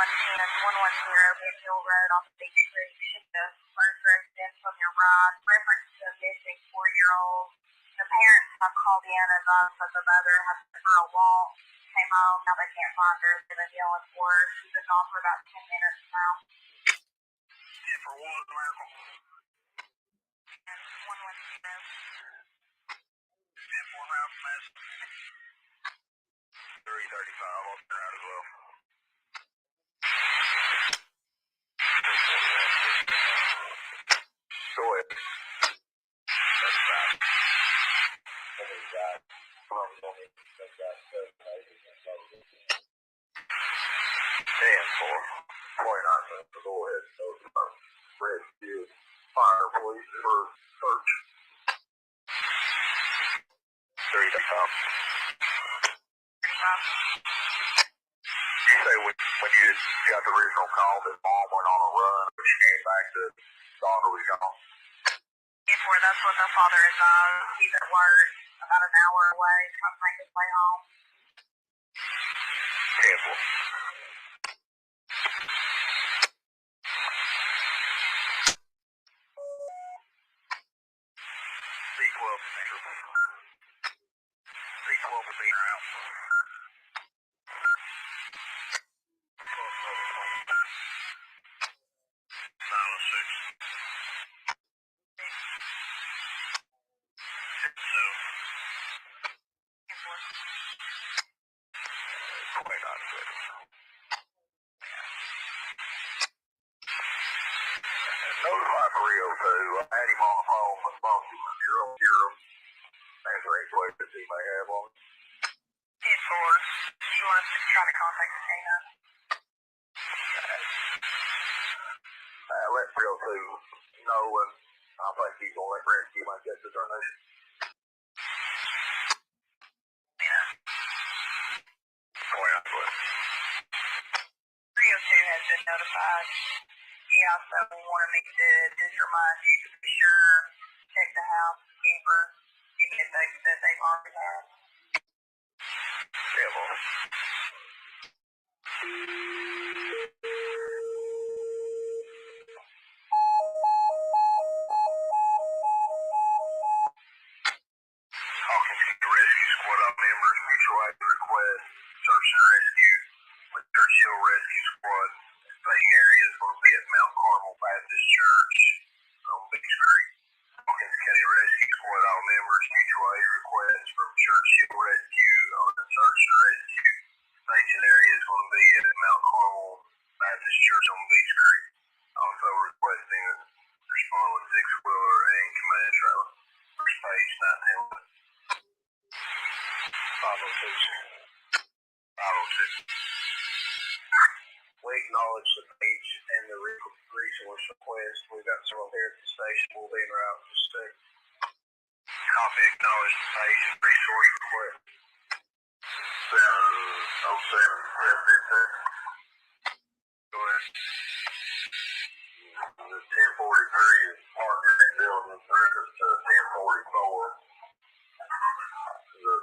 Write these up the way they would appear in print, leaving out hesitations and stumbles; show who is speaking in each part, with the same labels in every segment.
Speaker 1: 110 Benhill Road off of Beach Creek. Should the first residence on your right. Reference to a missing 4-year-old. The parents have called in and advised that the mother has been for a walk. Came home, now they can't find her. They've been yelling for her. She's been gone for about 10 minutes now.
Speaker 2: Yeah, for one miracle.
Speaker 1: 110.
Speaker 2: 10-4 rounds less. 335 on the ground as well. Go ahead. 35. And 4. 29 minutes. Go ahead. Rescue. Fire police for search. 335. You say when you got the original call that mom went on a run, but she came back to daughter was gone?
Speaker 1: That's what the father is on. He's at work about an hour away, trying to make his way home.
Speaker 2: 10-4. C12 central. C12 will be out. 906. Notify 302. I had him on the phone with both of them. You're answer any questions he may have on it.
Speaker 1: 10-4. You want us to try to contact the canine?
Speaker 2: Let 302 know, and I think he's going to let rescue make that determination.
Speaker 1: Yeah. 302 has been notified. He also wanted me to just remind you to be sure check the house, camper, even if they said they've already had.
Speaker 2: Yeah, well. Talking to the rescue squad members, mutual aid request, search and rescue with Churchill Rescue Squad. Staging area is going to be at Mount Carmel Baptist Church on Beach Creek. Hawkins County Rescue Squad, all members, mutual aid request from Churchill Rescue on the search and rescue. Staging area is going to be at Mount Carmel Baptist Church on Beach Creek. Also requesting a respond with 6-wheeler and command trailer. First page, 502. 502. We acknowledge the page and the resource request. We've got several here at the station. We'll be in route in just a second. Copy, acknowledge the page and resource request. 707. Go ahead. The 1043 is partner building service to 1044. The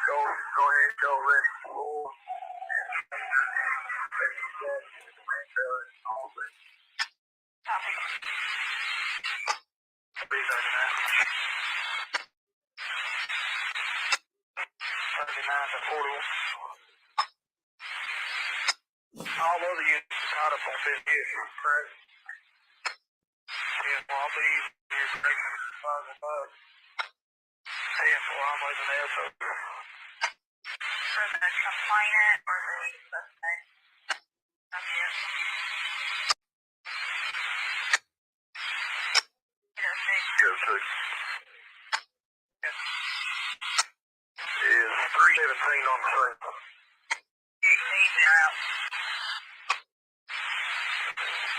Speaker 2: Go ahead, go rest floor.
Speaker 1: Copy.
Speaker 2: All other units are caught up on this issue, correct? Yeah, well, I'll be here directing the 5 and 5. 10-4, I'm leaving the airport.
Speaker 1: For the complainant or the suspect? That's it.
Speaker 2: Go to. Is 317 on the screen?
Speaker 1: 18 out.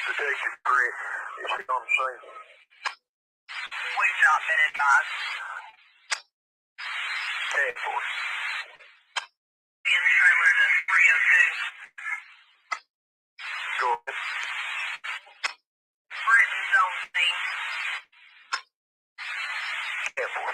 Speaker 2: Detective Britt, is she on the scene?
Speaker 1: We've not been advised.
Speaker 2: 10-4.
Speaker 1: In the trailer to 302.
Speaker 2: Go ahead.
Speaker 1: Britton's on scene.
Speaker 2: 10-4.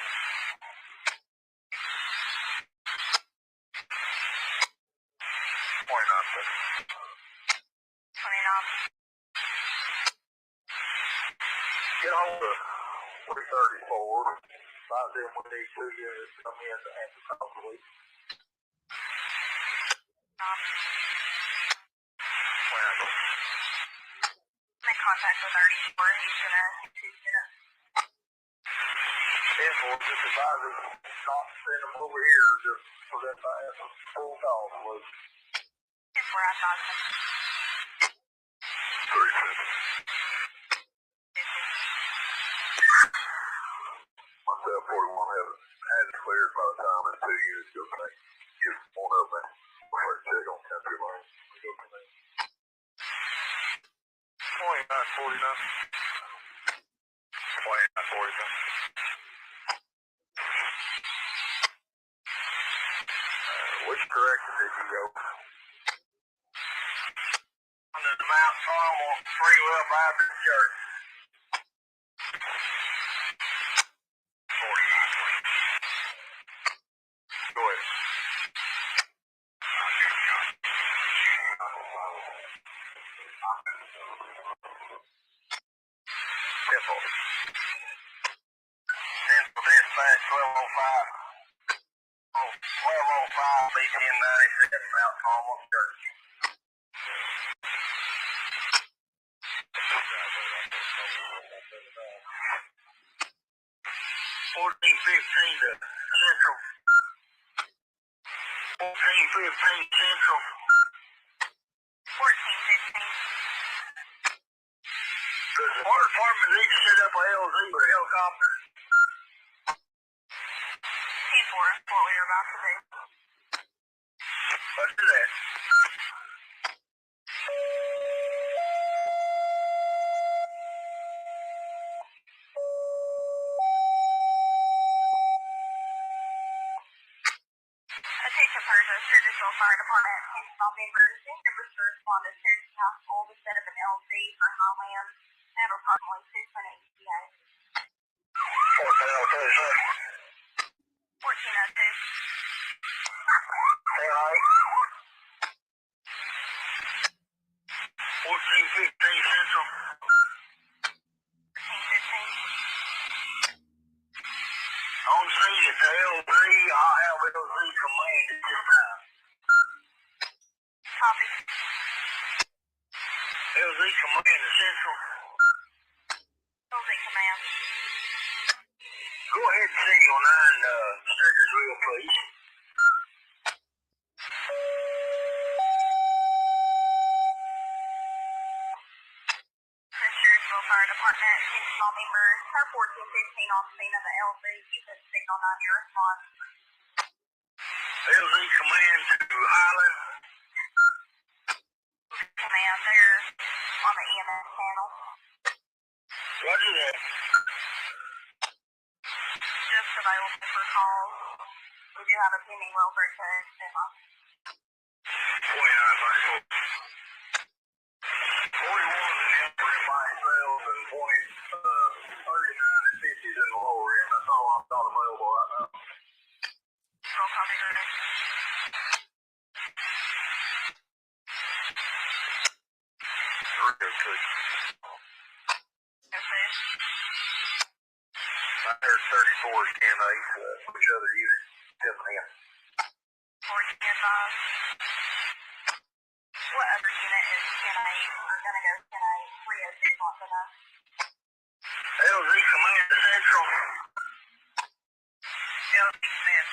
Speaker 2: Get hold of 334. Advise them we need 2 units to come in to answer calls a week.
Speaker 1: Make contact with 34. He's gonna choose it.
Speaker 2: Therefore, just advise them not to send them over here just for them to answer full calls, please.
Speaker 1: 34, I thought so.
Speaker 2: 41 has it cleared by the time that 2 units go back. Just one of them. We're check on country lane. We go from there. 2949. 2949. Which direction did you go? Under the Mount Carmel Freewell Baptist Church. 49. Go ahead. Simple. Central Dispatch 1205. Oh, 1205 B 1096 Mount Carmel Church. 1415 to Central. 1415 Central.
Speaker 1: 1415.
Speaker 2: Does the water department need to set up a LZ or a helicopter?
Speaker 1: 10-4, what we were about to do.
Speaker 2: Let's do that.
Speaker 1: Attention Persia, Sturgisville Fire Department, Kingsville members, and members to respond to Sturgis Hospital to set up an LZ for Highlands. They have approximately 6 minutes ETA. 1402.
Speaker 2: Alright. 1415 Central.
Speaker 1: 1415.
Speaker 2: On scene at the LZ, I'll have LZ command at this time.
Speaker 1: Copy.
Speaker 2: LZ command at Central.
Speaker 1: LZ command.
Speaker 2: Go ahead and signal 9 Sturgisville, please.
Speaker 1: Sturgisville Fire Department, Kingsville members, car 1415 on scene of the LZ. You can signal 9 your response.
Speaker 2: LZ command to Highland.
Speaker 1: Command there on the EMS channel.
Speaker 2: Roger that.
Speaker 1: Just available for calls. We do have a pending welfare check.
Speaker 2: 2934. 41 in the upper end by itself and 39 and 50s in the lower end. That's all I've got available right now.
Speaker 1: Roll copy ready.
Speaker 2: I heard 34 is 10-8. Which other unit? 10 in.
Speaker 1: 410-5. What other unit is 10-8? We're going to go 10-8. 306 wants to know.
Speaker 2: LZ command to Central.
Speaker 1: LZ command.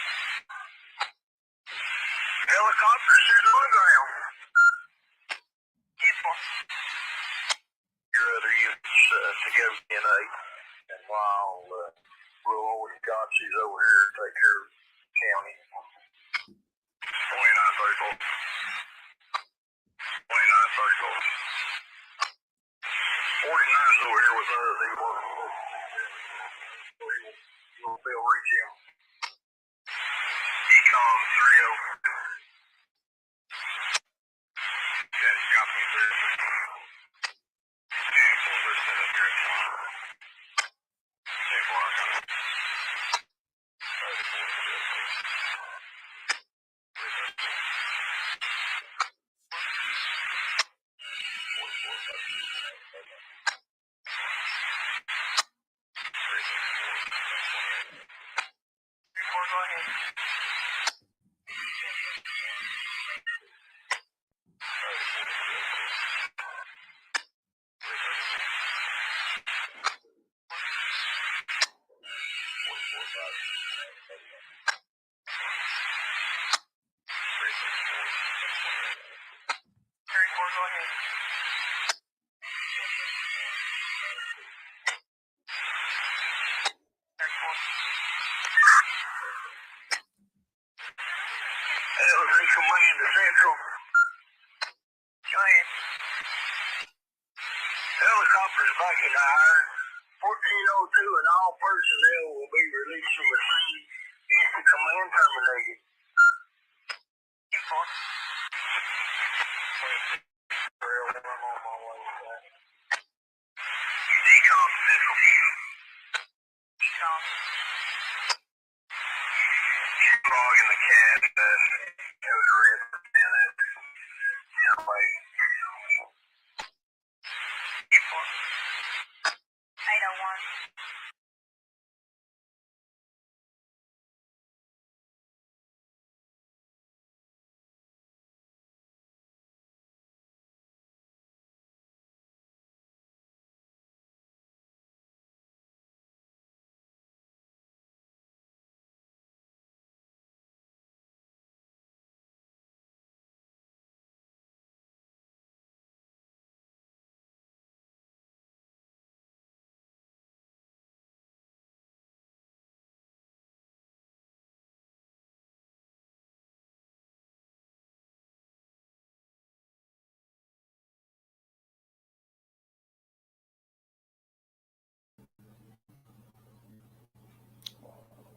Speaker 2: Helicopter sitting on the ground.
Speaker 1: 10-4.
Speaker 2: Your other units to go 10-8. And while Will always got she's over here to take care of county. 2934. 2934. 49's over here with us. He works. We'll reach him. Econ 30. Yeah, he's got me there. Yeah, so they're set up here. Yeah, well, I got it. 44. helicopters back in the air. 1402 and all personnel will be released from the scene. Instant command terminated. Decom Central. Decom. Log in the cab that goes represented in a way.
Speaker 1: 801.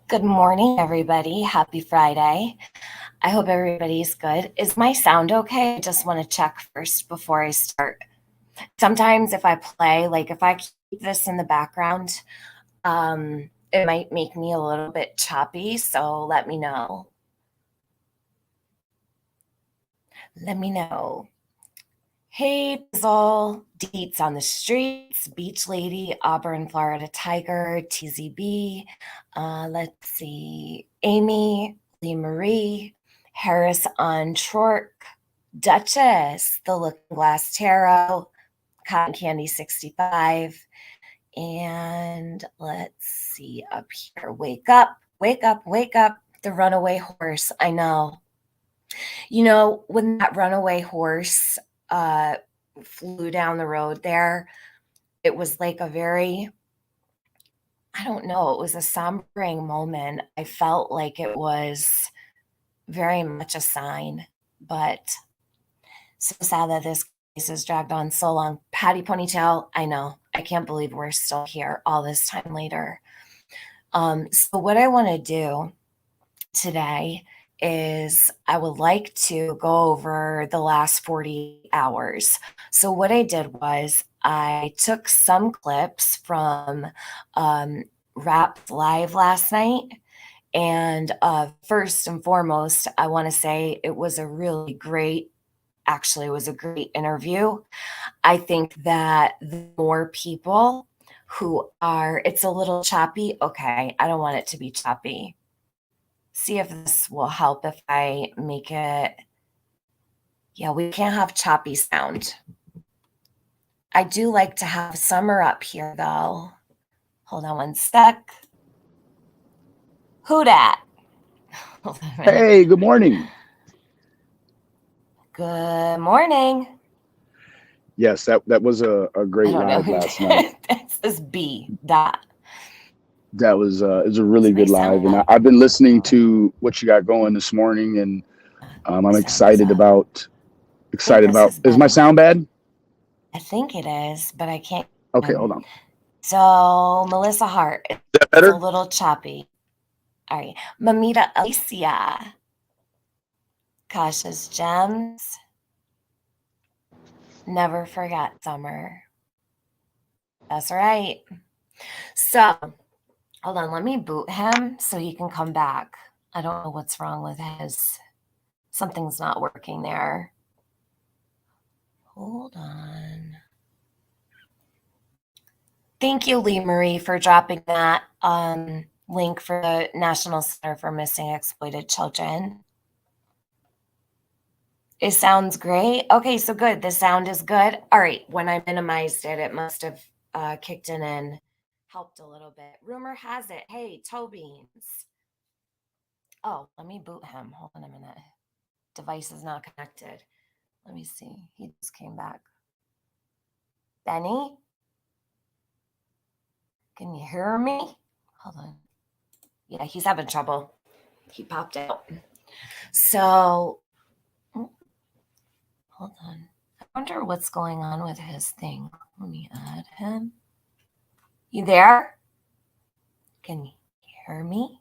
Speaker 1: Good morning, everybody. Happy Friday. I hope everybody's good. Is my sound okay? I just want to check first before I start. Sometimes if I play, like if I keep this in the background, it might make me a little bit choppy, so let me know. Let me know. Hey, Bizzle, Deets on the Streets, Beach Lady, Auburn, Florida Tiger, TZB, let's see, Amy, Lee Marie, Harris on Trork, Duchess, The Looking Glass Tarot, Cotton Candy 65, and let's see up here, Wake Up, Wake Up, Wake Up, The Runaway Horse. I know. You know, when that runaway horse flew down the road there, it was like a very, I don't know, it was a sombering moment. I felt like it was very much a sign, but so sad that this case has dragged on so long. Patty Ponytail, I know, I can't believe we're still here all this time later. So what I want to do today is I would like to go over the last 40 hours. So what I did was I took some clips from Rap Live last night. And first and foremost, I want to say it was a really great, actually, it was a great interview. I think that the more people who are, it's a little choppy. Okay, I don't want it to be choppy. See if this will help if I make it. Yeah, we can't have choppy sound. I do like to have summer up here, though. Hold on one sec. Who dat?
Speaker 3: Hey, good morning.
Speaker 1: Good morning.
Speaker 3: Yes, that was a great live last night.
Speaker 1: This is B. Dot.
Speaker 3: That was it was a really good live, and I've been listening to what you got going this morning, and I'm excited about. Is my sound bad?
Speaker 1: I think it is, but I can't.
Speaker 3: Okay, hold on.
Speaker 1: So Melissa Hart,
Speaker 3: Is that
Speaker 1: it's
Speaker 3: better?
Speaker 1: a little choppy. All right, Mamita Alicia, Kasha's Gems, Never Forgot Summer. That's right. So hold on, let me boot him so he can come back. I don't know what's wrong with his. Something's not working there. Hold on. Thank you, Lee Marie, for dropping that link for the National Center for Missing Exploited Children. It sounds great. Okay, so good. The sound is good. All right, when I minimized it, it must have kicked in and helped a little bit. Rumor has it. Hey, Toe Beans. Oh, let me boot him. Hold on a minute. Device is not connected. Let me see. He just came back. Benny? Can you hear me? Hold on. Yeah, he's having trouble. He popped out. So, hold on. I wonder what's going on with his thing.
Speaker 4: Let me add him. You there? Can you hear me?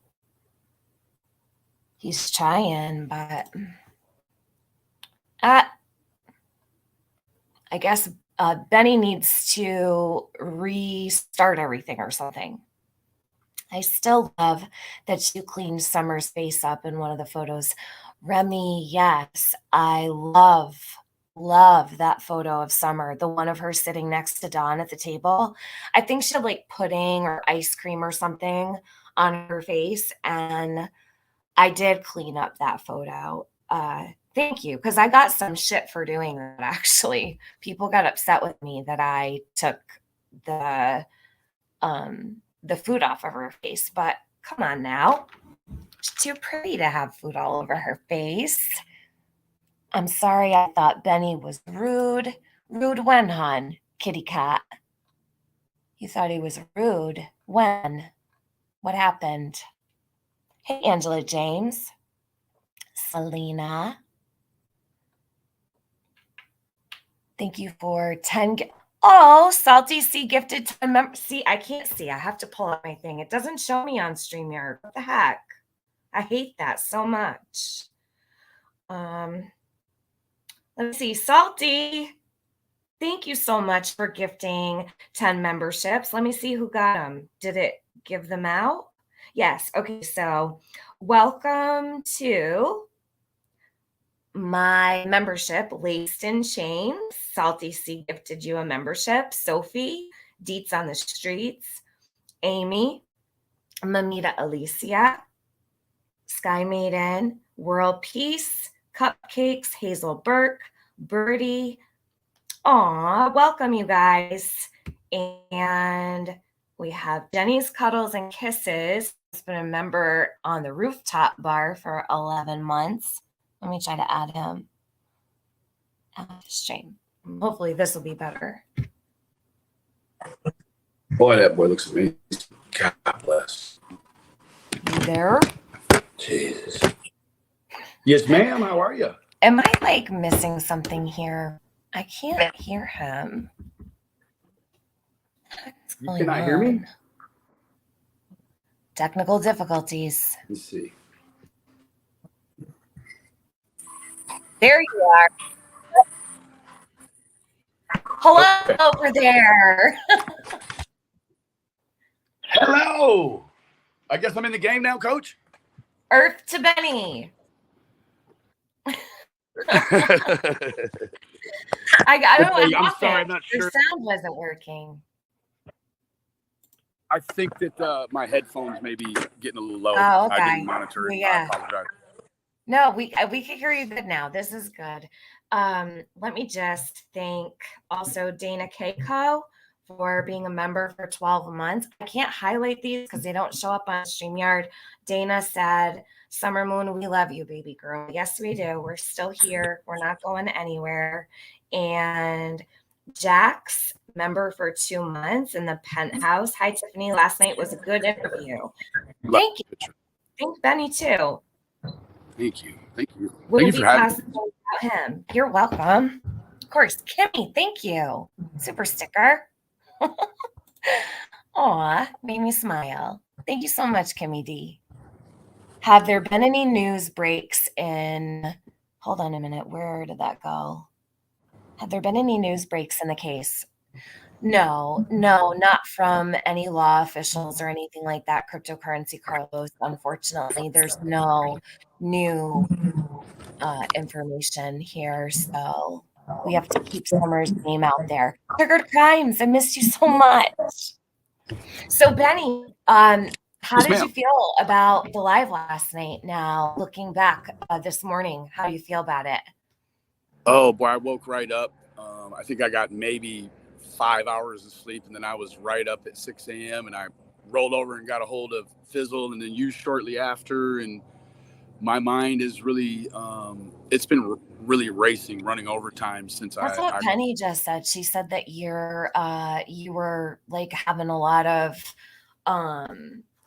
Speaker 4: He's trying, but I guess Benny needs to restart everything or something. I still love that you cleaned Summer's face up in one of the photos. Remy, yes, I love that photo of Summer, the one of her sitting next to Dawn at the table. I think she had like pudding or ice cream or something on her face, and I did clean up that photo. Thank you, because I got some shit for doing that, actually. People got upset with me that I took the food off of her face, but come on now. She's too pretty to have food all over her face. I'm sorry, I thought Benny was rude. Rude when, hon? Kitty cat. You thought he was rude? When? What happened? Hey, Angela James. Selena. Thank you for 10. Oh, Salty C gifted 10 members. See, I can't see. I have to pull up my thing. It doesn't show me on StreamYard. What the heck? I hate that so much. Let me see. Salty, thank you so much for gifting 10 memberships. Let me see who got them. Did it give them out? Yes. Okay, so welcome to my membership, Laced in Chains. Salty C gifted you a membership. Sophie, Deets on the Streets, Amy, Mamita Alicia, Sky Maiden, World Peace, Cupcakes, Hazel Burke, Birdie. Aw, welcome you guys. And we have Jenny's Cuddles and Kisses. He's been a member on the rooftop bar for 11 months. Let me try to add him. Add to stream. Hopefully this will be better.
Speaker 5: Boy, that boy looks amazing. God bless.
Speaker 4: You there?
Speaker 5: Jesus. Yes, ma'am. How are you?
Speaker 4: Am I like missing something here? I can't hear him.
Speaker 5: You cannot hear me?
Speaker 4: Technical difficulties.
Speaker 5: Let's see.
Speaker 4: There you are. Hello
Speaker 5: Okay.
Speaker 4: over there.
Speaker 5: Hello. I guess I'm in the game now, Coach.
Speaker 4: Earth to Benny. I don't know what
Speaker 5: I'm
Speaker 4: happened.
Speaker 5: sorry, I'm not
Speaker 4: Your
Speaker 5: sure.
Speaker 4: sound wasn't working.
Speaker 5: I think that my headphones may be getting a little low.
Speaker 4: Oh, okay.
Speaker 5: I didn't monitor it.
Speaker 4: Yeah.
Speaker 5: I apologize.
Speaker 4: No, we can hear you good now. This is good. Let me just thank also Dana Keiko for being a member for 12 months. I can't highlight these because they don't show up on StreamYard. Dana said, Summer Moon, we love you, baby girl. Yes, we do. We're still here. We're not going anywhere. And Jax, member for 2 months in the penthouse. Hi, Tiffany. Last night was a good interview. Thank you. Thank Benny, too.
Speaker 5: Thank you. Thank you.
Speaker 4: Wouldn't
Speaker 5: Thank you
Speaker 4: be
Speaker 5: for having me.
Speaker 4: possible without him. You're welcome. Of course. Kimmy, thank you. Super sticker. Aw, made me smile. Thank you so much, Kimmy D. Have there been any news breaks in... Hold on a minute. Where did that go? Have there been any news breaks in the case? No, not from any law officials or anything like that. Cryptocurrency Carlos, unfortunately, there's no new information here, so we have to keep Summer's name out there. Triggered Crimes, I missed you so much. So Benny, how did you feel about the live last night? Now looking back this morning, how do you feel about it?
Speaker 5: Oh boy, I woke right up. I think I got maybe 5 hours of sleep, and then I was right up at 6 a.m. and I rolled over and got a hold of Fizzle, and then you shortly after. And my mind is really, it's been really racing, running overtime since
Speaker 4: That's what Penny just said. She said that you were like having a lot of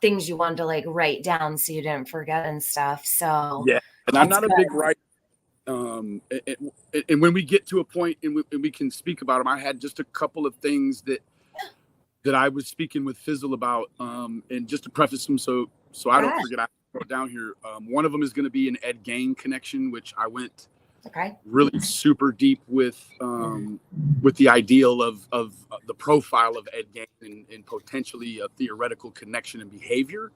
Speaker 4: things you wanted to like write down so you didn't forget and stuff. So
Speaker 5: yeah, and I'm not a big writer. And when we get to a point and we can speak about them, I had just a couple of things that I was speaking with Fizzle about, and just to preface them so I don't forget, I wrote down here. One of them is going to be an Ed Gain connection, which I went really super deep with the ideal of the profile of Ed Gain and potentially a theoretical connection and behavior.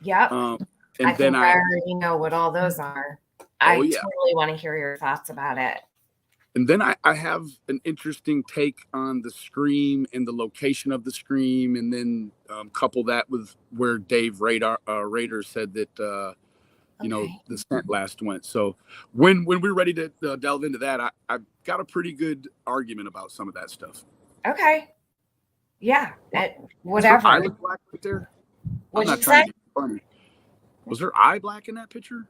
Speaker 4: Yep.
Speaker 5: And
Speaker 4: I think I already know what all those are. I totally want to hear your thoughts about it.
Speaker 5: And then I have an interesting take on the scream and the location of the scream, and then couple that with where Dave Rader said that you know, the scent last went. So when we're ready to delve into that, I've got a pretty good argument about some of that stuff.
Speaker 4: Okay. Yeah. Whatever.
Speaker 5: Was her eye look black right there?
Speaker 4: What'd you say?
Speaker 5: Funny. Was her eye black in that picture?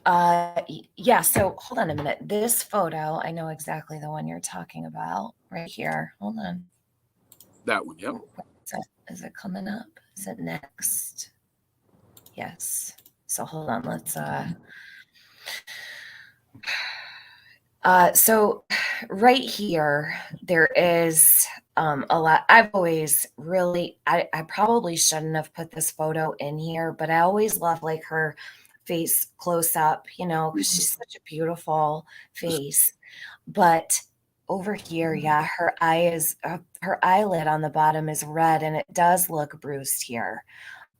Speaker 4: Yeah. So hold on a minute. This photo, I know exactly the one you're talking about right here. Hold on.
Speaker 5: That one. Yep.
Speaker 4: Is it coming up? Is it next? Yes. So hold on. Let's, so right here, there is a lot. I've always really, I probably shouldn't have put this photo in here, but I always love like her face close up, you know, because she's such a beautiful face. But over here, yeah, her eye is, her eyelid on the bottom is red, and it does look bruised here.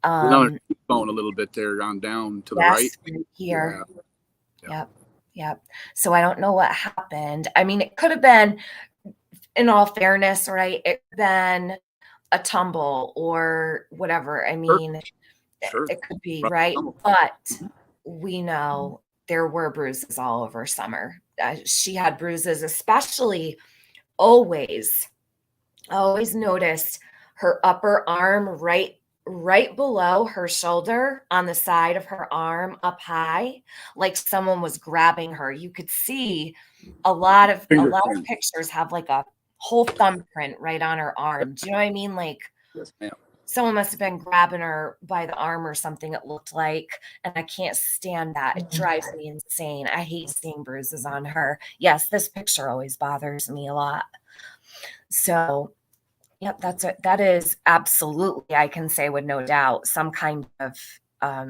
Speaker 5: Bone a little bit there, on down to the right
Speaker 4: here. Yeah. Yep. So I don't know what happened. I mean, it could have been, in all fairness, right? It could have been a tumble or whatever. I mean, it could be, right? But we know there were bruises all over Summer. She had bruises, especially always noticed her upper arm right below her shoulder, on the side of her arm up high, like someone was grabbing her. You could see a lot of pictures have like a whole thumbprint right on her arm. Do you know what I mean? Like,
Speaker 5: yes, ma'am.
Speaker 4: Someone must have been grabbing her by the arm or something, it looked like, and I can't stand that. It drives me insane. I hate seeing bruises on her. Yes, this picture always bothers me a lot. So yep, that is absolutely, I can say with no doubt, some kind of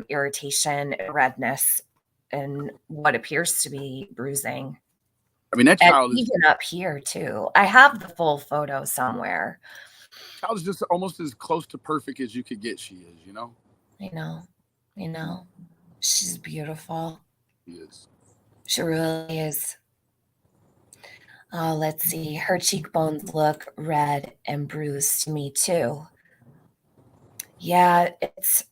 Speaker 4: irritation, redness, and what appears to be bruising.
Speaker 5: I mean, that child
Speaker 4: is even up here too. I have the full photo somewhere.
Speaker 5: Child is just almost as close to perfect as you could get. She is, you know.
Speaker 4: I know. She's beautiful.
Speaker 5: She is.
Speaker 4: She really is. Oh, let's see. Her cheekbones look red and bruised to me too. Yeah, it's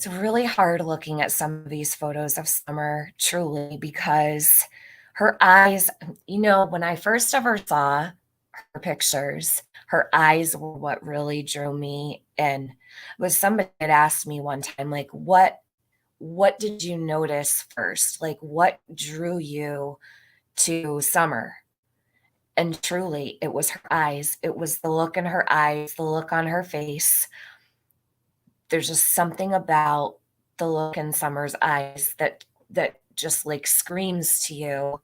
Speaker 4: really hard looking at some of these photos of Summer, truly, because her eyes, you know, when I first ever saw her pictures, her eyes were what really drew me in. Was somebody had asked me one time, like, what did you notice first? Like, what drew you to Summer? And truly, it was her eyes. It was the look in her eyes, the look on her face. There's just something about the look in Summer's eyes that just like screams to you.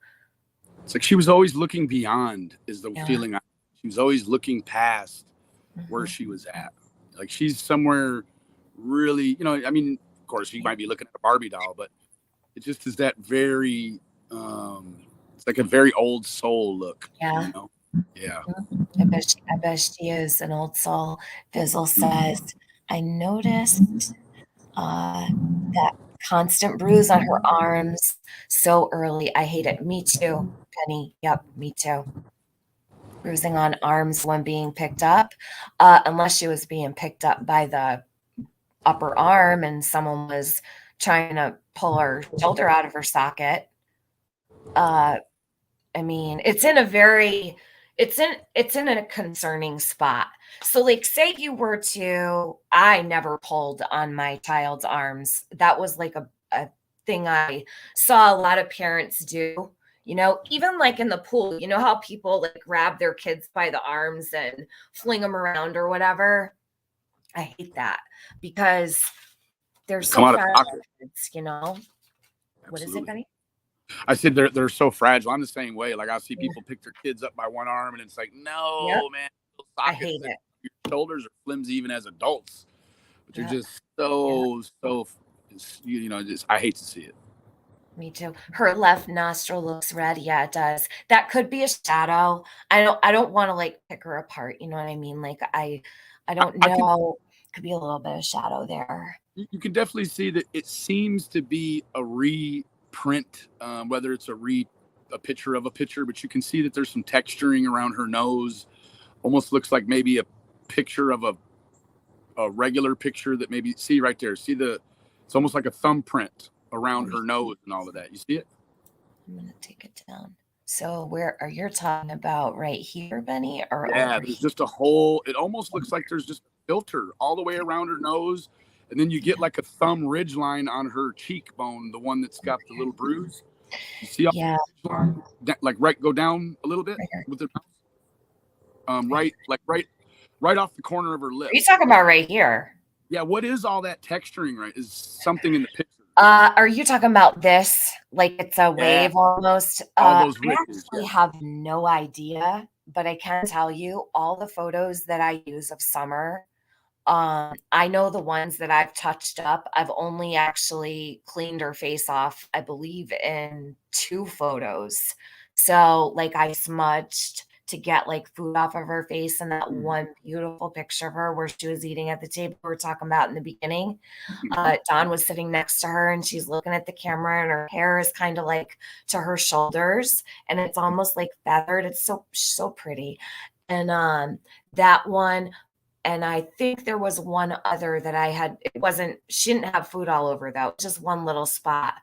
Speaker 5: It's like she was always looking beyond, is the feeling. She was always looking past where she was at. Like she's somewhere really, you know, I mean, of course, you might be looking at a Barbie doll, but it just is that very, it's like a very old soul look.
Speaker 4: Yeah.
Speaker 5: You know? Yeah.
Speaker 4: I bet she is an old soul. Fizzle says, I noticed that constant bruise on her arms so early. I hate it. Me too, Penny. Yep, me too. Bruising on arms when being picked up, unless she was being picked up by the upper arm and someone was trying to pull her shoulder out of her socket. I mean, it's in a concerning spot. So like, say you were to, I never pulled on my child's arms. That was like a thing I saw a lot of parents do, you know, even like in the pool, you know how people like grab their kids by the arms and fling them around or whatever. I hate that because they're so far, you know. Absolutely. What is it, Benny?
Speaker 5: I said they're so fragile. I'm the same way. Like I'll see people pick their kids up by one arm, and it's like,
Speaker 4: Yep.
Speaker 5: no, man, those
Speaker 4: I
Speaker 5: sockets
Speaker 4: hate
Speaker 5: that
Speaker 4: it.
Speaker 5: your shoulders are flimsy even as adults. But you're
Speaker 4: Yep.
Speaker 5: just so you know, just I hate to see it.
Speaker 4: Me too. Her left nostril looks red. Yeah, it does. That could be a shadow. I don't want to like pick her apart. You know what I mean? Like I don't
Speaker 5: I can
Speaker 4: know. Could be a little bit of shadow there.
Speaker 5: you can definitely see that it seems to be a reprint, whether it's a picture of a picture, but you can see that there's some texturing around her nose. Almost looks like maybe a picture of a regular picture that maybe see right there. See it's almost like a thumbprint around her nose and all of that. You see it?
Speaker 4: I'm gonna take it down. So where are you talking about right here, Benny, or
Speaker 5: Yeah,
Speaker 4: over
Speaker 5: there's
Speaker 4: here?
Speaker 5: just a whole. It almost looks like there's just a filter all the way around her nose, and then you get like a thumb ridge line on her cheekbone, the one that's got the little bruise. You see all
Speaker 4: Yeah,
Speaker 5: the ridge line? Like right, go down a little bit
Speaker 4: right here.
Speaker 5: with the
Speaker 4: Okay.
Speaker 5: right off the corner of her lip.
Speaker 4: Are you talking about right here?
Speaker 5: Yeah, what is all that texturing? Right, is something in the picture.
Speaker 4: Are you talking about this? Like it's a
Speaker 5: Yeah,
Speaker 4: wave almost?
Speaker 5: all those
Speaker 4: I
Speaker 5: ridges.
Speaker 4: actually
Speaker 5: Yeah.
Speaker 4: have no idea, but I can tell you all the photos that I use of summer. I know the ones that I've touched up. I've only actually cleaned her face off, I believe, in 2 photos. So, like, I smudged to get like food off of her face in that one beautiful picture of her where she was eating at the table we were talking about in the beginning. Dawn was sitting next to her and she's looking at the camera and her hair is kind of like to her shoulders and it's almost like feathered. It's so pretty. And that one, and I think there was one other that I had, it wasn't, she didn't have food all over though, just one little spot.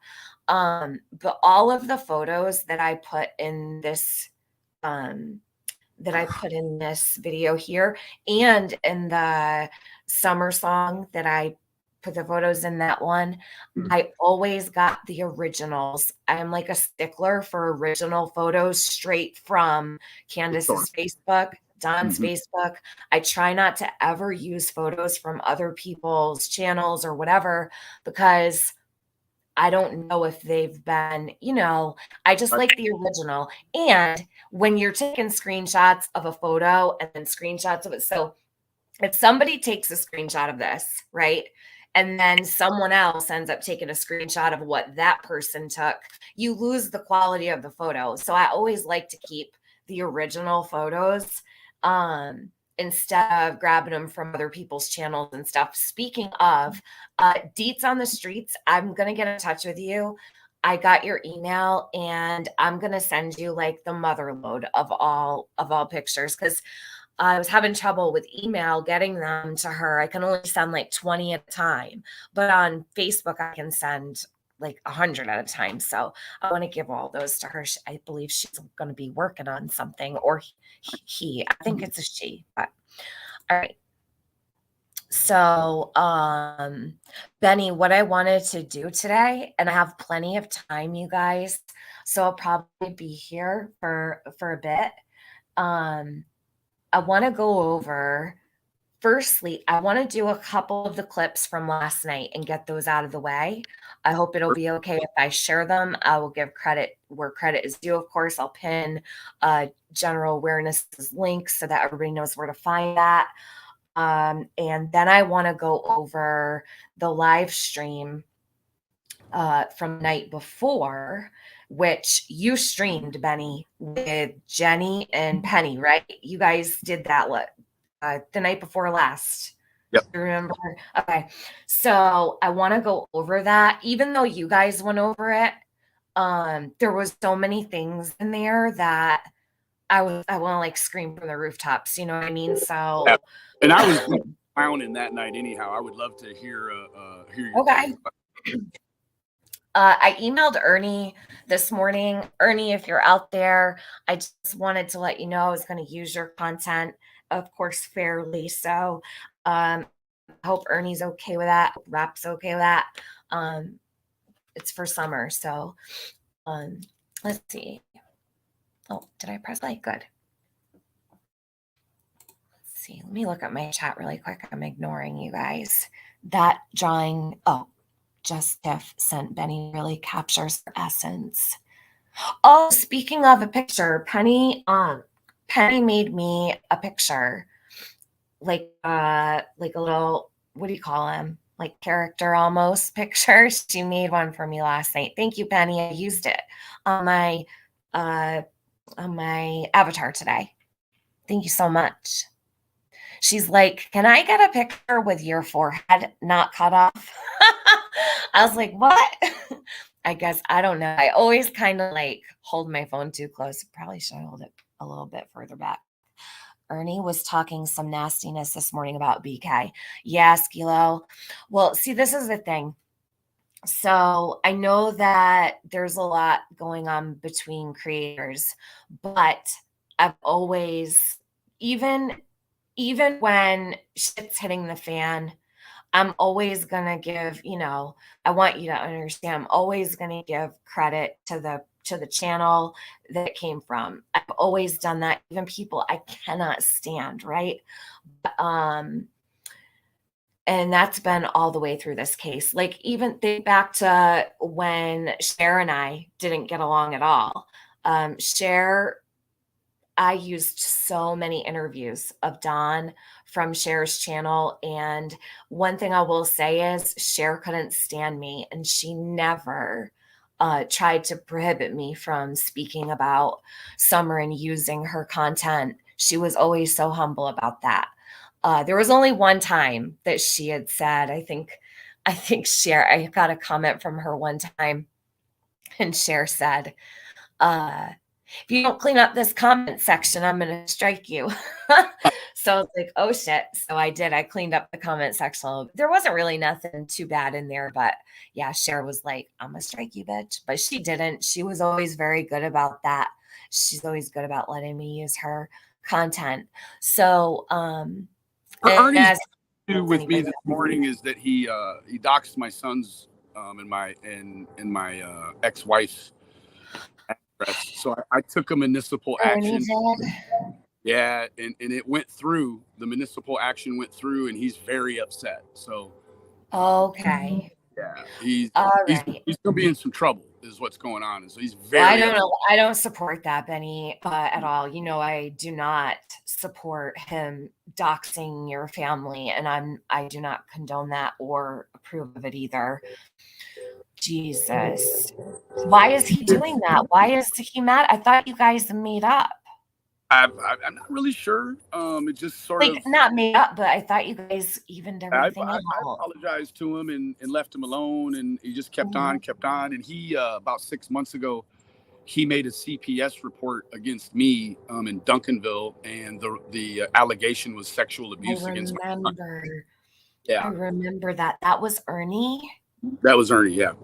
Speaker 4: But all of the photos that I put in this um video here and in the summer song that I put the photos in that one, I always got the originals. I'm like a stickler for original photos straight from Candace's Facebook, Don's Facebook. I try not to ever use photos from other people's channels or whatever because I don't know if they've been, I just like the original. And when you're taking screenshots of a photo and then screenshots of it, so if somebody takes a screenshot of this, right? And then someone else ends up taking a screenshot of what that person took, you lose the quality of the photo. So I always like to keep the original photos instead of grabbing them from other people's channels and stuff. Speaking of Deets on the Streets, I'm going to get in touch with you. I got your email and I'm going to send you like the mother load of all pictures because I was having trouble with email getting them to her. I can only send like 20 at a time, but on Facebook, I can send like 100 at a time. So I want to give all those to her. I believe she's going to be working on something, or he. I think it's a she. But all right. So, Benny, what I wanted to do today, and I have plenty of time, you guys, so I'll probably be here for a bit. I want to go over, firstly, I want to do a couple of the clips from last night and get those out of the way. I hope it'll be okay if I share them. I will give credit where credit is due, of course. I'll pin General Awareness's link so that everybody knows where to find that. And then I want to go over the live stream from the night before, which you streamed, Benny, with Jenny and Penny, right? You guys did that the night before last.
Speaker 5: Yep.
Speaker 4: You remember? Okay. So I want to go over that. Even though you guys went over it, there was so many things in there that I want to like scream from the rooftops. You know what I mean? So
Speaker 5: Yeah. And I was clowning that night anyhow. I would love to hear your
Speaker 4: okay. I emailed Ernie this morning. Ernie, if you're out there, I just wanted to let you know I was going to use your content, of course, fairly. So I hope Ernie's okay with that. Rap's okay with that. It's for summer. So let's see. Oh, did I press play? Good. Let's see. Let me look at my chat really quick. I'm ignoring you guys. That drawing. Oh, Just Tiff sent Benny really captures her essence. Oh, speaking of a picture, Penny made me a picture, like a little, what do you call him? Like character almost picture. She made one for me last night. Thank you, Penny. I used it on my uh on my avatar today. Thank you so much. She's like, "Can I get a picture with your forehead not cut off?" I was like, "What?" I guess I don't know. I always kind of like hold my phone too close. Probably should hold it a little bit further back. Ernie was talking some nastiness this morning about BK. Yeah, Skilo. Well, see, this is the thing. So I know that there's a lot going on between creators, but I've always, even when shit's hitting the fan, I'm always going to give, I want you to understand, I'm always going to give credit to the channel that it came from. I've always done that, even people I cannot stand, right? Um and that's been all the way through this case. Like, even think back to when Cher and I didn't get along at all. Cher, I used so many interviews of Dawn from Cher's channel. And one thing I will say is Cher couldn't stand me, and she never tried to prohibit me from speaking about Summer and using her content. She was always so humble about that. There was only one time that she had said, I think Cher, I got a comment from her one time, and Cher said, if you don't clean up this comment section, I'm going to strike you. So I was like, oh shit. So I did. I cleaned up the comment section. There wasn't really nothing too bad in there, but yeah, Cher was like, I'm going to strike you, bitch. But she didn't. She was always very good about that. She's always good about letting me use her content. So,
Speaker 5: Ernie's
Speaker 4: as
Speaker 5: issue with me this morning is that he doxed my son's and my ex-wife's address. So I took a municipal action. Yeah, and it went through. The municipal action went through, and he's very upset. So
Speaker 4: okay.
Speaker 5: yeah, he's
Speaker 4: right.
Speaker 5: he's gonna be in some trouble, is what's going on. And so he's very.
Speaker 4: Well, I don't know. I don't support that, Benny, at all. I do not support him doxing your family, and I do not condone that or approve of it either. Jesus, why is he doing that? Why is he mad? I thought you guys made up.
Speaker 5: I'm not really sure. It just sort
Speaker 4: Like,
Speaker 5: of
Speaker 4: not made up, but I thought you guys evened everything
Speaker 5: I
Speaker 4: out.
Speaker 5: apologized to him and left him alone, and he just kept on. And he about 6 months ago, he made a CPS report against me in Duncanville, and the allegation was sexual abuse against my son.
Speaker 4: I remember that. That was Ernie.
Speaker 5: That was Ernie. Yeah.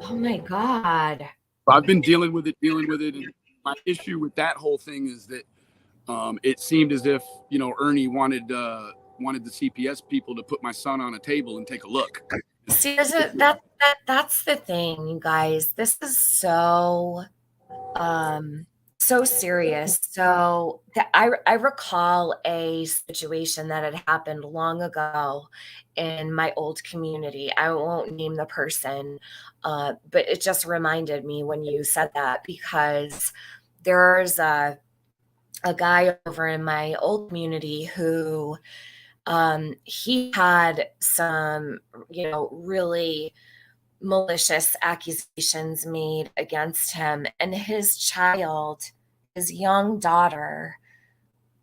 Speaker 4: Oh my God.
Speaker 5: I've been dealing with it, and my issue with that whole thing is that it seemed as if Ernie wanted the CPS people to put my son on a table and take a look.
Speaker 4: See, that's the thing, you guys. This is so serious. So I recall a situation that had happened long ago in my old community. I won't name the person, but it just reminded me when you said that, because there's a guy over in my old community who he had some, really malicious accusations made against him, and his young daughter,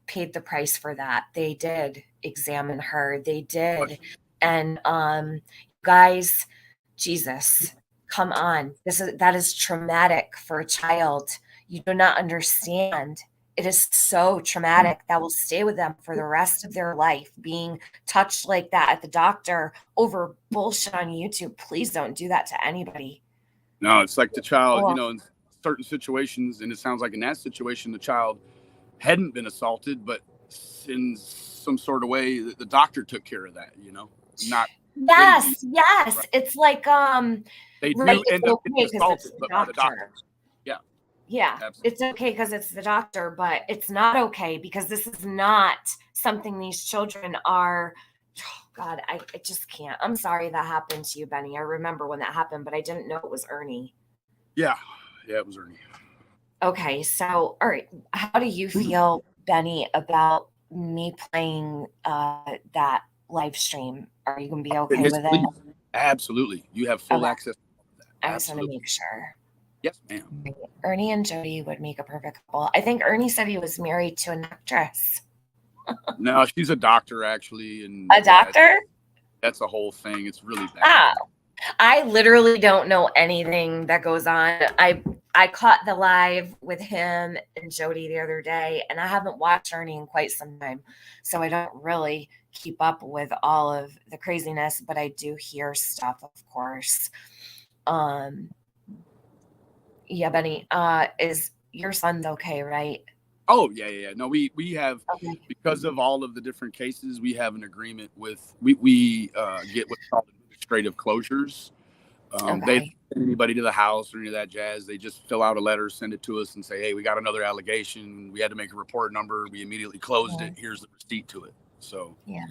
Speaker 4: paid the price for that. They did examine her. They did. And guys, Jesus, come on. That is traumatic for a child. You do not understand. It is so traumatic that will stay with them for the rest of their life, being touched like that at the doctor over bullshit on YouTube. Please don't do that to anybody.
Speaker 5: No, it's like the child, in certain situations, and it sounds like in that situation, the child hadn't been assaulted, but in some sort of way, the doctor took care of that, not.
Speaker 4: Yes. Right. It's like,
Speaker 5: they do end up getting assaulted, but by the doctor.
Speaker 4: Yeah, absolutely. It's okay because it's the doctor, but it's not okay because this is not something these children are. Oh God, I just can't. I'm sorry that happened to you, Benny. I remember when that happened, but I didn't know it was Ernie.
Speaker 5: Yeah, Yeah, it was Ernie.
Speaker 4: Okay, so all right, how do you feel, Benny, about me playing that live stream? Are you gonna be okay
Speaker 5: Yes,
Speaker 4: with it?
Speaker 5: please. Absolutely. You have full
Speaker 4: Okay,
Speaker 5: access to that.
Speaker 4: I just want to
Speaker 5: Absolutely.
Speaker 4: make sure.
Speaker 5: Yes, ma'am.
Speaker 4: Ernie and Jody would make a perfect couple. I think Ernie said he was married to an actress.
Speaker 5: No, she's a doctor actually, and
Speaker 4: A doctor?
Speaker 5: that's a whole thing. It's really bad.
Speaker 4: Oh, I literally don't know anything that goes on. I caught the live with him and Jody the other day, and I haven't watched Ernie in quite some time, so I don't really keep up with all of the craziness, but I do hear stuff, of course. Yeah, Benny, is your son's okay, right?
Speaker 5: Oh yeah. No, we have,
Speaker 4: Okay.
Speaker 5: because of all of the different cases, we have an agreement with we get what's called administrative closures. They don't
Speaker 4: Okay.
Speaker 5: send anybody to the house or any of that jazz. They just fill out a letter, send it to us, and say, "Hey, we got another allegation. We had to make a report number. We immediately closed it. Here's the receipt to it." So
Speaker 4: Yeah.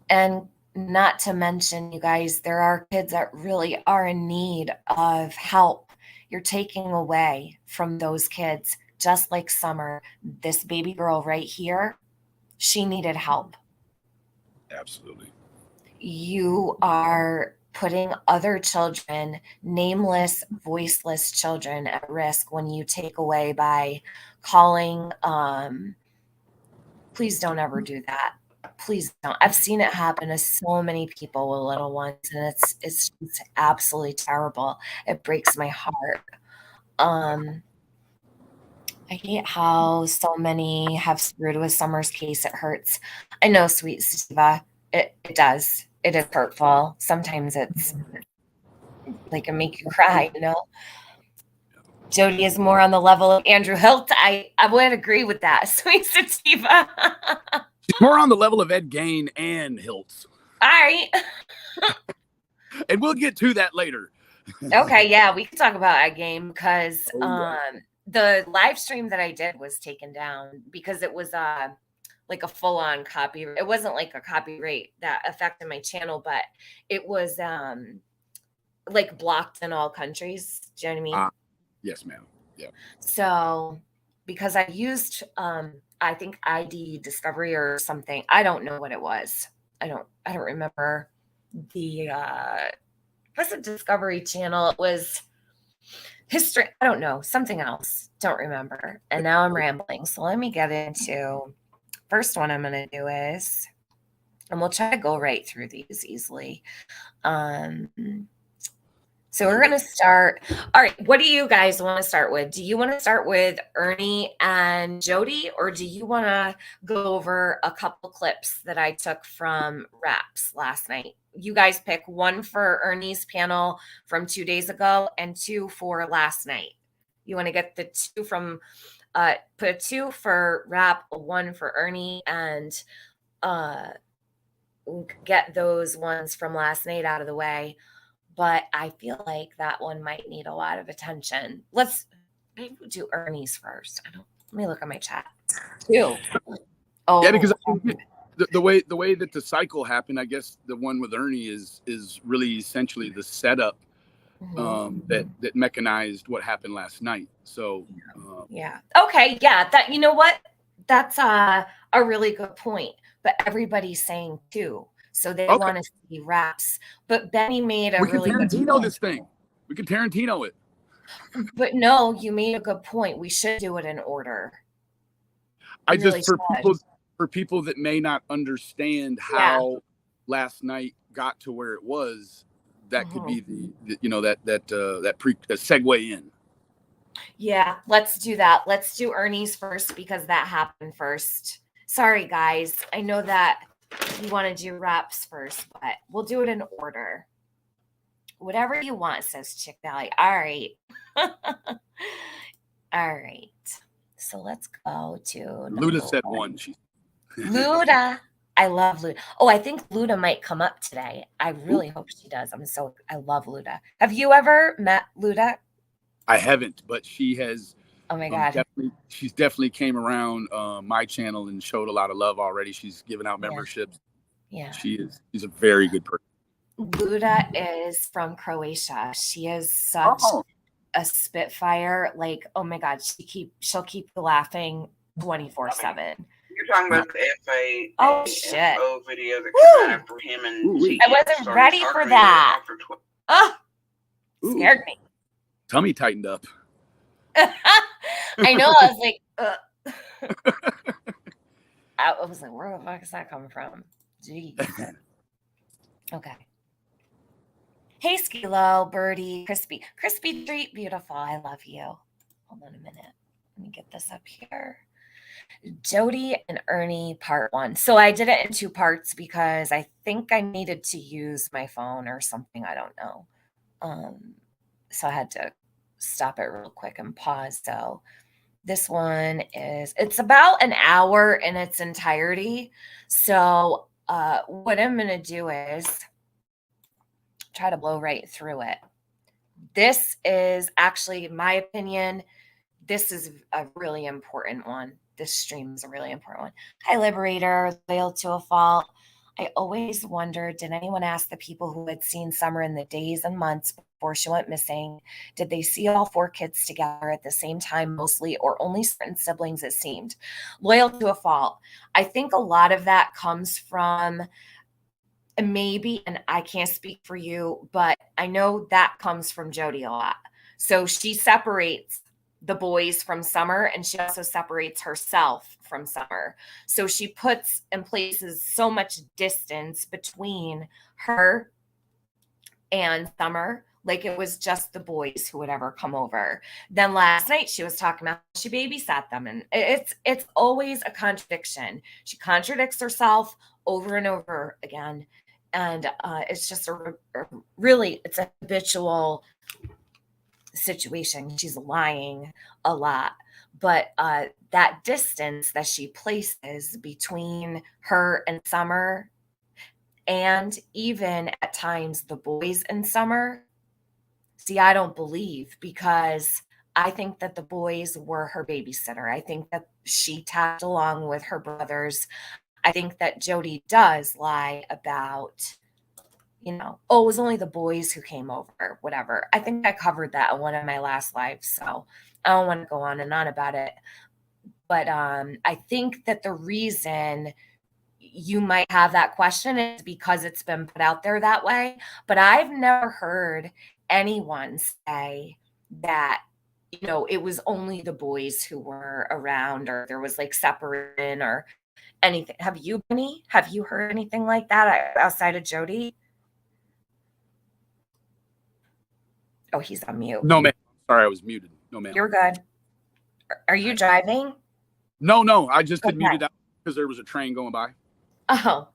Speaker 4: And not to mention, you guys, there are kids that really are in need of help. You're taking away from those kids, just like Summer. This baby girl right here, she needed help.
Speaker 5: absolutely.
Speaker 4: You are putting other children, nameless, voiceless children, at risk when you take away by calling. Please don't ever do that. Please don't. I've seen it happen to so many people with little ones, and it's absolutely terrible. It breaks my heart. I hate how so many have screwed with Summer's case. It hurts. I know, sweet Sativa. It does. It is hurtful. Sometimes it's like it make you cry, you know. Jody is more on the level of Andrew Hilt. I would agree with that, sweet Sativa.
Speaker 5: She's more on the level of Ed Gain and Hiltz.
Speaker 4: All right.
Speaker 5: And we'll get to that later.
Speaker 4: Okay, yeah, we can talk about that game because
Speaker 5: yeah.
Speaker 4: the live stream that I did was taken down because it was like a full-on copyright. It wasn't like a copyright that affected my channel, but it was like blocked in all countries. Do you know what I mean?
Speaker 5: Yes, ma'am. Yeah.
Speaker 4: So because I used I think ID Discovery or something. I don't know what it was. I don't remember the was it Discovery Channel? It was history. I don't know, something else. Don't remember. And now I'm rambling. So let me get into first one I'm going to do is, and we'll try to go right through these easily. So we're going to start. All right. What do you guys want to start with? Do you want to start with Ernie and Jody, or do you want to go over a couple clips that I took from Raps last night? You guys pick one for Ernie's panel from 2 days ago and two for last night. You want to get the two from, put a two for Rap, one for Ernie, and get those ones from last night out of the way. But I feel like that one might need a lot of attention. Maybe we'll do Ernie's first. Let me look at my chat. Two. Oh,
Speaker 5: yeah, because the way that the cycle happened, I guess the one with Ernie is really essentially the setup that mechanized what happened last night. So
Speaker 4: yeah. Okay. Yeah. That, you know what? That's a really good point. But everybody's saying two. So they want to see Raps. But Benny made a really good
Speaker 5: Tarantino this thing. We can Tarantino it.
Speaker 4: But no, you made a good point. We should do it in order.
Speaker 5: I just for people that may not understand how last night got to where it was, that could be the segue in.
Speaker 4: Yeah, let's do that. Let's do Ernie's first because that happened first. Sorry, guys. I know that you want to do Raps first, but we'll do it in order. Whatever you want, says Chick Valley. All right. All right. So let's go to
Speaker 5: Luda said one.
Speaker 4: Luda. I love Luda. Oh, I think Luda might come up today. I really hope she does. I love Luda. Have you ever met Luda?
Speaker 5: I haven't, but she has.
Speaker 4: Oh my God.
Speaker 5: She's definitely came around my channel and showed a lot of love already. She's given out memberships.
Speaker 4: Yeah.
Speaker 5: She's a very good person.
Speaker 4: Luda is from Croatia. She is such a Spitfire, like, oh my God, she'll keep you laughing 24/7.
Speaker 6: You're talking about the
Speaker 4: shit.
Speaker 6: video that came out after him and G
Speaker 4: I wasn't ready for that. Oh, scared me.
Speaker 5: Tummy tightened up.
Speaker 4: I know. I was like, I was like, where the fuck is that coming from? Jeez. Okay. Hey, Skilo, Birdie, Crispy Treat, beautiful. I love you. Hold on a minute. Let me get this up here. Jody and Ernie, part 1. So I did it in 2 parts because I think I needed to use my phone or something. I don't know. So I had to stop it real quick and pause. So this one it's about an hour in its entirety. So what I'm going to do is try to blow right through it. This is actually, in my opinion, this is a really important one. This stream is a really important one. Hi, Liberator, loyal to a fault. I always wondered, did anyone ask the people who had seen Summer in the days and months before she went missing, did they see all 4 kids together at the same time mostly, or only certain siblings it seemed? Loyal to a fault. I think a lot of that comes from maybe, and I can't speak for you, but I know that comes from Jody a lot. So she separates the boys from Summer, and she also separates herself from Summer. So she puts and places so much distance between her and Summer, like it was just the boys who would ever come over. Then last night she was talking about she babysat them, and it's always a contradiction. She contradicts herself over and over again, and it's just it's a habitual situation. She's lying a lot, but that distance that she places between her and Summer, and even at times the boys and Summer, see, I don't believe, because I think that the boys were her babysitter. I think that she tagged along with her brothers. I think that Jody does lie about, oh, it was only the boys who came over, whatever. I think I covered that in one of my last lives, so I don't want to go on and on about it. But I think that the reason you might have that question is because it's been put out there that way. But I've never heard anyone say that, it was only the boys who were around, or there was like separation or anything. Have you, Benny? Have you heard anything like that outside of Jody? Oh, he's on mute.
Speaker 5: No, ma'am. Sorry, I was muted. No, ma'am.
Speaker 4: You're good. Are you driving?
Speaker 5: No. I just had muted out because there was a train going by.
Speaker 4: Oh,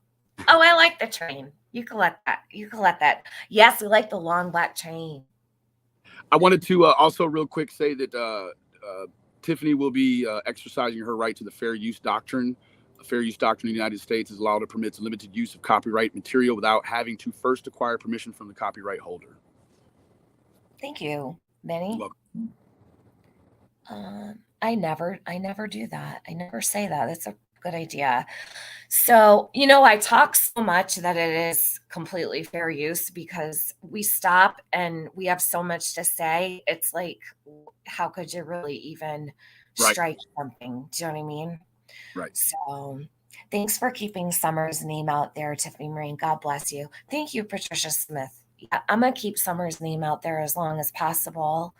Speaker 4: I like the train. You can let that. Yes, we like the long black train.
Speaker 5: I wanted to also real quick say that Tiffany will be exercising her right to the fair use doctrine. The fair use doctrine in the United States is allowed to permit limited use of copyright material without having to first acquire permission from the copyright holder.
Speaker 4: Thank you, Benny.
Speaker 5: You're welcome.
Speaker 4: I never do that. I never say that. That's a good idea. So, I talk so much that it is completely fair use because we stop and we have so much to say. It's like, how could you really even strike something? Do you know what I mean?
Speaker 5: Right.
Speaker 4: So thanks for keeping Summer's name out there, Tiffany Marine. God bless you. Thank you, Patricia Smith. I'm going to keep Summer's name out there as long as possible.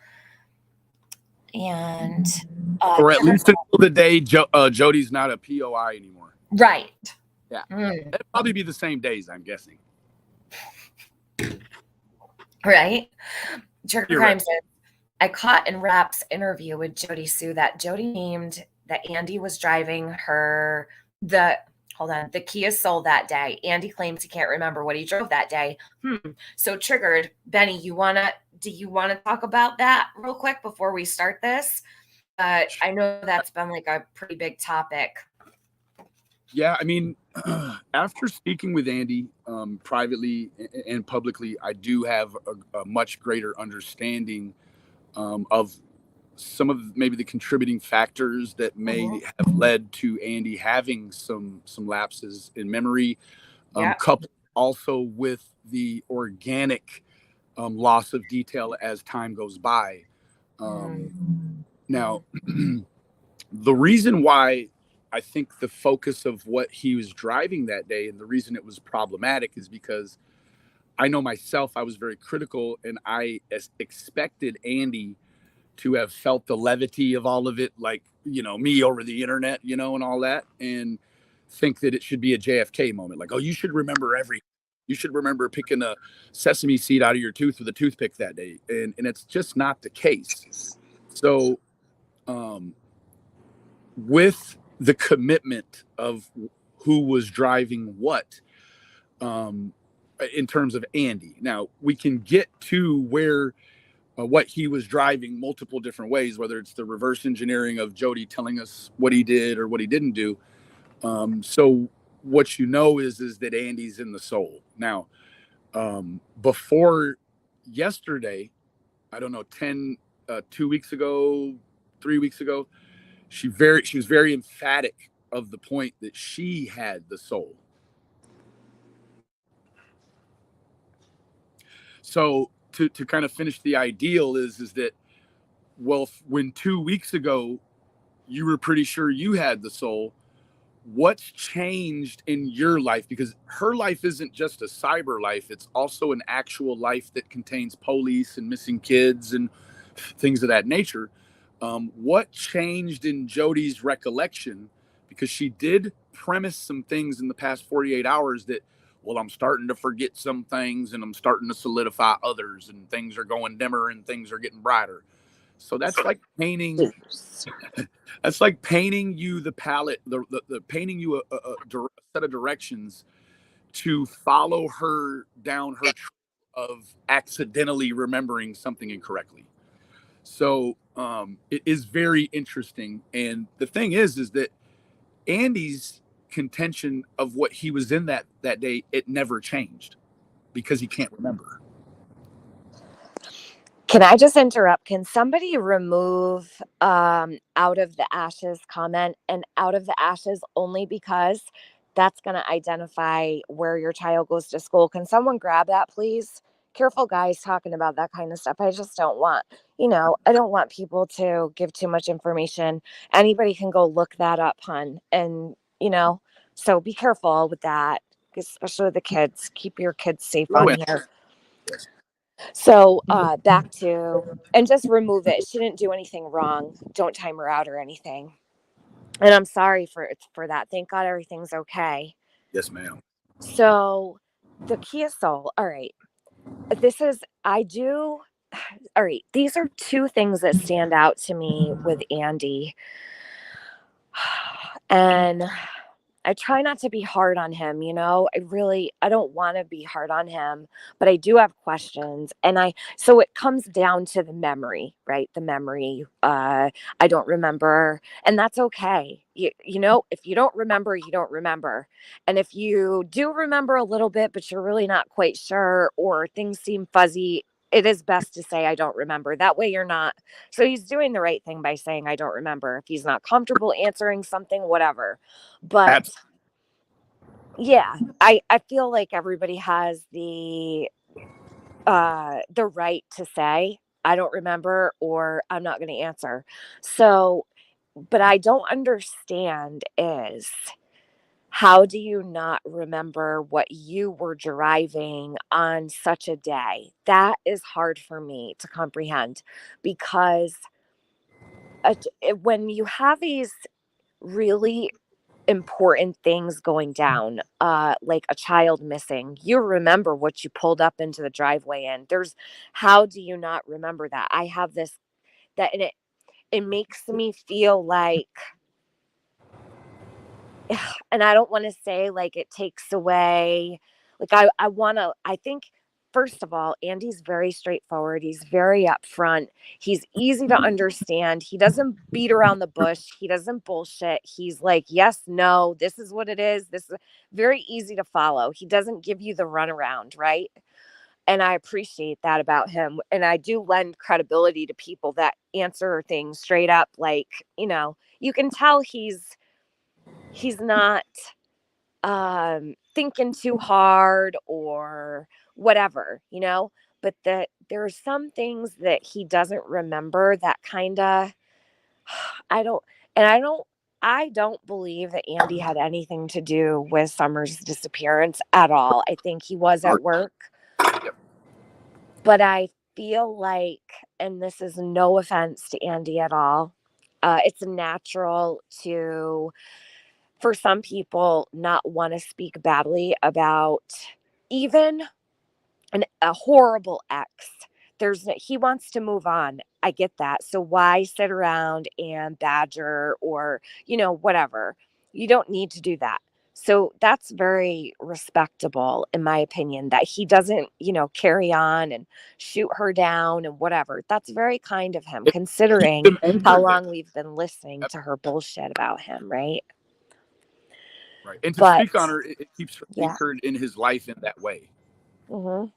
Speaker 4: And
Speaker 5: or at least until the day Jody's not a POI anymore.
Speaker 4: Right.
Speaker 5: Yeah. It'll probably be the same days, I'm guessing.
Speaker 4: Right. Jerker Crime
Speaker 5: Right.
Speaker 4: said, I caught in Rap's interview with Jody Sue that Jody named that Andy was driving her the Kia Soul that day. Andy claims he can't remember what he drove that day. So triggered. Benny, do you want to talk about that real quick before we start this? I know that's been like a pretty big topic.
Speaker 5: Yeah, I mean, after speaking with Andy privately and publicly, I do have a much greater understanding of some of maybe the contributing factors that may have led to Andy having some lapses in memory, coupled also with the organic loss of detail as time goes by. Now, the reason why I think the focus of what he was driving that day and the reason it was problematic is because I know myself, I was very critical and I expected Andy to have felt the levity of all of it, like, me over the internet, and all that, and think that it should be a JFK moment. Like, oh, you should remember picking a sesame seed out of your tooth with a toothpick that day. And it's just not the case. So, with the commitment of who was driving what, in terms of Andy, now we can get to where what he was driving multiple different ways, whether it's the reverse engineering of Jody telling us what he did or what he didn't do. So what is that Andy's in the soul. Now, before yesterday, I don't know, 2 weeks ago, 3 weeks ago, she was very emphatic of the point that she had the soul. So to kind of finish the ideal is that, well, when 2 weeks ago you were pretty sure you had the soul, what's changed in your life? Because her life isn't just a cyber life, it's also an actual life that contains police and missing kids and things of that nature. What changed in Jody's recollection? Because she did premise some things in the past 48 hours that, well, I'm starting to forget some things and I'm starting to solidify others, and things are going dimmer and things are getting brighter. So that's like painting. That's like painting you the palette, the painting you a set of directions to follow her down her trail of accidentally remembering something incorrectly. So it is very interesting. And the thing is that Andy's contention of what he was in that day, it never changed because he can't remember.
Speaker 4: Can I just interrupt? Can somebody remove out of the ashes comment, and out of the ashes only because that's going to identify where your child goes to school? Can someone grab that, please? Careful, guys, talking about that kind of stuff. I just don't want, I don't want people to give too much information. Anybody can go look that up, hun. And, so be careful with that, especially with the kids. Keep your kids safe on here.
Speaker 5: Yes.
Speaker 4: So back to, and just remove it. She didn't do anything wrong. Don't time her out or anything. And I'm sorry for that. Thank God everything's okay.
Speaker 5: Yes, ma'am.
Speaker 4: So the Kia Soul. All right. All right. These are two things that stand out to me with Andy. And I try not to be hard on him, I don't want to be hard on him, but I do have questions. So it comes down to the memory, right? The memory, I don't remember, and that's okay. If you don't remember, you don't remember. And if you do remember a little bit, but you're really not quite sure, or things seem fuzzy, it is best to say, I don't remember. That way you're not. So he's doing the right thing by saying, I don't remember. If he's not comfortable answering something, whatever. But yeah, I feel like everybody has the right to say, I don't remember, or I'm not going to answer. So, but I don't understand is, how do you not remember what you were driving on such a day? That is hard for me to comprehend, because when you have these really important things going down, like a child missing, you remember what you pulled up into the driveway in. How do you not remember that? I have this, that, and it makes me feel like, and I don't want to say like it takes away, like I think, first of all, Andy's very straightforward. He's very upfront. He's easy to understand. He doesn't beat around the bush. He doesn't bullshit. He's like, yes, no, this is what it is. This is very easy to follow. He doesn't give you the runaround, right? And I appreciate that about him. And I do lend credibility to people that answer things straight up. Like, you can tell he's not thinking too hard or whatever, but there are some things that he doesn't remember that kind of, I don't, and I don't believe that Andy had anything to do with Summer's disappearance at all. I think he was at work.
Speaker 5: Yep.
Speaker 4: But I feel like, and this is no offense to Andy at all, it's natural for some people not want to speak badly about even a horrible ex. He wants to move on. I get that. So why sit around and badger or, whatever. You don't need to do that. So that's very respectable, in my opinion, that he doesn't, carry on and shoot her down and whatever. That's very kind of him, considering how long we've been listening to her bullshit about him, right?
Speaker 5: Right. And to
Speaker 4: But
Speaker 5: speak on her, it keeps her anchored in his life in that way.
Speaker 4: Mm-hmm.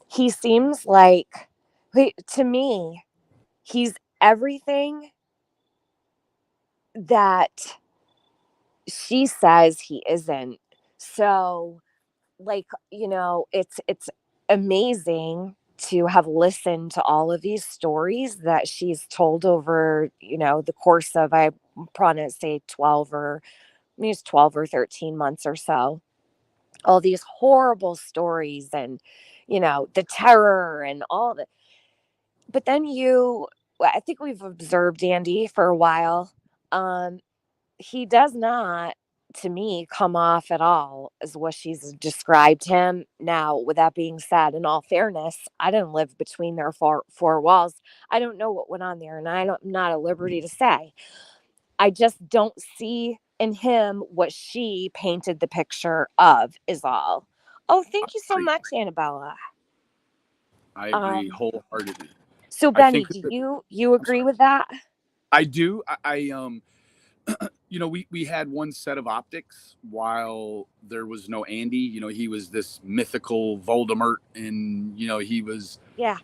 Speaker 4: He seems like, to me, he's everything that she says he isn't. So, like, it's amazing to have listened to all of these stories that she's told over, the course of, I want to say 12 or 13 months or so. All these horrible stories and, the terror and all the, but then I think we've observed Andy for a while. He does not, to me, come off at all as what she's described him. Now, with that being said, in all fairness, I didn't live between their four walls. I don't know what went on there, and I'm not at liberty to say. I just don't see in him what she painted the picture of, is all. Oh, thank you so much, Annabella.
Speaker 5: I agree wholeheartedly.
Speaker 4: So, Benny, do you agree with that?
Speaker 5: I do. We had one set of optics while there was no Andy. He was this mythical Voldemort, and he was.
Speaker 4: Yeah.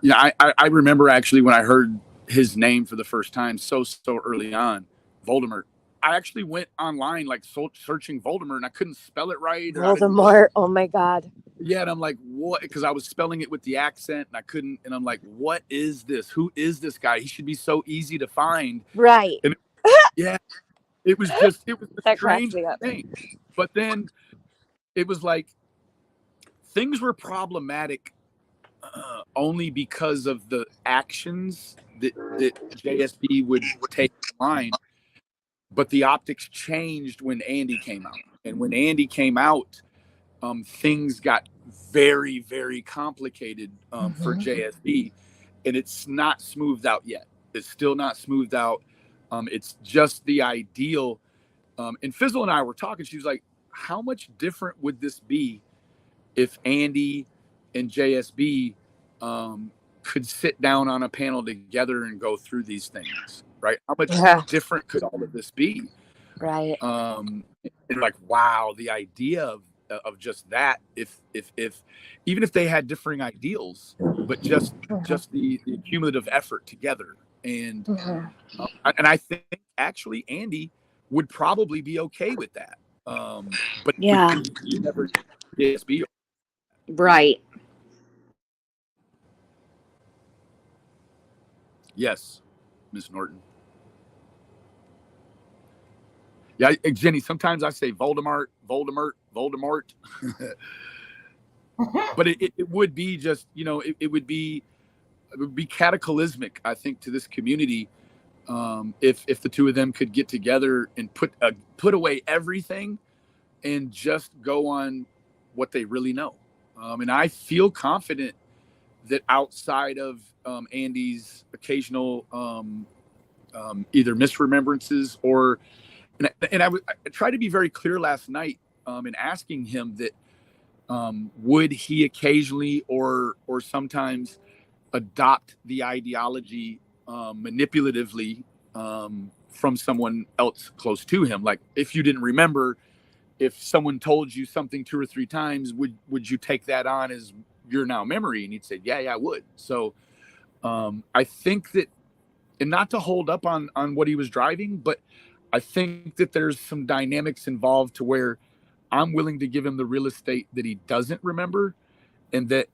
Speaker 5: I remember actually when I heard his name for the first time so early on, Voldemort. I actually went online searching Voldemort, and I couldn't spell it right.
Speaker 4: Voldemort. Oh my God.
Speaker 5: Yeah, and I'm like, what? Because I was spelling it with the accent, and I couldn't. And I'm like, what is this? Who is this guy? He should be so easy to find.
Speaker 4: Right.
Speaker 5: And yeah, it was the strange thing. But then it was like things were problematic only because of the actions that JSB would take line. But the optics changed when Andy came out, and when Andy came out, things got very, very complicated for JSB, and it's not smoothed out yet. It's still not smoothed out. It's just the ideal. And Fizzle and I were talking. She was like, "How much different would this be if Andy and JSB could sit down on a panel together and go through these things? Right? How much different could all of this be?"
Speaker 4: Right.
Speaker 5: And like, wow, the idea of just that, if even if they had differing ideals, but just the cumulative effort together, and I think actually Andy would probably be okay with that. But he never JSB.
Speaker 4: Right.
Speaker 5: Yes, Miss Norton. Yeah, Jenny, sometimes I say Voldemort. But it would be just, it would be cataclysmic, I think, to this community if the two of them could get together and put away everything and just go on what they really know. And I feel confident that outside of Andy's occasional either misremembrances or, and I tried to be very clear last night in asking him that would he occasionally or sometimes adopt the ideology manipulatively from someone else close to him? Like, if you didn't remember, if someone told you something 2 or 3 times, would you take that on as your now memory? And he'd say, yeah, I would. So I think that, and not to hold up on what he was driving, but I think that there's some dynamics involved to where I'm willing to give him the real estate that he doesn't remember, and that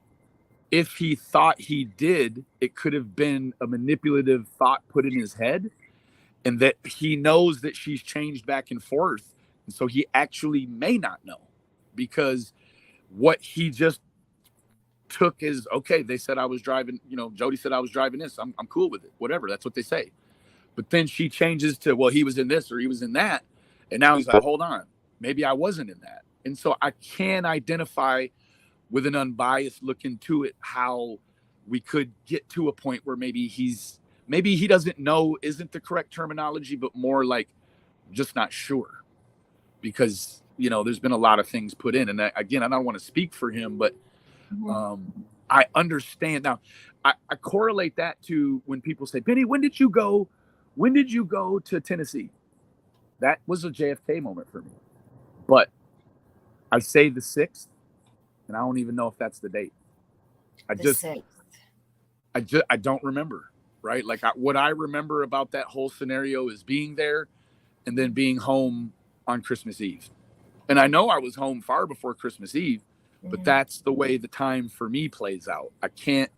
Speaker 5: if he thought he did, it could have been a manipulative thought put in his head, and that he knows that she's changed back and forth. And so he actually may not know, because what he just took is, okay, they said I was driving, Jody said I was driving this. I'm cool with it. Whatever. That's what they say. But then she changes to, well, he was in this or he was in that. And now he's like, hold on, maybe I wasn't in that. And so I can identify with an unbiased look into it how we could get to a point where maybe he doesn't know isn't the correct terminology, but more like just not sure, because there's been a lot of things put in. And again, I don't want to speak for him, but I understand. Now I correlate that to when people say, Benny, when did you go to Tennessee? That was a JFK moment for me, but I say the 6th, and I don't even know if that's the date. I don't remember, right? Like what I remember about that whole scenario is being there and then being home on Christmas Eve. And I know I was home far before Christmas Eve, but that's the way the time for me plays out. I can't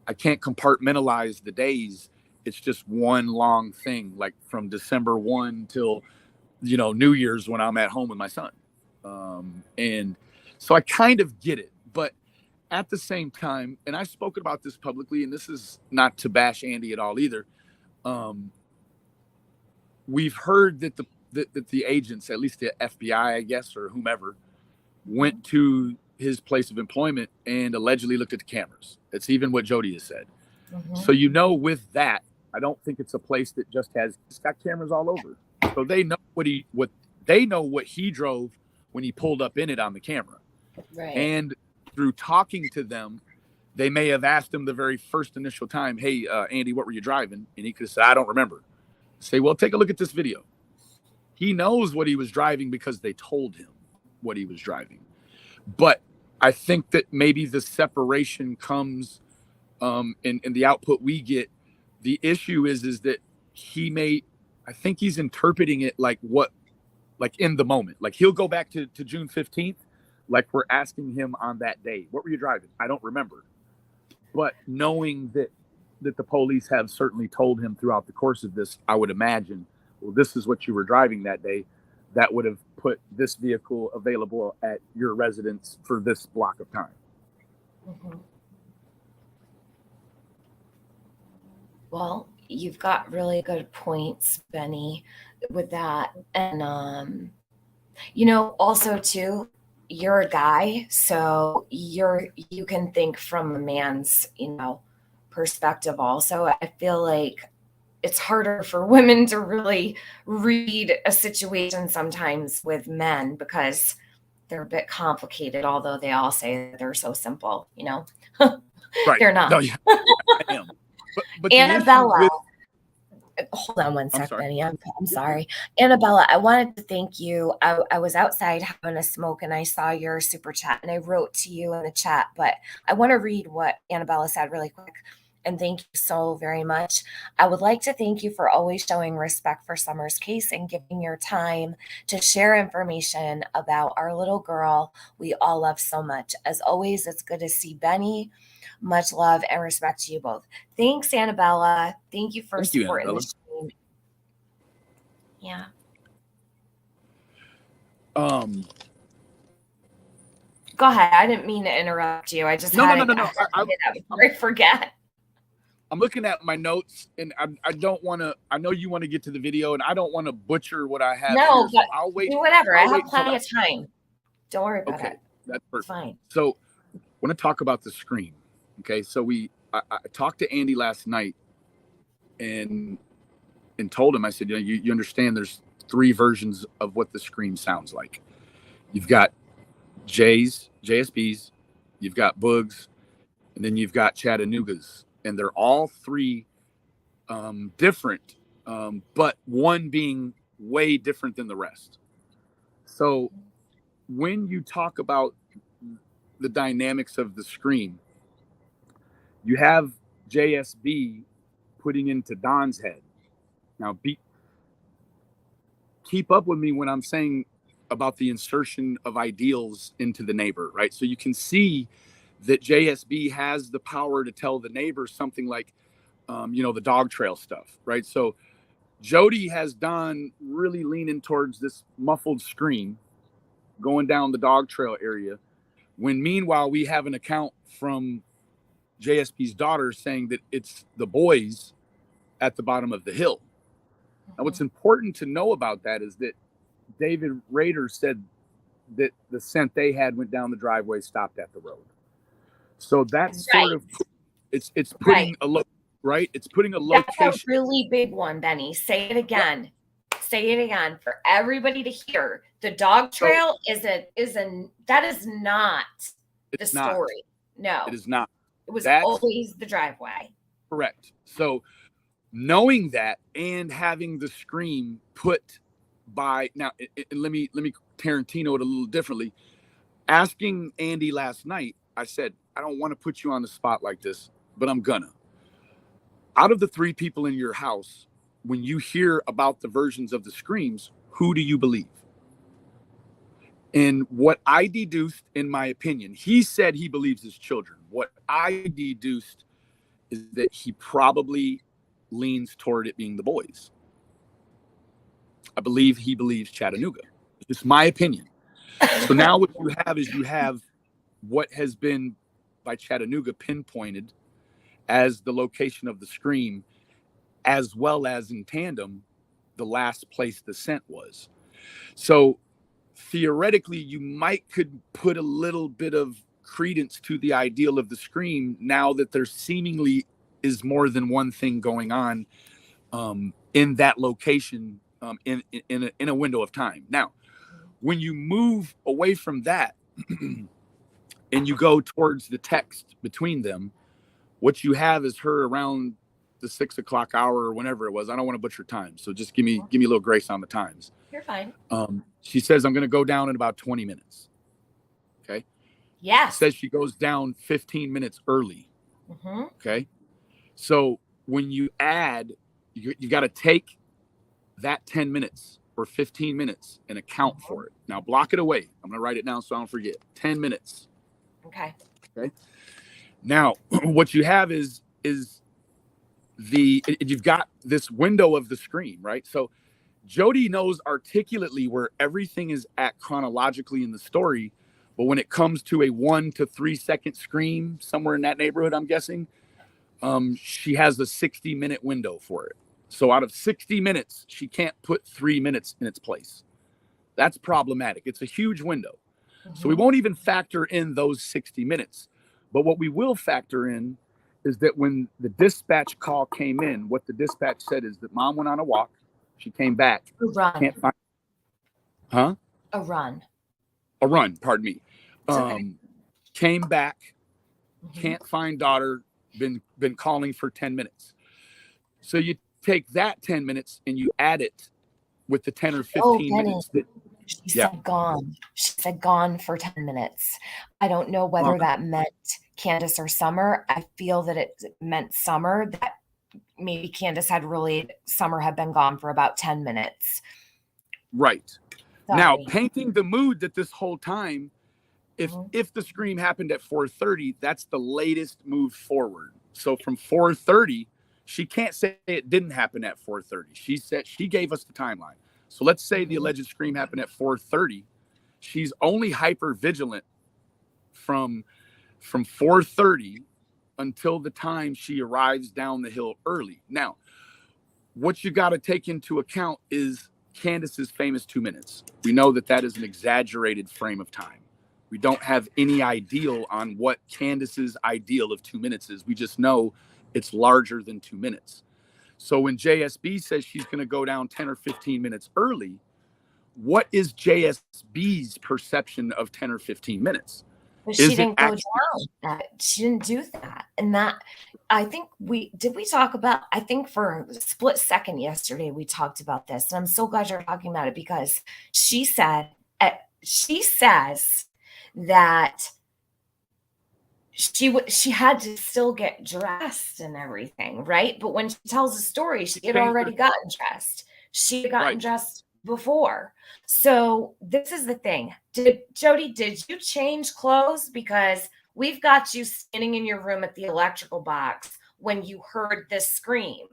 Speaker 5: compartmentalize the days. It's just one long thing, like from December 1 till, New Year's when I'm at home with my son. And so I kind of get it, but at the same time, and I've spoken about this publicly, and this is not to bash Andy at all either. We've heard that the agents, at least the FBI, I guess, or whomever, went to his place of employment and allegedly looked at the cameras. It's even what Jody has said. So, with that, I don't think it's a place that just it's got cameras all over. So they know what he drove when he pulled up in it on the camera.
Speaker 4: Right.
Speaker 5: And through talking to them, they may have asked him the very first initial time, hey, Andy, what were you driving? And he could have said, I don't remember. Say, well, take a look at this video. He knows what he was driving because they told him what he was driving. But I think that maybe the separation comes in the output we get. The issue is that I think he's interpreting it like in the moment. Like he'll go back to June 15th, like we're asking him on that day, what were you driving? I don't remember. But knowing that the police have certainly told him throughout the course of this, I would imagine, well, this is what you were driving that day. That would have put this vehicle available at your residence for this block of time.
Speaker 4: Well, you've got really good points, Benny, with that. And, also too, you're a guy, so you can think from a man's, perspective also. I feel like it's harder for women to really read a situation sometimes with men because they're a bit complicated, although they all say they're so simple,
Speaker 5: Right.
Speaker 4: They're not.
Speaker 5: No, yeah, I am. But
Speaker 4: Annabella, hold on one sec, Benny. I'm sorry. Annabella, I wanted to thank you. I was outside having a smoke and I saw your super chat and I wrote to you in the chat, but I want to read what Annabella said really quick. And thank you so very much. I would like to thank you for always showing respect for Summer's case and giving your time to share information about our little girl we all love so much. As always, it's good to see Benny. Much love and respect to you both. Thanks, Annabella. Thank you for supporting the stream. Yeah. Go ahead. I didn't mean to interrupt you. I just
Speaker 5: no.
Speaker 4: I forget.
Speaker 5: I'm looking at my notes, and I don't want to. I know you want to get to the video, and I don't want to butcher what I have.
Speaker 4: No,
Speaker 5: here, so I'll wait.
Speaker 4: Do whatever. I have plenty of time. Don't worry about it.
Speaker 5: That's perfect.
Speaker 4: Fine.
Speaker 5: So, I want to talk about the screen. Okay, so I talked to Andy last night, and told him, I said, you understand there's 3 versions of what the scream sounds like. You've got J's, JSB's, you've got Boogs, and then you've got Chattanooga's. And they're all 3 different, but one being way different than the rest. So when you talk about the dynamics of the scream, you have JSB putting into Don's head. Now, keep up with me when I'm saying about the insertion of ideals into the neighbor, right? So you can see that JSB has the power to tell the neighbors something like, the dog trail stuff, right? So Jody has Don really leaning towards this muffled scream going down the dog trail area, when meanwhile we have an account from JSP's daughter saying that it's the boys at the bottom of the hill. Now, what's important to know about that is that David Rader said that the scent they had went down the driveway, stopped at the road. So that's sort of, it's putting right. It's putting a location.
Speaker 4: That's a really big one, Benny. Say it again. Yep. Say it again for everybody to hear. The dog trail that is not the story. No,
Speaker 5: it is not.
Speaker 4: It was always the driveway.
Speaker 5: Correct. So knowing that and having the scream put by now, let me Tarantino it a little differently. Asking Andy last night, I said, I don't want to put you on the spot like this, but I'm gonna. Out of the 3 people in your house, when you hear about the versions of the screams, who do you believe? And what I deduced, in my opinion, he said he believes his children. What I deduced is that he probably leans toward it being the boys. I believe he believes Chattanooga. It's just my opinion. So now what you have what has been by Chattanooga pinpointed as the location of the scream, as well as in tandem, the last place the scent was. So theoretically, you could put a little bit of credence to the ideal of the scream now that there seemingly is more than one thing going on in that location in a window of time. Now, when you move away from that and you go towards the text between them, what you have is her around the 6 o'clock hour or whenever it was. I don't want to butcher time, so just give me a little grace on the times.
Speaker 4: You're fine.
Speaker 5: She says, I'm going to go down in about 20 minutes. Okay.
Speaker 4: Yes.
Speaker 5: She says she goes down 15 minutes early.
Speaker 4: Mm-hmm.
Speaker 5: Okay. So when you add, you got to take that 10 minutes or 15 minutes and account for it. Now block it away. I'm going to write it down so I don't forget. 10 minutes.
Speaker 4: Okay.
Speaker 5: Okay. Now what you have is you've got this window of the screen, right? So Jody knows articulately where everything is at chronologically in the story, but when it comes to a 1 to 3 second scream somewhere in that neighborhood, I'm guessing, she has a 60-minute window for it. So out of 60 minutes, she can't put 3 minutes in its place. That's problematic. It's a huge window. Mm-hmm. So we won't even factor in those 60 minutes. But what we will factor in is that when the dispatch call came in, what the dispatch said is that mom went on a walk. She came back.
Speaker 4: A run.
Speaker 5: Can't find. Huh?
Speaker 4: A run.
Speaker 5: A run. Pardon me.
Speaker 4: Okay.
Speaker 5: Came back. Mm-hmm. Can't find daughter. Been calling for 10 minutes. So you take that 10 minutes and you add it with the 10 or 15 minutes.
Speaker 4: She said gone. She said gone for 10 minutes. I don't know whether that meant Candace or Summer. I feel that it meant Summer, that maybe Candace Summer had been gone for about 10 minutes.
Speaker 5: Right. Sorry. Now, painting the mood that this whole time, if the scream happened at 4:30, that's the latest move forward. So from 4:30, she can't say it didn't happen at 4:30. She said she gave us the timeline. So let's say the alleged scream happened at 4:30. She's only hyper vigilant from 4:30 until the time she arrives down the hill early. Now, what you got to take into account is Candace's famous 2 minutes. We know that is an exaggerated frame of time. We don't have any ideal on what Candace's ideal of 2 minutes is. We just know it's larger than 2 minutes. So when JSB says she's going to go down 10 or 15 minutes early, what is JSB's perception of 10 or 15 minutes?
Speaker 4: But she didn't go down. She didn't do that. And that, I think we talk about, I think for a split second yesterday, we talked about this. And I'm so glad you're talking about it, because she says that she had to still get dressed and everything, right? But when she tells the story, she had already gotten dressed. She had gotten dressed before. So this is the thing. Jody, did you change clothes? Because we've got you standing in your room at the electrical box when you heard this scream,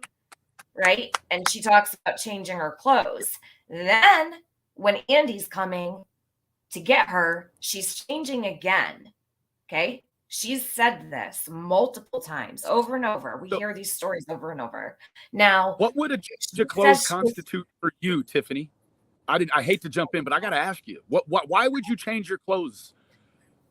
Speaker 4: right? And she talks about changing her clothes. Then when Andy's coming to get her, she's changing again. Okay. She's said this multiple times over and over. We
Speaker 5: So-
Speaker 4: hear these stories over and over. Now,
Speaker 5: What would a change
Speaker 4: she
Speaker 5: of clothes
Speaker 4: says she was-
Speaker 5: constitute for you, Tiffany? I hate to jump in, but I got to ask you, why would you change your clothes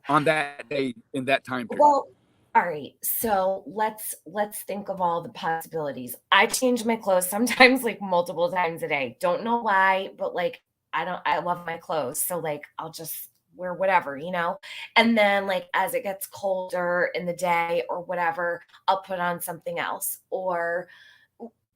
Speaker 5: on that day in that time period?
Speaker 4: Well, all right. So let's think of all the possibilities. I change my clothes sometimes like multiple times a day. Don't know why, but like I love my clothes. So like I'll just wear whatever, you know? And then like as it gets colder in the day or whatever, I'll put on something else. Or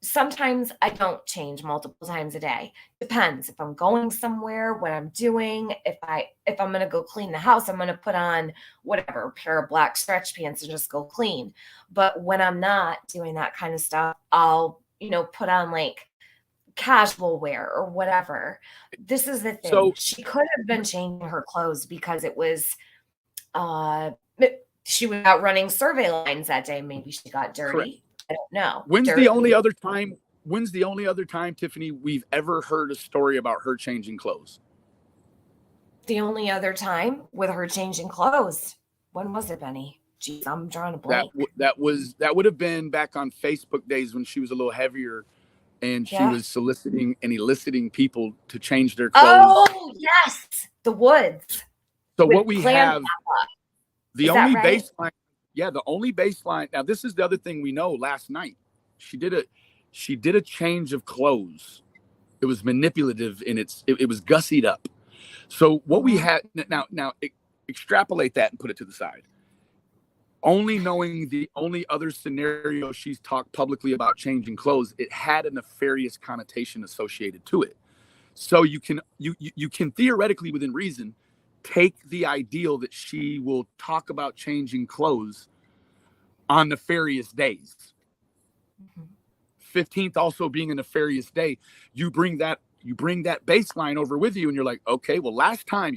Speaker 4: sometimes I don't change multiple times a day. Depends if I'm going somewhere, what I'm doing. If I'm going to go clean the house, I'm going to put on whatever, a pair of black stretch pants and just go clean. But when I'm not doing that kind of stuff, I'll, put on like casual wear or whatever. This is the thing.
Speaker 5: So-
Speaker 4: she could have been changing her clothes because it was she was out running survey lines that day. Maybe she got dirty.
Speaker 5: Correct.
Speaker 4: I don't know.
Speaker 5: When's the only other time, Tiffany, we've ever heard a story about her changing clothes?
Speaker 4: The only other time with her changing clothes. When was it, Benny? Jeez, I'm drawing a blank.
Speaker 5: That would have been back on Facebook days when she was a little heavier, and she was soliciting and eliciting people to change their clothes.
Speaker 4: Oh yes, the woods.
Speaker 5: So what we have, the only
Speaker 4: right?
Speaker 5: baseline, the only baseline. Now this is the other thing we know. Last night, she did a change of clothes. It was manipulative and it was gussied up. So what we had now extrapolate that and put it to the side. Only knowing the only other scenario she's talked publicly about changing clothes, it had a nefarious connotation associated to it. So you can theoretically, within reason, take the ideal that she will talk about changing clothes on nefarious days. 15th also being a nefarious day, you bring that baseline over with you, and you're like, okay, well, last time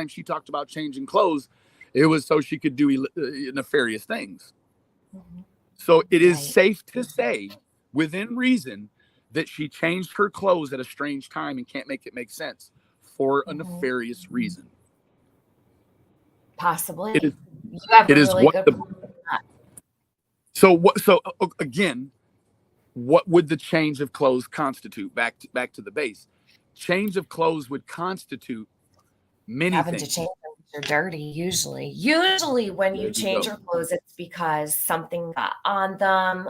Speaker 5: she talked about changing clothes, it was so she could do nefarious things. So it is safe to say, within reason, that she changed her clothes at a strange time and can't make it make sense for a nefarious reason.
Speaker 4: Possibly.
Speaker 5: It is.
Speaker 4: You have
Speaker 5: It
Speaker 4: a
Speaker 5: is
Speaker 4: really
Speaker 5: what
Speaker 4: good
Speaker 5: the.
Speaker 4: point on that.
Speaker 5: So again, what would the change of clothes constitute? Back to the base. Change of clothes would constitute many
Speaker 4: Having
Speaker 5: things.
Speaker 4: to change them because you're dirty. Usually when you change your clothes, it's because something got on them,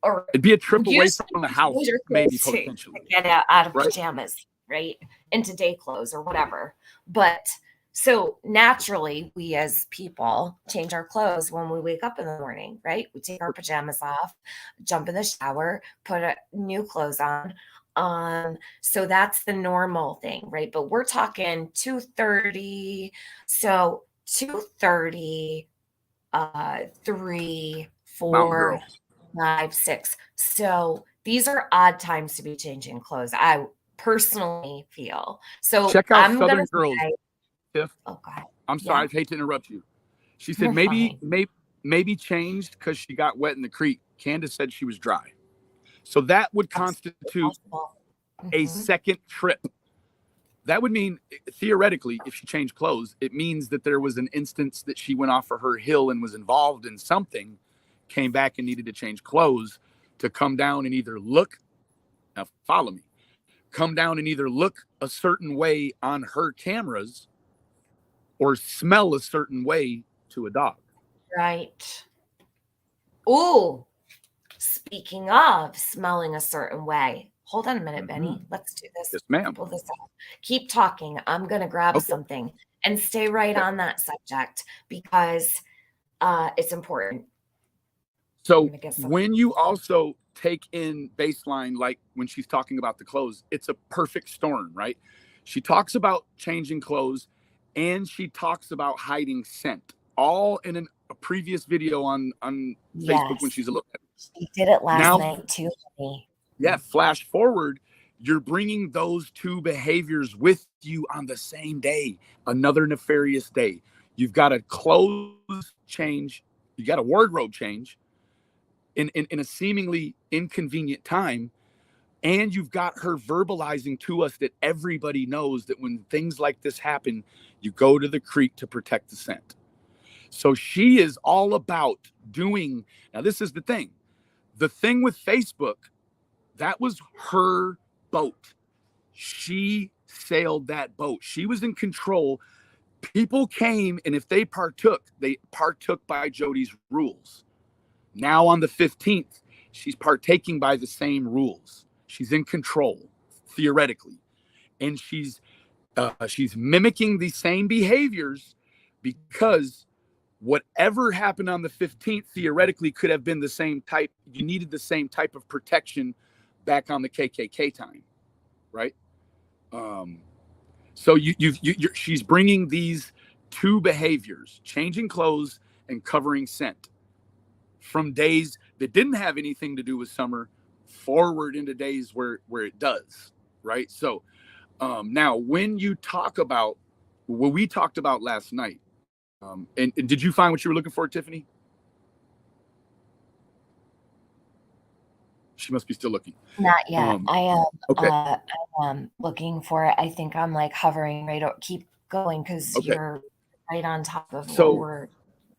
Speaker 4: or
Speaker 5: it'd be a trip away
Speaker 4: usually
Speaker 5: from the
Speaker 4: you
Speaker 5: house,
Speaker 4: change your
Speaker 5: maybe
Speaker 4: clothes to
Speaker 5: potentially.
Speaker 4: get out of
Speaker 5: Right.
Speaker 4: pajamas, right, into day clothes or whatever. But so naturally, we as people change our clothes when we wake up in the morning, right? We take our pajamas off, jump in the shower, put new clothes on. So that's the normal thing, right? But we're talking 2:30. So 2:30, 3,
Speaker 5: Mountain
Speaker 4: 4,
Speaker 5: girl.
Speaker 4: 5, 6. So these are odd times to be changing clothes. I personally feel. So
Speaker 5: Check out
Speaker 4: I'm
Speaker 5: Southern
Speaker 4: gonna
Speaker 5: Girls.
Speaker 4: say,
Speaker 5: Tiff,
Speaker 4: oh God.
Speaker 5: I'm sorry,
Speaker 4: Yeah.
Speaker 5: I hate to interrupt you. She said
Speaker 4: You're
Speaker 5: maybe changed because she got wet in the creek. Candace said she was dry. So that would constitute
Speaker 4: possible.
Speaker 5: a
Speaker 4: Mhm.
Speaker 5: second trip. That would mean, theoretically, if she changed clothes, it means that there was an instance that she went off of her hill and was involved in something, came back and needed to change clothes to come down and either look, now follow me, come down and either look a certain way on her cameras or smell a certain way to a dog.
Speaker 4: Right. Ooh, speaking of smelling a certain way, hold on a minute, Benny. Let's do this.
Speaker 5: Yes, ma'am.
Speaker 4: Pull this out. Keep talking. I'm going to grab something and stay right on that subject because it's important.
Speaker 5: So when you also take in baseline, like when she's talking about the clothes, it's a perfect storm, right? She talks about changing clothes and she talks about hiding scent, all in a previous video on Facebook when she's a little.
Speaker 4: She did it last night too.
Speaker 5: Yeah, flash forward, you're bringing those two behaviors with you on the same day, another nefarious day. You've got a clothes change. You got a wardrobe change in a seemingly inconvenient time. And you've got her verbalizing to us that everybody knows that when things like this happen, you go to the creek to protect the scent. So she is all about doing. Now, this is the thing. The thing with Facebook, that was her boat. She sailed that boat. She was in control. People came, and if they partook by Jody's rules. Now on the 15th, she's partaking by the same rules. She's in control, theoretically. And she's mimicking the same behaviors because whatever happened on the 15th theoretically could have been the same type. You needed the same type of protection back on the KKK time, right? So she's bringing these two behaviors, changing clothes and covering scent, from days that didn't have anything to do with summer forward into days where it does, right? So now when you talk about what we talked about last night, and did you find what you were looking for, Tiffany? She must be still looking.
Speaker 4: Not yet. I am.
Speaker 5: Okay.
Speaker 4: I am looking for it. I think I'm like hovering right. Keep going because
Speaker 5: Okay.
Speaker 4: you're right on top of
Speaker 5: So
Speaker 4: what we're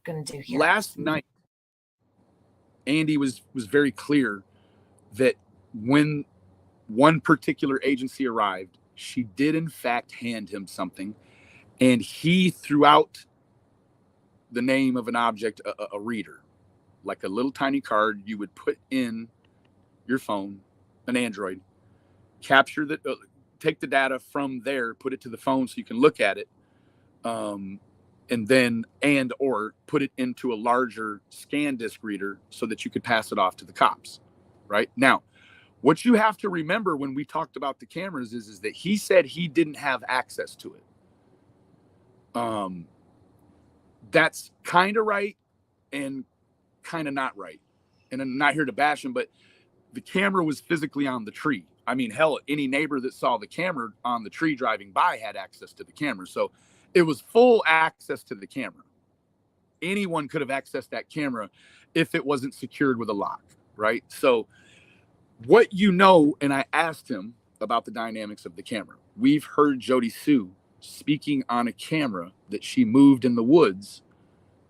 Speaker 4: gonna do here.
Speaker 5: Last night, Andy was very clear that when one particular agency arrived, she did in fact hand him something, and he threw out the name of an object, a reader, like a little tiny card you would put in your phone, an Android, capture the, take the data from there, put it to the phone so you can look at it, and then or put it into a larger scan disk reader so that you could pass it off to the cops. Right now, what you have to remember when we talked about the cameras is that he said he didn't have access to it. That's kind of right and kind of not right. And I'm not here to bash him, but the camera was physically on the tree. I mean, hell, any neighbor that saw the camera on the tree driving by had access to the camera. So it was full access to the camera. Anyone could have accessed that camera if it wasn't secured with a lock, right? So what you know, and I asked him about the dynamics of the camera. We've heard Jody Sue speaking on a camera that she moved in the woods,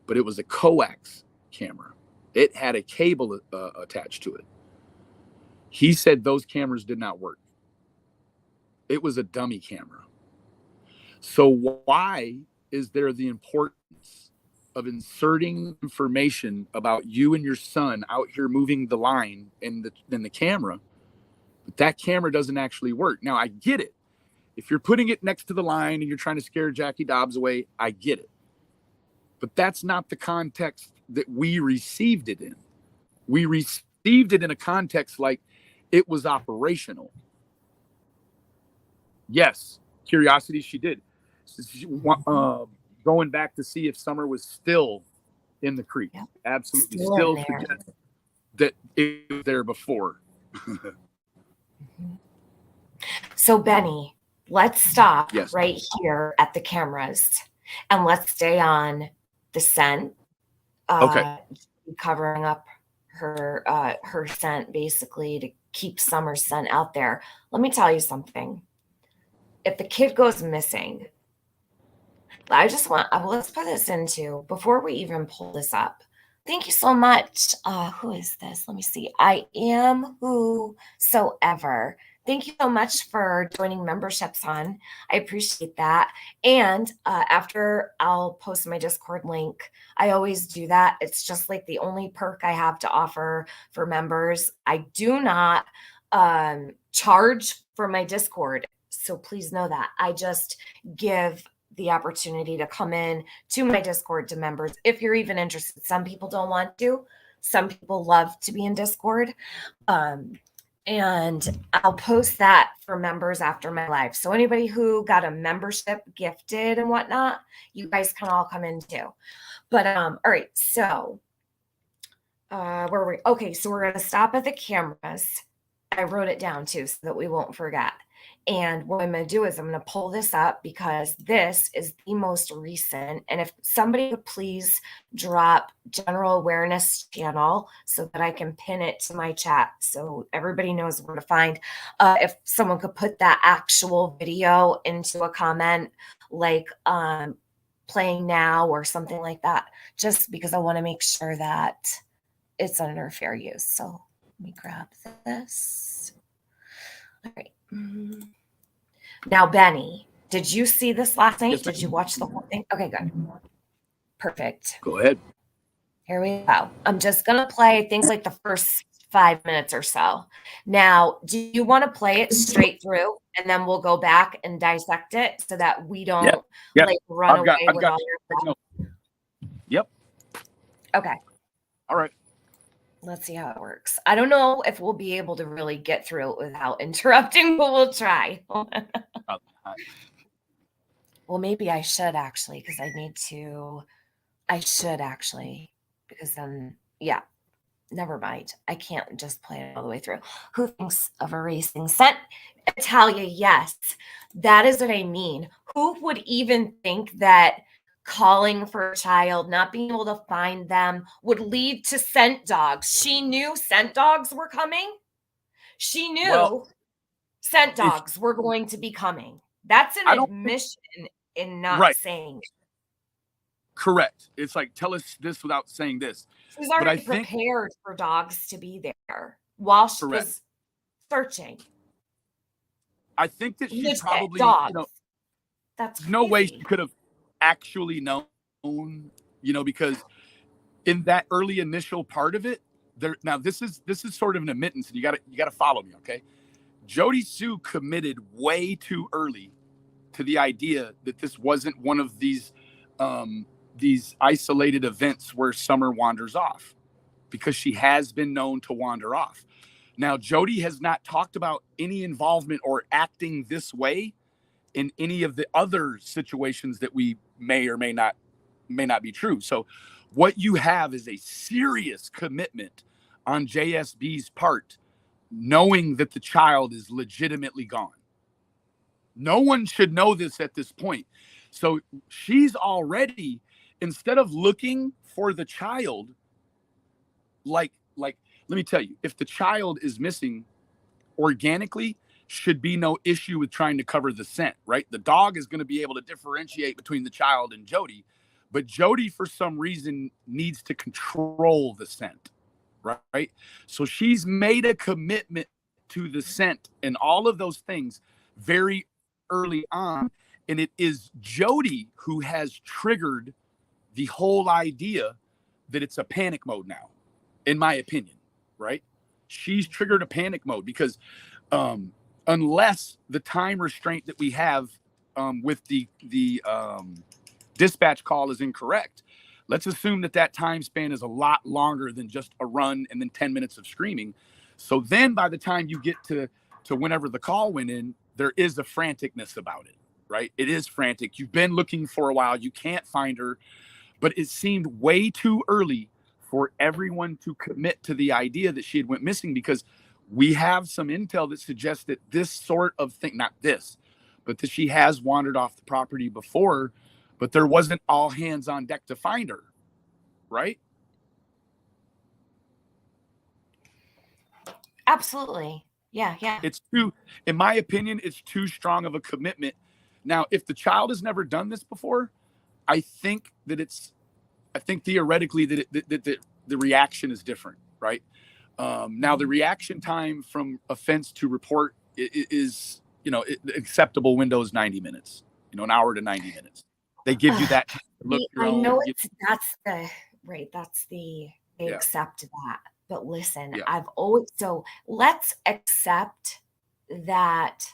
Speaker 5: but it was a coax camera. It had a cable attached to it. He said those cameras did not work. It was a dummy camera. So why is there the importance of inserting information about you and your son out here moving the line in the camera, but that camera doesn't actually work? Now, I get it. If you're putting it next to the line and you're trying to scare Jackie Dobbs away, I get it. But that's not the context that we received it in. We received it in a context like it was operational. Yes, curiosity, she did. Going back to see if Summer was still in the creek. Yep. Absolutely. Still suggests that it was there before.
Speaker 4: So, Benny, let's stop right here at the cameras and let's stay on the scent.
Speaker 5: Okay.
Speaker 4: Covering up her scent basically to keep Summer's scent out there. Let me tell you something. If the kid goes missing, I just want, let's put this into, before we even pull this up. Thank you so much. Who is this? Let me see. I am whosoever. Thank you so much for joining memberships on. I appreciate that. And after I'll post my Discord link, I always do that. It's just like the only perk I have to offer for members. I do not charge for my Discord. So please know that. I just give the opportunity to come in to my Discord to members if you're even interested. Some people don't want to. Some people love to be in Discord. And I'll post that for members after my live. So anybody who got a membership gifted and whatnot, you guys can all come in too. But all right, so where were we? Okay, so we're gonna stop at the cameras. I wrote it down too so that we won't forget. And what I'm going to do is I'm going to pull this up because this is the most recent. And if somebody could please drop general awareness channel so that I can pin it to my chat so everybody knows where to find. If someone could put that actual video into a comment, like playing now or something like that, just because I want to make sure that it's under fair use. So let me grab this. All right. Now, Benny, did you see this last night?
Speaker 5: Yes,
Speaker 4: did you watch the whole thing? Okay, good. Perfect.
Speaker 5: Go ahead.
Speaker 4: Here we go. I'm just going to play, I think, like the first 5 minutes or so. Now, do you want to play it straight through and then we'll go back and dissect it so that we don't like run away with all your stuff?
Speaker 5: Yep.
Speaker 4: Okay.
Speaker 5: All right.
Speaker 4: Let's see how it works. I don't know if we'll be able to really get through it without interrupting, but we'll try. Well, maybe I should actually, because because then, yeah, never mind. I can't just play it all the way through. Who thinks of erasing scent? Italia, yes. That is what I mean. Who would even think that calling for a child, not being able to find them, would lead to scent dogs? She knew scent dogs were coming. She knew scent dogs were going to be coming. That's an admission in not saying it.
Speaker 5: Correct. It's like, tell us this without saying this.
Speaker 4: She's already prepared for dogs to be there while she was searching.
Speaker 5: I think that she probably,
Speaker 4: dogs. That's crazy.
Speaker 5: No way she could have actually known, because in that early initial part of it, now this is sort of an admittance, and you gotta follow me, okay? Jody Sue committed way too early to the idea that this wasn't one of these isolated events where Summer wanders off, because she has been known to wander off. Now, Jody has not talked about any involvement or acting this way in any of the other situations that we may or may not be true. So what you have is a serious commitment on JSB's part, knowing that the child is legitimately gone. No one should know this at this point. So she's already, instead of looking for the child, like let me tell you, if the child is missing organically, should be no issue with trying to cover the scent, right? The dog is going to be able to differentiate between the child and Jody, but Jody, for some reason, needs to control the scent, right? So she's made a commitment to the scent and all of those things very early on, and it is Jody who has triggered the whole idea that it's a panic mode now, in my opinion, right? She's triggered a panic mode because unless the time restraint that we have with the dispatch call is incorrect, let's assume that time span is a lot longer than just a run and then 10 minutes of screaming. So then by the time you get to whenever the call went in, there is a franticness about it, right? It is frantic. You've been looking for a while. You can't find her, but it seemed way too early for everyone to commit to the idea that she had went missing, because we have some intel that suggests that this sort of thing, not this, but that she has wandered off the property before, but there wasn't all hands on deck to find her, right?
Speaker 4: Absolutely. Yeah.
Speaker 5: It's in my opinion, it's too strong of a commitment. Now, if the child has never done this before, I think theoretically that the reaction is different, right? Now, the reaction time from offense to report is acceptable window is 90 minutes, an hour to 90 minutes. They give you that time to look
Speaker 4: I know they accept that. But listen, let's accept that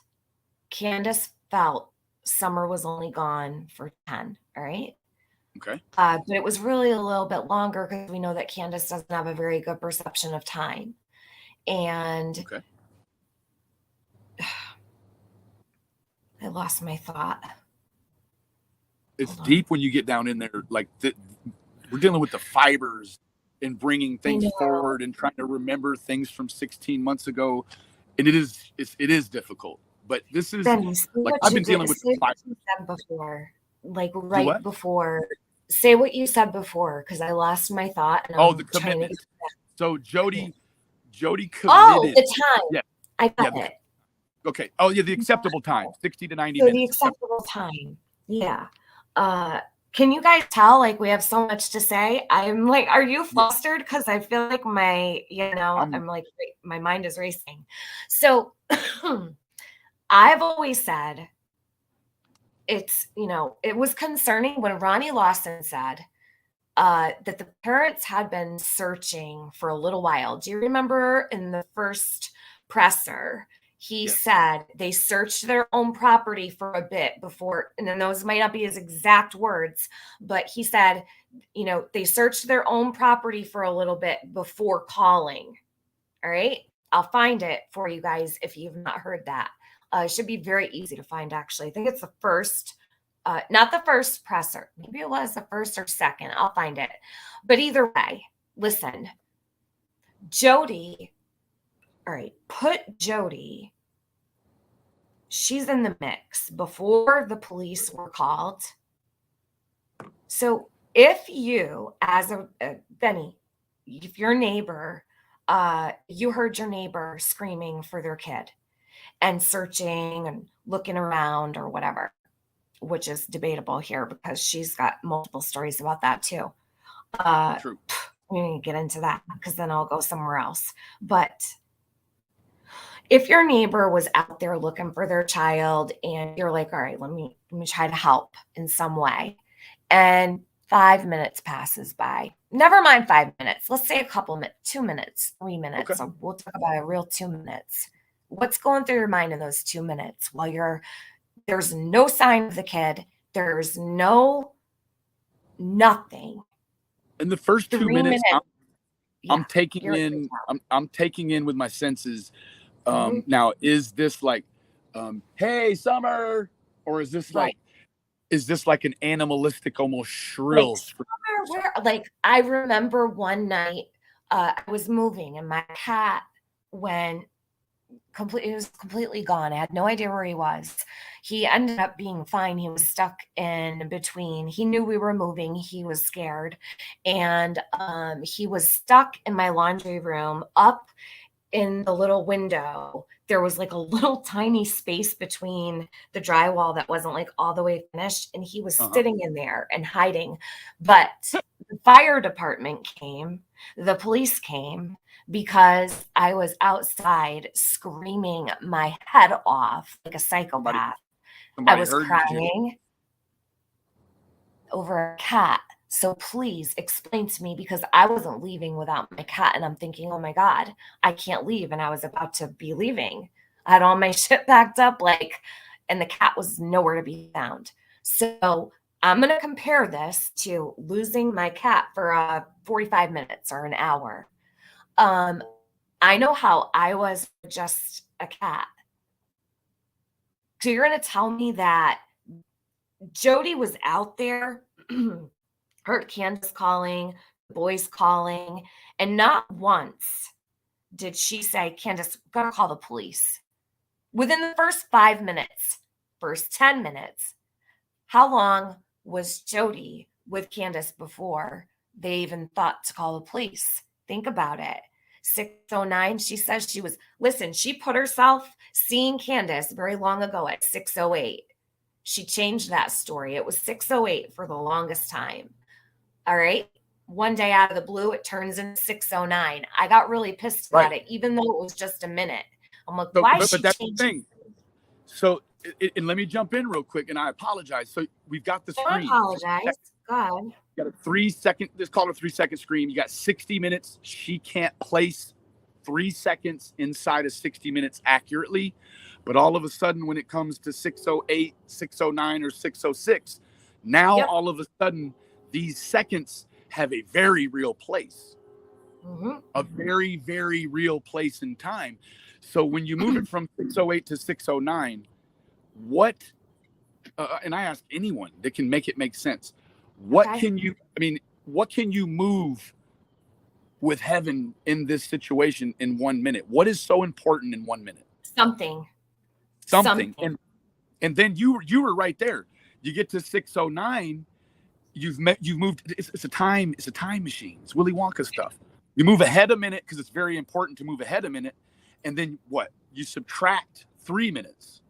Speaker 4: Candace felt Summer was only gone for 10, all right?
Speaker 5: Okay.
Speaker 4: But it was really a little bit longer because we know that Candace doesn't have a very good perception of time. And I lost my thought.
Speaker 5: It's deep when you get down in there. Like we're dealing with the fibers and bringing things forward and trying to remember things from 16 months ago. And it is difficult. But this is
Speaker 4: Benny, say
Speaker 5: like
Speaker 4: what
Speaker 5: I've
Speaker 4: you
Speaker 5: been dealing
Speaker 4: did.
Speaker 5: with
Speaker 4: Say
Speaker 5: the
Speaker 4: what you said before, like
Speaker 5: do
Speaker 4: right
Speaker 5: what?
Speaker 4: before. Say what you said before, because I lost my thought and
Speaker 5: Oh, the
Speaker 4: I'm trying to get
Speaker 5: commitment. So
Speaker 4: commitment.
Speaker 5: Jody
Speaker 4: Oh,
Speaker 5: committed.
Speaker 4: the time.
Speaker 5: Yeah,
Speaker 4: I
Speaker 5: yeah.
Speaker 4: got it.
Speaker 5: Okay. Oh, yeah. The acceptable time, 60 to 90
Speaker 4: So the
Speaker 5: minutes.
Speaker 4: acceptable time. Yeah. Can you guys tell like we have so much to say? I'm like, are you
Speaker 5: Yeah.
Speaker 4: flustered? Because I feel like my, I'm like, my mind is racing. So I've always said it's, it was concerning when Ronnie Lawson said that the parents had been searching for a little while. Do you remember in the first presser? He
Speaker 5: Yes.
Speaker 4: said they searched their own property for a bit before, and then those might not be his exact words, but he said, they searched their own property for a little bit before calling. All right. I'll find it for you guys if you've not heard that. It should be very easy to find, actually. I think it's the first, not the first presser. Maybe it was the first or second. I'll find it. But either way, listen, Jody, all right, put Jody, she's in the mix before the police were called. So if you, as a Benny, if your neighbor, you heard your neighbor screaming for their kid and searching and looking around or whatever, which is debatable here because she's got multiple stories about that too.
Speaker 5: True.
Speaker 4: We need to get into that because then I'll go somewhere else. But if your neighbor was out there looking for their child and you're like, all right, let me try to help in some way, and 5 minutes passes by, never mind 5 minutes, let's say a couple minutes, 2 minutes, 3 minutes.
Speaker 5: Okay.
Speaker 4: So we'll talk about a real 2 minutes. What's going through your mind in those 2 minutes while there's no sign of the kid, there's nothing.
Speaker 5: In the first 2 minutes, I'm taking in. I'm taking in with my senses. Now, is this like, "Hey, Summer," or is this like, an animalistic, almost shrill?
Speaker 4: Like I remember one night, I was moving and my cat he was completely gone. I had no idea where he was. He ended up being fine. He was stuck in between. He knew we were moving. He was scared. And he was stuck in my laundry room up in the little window. There was like a little tiny space between the drywall that wasn't like all the way finished. And he was sitting in there and hiding. But the fire department came, the police came, because I was outside screaming my head off like a psychopath. I was crying over a cat. So please explain to me, because I wasn't leaving without my cat. And I'm thinking, oh my God, I can't leave. And I was about to be leaving. I had all my shit packed up, and the cat was nowhere to be found. So I'm going to compare this to losing my cat for 45 minutes or an hour. I know how I was just a cat. So you're going to tell me that Jody was out there, heard Candace calling, the boys calling, and not once did she say, Candace, gotta call the police. Within the first 5 minutes, first 10 minutes, how long was Jody with Candace before they even thought to call the police? Think about it. 6:09, she says she put herself seeing Candace very long ago at 6:08. She changed that story. It was 6:08 for the longest time. All right. One day out of the blue, it turns into 6:09. I got really pissed at it, even though it was just a minute. I'm like, why is she changing?
Speaker 5: So, and let me jump in real quick, and I apologize. So we've got the screen.
Speaker 4: Don't apologize. God.
Speaker 5: You got a 3 second, let's call it a 3 second screen. You got 60 minutes. She can't place 3 seconds inside of 60 minutes accurately. But all of a sudden, when it comes to 6:08, 6:09, or 6:06, now all of a sudden, these seconds have a very real place. A very, very real place in time. So when you move it from 6:08 to 6:09, what, and I ask anyone that can make it make sense, what can you move with heaven in this situation in 1 minute? What is so important in 1 minute?
Speaker 4: Something.
Speaker 5: something. And then you were right there. You get to 609. You've moved. It's a time machine. It's Willy Wonka stuff. You move ahead a minute because it's very important to move ahead a minute, and then what? You subtract 3 minutes.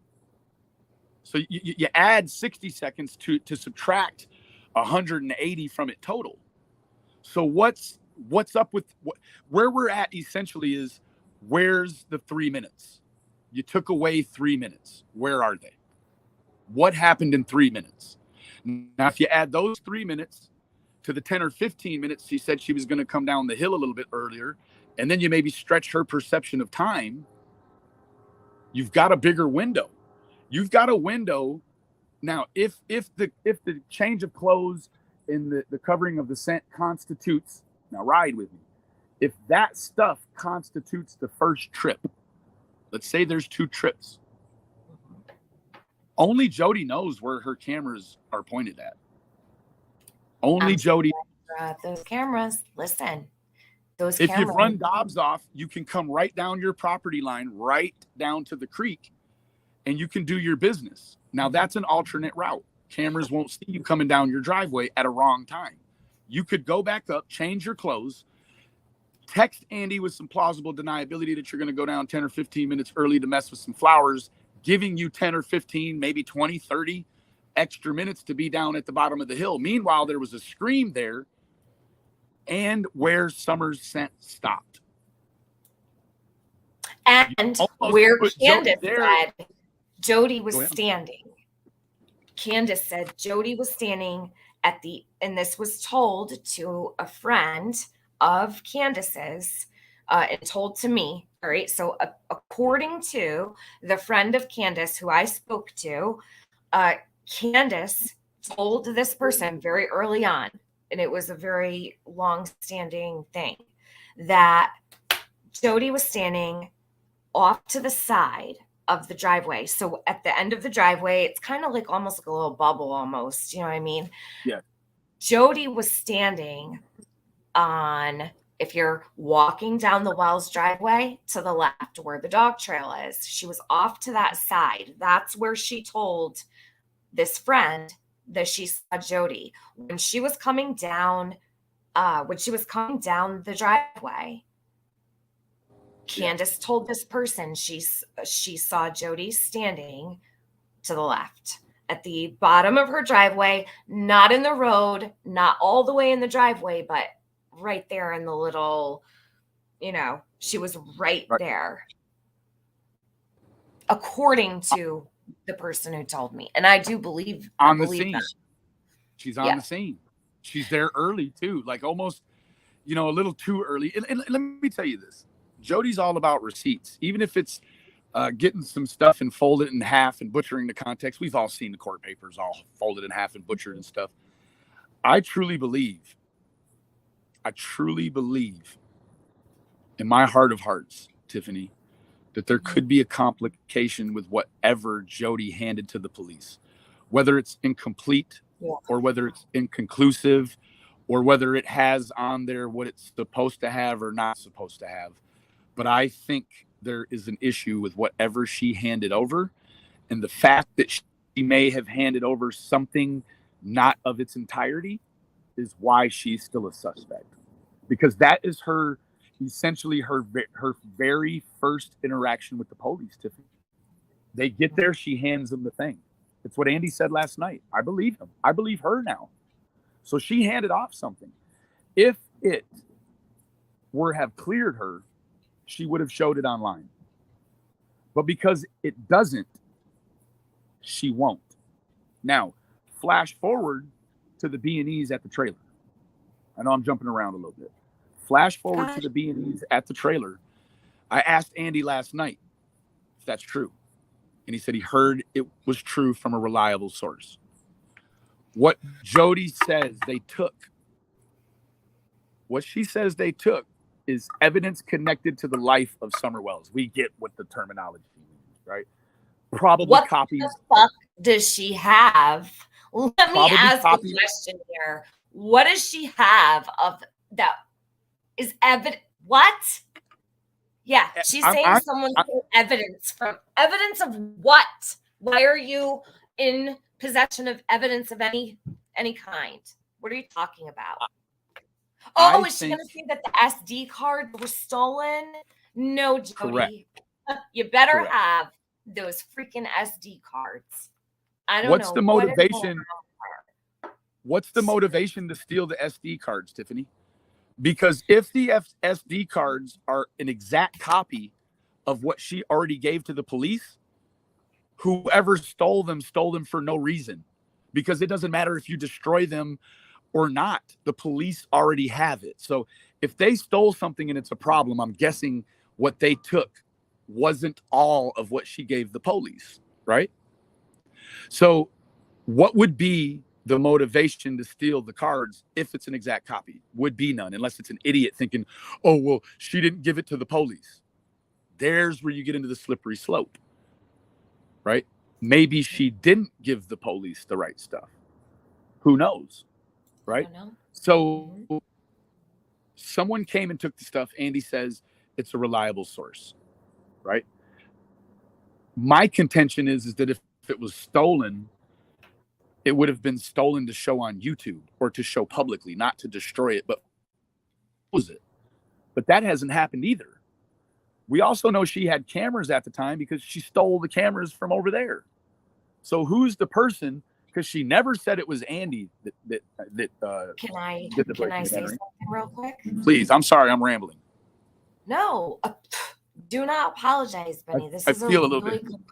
Speaker 5: So you add 60 seconds to subtract 180 from it total. So what's up with where we're at essentially is, where's the 3 minutes? You took away 3 minutes. Where are they? What happened in 3 minutes? Now, if you add those 3 minutes to the 10 or 15 minutes she said she was going to come down the hill a little bit earlier, and then you maybe stretch her perception of time, you've got a bigger window. You've got a window. Now, if the change of clothes in the covering of the scent constitutes, now ride with me, if that stuff constitutes the first trip, let's say there's 2 trips, only Jody knows where her cameras are pointed at. Only Jody.
Speaker 4: Those cameras, listen, those
Speaker 5: if
Speaker 4: cameras.
Speaker 5: you run Dobbs off, you can come right down your property line, right down to the creek, and you can do your business. Now, that's an alternate route. Cameras won't see you coming down your driveway at a wrong time. You could go back up, change your clothes, text Andy with some plausible deniability that you're going to go down 10 or 15 minutes early to mess with some flowers, giving you 10 or 15, maybe 20, 30 extra minutes to be down at the bottom of the hill. Meanwhile, there was a scream there and where Summer's scent stopped.
Speaker 4: And where Candace said Jody was standing. Candace said Jody was standing at the, and this was told to a friend of Candace's and told to me. All right. So according to the friend of Candace who I spoke to, Candace told this person very early on, and it was a very long-standing thing, that Jody was standing off to the side of the driveway. So at the end of the driveway, it's kind of like almost like a little bubble almost. You know what I mean?
Speaker 5: Yeah.
Speaker 4: Jody was standing on, if you're walking down the Wells driveway to the left where the dog trail is, she was off to that side. That's where she told this friend that she saw Jody. When she was coming down the driveway, Candace told this person she saw Jody standing to the left at the bottom of her driveway, not in the road, not all the way in the driveway, but right there in the little, she was right there, according to the person who told me. And I do believe
Speaker 5: the scene.
Speaker 4: That.
Speaker 5: She's on the scene. She's there early too, like almost, a little too early. And let me tell you this. Jody's all about receipts. Even if it's getting some stuff and fold it in half and butchering the context. We've all seen the court papers all folded in half and butchered and stuff. I truly believe in my heart of hearts, Tiffany, that there could be a complication with whatever Jody handed to the police, whether it's incomplete or whether it's inconclusive or whether it has on there what it's supposed to have or not supposed to have. But I think there is an issue with whatever she handed over, and the fact that she may have handed over something not of its entirety is why she's still a suspect, because that is essentially her very first interaction with the police, Tiffany. They get there, she hands them the thing. It's what Andy said last night. I believe him. I believe her now. So she handed off something. If it were have cleared her, she would have showed it online. But because it doesn't, she won't. Now, flash forward to the B&Es at the trailer. I know I'm jumping around a little bit. Flash forward to the B&Es at the trailer. I asked Andy last night if that's true. And he said he heard it was true from a reliable source. What Jody says they took, what she says they took, is evidence connected to the life of Summer Wells. We get what the terminology means, right? Probably
Speaker 4: what
Speaker 5: copies.
Speaker 4: What the fuck does she have? Let me ask a question here. What does she have of that is evident? What? Yeah, she's saying someone stole evidence from evidence of what? Why are you in possession of evidence of any kind? What are you talking about? Oh, is she going to say that the SD cards were stolen? No, Jody.
Speaker 5: Correct.
Speaker 4: You better have those freaking SD cards. I don't know.
Speaker 5: What's the motivation? What's the motivation to steal the SD cards, Tiffany? Because if the SD cards are an exact copy of what she already gave to the police, whoever stole them for no reason. Because it doesn't matter if you destroy them or not. The police already have it. So if they stole something and it's a problem, I'm guessing what they took wasn't all of what she gave the police, right? So what would be the motivation to steal the cards if it's an exact copy? Would be none, unless it's an idiot thinking, oh, well, she didn't give it to the police. There's where you get into the slippery slope, right? Maybe she didn't give the police the right stuff. Who knows, right? So someone came and took the stuff. Andy says it's a reliable source, right? My contention is that if it was stolen, it would have been stolen to show on YouTube or to show publicly, not to destroy it, but was it? But that hasn't happened either. We also know she had cameras at the time because she stole the cameras from over there. So who's the person? Because she never said it was Andy that
Speaker 4: Can I say something real quick?
Speaker 5: Please, I'm sorry, I'm rambling.
Speaker 4: No, do not apologize, Benny. This is a really good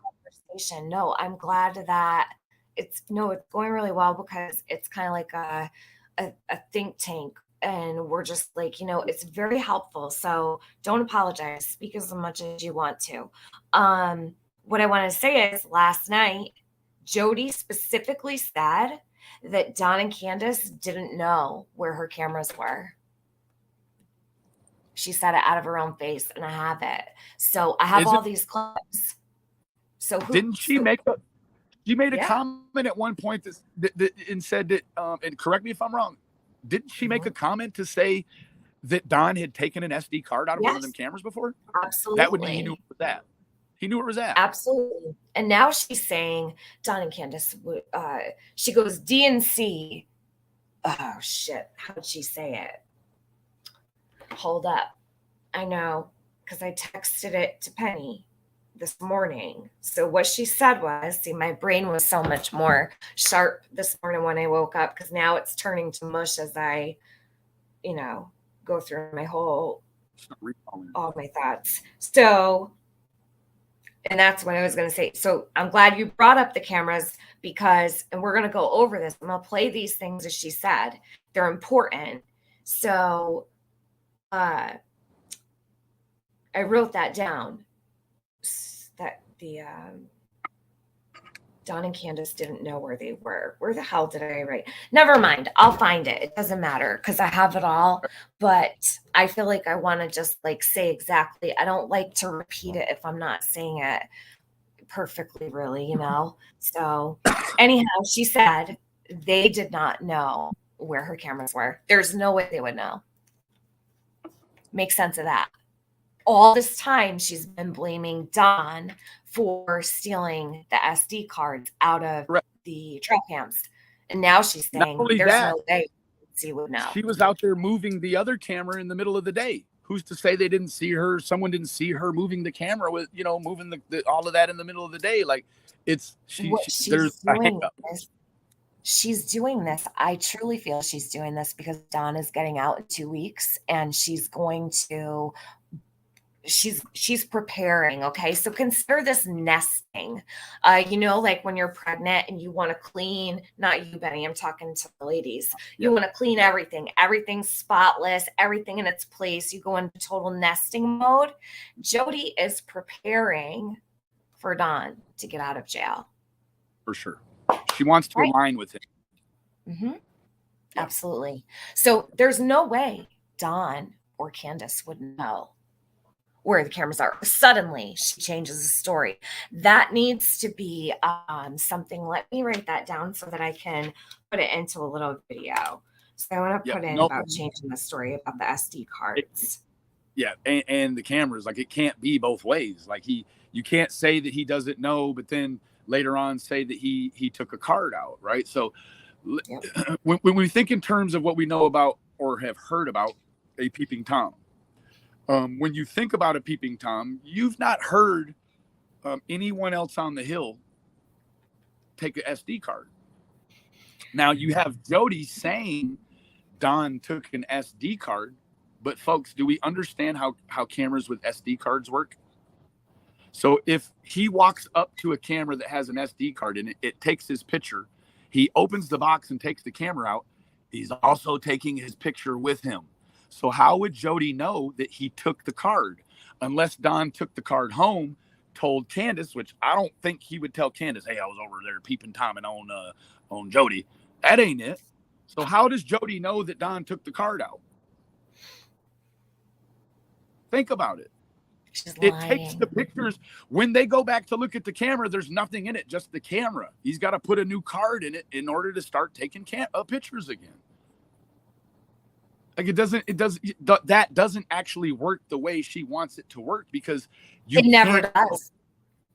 Speaker 4: conversation. No, I'm glad that it's going really well because it's kind of like a think tank, and we're just like, it's very helpful. So don't apologize. Speak as much as you want to. What I want to say is last night, Jody specifically said that Dawn and Candace didn't know where her cameras were. She said it out of her own face, and I have it. So I have all these clips. So
Speaker 5: she made a comment at one point that and said that, and correct me if I'm wrong, didn't she make a comment to say that Don had taken an SD card out of one of them cameras before?
Speaker 4: Absolutely.
Speaker 5: That would mean he knew where that. He knew where it was at.
Speaker 4: Absolutely. And now she's saying, Dawn and Candace, she goes, DNC. Oh, shit. How'd she say it? Hold up. I know, because I texted it to Penny this morning. So what she said was, my brain was so much more sharp this morning when I woke up, because now it's turning to mush as I, go through my all my thoughts. So, and that's what I was going to say. So I'm glad you brought up the cameras because, and we're going to go over this. I'm going to play these things as she said. They're important. So I wrote that down, that the Dawn and Candace didn't know where they were. Where the hell did I write? Never mind. I'll find it. It doesn't matter because I have it all. But I feel like I want to just say exactly. I don't like to repeat it if I'm not saying it perfectly, really, So anyhow, she said they did not know where her cameras were. There's no way they would know. Make sense of that. All this time, she's been blaming Dawn for stealing the SD cards out of the trail cams. And now she's saying there's no way she would know.
Speaker 5: She was out there moving the other camera in the middle of the day. Who's to say they didn't see her? Someone didn't see her moving the camera with, moving all of that in the middle of the day. Like there's a hiccup.
Speaker 4: She's doing this. I truly feel she's doing this because Dawn is getting out in 2 weeks and she's going to she's preparing. Okay. So consider this nesting, like when you're pregnant and you want to clean, not you, Benny, I'm talking to the ladies. You want to clean everything's spotless, everything in its place. You go into total nesting mode. Jody is preparing for Dawn to get out of jail.
Speaker 5: For sure. She wants to align with him.
Speaker 4: Mm-hmm. Absolutely. So there's no way Dawn or Candace would know where the cameras are. Suddenly she changes the story. That needs to be something. Let me write that down so that I can put it into a little video. So I want to put in about changing the story about the SD cards.
Speaker 5: Yeah, and the cameras, like it can't be both ways. Like you can't say that he doesn't know, but then later on say that he took a card out, right? So
Speaker 4: Yep.
Speaker 5: when we think in terms of what we know about or have heard about a peeping Tom, when you think about a peeping Tom, you've not heard anyone else on the hill take an SD card. Now you have Jody saying Don took an SD card, but folks, do we understand how cameras with SD cards work? So if he walks up to a camera that has an SD card in it, it takes his picture. He opens the box and takes the camera out. He's also taking his picture with him. So how would Jody know that he took the card? Unless Don took the card home, told Candace, which I don't think he would tell Candace, hey, I was over there peeping Tom and on Jody. That ain't it. So how does Jody know that Don took the card out? Think about it. It takes the pictures. When they go back to look at the camera, there's nothing in it, just the camera. He's got to put a new card in it in order to start taking pictures again. Like that doesn't actually work the way she wants it to work, because
Speaker 4: it never does.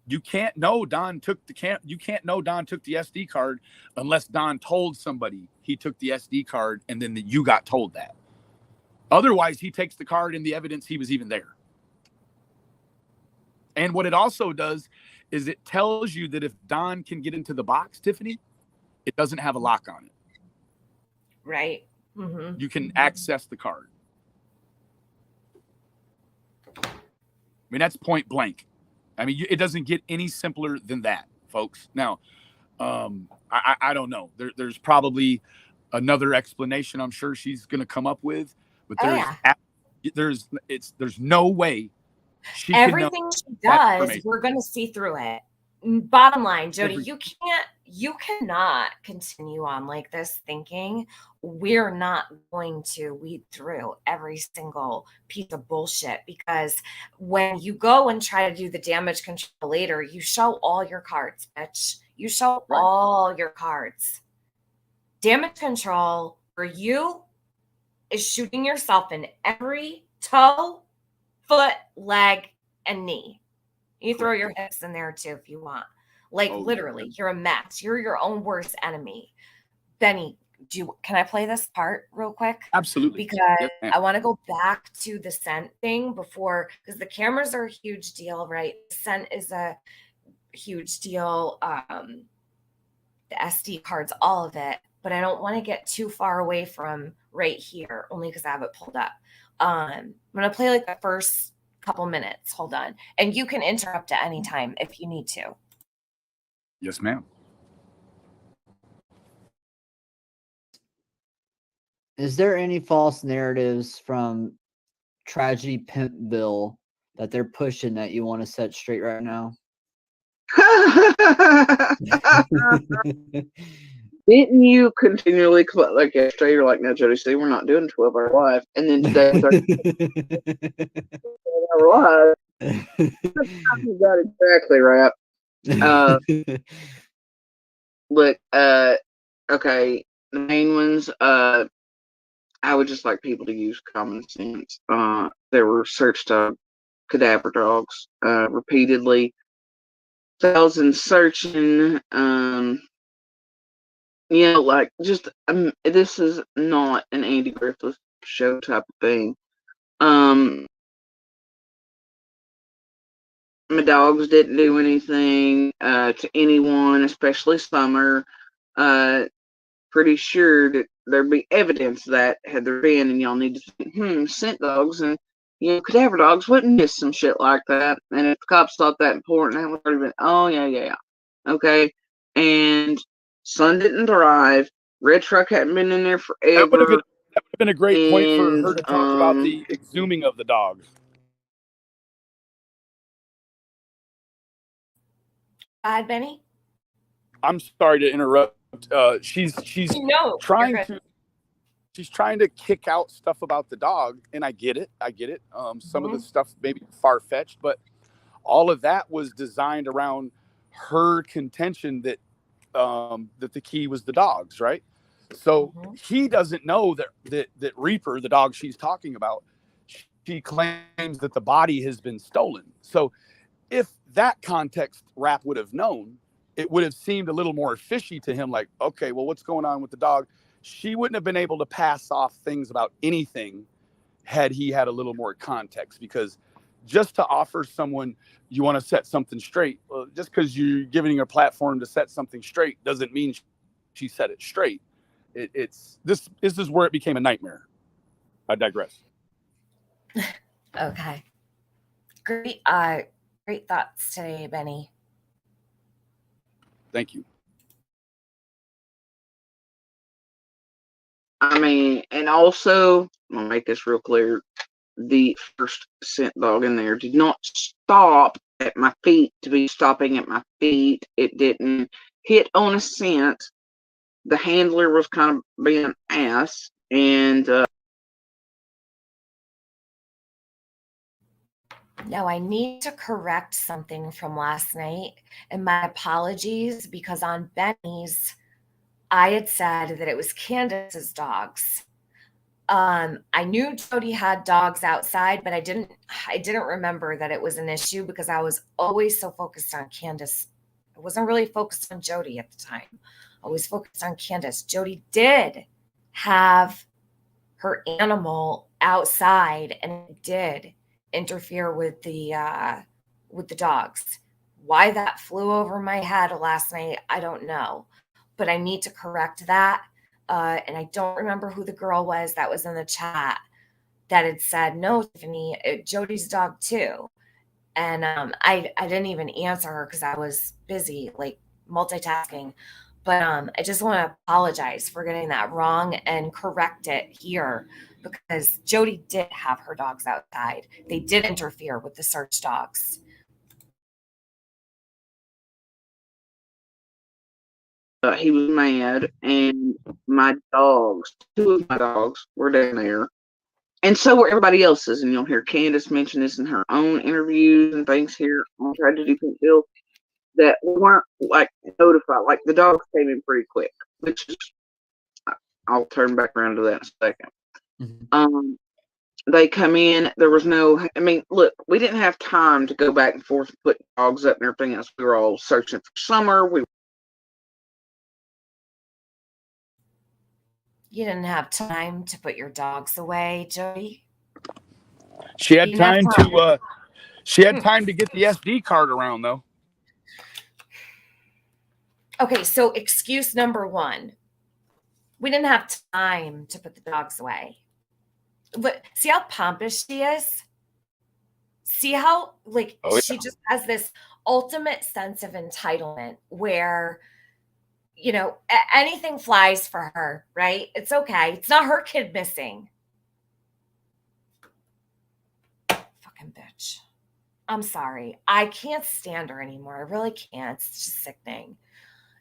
Speaker 5: You can't know Don took you can't know Don took the SD card unless Don told somebody he took the SD card and then you got told that. Otherwise, he takes the card and the evidence he was even there. And what it also does is it tells you that if Don can get into the box, Tiffany, it doesn't have a lock on it.
Speaker 4: Right. Mm-hmm.
Speaker 5: You can access the card. I mean, that's point blank. I mean, it doesn't get any simpler than that, folks. Now, I don't know. There's probably another explanation I'm sure she's going to come up with, but there's no way she
Speaker 4: everything she does, we're going to see through it. Bottom line, Jody, you cannot continue on like this thinking we're not going to weed through every single piece of bullshit, because when you go and try to do the damage control later, you show all your cards, bitch. You show all your cards. Damage control for you is shooting yourself in every toe, foot, leg, and knee. You throw your hips in there too if you want. Like literally, you're a mess. You're your own worst enemy. Benny, can I play this part real quick?
Speaker 5: Absolutely.
Speaker 4: Because I want to go back to the scent thing before, because the cameras are a huge deal, right? The scent is a huge deal. The SD cards, all of it. But I don't want to get too far away from right here, only because I have it pulled up. I'm going to play like the first couple minutes. Hold on. And you can interrupt at any time if you need to.
Speaker 5: Yes, ma'am.
Speaker 7: Is there any false narratives from Tragedy Pimpville that they're pushing that you want to set straight right now?
Speaker 6: Didn't you continually like yesterday? You're like, no, Jody, see, we're not doing 12-hour live, and then today 12-hour live. You got exactly right. Look, okay, the main ones. I would just like people to use common sense. There were search dog cadaver dogs repeatedly. Thousands searching. Like just this is not an Andy Griffith show type of thing. My dogs didn't do anything to anyone, especially Summer. Pretty sure that there'd be evidence that had there been, and y'all need to think, scent dogs and cadaver dogs wouldn't miss some shit like that. And if the cops thought that important, that would have been, oh yeah, okay. And Sun didn't drive. Red Truck hadn't been in there forever.
Speaker 5: That would have been a great point for her to talk about the exhuming of the dogs.
Speaker 4: Hi, Benny.
Speaker 5: I'm sorry to interrupt. She's trying to kick out stuff about the dog, and I get it. Some of the stuff maybe far-fetched, but all of that was designed around her contention that that the key was the dogs, right? So he doesn't know that Reaper, the dog she's talking about, she claims that the body has been stolen. So if that context Rap would have known, it would have seemed a little more fishy to him, like, okay, well, what's going on with the dog? She wouldn't have been able to pass off things about anything had he had a little more context, because just to offer someone you want to set something straight, well, just because you're giving her a platform to set something straight doesn't mean she set it straight. This is where it became a nightmare. I digress.
Speaker 4: Okay. Great thoughts today, Benny.
Speaker 5: Thank you.
Speaker 6: I mean, and also, I'm going to make this real clear. The first scent dog in there did not stop at my feet to be stopping at my feet. It didn't hit on a scent. The handler was kind of being an ass. And
Speaker 4: Now, I need to correct something from last night, and my apologies, because on Benny's, I had said that it was Candace's dogs. I knew Jody had dogs outside, but I didn't remember that it was an issue because I was always so focused on Candace. I wasn't really focused on Jody at the time. I was focused on Candace. Jody did have her animal outside, and it did interfere with the dogs. Why that flew over my head last night, I don't know, but I need to correct that. And I don't remember who the girl was that was in the chat that had said, no, Tiffany, Jody's dog too. And I didn't even answer her because I was busy, like multitasking. But I just want to apologize for getting that wrong and correct it here, because Jody did have her dogs outside. They did interfere with the search dogs.
Speaker 6: he was mad, and my dogs, two of my dogs, were down there. And so were everybody else's. And you'll hear Candace mention this in her own interviews and things here on Tragedy Pinkville, that weren't like notified. Like the dogs came in pretty quick, which is, I'll turn back around to that in a second.
Speaker 7: Mhm.
Speaker 6: They come in. There was no. I mean, look, we didn't have time to go back and forth and put dogs up and everything else. We were all searching for Summer.
Speaker 4: You didn't have time to put your dogs away, Jody?
Speaker 5: She had time to get the SD card around, though.
Speaker 4: Okay, so excuse number one. We didn't have time to put the dogs away. But see how pompous she is? See how, like, she just has this ultimate sense of entitlement where, you know, anything flies for her, right? It's okay. It's not her kid missing. Fucking bitch. I'm sorry. I can't stand her anymore. I really can't. It's just sickening.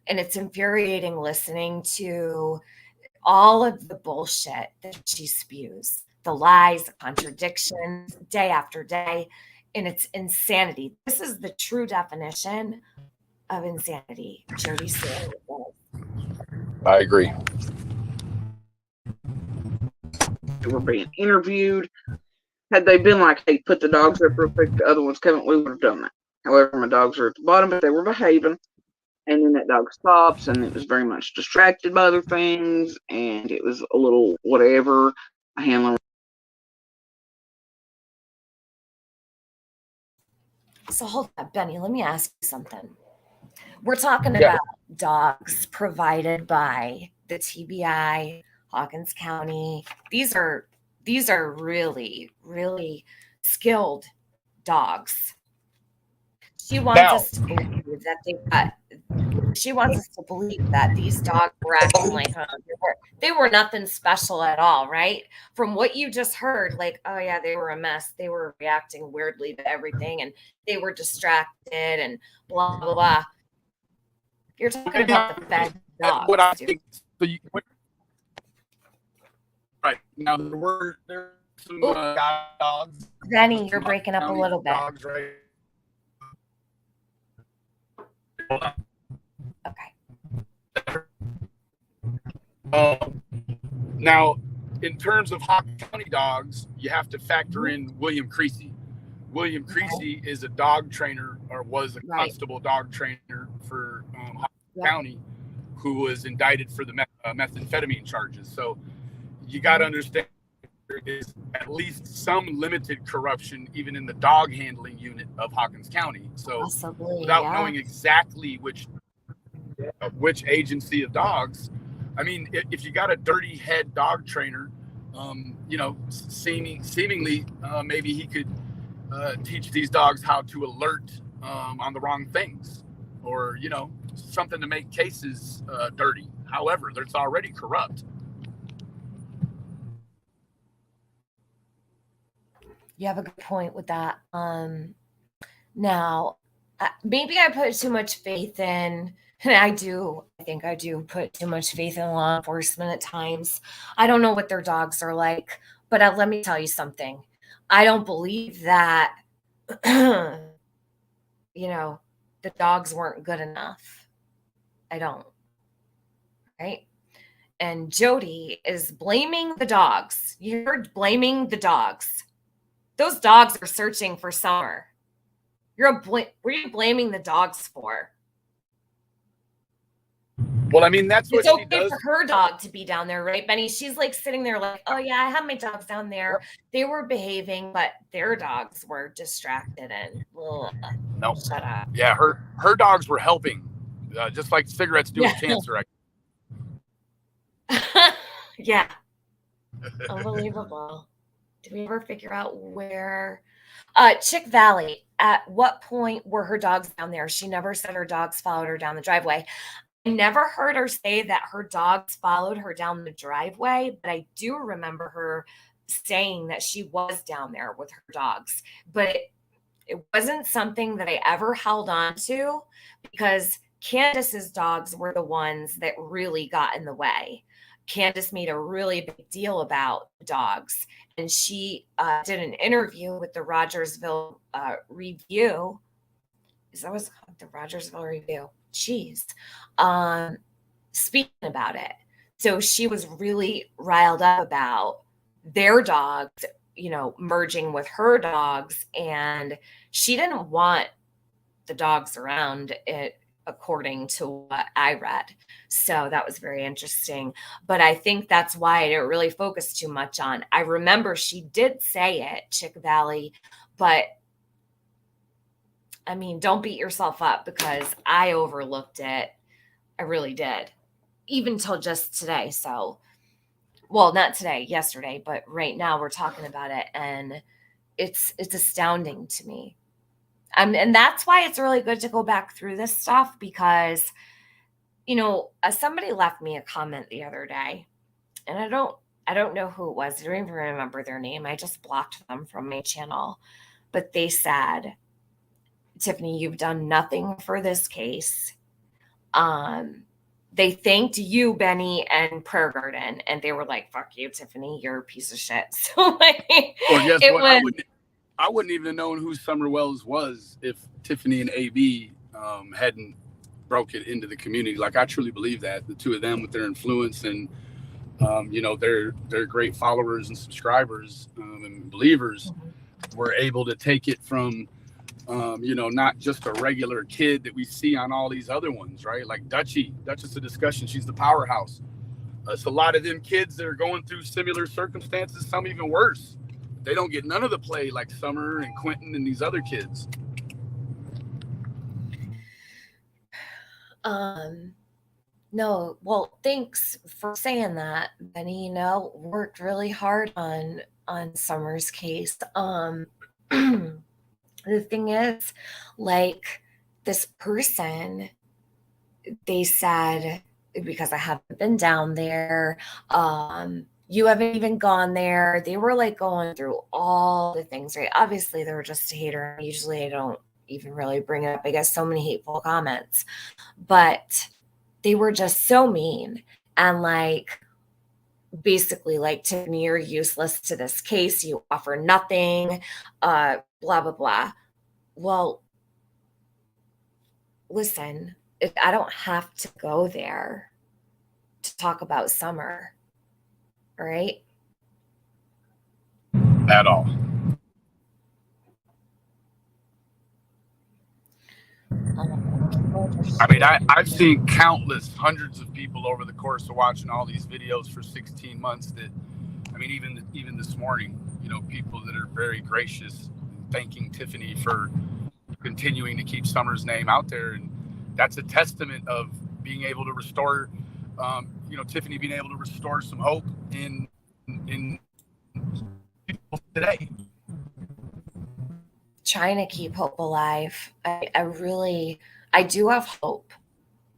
Speaker 4: And it's infuriating listening to all of the bullshit that she spews, the lies, the contradictions, day after day. And it's insanity. This is the true definition of insanity. Jody said.
Speaker 5: I agree.
Speaker 6: They were being interviewed. Had they been like, hey, put the dogs up real quick, the other one's coming, we would have done that. However, my dogs are at the bottom, but they were behaving. And then that dog stops, and it was very much distracted by other things, and it was a little whatever. A handler.
Speaker 4: So hold on, Benny, let me ask you something. We're talking about dogs provided by the TBI, Hawkins County. These are really, really skilled dogs. She wants us to believe that she wants us to believe that these dogs were acting like they were nothing special at all, right? From what you just heard, like, oh yeah, they were a mess. They were reacting weirdly to everything, and they were distracted and blah blah blah. You're talking about the fed dogs.
Speaker 5: What I think. Right now, there were some dogs.
Speaker 4: Benny, you're breaking up a little bit.
Speaker 5: Dogs, right?
Speaker 4: Okay.
Speaker 5: Now, in terms of Hawkins County dogs, you have to factor in William Creasy. William Creasy is a dog trainer, or was a
Speaker 4: Right.
Speaker 5: constable dog trainer for Hawkins
Speaker 4: Yep.
Speaker 5: County, who was indicted for the methamphetamine charges. So you got to understand there is at least some limited corruption even in the dog handling unit of Hawkins County. So
Speaker 4: Possibly,
Speaker 5: without
Speaker 4: yeah.
Speaker 5: knowing exactly which agency of dogs, I mean, if you got a dirty head dog trainer, you know, seemingly maybe he could teach these dogs how to alert on the wrong things, or you know, something to make cases dirty. However, it's already corrupt.
Speaker 4: You have a good point with that. Now, maybe I put too much faith in, and I think I do put too much faith in law enforcement at times. I don't know what their dogs are like, but let me tell you something. I don't believe that, you know, the dogs weren't good enough. I don't. Right? And Jody is blaming the dogs. You heard blaming the dogs. Those dogs are searching for Summer. What are you blaming the dogs for?
Speaker 5: Well, I mean, that's what
Speaker 4: It's
Speaker 5: she
Speaker 4: okay
Speaker 5: does.
Speaker 4: for her dog to be down there, right, Benny? She's like sitting there like, oh yeah, I have my dogs down there. They were behaving, but their dogs were distracted and
Speaker 5: No,
Speaker 4: shut up.
Speaker 5: yeah, her dogs were helping, just like cigarettes do with cancer.
Speaker 4: Yeah. Unbelievable. Did we ever figure out where Chick Valley, at what point were her dogs down there? She never said her dogs followed her down the driveway. I never heard her say that her dogs followed her down the driveway, but I do remember her saying that she was down there with her dogs. But it wasn't something that I ever held on to because Candace's dogs were the ones that really got in the way. Candace made a really big deal about dogs, and she did an interview with the Rogersville Review. Is that what's called? The Rogersville Review? Jeez. Speaking about it. So she was really riled up about their dogs, you know, merging with her dogs, and she didn't want the dogs around it, according to what I read. So that was very interesting. But I think that's why I didn't really focus too much on. I remember she did say it, Chick Valley, but I mean, don't beat yourself up because I overlooked it. I really did. Even till just today. So, well, not today, yesterday, but right now we're talking about it, and it's astounding to me. And that's why it's really good to go back through this stuff because, you know, somebody left me a comment the other day, and I don't know who it was. I don't even remember their name. I just blocked them from my channel, but they said, Tiffany, you've done nothing for this case. They thanked you, Benny, and Prayer Garden, and they were like, fuck you, Tiffany, you're a piece of shit. So like,
Speaker 5: Well, guess
Speaker 4: it
Speaker 5: what?
Speaker 4: was,
Speaker 5: I wouldn't even have known who Summer Wells was if Tiffany and AB hadn't broke it into the community. Like, I truly believe that the two of them, with their influence and you know, they're great followers and subscribers and believers, were able to take it from you know, not just a regular kid that we see on all these other ones, right? Like Duchess of Discussion, she's the powerhouse. It's a lot of them kids that are going through similar circumstances, some even worse. They don't get none of the play like Summer and Quentin and these other kids.
Speaker 4: No, well, thanks for saying that, Benny. You know, worked really hard on Summer's case. The thing is, like, this person, they said, because I haven't been down there, you haven't even gone there. They were like going through all the things, right? Obviously, they were just a hater. Usually I don't even really bring it up. I guess so many hateful comments, but they were just so mean and like basically like, Tiffany, you're useless to this case. You offer nothing, blah, blah, blah. Well, listen, I don't have to go there to talk about Summer, right?
Speaker 5: at all. I mean, I've seen countless hundreds of people over the course of watching all these videos for 16 months that, I mean, even this morning, you know, people that are very gracious, thanking Tiffany for continuing to keep Summer's name out there. And that's a testament of being able to restore, you know, Tiffany being able to restore some hope in people today.
Speaker 4: Trying to keep hope alive. I do have hope.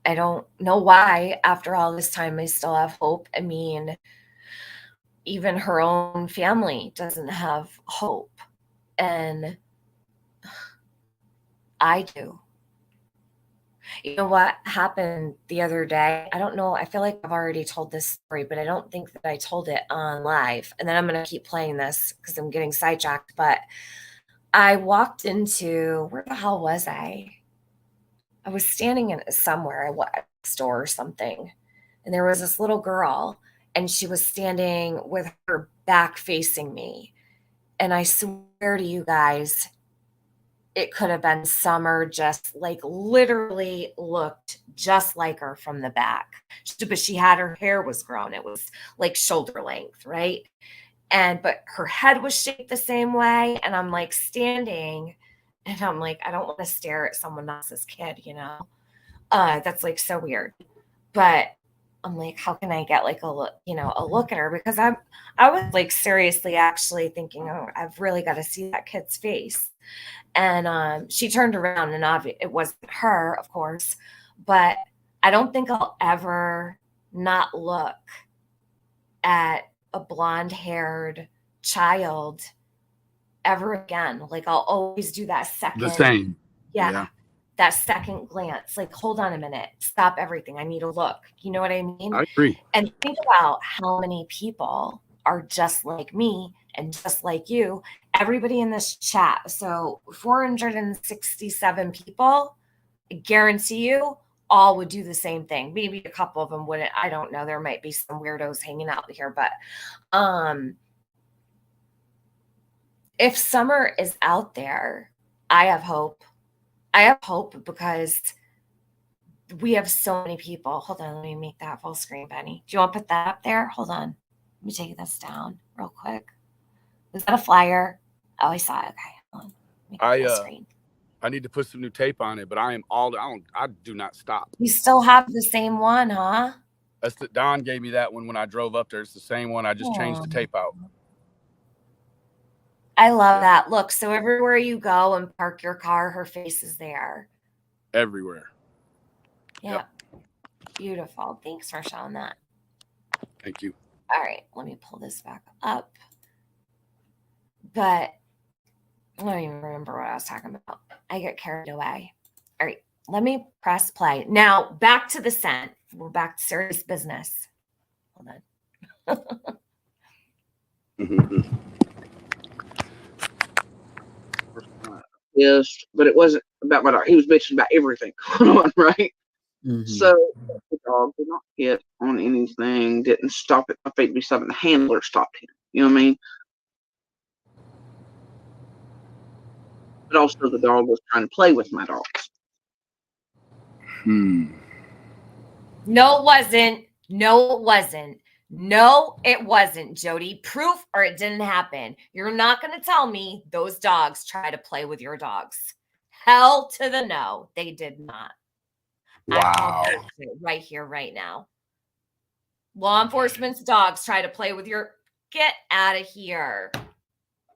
Speaker 4: I don't know why after all this time I still have hope. I mean, even her own family doesn't have hope. And I do. You know what happened the other day? I don't know. I feel like I've already told this story, but I don't think that I told it on live. And then I'm going to keep playing this because I'm getting sidetracked. But I walked into, where the hell was I? I was standing in somewhere, a store or something. And there was this little girl, and she was standing with her back facing me. And I swear to you guys, it could have been Summer, just like literally looked just like her from the back. But she had, her hair was grown. It was like shoulder length, right? But her head was shaped the same way. And I'm like standing and I'm like, I don't want to stare at someone else's kid, you know? That's like so weird. But I'm like, how can I get like a look, you know, a look at her? Because I was like seriously actually thinking, oh, I've really got to see that kid's face. And she turned around and it wasn't her, of course, but I don't think I'll ever not look at a blonde-haired child ever again. Like I'll always do that second.
Speaker 5: The same.
Speaker 4: Yeah. That second glance, like, hold on a minute, stop everything. I need a look. You know what I mean?
Speaker 5: I agree.
Speaker 4: And think about how many people are just like me and just like you. Everybody in this chat. So 467 people, I guarantee you all would do the same thing. Maybe a couple of them wouldn't. I don't know. There might be some weirdos hanging out here, but if Summer is out there, I have hope. I have hope because we have so many people. Hold on, let me make that full screen, Benny. Do you want to put that up there? Hold on. Let me take this down real quick. Was that a flyer? Oh, I saw it. Okay, hold on. Make it full screen.
Speaker 5: I need to put some new tape on it, but I do not stop.
Speaker 4: You still have the same one, huh?
Speaker 5: Don gave me that one when I drove up there. It's the same one. I just changed the tape out.
Speaker 4: I love that. Look, so everywhere you go and park your car, her face is there.
Speaker 5: Everywhere.
Speaker 4: Yeah. Yep. Beautiful. Thanks for showing that.
Speaker 5: Thank you.
Speaker 4: All right. Let me pull this back up. But I don't even remember what I was talking about. I get carried away. All right. Let me press play. Now, back to the scent. We're back to serious business. Hold on.
Speaker 6: Yes, but it wasn't about my dog. He was bitching about everything going on, right? Mm-hmm. So the dog did not hit on anything, didn't stop at my feet to be something. The handler stopped him. You know what I mean? But also the dog was trying to play with my dogs.
Speaker 4: No, it wasn't. No, it wasn't. No, it wasn't, Jody. Proof or it didn't happen. You're not going to tell me those dogs try to play with your dogs. Hell to the no. They did not.
Speaker 5: Wow.
Speaker 4: Right here, right now. Law enforcement's dogs try to play with your... Get out of here.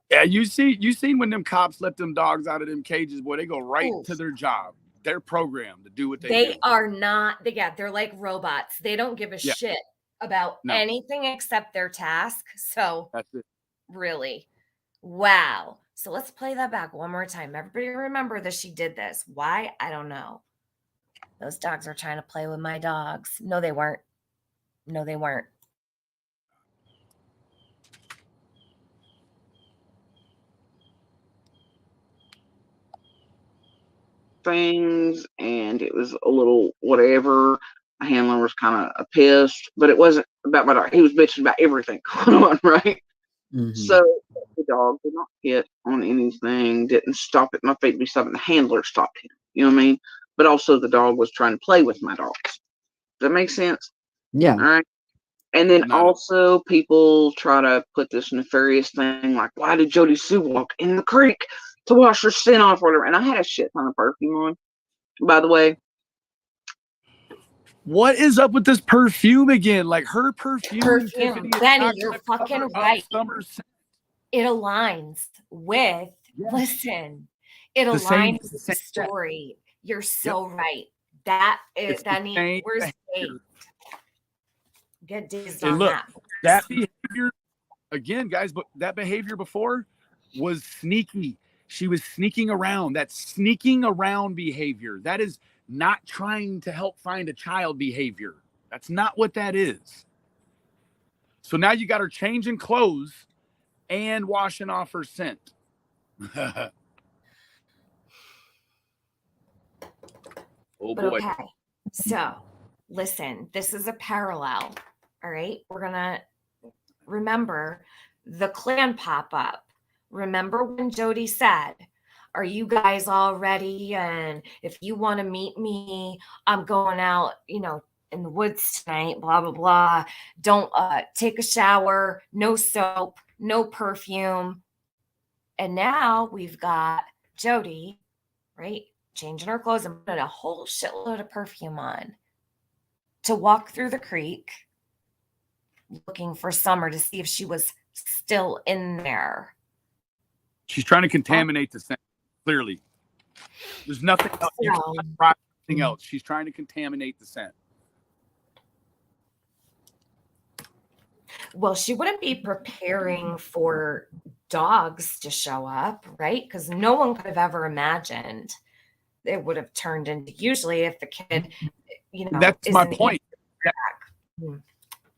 Speaker 5: Yeah, you seen when them cops let them dogs out of them cages, boy, they go right to their job. They're programmed to do what they do.
Speaker 4: They are not... They're like robots. They don't give a shit about anything except their task. So
Speaker 5: that's it.
Speaker 4: Really? Wow. So let's play that back one more time. Everybody remember that she did this. Why? I don't know. Those dogs are trying to play with my dogs. No, they weren't. No, they weren't.
Speaker 6: Things, and it was a little whatever. My handler was kind of pissed, but it wasn't about my dog. He was bitching about everything going on, right? Mm-hmm. So the dog did not hit on anything, didn't stop at my feet to be something. The handler stopped him. You know what I mean? But also the dog was trying to play with my dogs. Does that make sense?
Speaker 7: Yeah.
Speaker 6: All right. And then
Speaker 5: Not
Speaker 6: also people try to put this nefarious thing like, why did Jody Sue walk in the creek to wash her scent off or whatever? And I had a shit ton of perfume on, by the way.
Speaker 5: What is up with this perfume again? Like her perfume, Tiffany, is
Speaker 4: Benny,
Speaker 5: not
Speaker 4: you're
Speaker 5: gonna
Speaker 4: fucking
Speaker 5: cover up
Speaker 4: right.
Speaker 5: Summer's scent.
Speaker 4: It aligns with, listen, it
Speaker 5: The same-
Speaker 4: aligns with the story. You're so right.
Speaker 5: It's
Speaker 4: That
Speaker 5: the
Speaker 4: needs,
Speaker 5: same
Speaker 4: where's
Speaker 5: behavior.
Speaker 4: Dave? Get dazed
Speaker 5: And
Speaker 4: on
Speaker 5: look,
Speaker 4: that.
Speaker 5: that behavior, again, guys, but that behavior before was sneaky. She was sneaking around. That sneaking around behavior. That is not trying to help find a child behavior. That's not what that is. So now you got her changing clothes and washing off her scent. Oh
Speaker 4: But
Speaker 5: boy.
Speaker 4: okay. So listen, this is a parallel. All right. We're going to remember the clan pop up. Remember when Jody said, are you guys all ready? And if you want to meet me, I'm going out, you know, in the woods tonight, blah, blah, blah. Don't take a shower, no soap, no perfume. And now we've got Jody, right? Changing her clothes and putting a whole shitload of perfume on to walk through the creek looking for Summer to see if she was still in there.
Speaker 5: She's trying to contaminate the scent, clearly. There's nothing else. You cannot try anything else. She's trying to contaminate the scent.
Speaker 4: Well, she wouldn't be preparing for dogs to show up, right? Because no one could have ever imagined it would have turned into, usually if the kid, you know,
Speaker 5: that's my
Speaker 4: isn't
Speaker 5: point.
Speaker 4: Hmm.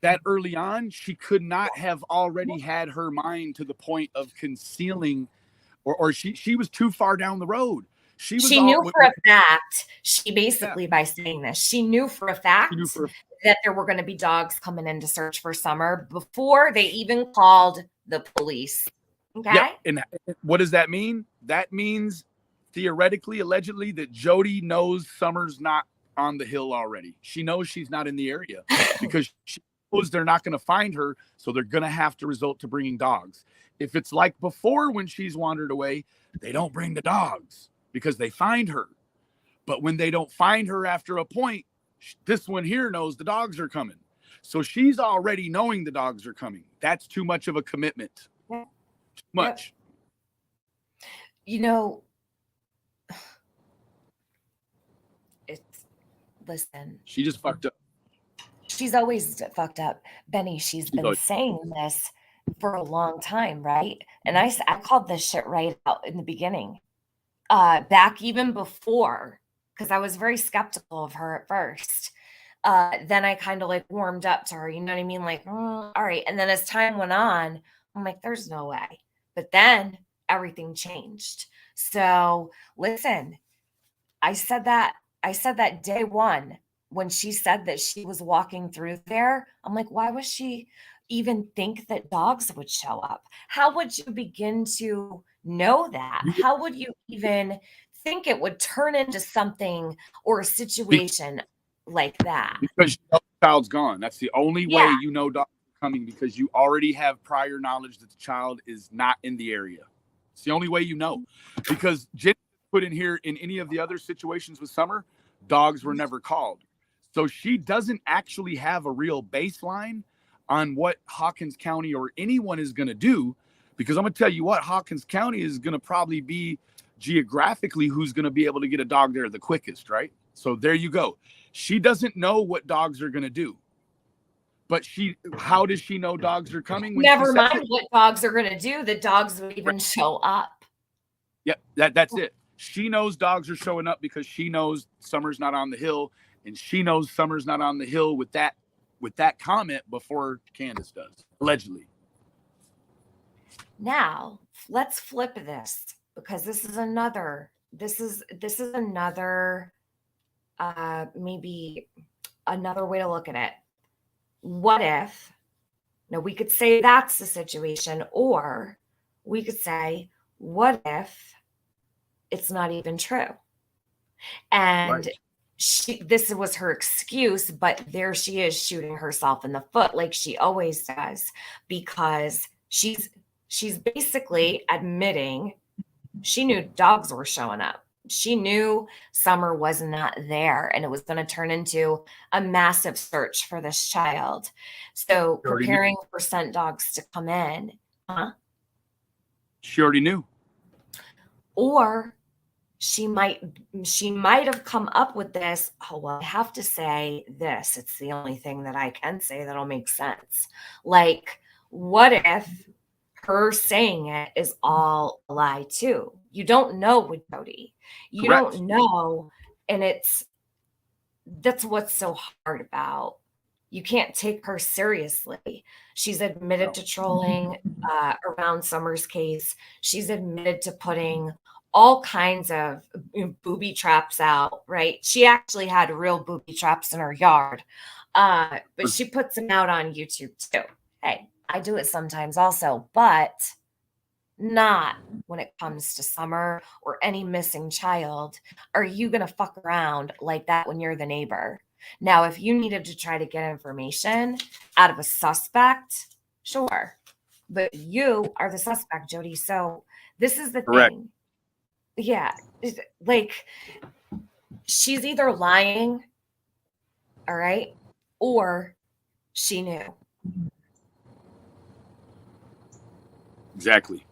Speaker 5: That early on, she could not have already had her mind to the point of concealing, or she was too far down the road. She
Speaker 4: knew for a fact, she basically, by saying this, she knew for a fact that there were going to be dogs coming in to search for Summer before they even called the police. Okay.
Speaker 5: Yep. And what does that mean? That means theoretically, allegedly, that Jody knows Summer's not on the hill already. She knows she's not in the area because she knows they're not going to find her. So they're going to have to resort to bringing dogs. If it's like before when she's wandered away, they don't bring the dogs because they find her. But when they don't find her after a point, this one here knows the dogs are coming. So she's already knowing the dogs are coming. That's too much of a commitment. Too much.
Speaker 4: Yep. You know, listen.
Speaker 5: She just fucked up.
Speaker 4: She's always fucked up. Benny, she's been saying this for a long time, right? And I called this shit right out in the beginning. Back even before, because I was very skeptical of her at first. Then I kind of like warmed up to her, you know what I mean? Like, all right. And then as time went on, I'm like, there's no way. But then everything changed. So listen, I said that day one when she said that she was walking through there. I'm like, why would she even think that dogs would show up? How would you begin to know that? How would you even think it would turn into something or a situation like that?
Speaker 5: Because the child's gone. That's the only way you know dogs are coming, because you already have prior knowledge that the child is not in the area. It's the only way you know. Because Jen put in here, in any of the other situations with Summer, dogs were never called. So she doesn't actually have a real baseline on what Hawkins County or anyone is going to do, because I'm going to tell you what, Hawkins County is going to probably be geographically who's going to be able to get a dog there the quickest, right? So there you go. She doesn't know what dogs are going to do. But how does she know dogs are coming? When
Speaker 4: Never mind what dogs are going to do, the dogs would even show up.
Speaker 5: Yep, that's it. She knows dogs are showing up because she knows Summer's not on the hill, and she knows Summer's not on the hill with that comment before Candace does, allegedly.
Speaker 4: Now, let's flip this, because this is another maybe another way to look at it. What if, now we could say that's the situation, or we could say, what if it's not even true? And this was her excuse, but there she is shooting herself in the foot like she always does, because she's basically admitting she knew dogs were showing up. She knew Summer was not there, and it was going to turn into a massive search for this child. So preparing for scent dogs to come in,
Speaker 5: She already knew.
Speaker 4: or she might have come up with this. Oh, well, I have to say this. It's the only thing that I can say that'll make sense. Like, what if her saying it is all a lie too? You don't know with Jody. You
Speaker 5: Correct.
Speaker 4: don't know. And that's what's so hard about. You can't take her seriously. She's admitted to trolling around Summer's case. She's admitted to putting all kinds of booby traps out, right? She actually had real booby traps in her yard, but she puts them out on YouTube too. Hey, I do it sometimes also, but not when it comes to Summer or any missing child. Are you going to fuck around like that when you're the neighbor? Now, if you needed to try to get information out of a suspect, sure. But you are the suspect, Jody. So this is the
Speaker 5: Correct.
Speaker 4: thing. Yeah. Like, she's either lying, all right, or she knew.
Speaker 5: Exactly.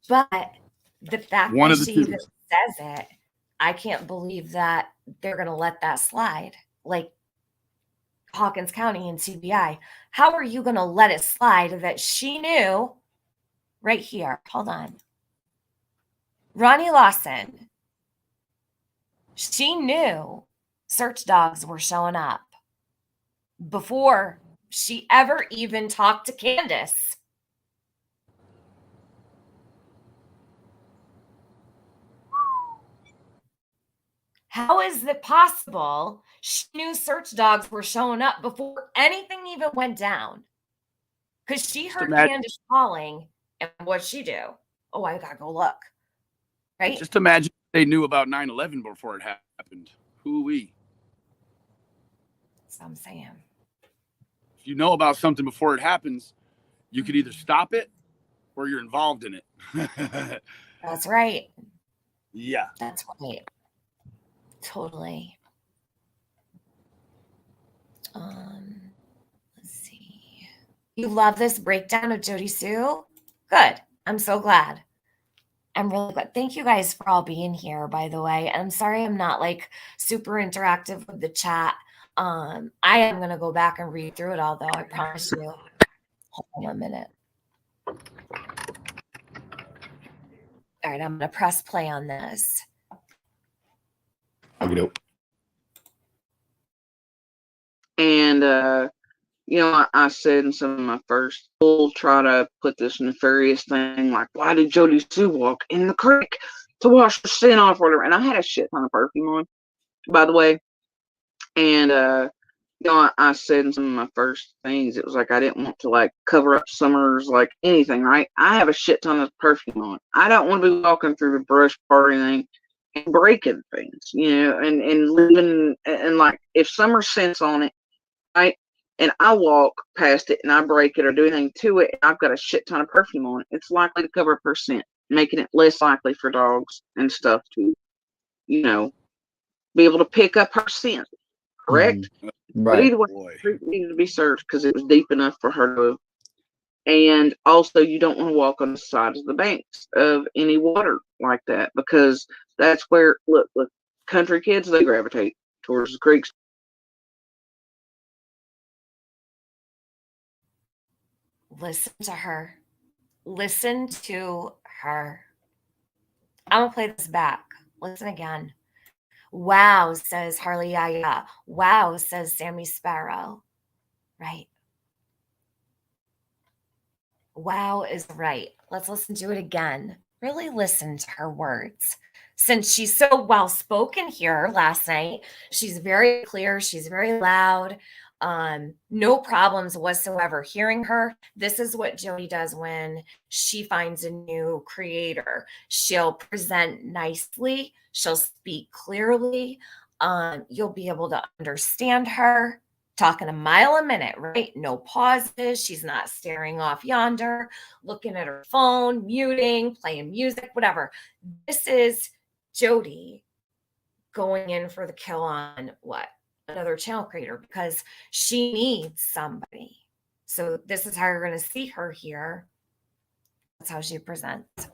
Speaker 4: But the fact
Speaker 5: One
Speaker 4: that
Speaker 5: of the
Speaker 4: she
Speaker 5: two.
Speaker 4: even says it, I can't believe that they're going to let that slide. Like Hawkins County and CBI, how are you going to let it slide that she knew right here? Hold on. Ronnie Lawson, she knew search dogs were showing up before she ever even talked to Candace. How is it possible she knew search dogs were showing up before anything even went down? Because she heard Candace calling, and what'd she do? Oh, I gotta go look. Right?
Speaker 5: Just imagine they knew about 9/11 before it happened. Hoo-wee.
Speaker 4: That's what I'm saying.
Speaker 5: If you know about something before it happens, you could either stop it or you're involved in it.
Speaker 4: That's right.
Speaker 5: Yeah.
Speaker 4: That's right. Totally. Let's see. You love this breakdown of Jody Sue? Good. I'm so glad. I'm really glad. Thank you guys for all being here, by the way. I'm sorry I'm not like super interactive with the chat. I am going to go back and read through it all, though. I promise you. Hold on a minute. All right, I'm going to press play on this.
Speaker 3: Okay.
Speaker 6: And, I said in some of my first, we'll try to put this nefarious thing like, why did Jody Sue walk in the creek to wash her sin off or whatever? And I had a shit ton of perfume on, by the way. And, I said in some of my first things, it was like I didn't want to like cover up Summer's like anything, right? I have a shit ton of perfume on. I don't want to be walking through the brush part or anything and breaking things, and leaving and like if Summer scents on it, right? And I walk past it and I break it or do anything to it, and I've got a shit ton of perfume on it. It's likely to cover up her scent, making it less likely for dogs and stuff to, be able to pick up her scent. Correct?
Speaker 7: Right.
Speaker 6: But either way, it needed to be searched because it was deep enough for her to. And also, you don't want to walk on the sides of the banks of any water like that because that's where, look, country kids, they gravitate towards the creeks.
Speaker 4: Listen to her. Listen to her. I'm going to play this back. Listen again. Wow, says Harley Yaya. Wow, says Sammy Sparrow. Right. Wow is right. Let's listen to it again. Really listen to her words. Since she's so well spoken here last night, she's very clear, she's very loud. No problems whatsoever hearing her. This is what Jody does when she finds a new creator. She'll present nicely. She'll speak clearly. You'll be able to understand her. Talking a mile a minute, right? No pauses. She's not staring off yonder, looking at her phone, muting, playing music, whatever. This is Jody going in for the kill on what? Another channel creator, because she needs somebody. So this is how you're going to see her here. That's how she presents.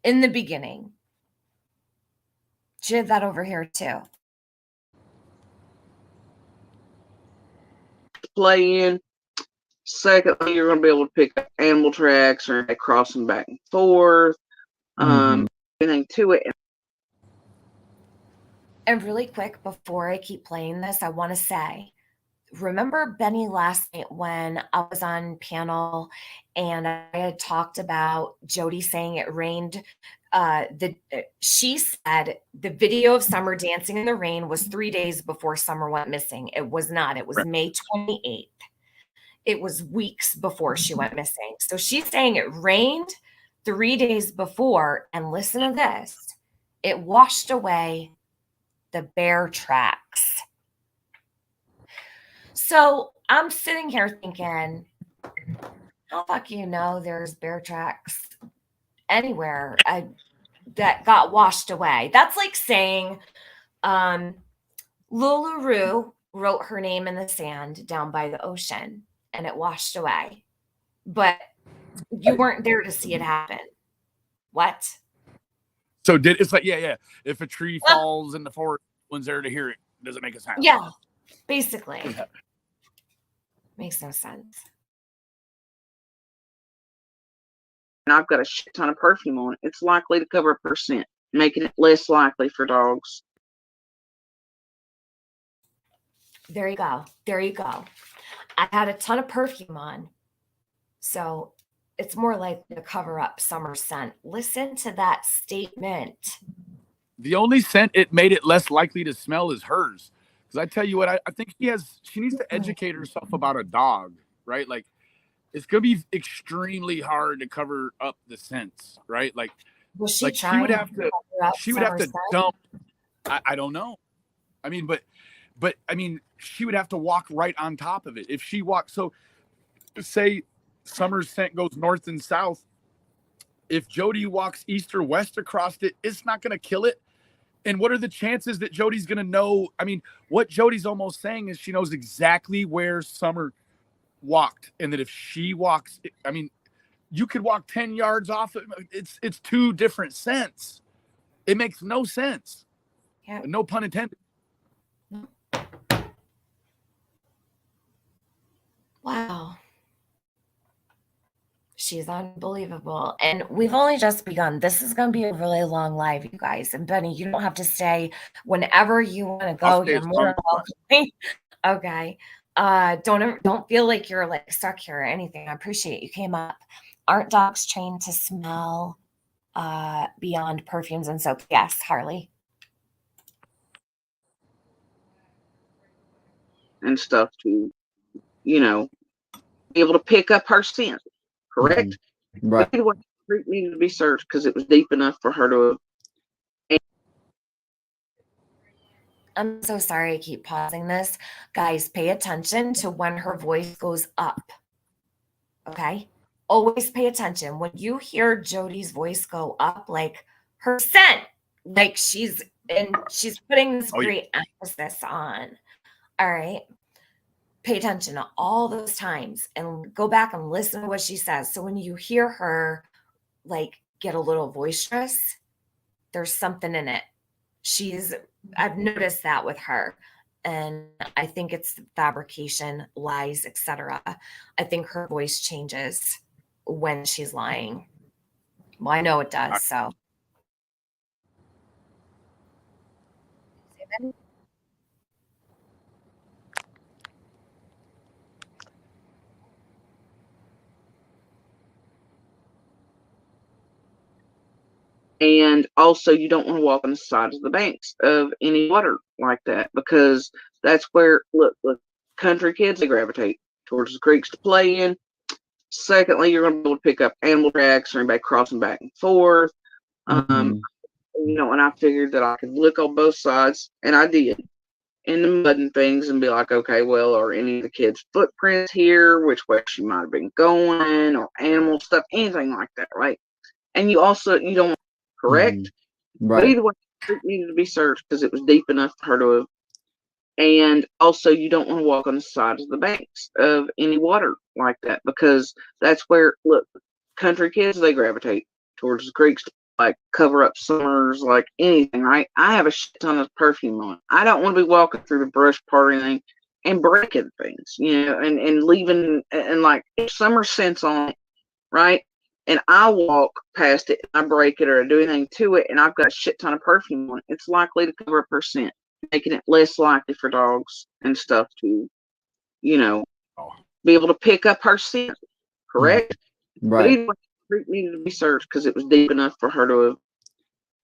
Speaker 4: In the beginning. She did that over here too.
Speaker 6: Play in. Secondly, you're going to be able to pick up animal tracks or crossing back and forth. Anything to it.
Speaker 4: And really quick, before I keep playing this, I want to say, remember Benny last night when I was on panel and I had talked about Jody saying it rained? She said the video of Summer dancing in the rain was 3 days before Summer went missing. It was not. It was May 28th. It was weeks before she went missing. So she's saying it rained 3 days before, and listen to this. It washed away the bear tracks. So I'm sitting here thinking, how the fuck you know there's bear tracks anywhere that got washed away? That's like saying Lularu wrote her name in the sand down by the ocean and it washed away. But you weren't there to see it happen. What?
Speaker 5: So it's like, yeah. If a tree falls in the forest, one's there to hear it. Does it make a sound?
Speaker 4: Yeah, basically. Yeah. Makes no sense.
Speaker 6: And I've got a shit ton of perfume on it. It's likely to cover 1%, making it less likely for dogs.
Speaker 4: There you go. There you go. I had a ton of perfume on. So it's more likely to cover up Summer's scent. Listen to that statement.
Speaker 5: The only scent it made it less likely to smell is hers. Because I tell you what, I think she needs to educate herself about a dog, right? Like, it's going to be extremely hard to cover up the scents, right? Like,
Speaker 4: was she trying
Speaker 5: would have to dump. I don't know. I mean, but I mean, she would have to walk right on top of it. If she walks, so say Summer's scent goes north and south. If Jody walks east or west across it, it's not going to kill it. And what are the chances that Jody's going to know? I mean, what Jody's almost saying is she knows exactly where Summer walked. And that if she walks, I mean, you could walk 10 yards off. It's two different scents. It makes no sense.
Speaker 4: Yeah.
Speaker 5: No pun intended.
Speaker 4: Wow. She's unbelievable. And we've only just begun. This is going to be a really long live, you guys. And Benny, you don't have to stay whenever you want to go. You're more welcome. Okay. Don't feel like you're like stuck here or anything. I appreciate you came up. Aren't dogs trained to smell beyond perfumes and soap? Yes, Harley.
Speaker 6: And stuff to, be able to pick up her scent. Correct?
Speaker 7: Mm-hmm. Right.
Speaker 6: What street needed to be searched because it was deep enough for her to.
Speaker 4: I'm so sorry I keep pausing this. Guys, pay attention to when her voice goes up. Okay? Always pay attention. When you hear Jody's voice go up, like her scent, like she's putting this great emphasis on. All right? Pay attention to all those times and go back and listen to what she says. So when you hear her like get a little boisterous, there's something in it. I've noticed that with her. And I think it's fabrication, lies, etc. I think her voice changes when she's lying. Well, I know it does. So.
Speaker 6: And also, you don't want to walk on the sides of the banks of any water like that because that's where, look, country kids, they gravitate towards the creeks to play in. Secondly, you're going to be able to pick up animal tracks or anybody crossing back and forth.
Speaker 7: Mhm.
Speaker 6: And I figured that I could look on both sides, and I did, in the mud and things, and be like, okay, well, are any of the kids' footprints here? Which way she might have been going, or animal stuff, anything like that, right? And you don't correct, but
Speaker 7: Right.
Speaker 6: either way, it needed to be searched because it was deep enough for her to have. And also, you don't want to walk on the sides of the banks of any water like that because that's where, look, country kids, they gravitate towards the creeks to like cover up summers, like anything, right? I have a shit ton of perfume on. I don't want to be walking through the brush part or anything and breaking things, and leaving, and like, if summer scents on it, right? And I walk past it and I break it or I do anything to it and I've got a shit ton of perfume on it, it's likely to cover up her scent, making it less likely for dogs and stuff to, be able to pick up her scent, correct? But
Speaker 7: Right.
Speaker 6: either way, the creek needed to be searched because it was deep enough for her to have.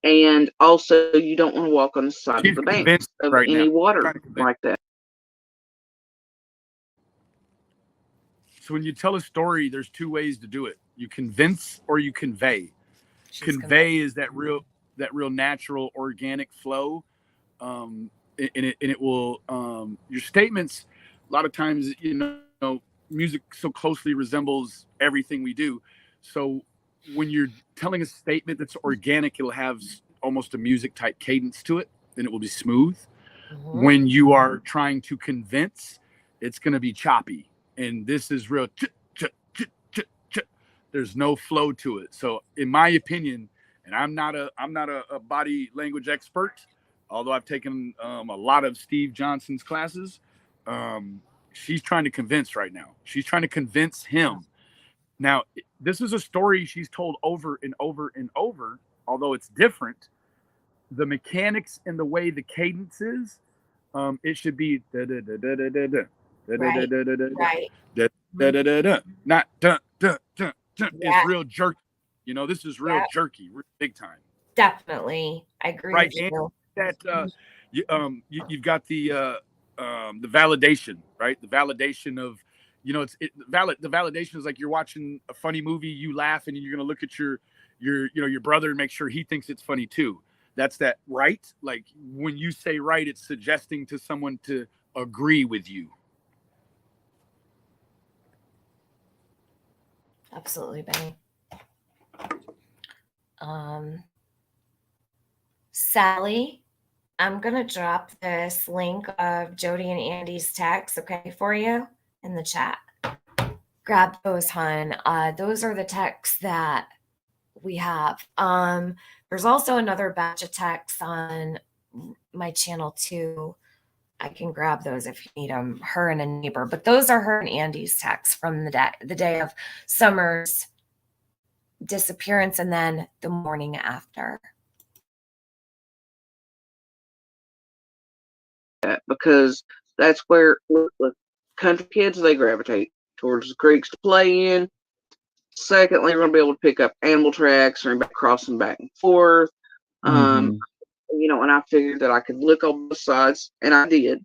Speaker 6: And also, you don't want to walk on the side of
Speaker 5: She's
Speaker 6: the banks
Speaker 5: convinced
Speaker 6: of
Speaker 5: right now.
Speaker 6: any water
Speaker 5: Trying to convince.
Speaker 6: like that.
Speaker 5: So when you tell a story, there's two ways to do it. You convince or you convey.
Speaker 4: She's
Speaker 5: Convey is that real natural organic flow. And it will your statements a lot of times, music so closely resembles everything we do. So when you're telling a statement that's organic, it'll have almost a music type cadence to it, and it will be smooth.
Speaker 4: Mhm.
Speaker 5: When you are trying to convince, it's going to be choppy, and this is real there's no flow to it. So in my opinion, and I'm not a body language expert, although I've taken a lot of Steve Johnson's classes. She's trying to convince right now. She's trying to convince him. Now, this is a story she's told over and over and over, although it's different. The mechanics and the way the cadence is, it should be da da da da da da da
Speaker 4: Right.
Speaker 5: da da da
Speaker 4: Right.
Speaker 5: da da da da da, not dun dun dun dun. It's
Speaker 4: Yeah.
Speaker 5: real jerky. This is real
Speaker 4: Yeah.
Speaker 5: jerky, big time.
Speaker 4: Definitely. I agree
Speaker 5: Right,
Speaker 4: with
Speaker 5: and
Speaker 4: you.
Speaker 5: that you've got the validation, right? The validation of, the validation is like you're watching a funny movie, you laugh, and you're gonna look at your brother and make sure he thinks it's funny too. That's that, right? Like when you say right, it's suggesting to someone to agree with you.
Speaker 4: Absolutely, Benny. Sally, I'm going to drop this link of Jody and Andy's text, okay, for you in the chat. Grab those, hon. Those are the texts that we have. There's also another batch of texts on my channel too. I can grab those if you need them. Her and a neighbor, but those are her and Andy's texts from the day of Summer's disappearance and then the morning after.
Speaker 6: Because that's where, look, country kids, they gravitate towards the creeks to play in. Secondly, you're going to be able to pick up animal tracks or anybody crossing back and forth. And I figured that I could look on both sides, and I did,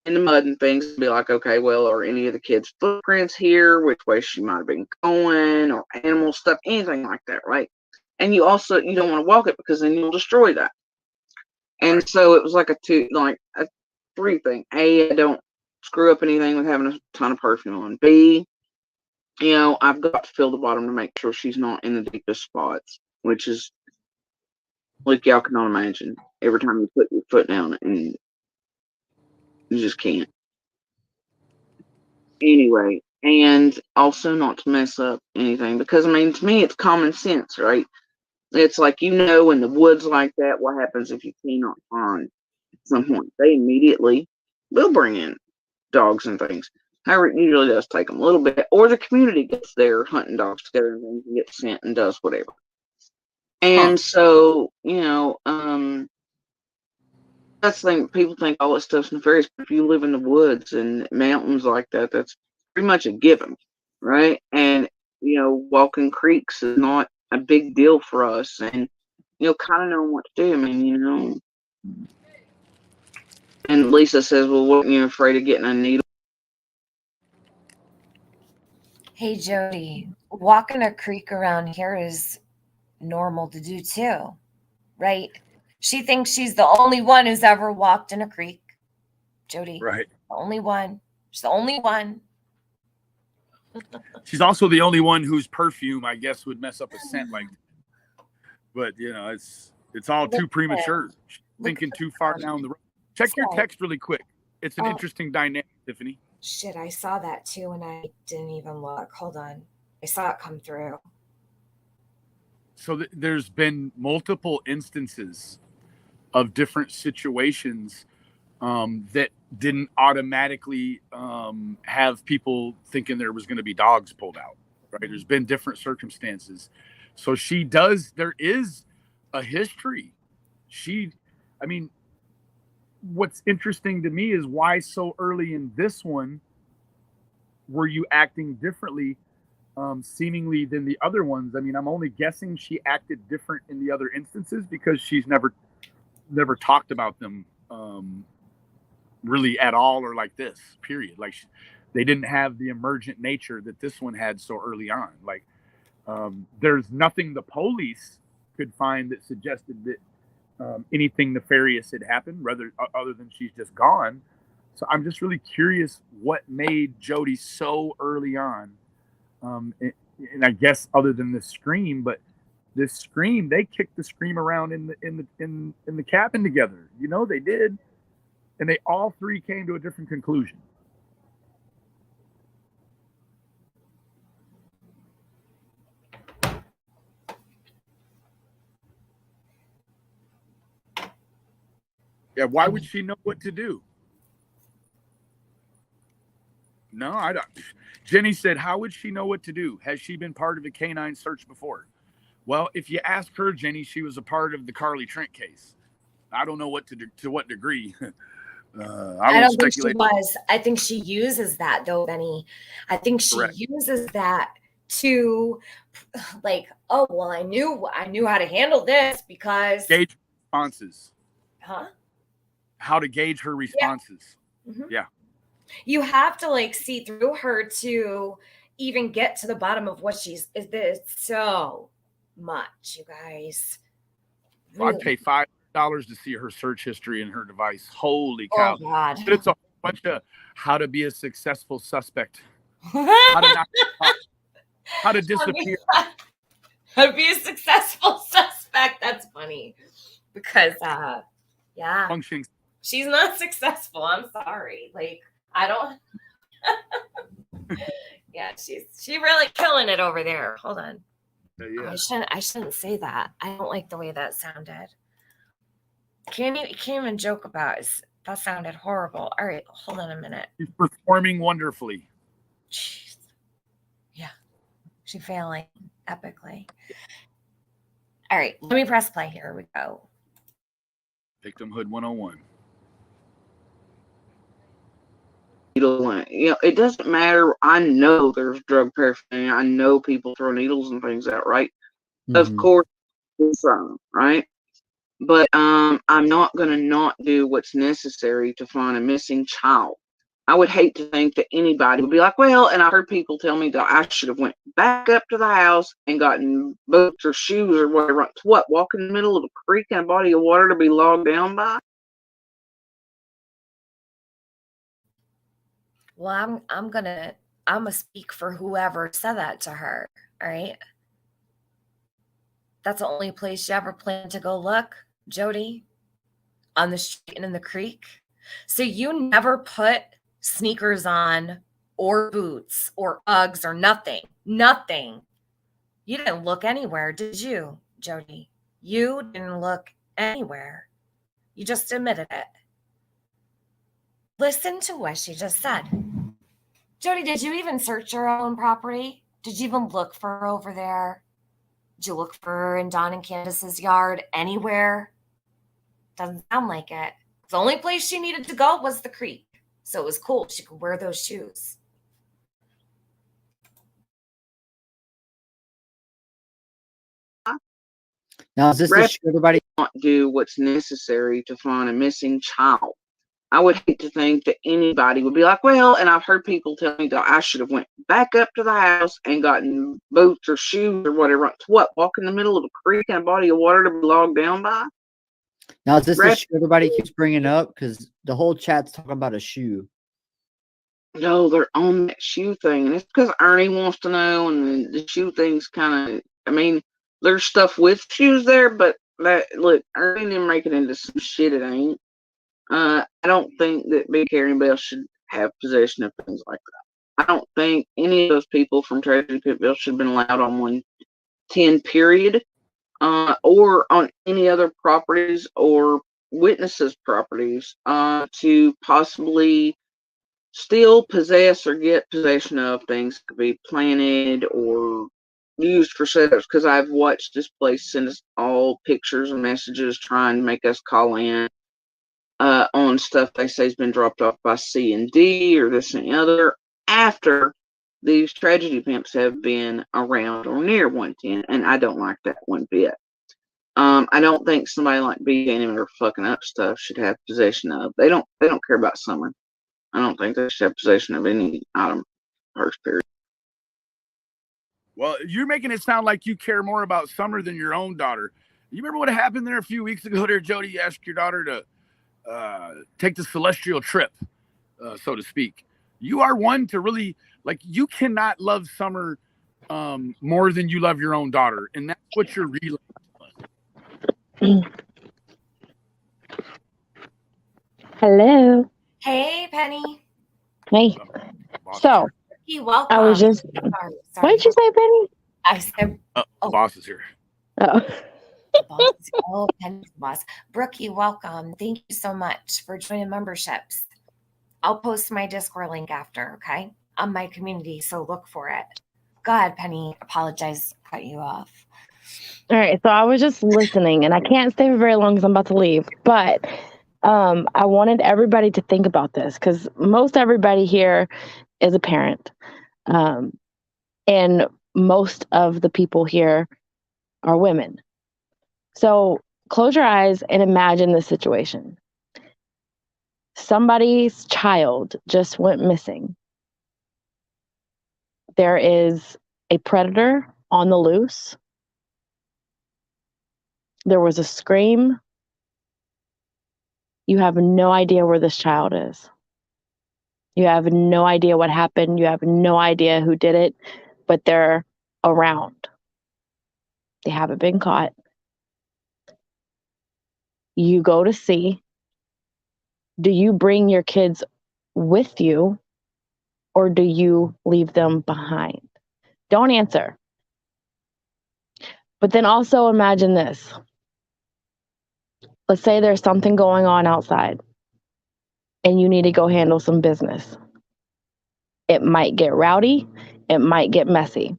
Speaker 6: in the mud and things, and be like, okay, well, are any of the kids' footprints here? Which way she might have been going, or animal stuff, anything like that, right? And you don't want to walk it because then you'll destroy that. And so it was like a three thing. A, I don't screw up anything with having a ton of perfume on. B, I've got to feel the bottom to make sure she's not in the deepest spots, which is, like, y'all cannot imagine. Every time you put your foot down, and you just can't. Anyway, and also not to mess up anything, because, to me, it's common sense, right? It's like, in the woods like that, what happens if you cannot find at some point? They immediately will bring in dogs and things. However, it usually does take them a little bit, or the community gets there hunting dogs together and things and gets sent and does whatever. And so, that's the thing. People think all this stuff's nefarious, but if you live in the woods and mountains like that, that's pretty much a given, right? And, walking creeks is not a big deal for us, and, kind of knowing what to do. And Lisa says, well, weren't you afraid of getting a needle
Speaker 4: Hey, Jody, walking a creek around here is normal to do too, right? She thinks she's the only one who's ever walked in a creek. Jody,
Speaker 5: Right.
Speaker 4: the only one. She's the only one.
Speaker 5: She's also the only one whose perfume, I guess, would mess up a scent like that. But, you know, it's all too premature. Thinking too far down the road. Check your text really quick. It's an interesting dynamic, Tiffany.
Speaker 4: Shit, I saw that too and I didn't even look. Hold on. I saw it come through.
Speaker 5: So there's been multiple instances of different situations that didn't automatically have people thinking there was going to be dogs pulled out. Right? There's been different circumstances. So there is a history. I mean, what's interesting to me is why so early in this one were you acting differently seemingly than the other ones. I mean, I'm only guessing she acted different in the other instances because she's never talked about them really at all or like this, period. Like they didn't have the emergent nature that this one had so early on. Like there's nothing the police could find that suggested that anything nefarious had happened, other than she's just gone. So I'm just really curious what made Jody so early on. And I guess other than the scream, but this scream, they kicked the scream around in the cabin together. You know, they did. And they all three came to a different conclusion. Yeah, why would she know what to do? No, I don't. Jenny said, how would she know what to do? Has she been part of a canine search before? Well, if you ask her, Jenny, she was a part of the Carly Trent case. I don't know to what degree.
Speaker 4: I don't think she was. I think she uses that though, Benny. I think she
Speaker 5: Correct.
Speaker 4: uses that to like, oh well, I knew how to handle this because
Speaker 5: gauge responses.
Speaker 4: Huh?
Speaker 5: How to gauge her responses.
Speaker 4: Mm-hmm.
Speaker 5: Yeah.
Speaker 4: You have to like see through her to even get to the bottom of what she's is this so much, you guys.
Speaker 5: Really. I'd pay $5 to see her search history in her device. Holy cow.
Speaker 4: Oh God.
Speaker 5: But it's a bunch of how to be a successful suspect. How to disappear.
Speaker 4: How to be a successful suspect. That's funny. Because yeah.
Speaker 5: Functioning.
Speaker 4: She's not successful. I'm sorry. Like I don't yeah, she's really killing it over there. Hold on.
Speaker 5: Yeah.
Speaker 4: I shouldn't say that. I don't like the way that sounded. Can't even joke about it. That sounded horrible. All right, hold on a minute.
Speaker 5: She's performing wonderfully.
Speaker 4: Jeez. Yeah. She's failing epically. All right, let me press play. Here we go.
Speaker 5: Victimhood 101.
Speaker 6: You know, it doesn't matter. I know there's drug paraphernalia. I know people throw needles and things out, right? Mm-hmm. Of course, some, right? But I'm not going to not do what's necessary to find a missing child. I would hate to think that anybody would be like, well, and I heard people tell me that I should have went back up to the house and gotten boots or shoes or whatever. What, walk in the middle of a creek and a body of water to be logged down by?
Speaker 4: Well, I'm gonna speak for whoever said that to her. All right. That's the only place you ever plan to go look, Jody, on the street and in the creek. So you never put sneakers on or boots or Uggs or nothing. Nothing. You didn't look anywhere, did you, Jody? You didn't look anywhere. You just admitted it. Listen to what she just said. Jody, did you even search your own property? Did you even look for her over there? Did you look for her in Don and Candace's yard anywhere? Doesn't sound like it. The only place she needed to go was the creek. So it was cool. She could wear those shoes.
Speaker 7: Now, is this the shoe everybody?
Speaker 6: Not do what's necessary to find a missing child. I would hate to think that anybody would be like, well, and I've heard people tell me that I should have went back up to the house and gotten boots or shoes or whatever. To what? Walk in the middle of a creek and a body of water to be logged down by?
Speaker 7: Now, is this the shoe everybody keeps bringing up? Because the whole chat's talking about a shoe.
Speaker 6: No, they're on that shoe thing. And it's because Ernie wants to know, and the shoe thing's kind of, I mean, there's stuff with shoes there, but look, Ernie didn't make it into some shit it ain't. I don't think that Big Harry Bell should have possession of things like that. I don't think any of those people from Tragedy Pitville should have been allowed on 110, period, or on any other properties or witnesses' properties to possibly steal, possess, or get possession of things that could be planted or used for setups. Because I've watched this place send us all pictures and messages trying to make us call in on stuff they say has been dropped off by C and D or this and the other after these tragedy pimps have been around or near 110, and I don't like that one bit. I don't think somebody like BJ or fucking up stuff should have possession of. They don't care about Summer. I don't think they should have possession of any item first, period.
Speaker 5: Well, you're making it sound like you care more about Summer than your own daughter. You remember what happened there a few weeks ago there, Jody? You asked your daughter to take the celestial trip, so to speak. You are one to really, like, you cannot love Summer more than you love your own daughter. And that's what you're relaying.
Speaker 8: Hello.
Speaker 4: Hey, Penny.
Speaker 8: Hey. So,
Speaker 4: welcome.
Speaker 8: I was just.
Speaker 4: Sorry.
Speaker 8: What did you say, Penny?
Speaker 4: I said.
Speaker 5: Boss is here.
Speaker 8: Oh.
Speaker 4: Penny's boss. Brookie, welcome. Thank you so much for joining memberships. I'll post my Discord link after, okay? On my community, so look for it. Go ahead, Penny. Apologize, cut you off.
Speaker 8: All right, so I was just listening, and I can't stay for very long because I'm about to leave, but I wanted everybody to think about this because most everybody here is a parent, and most of the people here are women. So close your eyes and imagine this situation. Somebody's child just went missing. There is a predator on the loose. There was a scream. You have no idea where this child is. You have no idea what happened. You have no idea who did it, but they're around. They haven't been caught. You go to see. Do you bring your kids with you or do you leave them behind? Don't answer. But then also imagine this. Let's say there's something going on outside and you need to go handle some business. It might get rowdy. It might get messy.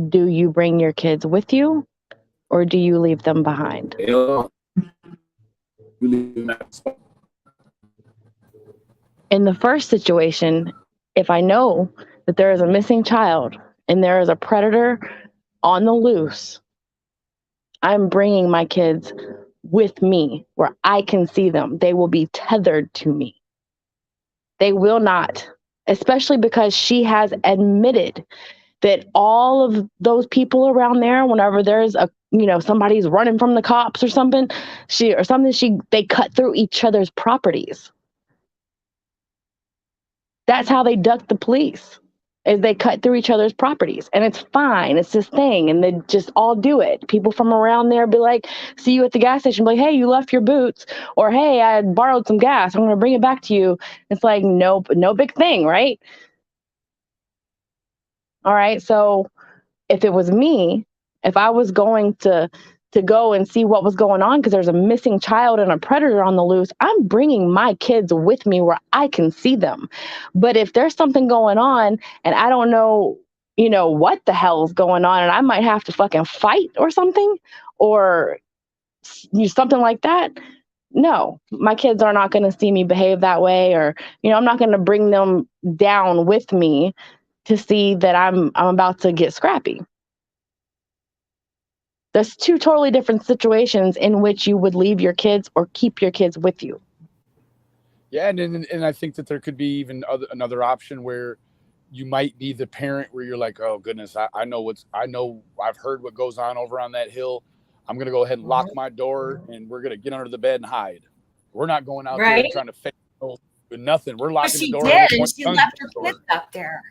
Speaker 8: Do you bring your kids with you or do you leave them behind? In the first situation, if I know that there is a missing child and there is a predator on the loose, I'm bringing my kids with me where I can see them. They will be tethered to me. They will not, especially because she has admitted that all of those people around there, whenever there's somebody's running from the cops or something, they cut through each other's properties. That's how they duck the police, is they cut through each other's properties. And it's fine. It's this thing. And they just all do it. People from around there be like, see you at the gas station, be like, hey, you left your boots. Or, hey, I borrowed some gas. I'm going to bring it back to you. It's like, no big thing, right? All right. So if it was me, if I was going to go and see what was going on because there's a missing child and a predator on the loose, I'm bringing my kids with me where I can see them. But if there's something going on and I don't know, what the hell is going on, and I might have to fucking fight or something or something like that, no, my kids are not going to see me behave that way, or, I'm not going to bring them down with me to see that I'm about to get scrappy. There's two totally different situations in which you would leave your kids or keep your kids with you.
Speaker 5: Yeah, and I think that there could be even another option where you might be the parent where you're like, oh goodness, I know I've heard what goes on over on that hill. I'm gonna go ahead and lock my door and we're gonna get under the bed and hide. We're not going out there
Speaker 4: Right?
Speaker 5: and trying to fake nothing. We're
Speaker 4: But
Speaker 5: locking the
Speaker 4: she
Speaker 5: door and we're
Speaker 4: did, and
Speaker 5: pointing
Speaker 4: she
Speaker 5: guns
Speaker 4: left
Speaker 5: at
Speaker 4: her
Speaker 5: the door.
Speaker 4: kids up there.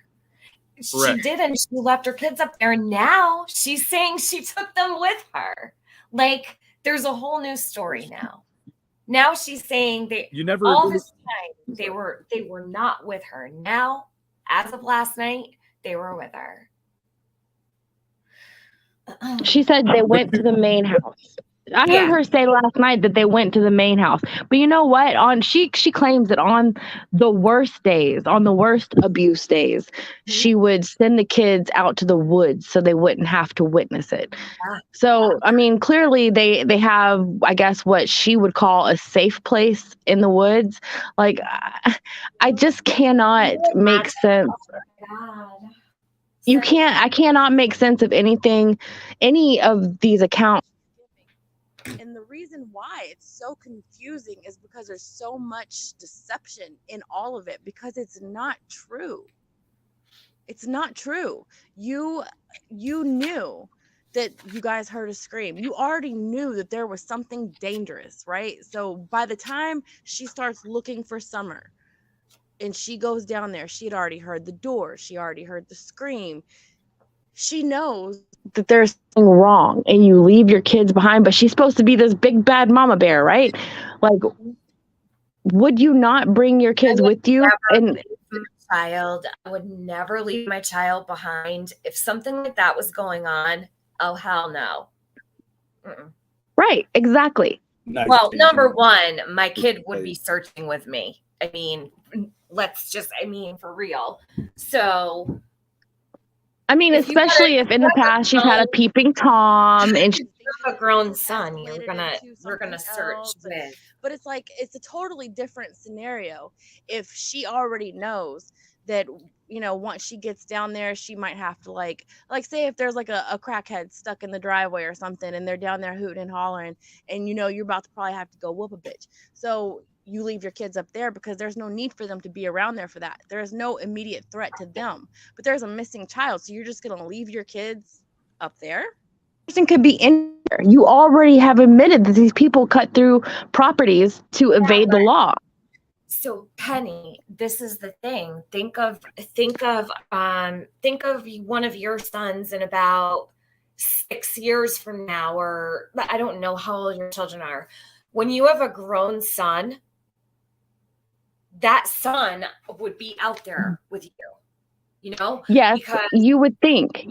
Speaker 4: She
Speaker 5: Correct.
Speaker 4: did, and she left her kids up there. And now she's saying she took them with her. Like, there's a whole new story now. Now she's saying all this time they were not with her. Now, as of last night, they were with her.
Speaker 8: She said they went to the main house. I heard her say last night that they went to the main house. But you know what? She claims that on the worst days, on the worst abuse days, she would send the kids out to the woods so they wouldn't have to witness it. So, I mean, clearly they have, I guess, what she would call a safe place in the woods. Like, I just cannot make sense. I cannot make sense of anything, any of these accounts.
Speaker 9: And the reason why it's so confusing is because there's so much deception in all of it, because it's not true. It's not true. You knew that you guys heard a scream. You already knew that there was something dangerous, right? So by the time she starts looking for Summer and she goes down there, she had already heard the door. She already heard the scream. She knows that there's something wrong and you leave your kids behind, but she's supposed to be this big bad mama bear, right? Like, would you not bring your kids with you? And
Speaker 4: I would never leave my child behind. If something like that was going on, oh hell no.
Speaker 8: Right, exactly.
Speaker 4: Well, number one, my kid would be searching with me. I mean, for real. So
Speaker 8: I mean, especially if in the past she's had a peeping Tom and she's
Speaker 4: a grown son, we're gonna search with.
Speaker 9: But it's like, it's a totally different scenario if she already knows that, you know, once she gets down there, she might have to like say if there's like a crackhead stuck in the driveway or something and they're down there hooting and hollering and, you know, you're about to probably have to go whoop a bitch. So you leave your kids up there because there's no need for them to be around there for that. There is no immediate threat to them, but there's a missing child. So you're just going to leave your kids up there?
Speaker 8: Person could be in there. You already have admitted that these people cut through properties to evade the law.
Speaker 4: So Penny, this is the thing. Think of one of your sons in about 6 years from now, or I don't know how old your children are. When you have a grown son, that son would be out there with you. You know?
Speaker 8: Yes, you would think,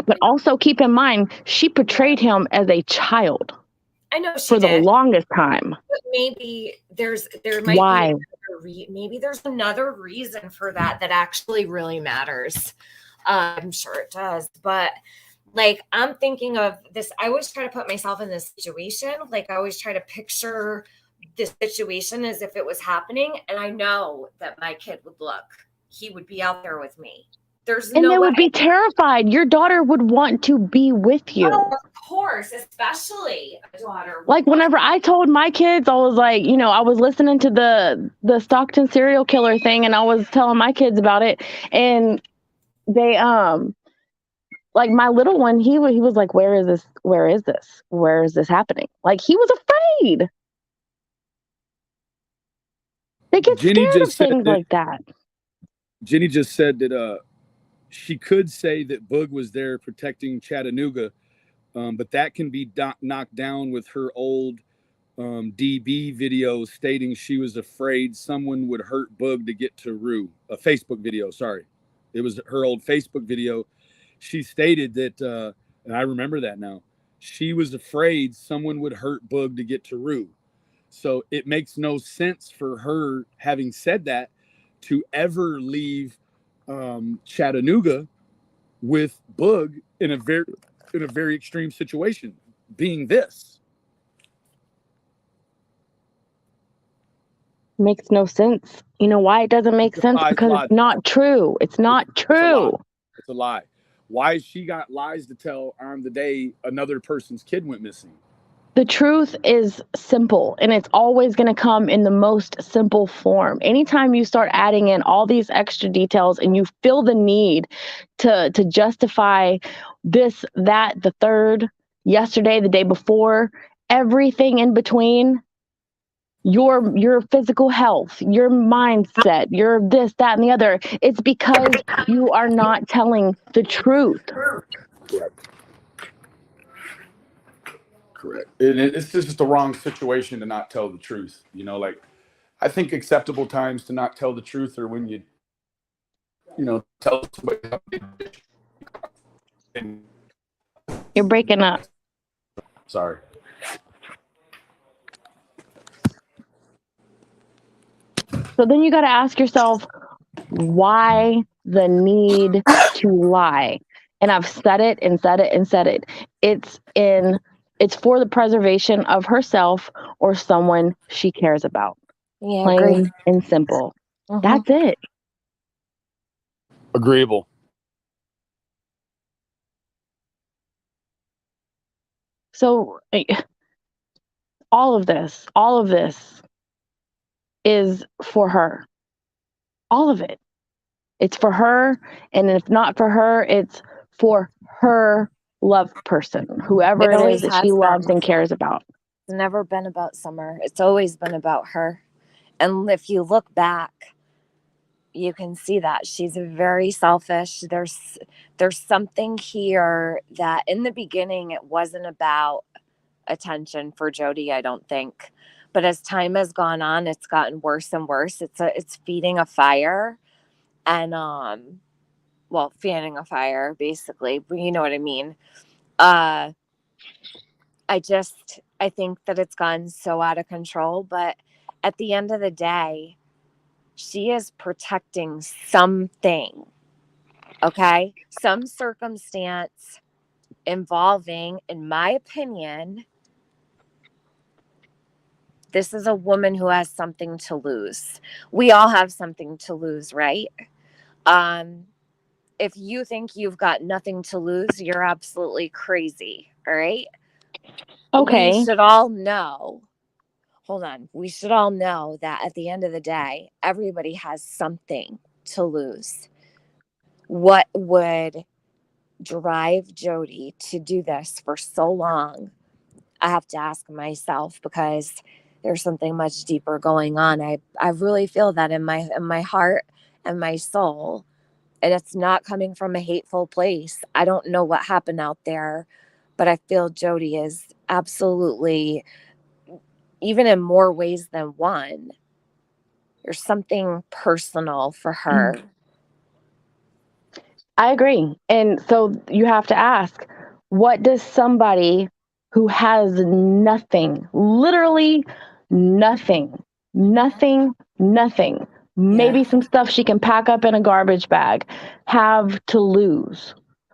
Speaker 8: but also keep in mind, she portrayed him as a child.
Speaker 4: I know she
Speaker 8: for
Speaker 4: did.
Speaker 8: the longest time.
Speaker 4: But maybe there might be maybe there's another reason for that actually really matters. I'm sure it does, but like I'm thinking of this. I always try to put myself in this situation. Like I always try to picture this situation as if it was happening, and I know that my kid would look. He would be out there with me.
Speaker 8: And they would be terrified. Your daughter would want to be with you.
Speaker 4: Oh, of course, especially a daughter.
Speaker 8: Like whenever I told my kids, I was like, you know, I was listening to the Stockton serial killer thing, and I was telling my kids about it, and they like my little one, he was like, where is this? Where is this? Where is this happening? Like he was afraid. They get scared of things like that.
Speaker 5: Jenny just said that she could say that Boog was there protecting Chattanooga, but that can be knocked down with her old DB video stating she was afraid someone would hurt Boog to get to Rue. A Facebook video, sorry. It was her old Facebook video. She stated that, and I remember that now, she was afraid someone would hurt Boog to get to Rue. So it makes no sense for her, having said that, to ever leave Chattanooga with Boog in a very extreme situation, being this.
Speaker 8: Makes no sense. You know why it doesn't make sense? Because it's not true. It's not true.
Speaker 5: It's a lie. Why she got lies to tell on the day another person's kid went missing?
Speaker 8: The truth is simple, and it's always going to come in the most simple form. Anytime you start adding in all these extra details and you feel the need to justify this, that, the third, yesterday, the day before, everything in between, your physical health, your mindset, your this, that, and the other, it's because you are not telling the truth.
Speaker 5: Correct. It's just the wrong situation to not tell the truth. You know, like I think acceptable times to not tell the truth are when you know, tell somebody something. And,
Speaker 8: You're breaking up.
Speaker 5: sorry.
Speaker 8: So then you got to ask yourself, why the need to lie? And I've said it and said it and said it. It's for the preservation of herself or someone she cares about.
Speaker 4: Yeah, agree.
Speaker 8: Plain and simple.
Speaker 4: Mhm.
Speaker 8: That's it.
Speaker 5: Agreeable.
Speaker 8: So all of this is for her. All of it. It's for her. And if not for her, it's for her loved person, whoever
Speaker 4: It
Speaker 8: it is
Speaker 4: always
Speaker 8: that she
Speaker 4: has
Speaker 8: loves
Speaker 4: been.
Speaker 8: and cares about.
Speaker 4: It's never been about Summer. It's always been about her. And if you look back, you can see that she's very selfish. There's something here that in the beginning it wasn't about attention for Jody, I don't think. But as time has gone on, it's gotten worse and worse. It's feeding a fire and well, fanning a fire basically. But you know what I mean. Uh I think that it's gone so out of control, but at the end of the day, she is protecting something, okay? Some circumstance involving, in my opinion, this is a woman who has something to lose. We all have something to lose, right? Um, if you think you've got nothing to lose, you're absolutely crazy, all right? We
Speaker 8: Okay.
Speaker 4: should all know, hold on, we should all know that at the end of the day, everybody has something to lose. What would drive Jody to do this for so long? I have to ask myself because there's something much deeper going on. I really feel that in my heart and my soul. And it's not coming from a hateful place. I don't know what happened out there, but I feel Jody is absolutely, even in more ways than one, there's something personal for her.
Speaker 8: I agree. And so you have to ask, what does somebody who has nothing, literally nothing, nothing, maybe some stuff she can pack up in a garbage bag, have to lose?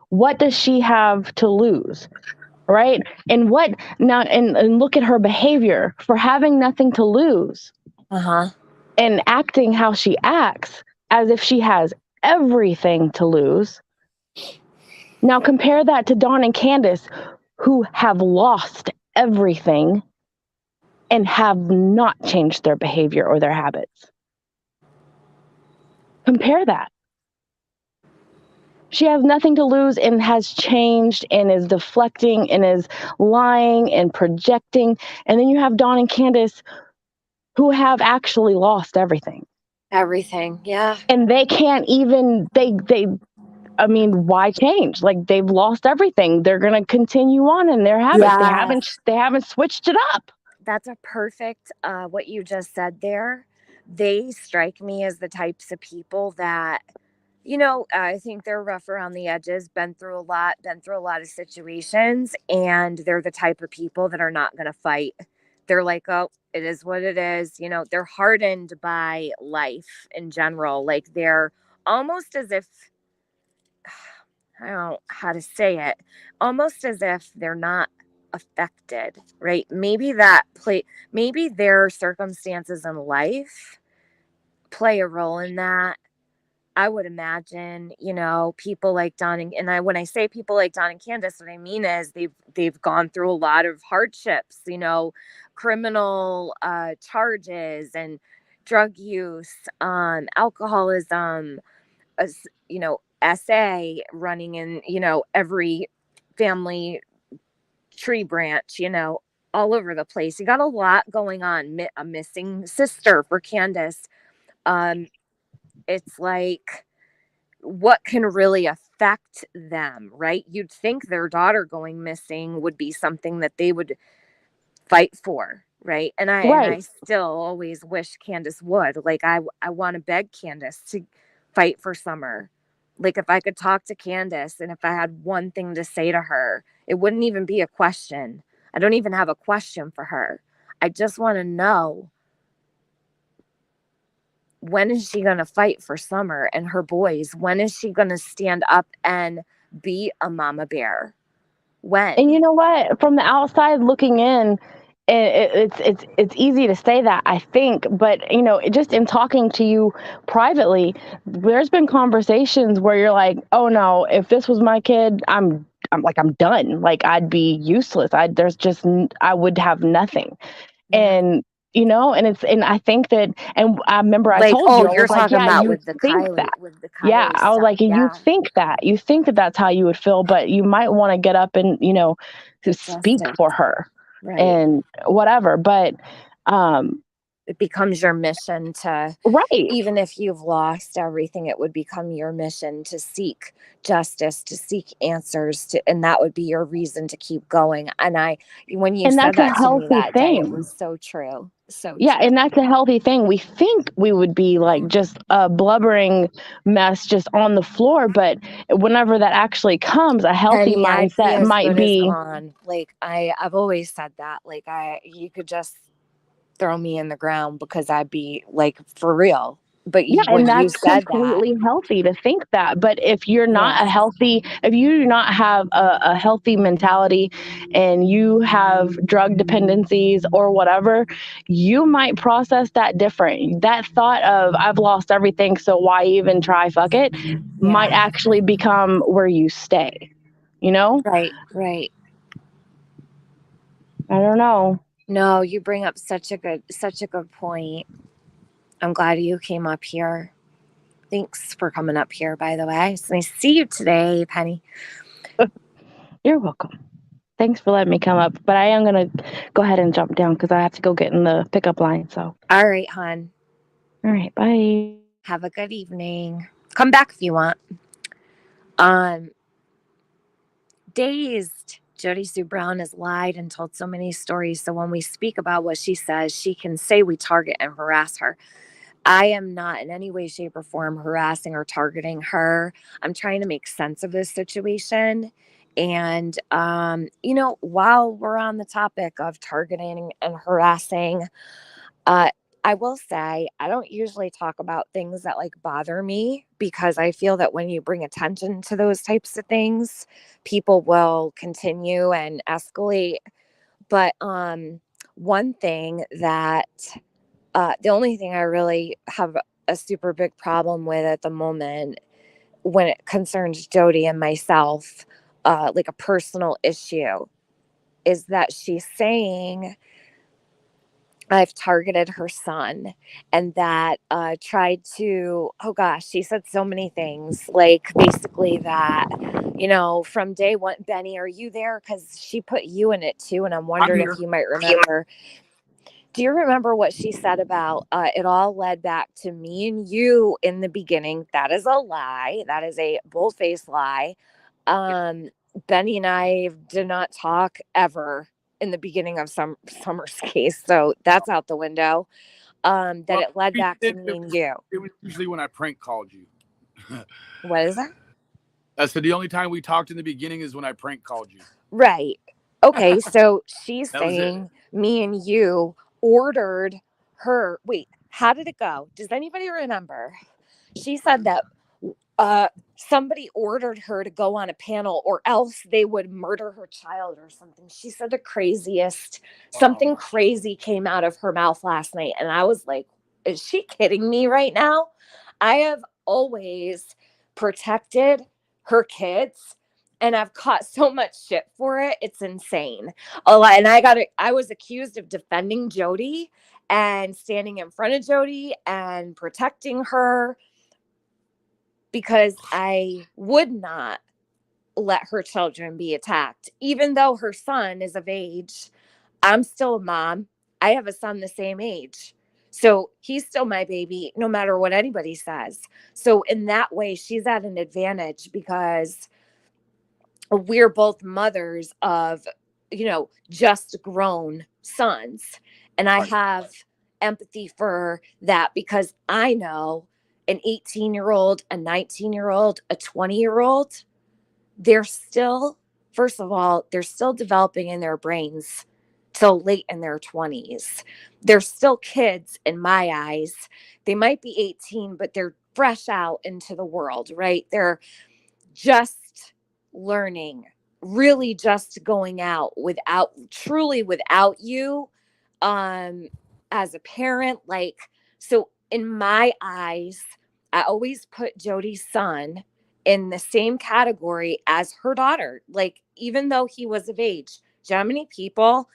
Speaker 8: What does she have to lose? Right? And what now, and look at her behavior for having nothing to lose
Speaker 4: Uh-huh.
Speaker 8: and acting how she acts as if she has everything to lose. Now compare that to Dawn and Candace, who have lost everything and have not changed their behavior or their habits. Compare that. She has nothing to lose and has changed and is deflecting and is lying and projecting. And then you have Dawn and Candace, who have actually lost everything.
Speaker 4: Everything. Yeah.
Speaker 8: And they can't even, I mean, why change? Like, they've lost everything. They're going to continue on in their habits.
Speaker 4: Yeah.
Speaker 8: They haven't switched it up.
Speaker 4: That's a perfect what you just said there. They strike me as the types of people that, you know, I think they're rough around the edges, been through a lot of situations, and they're the type of people that are not going to fight. They're like, oh, it is what it is. You know, they're hardened by life in general. Like they're almost as if, I don't know how to say it, almost as if they're not affected, right? Maybe their circumstances in life play a role in that. I would imagine, people like Don when I say people like Don and Candace, what I mean is they've gone through a lot of hardships, criminal charges and drug use, alcoholism, SA running in, every family tree branch, all over the place. You got a lot going on. A missing sister for Candace. It's like, what can really affect them, right? You'd think their daughter going missing would be something that they would fight for, right? And I still always wish Candace would. Like, I want to beg Candace to fight for Summer. Like, if I could talk to Candace and if I had one thing to say to her, it wouldn't even be a question. I don't even have a question for her. I just want to know, when is she going to fight for Summer and her boys? When is she going to stand up and be a mama bear? When?
Speaker 8: And you know what? From the outside looking in, it's easy to say that, I think, but just in talking to you privately, there's been conversations where you're like, oh no, if this was my kid, I'm done. Like, I'd be useless. I would have nothing.
Speaker 4: Yeah.
Speaker 8: And and I think that, and I remember I
Speaker 4: Like,
Speaker 8: told you, I
Speaker 4: you're
Speaker 8: was like,
Speaker 4: talking
Speaker 8: yeah,
Speaker 4: about
Speaker 8: you
Speaker 4: with the
Speaker 8: think
Speaker 4: Kylie,
Speaker 8: that.
Speaker 4: with the Kylie
Speaker 8: Yeah, I was
Speaker 4: stuff.
Speaker 8: like,
Speaker 4: Yeah.
Speaker 8: you think that that's how you would feel, but you might want to get up and, to speak
Speaker 4: Justice.
Speaker 8: for her,
Speaker 4: Right.
Speaker 8: and whatever. But,
Speaker 4: it becomes your mission to,
Speaker 8: right.
Speaker 4: even if you've lost everything, it would become your mission to seek justice, to seek answers, and that would be your reason to keep going. And when you said
Speaker 8: that's a
Speaker 4: that to me
Speaker 8: healthy
Speaker 4: that day, it
Speaker 8: thing.
Speaker 4: was so true. So
Speaker 8: Yeah,
Speaker 4: true.
Speaker 8: and that's a healthy thing. We think we would be like just a blubbering mess just on the floor, but whenever that actually comes, a healthy
Speaker 4: Penny, I'd be
Speaker 8: mindset
Speaker 4: as
Speaker 8: might
Speaker 4: good as
Speaker 8: be.
Speaker 4: gone. Like, I've always said that. Like, you could just throw me in the ground because I'd be like, for real. But
Speaker 8: Yeah,
Speaker 4: when
Speaker 8: and
Speaker 4: you
Speaker 8: that's
Speaker 4: said that,
Speaker 8: completely healthy to think that. But if you're not
Speaker 4: yeah,
Speaker 8: if you do not have a healthy mentality and you have drug dependencies or whatever, you might process that different. That thought of, I've lost everything, so why even try? Fuck it, might actually become where you stay.
Speaker 4: right.
Speaker 8: I don't know.
Speaker 4: No, you bring up such a good point. I'm glad you came up here. Thanks for coming up here, by the way. It's nice to see you today, Penny.
Speaker 8: You're welcome. Thanks for letting me come up, but I am going to go ahead and jump down because I have to go get in the pickup line. So,
Speaker 4: all right, hon.
Speaker 8: All right, bye.
Speaker 4: Have a good evening. Come back if you want. Dazed. Jody Sue Brown has lied and told so many stories. So when we speak about what she says, she can say we target and harass her. I am not in any way, shape, or form harassing or targeting her. I'm trying to make sense of this situation. And, while we're on the topic of targeting and harassing, I will say I don't usually talk about things that like bother me, because I feel that when you bring attention to those types of things, people will continue and escalate. But one thing that the only thing I really have a super big problem with at the moment, when it concerns Jody and myself, like a personal issue, is that she's saying I've targeted her son, and that tried to, oh gosh, she said so many things, like basically that, from day one. Benny, are you there? Because she put you in it too, and I'm wondering if you might remember. Do you remember what she said about it all led back to me and you in the beginning? That is a lie. That is a bold-faced lie. Benny and I did not talk ever in the beginning of Summer's case, so that's out the window. That it led back to me and you.
Speaker 5: It was usually when I prank called you.
Speaker 4: What is that?
Speaker 5: I said the only time we talked in the beginning is when I prank called you.
Speaker 4: Right. Okay, so she's
Speaker 5: That was
Speaker 4: saying me and you ordered her. Wait, how did it go? Does anybody remember? She said that somebody ordered her to go on a panel or else they would murder her child or something. She said the craziest, something crazy came out of her mouth last night. And I was like, is she kidding me right now? I have always protected her kids, and I've caught so much shit for it. It's insane. A lot, and I was accused of defending Jody and standing in front of Jody and protecting her because I would not let her children be attacked. Even though her son is of age, I'm still a mom. I have a son the same age. So he's still my baby, no matter what anybody says. So in that way, she's at an advantage because we're both mothers of, just grown sons. And I have empathy for that because I know an 18-year-old, a 19-year-old, a 20-year-old, they're still, first of all, they're still developing in their brains till late in their 20s. They're still kids in my eyes. They might be 18, but they're fresh out into the world, right? They're just learning, really just going out without you as a parent. Like, so in my eyes, I always put Jody's son in the same category as her daughter. Like, even though he was of age, how many people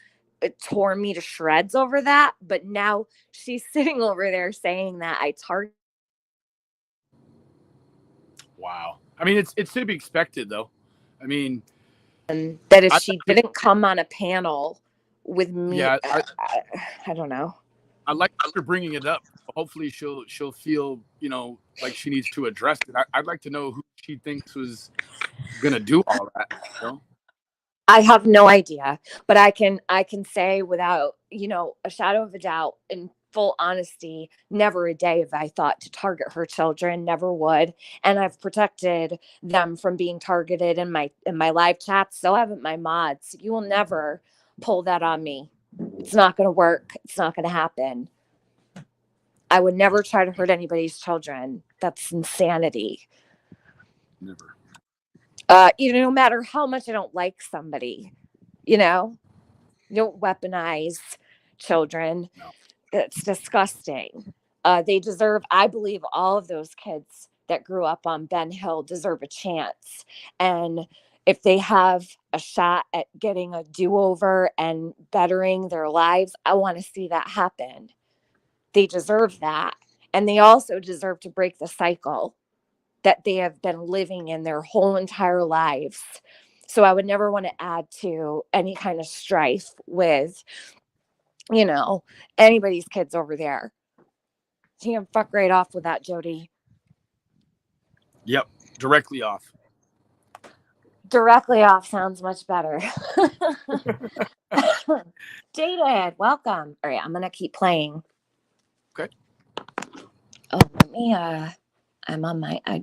Speaker 4: tore me to shreds over that? But now she's sitting over there saying that I target.
Speaker 5: Wow. I mean, it's to be expected, though. I mean,
Speaker 4: That if she didn't come on a panel with me,
Speaker 5: yeah,
Speaker 4: I don't know.
Speaker 5: I like her bringing it up. Hopefully, she'll feel like she needs to address it. I'd like to know who she thinks was gonna do all that.
Speaker 4: I have no idea, but I can say without, a shadow of a doubt, in full honesty, never a day have I thought to target her children, never would. And I've protected them from being targeted in my live chats. So haven't my mods. You will never pull that on me. It's not going to work. It's not going to happen. I would never try to hurt anybody's children. That's insanity.
Speaker 5: Never.
Speaker 4: No matter how much I don't like somebody, you don't weaponize children.
Speaker 5: No.
Speaker 4: It's disgusting. They deserve, I believe all of those kids that grew up on Ben Hill deserve a chance. And if they have a shot at getting a do-over and bettering their lives, I want to see that happen. They deserve that. And they also deserve to break the cycle that they have been living in their whole entire lives. So I would never want to add to any kind of strife with, anybody's kids over there. You can fuck right off with that, Jody.
Speaker 5: Yep, directly off.
Speaker 4: Directly off sounds much better. Jaded, welcome. All right, I'm gonna keep playing.
Speaker 5: Okay.
Speaker 4: Oh, let me. I'm on my. I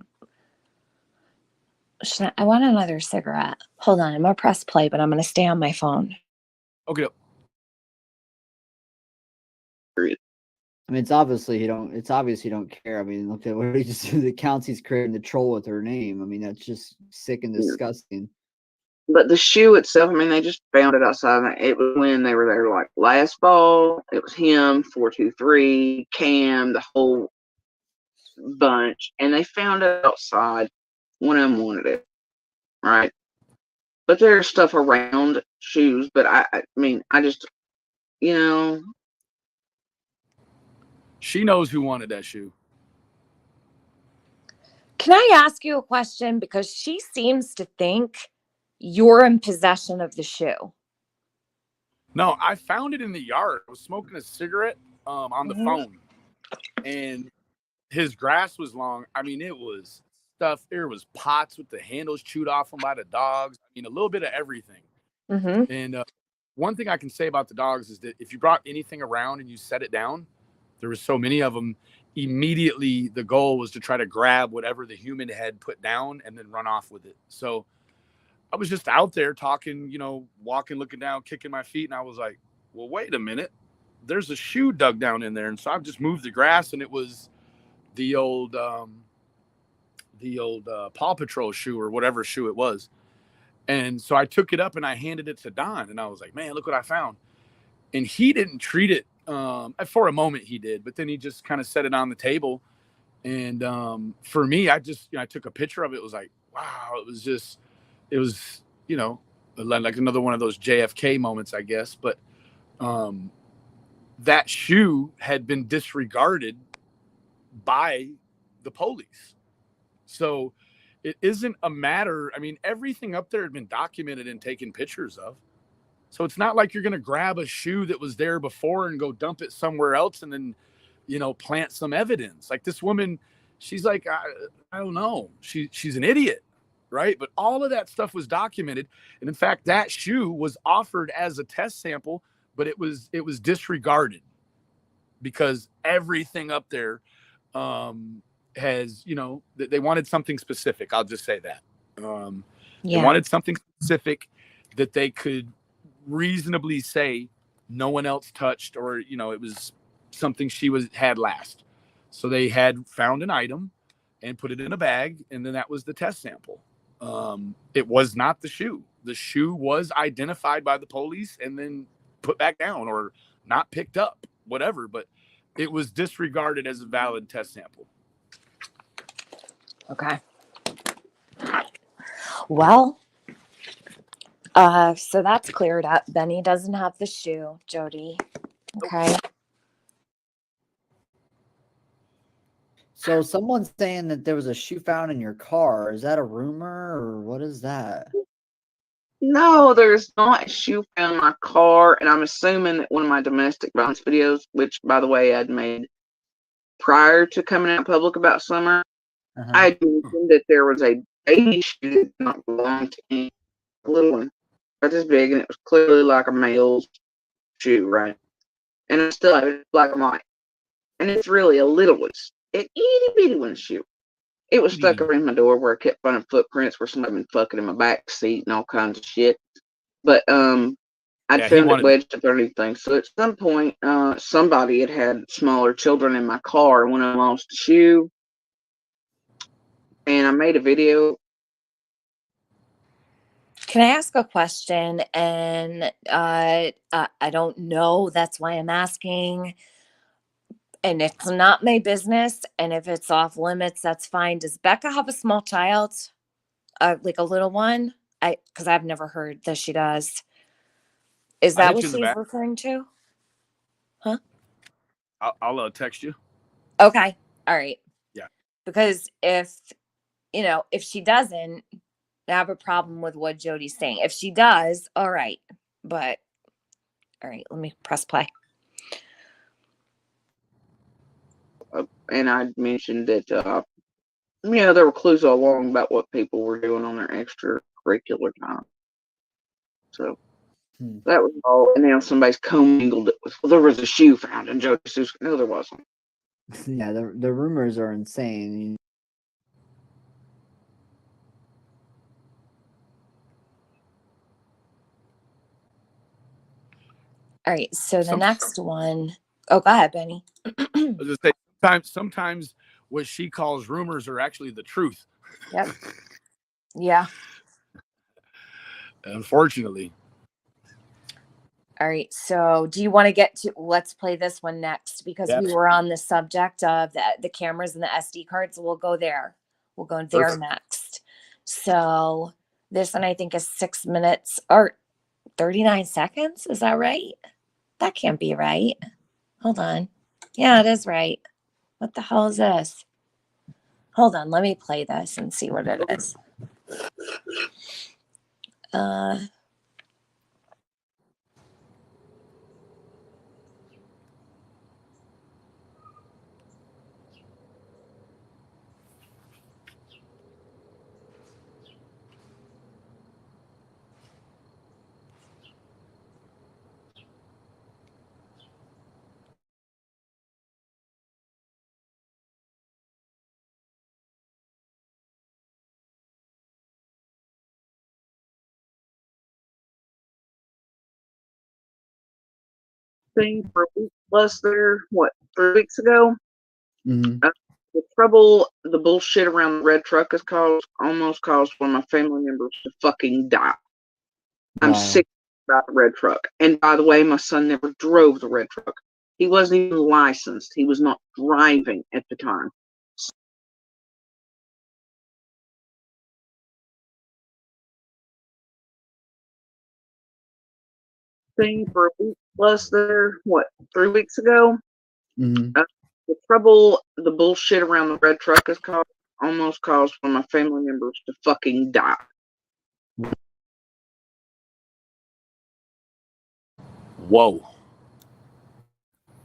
Speaker 4: want another cigarette. Hold on, I'm gonna press play, but I'm gonna stay on my phone.
Speaker 5: Okay.
Speaker 7: I mean, it's obvious you don't care. I mean, look at what he just did. The counts he's creating the troll with her name. I mean, that's just sick and disgusting.
Speaker 6: But the shoe itself, I mean, they just found it outside. It was when they were there, like last fall. It was him, 423, Cam, the whole bunch, and they found it outside. One of them wanted it, right? But there's stuff around shoes. But I mean, I just,
Speaker 5: She knows who wanted that shoe.
Speaker 4: Can I ask you a question? Because she seems to think you're in possession of the shoe.
Speaker 5: No, I found it in the yard. I was smoking a cigarette on the phone, and his grass was long. I mean, it was stuff. There was pots with the handles chewed off them by the dogs. I mean, a little bit of everything.
Speaker 4: Mm-hmm.
Speaker 5: And one thing I can say about the dogs is that if you brought anything around and you set it down, there was so many of them. Immediately, the goal was to try to grab whatever the human had put down and then run off with it. So I was just out there talking, walking, looking down, kicking my feet. And I was like, well, wait a minute. There's a shoe dug down in there. And so I've just moved the grass, and it was the old Paw Patrol shoe or whatever shoe it was. And so I took it up and I handed it to Don, and I was like, man, look what I found. And he didn't treat it for a moment. He did, but then he just kind of set it on the table. And for me, I just I took a picture of it. It was like, wow, it was like another one of those JFK moments, I guess. But that shoe had been disregarded by the police. So it isn't a matter. I mean, everything up there had been documented and taken pictures of. So it's not like you're going to grab a shoe that was there before and go dump it somewhere else and then, plant some evidence. Like this woman, she's like, I don't know. She's an idiot, right? But all of that stuff was documented. And in fact, that shoe was offered as a test sample, but it was disregarded because everything up there has, they wanted something specific. I'll just say that. They wanted something specific that they could reasonably say no one else touched, or it was something she had last. So they had found an item and put it in a bag, and then that was the test sample. It was not the shoe. The shoe was identified by the police and then put back down or not picked up, whatever, but it was disregarded as a valid test sample.
Speaker 4: Okay. Well, so that's cleared up. Benny doesn't have the shoe, Jody. Okay.
Speaker 7: So someone's saying that there was a shoe found in your car. Is that a rumor or what is that?
Speaker 6: No, there's not a shoe found in my car, and I'm assuming that one of my domestic violence videos, which by the way I'd made prior to coming out public about Summer, I mentioned that there was a baby shoe that did not belong to me, a little one, about this big, and it was clearly like a male's shoe, right? And I still have it black and white, and it's really a little one, an itty bitty one shoe. It was stuck around my door where I kept finding footprints where somebody had been fucking in my back seat and all kinds of shit. But I'd found it wedged up underneath things. So at some point, somebody had smaller children in my car when I lost a shoe. And I made a video.
Speaker 4: Can I ask a question? And I don't know. That's why I'm asking. And it's not my business. And if it's off limits, that's fine. Does Becca have a small child? Like a little one? Because I've never heard that she does. Is that what she's referring to? Huh?
Speaker 5: I'll text you.
Speaker 4: Okay. All right.
Speaker 5: Yeah.
Speaker 4: Because if she doesn't, I have a problem with what Jody's saying. If she does, all right. But all right, let me press play.
Speaker 6: And I mentioned that, there were clues all along about what people were doing on their extracurricular time. So that was all. And now somebody's commingled it with, well, there was a shoe found in Jody's suitcase. No, there wasn't.
Speaker 7: Yeah, the rumors are insane.
Speaker 4: All right, so the next one. Oh, go ahead, Benny.
Speaker 5: I was just saying, sometimes what she calls rumors are actually the truth.
Speaker 4: Yep. Yeah.
Speaker 5: Unfortunately.
Speaker 4: All right, so do you want to get to, let's play this one next, because we were on the subject of the cameras and the SD cards. So we'll go there. We'll go there Perfect. Next. So this one I think is 6 minutes or 39 seconds. Is that right? That can't be right. Hold on. Yeah, it is right. What the hell is this? Hold on. Let me play this and see what it is.
Speaker 6: Thing for a week plus there, 3 weeks ago?
Speaker 7: Mm-hmm.
Speaker 6: The trouble, the bullshit around the red truck has almost caused one of my family members to fucking die. I'm sick about the red truck. And by the way, my son never drove the red truck. He wasn't even licensed. He was not driving at the time. thing for a week plus there, 3 weeks ago?
Speaker 7: Mhm.
Speaker 6: The trouble, the bullshit around the red truck has almost caused one of my family members to fucking die.
Speaker 5: Whoa.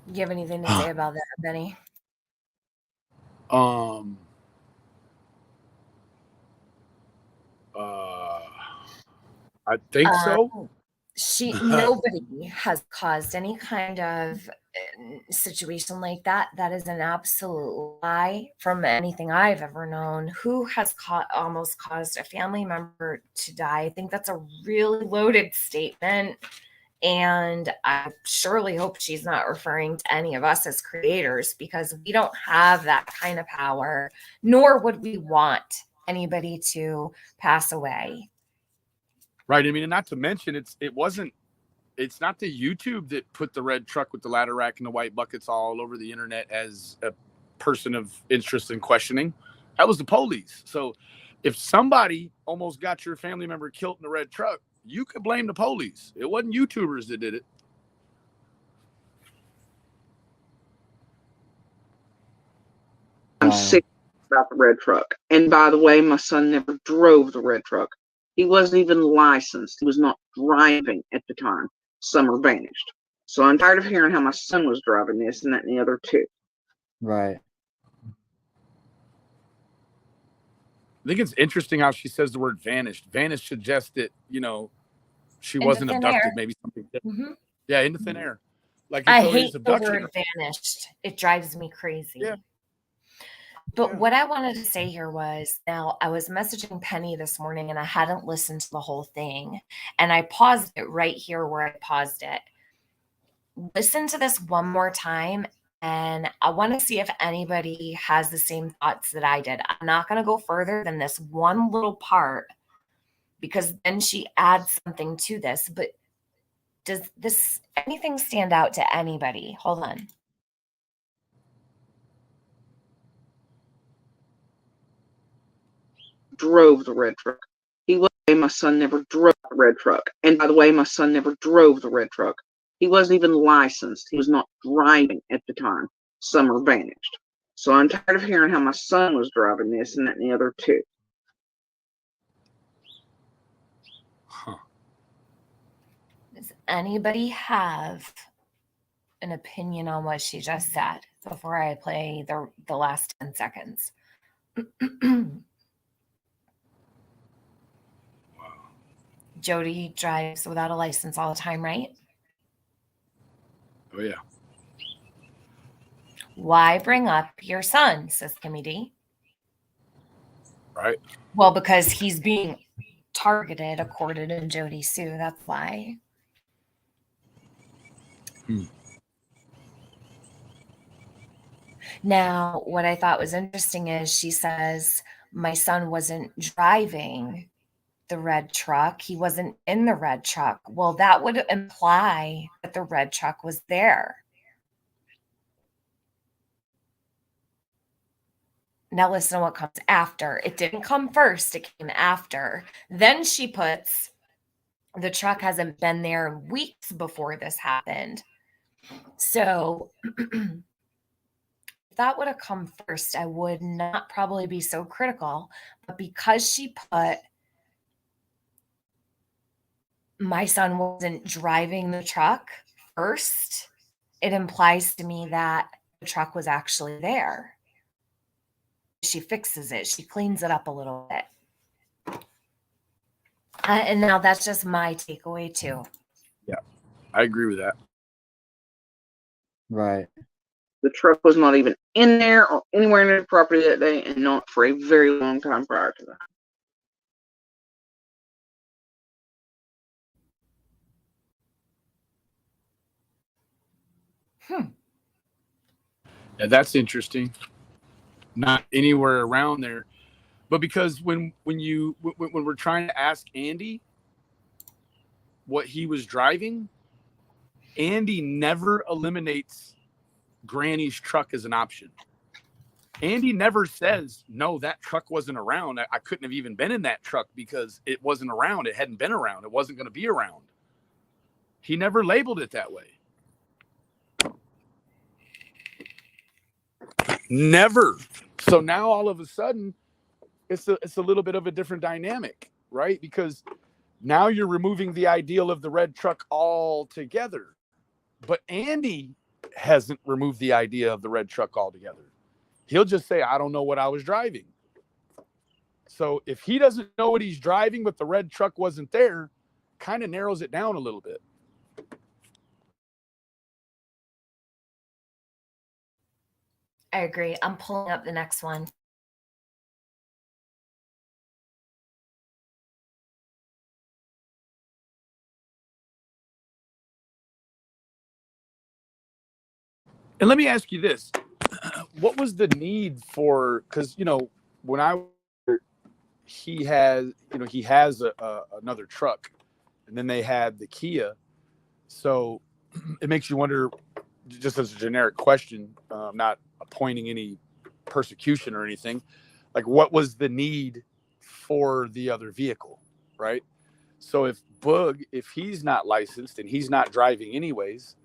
Speaker 4: You have anything to say about that, Benny?
Speaker 5: I think so.
Speaker 4: Nobody has caused any kind of situation like that. That is an absolute lie from anything I've ever known. Who has almost caused a family member to die? I think that's a really loaded statement. And I surely hope she's not referring to any of us as creators, because we don't have that kind of power, nor would we want anybody to pass away.
Speaker 5: Right. I mean, and not to mention, it's not the YouTube that put the red truck with the ladder rack and the white buckets all over the internet as a person of interest in questioning. That was the police. So if somebody almost got your family member killed in the red truck, you could blame the police. It wasn't YouTubers that did it.
Speaker 6: I'm sick about the red truck. And by the way, my son never drove the red truck. He wasn't even licensed. He was not driving at the time Summer vanished. So I'm tired of hearing how my son was driving this and that and the other too.
Speaker 7: Right.
Speaker 5: I think it's interesting how she says the word vanished. Vanished suggests that, she wasn't abducted. Maybe something different. Mm-hmm. Yeah, into thin air. Like
Speaker 4: I hate the word vanished. It drives me crazy. Yeah. But what I wanted to say here was, now I was messaging Penny this morning and I hadn't listened to the whole thing. And I paused it right here where I paused it. Listen to this one more time. And I want to see if anybody has the same thoughts that I did. I'm not going to go further than this one little part, because then she adds something to this. But does anything stand out to anybody? Hold on.
Speaker 6: Drove the red truck. My son never drove the red truck. And by the way, my son never drove the red truck. He wasn't even licensed. He was not driving at the time Summer vanished. So I'm tired of hearing how my son was driving this and that and the other too.
Speaker 5: Huh.
Speaker 4: Does anybody have an opinion on what she just said before I play the last 10 seconds? Jody drives without a license all the time, right?
Speaker 5: Oh, yeah.
Speaker 4: Why bring up your son, says Kimmy D?
Speaker 5: Right.
Speaker 4: Well, because he's being targeted, according to Jody Sue. That's why. Now, what I thought was interesting is she says, my son wasn't driving the red truck. He wasn't in the red truck. Well, that would imply that the red truck was there. Now listen to what comes after. It didn't come first. It came after. Then she puts, the truck hasn't been there weeks before this happened. So if that would have come first, I would not probably be so critical. But because she put, my son wasn't driving the truck first, it implies to me that the truck was actually there. She fixes it. She cleans it up a little bit. And now that's just my takeaway too.
Speaker 5: Yeah, I agree with that.
Speaker 7: Right.
Speaker 6: The truck was not even in there or anywhere near the property that day, and not for a very long time prior to that.
Speaker 5: Yeah, that's interesting. Not anywhere around there. But because when we're trying to ask Andy what he was driving, Andy never eliminates Granny's truck as an option. Andy never says, no, that truck wasn't around. I couldn't have even been in that truck because it wasn't around. It hadn't been around. It wasn't going to be around. He never labeled it that way. Never. So now all of a sudden, it's a little bit of a different dynamic, right? Because now you're removing the ideal of the red truck altogether. But Andy hasn't removed the idea of the red truck altogether. He'll just say, I don't know what I was driving. So if he doesn't know what he's driving, but the red truck wasn't there, kind of narrows it down a little bit.
Speaker 4: I agree. I'm pulling up the next one.
Speaker 5: And let me ask you this. What was the need for, because, when he has another truck, and then they had the Kia. So it makes you wonder, just as a generic question, not appointing any persecution or anything, like what was the need for the other vehicle, right? So if Boog, if he's not licensed and he's not driving anyways,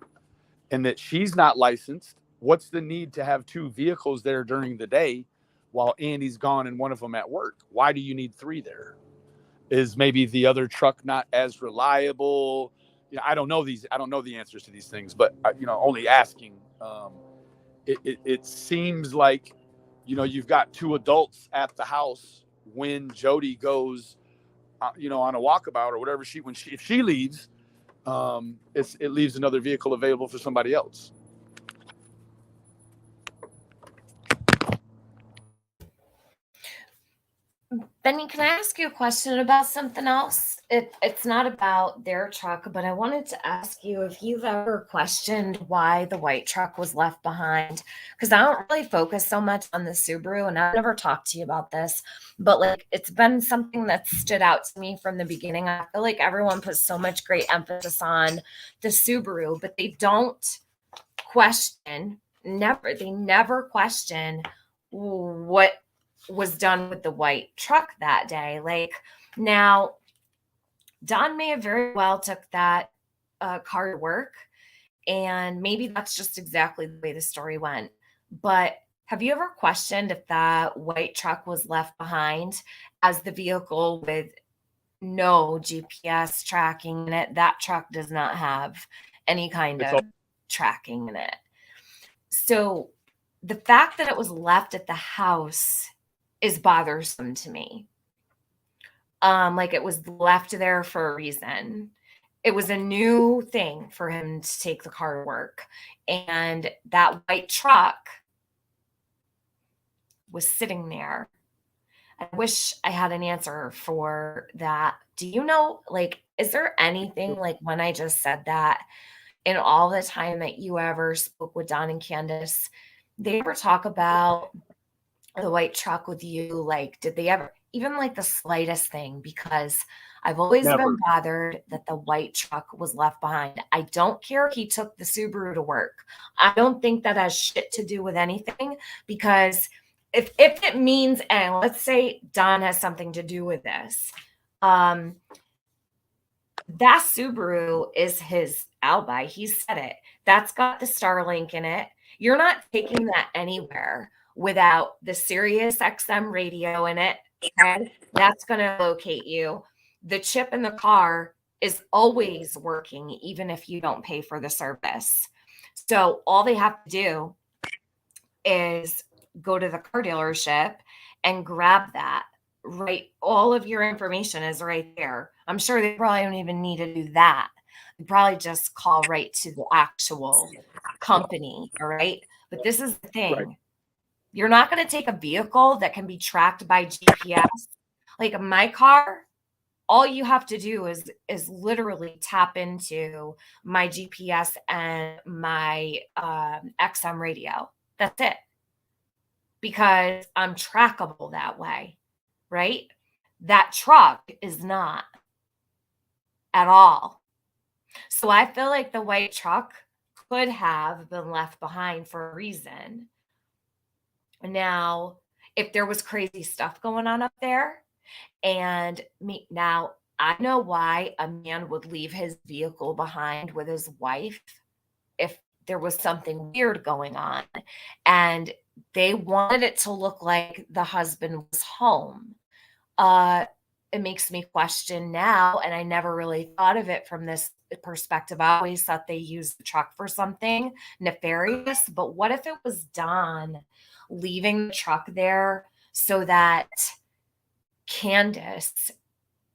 Speaker 5: and that she's not licensed, what's the need to have two vehicles there during the day while Andy's gone and one of them at work? Why do you need three there? Is maybe the other truck not as reliable? I don't know the answers to these things, but only asking. It seems like you've got two adults at the house when Jody goes on a walkabout or whatever, if she leaves, it leaves another vehicle available for somebody else.
Speaker 4: Benny, can I ask you a question about something else? It's not about their truck, but I wanted to ask you if you've ever questioned why the white truck was left behind. Because I don't really focus so much on the Subaru, and I've never talked to you about this, but like it's been something that stood out to me from the beginning. I feel like everyone puts so much great emphasis on the Subaru, but they don't question, they never question what was done with the white truck that day. Like, now Don may have very well took that car to work, and maybe that's just exactly the way the story went. But have you ever questioned if that white truck was left behind as the vehicle with no GPS tracking in it? That truck does not have any kind of tracking in it. So the fact that it was left at the house is bothersome to me. Like it was left there for a reason. It was a new thing for him to take the car to work. And that white truck was sitting there. I wish I had an answer for that. Do you know, like, is there anything like when I just said that in all the time that you ever spoke with Don and Candace, they ever talk about the white truck with you? Like, did they ever, even like the slightest thing? Because I've always been bothered that the white truck was left behind. I don't care if he took the Subaru to work. I don't think that has shit to do with anything, because if it means, and let's say Don has something to do with this, that Subaru is his alibi. He said it. That's got the Starlink in it. You're not taking that anywhere without the Sirius XM radio in it. Okay? That's going to locate you. The chip in the car is always working, even if you don't pay for the service. So all they have to do is go to the car dealership and grab that. Right. All of your information is right there. I'm sure they probably don't even need to do that. They probably just call right to the actual company. All right. But this is the thing. Right. You're not going to take a vehicle that can be tracked by GPS. Like my car, all you have to do is literally tap into my GPS and my XM radio. That's it. Because I'm trackable that way, right? That truck is not at all. So I feel like the white truck could have been left behind for a reason. Now, if there was crazy stuff going on up there, and now I know why a man would leave his vehicle behind with his wife if there was something weird going on. And they wanted it to look like the husband was home. It makes me question now, and I never really thought of it from this perspective. I always thought they used the truck for something nefarious, but what if it was Don leaving the truck there so that Candace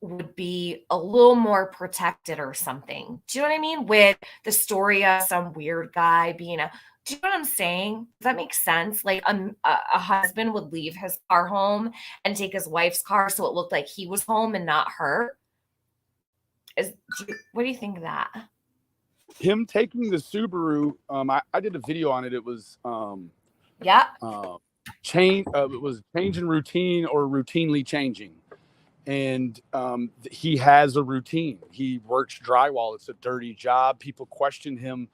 Speaker 4: would be a little more protected or something? Do you know what I mean? With the story of some weird guy being do you know what I'm saying? Does that make sense? Like a husband would leave his car home and take his wife's car so it looked like he was home and not her. What do you think of that?
Speaker 5: Him taking the Subaru, I did a video on it. It was it was changing routine or routinely changing. And he has a routine. He works drywall. It's a dirty job. People question him.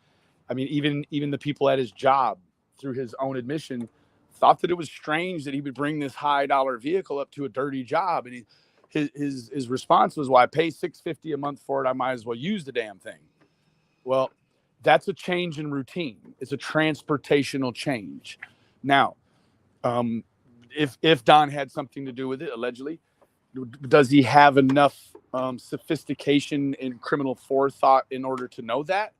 Speaker 5: I mean, even the people at his job, through his own admission, thought that it was strange that he would bring this high dollar vehicle up to a dirty job. And his response was, "Well, I pay $650 a month for it. I might as well use the damn thing." Well, that's a change in routine. It's a transportational change. Now, if Don had something to do with it, allegedly, does he have enough sophistication in criminal forethought in order to know that?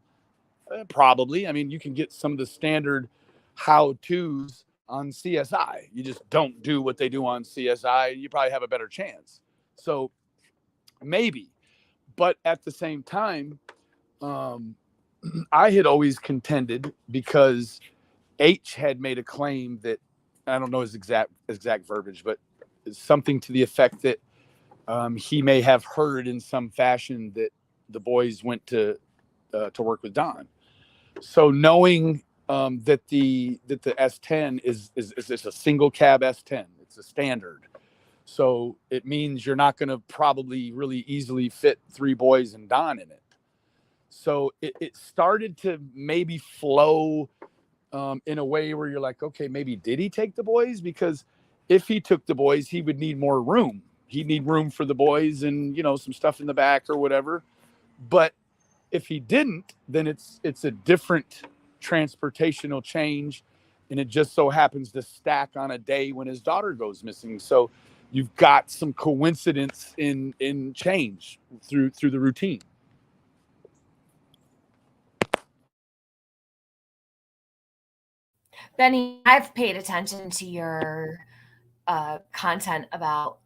Speaker 5: Probably. I mean, you can get some of the standard how-tos on CSI. You just don't do what they do on CSI. You probably have a better chance. So maybe. But at the same time, I had always contended, because H had made a claim that, I don't know his exact verbiage, but something to the effect that he may have heard in some fashion that the boys went to work with Don. So knowing that the S10 is a single cab S10, it's a standard. So it means you're not going to probably really easily fit 3 boys and Don in it. So it started to maybe flow in a way where you're like, okay, maybe did he take the boys? Because if he took the boys, he would need more room. He'd need room for the boys and, some stuff in the back or whatever. But if he didn't, then it's a different transportational change. And it just so happens to stack on a day when his daughter goes missing. So you've got some coincidence in change through the routine.
Speaker 4: Benny, I've paid attention to your content about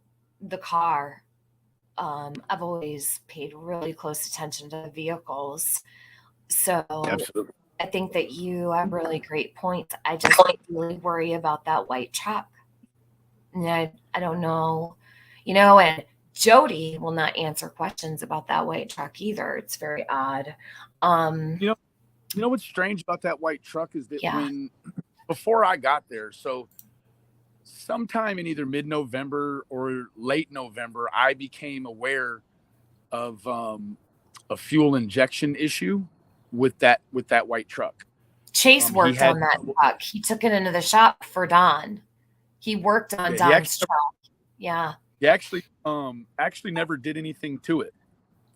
Speaker 4: the car. I've always paid really close attention to the vehicles. So
Speaker 5: Absolutely.
Speaker 4: I think that you have really great points. I just really worry about that white truck. And I don't know, and Jody will not answer questions about that white truck either. It's very odd.
Speaker 5: You know what's strange about that white truck is that before I got there, so sometime in either mid-November or late November, I became aware of a fuel injection issue with that white truck.
Speaker 4: Chase worked on that truck. He took it into the shop for Don. He worked on Don's truck. Yeah.
Speaker 5: He actually never did anything to it.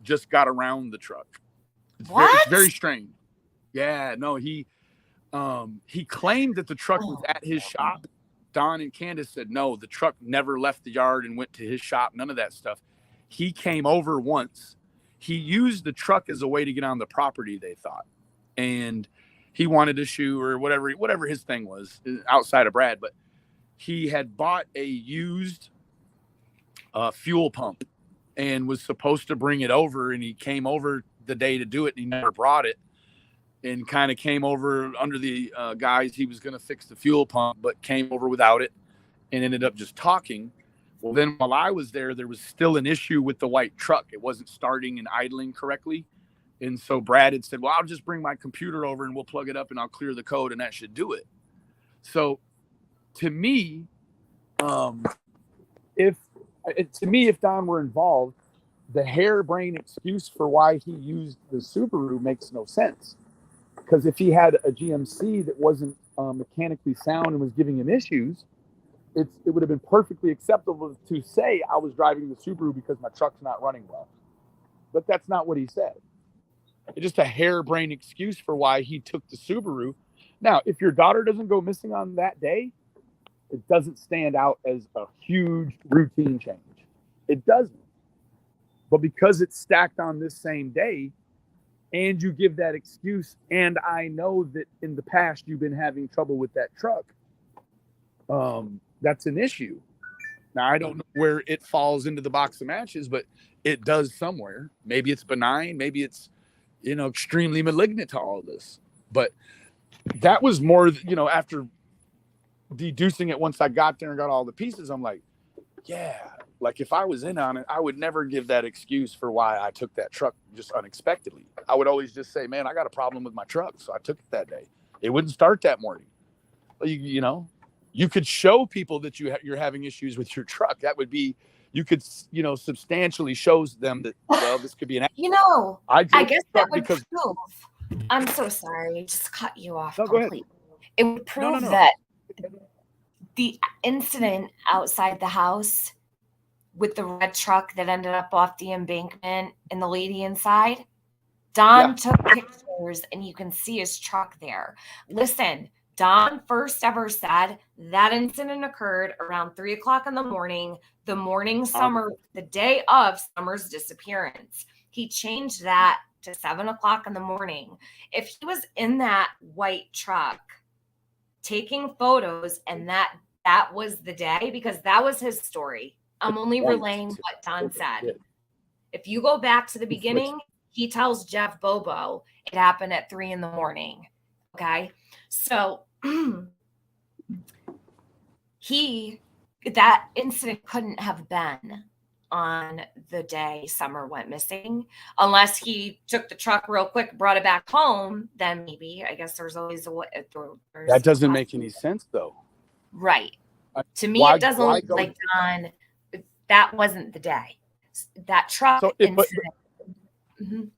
Speaker 5: Just got around the truck. It's very strange. Yeah, no, he claimed that the truck was at his shop. Don and Candace said, no, the truck never left the yard and went to his shop. None of that stuff. He came over once. He used the truck as a way to get on the property, they thought. And he wanted a shoe or whatever his thing was outside of Brad. But he had bought a used fuel pump and was supposed to bring it over. And he came over the day to do it and he never brought it. And kind of came over under the guise he was going to fix the fuel pump, but came over without it and ended up just talking. Well, then while I was there was still an issue with the white truck. It wasn't starting and idling correctly. And so Brad had said, well, I'll just bring my computer over and we'll plug it up and I'll clear the code and that should do it. So to me, if Don were involved, the harebrained excuse for why he used the Subaru makes no sense. Because if he had a GMC that wasn't mechanically sound and was giving him issues, it would have been perfectly acceptable to say I was driving the Subaru because my truck's not running well. but that's not what he said. It's just a harebrained excuse for why he took the Subaru. Now, if your daughter doesn't go missing on that day, it doesn't stand out as a huge routine change. It doesn't. But because it's stacked on this same day, and you give that excuse, and I know that in the past you've been having trouble with that truck, that's an issue. Now, I don't know where it falls into the box of matches, but it does somewhere. Maybe it's benign. Maybe it's, extremely malignant to all this. But that was more, after deducing it, once I got there and got all the pieces, I'm like, yeah, like if I was in on it, I would never give that excuse for why I took that truck just unexpectedly. I would always just say, man, I got a problem with my truck, so I took it that day. It wouldn't start that morning. You could show people that you're having issues with your truck. That would be, you could, substantially shows them that, well, this could be an accident.
Speaker 4: I guess that would prove. I'm so sorry, I just cut you off completely. It would prove that the incident outside the house with the red truck that ended up off the embankment and the lady inside, Don took pictures and you can see his truck there. Listen, Don first ever said that incident occurred around 3:00 in the morning, the morning Summer, the day of Summer's disappearance. He changed that to 7:00 in the morning. If he was in that white truck taking photos and that was the day, because that was his story. I'm only relaying what Don said. If you go back to the beginning, he tells Jeff Bobo it happened at 3 a.m. Okay. So that incident couldn't have been on the day Summer went missing, unless he took the truck real quick, brought it back home. Then maybe, I guess there's always a way.
Speaker 5: That doesn't make any sense though.
Speaker 4: Right. To me, it doesn't look like Don. That wasn't the day. That truck incident.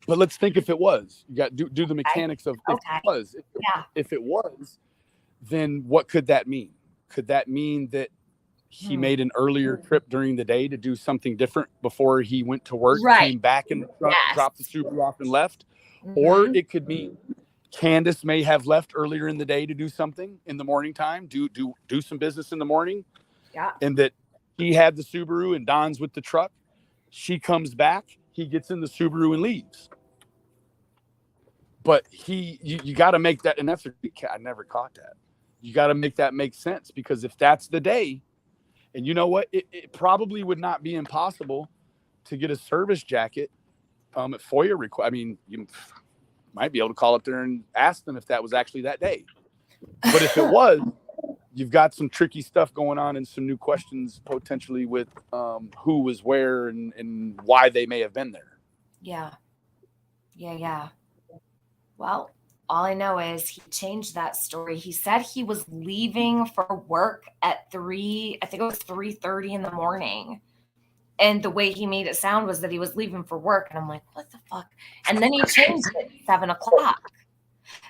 Speaker 5: But let's think if it was. You got to do the mechanics of if it was. If it was, then what could that mean? Could that mean that he made an earlier trip during the day to do something different before he went to work, came back in the truck, dropped the Subaru off and left? Or it could mean Candace may have left earlier in the day to do something in the morning time, do some business in the morning.
Speaker 4: Yeah.
Speaker 5: And that he had the Subaru and Don's with the truck. She comes back, he gets in the Subaru and leaves. But you got to make that, and that's I never caught that. You got to make that make sense, because if that's the day, and you know what, it probably would not be impossible to get a service jacket at FOIA request. I mean, you might be able to call up there and ask them if that was actually that day. But if it was, you've got some tricky stuff going on and some new questions potentially with who was where and why they may have been there.
Speaker 4: Yeah. Well, all I know is he changed that story. He said he was leaving for work at 3:30 in the morning. And the way he made it sound was that he was leaving for work. And I'm like, what the fuck? And then he changed it to 7:00.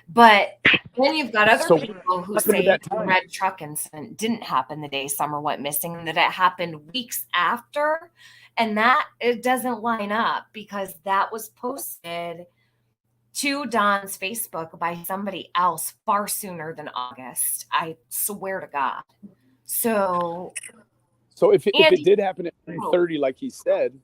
Speaker 4: But then you've got other people who say the red truck incident didn't happen the day Summer went missing, and that it happened weeks after. And that it doesn't line up, because that was posted to Don's Facebook by somebody else far sooner than August. I swear to God. So
Speaker 5: if it did happen at 3:30, like he said,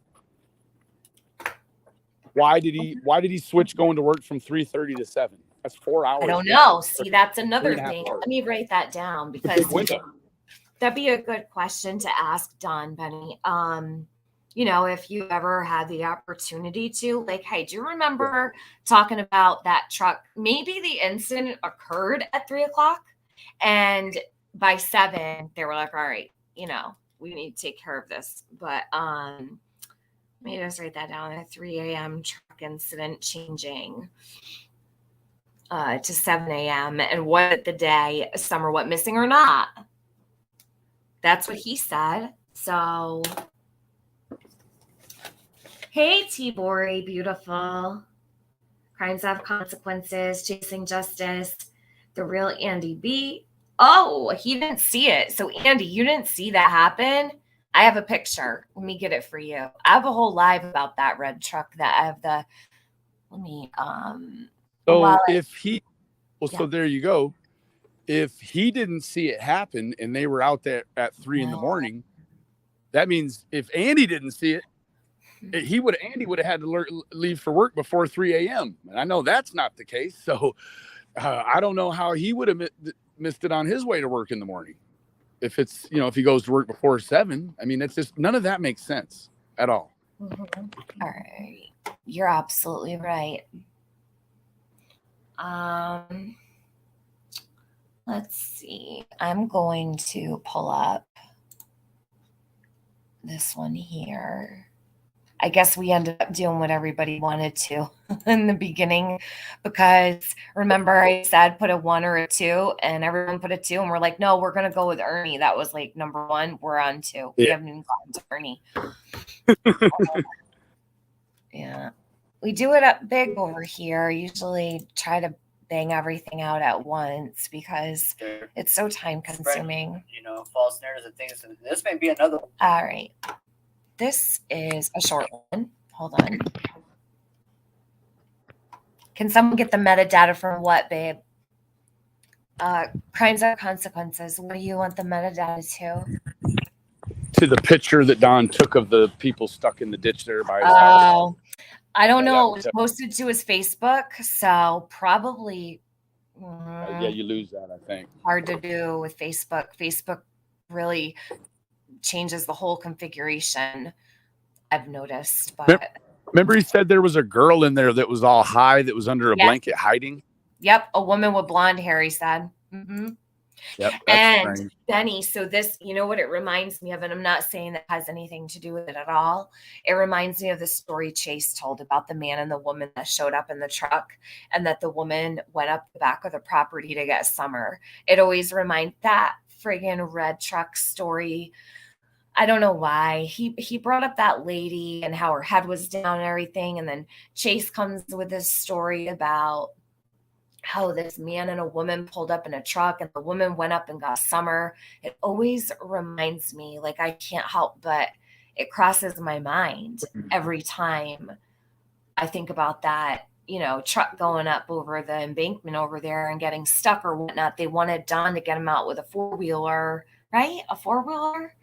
Speaker 5: why did he switch going to work from 3:30 to 7? That's 4 hours.
Speaker 4: I don't know. See, that's another thing. Let me write that down, because that'd be a good question to ask Don, Benny. If you ever had the opportunity to, like, hey, do you remember talking about that truck? Maybe the incident occurred at 3:00, and by 7, they were like, all right, we need to take care of this. But let me just write that down. A 3 a.m. truck incident changing to 7 a.m. And what the day Summer went missing or not. That's what he said. So, hey, T-Bori, beautiful. Crimes have consequences, chasing justice. The real Andy B. Oh, he didn't see it. So, Andy, you didn't see that happen? I have a picture. Let me get it for you. I have a whole live about that red truck that I have the, let me,
Speaker 5: So if he, well,
Speaker 4: Yeah.
Speaker 5: so there you go. If he didn't see it happen and they were out there at 3 in the morning, that means if Andy didn't see it, Andy would have had to leave for work before 3 a.m. And I know that's not the case. So I don't know how he would have missed it on his way to work in the morning. If it's, if he goes to work before 7, I mean, it's just, none of that makes sense at all.
Speaker 4: Mm-hmm. All right. You're absolutely right. Let's see. I'm going to pull up this one here. I guess we ended up doing what everybody wanted to in the beginning, because remember I said put a 1 or a 2 and everyone put a 2 and we're like, no, we're going to go with Ernie. That was like number 1. We're on 2. Yeah. We haven't even gotten to Ernie. Yeah. We do it up big over here. Usually try to bang everything out at once because it's so time consuming.
Speaker 7: False narratives and things. This may be another one.
Speaker 4: All right. This is a short one. Hold on. Can someone get the metadata from what, babe? Crimes and consequences. What do you want the metadata to?
Speaker 5: To the picture that Don took of the people stuck in the ditch there by his house.
Speaker 4: I don't know. It was posted to his Facebook, so probably.
Speaker 5: Yeah, you lose that, I think.
Speaker 4: Hard to do with Facebook. Facebook really changes the whole configuration, I've noticed. But
Speaker 5: remember he said there was a girl in there that was all high, that was under a blanket hiding?
Speaker 4: Yep, a woman with blonde hair, he said. Mm-hmm.
Speaker 5: Yep,
Speaker 4: and
Speaker 5: strange.
Speaker 4: Benny, so this, you know what it reminds me of, and I'm not saying that has anything to do with it at all. It reminds me of the story Chase told about the man and the woman that showed up in the truck, and that the woman went up the back of the property to get Summer. It always reminds that friggin' red truck story. I don't know why he brought up that lady and how her head was down and everything, and then Chase comes with this story about how this man and a woman pulled up in a truck and the woman went up and got Summer. It always reminds me, like, I can't help but it crosses my mind every time I think about that, truck going up over the embankment over there and getting stuck or whatnot. They wanted Don to get him out with a 4-wheeler, right? A 4-wheeler?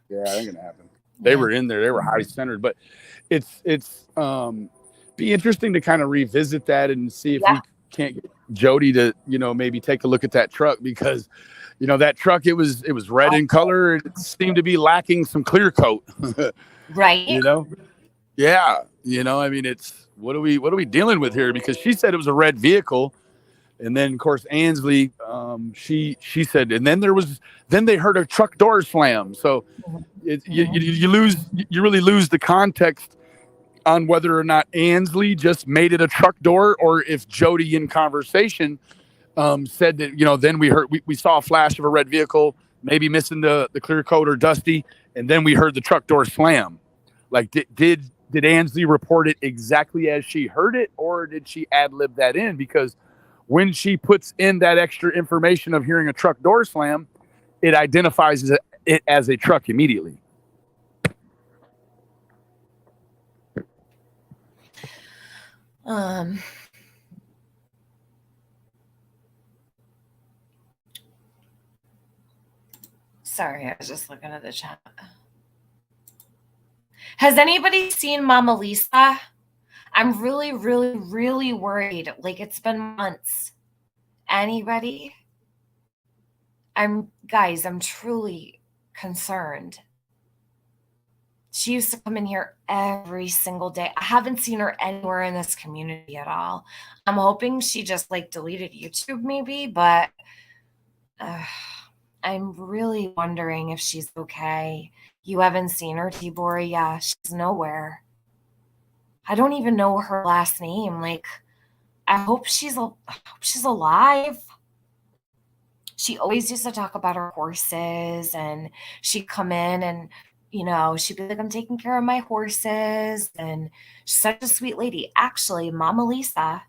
Speaker 5: Yeah, I think it happened. They were in there. They were high centered, but it's be interesting to kind of revisit that and see if we can't get Jody to, maybe take a look at that truck, because, that truck, it was red in color. It seemed to be lacking some clear coat.
Speaker 4: Right.
Speaker 5: Yeah. I mean, it's, what are we dealing with here? Because she said it was a red vehicle. And then of course, Ansley, she said, and then they heard a truck door slam. So you really lose the context on whether or not Ansley just made it a truck door, or if Jody in conversation said that, then we saw a flash of a red vehicle, maybe missing the clear coat or dusty, and then we heard the truck door slam. Like, did Ansley report it exactly as she heard it, or did she ad-lib that in? Because when she puts in that extra information of hearing a truck door slam, it identifies it as a truck immediately.
Speaker 4: Sorry, I was just looking at the chat. Has anybody seen Mama Lisa? I'm really, really, really worried. Like, it's been months. Anybody? I'm truly concerned. She used to come in here every single day. I haven't seen her anywhere in this community at all. I'm hoping she just deleted YouTube maybe, but I'm really wondering if she's okay. You haven't seen her, Tibor? Yeah, she's nowhere. I don't even know her last name. Like, I hope she's alive. She always used to talk about her horses, and she'd come in and, she'd be like, I'm taking care of my horses. And she's such a sweet lady. Actually, Mama Lisa,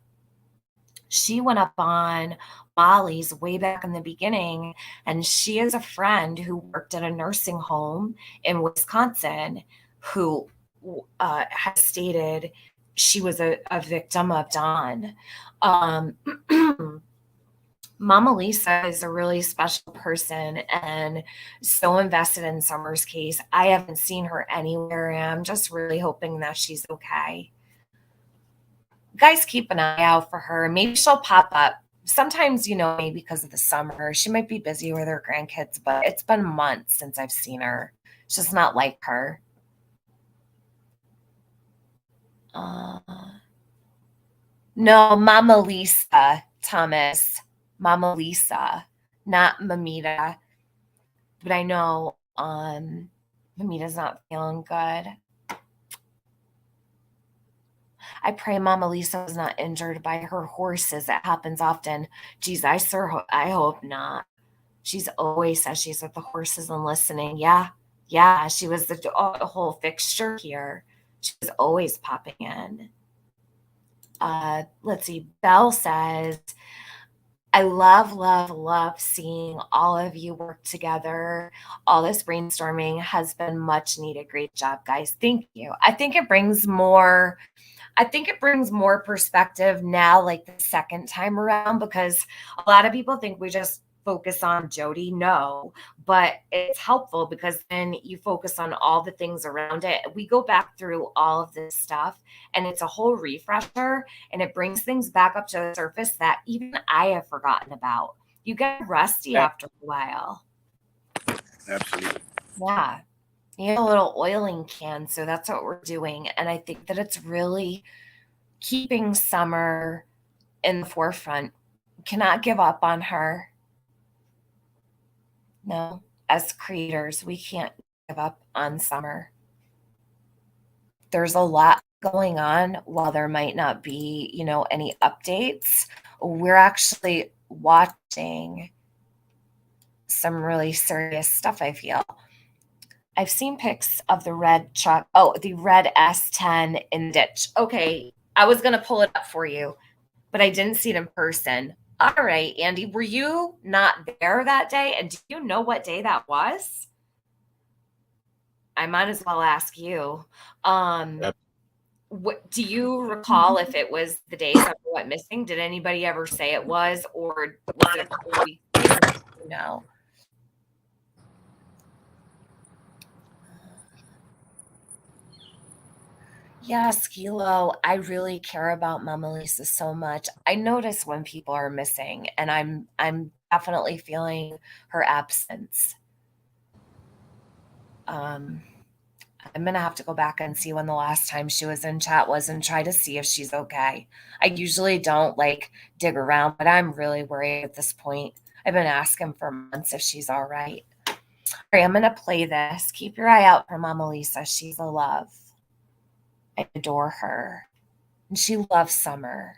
Speaker 4: She went up on Molly's way back in the beginning, and she is a friend who worked at a nursing home in Wisconsin who has stated she was a victim of Dawn. Mama Lisa is a really special person and so invested in Summer's case. I haven't seen her anywhere, and I'm just really hoping that she's okay. Guys, keep an eye out for her. Maybe she'll pop up. Sometimes, maybe because of the summer, she might be busy with her grandkids, but it's been months since I've seen her. It's just not like her. No, Mama Lisa, Thomas. Mama Lisa, not Mamita. But I know Mamita's not feeling good. I pray Mama Lisa was not injured by her horses. That happens often. Geez, I hope not. She's always says she's with the horses and listening. Yeah, she was the whole fixture here. She was always popping in. Let's see. Belle says, I love seeing all of you work together. All this brainstorming has been much needed. Great job, guys. Thank you. I think it brings more perspective now, like the second time around, because a lot of people think we just focus on Jody. No, but it's helpful because then you focus on all the things around it. We go back through all of this stuff and it's a whole refresher, and it brings things back up to the surface that even I have forgotten about. You get rusty after a while.
Speaker 5: Absolutely.
Speaker 4: Yeah. You need a little oiling can. So that's what we're doing. And I think that it's really keeping Summer in the forefront. Cannot give up on her. No, as creators, we can't give up on Summer. There's a lot going on. While there might not be, any updates, we're actually watching some really serious stuff, I feel. I've seen pics of the red truck. Oh, the red S10 in the ditch. Okay, I was going to pull it up for you, but I didn't see it in person. All right, Andy, were you not there that day? And do you know what day that was? I might as well ask you. What do you recall if it was the day Summer went missing? Did anybody ever say it was, or was it a couple weeks later? No. Yes, Kilo, I really care about Mama Lisa so much. I notice when people are missing, and I'm definitely feeling her absence. I'm gonna have to go back and see when the last time she was in chat was and try to see if she's okay. I usually don't dig around, but I'm really worried at this point. I've been asking for months if she's all right. All right, I'm gonna play this. Keep your eye out for Mama Lisa. She's a love. I adore her. And she loves Summer.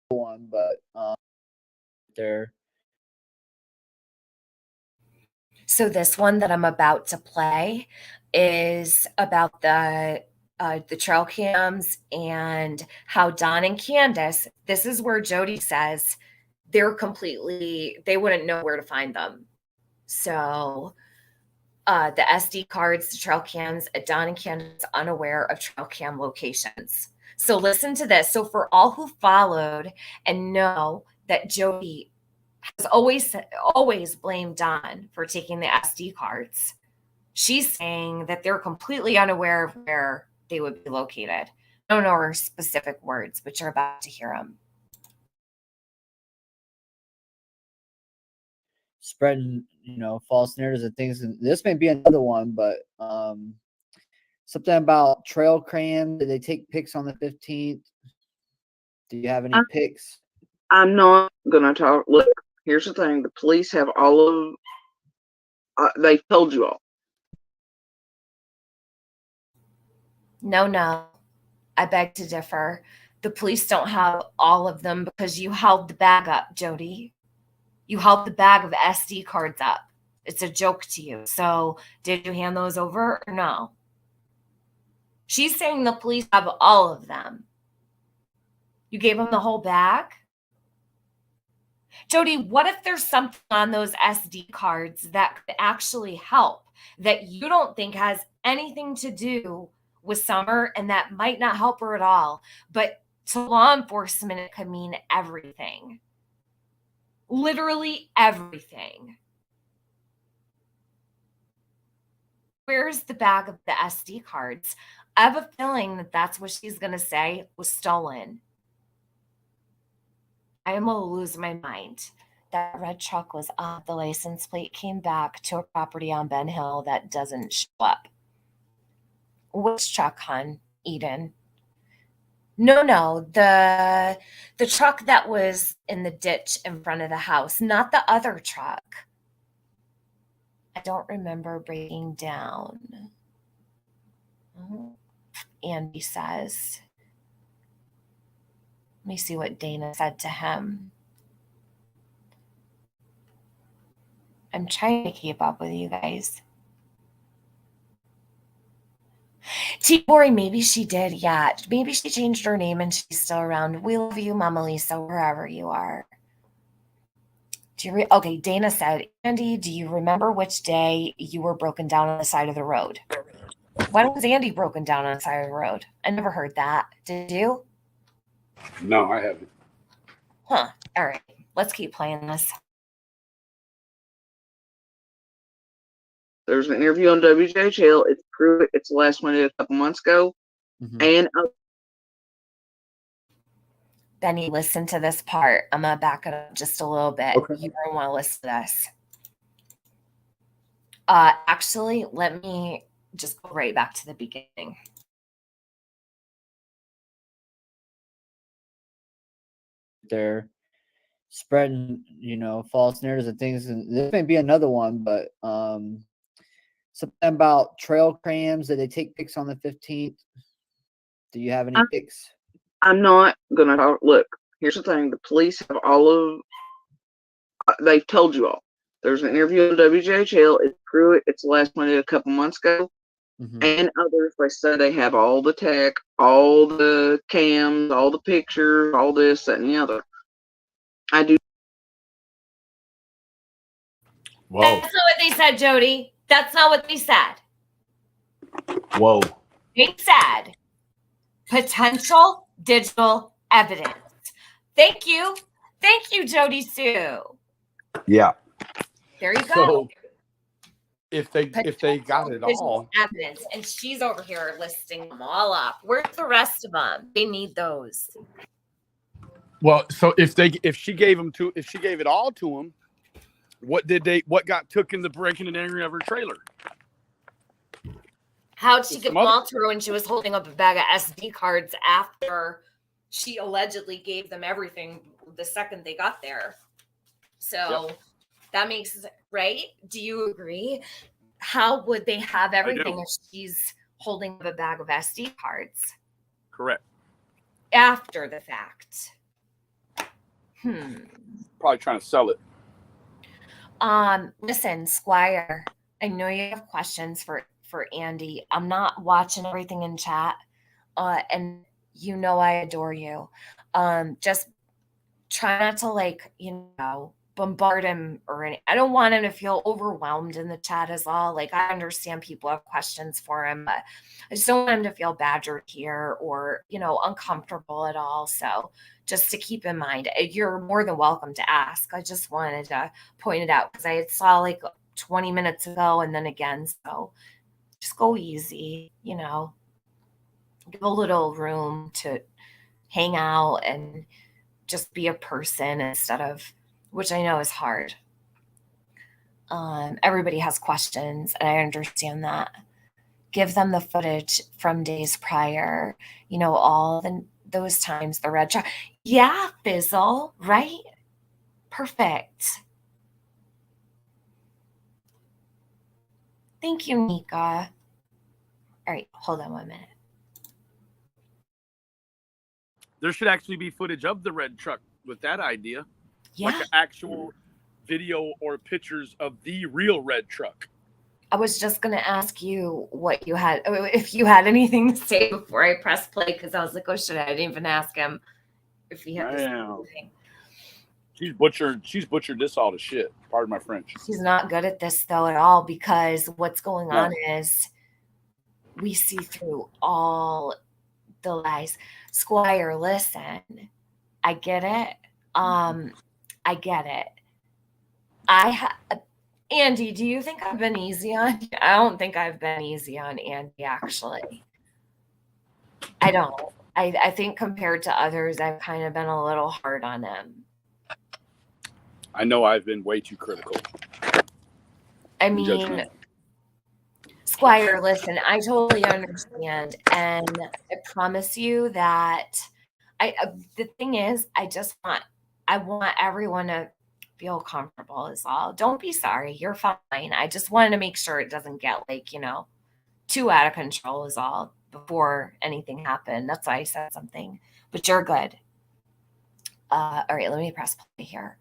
Speaker 7: One, but there.
Speaker 4: So this one that I'm about to play is about the trail cams and how Don and Candace, this is where Jody says they wouldn't know where to find them. So the SD cards, the trail cams, Don and Candace unaware of trail cam locations. So listen to this. So for all who followed and know that Jody has always blamed Don for taking the SD cards, she's saying that they're completely unaware of where they would be located. I don't know her specific words, but you're about to hear them.
Speaker 7: Spreading, false narratives and things. And this may be another one, but something about trail cram. Did they take pics on the 15th? Do you have any pics?
Speaker 6: I'm not gonna talk. Look, here's the thing: the police have all of. They told you all.
Speaker 4: No, I beg to differ. The police don't have all of them because you held the bag up, Jody. You held the bag of SD cards up. It's a joke to you. So did you hand those over or no? She's saying the police have all of them. You gave them the whole bag? Jody, what if there's something on those SD cards that could actually help that you don't think has anything to do with Summer and that might not help her at all, but to law enforcement, it could mean everything. Literally everything. Where's the bag of the SD cards? I have a feeling that that's what she's going to say was stolen. I am going to lose my mind. That red truck was off. The license plate came back to a property on Ben Hill that doesn't show up. Which truck, hon? Eden? No. The truck that was in the ditch in front of the house, not the other truck. I don't remember breaking down. Andy says. Let me see what Dana said to him. I'm trying to keep up with you guys. T-Bori, maybe she did, yeah. Maybe she changed her name and she's still around. We love you, Mama Lisa, wherever you are. Okay, Dana said, Andy, do you remember which day you were broken down on the side of the road? When was Andy broken down on the side of the road? I never heard that. Did you?
Speaker 5: No, I haven't.
Speaker 4: Huh. All right. Let's keep playing this.
Speaker 6: There's an interview on WJHL. It's true. It's the last one a couple months ago.
Speaker 7: Mhm.
Speaker 6: And
Speaker 4: Benny, listen to this part. I'm going to back it up just a little bit.
Speaker 5: Okay.
Speaker 4: You're going to want to listen to this. Actually, let me just go right back to the beginning.
Speaker 7: They're spreading, false narratives and things. And this may be another one, but something about trail cams that they take pics on the 15th. Do you have any pics?
Speaker 6: I'm not gonna talk. Look, here's the thing: the police have they've told you all. There's an interview on WJHL. It's true. It's the last one a couple months ago. And others, they say they have all the tech, all the cams, all the pictures, all this, that, and the other. I do.
Speaker 5: Whoa.
Speaker 4: That's not what they said, Jody. That's not what they said.
Speaker 5: Whoa.
Speaker 4: They said potential digital evidence. Thank you. Thank you, Jody Sue.
Speaker 5: Yeah.
Speaker 4: There you go.
Speaker 5: So if they got it all,
Speaker 4: evidence, and she's over here listing them all up. Where's the rest of them? They need those.
Speaker 5: well, so if she gave it all to them, what got took in the breaking and entering of her trailer?
Speaker 4: How'd she get them all to her when she was holding up a bag of SD cards after she allegedly gave them everything the second they got there? So that makes right. Do you agree? How would they have everything if she's holding up a bag of SD cards?
Speaker 5: Correct.
Speaker 4: After the fact.
Speaker 5: Probably trying to sell it.
Speaker 4: Listen, Squire, I know you have questions for Andy. I'm not watching everything in chat. And I adore you. Just try not to bombard him or anything. I don't want him to feel overwhelmed in the chat as well. I understand people have questions for him, but I just don't want him to feel badgered here or, uncomfortable at all. So just to keep in mind, you're more than welcome to ask. I just wanted to point it out because I saw 20 minutes ago and then again. So just go easy, give a little room to hang out and just be a person instead of, which I know is hard. Everybody has questions, and I understand that. Give them the footage from days prior, those times, the red truck. Yeah, Fizzle, right? Perfect. Thank you, Nika. All right, hold on 1 minute.
Speaker 5: There should actually be footage of the red truck with that idea.
Speaker 4: Yeah.
Speaker 5: Like an actual video or pictures of the real red truck.
Speaker 4: I was just going to ask you what you had, if you had anything to say before I press play, because I was like, oh shit, I didn't even ask him if he had to say anything.
Speaker 5: She's butchered this all to shit. Pardon my French.
Speaker 4: She's not good at this though at all, because what's going on is we see through all the lies. Squire, listen, I get it. I get it. Andy, do you think I've been easy on you? I don't think I've been easy on Andy, actually. I don't. I think compared to others, I've kind of been a little hard on him.
Speaker 5: I know I've been way too critical.
Speaker 4: I mean, Squire, listen, I totally understand. And I promise you that the thing is, I want everyone to feel comfortable is all. Don't be sorry. You're fine. I just wanted to make sure it doesn't get like, too out of control is all before anything happened. That's why I said something, but you're good. All right, let me press play here.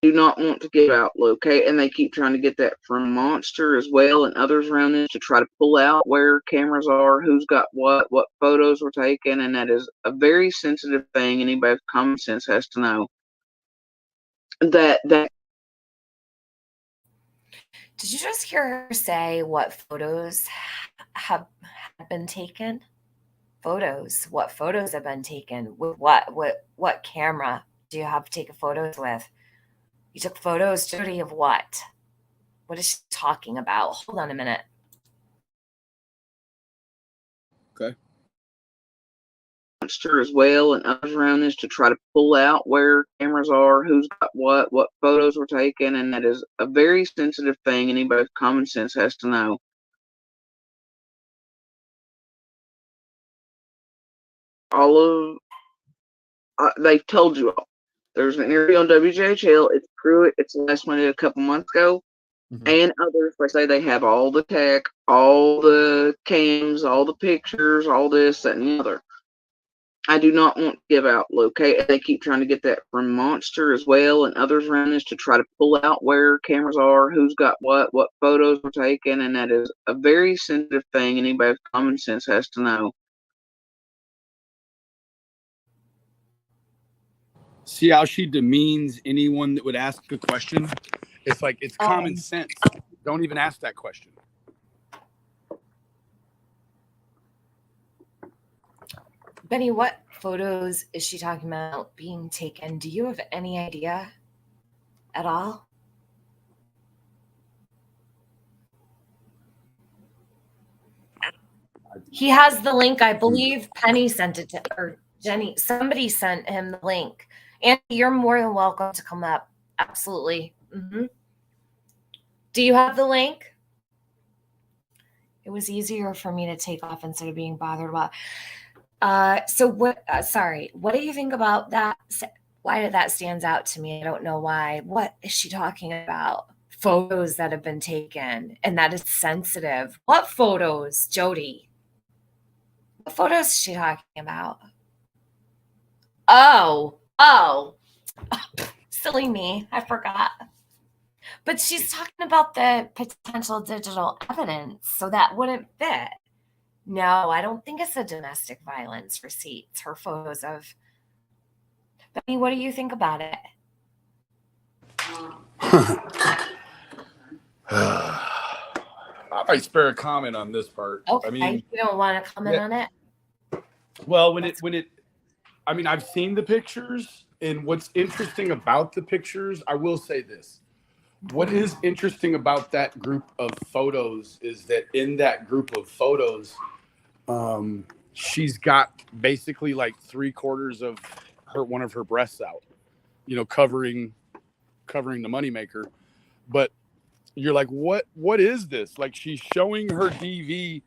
Speaker 6: Do not want to give out locate, and they keep trying to get that from Monster as well and others around this to try to pull out where cameras are, who's got what photos were taken, and that is a very sensitive thing. Anybody with common sense has to know that.
Speaker 4: Did you just hear her say what photos have been taken? Photos. What photos have been taken? With what camera do you have taken photos with? You took photos, Jody, of what? What is she talking about? Hold on a minute.
Speaker 5: Okay.
Speaker 6: Monster as well and others around this to try to pull out where cameras are, who's got what photos were taken, and that is a very sensitive thing. Anybody with common sense has to know. All of they've told you all. There's an interview on WJHL. It's Pruitt. It's last one a couple months ago. Mm-hmm. And others, they say they have all the tech, all the cams, all the pictures, all this, that, and the other. I do not want to give out locate. They keep trying to get that from Monster as well and others around this to try to pull out where cameras are, who's got what photos were taken, and that is a very sensitive thing. Anybody with common sense has to know.
Speaker 5: See how she demeans anyone that would ask a question? It's like, it's common sense. Don't even ask that question.
Speaker 4: Benny, what photos is she talking about being taken? Do you have any idea at all? He has the link. I believe Penny sent it to, or Jenny. Somebody sent him the link. Andy, you're more than welcome to come up. Absolutely. Mm-hmm. Do you have the link? It was easier for me to take off instead of being bothered about. So what? Sorry. What do you think about that? Why did that stands out to me? I don't know why. What is she talking about? Photos that have been taken, and that is sensitive. What photos, Jody? What photos is she talking about? Oh, silly me. I forgot. But she's talking about the potential digital evidence, so that wouldn't fit. No, I don't think it's the domestic violence receipts, her photos of. Benny, what do you think about it?
Speaker 5: I might spare a comment on this part.
Speaker 4: Okay, I mean, you don't want to comment on it?
Speaker 5: Well, I mean, I've seen the pictures, and what's interesting about the pictures, I will say this. What is interesting about that group of photos is that in that group of photos, she's got basically like 3/4 of one of her breasts out, covering the moneymaker. But you're like, what is this? Like, she's showing her DV.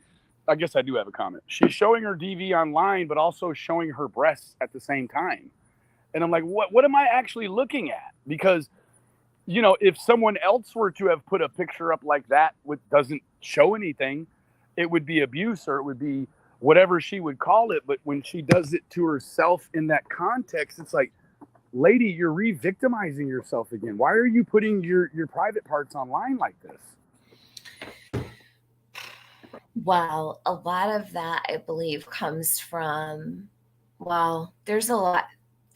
Speaker 5: I guess I do have a comment. She's showing her DV online, but also showing her breasts at the same time. And I'm like, what am I actually looking at? Because, if someone else were to have put a picture up like that, which doesn't show anything, it would be abuse, or it would be whatever she would call it. But when she does it to herself in that context, it's like, lady, you're re-victimizing yourself again. Why are you putting your private parts online like this?
Speaker 4: Well, a lot of that, I believe, comes from, well, there's a lot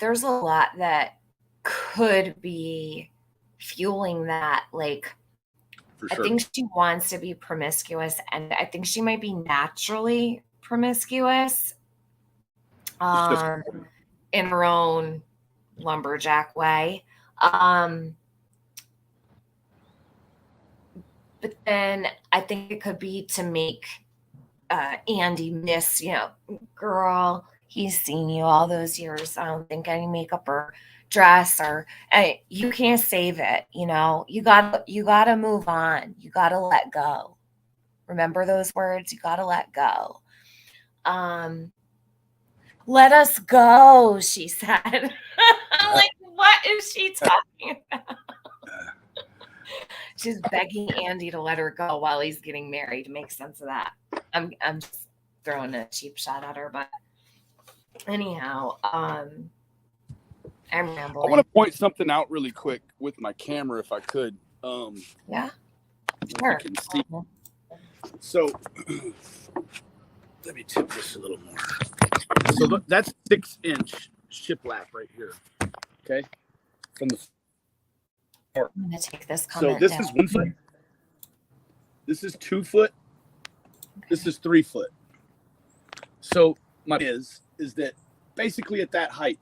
Speaker 4: that could be fueling that. Like,
Speaker 5: For
Speaker 4: I
Speaker 5: sure.
Speaker 4: think she wants to be promiscuous, and I think she might be naturally promiscuous, in her own lumberjack way. But then I think it could be to make Andy miss, girl, he's seen you all those years. I don't think any makeup or dress or you can't save it. You gotta move on. You gotta let go. Remember those words? You gotta let go. Let us go, she said. I'm like, what is she talking about? She's begging Andy to let her go while he's getting married. Makes sense of that. I'm just throwing a cheap shot at her, but anyhow, I'm rambling.
Speaker 5: I want to point something out really quick with my camera, if I could.
Speaker 4: Yeah, sure.
Speaker 5: You can see. So let me tip this a little more. So look, that's 6-inch shiplap right here. Okay, from the.
Speaker 4: I'm gonna take this comment.
Speaker 5: So this
Speaker 4: down.
Speaker 5: is 1 foot. This is 2 foot. Okay. This is 3 foot. So my is that basically at that height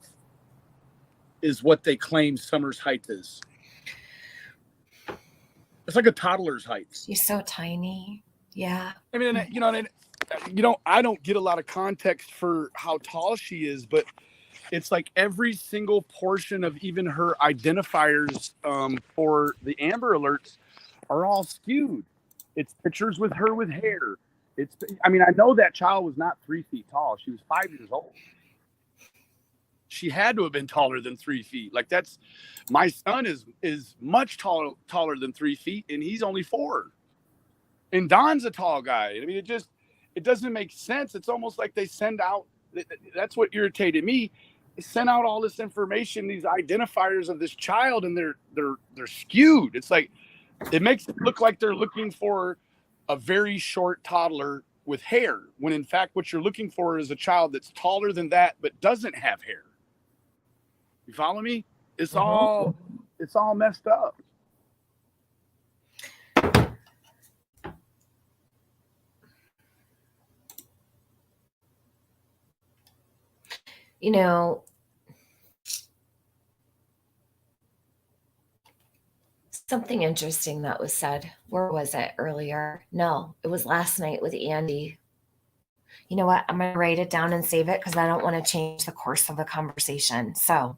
Speaker 5: is what they claim Summer's height is. It's like a toddler's height.
Speaker 4: She's so tiny. Yeah.
Speaker 5: I mean, I don't get a lot of context for how tall she is, but it's like every single portion of even her identifiers for the Amber Alerts are all skewed. It's pictures with her with hair. I know that child was not 3 feet tall. She was 5 years old. She had to have been taller than 3 feet. Like my son is much taller than 3 feet, and he's only 4. And Don's a tall guy. I mean, it doesn't make sense. It's almost like they send out. That's what irritated me. They sent out all this information, these identifiers of this child, and they're skewed. It's like it makes it look like they're looking for a very short toddler with hair, when in fact what you're looking for is a child that's taller than that but doesn't have hair. You follow me? It's all messed up.
Speaker 4: Something interesting that was said. Where was it earlier? No, it was last night with Andy. You know what? I'm going to write it down and save it because I don't want to change the course of the conversation. So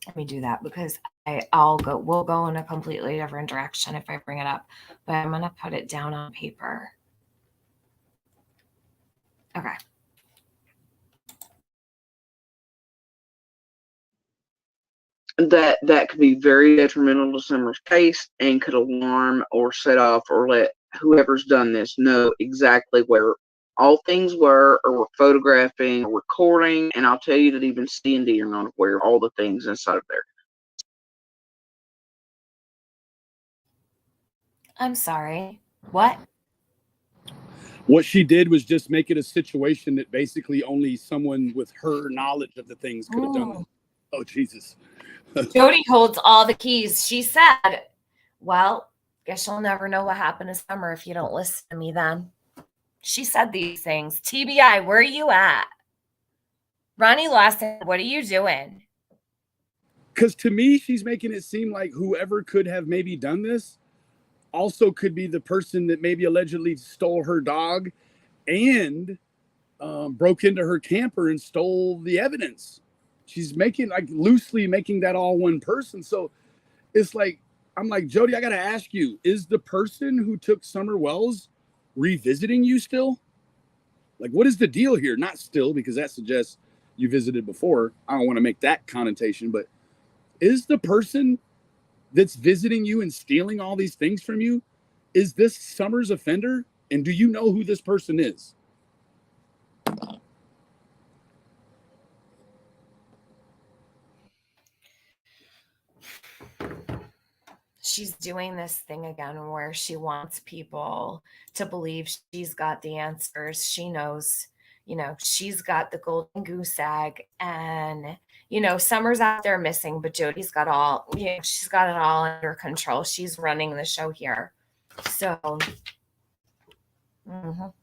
Speaker 4: let me do that because we'll go in a completely different direction if I bring it up, but I'm going to put it down on paper. Okay.
Speaker 6: That could be very detrimental to Summer's case and could alarm or set off or let whoever's done this know exactly where all things were or were photographing or recording. And I'll tell you that even C&D are not aware of all the things inside of there.
Speaker 4: I'm sorry. What?
Speaker 5: What she did was just make it a situation that basically only someone with her knowledge of the things could have done. Oh, Jesus.
Speaker 4: Jody holds all the keys. She said, well, guess you'll never know what happened to Summer if you don't listen to me then. She said these things. TBI, where are you at? Ronnie Lawson, what are you doing?
Speaker 5: Because to me, she's making it seem like whoever could have maybe done this also could be the person that maybe allegedly stole her dog and broke into her camper and stole the evidence. She's loosely making that all one person. So it's like, I'm like, Jody, I got to ask you, is the person who took Summer Wells revisiting you still? Like, what is the deal here? Not still, because that suggests you visited before. I don't want to make that connotation, but is the person that's visiting you and stealing all these things from you, is this Summer's offender? And do you know who this person is?
Speaker 4: she's doing this thing again where she wants people to believe she's got the answers. She knows, she's got the golden goose egg, and Summer's out there missing, but Jody's got she's got it all under control. She's running the show here. So, mhm.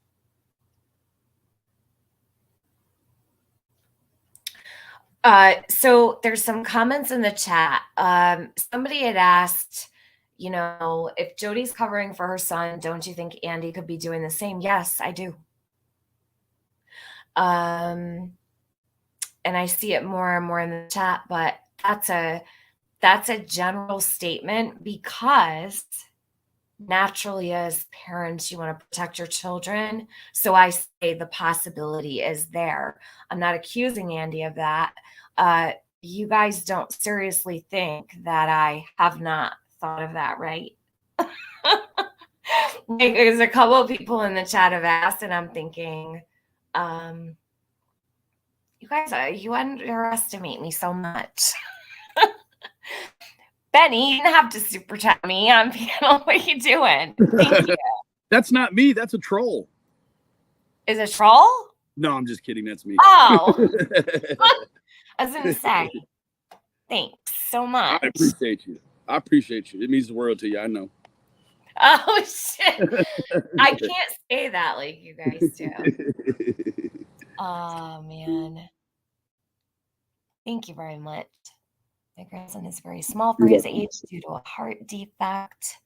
Speaker 4: So there's some comments in the chat. Somebody had asked, if Jody's covering for her son, don't you think Andy could be doing the same? Yes, I do. And I see it more and more in the chat, but that's a general statement, because naturally as parents, you want to protect your children. So I say the possibility is there. I'm not accusing Andy of that. You guys don't seriously think that I have not thought of that, right? There's a couple of people in the chat have asked, and I'm thinking, you guys, you underestimate me so much. Benny, you didn't have to super chat me on panel. What are you doing? Thank you.
Speaker 5: That's not me. That's a troll.
Speaker 4: Is it troll?
Speaker 5: No, I'm just kidding. That's me.
Speaker 4: Oh. I was going to say, thanks so much.
Speaker 5: I appreciate you. It means the world to you. I know.
Speaker 4: Oh, shit. I can't say that like you guys do. Oh, man. Thank you very much. My grandson is very small for his age due to a heart defect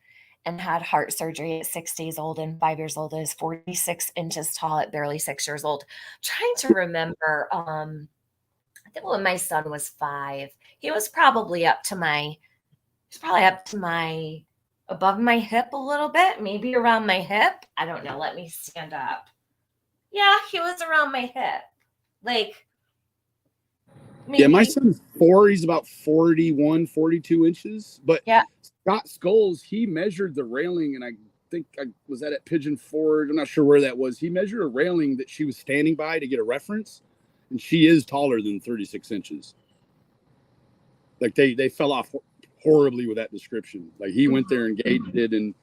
Speaker 4: and had heart surgery at 6 days old, and 5 years old is 46 inches tall at barely 6 years old. Trying to remember, I think when my son was 5, he was probably above my hip a little bit, maybe around my hip. I don't know. Let me stand up. Yeah, he was around my hip. Like, maybe.
Speaker 5: Yeah, my son's 4. He's about 41, 42 inches. But yeah. Scott Scholes, he measured the railing, and I think I was at Pigeon Forge. I'm not sure where that was. He measured a railing that she was standing by to get a reference, and she is taller than 36 inches. Like, they fell off horribly with that description. Like, he went there and gauged it, and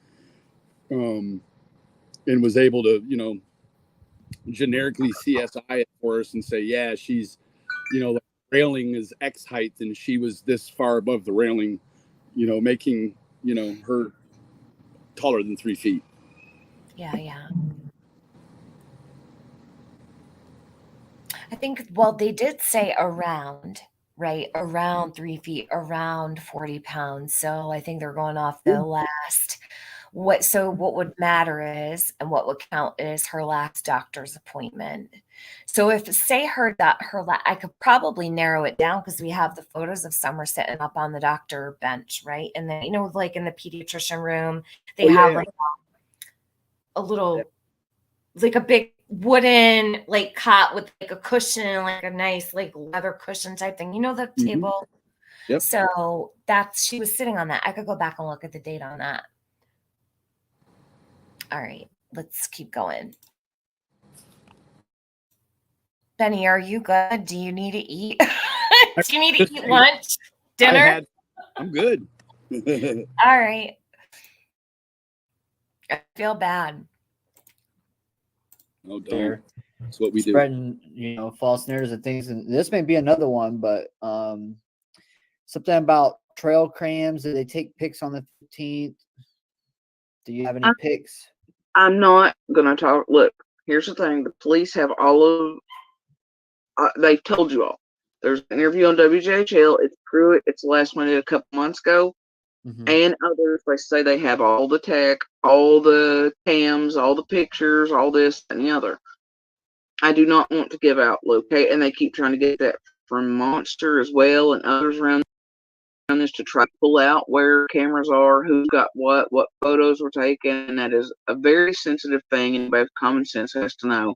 Speaker 5: was able to, generically CSI it for us and say, yeah, she's, like, railing is X height, and she was this far above the railing, making, her taller than 3 feet.
Speaker 4: Yeah. I think, well, they did say around, right? Around 3 feet, around 40 pounds. So I think they're going off the last. What would matter is, and what would count is her last doctor's appointment. So if say I could probably narrow it down, because we have the photos of Summer sitting up on the doctor bench, right? And then, like in the pediatrician room, they have like a little, like a big wooden like cot with like a cushion, like a nice like leather cushion type thing. The table.
Speaker 5: Yep.
Speaker 4: So she was sitting on that. I could go back and look at the date on that. All right, let's keep going. Benny, are you good? Do you need to eat? Do you need to eat lunch? Dinner?
Speaker 5: I'm good.
Speaker 4: All right. I feel bad.
Speaker 5: No, don't. That's what we do.
Speaker 7: Spreading, false narratives and things. And this may be another one, but something about trail cams. Did they take pics on the 15th? Do you have any pics?
Speaker 6: I'm not going to talk. Look, here's the thing. The police have all of, they've told you all. There's an interview on WJHL. It's Pruitt. It's the last one a couple months ago. And others, they say they have all the tech, all the cams, all the pictures, all this and the other. I do not want to give out locate, and they keep trying to get that from Monster as well and others around this to try to pull out where cameras are, who's got what photos were taken. And that is a very sensitive thing. Anybody with common sense has to know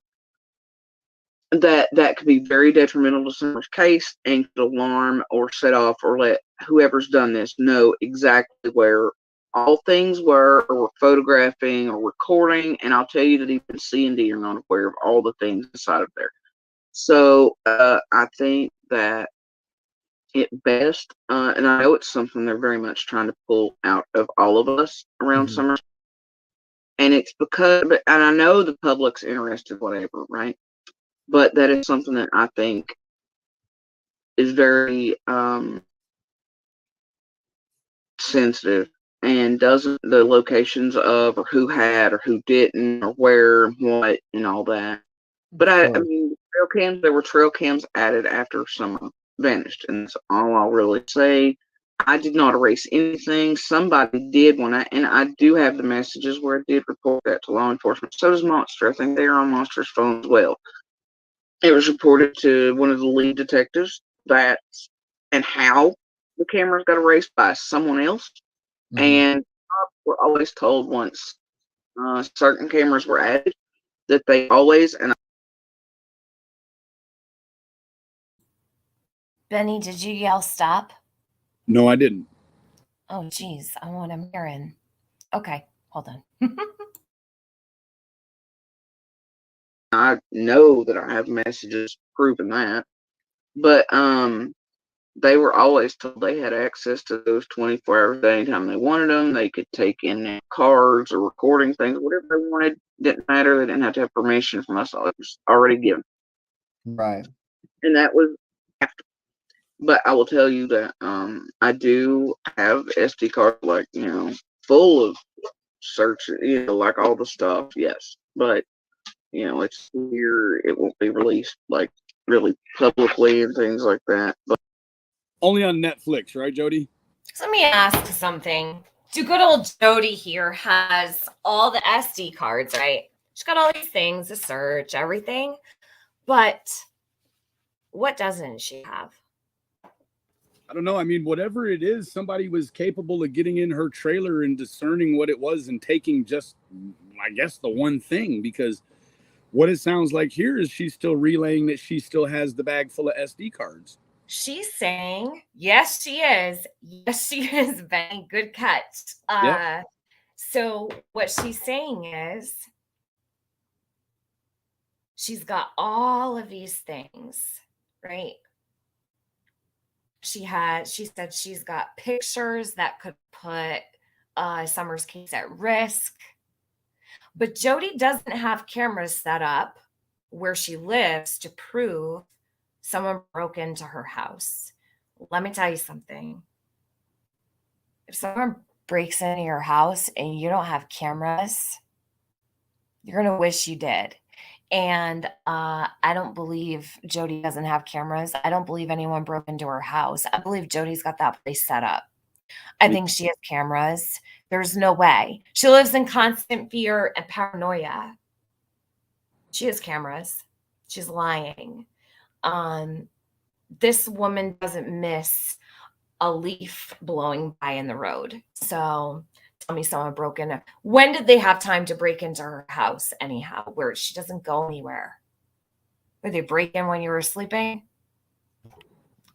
Speaker 6: that could be very detrimental to someone's case and could alarm or set off or let whoever's done this know exactly where all things were, or were photographing or recording. And I'll tell you that even C&D are not aware of all the things inside of there. So I think that at best. And I know it's something they're very much trying to pull out of all of us around
Speaker 7: Mhm.
Speaker 6: summer. And it's because, and I know the public's interested, whatever, right? But that is something that I think is very sensitive, and doesn't the locations of or who had or who didn't or where and what and all that. But I
Speaker 7: Sure.
Speaker 6: mean, trail cams, there were trail cams added after summer vanished, and that's all I'll really say. I did not erase anything. Somebody did and I do have the messages where I did report that to law enforcement. So does Monster. I think they are on Monster's phone as well. It was reported to one of the lead detectives that and how the cameras got erased by someone else.
Speaker 7: Mhm.
Speaker 6: And we're always told once certain cameras were added that they always, and
Speaker 4: Benny, did you yell stop?
Speaker 5: No, I didn't.
Speaker 4: Oh, geez. I know what I'm hearing. Okay, hold on.
Speaker 6: I know that I have messages proving that, but they were always told they had access to those 24 hours anytime they wanted them. They could take in their cards or recording things, whatever they wanted. Didn't matter. They didn't have to have permission from us. It was already given,
Speaker 7: Right.
Speaker 6: and that was after. But I will tell you that I do have SD card, like, full of search, like all the stuff. Yes, but it's here. It won't be released like really publicly and things like that. But
Speaker 5: Only on Netflix, right, Jody?
Speaker 4: So let me ask something. Do good old Jody here has all the SD cards, right? She's got all these things to search, everything. But what doesn't she have?
Speaker 5: I don't know. I mean, whatever it is, somebody was capable of getting in her trailer and discerning what it was and taking just, I guess, the one thing. Because what it sounds like here is she's still relaying that she still has the bag full of SD cards.
Speaker 4: She's saying, yes, she is. Yes, she is, Benny. Good catch.
Speaker 5: Yep.
Speaker 4: So what she's saying is she's got all of these things, right? She said she's got pictures that could put Summer's case at risk. But Jody doesn't have cameras set up where she lives to prove someone broke into her house. Let me tell you something. If someone breaks into your house and you don't have cameras, you're going to wish you did. And I don't believe Jody doesn't have cameras. I don't believe anyone broke into her house. I believe Jody's got that place set up. I think she has cameras. There's no way. She lives in constant fear and paranoia. She has cameras. She's lying. This woman doesn't miss a leaf blowing by in the road. So tell me someone broke in. When did they have time to break into her house anyhow, where she doesn't go anywhere? Did they break in when you were sleeping?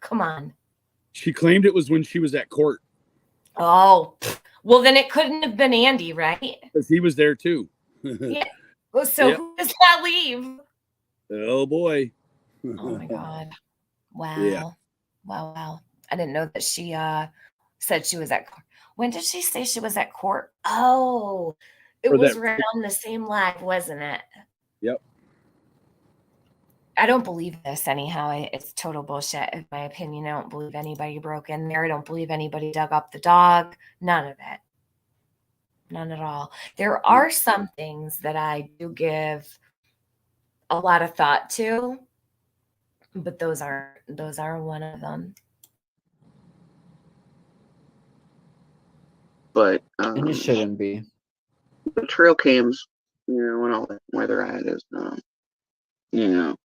Speaker 4: Come on.
Speaker 5: She claimed it was when she was at court.
Speaker 4: Oh, well, then it couldn't have been Andy, right?
Speaker 5: Because he was there too.
Speaker 4: Yeah. Well, so
Speaker 5: Yep.
Speaker 4: who does that leave?
Speaker 5: Oh boy.
Speaker 4: Oh my God. Wow.
Speaker 5: Yeah.
Speaker 4: Wow. I didn't know that she said she was at court. When did she say she was at court? Oh, it
Speaker 5: For
Speaker 4: was
Speaker 5: that.
Speaker 4: right on the same lag, wasn't it?
Speaker 5: Yep.
Speaker 4: I don't believe this anyhow. It's total bullshit, in my opinion. I don't believe anybody broke in there. I don't believe anybody dug up the dog. None of it. None at all. There are some things that I do give a lot of thought to, but those are one of them.
Speaker 6: but
Speaker 7: And it shouldn't be.
Speaker 6: the trail cams, and all that where they're at is, you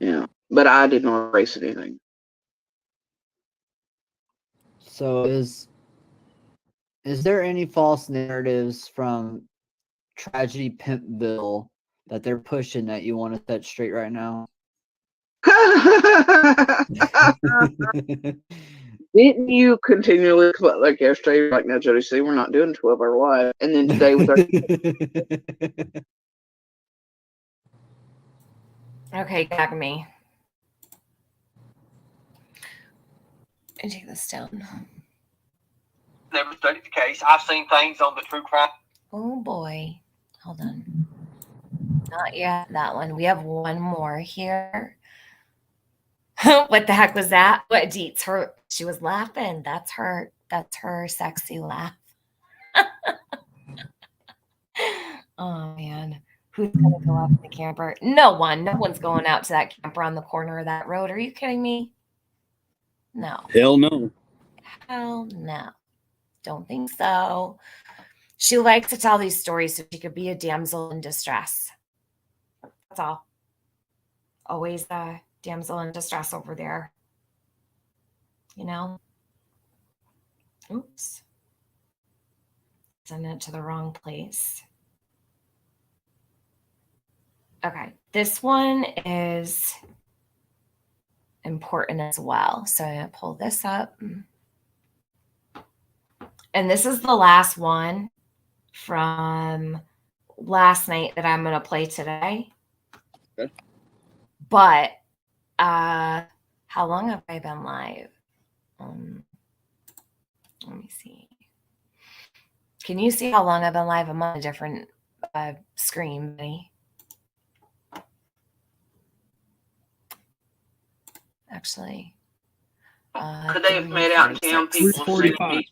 Speaker 6: know, But I did not erase anything.
Speaker 7: So is there any false narratives from Tragedy Pimpville that they're pushing that you want to set straight right now?
Speaker 6: Didn't you continually come up like yesterday, like, now, Jody, see, we're not doing 12-hour live, and then today was our
Speaker 4: Okay, gag me. I take this down.
Speaker 10: Never studied the case. I've seen things on the true crime.
Speaker 4: Oh boy. Hold on. Not yet. That one. We have one more here. What the heck was that? What Deets? Her. She was laughing. That's her. That's her sexy laugh. Oh man. Who's gonna go out to the camper? No one. No one's going out to that camper on the corner of that road. Are you kidding me? No.
Speaker 5: Hell no.
Speaker 4: Hell no. Don't think so. She likes to tell these stories so she could be a damsel in distress. That's all. Always a damsel in distress over there. You know? Oops. Send it to the wrong place. Okay. This one is important as well. So I'm going to pull this up. And this is the last one from last night that I'm going to play today.
Speaker 5: Okay.
Speaker 4: But how long have I been live? Let me see. Can you see how long I've been live? I'm on a different screen, Benny. Actually,
Speaker 6: could they have made out in town? People
Speaker 5: 3:45.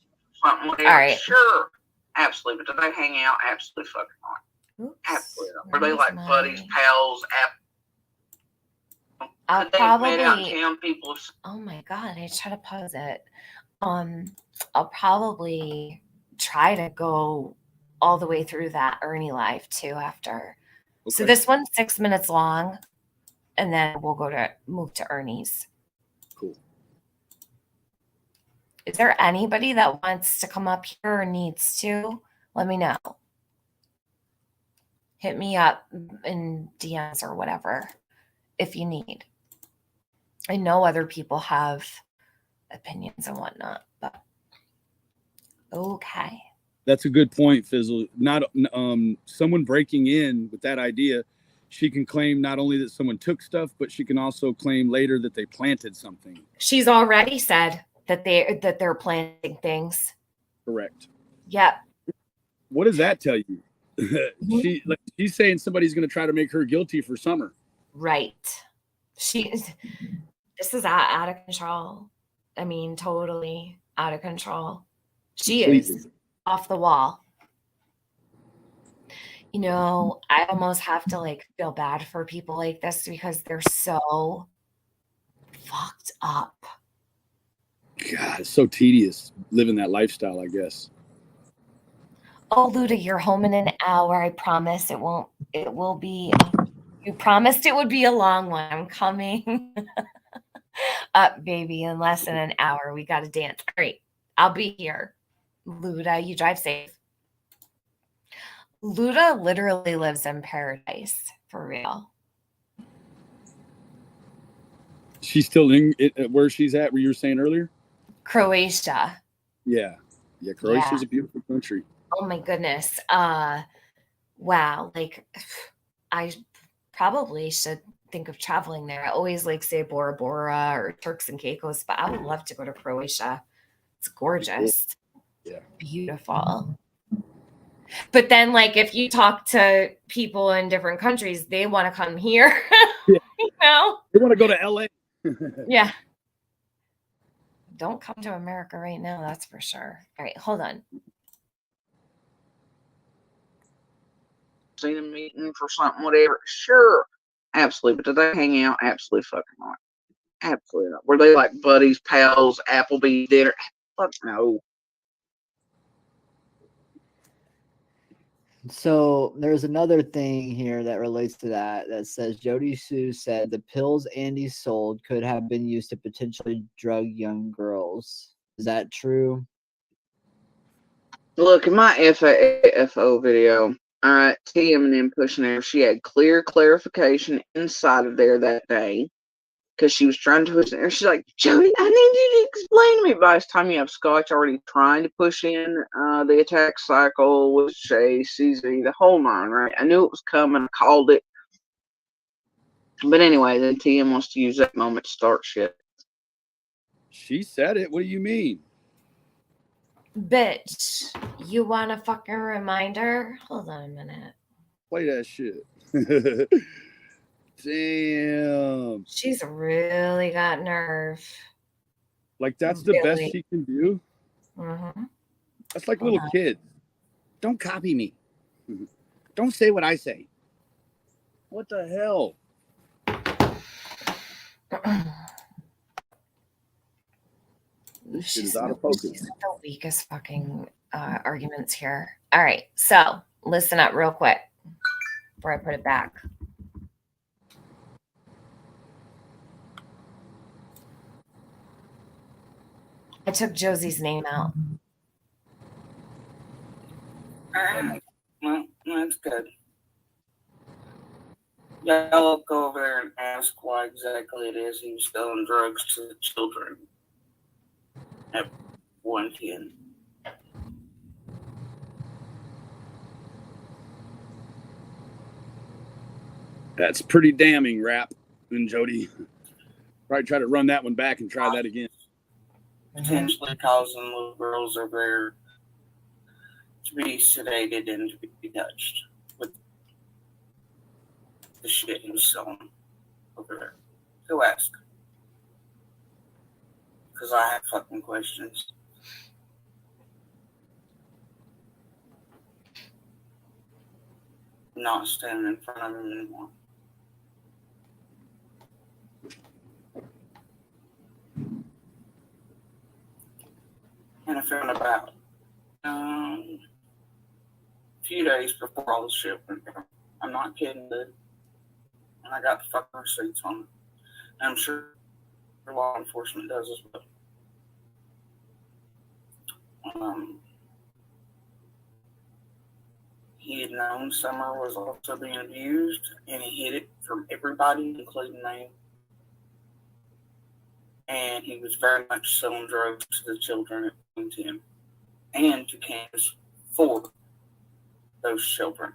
Speaker 6: Something like that.
Speaker 4: All right.
Speaker 6: Sure, absolutely. But do they hang out? Absolutely fucking not.
Speaker 4: Oops.
Speaker 6: Absolutely not. Were they like buddies, pals?
Speaker 4: I'll
Speaker 6: could they have made out
Speaker 4: probably.
Speaker 6: in town? People.
Speaker 4: Oh my god! I try to pause it. I'll probably try to go all the way through that Ernie live too after. Okay. So this one's 6 minutes long, and then we'll move to Ernie's.
Speaker 5: Cool.
Speaker 4: Is there anybody that wants to come up here or needs to? Let me know. Hit me up in DMs or whatever if you need. I know other people have opinions and whatnot, but okay.
Speaker 5: That's a good point, Fizzle. Not someone breaking in with that idea, she can claim not only that someone took stuff, but she can also claim later that they planted something.
Speaker 4: She's already said that they're planting things.
Speaker 5: Correct.
Speaker 4: Yep.
Speaker 5: What does that tell you? She's saying somebody's going to try to make her guilty for Summer.
Speaker 4: Right. This is out of control. I mean, totally out of control. She is off the wall. You know, I almost have to feel bad for people like this because they're so fucked up.
Speaker 5: God, it's so tedious living that lifestyle, I guess.
Speaker 4: Oh, Luda, you're home in an hour. I promise it will be. You promised it would be a long one. I'm coming up, baby, in less than an hour. We got to dance. All right, I'll be here. Luda, you drive safe. Luda literally lives in paradise, for real.
Speaker 5: She's still in where she's at, where you were saying earlier?
Speaker 4: Croatia.
Speaker 5: Yeah. Croatia's a beautiful country.
Speaker 4: Oh my goodness. Wow. I probably should think of traveling there. I always say Bora Bora or Turks and Caicos, but I would love to go to Croatia. It's gorgeous.
Speaker 5: Yeah.
Speaker 4: Beautiful. But then if you talk to people in different countries, they want to come here.
Speaker 5: Yeah.
Speaker 4: You know?
Speaker 5: They want to go to LA.
Speaker 4: Yeah. Don't come to America right now, that's for sure. All right, hold on.
Speaker 6: Seen a meeting for something, whatever. Sure, absolutely. But did they hang out? Absolutely fucking not. Absolutely not. Were they like buddies, pals, Applebee's dinner? Fuck no.
Speaker 7: So there's another thing here that relates to that says Jody Sue said the pills Andy sold could have been used to potentially drug young girls. Is that true?
Speaker 6: Look, in my FAFO video, all right, TM and them pushing her, she had clear clarification inside of there that day because she was trying to push in. She's like, Jody, I need you to explain to me. By this time, you have Scotch already trying to push in the attack cycle with Chase, CZ, the whole nine, right? I knew it was coming. I called it. But anyway, then TM wants to use that moment to start shit.
Speaker 5: She said it. What do you mean?
Speaker 4: Bitch, you want a fucking reminder? Hold on a minute.
Speaker 5: Play that shit. Damn.
Speaker 4: She's really got nerve.
Speaker 5: Like, that's the best
Speaker 4: Really.
Speaker 5: she can do?
Speaker 4: Mm-hmm.
Speaker 5: That's like little kids. Don't copy me. Don't say what I say. What the hell? This shit is out of focus.
Speaker 4: She's the weakest fucking arguments here. All right, so listen up real quick before I put it back. I took Josie's name out.
Speaker 6: Well, that's good. Yeah, I'll go over there and ask why exactly it is he was selling drugs to the children at 110.
Speaker 5: That's pretty damning, Rap and Jody. Probably try to run that one back and try that again.
Speaker 6: Potentially causing little girls over there to be sedated and to be touched with the shit he was selling over there. Go ask. Because I have fucking questions. I'm not standing in front of him anymore. And I found about a few days before all the shit went down. I'm not kidding, dude. And I got the fucking receipts on it. And I'm sure law enforcement does as well. He had known Summer was also being abused, and he hid it from everybody, including me. And he was very much selling drugs to the children at 110 and to Candace for those children.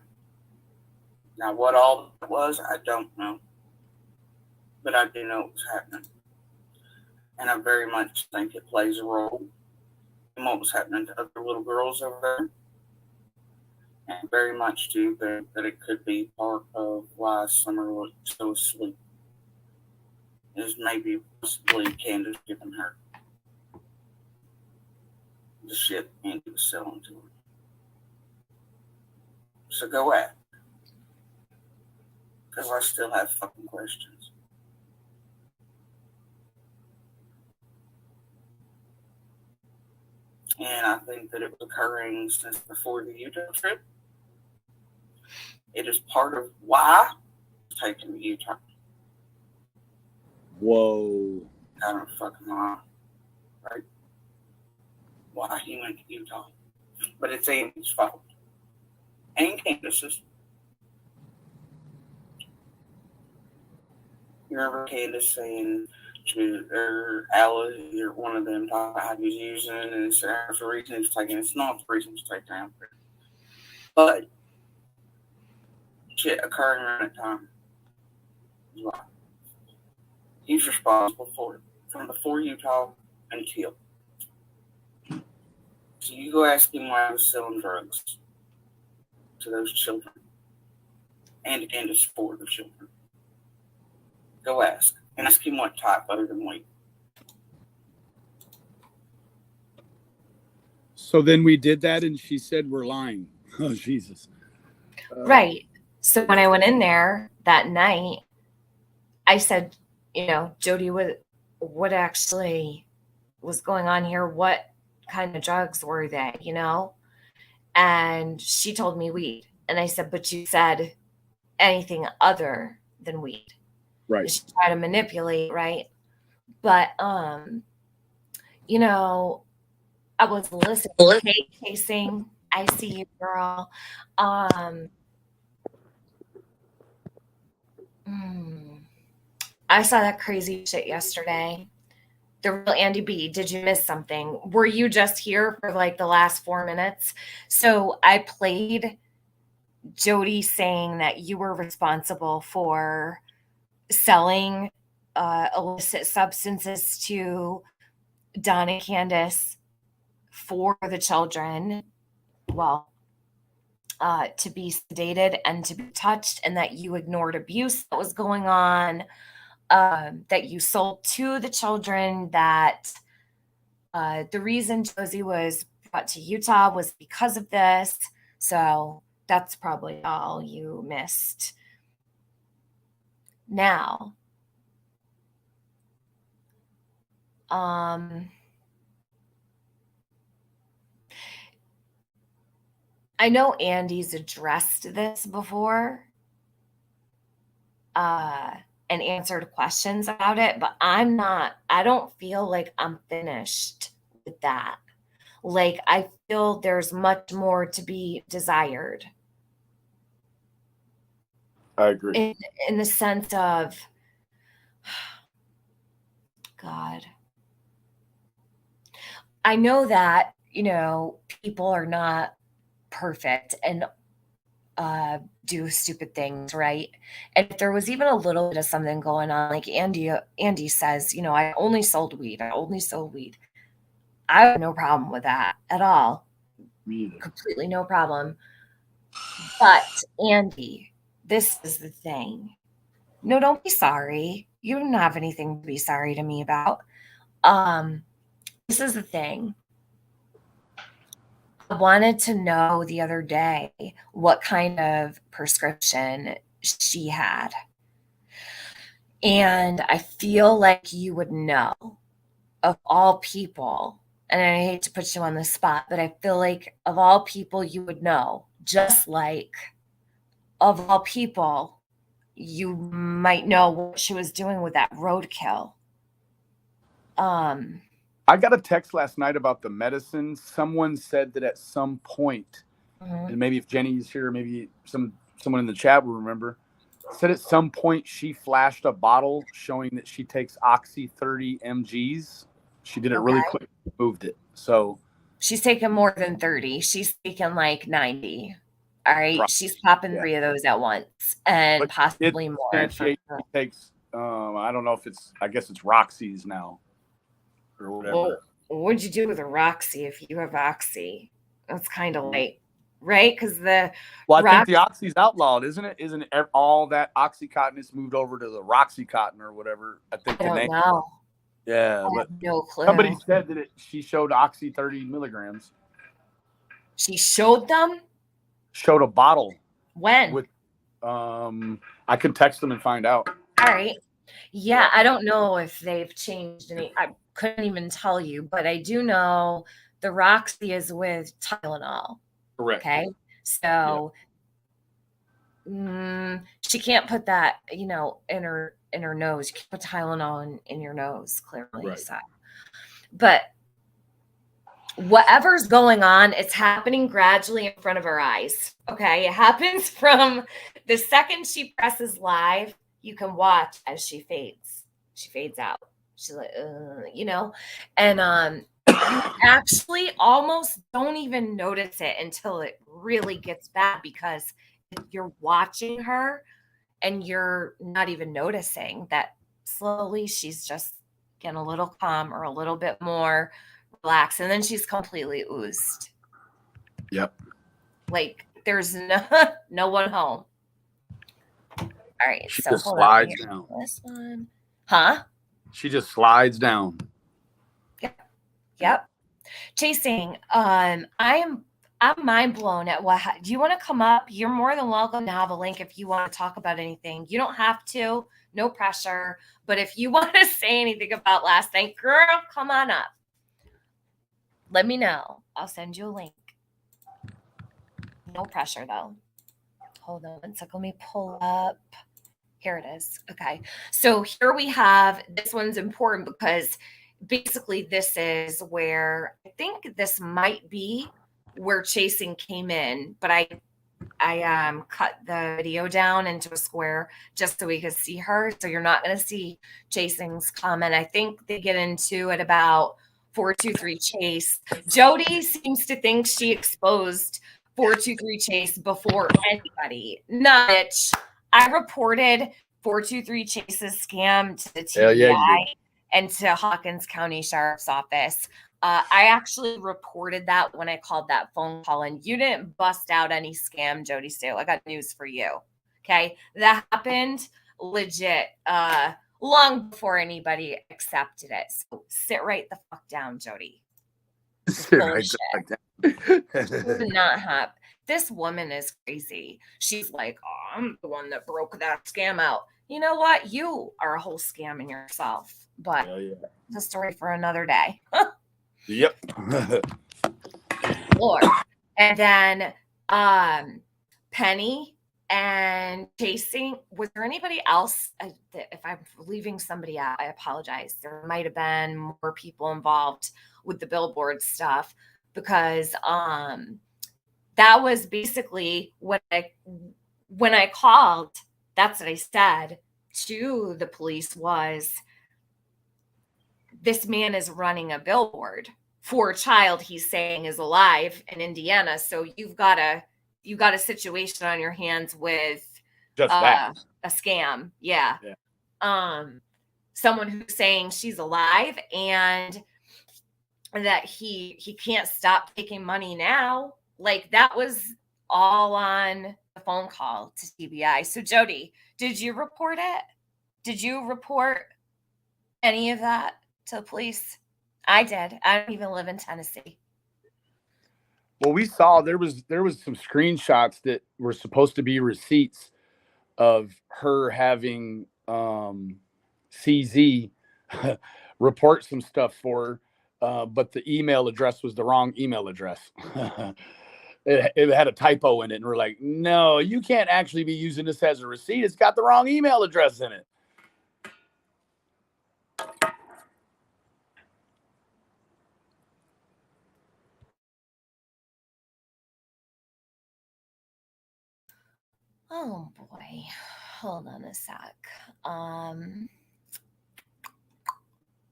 Speaker 6: Now, what all it was, I don't know. But I do know it was happening. And I very much think it plays a role in what was happening to other little girls over there. And very much do think that it could be part of why Summer looked so asleep. Is maybe possibly Candace giving her the shit Andy was selling to her. So go at it. Because I still have fucking questions. And I think that it was occurring since before the Utah trip. It is part of why he's taking to Utah.
Speaker 5: Whoa.
Speaker 6: Kind of fucking lie, right? Why he went to Utah. But it's Andy's fault. And Candace's. You remember Candace saying or Alice or one of them thought how he was using it, and it's the reason he's taking it. It's not the reason he's taking it. But shit occurring around that time is why. He's responsible for it from before Utah until. So you go ask him why he was selling drugs to those children and again to support the children. Go ask. And ask him what type other than weed.
Speaker 5: So then we did that and she said we're lying. Oh, Jesus.
Speaker 4: Right. So when I went in there that night, I said, you know, Jody, what actually was going on here? What kind of drugs were they, you know? And she told me weed. And I said, but you said anything other than weed.
Speaker 5: Right.
Speaker 4: She tried to manipulate, right? But, you know, I was listening, casing. I see you, girl. I saw that crazy shit yesterday. The real Andy B, did you miss something? Were you just here for like the last 4 minutes? So I played Jody saying that you were responsible for selling illicit substances to Don and Candace for the children, well, to be sedated and to be touched, and that you ignored abuse that was going on, that you sold to the children, that the reason Josie was brought to Utah was because of this. So that's probably all you missed. Now, I know Andy's addressed this before and answered questions about it, but I don't feel like I'm finished with that. Like, I feel there's much more to be desired.
Speaker 5: I agree.
Speaker 4: In the sense of, God, I know that, people are not perfect and do stupid things, right? And if there was even a little bit of something going on, like Andy says, I only sold weed. I have no problem with that at all.
Speaker 5: Me either.
Speaker 4: Completely no problem. But Andy, this is the thing. No, don't be sorry. You don't have anything to be sorry to me about. This is the thing. I wanted to know the other day what kind of prescription she had. And I feel like you would know, of all people. And I hate to put you on the spot, but I feel like of all people you would know, just like of all people, you might know what she was doing with that roadkill.
Speaker 5: I got a text last night about the medicine. Someone said that at some point, and maybe if Jenny's here, maybe someone in the chat will remember, said at some point she flashed a bottle showing that she takes Oxy 30 mgs. She did it really quick, moved it. So
Speaker 4: she's taking more than 30. She's taking like 90. All right. Probably. She's popping 3 of those at once, and possibly more.
Speaker 5: She takes, I don't know if I guess it's Roxy's now or whatever.
Speaker 4: Well, what'd you do with a Roxy if you have Oxy? That's kind of like, right? Because I
Speaker 5: think the Oxy's outlawed, isn't it? Isn't it all that Oxycontin is moved over to the Roxycontin or whatever? I
Speaker 4: don't know.
Speaker 5: Yeah, but
Speaker 4: no clue.
Speaker 5: Somebody said that she showed Oxy 30 milligrams.
Speaker 4: She showed them?
Speaker 5: Showed a bottle.
Speaker 4: When?
Speaker 5: With, I could text them and find out.
Speaker 4: All right. Yeah, I don't know if they've changed any. I couldn't even tell you, but I do know the Roxy is with Tylenol.
Speaker 5: Correct.
Speaker 4: Okay. So she can't put that, in her nose. You can't put Tylenol in your nose, clearly.
Speaker 5: Right.
Speaker 4: So. But whatever's going on, it's happening gradually in front of our eyes. Okay. It happens from the second she presses live. You can watch as she fades. She fades out. She's like, and you actually almost don't even notice it until it really gets bad, because you're watching her and you're not even noticing that slowly she's just getting a little calm or a little bit more relaxed, and then she's completely oozed.
Speaker 5: Yep.
Speaker 4: Like there's no one home. All right,
Speaker 5: she
Speaker 4: so
Speaker 5: just slides down.
Speaker 4: This one, huh?
Speaker 5: She just slides down.
Speaker 4: Yep. Chasing. I'm mind blown at what. Do you want to come up? You're more than welcome to have a link if you want to talk about anything. You don't have to. No pressure. But if you want to say anything about last night, girl, come on up. Let me know. I'll send you a link. No pressure though. Hold on one second. Let me pull up. Here it is. Okay. So here we have, this one's important because basically this is where I think this might be where Chasing came in, but I cut the video down into a square just so we could see her. So you're not going to see Chasing's comment. I think they get into it about 423 Chase. Jody seems to think she exposed 423 Chase before anybody. No, bitch. I reported 423 Chase's scam to the TBI, and to Hawkins County Sheriff's Office. I actually reported that when I called that phone call, and you didn't bust out any scam, Jody Sue. I got news for you. Okay. That happened legit long before anybody accepted it. So sit right the fuck down, Jody.
Speaker 5: Sit right the fuck down.
Speaker 4: Not hap. This woman is crazy. She's like, oh, I'm the one that broke that scam out. You know what? You are a whole scam in yourself. But it's a story for another day.
Speaker 5: Yep.
Speaker 4: Lord. And then Penny and chasing. Was there anybody else? If I'm leaving somebody out, I apologize. There might have been more people involved with the billboard stuff, because that was basically when I called, that's what I said to the police was, this man is running a billboard for a child he's saying is alive in Indiana. So you've got a situation on your hands with
Speaker 5: just that.
Speaker 4: A scam. Yeah. Someone who's saying she's alive and that he can't stop taking money now. Like, that was all on the phone call to CBI. So Jody, did you report it? Did you report any of that to the police? I did. I don't even live in Tennessee.
Speaker 5: Well, we saw there was some screenshots that were supposed to be receipts of her having CZ report some stuff for her, but the email address was the wrong email address. It had a typo in it, and we're like, no, you can't actually be using this as a receipt. It's got the wrong email address in it.
Speaker 4: Oh boy. Hold on a sec.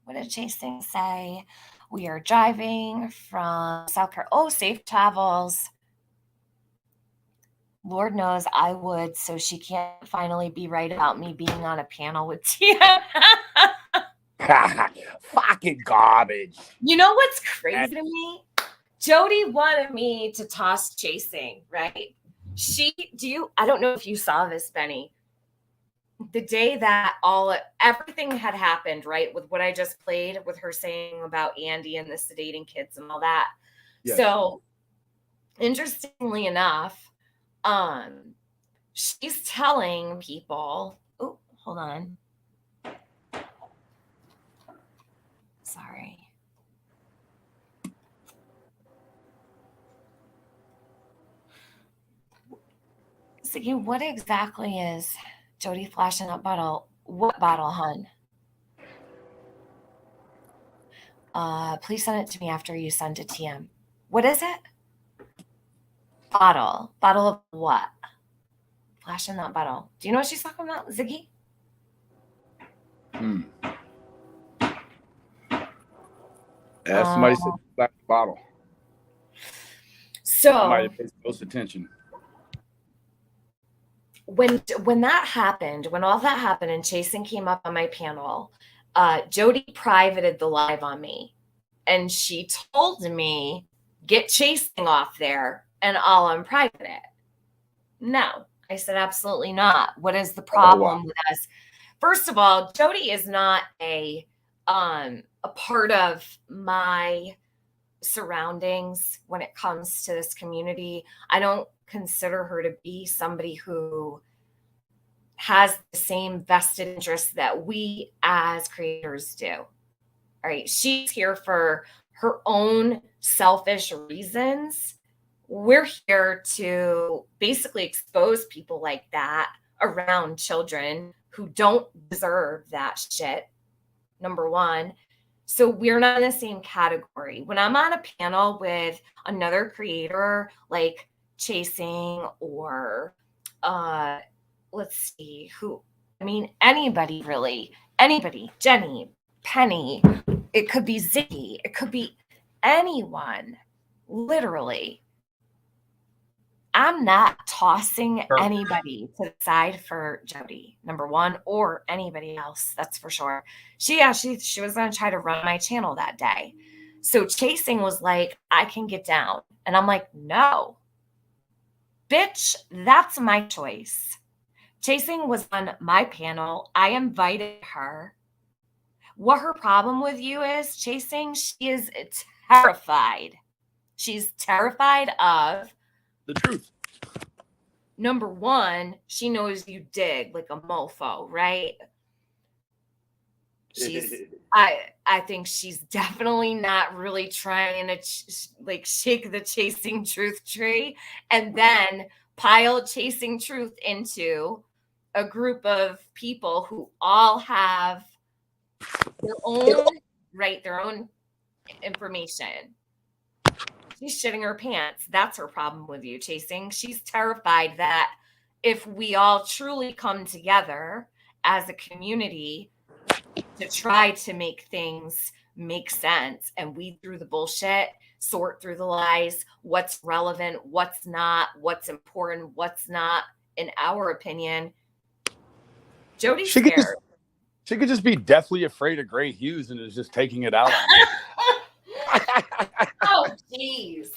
Speaker 4: What did Chasing say? We are driving from South Carolina. Oh, safe travels. Lord knows I would, so she can't finally be right about me being on a panel with Tia.
Speaker 5: Fucking garbage.
Speaker 4: You know what's crazy to me? Jody wanted me to toss Chasing, right? I don't know if you saw this, Benny. The day that everything had happened, right, with what I just played with her saying about Andy and the sedating kids and all that. Yes. So interestingly enough, she's telling people, oh, hold on. Sorry. So what exactly is Jody flashing up bottle? What bottle, hun? Please send it to me after you send it to TM. What is it? Bottle. Bottle of what? Flashing that bottle. Do you know what she's talking about, Ziggy?
Speaker 5: Somebody said flash bottle.
Speaker 4: So
Speaker 5: I might have paid close attention.
Speaker 4: When that happened, when all that happened and Chasing came up on my panel, Jody privated the live on me, and she told me, get Chasing off there and I'll unprivate it. No, I said, absolutely not. What is the problem with us? First of all, Jody is not a part of my surroundings when it comes to this community. I don't consider her to be somebody who has the same vested interest that we as creators do. All right. She's here for her own selfish reasons. We're here to basically expose people like that around children who don't deserve that shit. Number one. So we're not in the same category. When I'm on a panel with another creator like Chasing or let's see who, I mean, anybody really, anybody, Jenny, Penny, it could be Ziggy, it could be anyone, literally. I'm not tossing anybody to the side for Jody, number one, or anybody else. That's for sure. She was going to try to run my channel that day. So Chasing was like, I can get down. And I'm like, no, bitch, that's my choice. Chasing was on my panel. I invited her. What her problem with you is, Chasing, she is terrified. She's terrified of
Speaker 5: The truth.
Speaker 4: Number one, she knows you dig like a mofo, right? I think she's definitely not really trying to shake the Chasing Truth tree and then pile Chasing Truth into a group of people who all have their own information. She's shitting her pants. That's her problem with you, Chasing. She's terrified that if we all truly come together as a community to try to make things make sense and weed through the bullshit, sort through the lies, what's relevant, what's not, what's important, what's not, in our opinion, Jody's scared.
Speaker 5: She could just be deathly afraid of gray hues and is just taking it out on me.
Speaker 4: Oh, jeez.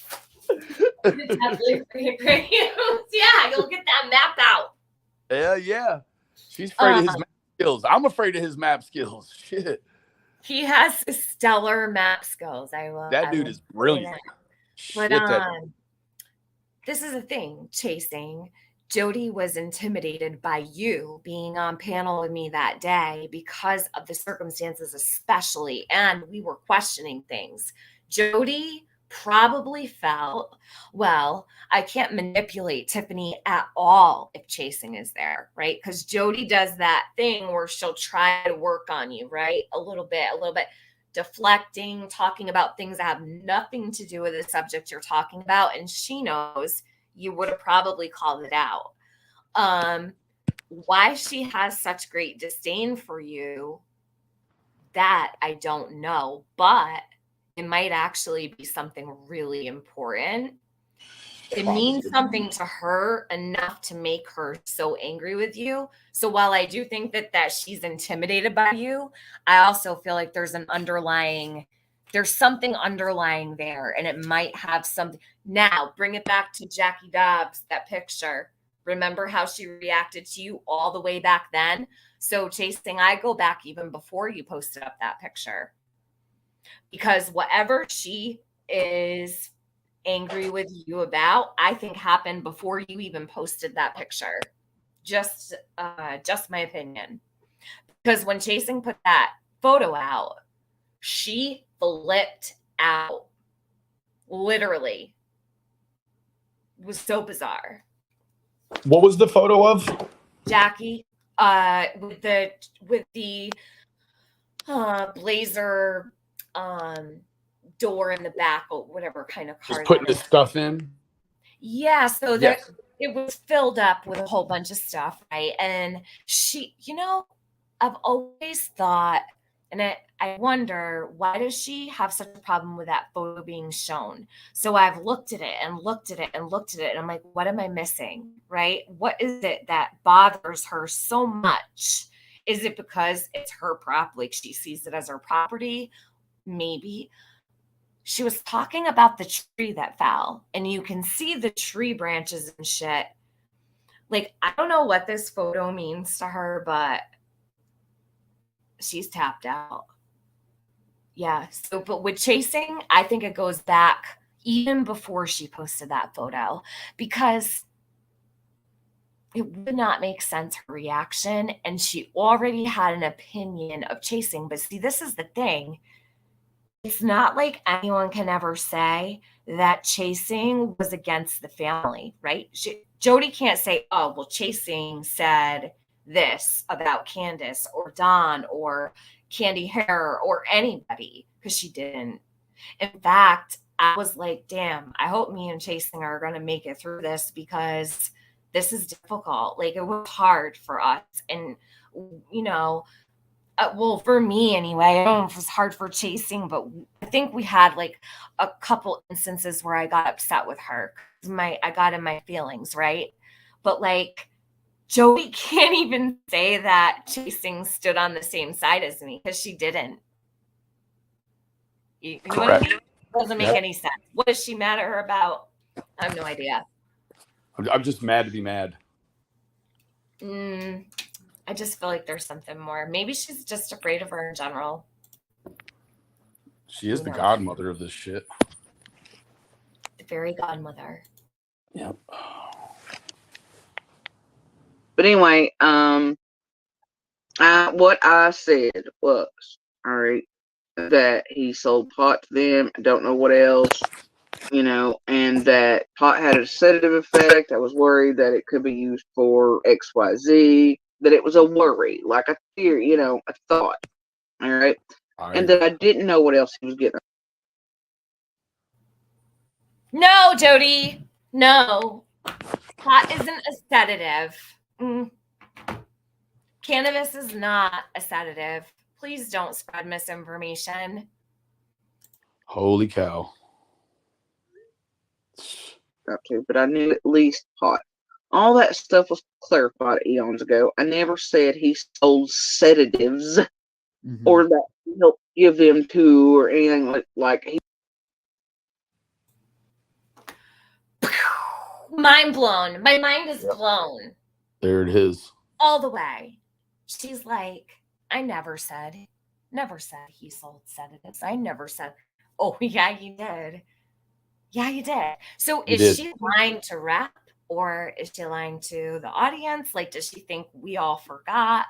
Speaker 4: Deathly afraid of gray hues. Yeah, you'll get that map out.
Speaker 5: Yeah. She's afraid of his map skills. I'm afraid of his map skills. Shit.
Speaker 4: He has stellar map skills.
Speaker 5: That dude is brilliant.
Speaker 4: But this is the thing, Chasing. Jody was intimidated by you being on panel with me that day because of the circumstances, especially, and we were questioning things. Jody probably felt, well, I can't manipulate Tiffany at all if Chasing is there, right? Because Jody does that thing where she'll try to work on you, right? A little bit, deflecting, talking about things that have nothing to do with the subject you're talking about. And she knows you would have probably called it out. Why she has such great disdain for you, that I don't know, but it might actually be something really important. It means something to her enough to make her so angry with you. So while I do think that she's intimidated by you, I also feel like there's something underlying there, and it might have something. Now, bring it back to Jackie Dobbs, that picture. Remember how she reacted to you all the way back then? So Chasing, I go back even before you posted up that picture. Because whatever she is angry with you about, I think happened before you even posted that picture. Just my opinion. Because when Chasing put that photo out, she flipped out. Literally. It was so bizarre.
Speaker 5: What was the photo of?
Speaker 4: Jackie, with the blazer door in the back, or whatever kind of car.
Speaker 5: Just putting the stuff in.
Speaker 4: Yeah, so yes. It was filled up with a whole bunch of stuff, right? And she, I've always thought, and I wonder, why does she have such a problem with that photo being shown? So I've looked at it and looked at it and looked at it, and I'm like, what am I missing, right? What is it that bothers her so much? Is it because it's her prop, like she sees it as her property? Maybe. She was talking about the tree that fell, and you can see the tree branches and shit. Like, I don't know what this photo means to her, but she's tapped out. Yeah. So, but with Chasing, I think it goes back even before she posted that photo, because it would not make sense, her reaction. And she already had an opinion of Chasing. But see, this is the thing. It's not like anyone can ever say that Chasing was against the family, right? Jody can't say, oh, well, Chasing said this about Candace or Dawn or Candy Hair or anybody, because she didn't. In fact, I was like, damn, I hope me and Chasing are going to make it through this, because this is difficult. Like, it was hard for us. And, well, for me anyway, I don't know if it was hard for Chasing, but I think we had like a couple instances where I got upset with her. I got in my feelings, right? But like Jody can't even say that Chasing stood on the same side as me because she didn't. You know what I mean? Doesn't make any sense. What is she mad at her about? I have no idea.
Speaker 5: I'm just mad to be mad.
Speaker 4: I just feel like there's something more. Maybe she's just afraid of her in general.
Speaker 5: She is the godmother of this shit.
Speaker 4: The fairy godmother.
Speaker 5: Yep.
Speaker 6: But anyway, what I said was, all right, that he sold pot to them. I don't know what else, and that pot had a sedative effect. I was worried that it could be used for XYZ, that it was a worry, like a fear, a thought. All right. And that I didn't know what else he was getting.
Speaker 4: No, Jody. No. Pot isn't a sedative. Cannabis is not a sedative. Please don't spread misinformation.
Speaker 5: Holy cow.
Speaker 6: Okay, but I knew at least pot. All that stuff was clarified eons ago. I never said he sold sedatives or that he helped give them to or anything like he.
Speaker 4: Mind blown. My mind is blown.
Speaker 5: There it is.
Speaker 4: All the way. She's like, I never said he sold sedatives. I never said, oh, yeah, you did. Yeah, you did. So is she lying to rep or is she lying to the audience? Like, does she think we all forgot?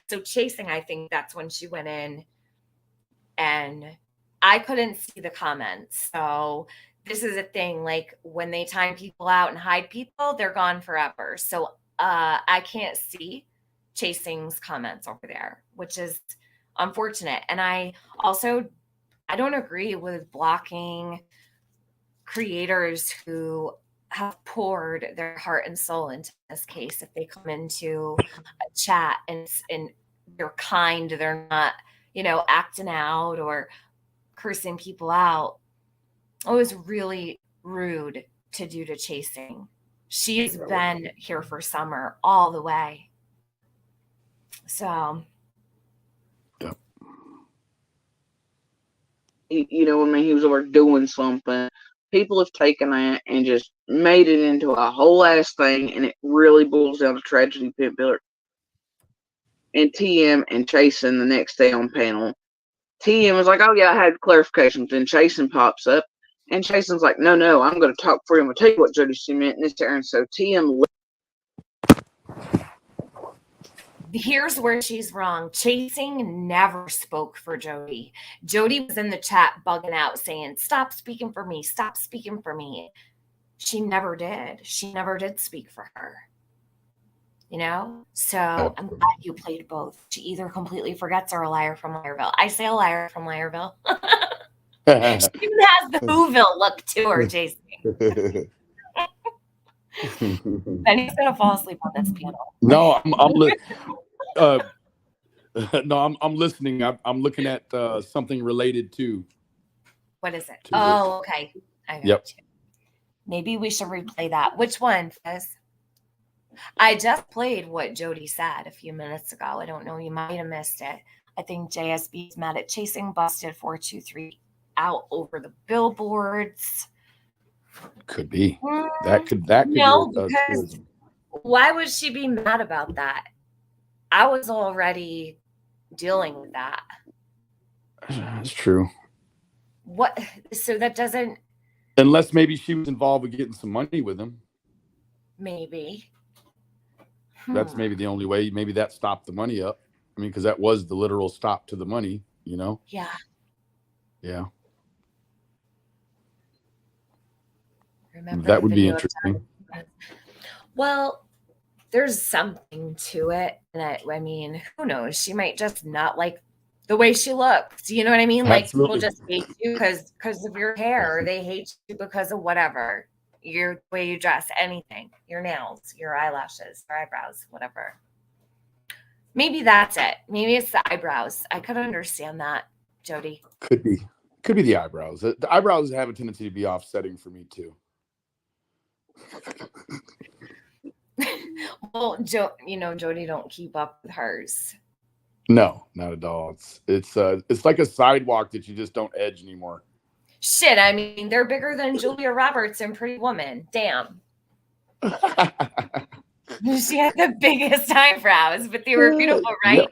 Speaker 4: So Chasing, I think that's when she went in and I couldn't see the comments. So this is a thing, like when they time people out and hide people, they're gone forever. So I can't see Chasing's comments over there, which is unfortunate. And I don't agree with blocking creators who have poured their heart and soul into this case. If they come into a chat and they're kind, they're not, acting out or cursing people out. It was really rude to do to Chasing. She's been here for summer all the way. So.
Speaker 5: Yep.
Speaker 6: He was over doing something. People have taken that and just made it into a whole ass thing, and it really boils down to tragedy pit builder. And TM and Chasing the next day on panel. TM was like, oh yeah, I had clarifications. Then Chasing pops up, and Chasing's like, no, I'm going to talk for him. I'll tell you what Jody C meant in this era. And so TM.
Speaker 4: Here's where she's wrong. Chasing never spoke for Jody. Jody was in the chat bugging out saying, stop speaking for me. Stop speaking for me. She never did. She never did speak for her. So I'm glad you played both. She either completely forgets or a liar from Liarville. I say a liar from Liarville. She even has the Whoville look to her, Jason. Benny's gonna fall asleep on this panel.
Speaker 5: No, I'm listening. I'm looking at something related to.
Speaker 4: What is it? Oh, okay. I got you. Maybe we should replay that. Which one, Fizz? I just played what Jody said a few minutes ago. I don't know. You might have missed it. I think JSB's mad at Chasing, busted 423 out over the billboards.
Speaker 5: Could be. That could
Speaker 4: no, because why would she be mad about that? I was already dealing with that.
Speaker 5: That's true.
Speaker 4: What? So that doesn't.
Speaker 5: Unless maybe she was involved with getting some money with him.
Speaker 4: Maybe.
Speaker 5: That's maybe the only way. Maybe that stopped the money up. I mean, because that was the literal stop to the money, Yeah. Yeah.
Speaker 4: Remember
Speaker 5: that would be interesting.
Speaker 4: Well, there's something to it. And I mean, who knows? She might just not like the way she looks. You know what I mean?
Speaker 5: Absolutely.
Speaker 4: Like people just hate you because of your hair, or they hate you because of whatever. Your way you dress, anything, your nails, your eyelashes, your eyebrows, whatever. Maybe that's it. Maybe it's the eyebrows. I could understand that, Jody.
Speaker 5: Could be the eyebrows. The eyebrows have a tendency to be offsetting for me too.
Speaker 4: Well, Jody don't keep up with hers.
Speaker 5: No, not at all. It's like a sidewalk that you just don't edge anymore.
Speaker 4: Shit, I mean, they're bigger than Julia Roberts in Pretty Woman. Damn. She had the biggest eyebrows, but they were beautiful, right?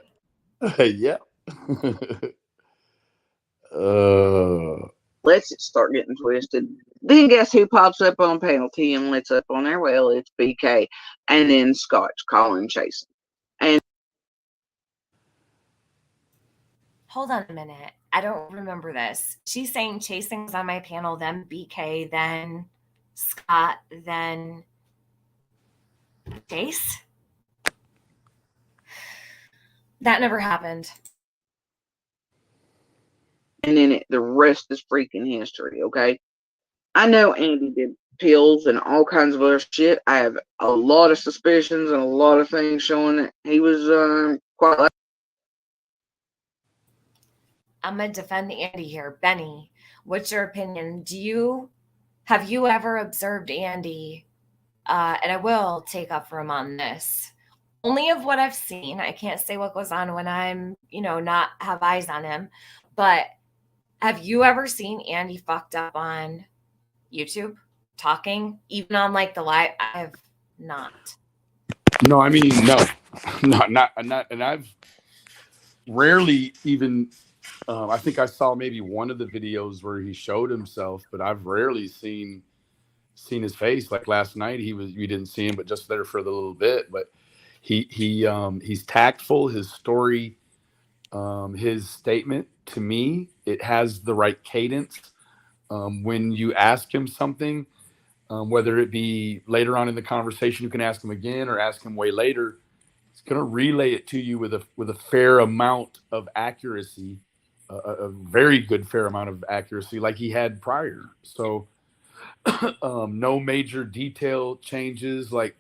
Speaker 5: Yeah.
Speaker 6: Let's start getting twisted. Then guess who pops up on panel 10 lets up on there? Well, it's BK. And then Scotch calling Jason. And
Speaker 4: Hold on a minute. I don't remember this. She's saying Chasing was on my panel, then BK, then Scott, then Chase. That never happened.
Speaker 6: and then the rest is freaking history, okay? I know Andy did pills and all kinds of other shit. I have a lot of suspicions and a lot of things showing that he was quite like.
Speaker 4: I'm gonna defend Andy here. Benny, what's your opinion? Have you ever observed Andy? And I will take up for him on this. Only of what I've seen. I can't say what goes on when I'm, not have eyes on him. But have you ever seen Andy fucked up on YouTube talking, even on like the live? I have not.
Speaker 5: No, I mean, no, not, and I've rarely even. I think I saw maybe one of the videos where he showed himself, but I've rarely seen his face. Like last night, we didn't see him, but just there for the little bit. But he's tactful. His story, his statement to me, it has the right cadence. When you ask him something, whether it be later on in the conversation, you can ask him again or ask him way later. It's going to relay it to you with a fair amount of accuracy, a very good fair amount of accuracy, like he had prior. So no major detail changes. Like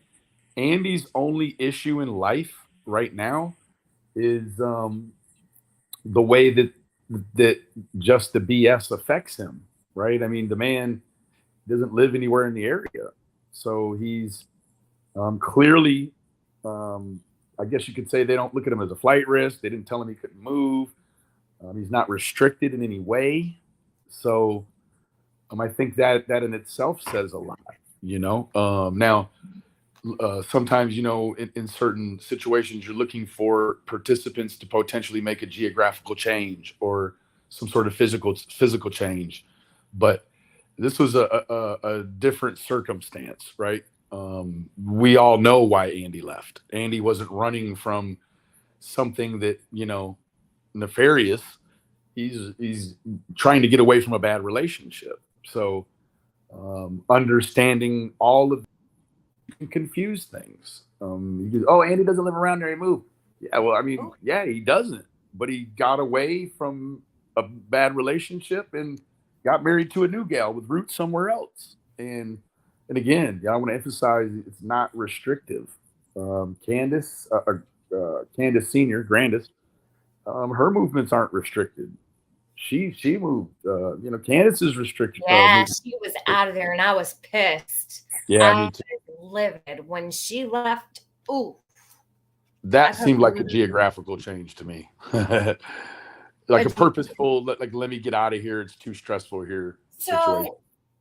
Speaker 5: Andy's only issue in life right now is the way that just the BS affects him. Right? I mean, the man doesn't live anywhere in the area, so he's clearly. I guess you could say they don't look at him as a flight risk. They didn't tell him he couldn't move. He's not restricted in any way. So I think that in itself says a lot, Now, sometimes, in certain situations, you're looking for participants to potentially make a geographical change or some sort of physical change. But this was a different circumstance, right? We all know why Andy left. Andy wasn't running from something that, nefarious. He's trying to get away from a bad relationship. So understanding all of can confuse things. Andy doesn't live around there. He moved. Yeah, well, I mean, yeah, he doesn't. But he got away from a bad relationship and got married to a new gal with roots somewhere else. And again, I want to emphasize it's not restrictive. Candace Senior, Grandis, her movements aren't restricted. She moved. Candace is restricted.
Speaker 4: Yeah, she was out of there, and I was pissed.
Speaker 5: Yeah, me too.
Speaker 4: I was livid when she left. Ooh,
Speaker 5: that seemed like a geographical change to me. Like a purposeful, like let me get out of here. It's too stressful here.
Speaker 4: So,
Speaker 5: situation.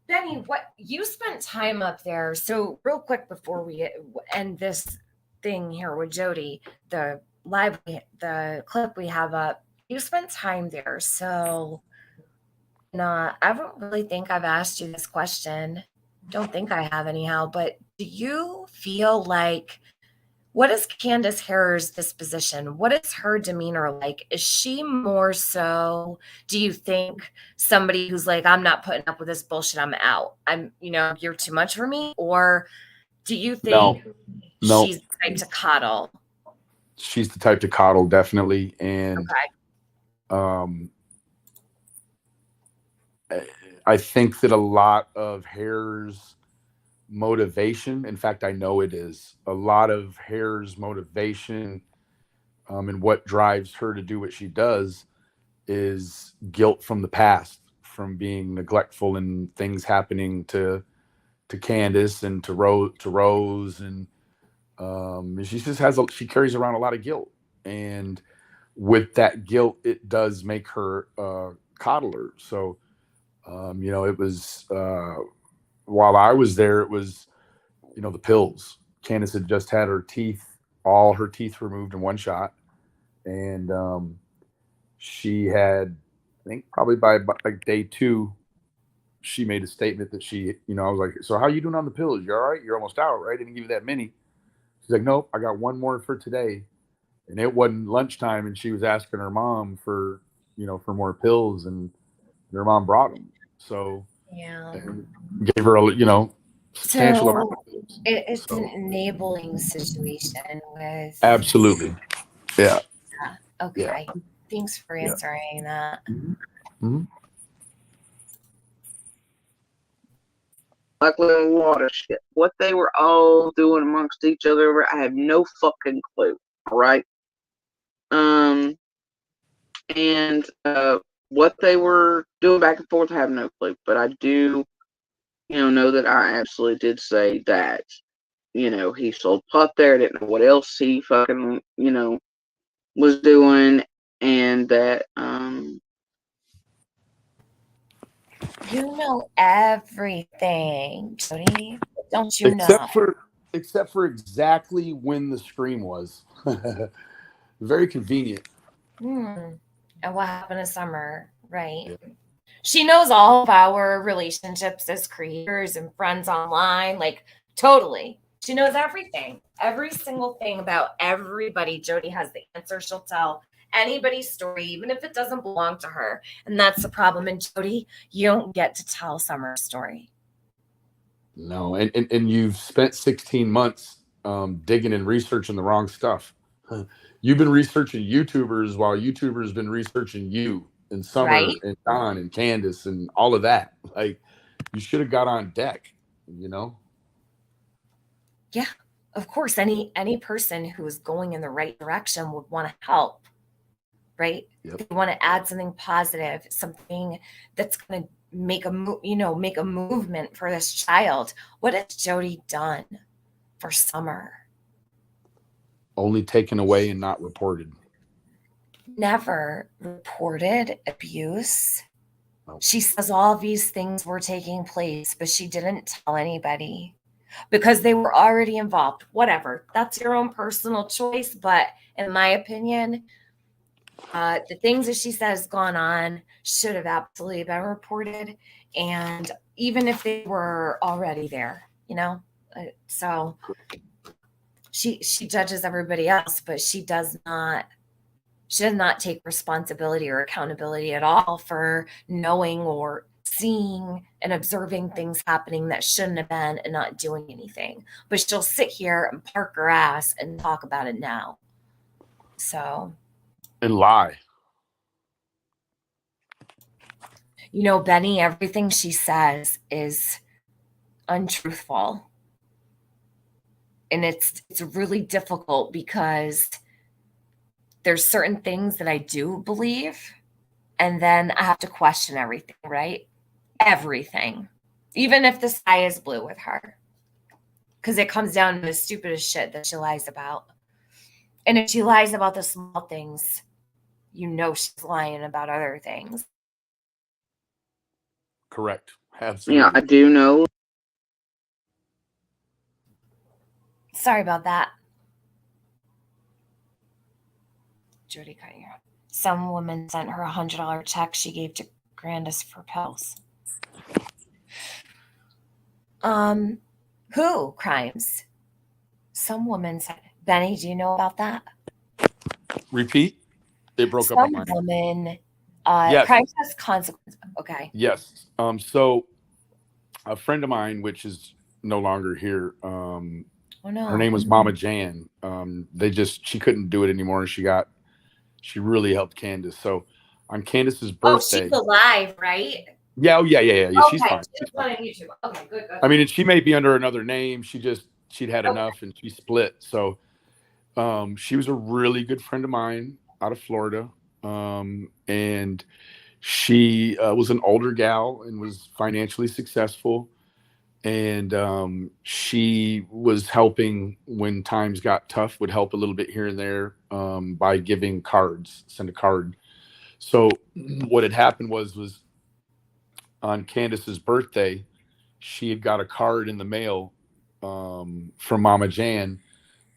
Speaker 4: Benny, what you spent time up there? So, real quick before we end this thing here with Jody, the clip we have up. You spent time there, so I don't really think I've asked you this question. Don't think I have anyhow, but do you feel like, what is Candace Harer's disposition? What is her demeanor like? Is she more so, do you think somebody who's like, I'm not putting up with this bullshit, I'm out, you're too much for me? Or do you think
Speaker 5: No.
Speaker 4: She's the type to coddle?
Speaker 5: She's the type to coddle, definitely. And I think that a lot of Hare's motivation, in fact, I know it is, a lot of Hare's motivation and what drives her to do what she does is guilt from the past, from being neglectful and things happening to Candace and to Rose, and she just she carries around a lot of guilt, and with that guilt, it does make her coddler. So it was while I was there, it was the pills. Candace had just had all her teeth removed in one shot, and she had, I think probably by like day 2, she made a statement that I was like, so how you doing on the pills? You all right? You're almost out, right? I didn't give you that many. She's like, nope, I got one more for today. And it wasn't lunchtime, and she was asking her mom for more pills, and her mom brought them. So,
Speaker 4: Yeah.
Speaker 5: and gave her a substantial amount
Speaker 4: So
Speaker 5: of pills.
Speaker 4: it's an enabling situation with.
Speaker 5: Absolutely. Yeah.
Speaker 4: Okay. Thanks for answering that.
Speaker 5: Mm-hmm.
Speaker 6: Like little water shit. What they were all doing amongst each other, I have no fucking clue. All right. And what they were doing back and forth, I have no clue. But I do, know that I absolutely did say that, he sold pot there. I didn't know what else he fucking, was doing, and that
Speaker 4: You know everything, Jody. Don't you know?
Speaker 5: Except for exactly when the scream was. Very convenient.
Speaker 4: And what happened to Summer, right? Yeah. She knows all of our relationships as creators and friends online, like totally. She knows everything, every single thing about everybody. Jody has the answer. She'll tell anybody's story, even if it doesn't belong to her. And that's the problem. And Jody, you don't get to tell Summer's story.
Speaker 5: No, and you've spent 16 months digging and researching the wrong stuff. You've been researching YouTubers while YouTubers been researching you and Summer, right? And Don and Candace and all of that. Like, you should have got on deck,
Speaker 4: Yeah, of course. Any person who is going in the right direction would want to help, right? Yep. They want to add something positive, something that's going to make a movement for this child. What has Jody done for Summer?
Speaker 5: Only taken away and not reported.
Speaker 4: Never reported abuse. Oh. She says all these things were taking place, but she didn't tell anybody because they were already involved. Whatever. That's your own personal choice. But in my opinion, the things that she says gone on should have absolutely been reported. And even if they were already there, so she judges everybody else, but she does not take responsibility or accountability at all for knowing or seeing and observing things happening that shouldn't have been and not doing anything. But she'll sit here and park her ass and talk about it now. So.
Speaker 5: And lie.
Speaker 4: Benny, everything she says is untruthful. And it's really difficult because there's certain things that I do believe, and then I have to question everything, right? Everything. Even if the sky is blue with her. Because it comes down to the stupidest shit that she lies about. And if she lies about the small things, she's lying about other things.
Speaker 5: Correct. Absolutely.
Speaker 6: Yeah, I do know.
Speaker 4: Sorry about that. Jody cut you. Some woman sent her $100 check she gave to Grandis for pills. Who? Crimes. Some woman said. Benny, do you know about that?
Speaker 5: Repeat. They broke up on mine.
Speaker 4: Some woman. Yes. Crimes has consequences. Okay.
Speaker 5: Yes. So a friend of mine, which is no longer here.
Speaker 4: Oh no.
Speaker 5: Her name was Mama Jan. She couldn't do it anymore. She really helped Candace. So on Candace's birthday.
Speaker 4: Oh, she's alive, right?
Speaker 5: Yeah. Oh, yeah.
Speaker 4: Okay.
Speaker 5: She's fine.
Speaker 4: She's on YouTube. Okay, good.
Speaker 5: I mean, she may be under another name. She'd had enough and she split. So she was a really good friend of mine out of Florida. And she was an older gal and was financially successful. And she was helping when times got tough, would help a little bit here and there, by giving cards, send a card. So what had happened was on Candace's birthday, she had got a card in the mail, from Mama Jan,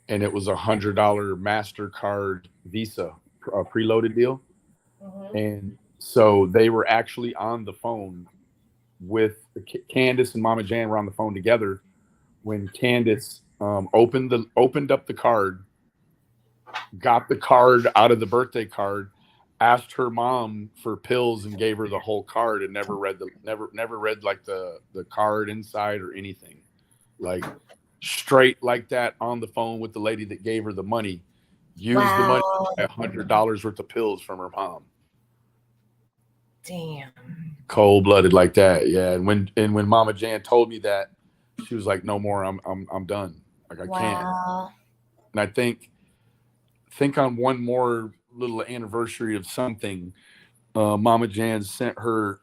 Speaker 5: and it was $100 MasterCard Visa, preloaded deal. And so they were actually on the phone with Candace, and Mama Jan were on the phone together when Candace, opened up the card, got the card out of the birthday card, asked her mom for pills, and gave her the whole card, and never read like the card inside or anything, like straight like that on the phone with the lady that gave her the money. Used the money to buy $100 worth of pills from her mom.
Speaker 4: Damn.
Speaker 5: Cold blooded like that, yeah. And when Mama Jan told me that, she was like, "No more. I'm done. Like I can't."
Speaker 4: Wow.
Speaker 5: And I think on one more little anniversary of something, Mama Jan sent her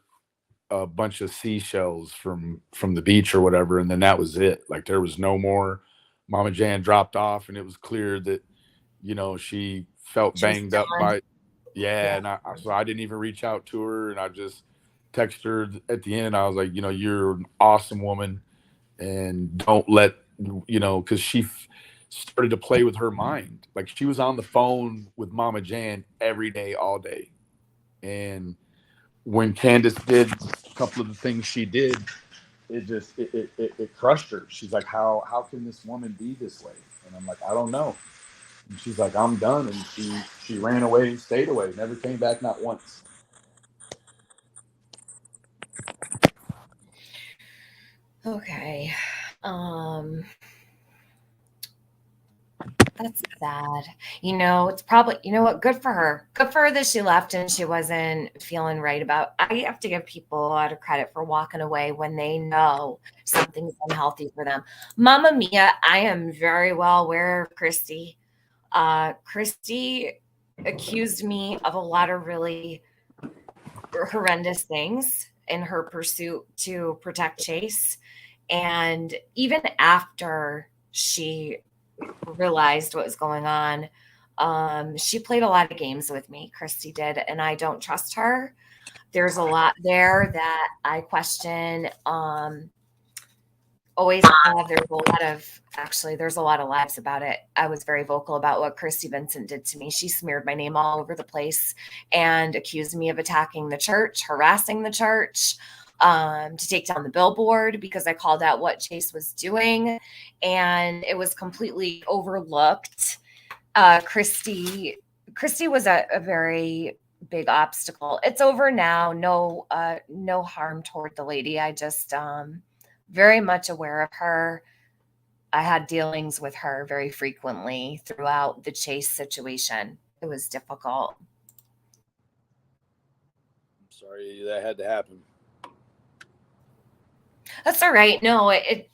Speaker 5: a bunch of seashells from the beach or whatever, and then that was it. Like there was no more. Mama Jan dropped off, and it was clear that she felt
Speaker 4: She was
Speaker 5: banged up
Speaker 4: done.
Speaker 5: by. Yeah,
Speaker 4: Yeah.
Speaker 5: and so I didn't even reach out to her, and I just texted her at the end. I was like, you're an awesome woman, and don't let because she started to play with her mind. Like she was on the phone with Mama Jan every day, all day, and when Candace did a couple of the things she did, it crushed her. She's like, how can this woman be this way? And I'm like, I don't know. And she's like, I'm done. And she ran away and stayed away. Never came back, not once.
Speaker 4: Okay. That's sad. It's probably, what, good for her. Good for her that she left and she wasn't feeling right about. I have to give people a lot of credit for walking away when they know something's unhealthy for them. Mama Mia, I am very well aware of Christy. Christy accused me of a lot of really horrendous things in her pursuit to protect Chase. And even after she realized what was going on, she played a lot of games with me. Christy did, and I don't trust her. There's a lot there that I question. Always have. There's a lot of lies about it. I was very vocal about what Christy Vincent did to me. She smeared my name all over the place and accused me of attacking the church, harassing the church, to take down the billboard because I called out what Chase was doing, and it was completely overlooked. Christy was a very big obstacle. It's over now. No harm toward the lady. I just very much aware of her. I had dealings with her very frequently throughout the Chase situation. It was difficult.
Speaker 5: I'm sorry that had to happen.
Speaker 4: That's all right. No,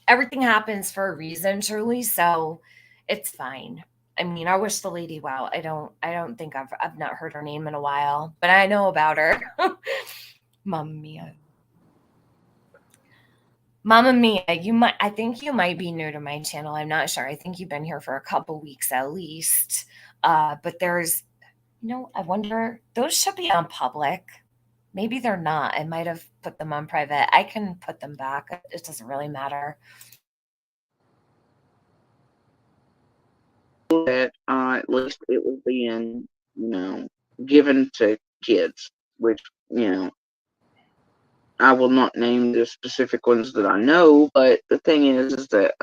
Speaker 4: everything happens for a reason, truly. So it's fine. I mean, I wish the lady well. I don't think I've not heard her name in a while, but I know about her. Mamma Mia. Mamma Mia, I think you might be new to my channel. I'm not sure. I think you've been here for a couple weeks at least. But there's, I wonder, those should be on public. Maybe they're not. I might have put them on private. I can put them back. It doesn't really matter.
Speaker 6: That at least it was being, given to kids, which, I will not name the specific ones that I know, but the thing is that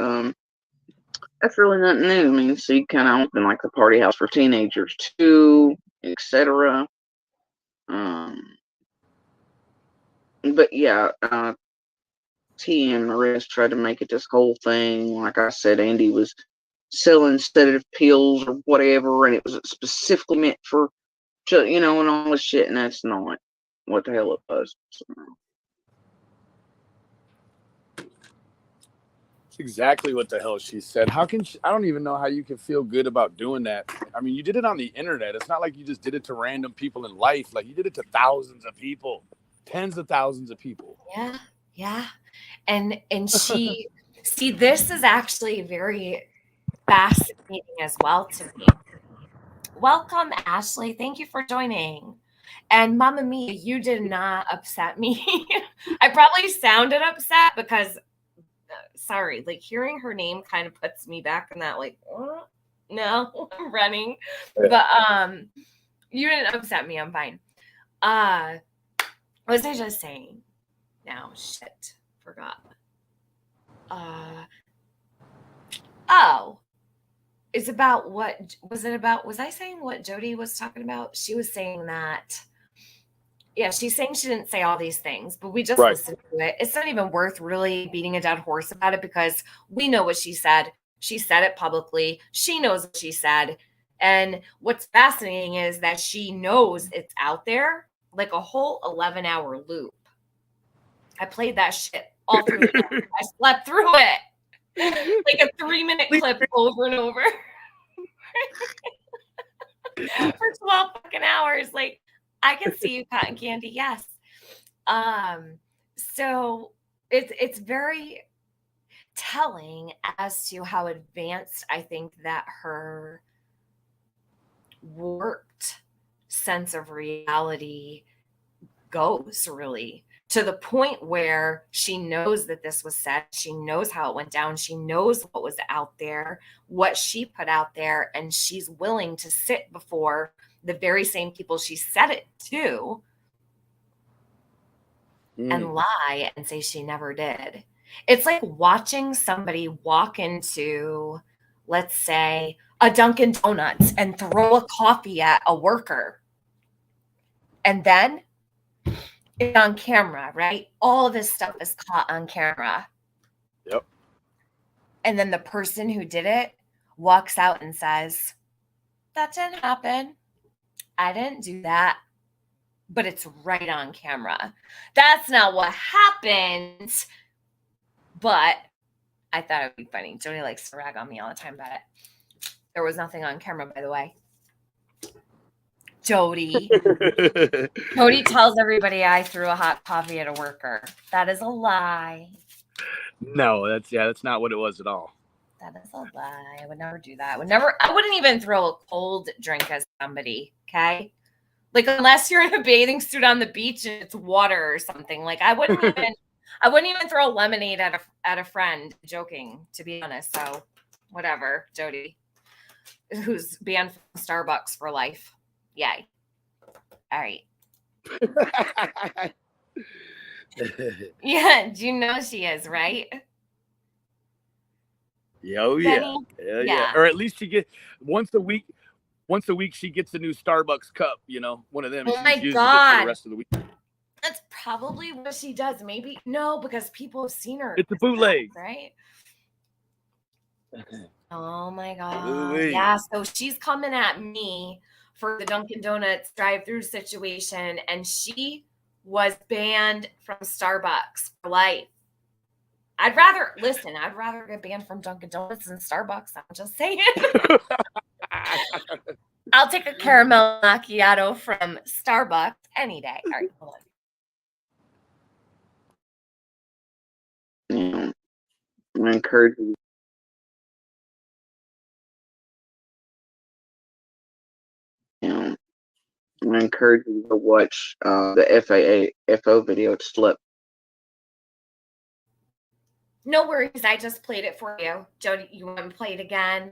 Speaker 6: that's really nothing new. I mean, so you kind of open like the party house for teenagers too, etc. But yeah, T and Marissa tried to make it this whole thing. Like I said, Andy was selling sedative pills or whatever, and it was specifically meant for, and all this shit, and that's not what the hell it was. So.
Speaker 5: It's exactly what the hell she said. How can I don't even know how you can feel good about doing that. I mean, you did it on the internet. It's not like you just did it to random people in life. Like you did it to thousands of people, tens of thousands of people.
Speaker 4: Yeah. Yeah. And she, see, this is actually very fascinating as well to me. Welcome, Ashley. Thank you for joining. And Mama Mia, you did not upset me. I probably sounded upset because, sorry, like hearing her name kind of puts me back in that, like, no, I'm running. But you didn't upset me. I'm fine. What was I just saying? Now, shit, forgot. Oh, it's about what was it about? Was I saying what Jody was talking about? She was saying that, yeah, she's saying she didn't say all these things, but we just
Speaker 5: Right.
Speaker 4: listened to it. It's not even worth really beating a dead horse about it because we know what she said. She said it publicly. She knows what she said. And what's fascinating is that she knows it's out there, like a whole 11-hour loop. I played that shit all through the night. I slept through it. Like a 3-minute clip over and over for 12 fucking hours. Like, I can see you, Cotton Candy. Yes. So it's very telling as to how advanced I think that her warped sense of reality goes, really, to the point where she knows that this was said. She knows how it went down. She knows what was out there, what she put out there, and she's willing to sit before the very same people she said it to and lie and say she never did. It's like watching somebody walk into, let's say, a Dunkin' Donuts and throw a coffee at a worker. And then it's on camera, right? All this stuff is caught on camera.
Speaker 5: Yep.
Speaker 4: And then the person who did it walks out and says, that didn't happen. I didn't do that. But it's right on camera. That's not what happened. But I thought it would be funny. Jody likes to rag on me all the time about it. There was nothing on camera, by the way. Jody. Jody tells everybody I threw a hot coffee at a worker. That is a lie.
Speaker 5: No, that's not what it was at all.
Speaker 4: That is a lie. I would never do that. I wouldn't even throw a cold drink at somebody, okay? Like, unless you're in a bathing suit on the beach and it's water or something. Like, I wouldn't even throw lemonade at a friend, joking, to be honest. So whatever, Jody, who's banned from Starbucks for life. Yay. All right. Yeah, do you know she is, right?
Speaker 5: Oh yeah.
Speaker 4: Benny?
Speaker 5: Yeah. Or at least she get once a week she gets a new Starbucks cup, one of them.
Speaker 4: Oh
Speaker 5: She
Speaker 4: my
Speaker 5: just uses it for
Speaker 4: God.
Speaker 5: the rest of the week.
Speaker 4: That's probably what she does. Maybe no, because people have seen her.
Speaker 5: It's a bootleg,
Speaker 4: right? Oh my God.
Speaker 5: Ooh-wee.
Speaker 4: Yeah. So she's coming at me for the Dunkin' Donuts drive-through situation, and she was banned from Starbucks for life. I'd rather get banned from Dunkin' Donuts than Starbucks. I'm just saying. I'll take a caramel macchiato from Starbucks any day. All right, hold on.
Speaker 6: I encourage you. I encourage you to watch the FO video to slip.
Speaker 4: No worries. I just played it for you. Jody, you want me to play it again?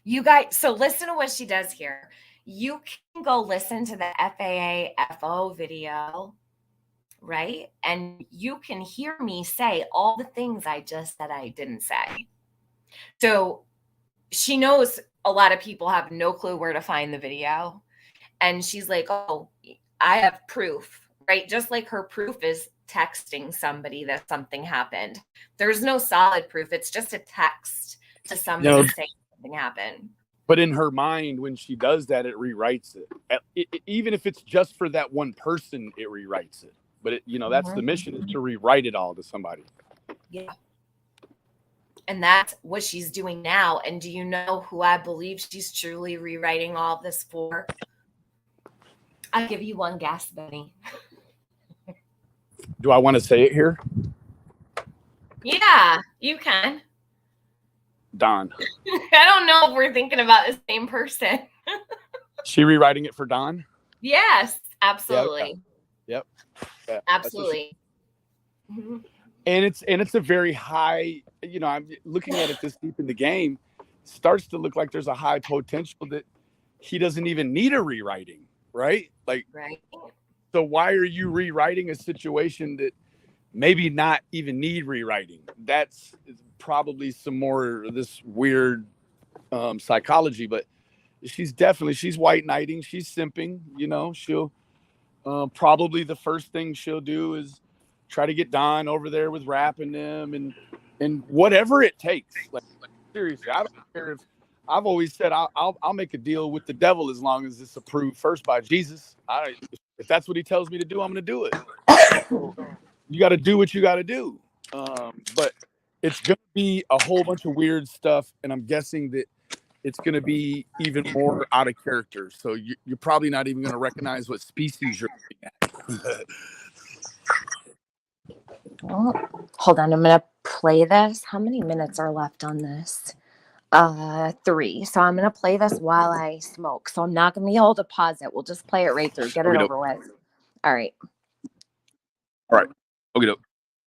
Speaker 4: You guys, so listen to what she does here. You can go listen to the FO video, right? And you can hear me say all the things I just said I didn't say. So she knows a lot of people have no clue where to find the video. And she's like, oh, I have proof, right? Just like her proof is texting somebody that something happened. There's no solid proof. It's just a text to somebody saying something happened.
Speaker 5: But in her mind, when she does that, it rewrites it. Even if it's just for that one person, it rewrites it. But that's the mission, is to rewrite it all to somebody.
Speaker 4: Yeah. And that's what she's doing now. And do you know who I believe she's truly rewriting all of this for? I'll give you one guess, Benny.
Speaker 5: Do I want to say it here?
Speaker 4: Yeah, you can.
Speaker 5: Don.
Speaker 4: I don't know if we're thinking about the same person.
Speaker 5: She rewriting it for Don?
Speaker 4: Yes, absolutely.
Speaker 5: Yep. Yeah,
Speaker 4: absolutely.
Speaker 5: And it's a very high, you know, I'm looking at it this deep in the game, starts to look like there's a high potential that he doesn't even need a rewriting, right? Like,
Speaker 4: right.
Speaker 5: So why are you rewriting a situation that maybe not even need rewriting? That's probably some more of this weird psychology, but she's white knighting, she's simping, you know, she'll probably the first thing she'll do is try to get Don over there with rapping them and whatever it takes. Like seriously, I don't care if I've always said I'll make a deal with the devil as long as it's approved first by Jesus. If that's what he tells me to do, I'm going to do it. So you got to do what you got to do. But it's going to be a whole bunch of weird stuff, and I'm guessing that it's going to be even more out of character. So you're probably not even going to recognize what species you're looking at.
Speaker 4: Oh, hold on, I'm gonna play this. How many minutes are left on this? 3. So I'm gonna play this while I smoke. So I'm not gonna be able to pause it. We'll just play it right through. Get it over with. All right.
Speaker 5: All right. Okay.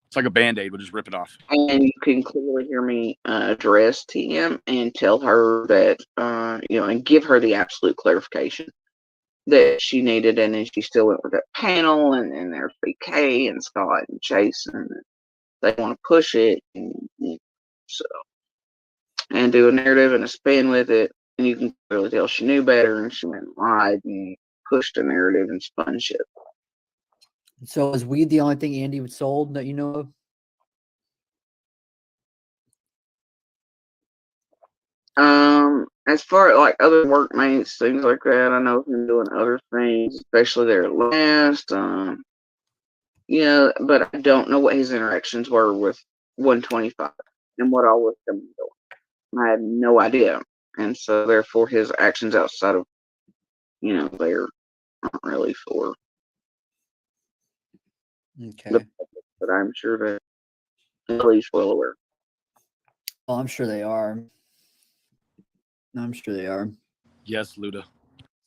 Speaker 5: It's like a Band-Aid. We'll just rip it off.
Speaker 6: And you can clearly hear me address TM and tell her that, and give her the absolute clarification that she needed. And then she still went with that panel, and then there's BK and Scott and Jason. They want to push it and do a narrative and a spin with it. And you can clearly tell she knew better, and she went and lied and pushed a narrative and spun shit.
Speaker 7: So is weed the only thing Andy sold that you know of?
Speaker 6: As far as like other workmates, things like that, I know him doing other things, especially their last. But I don't know what his interactions were with 125 and what all was coming doing. I had no idea, and so therefore his actions outside of there aren't really for.
Speaker 7: Okay.
Speaker 6: But I'm sure that Lily's well aware.
Speaker 7: Well, I'm sure they are. I'm sure they are.
Speaker 5: Yes, Luda.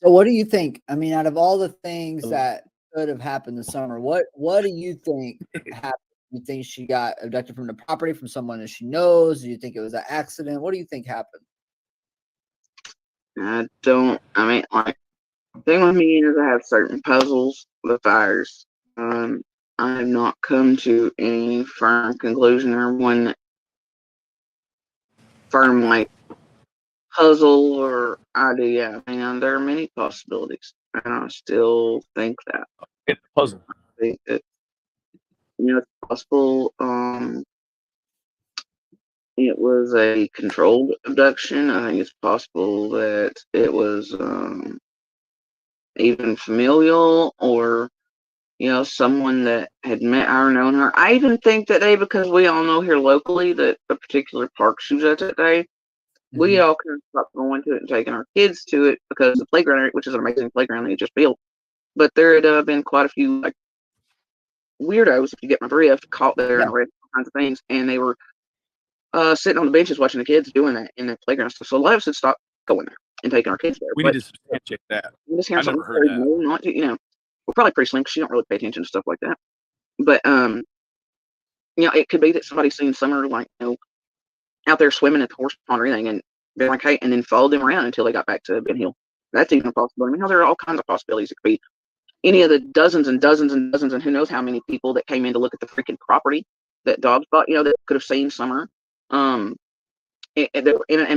Speaker 7: So what do you think? I mean, out of all the things that could have happened this summer, what do you think happened? You think she got abducted from the property from someone that she knows? Do you think it was an accident? What do you think happened?
Speaker 6: The thing with me is I have certain puzzles with fires. I have not come to any firm conclusion or one firm puzzle or idea. I mean, there are many possibilities, and I still think that.
Speaker 5: It's a puzzle.
Speaker 6: I think that it's possible. It was a controlled abduction. I think it's possible that it was even familial, or someone that had met her or known her. I even think that because we all know here locally that the particular park she was at that day, we all kind of stopped going to it and taking our kids to it because the playground, which is an amazing playground they just built, but there had been quite a few weirdos, if you get my drift, caught there and arrested all kinds of things, and they were sitting on the benches watching the kids doing that in the playground stuff. So a lot of us had stopped going there and taking our kids there.
Speaker 5: We need to substantiate that.
Speaker 6: I never heard that. Not to, we're probably pretty slim because she don't really pay attention to stuff like that. But it could be that somebody's seen Summer out there swimming at the horse pond or anything, and they're like, hey, and then followed them around until they got back to Ben Hill. That's even a possibility. I mean, there are all kinds of possibilities. It could be any of the dozens and dozens and dozens and who knows how many people that came in to look at the freaking property that Dobbs bought, that could have seen Summer. And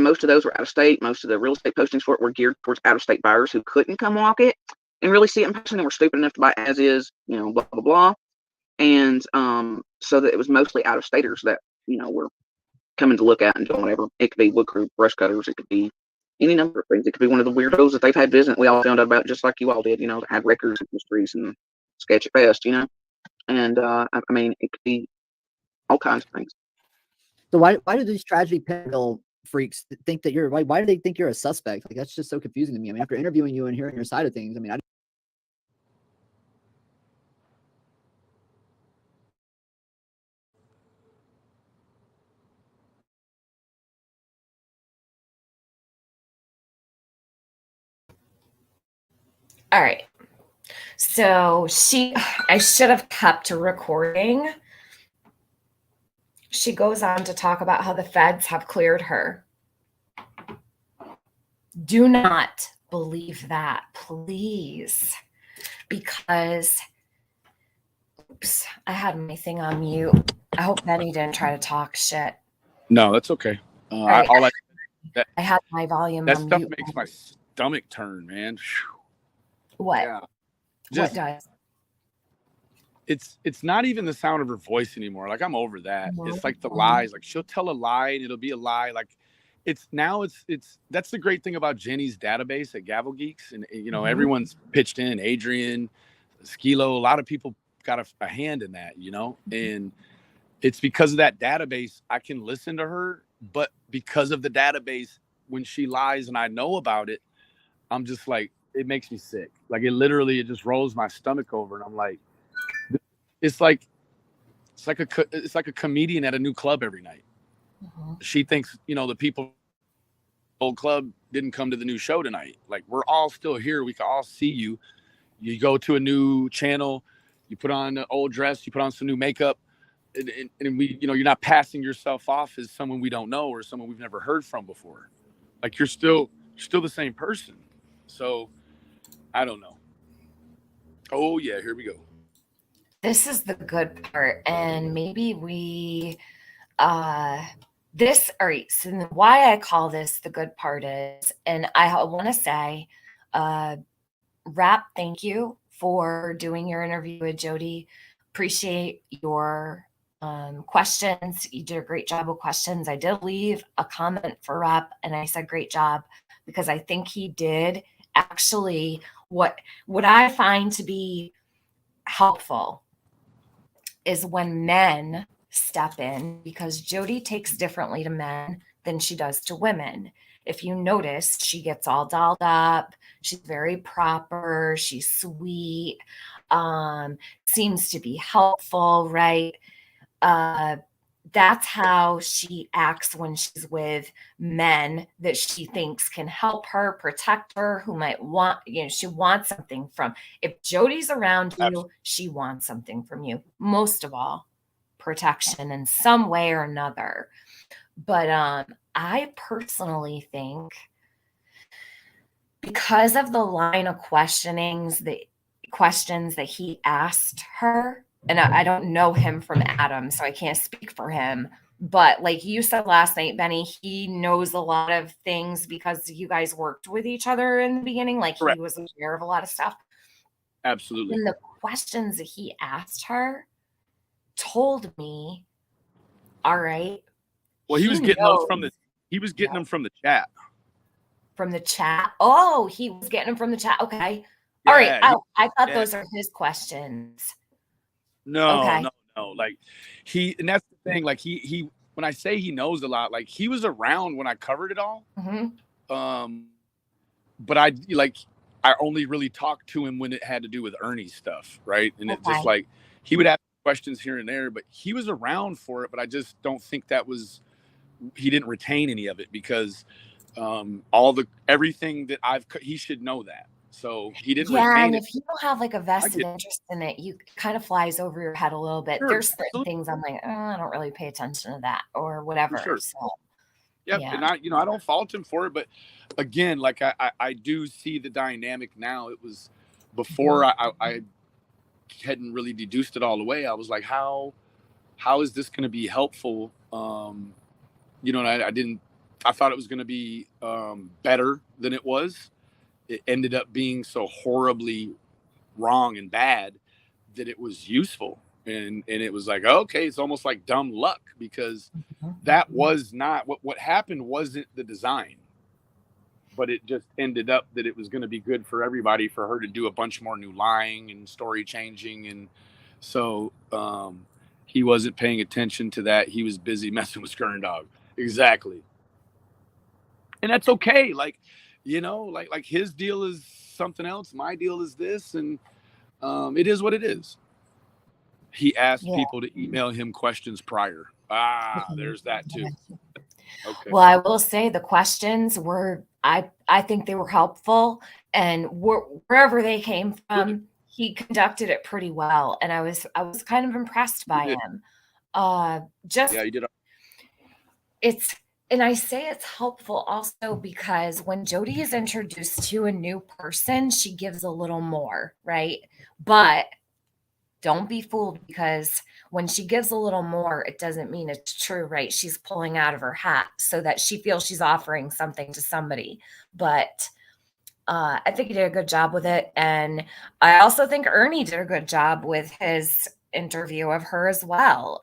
Speaker 6: most of those were out of state. Most of the real estate postings for it were geared towards out of state buyers who couldn't come walk it and really see it in person and were stupid enough to buy as is, blah, blah, blah. And so that it was mostly out of staters that, were coming to look at and doing whatever. It could be wood crew, brush cutters. It could be any number of things. It could be one of the weirdos that they've had visit. We all found out about, just like you all did, that had records and histories and sketch at best, And I mean, it could be all kinds of things.
Speaker 7: So why do these tragedy pinnacle freaks think that you're why do they think you're a suspect? Like, that's just so confusing to me. I mean, after interviewing you and hearing your side of things, I mean,
Speaker 4: All right. So I should have kept recording. She goes on to talk about how the feds have cleared her. Do not believe that, please, because, oops, I had my thing on mute. I hope Benny didn't try to talk shit.
Speaker 5: No, that's okay.
Speaker 4: Right.
Speaker 5: I
Speaker 4: had my volume
Speaker 5: that
Speaker 4: on
Speaker 5: stuff
Speaker 4: mute.
Speaker 5: makes my stomach turn, man.
Speaker 4: What?
Speaker 5: Yeah.
Speaker 4: What does?
Speaker 5: It's not even the sound of her voice anymore. Like, I'm over that.
Speaker 4: Mhm.
Speaker 5: It's like the lies. Like, she'll tell a lie and it'll be a lie. Like, it's that's the great thing about Jenny's database at Gavel Geeks, and you know, everyone's pitched in. Adrian, Skilo, a lot of people got a hand in that, you know, and it's because of that database I can listen to her. But because of the database, when she lies and I know about it, I'm just like, it makes me sick. Like, it just rolls my stomach over, and I'm like, it's like a comedian at a new club every night. She thinks, you know, the people old club didn't come to the new show tonight. Like, we're all still here. We can all see you. You go to a new channel, you put on an old dress, you put on some new makeup, and we, you know, you're not passing yourself off as someone we don't know or someone we've never heard from before. Like, you're still the same person. So I don't know. Oh yeah, here we go.
Speaker 4: This is the good part, and maybe we all right, so why I call this the good part is, and I want to say, Rap, thank you for doing your interview with Jody. Appreciate your questions. You did a great job with questions. I did leave a comment for Rap, and I said great job, because I think he did actually what I find to be helpful is when men step in, because Jody takes differently to men than she does to women. If you notice, she gets all dolled up. She's very proper. She's sweet. Seems to be helpful, right? That's how she acts when she's with men that she thinks can help her, protect her, who might want, you know, she wants something from. If Jody's around you, she wants something from you. Most of all, protection in some way or another. But I personally think, because of the line of questions that he asked her, and I don't know him from Adam, so I can't speak for him. But like you said last night, Benny, he knows a lot of things because you guys worked with each other in the beginning. Like,
Speaker 5: Correct.
Speaker 4: he was aware of a lot of stuff.
Speaker 5: Absolutely.
Speaker 4: And the questions that he asked her told me, all right.
Speaker 5: Well, he was getting those from the them from the chat.
Speaker 4: From the chat. Oh, he was getting them from the chat. Okay. All right. I thought those are his questions.
Speaker 5: No,
Speaker 4: okay.
Speaker 5: no. Like, and that's the thing. Like, he when I say he knows a lot, like, he was around when I covered it all. But I only really talked to him when it had to do with Ernie's stuff, right? And it just, like, he would ask questions here and there, but he was around for it. But I just don't think he didn't retain any of it, because everything that he should know that. So he didn't retain
Speaker 4: and
Speaker 5: it.
Speaker 4: if you don't have like a vested interest in it, you kind of flies over your head a little bit.
Speaker 5: Sure,
Speaker 4: there's certain things I'm like, I don't really pay attention to that or whatever.
Speaker 5: Sure.
Speaker 4: So,
Speaker 5: yep. Yeah. And I don't fault him for it, but again, like, I do see the dynamic now. It was before I hadn't really deduced it all the way. I was like, how is this going to be helpful? You know, and I thought it was going to be better than it was. It ended up being so horribly wrong and bad that it was useful. And it was like, okay, it's almost like dumb luck, because that was not what happened. Wasn't the design, but it just ended up that it was going to be good for everybody, for her to do a bunch more new lying and story changing. And so he wasn't paying attention to that. He was busy messing with Skirn Dog. Exactly. And that's okay. Like, you know, like his deal is something else. My deal is this. And it is what it is. He asked people to email him questions prior. There's that too. Okay.
Speaker 4: Well, I will say the questions were, I think they were helpful, and wherever they came from, he conducted it pretty well, and I was kind of impressed by him. Just
Speaker 5: Yeah, you did.
Speaker 4: and I say it's helpful also because when Jody is introduced to a new person, she gives a little more, right? But don't be fooled, because when she gives a little more, it doesn't mean it's true, right? She's pulling out of her hat so that she feels she's offering something to somebody. But I think he did a good job with it. And I also think Ernie did a good job with his interview of her as well.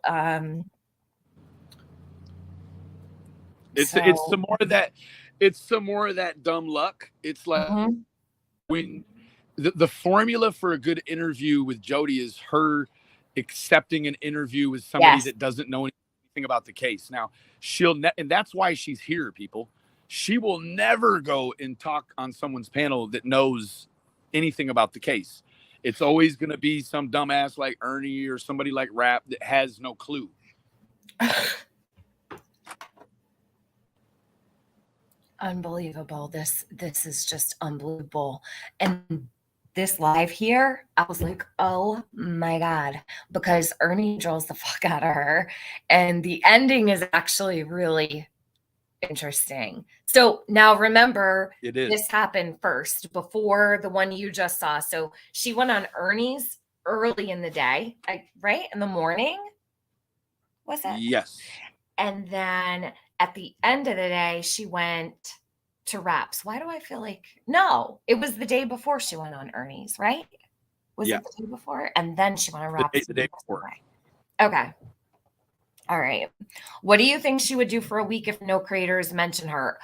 Speaker 5: It's some more of that dumb luck. It's like when the formula for a good interview with Jody is her accepting an interview with somebody that doesn't know anything about the case. Now and that's why she's here, people. She will never go and talk on someone's panel that knows anything about the case. It's always going to be some dumbass like Ernie or somebody like Rap that has no clue.
Speaker 4: Unbelievable. This is just unbelievable. And this live here, I was like, oh my God, because Ernie draws the fuck out of her. And the ending is actually really interesting. So now remember, this happened first before the one you just saw. So she went on Ernie's early in the day, right? In the morning, was it?
Speaker 5: Yes.
Speaker 4: And then at the end of the day, she went to Raps. Why do I feel like, no, it was the day before she went on Ernie's, right? Was it the day before? And then she went on Raps.
Speaker 5: The day before.
Speaker 4: Okay. All right. What do you think she would do for a week if no creators mention her?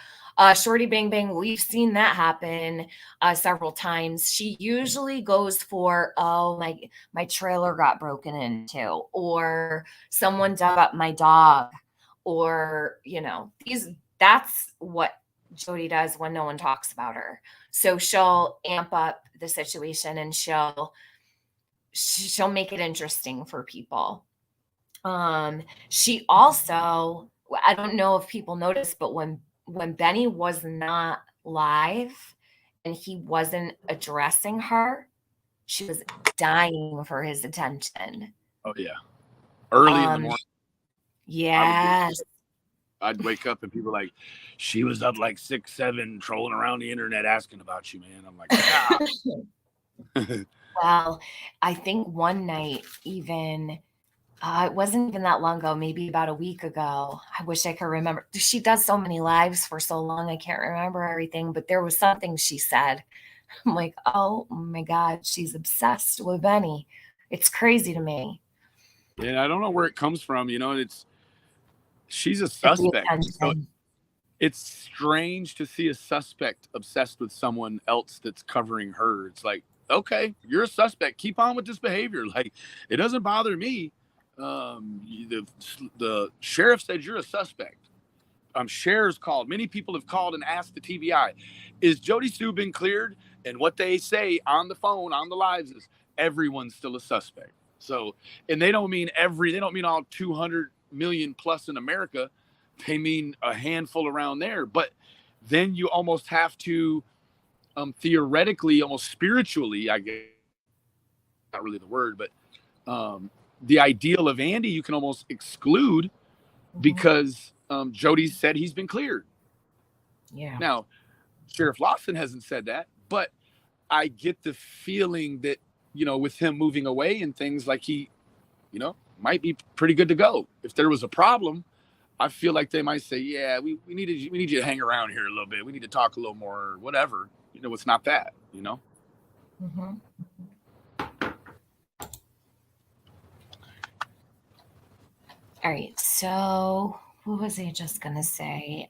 Speaker 4: Shorty Bang Bang, we've seen that happen several times. She usually goes for, oh, my trailer got broken into, or someone dug up my dog, or, that's what Jody does when no one talks about her. So she'll amp up the situation, and she'll make it interesting for people. She also, I don't know if people noticed, but when Benny was not live and he wasn't addressing her, she was dying for his attention.
Speaker 5: Oh yeah. Early in the morning.
Speaker 4: Yes.
Speaker 5: I'd wake up and people like, she was up like 6, 7, trolling around the internet asking about you, man. I'm like, nah.
Speaker 4: Well, I think one night even, it wasn't even that long ago, maybe about a week ago. I wish I could remember. She does so many lives for so long, I can't remember everything, but there was something she said. I'm like, oh my God, she's obsessed with Benny. It's crazy to me.
Speaker 5: Yeah, I don't know where it comes from. She's a suspect. So it's strange to see a suspect obsessed with someone else that's covering her. It's like, okay, you're a suspect. Keep on with this behavior. Like, it doesn't bother me. The sheriff said you're a suspect. Shares called. Many people have called and asked the TBI, is Jody Sue been cleared? And what they say on the phone, on the lives, is everyone's still a suspect. So, and they don't mean all 200 million plus in America. They mean a handful around there. But then you almost have to theoretically, almost spiritually, I guess, not really the word, but the ideal of Andy, you can almost exclude because Jody said he's been cleared.
Speaker 4: Yeah.
Speaker 5: Now, Sheriff Lawson hasn't said that, but I get the feeling that, with him moving away and things, like he, might be pretty good to go. If there was a problem, I feel like they might say, yeah, we need you to hang around here a little bit. We need to talk a little more, or whatever. It's not that,
Speaker 4: Mm-hmm. All right. So what was I just going to say?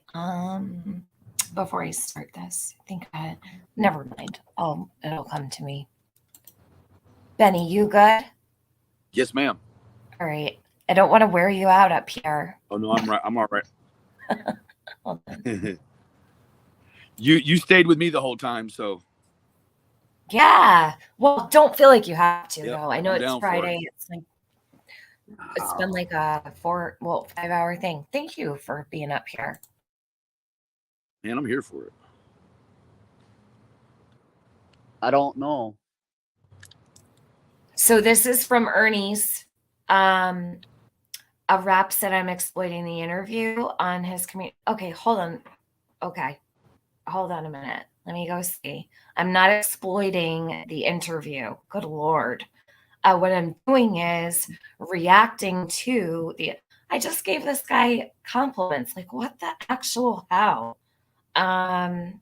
Speaker 4: Before I start this, I think never mind. Oh, it'll come to me. Benny, you good?
Speaker 5: Yes, ma'am.
Speaker 4: All right. I don't want to wear you out up here.
Speaker 5: Oh no, I'm right. I'm all right. You stayed with me the whole time, so.
Speaker 4: Yeah. Well, don't feel like you have to, though. I know it's Friday. It's been like a 5-hour thing. Thank you for being up here.
Speaker 5: Man, I'm here for it.
Speaker 7: I don't know.
Speaker 4: So this is from Ernie's. A rap said I'm exploiting the interview on his community. Okay, hold on. Okay, hold on a minute. Let me go see. I'm not exploiting the interview. Good Lord. What I'm doing is reacting to the. I just gave this guy compliments. Like, what the actual hell?
Speaker 5: And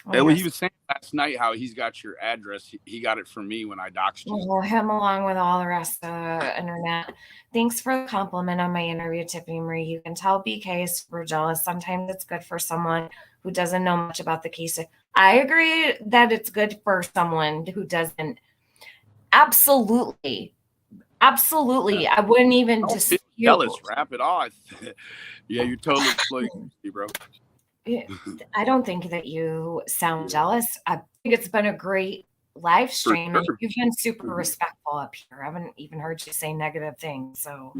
Speaker 5: he was saying last night how he's got your address. He got it from me when I doxed you.
Speaker 4: Well, him along with all the rest of the internet. Thanks for the compliment on my interview, Tiffany Marie. You can tell BK is super jealous. Sometimes it's good for someone who doesn't know much about the case. I agree that it's good for someone who doesn't. Absolutely. Absolutely. I wouldn't even dispute.
Speaker 5: Jealous rap at all. Yeah, you're totally exploiting me, bro.
Speaker 4: I don't think that you sound jealous. I think it's been a great live stream.
Speaker 5: Sure.
Speaker 4: You've been super respectful up here. I haven't even heard you say negative things. So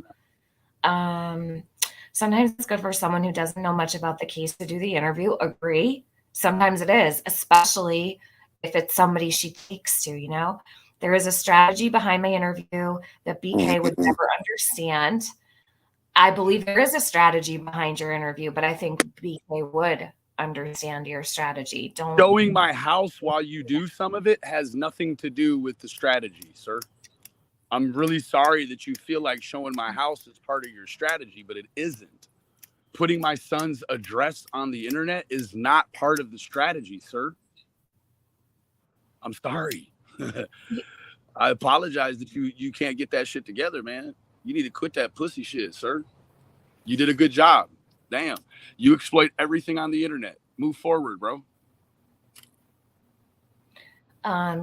Speaker 4: sometimes it's good for someone who doesn't know much about the case to do the interview. Agree. Sometimes it is, especially if it's somebody she takes to, you know. There is a strategy behind my interview that BK would never understand. I believe there is a strategy behind your interview, but I think BK would understand your strategy. Don't
Speaker 5: showing my house while you do some of it has nothing to do with the strategy, sir. I'm really sorry that you feel like showing my house is part of your strategy, but it isn't. Putting my son's address on the internet is not part of the strategy, sir. I'm sorry. I apologize that you can't get that shit together, man. You need to quit that pussy shit, sir. You did a good job. Damn. You exploit everything on the internet. Move forward, bro.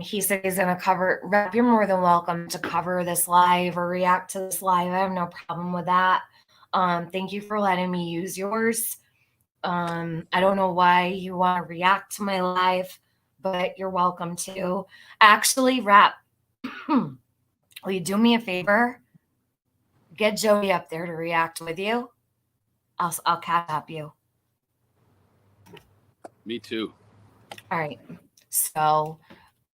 Speaker 4: He said he's going to cover. Rep, you're more than welcome to cover this live or react to this live. I have no problem with that. Thank you for letting me use yours. I don't know why you want to react to my live, but you're welcome to. Actually, Rep, will you do me a favor? Get Jody up there to react with you. I'll catch up you.
Speaker 5: Me too.
Speaker 4: All right. So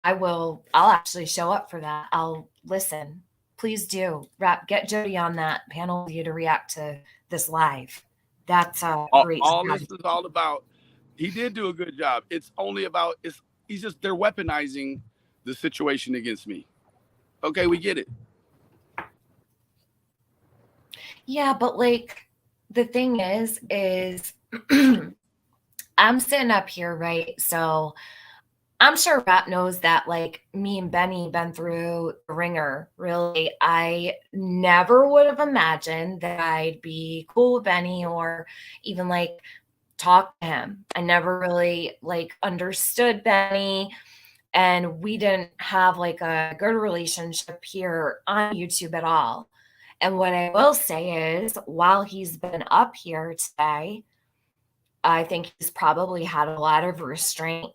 Speaker 4: I'll actually show up for that. I'll listen. Please do. Get Jody on that panel with you to react to this live. That's great.
Speaker 5: All this is all about. He did do a good job. It's only about they're weaponizing the situation against me. Okay, we get it.
Speaker 4: Yeah, but like the thing is I'm sitting up here, right? So I'm sure Rap knows that like me and Benny been through the ringer. Really, I never would have imagined that I'd be cool with Benny or even like talk to him. I never really like understood Benny, and we didn't have like a good relationship here on YouTube at all. And what I will say is, while he's been up here today, I think he's probably had a lot of restraint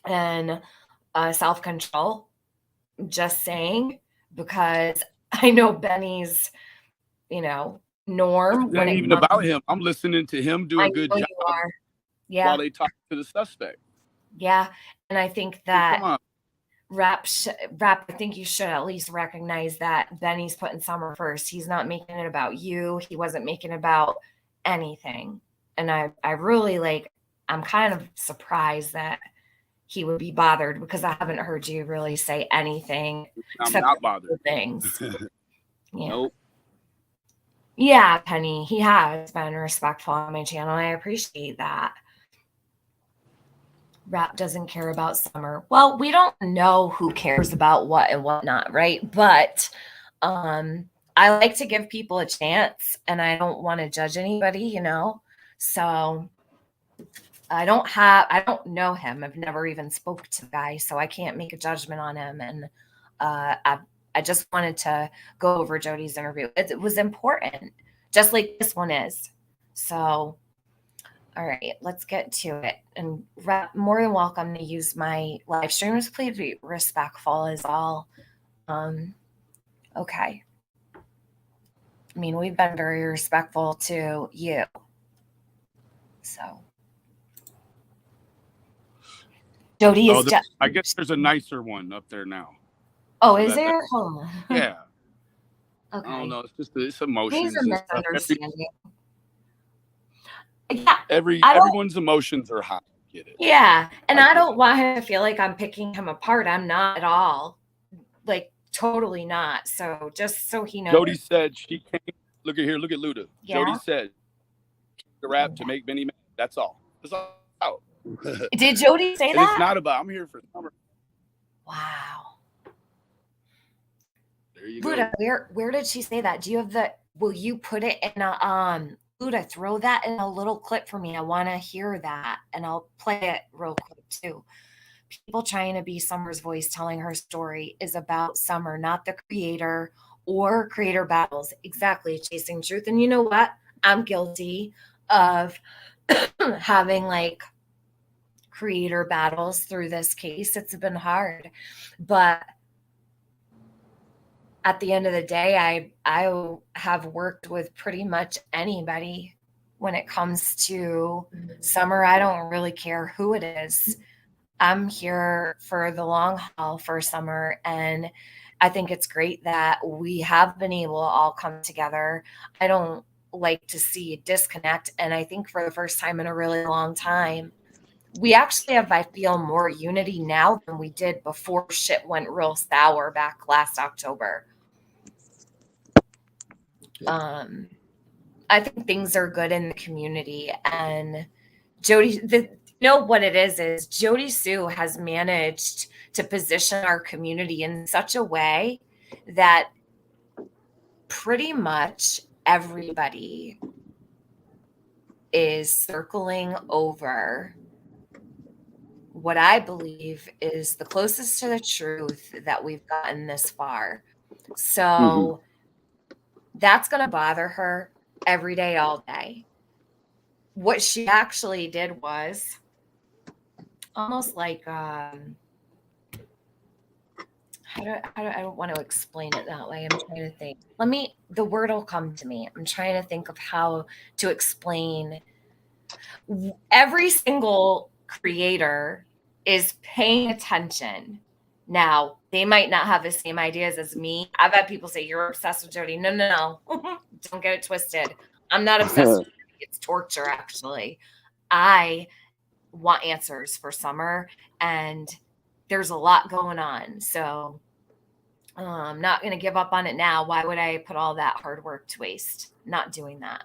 Speaker 4: and self-control, just saying, because I know Benny's, norm.
Speaker 5: It ain't even about him. I'm listening to him do a good job while they talk to the suspect.
Speaker 4: Yeah, and I think that Rap, I think you should at least recognize that Benny's putting Summer first. He's not making it about you. He wasn't making it about anything. And I really I'm kind of surprised that he would be bothered because I haven't heard you really say anything.
Speaker 5: I'm not bothered.
Speaker 4: Things. Yeah.
Speaker 5: Nope.
Speaker 4: Yeah, Penny, he has been respectful on my channel. I appreciate that. Rap doesn't care about Summer. Well, we don't know who cares about what and what not, right? But I like to give people a chance, and I don't want to judge anybody, So I don't know him. I've never even spoke to the guy, so I can't make a judgment on him. And I just wanted to go over Jody's interview. It was important, just like this one is. So, all right, let's get to it. And more than welcome to use my live streams. Please be respectful is all. Okay. I mean, we've been very respectful to you. So. Jody
Speaker 5: Oh,
Speaker 4: is.
Speaker 5: I guess there's a nicer one up there now.
Speaker 4: Oh,
Speaker 5: So
Speaker 4: is there? Oh.
Speaker 5: Yeah.
Speaker 4: Okay.
Speaker 5: I don't know. It's just it's
Speaker 4: These are
Speaker 5: emotions and stuff.
Speaker 4: misunderstanding. Yeah.
Speaker 5: Everyone's emotions are high. Get it?
Speaker 4: Yeah, and I don't want him to feel like I'm picking him apart. I'm not at all. Like totally not. So just so he knows.
Speaker 5: Jody said she came. Look at here. Look at Luda.
Speaker 4: Yeah?
Speaker 5: Jody said the rap to make Benny mad. That's all. That's all.
Speaker 4: Did Jody say
Speaker 5: and
Speaker 4: that?
Speaker 5: It's not about. I'm here for summer.
Speaker 4: Wow.
Speaker 5: There you
Speaker 4: Luda,
Speaker 5: go.
Speaker 4: where did she say that? Do you have the? Will you put it in a Luda? Throw that in a little clip for me. I want to hear that, and I'll play it real quick too. People trying to be Summer's voice, telling her story is about Summer, not the creator or creator battles. Exactly, chasing truth. And you know what? I'm guilty of having like creator battles through this case. It's been hard, but at the end of the day, I have worked with pretty much anybody when it comes to Summer. I don't really care who it is. I'm here for the long haul for Summer, and I think it's great that we have been able to all come together. I don't like to see a disconnect, and I think for the first time in a really long time, we actually have, I feel, more unity now than we did before shit went real sour back last October. I think things are good in the community, and Jody, you know what it is Jody Sue has managed to position our community in such a way that pretty much everybody is circling over what I believe is the closest to the truth that we've gotten this far. So that's going to bother her every day, all day. What she actually did was almost like, I don't want to explain it that way. I'm trying to think. The word will come to me. I'm trying to think of how to explain. Every single creator is paying attention. Now, they might not have the same ideas as me. I've had people say, you're obsessed with Jody. No. Don't get it twisted. I'm not obsessed with Jody. It's torture, actually. I want answers for Summer, and there's a lot going on. So I'm not going to give up on it now. Why would I put all that hard work to waste? Not doing that.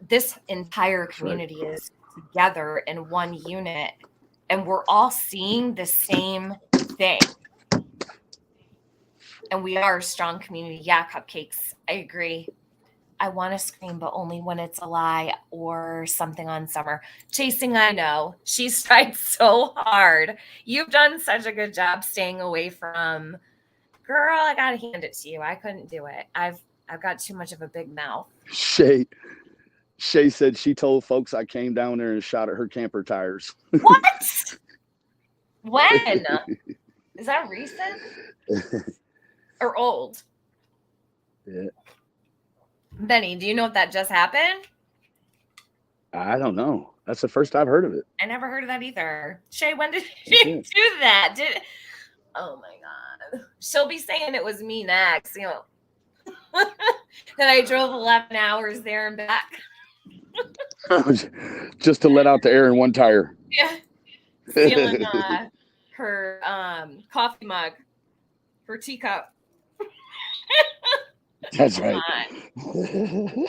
Speaker 4: This entire community is together in one unit, and we're all seeing the same thing. And we are a strong community. Yeah, cupcakes. I agree. I want to scream, but only when it's a lie or something on Summer. Chasing, I know. She's tried so hard. You've done such a good job staying away from. Girl, I gotta hand it to you. I couldn't do it. I've got too much of a big mouth.
Speaker 3: Shay said she told folks I came down there and shot at her camper tires.
Speaker 4: What? When? Is that recent? Or old?
Speaker 3: Yeah.
Speaker 4: Benny, do you know if that just happened?
Speaker 3: I don't know. That's the first I've heard of it.
Speaker 4: I never heard of that either. Shay, when did she do that? Oh my God. She'll be saying it was me next, you know. That I drove 11 hours there and back.
Speaker 3: Just to let out the air in one tire.
Speaker 4: Yeah. Stealing her coffee mug, her teacup.
Speaker 3: That's right.
Speaker 4: You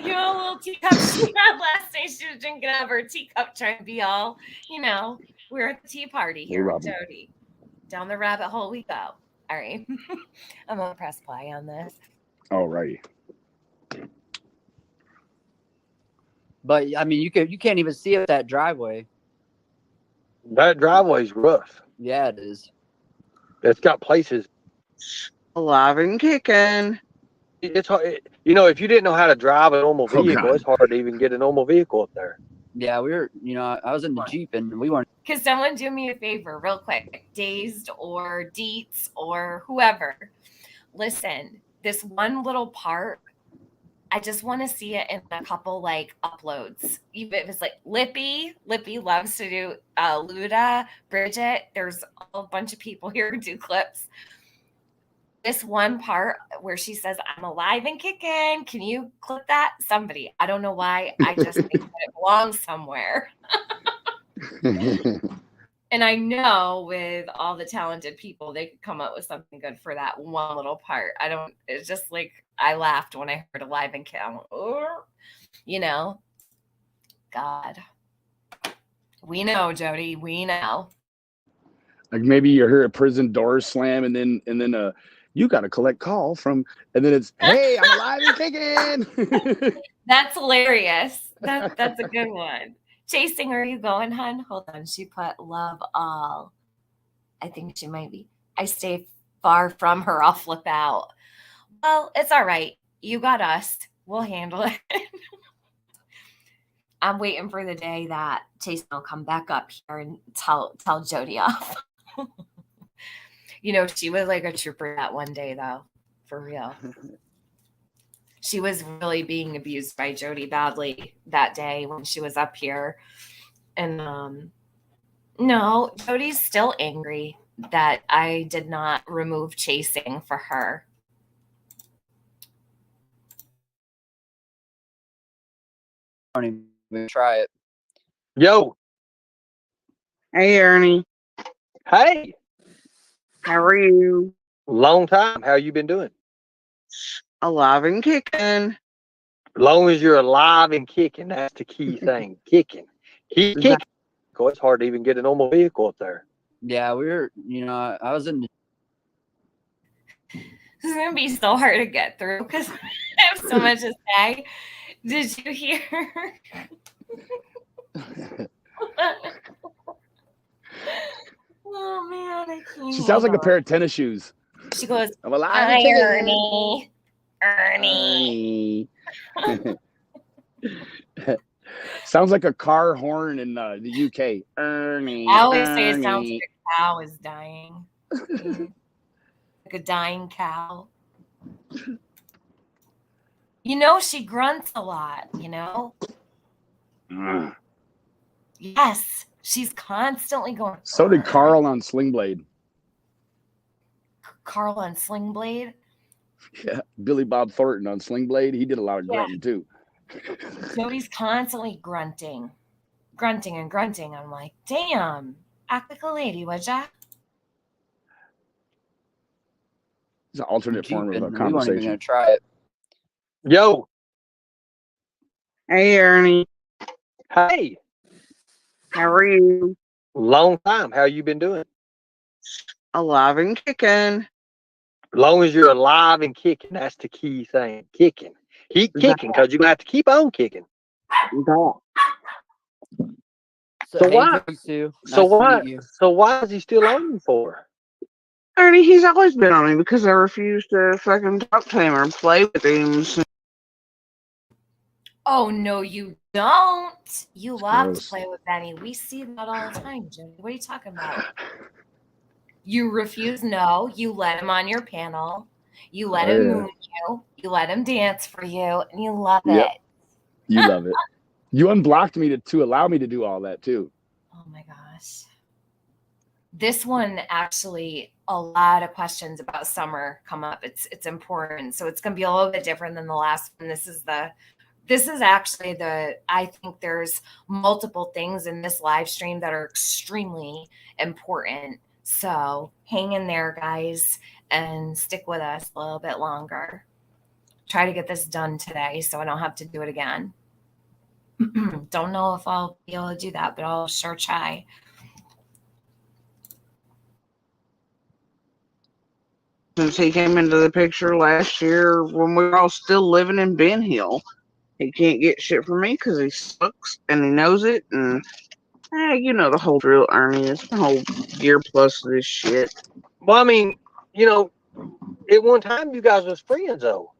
Speaker 4: know, a little teacup. Last night she was drinking out of her teacup, trying to be all, we're at the tea party here with Jody. Down the rabbit hole we go. All right. I'm going to press play on this.
Speaker 3: All righty.
Speaker 7: But I mean, you can't even see up that driveway.
Speaker 11: That driveway's rough.
Speaker 7: Yeah, it is.
Speaker 11: It's got places.
Speaker 6: Alive and kicking.
Speaker 11: It's hard. If you didn't know how to drive a normal vehicle, it's hard to even get a normal vehicle up there.
Speaker 7: Yeah, we were, I was in the Jeep and we weren't.
Speaker 4: Can someone do me a favor real quick? Dazed or Deets or whoever. Listen, this one little part I just want to see it in a couple like uploads. Even if it's like Lippy loves to do Luda, Bridget. There's a bunch of people here who do clips. This one part where she says, "I'm alive and kicking." Can you clip that? Somebody. I don't know why. I just think that it belongs somewhere. And I know with all the talented people, they could come up with something good for that one little part. It's just like, I laughed when I heard alive and kicking. You know, God. We know, Jody. We know.
Speaker 3: Like maybe you hear a prison door slam, and then you got to collect call from, and then it's, "Hey, I'm alive and kicking."
Speaker 4: That's hilarious. That's a good one. Chasing, are you going, hun? Hold on. She put love all. I think she might be. I stay far from her. I'll flip out. Well, it's all right. You got us. We'll handle it. I'm waiting for the day that Chase will come back up here and tell Jody off. You know, she was like a trooper that one day, though, for real. She was really being abused by Jody badly that day when she was up here. And no, Jody's still angry that I did not remove chasing for her.
Speaker 7: I don't even try it.
Speaker 11: Yo.
Speaker 6: Hey, Ernie.
Speaker 11: Hey.
Speaker 6: How are you?
Speaker 11: Long time. How you been doing?
Speaker 6: Alive and kicking.
Speaker 11: Long as you're alive and kicking, that's the key thing. Kicking. Keep kicking. It's hard to even get a normal vehicle up there.
Speaker 7: Yeah, we were, I was in.
Speaker 4: This is going to be so hard to get through because I have so much to say. Did you hear? Oh, man, I can't.
Speaker 3: She sounds like a pair of tennis shoes.
Speaker 4: She goes,
Speaker 3: "I'm alive
Speaker 4: "Hi,
Speaker 3: and kicking."
Speaker 4: Ernie.
Speaker 3: Sounds like a car horn in the UK. Ernie.
Speaker 4: I always say it sounds like a cow is dying. Like a dying cow. You know, she grunts a lot, you know? Yes, she's constantly going.
Speaker 3: So did Carl on Sling Blade.
Speaker 4: Carl on Sling Blade?
Speaker 3: Yeah, Billy Bob Thornton on Sling Blade. He did a lot of grunting too.
Speaker 4: Jody's constantly grunting and grunting. I'm like, damn, act like a lady, would ya?
Speaker 3: It's an alternate form of a
Speaker 7: We weren't
Speaker 3: conversation.
Speaker 7: even going to try it.
Speaker 11: Yo.
Speaker 6: Hey, Ernie.
Speaker 11: Hey.
Speaker 6: How are you?
Speaker 11: Long time. How you been doing?
Speaker 6: Alive and kicking.
Speaker 11: Long as you're alive and kicking, that's the key thing. Kicking. Keep kicking, because you're going to have to keep on kicking. So why is he still on you for?
Speaker 6: Ernie, he's always been on me because I refuse to fucking talk to him or play with him.
Speaker 4: Oh, no, you don't. You love
Speaker 3: Gross.
Speaker 4: to play with Benny. We see that all the time, Jody. What are you talking about? You refuse. No, you let him on your panel. You let him moon you. You let him dance for you, and you love it.
Speaker 3: You love it. You unblocked me to allow me to do all that too.
Speaker 4: Oh my gosh. This one actually, a lot of questions about summer come up. It's important. So it's going to be a little bit different than the last one. This is actually I think there's multiple things in this live stream that are extremely important. So hang in there, guys, and stick with us a little bit longer. Try to get this done today so I don't have to do it again. Don't know if I'll be able to do that, but I'll sure try.
Speaker 6: Since he came into the picture last year when we were all still living in Ben Hill, he can't get shit from me because he sucks and he knows it. And you know the whole drill, Ernie. It's the whole year plus of this shit.
Speaker 11: Well, I mean, at one time you guys was friends though.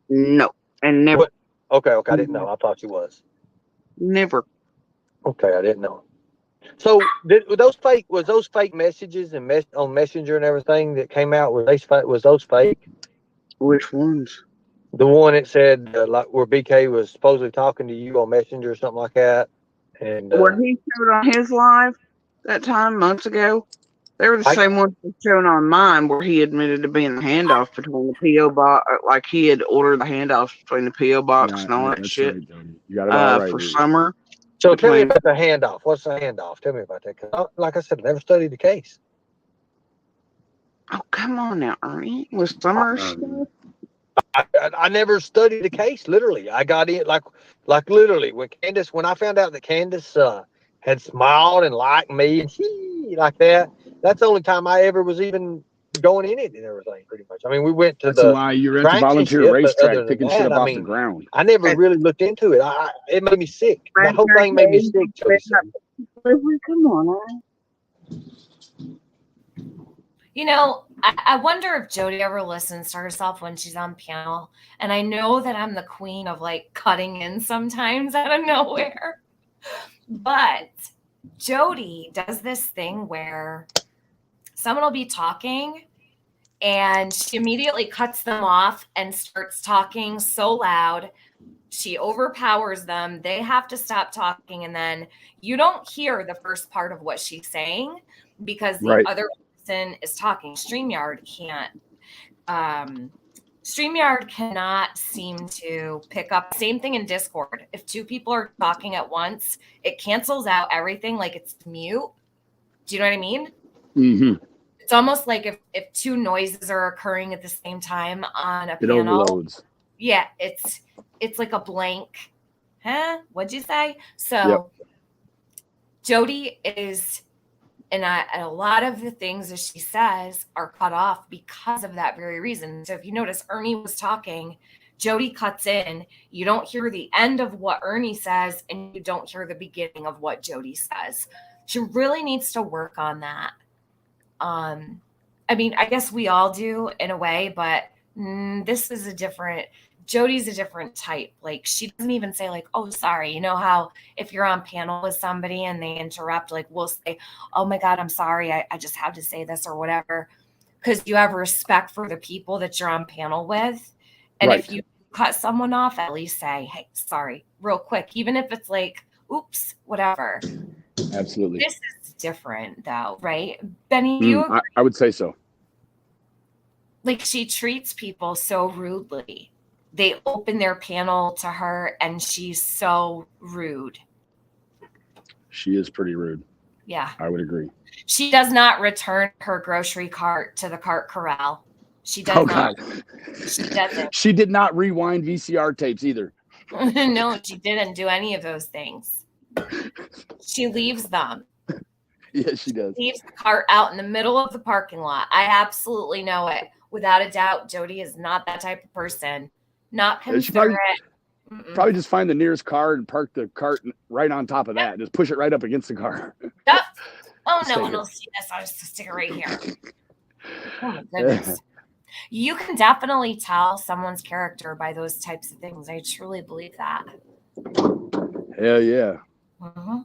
Speaker 6: No, and never.
Speaker 11: Okay, I didn't know. I thought you was.
Speaker 6: Never.
Speaker 11: Okay, I didn't know. So was those fake messages and on Messenger and everything that came out? Was those fake?
Speaker 6: Which ones?
Speaker 11: The one that said like where BK was supposedly talking to you on Messenger or something like that, and
Speaker 6: What he showed on his live that time months ago, they were the same ones that shown on mine, where he admitted to being the handoff between the PO box, like he had ordered the handoffs between the PO box and all that
Speaker 3: that's
Speaker 6: shit.
Speaker 3: right, Jody. You got it all right.
Speaker 6: For
Speaker 3: Dude.
Speaker 6: summer.
Speaker 11: So tell me about the handoff. What's the handoff? Tell me about that. 'Cause like I said, I never studied the case.
Speaker 6: Oh, come on now, Ernie. With summer stuff?
Speaker 11: I never studied the case. Literally, I got in like literally when I found out that Candace had smiled and liked me and she like that. That's the only time I ever was even going in it and everything. Pretty much. I mean, we went to
Speaker 3: That's why you're at the volunteer racetrack picking shit up off the ground.
Speaker 11: I never really looked into it. It made me sick. The whole thing made me sick.
Speaker 6: Come on,
Speaker 4: You know, I wonder if Jody ever listens to herself when she's on panel. And I know that I'm the queen of like cutting in sometimes out of nowhere. But Jody does this thing where someone will be talking and she immediately cuts them off and starts talking so loud. She overpowers them. They have to stop talking. And then you don't hear the first part of what she's saying because the other person is talking. StreamYard can't. StreamYard cannot seem to pick up. Same thing in Discord. If two people are talking at once, it cancels out everything like it's mute. Do you know what I mean?
Speaker 3: Mm-hmm.
Speaker 4: It's almost like if two noises are occurring at the same time on a panel.
Speaker 3: It overloads.
Speaker 4: Yeah, it's like a blank. Huh? What'd you say? So Jody is, and a lot of the things that she says are cut off because of that very reason. So if you notice, Ernie was talking, Jody cuts in. You don't hear the end of what Ernie says, and you don't hear the beginning of what Jody says. She really needs to work on that. I mean, I guess we all do in a way, but this is Jody's a different type. Like she doesn't even say like, oh, sorry. You know how if you're on panel with somebody and they interrupt, like we'll say, oh my God, I'm sorry. I just have to say this or whatever. Because you have respect for the people that you're on panel with. And if you cut someone off, at least say, hey, sorry, real quick. Even if it's like, oops, whatever.
Speaker 3: Absolutely.
Speaker 4: This is different though, right? Benny, do you agree?
Speaker 3: I would say so.
Speaker 4: Like she treats people so rudely. They open their panel to her and she's so rude.
Speaker 3: She is pretty rude.
Speaker 4: Yeah.
Speaker 3: I would agree.
Speaker 4: She does not return her grocery cart to the cart corral. She does not. She doesn't.
Speaker 3: She did not rewind VCR tapes either.
Speaker 4: No, she didn't do any of those things. She leaves them.
Speaker 3: Yeah, she does.
Speaker 4: Leaves the cart out in the middle of the parking lot. I absolutely know it. Without a doubt, Jody is not that type of person. Not considerate.
Speaker 3: Probably just find the nearest car and park the cart right on top of that. Just push it right up against the car.
Speaker 4: Yep. Oh, no one will see this. I'll just stick it right here. Oh, my goodness. You can definitely tell someone's character by those types of things. I truly believe that.
Speaker 3: Hell yeah.
Speaker 4: Mm-hmm.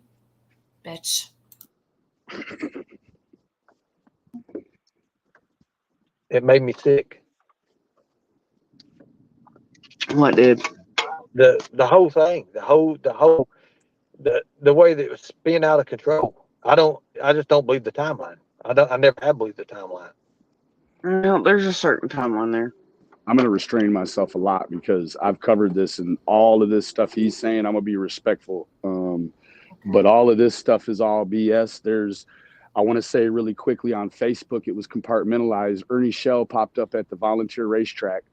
Speaker 4: Bitch.
Speaker 11: It made me sick.
Speaker 6: What did?
Speaker 11: The whole thing, the way that it was spin out of control. I just don't believe the timeline. I never have believed the timeline.
Speaker 6: No, there's a certain timeline there.
Speaker 3: I'm going to restrain myself a lot because I've covered this and all of this stuff he's saying. I'm going to be respectful. But all of this stuff is all BS. I want to say really quickly on Facebook, it was compartmentalized. Ernie Shell popped up at the volunteer racetrack,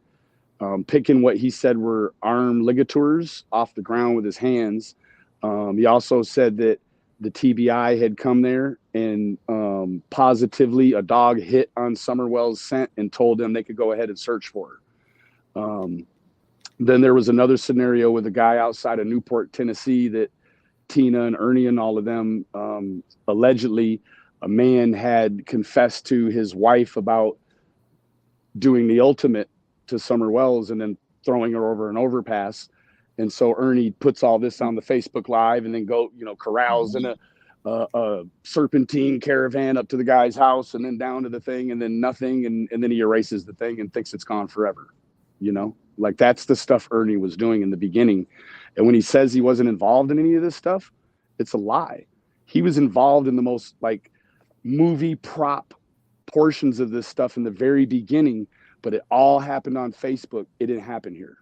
Speaker 3: picking what he said were arm ligatures off the ground with his hands. He also said that the TBI had come there and positively a dog hit on Summerwell's scent and told them they could go ahead and search for her. Then there was another scenario with a guy outside of Newport, Tennessee, that Tina and Ernie and all of them, allegedly a man had confessed to his wife about doing the ultimate to Summer Wells and then throwing her over an overpass. And so Ernie puts all this on the Facebook Live and then corrals in a serpentine caravan up to the guy's house and then down to the thing and then nothing. And then he erases the thing and thinks it's gone forever, Like that's the stuff Ernie was doing in the beginning. And when he says he wasn't involved in any of this stuff, it's a lie. He was involved in the most like movie prop portions of this stuff in the very beginning, but it all happened on Facebook. It didn't happen here.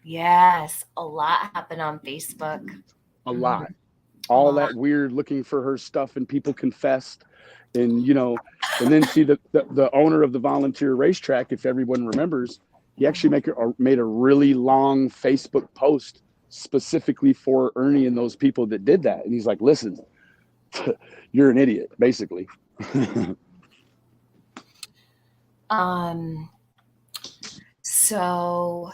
Speaker 4: Yes, a lot happened on Facebook.
Speaker 3: A lot.
Speaker 4: A
Speaker 3: All
Speaker 4: lot.
Speaker 3: that weird looking for her stuff, and people confessed. And, you know, and then see the owner of the volunteer racetrack, if everyone remembers, he actually made a really long Facebook post specifically for Ernie and those people that did that. And he's like, listen, you're an idiot, basically.
Speaker 4: So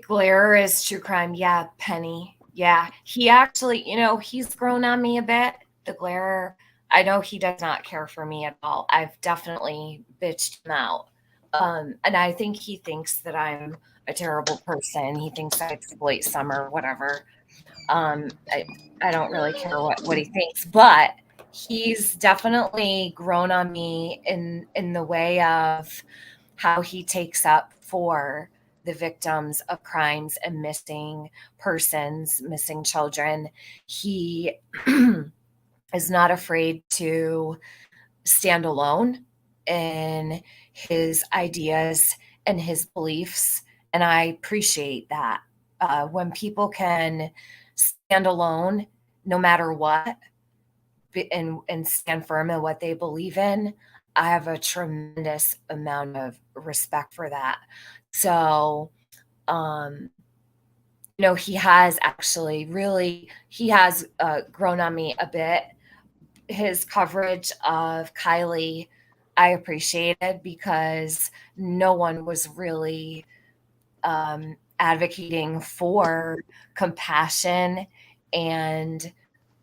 Speaker 4: Glare is true crime. Yeah, Penny. Yeah, he actually, you know, he's grown on me a bit. The Glare, I know he does not care for me at all. I've definitely bitched him out. And I think he thinks that I'm a terrible person. He thinks I exploit Summer, whatever. I don't really care what he thinks, but he's definitely grown on me in the way of how he takes up for the victims of crimes and missing persons, missing children. He is not afraid to stand alone in his ideas and his beliefs. And I appreciate that. When people can stand alone, no matter what, and stand firm in what they believe in, I have a tremendous amount of respect for that. So, you know, he has actually really, he has grown on me a bit. His coverage of Kylie, I appreciated because no one was really advocating for compassion and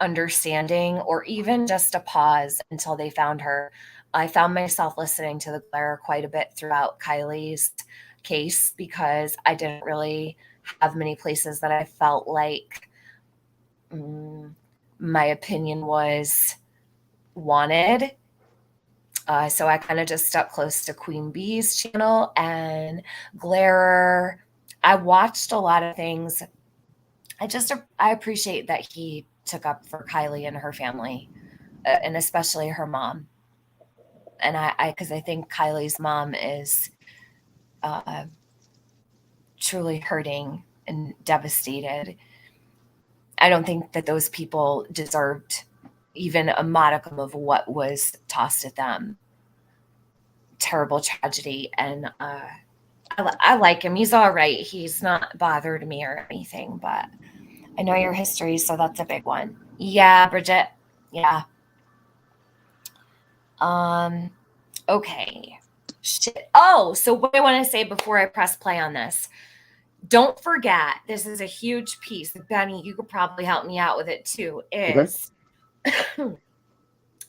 Speaker 4: understanding, or even just a pause until they found her. I found myself listening to the Glare quite a bit throughout Kylie's case because I didn't really have many places that I felt like my opinion was wanted. So I kind of just stuck close to Queen Bee's channel and Glare. I watched a lot of things. I appreciate that he took up for Kylie and her family, and especially her mom. And because I think Kylie's mom is truly hurting and devastated. I don't think that those people deserved even a modicum of what was tossed at them. Terrible tragedy. And I like him. He's all right. He's not bothered me or anything, but I know your history, so that's a big one. Yeah, Bridget. Yeah. Okay. Shit. Oh, so what I want to say before I press play on this, don't forget, this is a huge piece. Benny, you could probably help me out with it too, is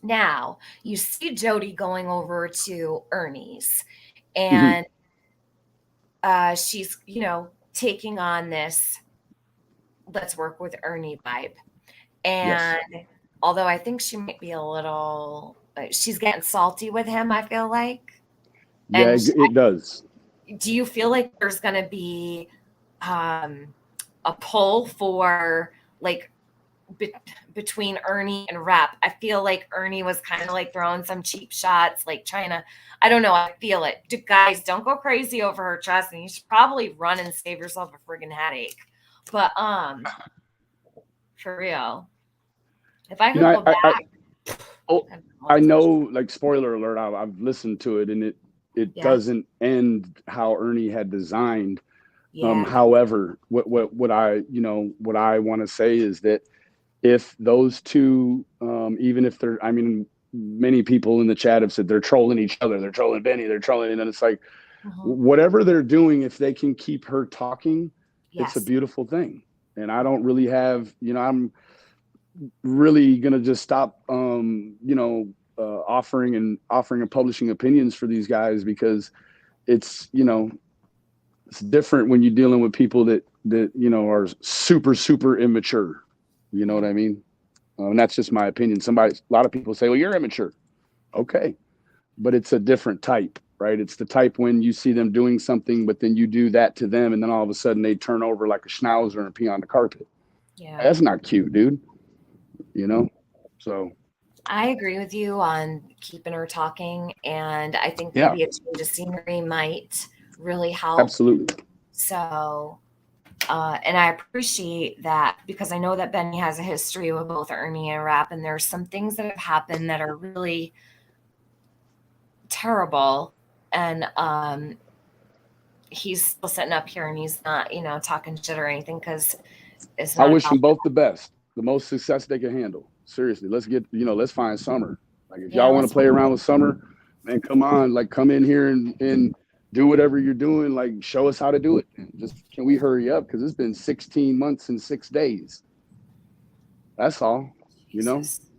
Speaker 4: now you see Jody going over to Ernie's and she's, you know, taking on this let's work with Ernie vibe. And although I think she might be a little, she's getting salty with him, I feel like.
Speaker 3: Yeah, it does.
Speaker 4: Do you feel like there's going to be a pull for like between Ernie and Rep? I feel like Ernie was kind of like throwing some cheap shots, like trying to, I don't know, I feel it. Guys, don't go crazy over her, trust me. You should probably run and save yourself a friggin' headache. But for real, if I could go back.
Speaker 3: I know, like, spoiler alert, I've listened to it, and it doesn't end how Ernie had designed. However, what I want to say is that if those two, even if they're, I mean, many people in the chat have said they're trolling each other, they're trolling Benny, they're trolling, and it's like, whatever they're doing, if they can keep her talking, it's a beautiful thing. And I don't really have, I'm really going to just stop, offering and publishing opinions for these guys, because it's, it's different when you're dealing with people that are super immature. You know what I mean? And that's just my opinion. A lot of people say, well, you're immature. Okay. But it's a different type. right? It's the type when you see them doing something, but then you do that to them, and then all of a sudden they turn over like a schnauzer and pee on the carpet.
Speaker 4: Yeah.
Speaker 3: That's not cute, dude. You know? So
Speaker 4: I agree with you on keeping her talking, and I think
Speaker 3: yeah,
Speaker 4: maybe a change of scenery might really help.
Speaker 3: absolutely.
Speaker 4: So, and I appreciate that because I know that Benny has a history with both Ernie and Rap, and there's some things that have happened that are really terrible. And he's still sitting up here and he's not, you know, talking shit or anything because it's
Speaker 3: I
Speaker 4: not
Speaker 3: wish them
Speaker 4: about
Speaker 3: both the best, the most success they can handle. Seriously, let's find Summer. Like if
Speaker 4: Yeah,
Speaker 3: y'all want
Speaker 4: let's
Speaker 3: to play around with Summer, man, come on, like come in here and do whatever you're doing. Like show us how to do it. Just can we hurry up? Because it's been 16 months and 6 days. That's all, you know.
Speaker 4: Jesus.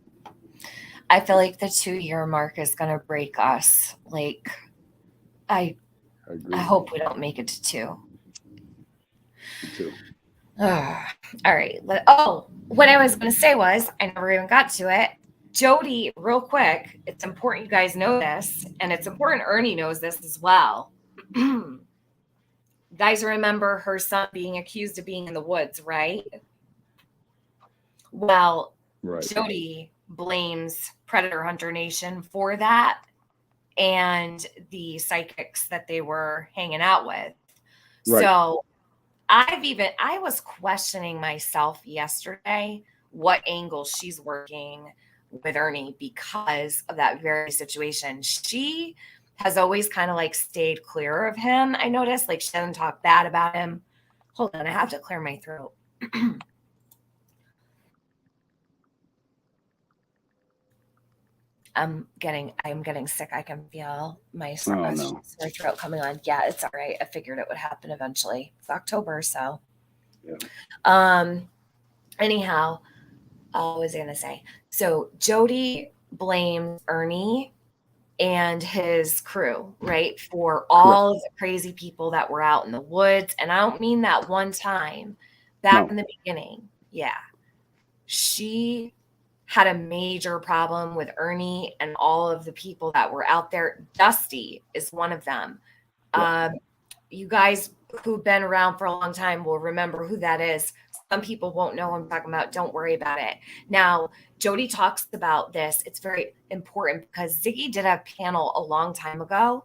Speaker 4: I feel like the 2-year mark is gonna break us. Like I
Speaker 3: agree.
Speaker 4: hope we don't make it to 2.
Speaker 3: Me too.
Speaker 4: All right. What I was going to say was, I never even got to it. Jody, real quick, it's important you guys know this, and it's important Ernie knows this as well. Guys, remember her son being accused of being in the woods, right? Well,
Speaker 3: Right.
Speaker 4: Jody blames Predator Hunter Nation for that and the psychics that they were hanging out with.
Speaker 3: Right.
Speaker 4: So I was questioning myself yesterday what angle she's working with Ernie because of that very situation. She has always kind of like stayed clear of him. I noticed like she doesn't talk bad about him. Hold on, I have to clear my throat. I'm getting sick. I can feel my
Speaker 3: Oh no.
Speaker 4: sore throat coming on. Yeah, it's all right. I figured it would happen eventually. It's October, so
Speaker 3: Yeah.
Speaker 4: Anyhow, what was I gonna say? So Jody blames Ernie and his crew, right, for all of the crazy people that were out in the woods. And I don't mean that one time back in the beginning. Yeah. She had a major problem with Ernie and all of the people that were out there. Dusty is one of them. You guys who've been around for a long time will remember who that is. Some people won't know what I'm talking about. Don't worry about it. Now, Jody talks about this. It's very important because Ziggy did a panel a long time ago,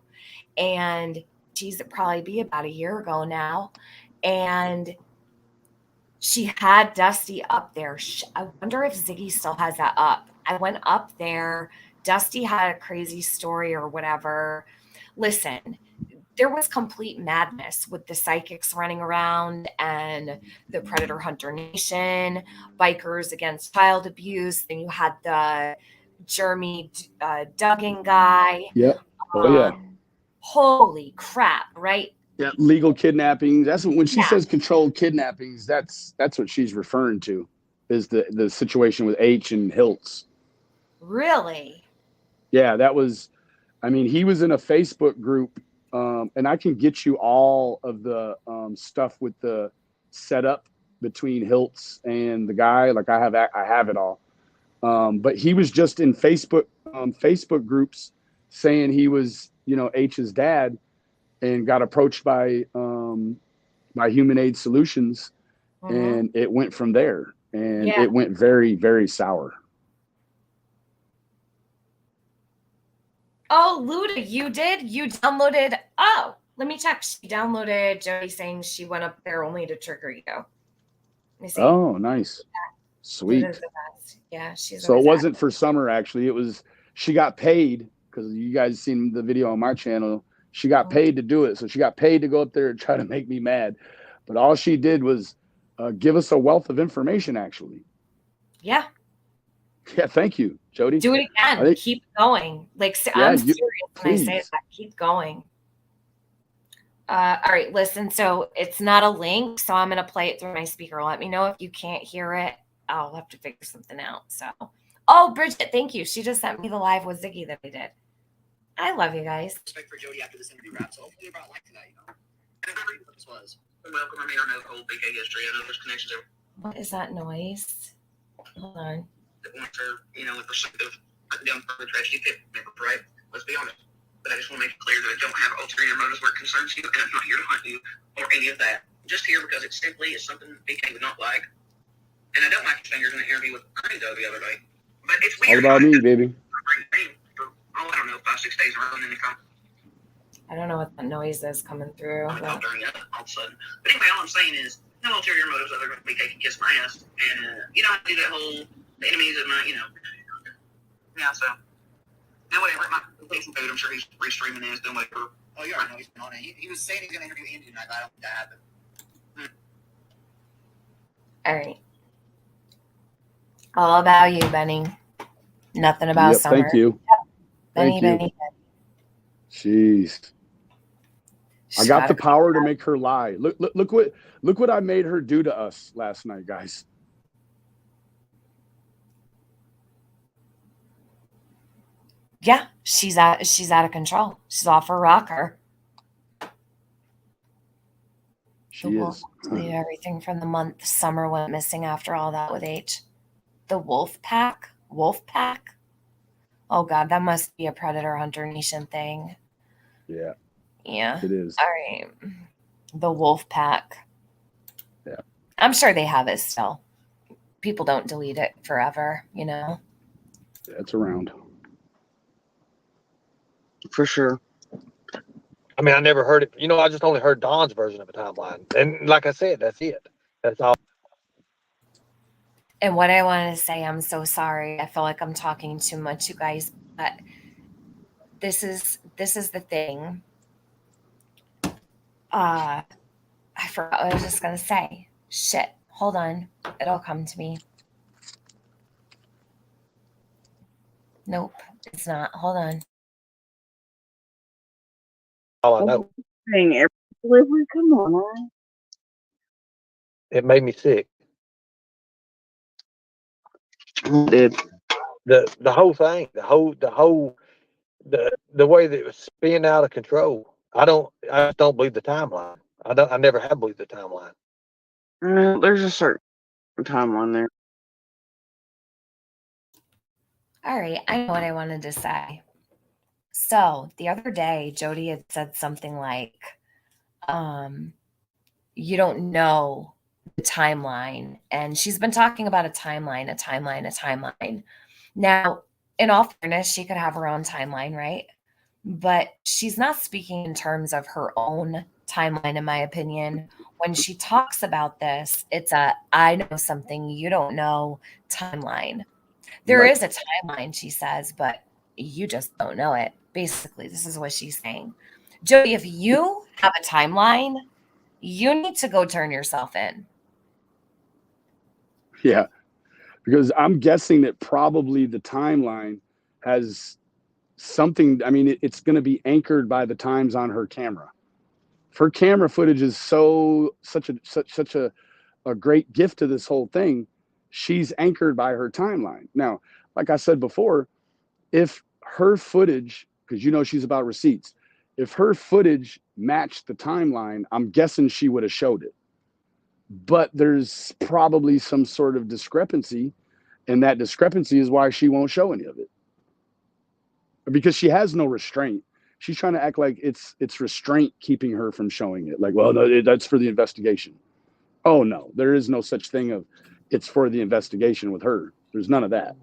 Speaker 4: and geez, it probably be about a year ago now. And she had Dusty up there. I wonder if Ziggy still has that up. I went up there. Dusty had a crazy story or whatever. Listen, there was complete madness with the psychics running around and the Predator Hunter Nation, bikers against child abuse. Then you had the Jeremy Duggan guy.
Speaker 3: Yeah. Oh yeah.
Speaker 4: Holy crap! Right?
Speaker 3: Yeah. Legal kidnapping. That's when she says controlled kidnappings. That's what she's referring to. Is the situation with H and Hiltz.
Speaker 4: Really?
Speaker 3: Yeah, that was. I mean, he was in a Facebook group. And I can get you all of the stuff with the setup between Hiltz and the guy. Like I have it all. But he was just in Facebook groups saying he was, H's dad, and got approached by Human Aid Solutions, and it went from there. And it went very, very sour.
Speaker 4: Oh, Luda, you did? You downloaded? Oh, let me check. She downloaded Jody saying she went up there only to trigger you. Let me see.
Speaker 3: Oh, nice. Sweet.
Speaker 4: Luda's the best. Yeah, she's
Speaker 3: So it wasn't for Summer, actually. It was, she got paid, because you guys seen the video on my channel. She got paid to do it. So she got paid to go up there and try to make me mad. But all she did was give us a wealth of information, actually.
Speaker 4: Yeah.
Speaker 3: Yeah, thank you, Jody.
Speaker 4: Do it again. Keep going. Like, I'm serious when I say that. Keep going. All right, listen. So it's not a link, so I'm going to play it through my speaker. Let me know if you can't hear it. I'll have to figure something out. So, Bridget, thank you. She just sent me the live with Ziggy that we did. I love you guys.
Speaker 12: Respect for Jody after this interview wraps. So hopefully about like tonight, And this was. Welcome. I mean, I know the whole BK history. I know there's connections there.
Speaker 4: What is that noise? Hold on.
Speaker 12: That want to, in pursuit of down further tragedy, right? Let's be honest. But I just want to make it clear that I don't have ulterior motives where it concerns you, and I'm not here to hunt you or any of that. Just here because it simply is something BK would not like. And I don't like his fingers in the interview with Ernie, though, the other day. But it's
Speaker 3: All
Speaker 12: weird.
Speaker 3: about me, baby.
Speaker 12: Bring the name for, I don't know, 5-6 days in a row, and then they come.
Speaker 4: I don't know what that noise is coming through.
Speaker 12: During that all of a sudden. But anyway, all I'm saying is no ulterior motives other than BK can kiss my ass. And, you know, I do that whole, the enemies of my, you know. Yeah, so. Now, whatever, my patient food, I'm sure he's restreaming this, doing whatever.
Speaker 13: Oh, you already know he's been on it. He was saying he's going to interview Andy tonight, but I don't think that happened.
Speaker 4: All right. All about you, Benny. Nothing about Summer.
Speaker 3: Thank you.
Speaker 4: Benny,
Speaker 3: Thank you.
Speaker 4: Benny.
Speaker 3: Jeez. I got the power to make her lie. Look what I made her do to us last night, guys.
Speaker 4: Yeah, she's out of control. She's off her rocker.
Speaker 3: She is.
Speaker 4: Everything from the month Summer went missing after all that with H. The wolf pack? Oh God, that must be a Predator Hunter Nation thing.
Speaker 3: Yeah.
Speaker 4: Yeah.
Speaker 3: It is.
Speaker 4: All right. The wolf pack.
Speaker 3: Yeah.
Speaker 4: I'm sure they have it still. People don't delete it forever, you know?
Speaker 3: Yeah, it's around.
Speaker 6: For sure.
Speaker 11: I mean, I never heard it. You know, I just only heard Don's version of a timeline. And like I said, that's it. That's all.
Speaker 4: And what I wanted to say, I'm so sorry. I feel like I'm talking too much, you guys, but this is the thing. I forgot what I was just gonna say. Shit. Hold on. It'll come to me. Nope, it's not. Hold on.
Speaker 11: All I know.
Speaker 6: Saying every delivery, come on, man.
Speaker 11: It made me sick.
Speaker 6: It did.
Speaker 11: The whole thing, the way that it was spinning out of control. I just don't believe the timeline. I never have believed the timeline.
Speaker 6: There's a certain timeline there.
Speaker 4: All right, I know what I wanted to say. So the other day, Jody had said something like, you don't know the timeline. And she's been talking about a timeline. Now, in all fairness, she could have her own timeline, right? But she's not speaking in terms of her own timeline, in my opinion. When she talks about this, it's a I know something you don't know timeline. There is a timeline, she says, but you just don't know it. Basically, this is what she's saying. Jody, if you have a timeline, you need to go turn yourself in.
Speaker 3: Yeah, because I'm guessing that probably the timeline has something. I mean, it's going to be anchored by the times on her camera. If her camera footage is such a great gift to this whole thing, she's anchored by her timeline. Now, like I said before, if her footage, because you know she's about receipts, if her footage matched the timeline, I'm guessing she would have showed it. But there's probably some sort of discrepancy, and that discrepancy is why she won't show any of it. Because she has no restraint. She's trying to act like it's restraint keeping her from showing it. Like, well, no, that's for the investigation. Oh, no, there is no such thing of it's for the investigation with her. There's none of that.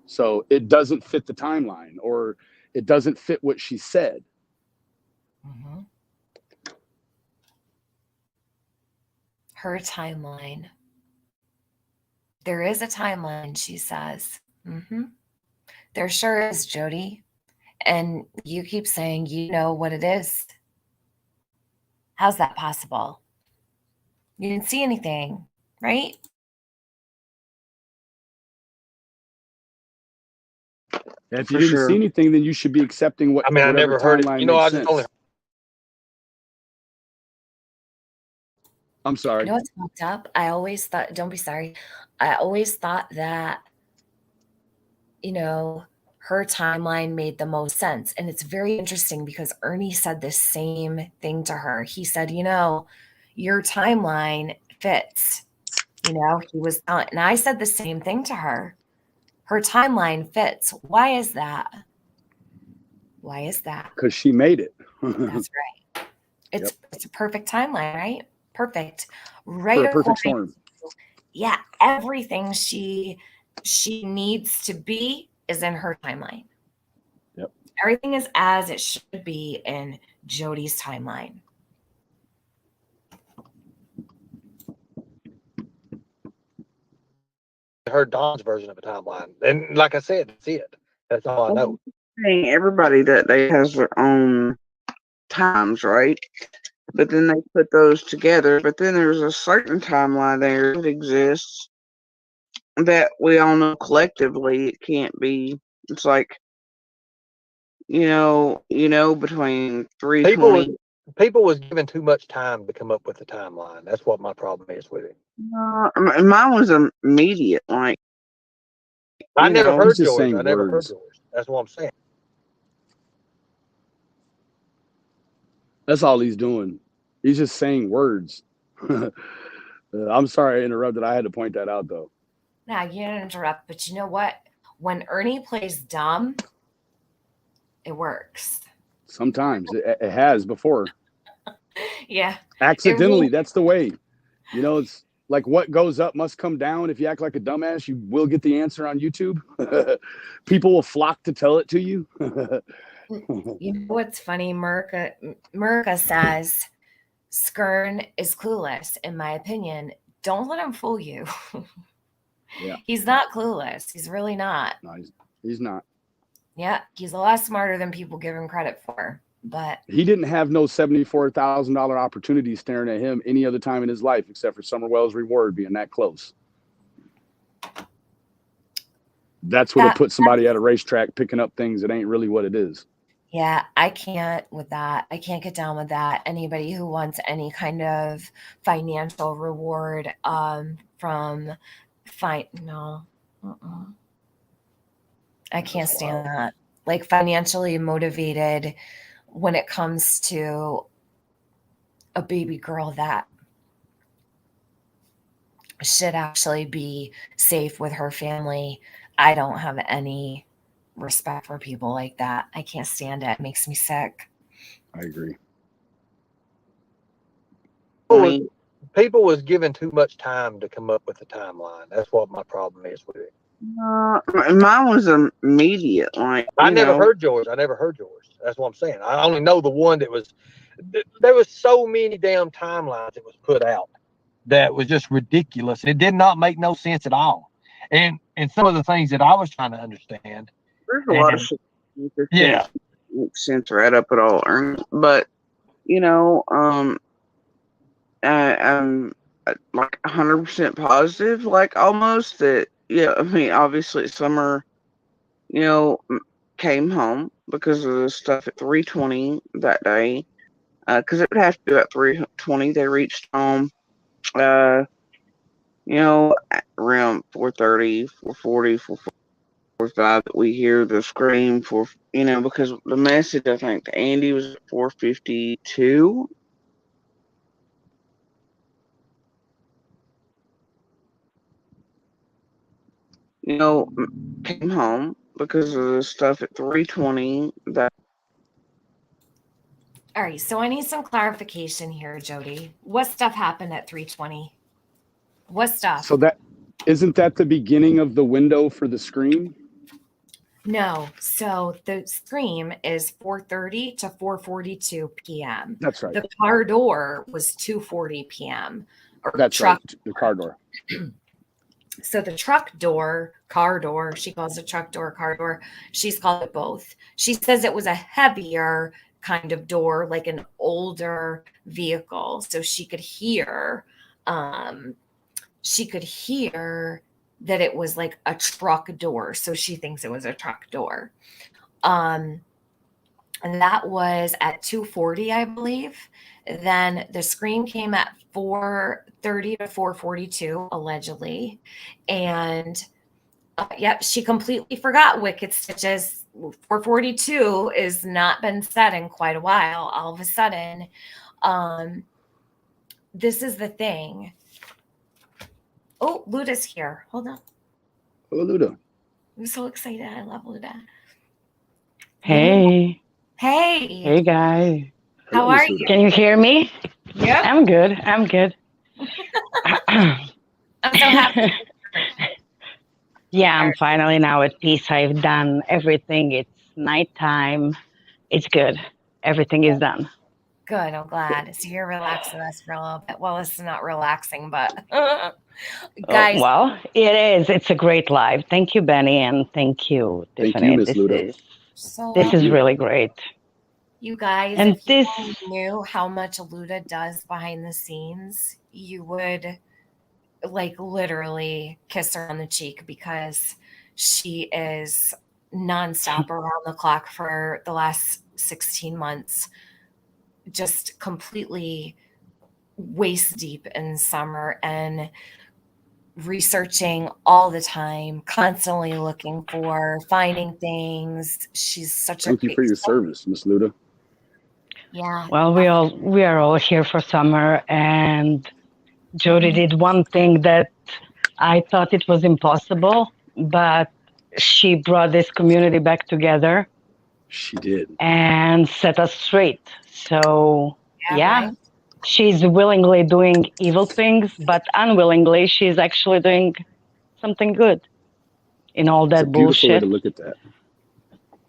Speaker 3: So it doesn't fit the timeline, or it doesn't fit what she said.
Speaker 4: Mm-hmm. Her timeline. There is a timeline, she says. Mm-hmm. There sure is, Jody. And you keep saying you know what it is. How's that possible? You didn't see anything, right?
Speaker 3: If you didn't see anything, then you should be accepting what.
Speaker 11: I mean, I never heard it. You know, I just only.
Speaker 3: I'm sorry.
Speaker 4: You know what's fucked up? I always thought, don't be sorry. I always thought that, you know, her timeline made the most sense. And it's very interesting because Ernie said the same thing to her. He said, you know, your timeline fits. You know, he was, and I said the same thing to her. Her timeline fits. Why is that? Why is that?
Speaker 3: Because she made it.
Speaker 4: That's right. It's a perfect timeline, right? Perfect.
Speaker 3: For
Speaker 4: Right
Speaker 3: a perfect
Speaker 4: according
Speaker 3: storm.
Speaker 4: yeah, everything she needs to be is in her timeline.
Speaker 3: Yep.
Speaker 4: Everything is as it should be in Jody's timeline.
Speaker 11: Heard Dawn's version of a timeline, and like I said, that's it. That's all I know.
Speaker 6: Everybody that day has their own times, right? But then they put those together. But then there's a certain timeline there that exists that we all know collectively it can't be. It's like between 320.
Speaker 11: People was given too much time to come up with the timeline. That's what my problem is with it.
Speaker 6: Mine was immediate. Like
Speaker 11: I never
Speaker 3: He's
Speaker 11: heard
Speaker 3: just
Speaker 11: yours.
Speaker 3: saying
Speaker 11: I never heard
Speaker 3: words.
Speaker 11: yours. That's what I'm saying.
Speaker 3: That's all he's doing. He's just saying words. I'm sorry I interrupted. I had to point that out, though.
Speaker 4: Now, you didn't interrupt, but you know what? When Ernie plays dumb, it works.
Speaker 3: Sometimes it has before.
Speaker 4: Yeah.
Speaker 3: Accidentally, that's the way. It's like what goes up must come down. If you act like a dumbass, you will get the answer on YouTube. People will flock to tell it to you.
Speaker 4: You know what's funny? Merca says Skern is clueless, in my opinion. Don't let him fool you.
Speaker 3: Yeah.
Speaker 4: He's not clueless. He's really not.
Speaker 3: No, he's not.
Speaker 4: Yeah, he's a lot smarter than people give him credit for. But
Speaker 3: he didn't have no $74,000 opportunity staring at him any other time in his life except for Summerwell's reward being that close. That's what it put somebody at a racetrack picking up things that ain't really what it is.
Speaker 4: Yeah, I can't with that. I can't get down with that. Anybody who wants any kind of financial reward from no. I can't stand that. Like financially motivated when it comes to a baby girl that should actually be safe with her family. I don't have any respect for people like that. I can't stand it. It makes me sick.
Speaker 3: I agree.
Speaker 11: People was given too much time to come up with the timeline. That's what my problem is with it.
Speaker 6: Mine was immediate. Like
Speaker 11: I never heard yours. That's what I'm saying. I only know the one that was. There was so many damn timelines that was put out that was just ridiculous. It did not make no sense at all. And some of the things that I was trying to understand.
Speaker 6: There's a lot of shit. Yeah, makes sense right up at all, but I'm like 100% positive, like almost that. Yeah, I mean, obviously, Summer, came home because of the stuff at 3:20 that day. Because it would have to be at 3:20. They reached home. Around 4:30, 4:40, 4:45 that we hear the scream because the message I think to Andy was at 4:52. Came home because of the stuff at 3:20 that.
Speaker 4: All right, so I need some clarification here, Jody. What stuff happened at 3:20? What stuff?
Speaker 3: So isn't that the beginning of the window for the scream?
Speaker 4: No. So the scream is 4:30 to 4:42 p.m.
Speaker 3: That's right.
Speaker 4: The car door was 2:40 p.m.
Speaker 3: That's right. The car door.
Speaker 4: So the car door, she calls it truck door, car door. She's called it both. She says it was a heavier kind of door, like an older vehicle. So she could hear that it was like a truck door. So she thinks it was a truck door. And that was at 2:40, I believe. Then the scream came at 4:30 to 4:42, allegedly. And she completely forgot Wicked Stitches. 4:42 is not been said in quite a while. All of a sudden, this is the thing. Oh, Luda's here. Hold on.
Speaker 3: Oh, Luda.
Speaker 4: I'm so excited. I love Luda.
Speaker 6: Hey.
Speaker 4: Hey,
Speaker 14: Hey guys,
Speaker 4: how
Speaker 3: Hello,
Speaker 4: are
Speaker 3: Miss
Speaker 4: you?
Speaker 3: Luda.
Speaker 14: can you hear me?
Speaker 4: Yep.
Speaker 14: I'm good. I'm good.
Speaker 4: I'm so happy.
Speaker 14: Yeah, I'm finally now at peace. I've done everything. It's nighttime. It's good. Everything is done.
Speaker 4: Good. I'm glad. So you're relaxing us for a little bit. Well, this is not relaxing, but guys,
Speaker 14: Well, it is. It's a great live. Thank you, Benny, and thank you,
Speaker 3: Thank you,
Speaker 14: Tiffany.
Speaker 3: Miss Luda.
Speaker 4: so
Speaker 14: This
Speaker 3: Thank
Speaker 14: is
Speaker 3: you.
Speaker 14: really great.
Speaker 4: you guys,
Speaker 14: And
Speaker 4: if you
Speaker 14: this,
Speaker 4: only knew how much Luda does behind the scenes, you would like literally kiss her on the cheek because she is nonstop around the clock for the last 16 months, just completely waist deep in summer and researching all the time, constantly looking for, finding things. She's such a
Speaker 3: Thank you for your service, Miss Luda.
Speaker 4: yeah.
Speaker 14: well, we are all here for summer, and Jody did one thing that I thought it was impossible, but she brought this community back together.
Speaker 3: She did.
Speaker 14: And set us straight. So, yeah,
Speaker 4: Right?
Speaker 14: she's willingly doing evil things, but unwillingly, she's actually doing something good in all
Speaker 3: It's a
Speaker 14: that
Speaker 3: beautiful way
Speaker 14: bullshit.
Speaker 3: to look at that.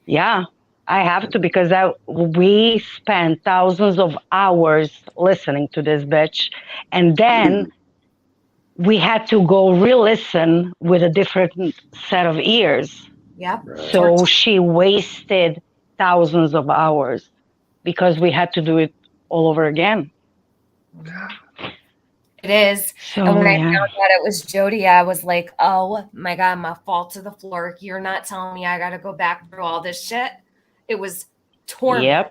Speaker 14: Yeah, I have to because we spent thousands of hours listening to this bitch, and then we had to go re-listen with a different set of ears.
Speaker 4: Yep.
Speaker 3: Right.
Speaker 14: So she wasted thousands of hours because we had to do it all over again.
Speaker 4: It is.
Speaker 14: So,
Speaker 4: And when I
Speaker 14: yeah.
Speaker 4: found out it was Jody, I was like, oh my God, my fall to the floor. You're not telling me I got to go back through all this shit. It was torment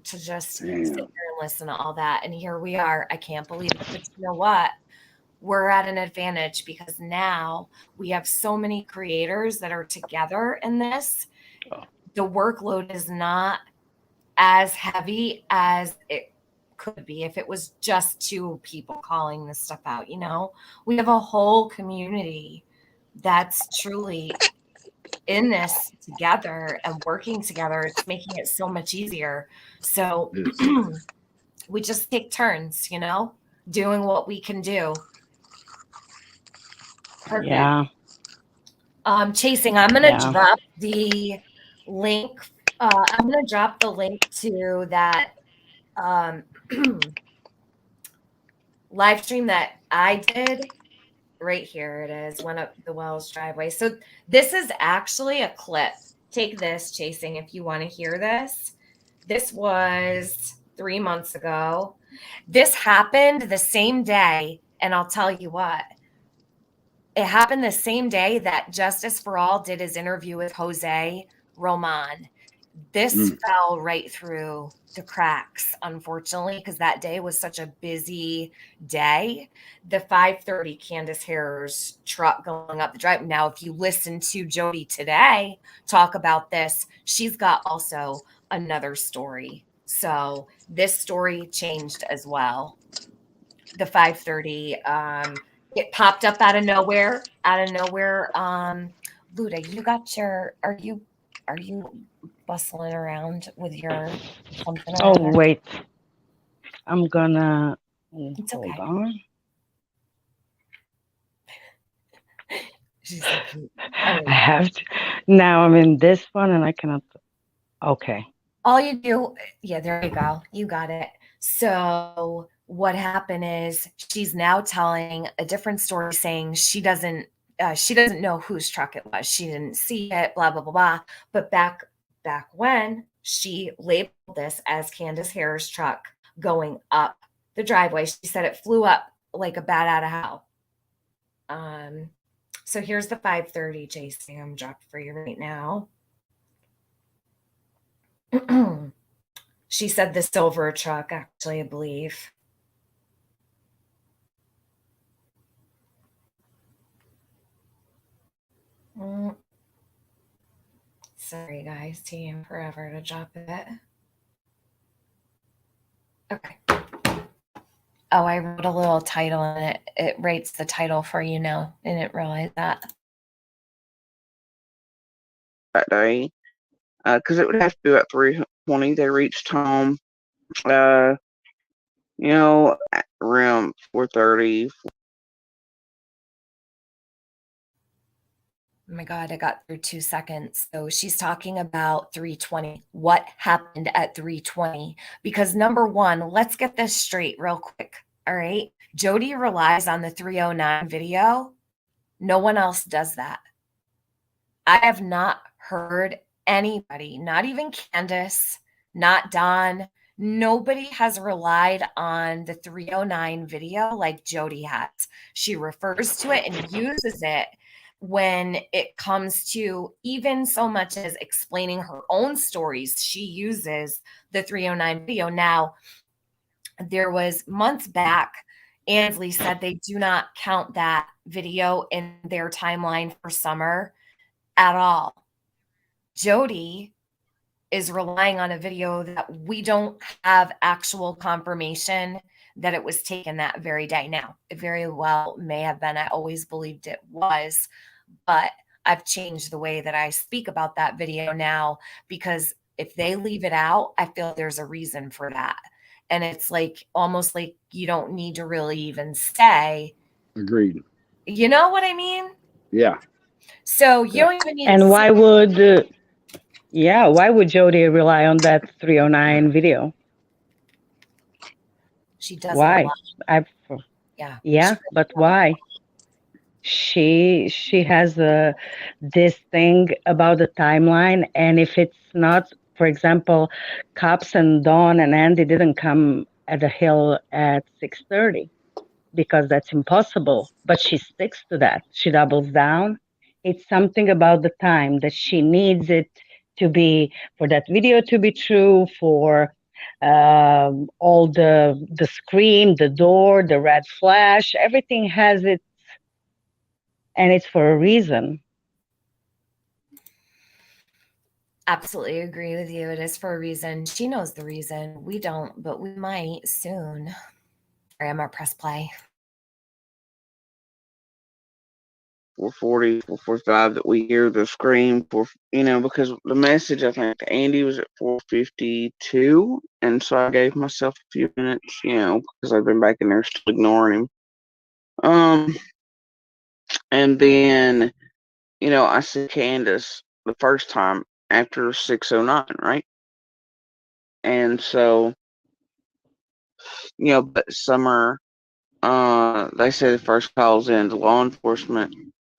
Speaker 4: to just sit here and listen to all that. And here we are. I can't believe it. But you know what? We're at an advantage because now we have so many creators that are together in this. The workload is not as heavy as it could be if it was just two people calling this stuff out. You know, we have a whole community that's truly in this together and working together. It's making it so much easier. So we just take turns, you know, doing what we can do. Perfect.
Speaker 14: Yeah.
Speaker 4: Chasing, I'm going to drop the link. I'm going to drop the link to that live stream that I did. Right here it is, went up the Wells driveway. So this is actually a clip. Take this, Chasing, if you want to hear this. This was 3 months ago. This happened the same day, and I'll tell you what. It happened the same day that Justice for All did his interview with Jose Roman. This fell right through the cracks, unfortunately, because that day was such a busy day. The 5:30 Candace Harris truck going up the drive. Now, if you listen to Jody today talk about this, she's got also another story. So this story changed as well. The 5:30, it popped up out of nowhere. Luda, you got your, are you bustling around with your something?
Speaker 14: Oh, wait. I'm gonna
Speaker 4: hold
Speaker 14: on.
Speaker 4: She's so cute.
Speaker 14: I have to. Now I'm in this one and I cannot. Okay.
Speaker 4: All you do, yeah, there you go. You got it. So what happened is she's now telling a different story, saying she doesn't know whose truck it was. She didn't see it, blah, blah, blah, blah. But back when she labeled this as Candace Harris' truck going up the driveway, she said it flew up like a bat out of hell. So here's the 5:30 Chasing. I'm dropped for you right now. She said the silver truck, actually, I believe. Sorry, guys, taking forever to drop it. Okay. Oh, I wrote a little title in it. It rates the title for you now. I didn't realize that.
Speaker 6: That day, because it would have to be about 4:20 they reached home. Around 4:30.
Speaker 4: Oh my God, I got through 2 seconds. So she's talking about 3:20. What happened at 3:20? Because number one, let's get this straight real quick. All right. Jody relies on the 309 video. No one else does that. I have not heard anybody, not even Candace, not Don, nobody has relied on the 309 video like Jody has. She refers to it and uses it when it comes to even so much as explaining her own stories. She uses the 309 video. Now, there was months back, Ansley said they do not count that video in their timeline for summer at all. Jody is relying on a video that we don't have actual confirmation that it was taken that very day. Now, it very well may have been. I always believed it was, but I've changed the way that I speak about that video now, because if they leave it out, I feel there's a reason for that. And it's like almost like you don't need to really even say.
Speaker 3: Agreed.
Speaker 4: You know what I mean?
Speaker 3: Yeah.
Speaker 4: So you don't even need
Speaker 14: And
Speaker 4: to
Speaker 14: why would why would Jody rely on that 309 video?
Speaker 4: She does
Speaker 14: why?
Speaker 4: Yeah.
Speaker 14: Yeah, but why? She has this thing about the timeline, and if it's not, for example, Cops and Dawn and Andy didn't come at the hill at 6:30 because that's impossible, but she sticks to that. She doubles down. It's something about the time that she needs it to be, for that video to be true, for all the scream, the door, the red flash, everything has it, and it's for a reason.
Speaker 4: Absolutely agree with you. It is for a reason. She knows the reason. We don't, but we might soon. Sorry, I'm gonna press play.
Speaker 6: 4:40, 4:45 that we hear the scream for, because the message, I think, to Andy was at 4:52. And so I gave myself a few minutes, because I've been back in there still ignoring him. And then, I see Candace the first time after 6:09, right? And so, but Summer, they say the first call's in to law enforcement,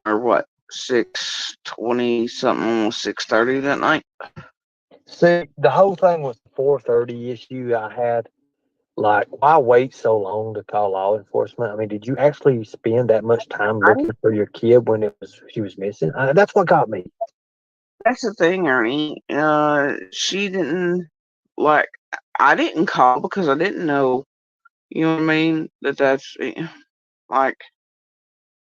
Speaker 6: or what, 6:20 something, almost 6:30 that night.
Speaker 11: See, the whole thing was the 4:30 issue I had. Like, why wait so long to call law enforcement? I mean, did you actually spend that much time looking for your kid when she was missing? That's what got me.
Speaker 6: That's the thing, Ernie. She didn't, like, I didn't call because I didn't know, you know what I mean? That's like,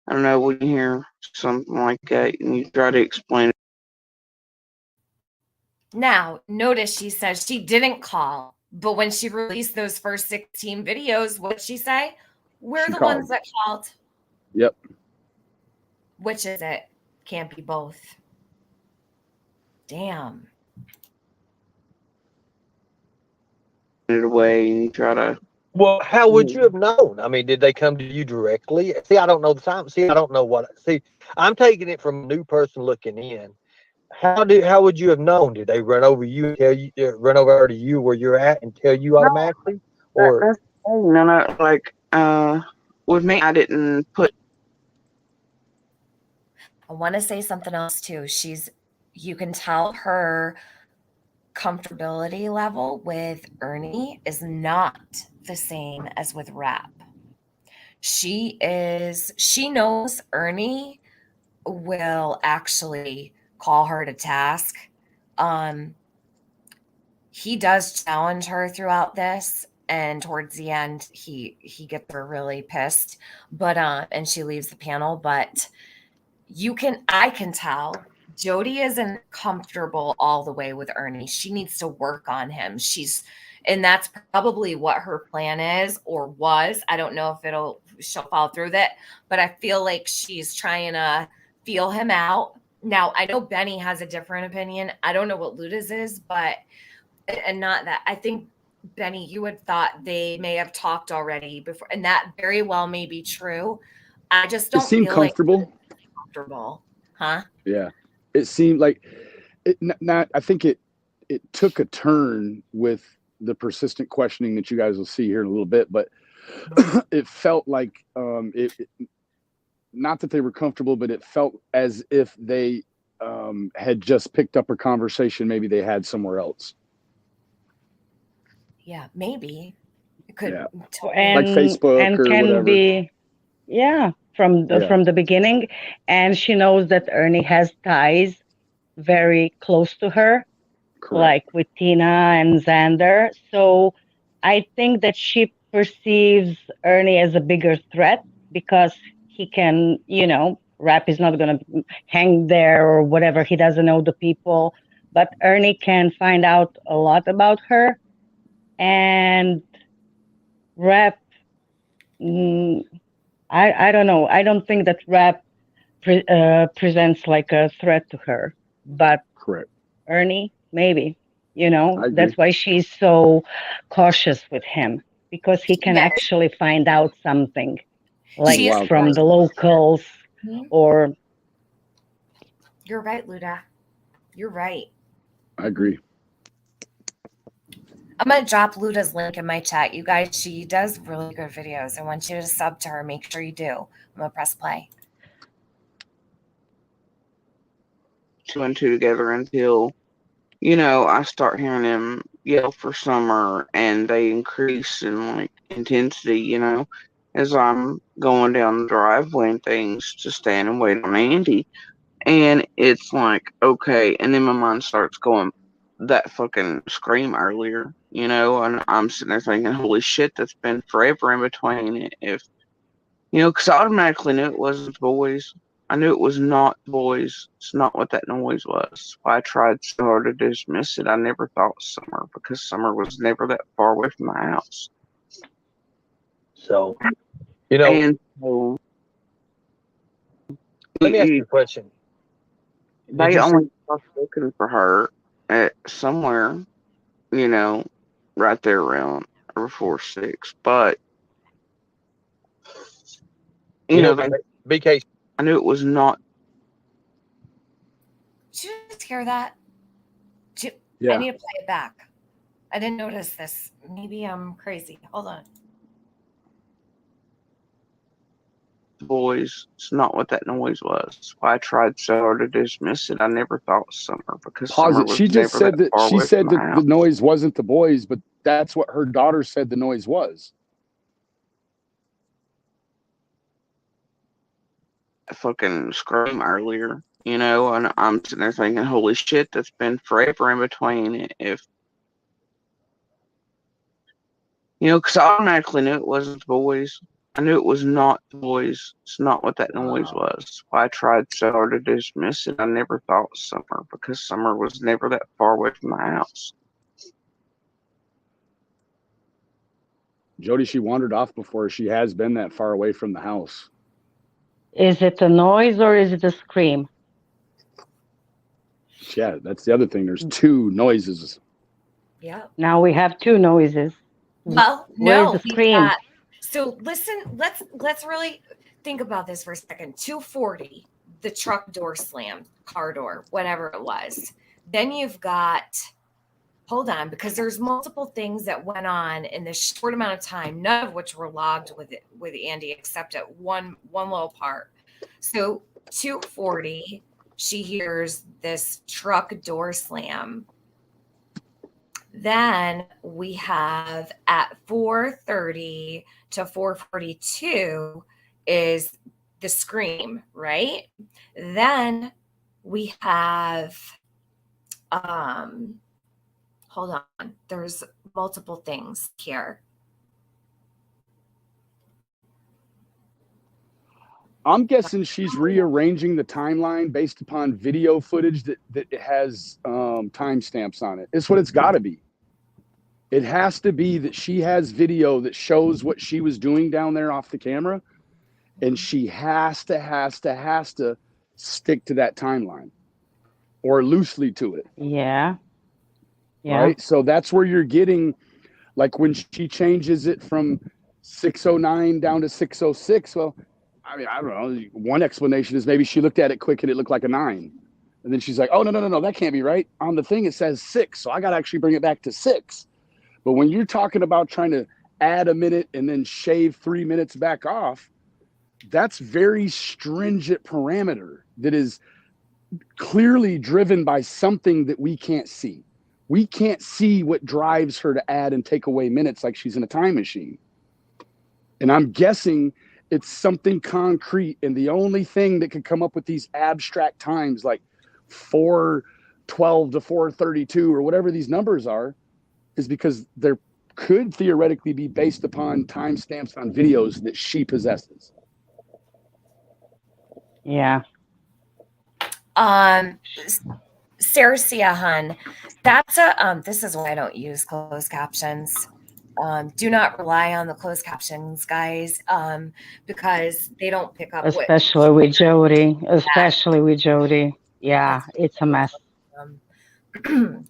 Speaker 6: I don't know, when you hear something like that and you try to explain it.
Speaker 4: Now, notice she says she didn't call, but when she released those first 16 videos, what did she say? We're the ones that called.
Speaker 3: Yep.
Speaker 4: Which is it? Can't be both. Damn.
Speaker 6: It away and you try to.
Speaker 11: Well, how would you have known? I mean, did they come to you directly? See, I don't know the time. See, I don't know what. See, I'm taking it from a new person looking in. How would you have known? Did they run over you and tell you, run over to you where you're at and tell you automatically? Or
Speaker 6: no, like, with me, I didn't put.
Speaker 4: I want to say something else too. You can tell her comfortability level with Ernie is not the same as with Rap. She knows Ernie will actually call her to task. He does challenge her throughout this, and towards the end he gets her really pissed, but and she leaves the panel. But I can tell Jody isn't comfortable all the way with Ernie. She needs to work on him. And that's probably what her plan is, or was. I don't know if she'll follow through with it, but I feel like she's trying to feel him out. Now, I know Benny has a different opinion. I don't know what Luda's is, but and not that. I think, Benny, you had thought they may have talked already before, and that very well may be true. I just
Speaker 3: It
Speaker 4: don't
Speaker 3: seemed
Speaker 4: feel like
Speaker 3: comfortable.
Speaker 4: comfortable, huh?
Speaker 3: Yeah, it seemed like it. Not. I think it took a turn with the persistent questioning that you guys will see here in a little bit, but it felt like not that they were comfortable, but it felt as if they had just picked up a conversation maybe they had somewhere else.
Speaker 4: Yeah, maybe it could
Speaker 3: Yeah.
Speaker 4: totally.
Speaker 3: Like Facebook
Speaker 14: And
Speaker 3: or
Speaker 14: can
Speaker 3: whatever.
Speaker 14: be, yeah, from the beginning. And she knows that Ernie has ties very close to her,
Speaker 3: Correct.
Speaker 14: like with Tina and Xander. So I think that she perceives Ernie as a bigger threat because he can, Rap is not going to hang there or whatever. He doesn't know the people, but Ernie can find out a lot about her. And Rap, I don't know. I don't think that Rap presents like a threat to her, but
Speaker 3: Correct.
Speaker 14: Ernie, maybe,
Speaker 3: I agree.
Speaker 14: that's why she's so cautious with him because he can
Speaker 4: Yes.
Speaker 14: actually find out something like
Speaker 4: She is
Speaker 14: from
Speaker 4: right.
Speaker 14: the locals
Speaker 4: Mhm.
Speaker 14: or
Speaker 4: You're right, Luda. You're right.
Speaker 3: I agree.
Speaker 4: I'm gonna drop Luda's link in my chat. You guys, she does really good videos. I want you to sub to her. Make sure you do. I'm gonna press play.
Speaker 6: 2 and 2 together until, I start hearing them yell for Summer and they increase in like intensity, as I'm going down the driveway and things to stand and wait on Andy. And it's like, okay, and then my mind starts going, that fucking scream earlier, and I'm sitting there thinking, holy shit, that's been forever in between. If, because I automatically knew it wasn't the boys. I knew it was not the boys. It's not what that noise was. I tried so hard to dismiss it. I never thought Summer because Summer was never that far away from my house.
Speaker 11: So,
Speaker 6: And so,
Speaker 11: let me ask you a question. Did
Speaker 6: they
Speaker 11: you see?
Speaker 6: only started looking for her at somewhere, right there around or 4-6. But
Speaker 11: BK,
Speaker 6: I knew it was not.
Speaker 4: Did you just hear that?
Speaker 3: Yeah.
Speaker 4: I need to play it back. I didn't notice this. Maybe I'm crazy. Hold on.
Speaker 6: Boys, it's not what that noise was. I tried so hard to dismiss it. I never thought Summer because
Speaker 3: Pause
Speaker 6: Summer
Speaker 3: it.
Speaker 6: was
Speaker 3: She just
Speaker 6: never
Speaker 3: said
Speaker 6: that
Speaker 3: that
Speaker 6: far
Speaker 3: she
Speaker 6: away
Speaker 3: said
Speaker 6: from my
Speaker 3: that
Speaker 6: house.
Speaker 3: the noise wasn't the boys, but that's what her daughter said the noise was.
Speaker 6: Fucking scream earlier, and I'm sitting there thinking, holy shit, that's been forever in between. If, because I automatically knew it wasn't the boys. I knew it was not the boys. It's not what that noise was. I tried so hard to dismiss it. I never thought Summer because Summer was never that far away from my house.
Speaker 3: Jody, she wandered off before. She has been that far away from the house.
Speaker 14: is it a noise or is it a scream?
Speaker 3: Yeah, that's the other thing. There's two noises.
Speaker 4: Yeah.
Speaker 14: Now we have two noises.
Speaker 4: Well,
Speaker 14: Where's
Speaker 4: no,
Speaker 14: the scream?
Speaker 4: So listen, let's really think about this for a second. 240, the truck door slammed, car door, whatever it was. Then you've got, hold on, because there's multiple things that went on in this short amount of time, none of which were logged with Andy except at one little part. So 240, she hears this truck door slam. Then we have at 4:30 to 4:42 is the scream, right? Then we have hold on. There's multiple things here.
Speaker 3: I'm guessing she's rearranging the timeline based upon video footage that has timestamps on it. It's what it's got to be. It has to be that she has video that shows what she was doing down there off the camera, and she has to stick to that timeline or loosely to it.
Speaker 14: Yeah. Yeah.
Speaker 3: right? So that's where you're getting, like when she changes it from 609 down to 606. Well, I mean, I don't know. One explanation is maybe she looked at it quick and it looked like a 9. And then she's like, oh, no, that can't be right. On the thing, it says 6. So I got to actually bring it back to 6. But when you're talking about trying to add a minute and then shave 3 minutes back off, that's very stringent parameter that is clearly driven by something that we can't see. We can't see what drives her to add and take away minutes like she's in a time machine. And I'm guessing it's something concrete. And the only thing that could come up with these abstract times like 412 to 432 or whatever these numbers are is because there could theoretically be based upon timestamps on videos that she possesses.
Speaker 14: Yeah.
Speaker 4: Sarcia Hun, that's a this is why I don't use closed captions. Do not rely on the closed captions, guys, because they don't pick up
Speaker 14: especially with Jody. Especially with Jody. Yeah, it's a mess.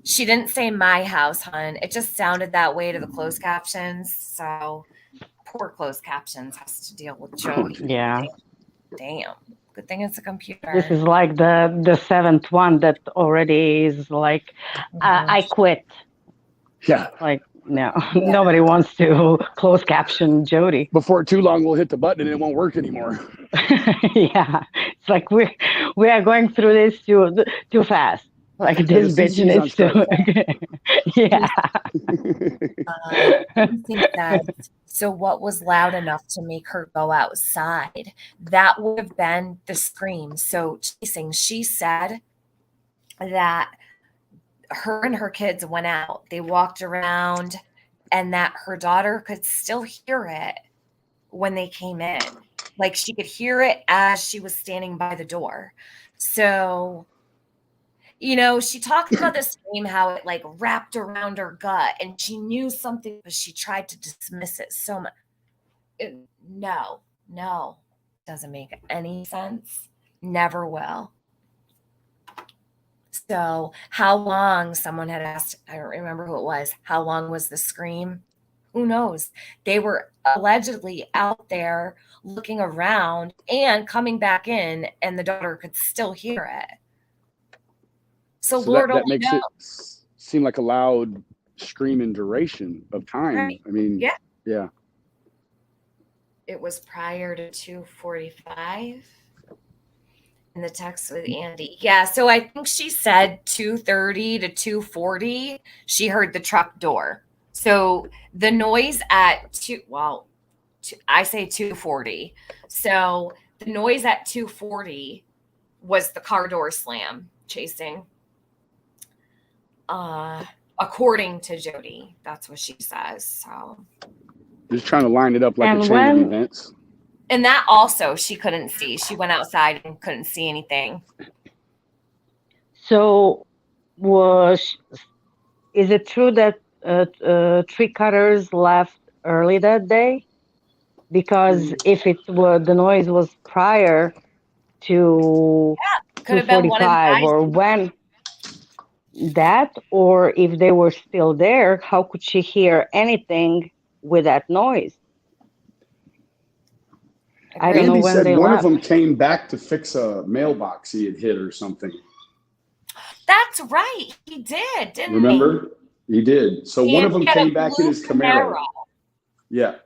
Speaker 4: She didn't say my house, hun. It just sounded that way to the closed captions. So poor closed captions has to deal with Jody.
Speaker 14: Yeah.
Speaker 4: Damn. Good thing it's a computer.
Speaker 14: This is like the seventh one that already is like, I quit.
Speaker 3: Yeah.
Speaker 14: Like, no, nobody wants to close caption Jody.
Speaker 3: Before too long, we'll hit the button and it won't work anymore.
Speaker 14: Yeah. It's like we are going through this too fast. Like this bitch needs to. Yeah.
Speaker 4: So what was loud enough to make her go outside? That would have been the scream. So chasing, she said that her and her kids went out. They walked around and that her daughter could still hear it when they came in. Like she could hear it as she was standing by the door. So, you know, she talked about the scream, how it like wrapped around her gut and she knew something, but she tried to dismiss it so much. No, doesn't make any sense. Never will. So how long, someone had asked, I don't remember who it was, how long was the scream? Who knows? They were allegedly out there looking around and coming back in, and the daughter could still hear it. So Lord
Speaker 3: that makes it seem like a loud screaming duration of time. Right. I mean, yeah.
Speaker 4: It was prior to 2:45 in the text with Andy. Yeah, so I think she said 2:30 to 2:40, she heard the truck door. So the noise at I say 2:40. So the noise at 2:40 was the car door slam chasing. According to Jody, that's what she says. So
Speaker 3: just trying to line it up like a chain of events.
Speaker 4: And that also she couldn't see. She went outside and couldn't see anything.
Speaker 14: So is it true that tree cutters left early that day? Because if it were the noise was prior to 2:45 or when that, or if they were still there, how could she hear anything with that noise? I don't know when they
Speaker 3: left. One
Speaker 14: of
Speaker 3: them came back to fix a mailbox he had hit or something.
Speaker 4: That's right. He did, didn't he?
Speaker 3: Remember? He did. So one of them came back in his Camaro. Yeah.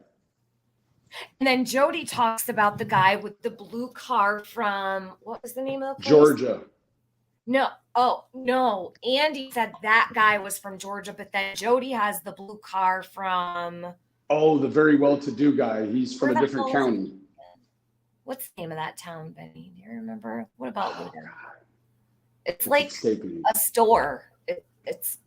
Speaker 4: And then Jody talks about the guy with the blue car from, what was the name of the place?
Speaker 3: Georgia.
Speaker 4: No. Oh, no. Andy said that guy was from Georgia, but then Jody has the blue car from...
Speaker 3: Oh, the very well-to-do guy. He's from a different county.
Speaker 4: What's the name of that town, Benny? Do you remember? What about Luder? It's like a store. It's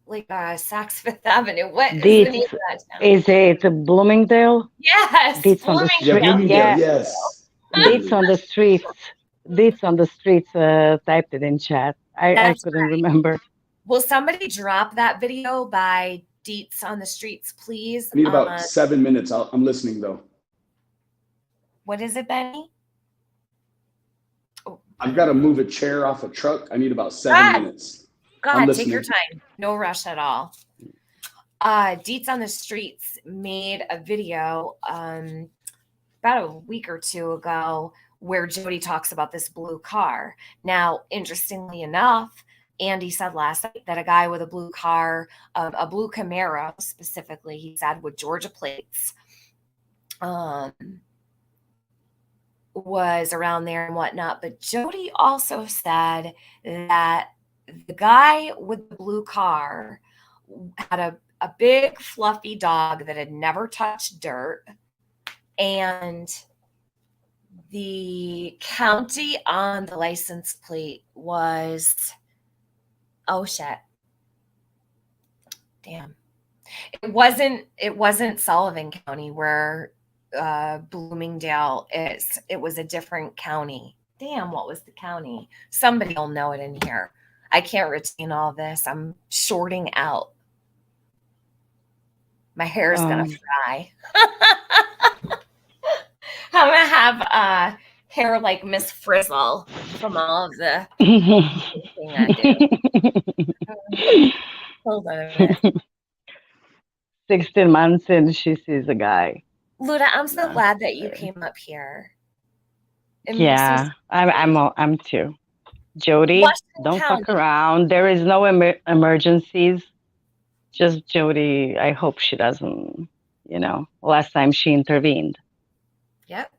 Speaker 4: like Saks Fifth Avenue. What is the name of that town?
Speaker 14: Is it Bloomingdale?
Speaker 4: Yes.
Speaker 14: Deets on the street.
Speaker 3: Yeah. Yes.
Speaker 14: Deets on the streets. Deets on the streets typed it in chat. I couldn't remember.
Speaker 4: Will somebody drop that video by Deets on the streets, please?
Speaker 3: I need about 7 minutes. I'm listening, though.
Speaker 4: What is it, Benny?
Speaker 3: I've got to move a chair off a truck. I need about 7 minutes.
Speaker 4: Go
Speaker 3: I'm
Speaker 4: ahead, take your
Speaker 3: listening.
Speaker 4: time. No rush at all. Deets on the Streets made a video about a week or two ago where Jody talks about this blue car. Now, interestingly enough, Andy said last night that a guy with a blue car, a blue Camaro specifically, he said with Georgia plates, was around there and whatnot. But Jody also said that the guy with the blue car had a big fluffy dog that had never touched dirt, and the county on the license plate was, oh shit, damn, it wasn't Sullivan County where Bloomingdale is. It was a different county. Damn, what was the county? Somebody will know it in here. I can't retain all this. I'm shorting out. My hair is gonna fry. I'm gonna have hair like Miss Frizzle from all of the thing I do. Hold on a minute.
Speaker 14: 16 months and she sees a guy.
Speaker 4: Luda, I'm so glad that you came up here.
Speaker 14: Yeah, I'm too. Jody,
Speaker 4: Washington
Speaker 14: don't
Speaker 4: County.
Speaker 14: fuck around. There is no emergencies. Just Jody, I hope she doesn't, last time she intervened.
Speaker 4: Yep.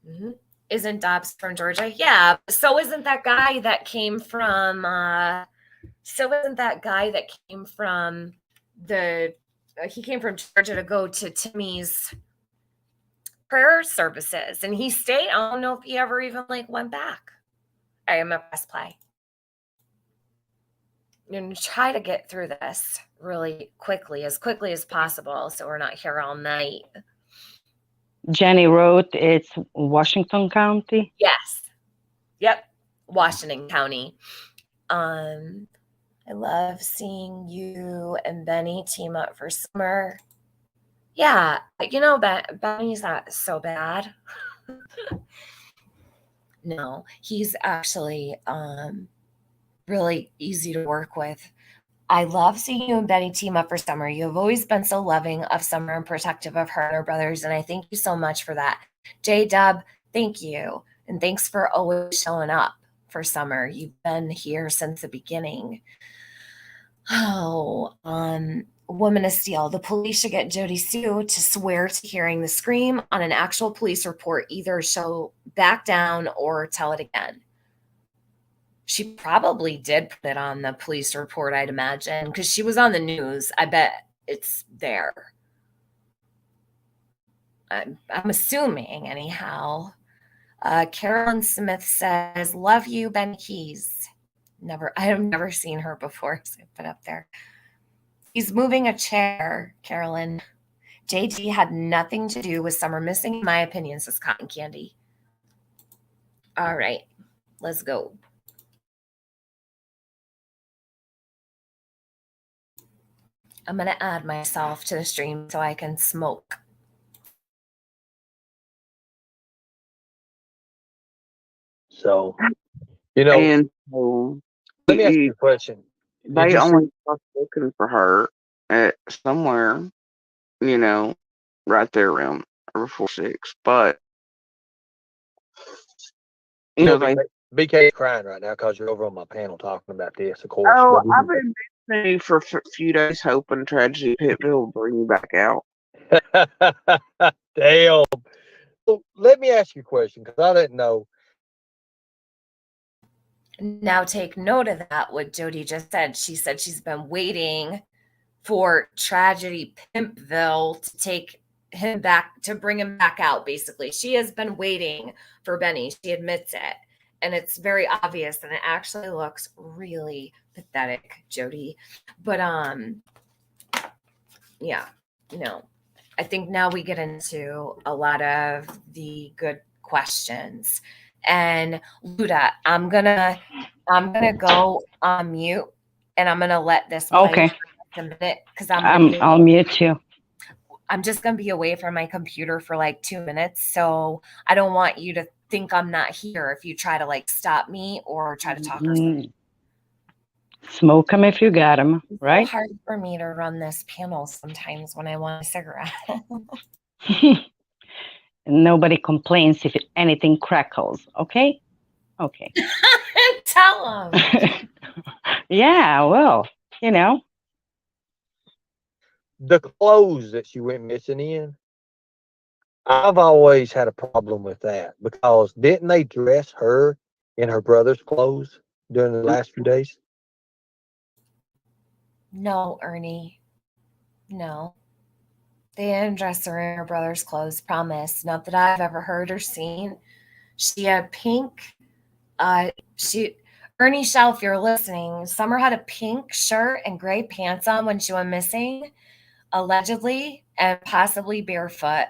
Speaker 4: Mm-hmm. Isn't Dobbs from Georgia? Yeah. So isn't that guy that came from he came from Georgia to go to Timmy's prayer services, and he stayed. I don't know if he ever even went back. All right, I'm gonna press play. I'm gonna try to get through this really quickly as possible, so we're not here all night.
Speaker 14: Jenny wrote it's Washington County.
Speaker 4: Yes. Yep. Washington County. I love seeing you and Benny team up for summer. Yeah, Benny's not so bad. No, he's actually really easy to work with. I love seeing you and Benny team up for Summer. You have always been so loving of Summer and protective of her and her brothers, and I thank you so much for that. J-Dub, thank you, and thanks for always showing up for Summer. You've been here since the beginning. Oh, Woman of Steel. The police should get Jody Sue to swear to hearing the scream on an actual police report. Either she'll back down or tell it again. She probably did put it on the police report, I'd imagine, because she was on the news. I bet it's there. I'm assuming, anyhow. Carolyn Smith says, "Love you, Ben Keys." I have never seen her before, so I put up there. He's moving a chair, Carolyn. JD had nothing to do with Summer missing, in my opinion, says Cotton Candy. All right, let's go. I'm going to add myself to the stream so I can smoke.
Speaker 11: So,
Speaker 6: and
Speaker 11: let me ask you a question.
Speaker 6: They only started looking for her at somewhere, right there around or before 6. But
Speaker 11: BK is crying right now because you're over on my panel talking about this, of course.
Speaker 6: Oh, I've been listening for a few days, hoping Tragedy Pitville will bring you back out.
Speaker 11: Damn. So let me ask you a question because I didn't know.
Speaker 4: Now take note of that, what Jody just said. She said she's been waiting for Tragedy Pimpville to take him back, to bring him back out, basically. She has been waiting for Benny. She admits it. And it's very obvious, and it actually looks really pathetic, Jody. But yeah, I think now we get into a lot of the good questions. And Luda, I'm gonna go on mute, and I'm gonna let this play
Speaker 14: Okay.
Speaker 4: for a minute because
Speaker 14: I'll mute you.
Speaker 4: I'm just gonna be away from my computer for 2 minutes, so I don't want you to think I'm not here if you try to stop me or try to talk or something.
Speaker 14: Smoke them if you got them,
Speaker 4: It's
Speaker 14: right?
Speaker 4: so hard for me to run this panel sometimes when I want a cigarette.
Speaker 14: Nobody complains if anything crackles, okay? Okay.
Speaker 4: Tell them.
Speaker 14: Yeah, well, you know.
Speaker 11: The clothes that she went missing in, I've always had a problem with that because didn't they dress her in her brother's clothes during the last few days?
Speaker 4: No, Ernie. No. They didn't dress her in her brother's clothes, promise. Not that I've ever heard or seen. She had pink. She Ernie Shell, if you're listening, Summer had a pink shirt and gray pants on when she went missing, allegedly, and possibly barefoot.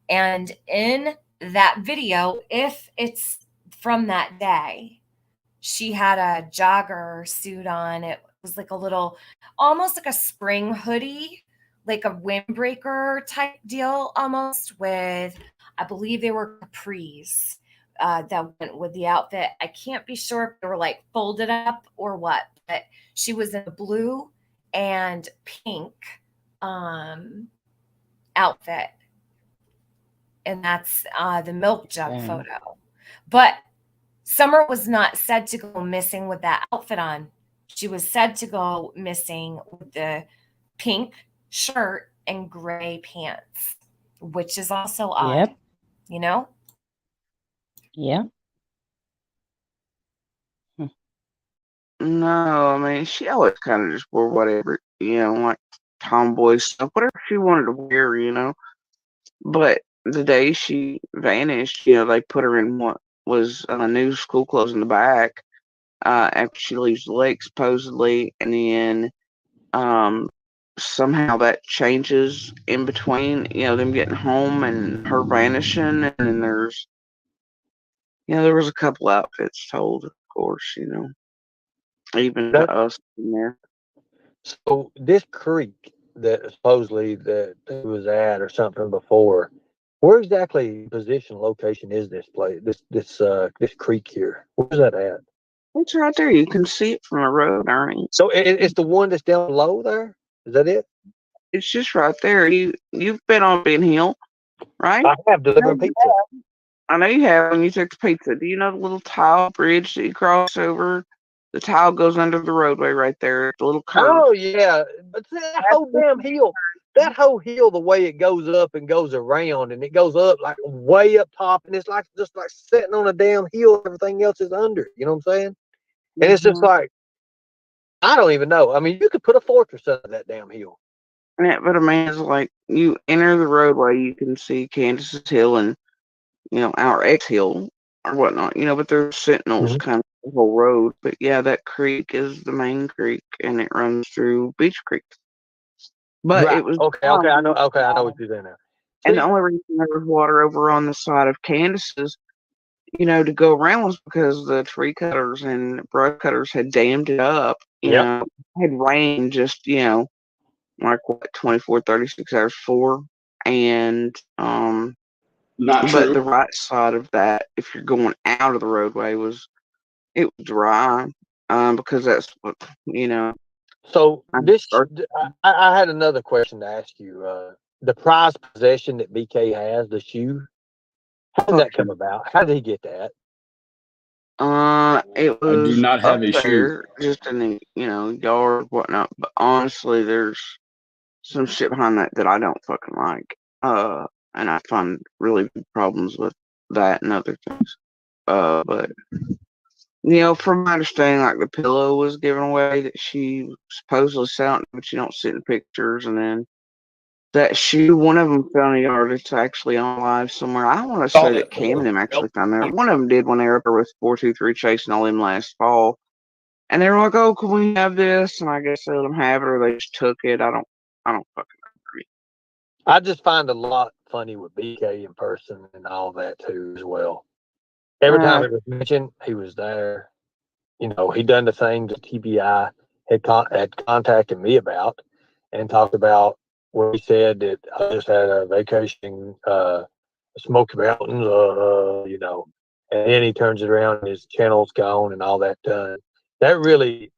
Speaker 4: And in that video, if it's from that day, she had a jogger suit on. It was like a little, almost like a spring hoodie, like a windbreaker type deal, almost with, I believe they were capris that went with the outfit. I can't be sure if they were like folded up or what, but she was in a blue and pink outfit. And that's the milk jug photo. But Summer was not said to go missing with that outfit on. She was said to go missing with the pink shirt and gray pants, which is also odd.
Speaker 14: Yep.
Speaker 4: You know?
Speaker 14: Yeah.
Speaker 6: No, I mean, she always kind of just wore whatever, like tomboy stuff, whatever she wanted to wear, But the day she vanished, they put her in what was new school clothes in the back after she leaves the lake, supposedly, and then somehow that changes in between, them getting home and her vanishing, and then there was a couple outfits told, of course, even to us in there.
Speaker 11: So this creek that supposedly that it was at or something before, where exactly position location is this place? This creek here. Where's that at?
Speaker 6: It's right there. You can see it from the road, Ernie.
Speaker 11: So it's the one that's down low there. Is that it?
Speaker 6: It's just right there. You've been on Ben Hill, right?
Speaker 11: I have delivering pizza.
Speaker 6: I know you have when you took the pizza. Do you know the little tile bridge that you cross over? The tile goes under the roadway right there. The little curve.
Speaker 11: Oh yeah, but that whole damn hill, the way it goes up and goes around, and it goes up like way up top, and it's like just like sitting on a damn hill. Everything else is under. You know what I'm saying? And it's just like I don't even know. I mean, you could put a fortress under that damn hill.
Speaker 6: Yeah, but a man's like you enter the roadway, you can see Candace's hill and our ex hill or whatnot. But there's sentinels kind of the whole road. But yeah, that creek is the main creek, and it runs through Beach Creek. But
Speaker 11: right.
Speaker 6: it was
Speaker 11: Okay. I know what you're saying now.
Speaker 6: And the only reason there was water over on the side of Candace's, to go around was because the tree cutters and brush cutters had dammed it up. Had rained just, like what, 24, 36 hours before. And,
Speaker 3: Not
Speaker 6: but the
Speaker 3: true.
Speaker 6: right side of that, if you're going out of the roadway, it was dry, because that's what,
Speaker 11: So I had another question to ask you. The prized possession that BK has, the shoe, how did that come about? How did he get that?
Speaker 6: It
Speaker 3: I do
Speaker 6: was
Speaker 3: not
Speaker 6: up
Speaker 3: have a shoe.
Speaker 6: there, just in the, yard, whatnot. But honestly, there's some shit behind that I don't fucking like. And I find really big problems with that and other things. But from my understanding, like the pillow was given away that she supposedly sent, but you don't see it in pictures. And then that shoe, one of them found a yard. It's actually on live somewhere. I don't want to say that Cam and them actually found that. One of them did when they were up there with 423 chasing all them last fall. And they were like, "Oh, can we have this?" And I guess they let them have it, or they just took it. I don't fucking know.
Speaker 11: I just find a lot funny with BK in person and all that too as well. Every time it was mentioned, he was there. He done the thing that TBI had contacted me about and talked about where he said that I just had a vacation, Smoky Mountains, and then he turns it around and his channel's gone and all that done. That really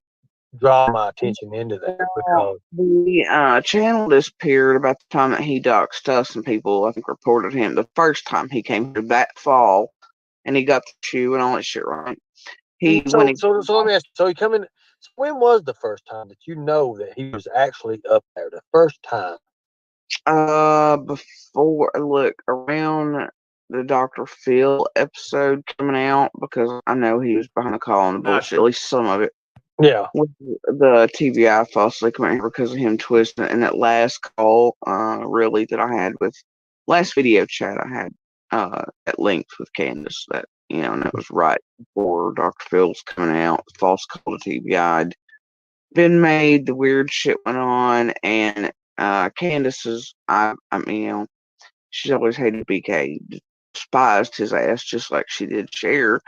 Speaker 11: draw my attention into that because
Speaker 6: The channel disappeared about the time that he doxed us, and people, I think, reported him the first time he came here that fall, and he got the shoe and all that shit right. He
Speaker 11: so
Speaker 6: when he
Speaker 11: so so let me ask you. So he come in. So when was the first time that you know that he was actually up there? The first time.
Speaker 6: before look around the Dr. Phil episode coming out, because I know he was behind the call and the bullshit, at least some of it.
Speaker 11: Yeah.
Speaker 6: With the TBI falsely coming here because of him twisting it. And that last call, really, that I had with last video chat I had at length with Candace, that, and that was right before Dr. Phil's coming out, the false call to TBI had been made, the weird shit went on, and Candace's, I mean, she's always hated BK, despised his ass just like she did Cher.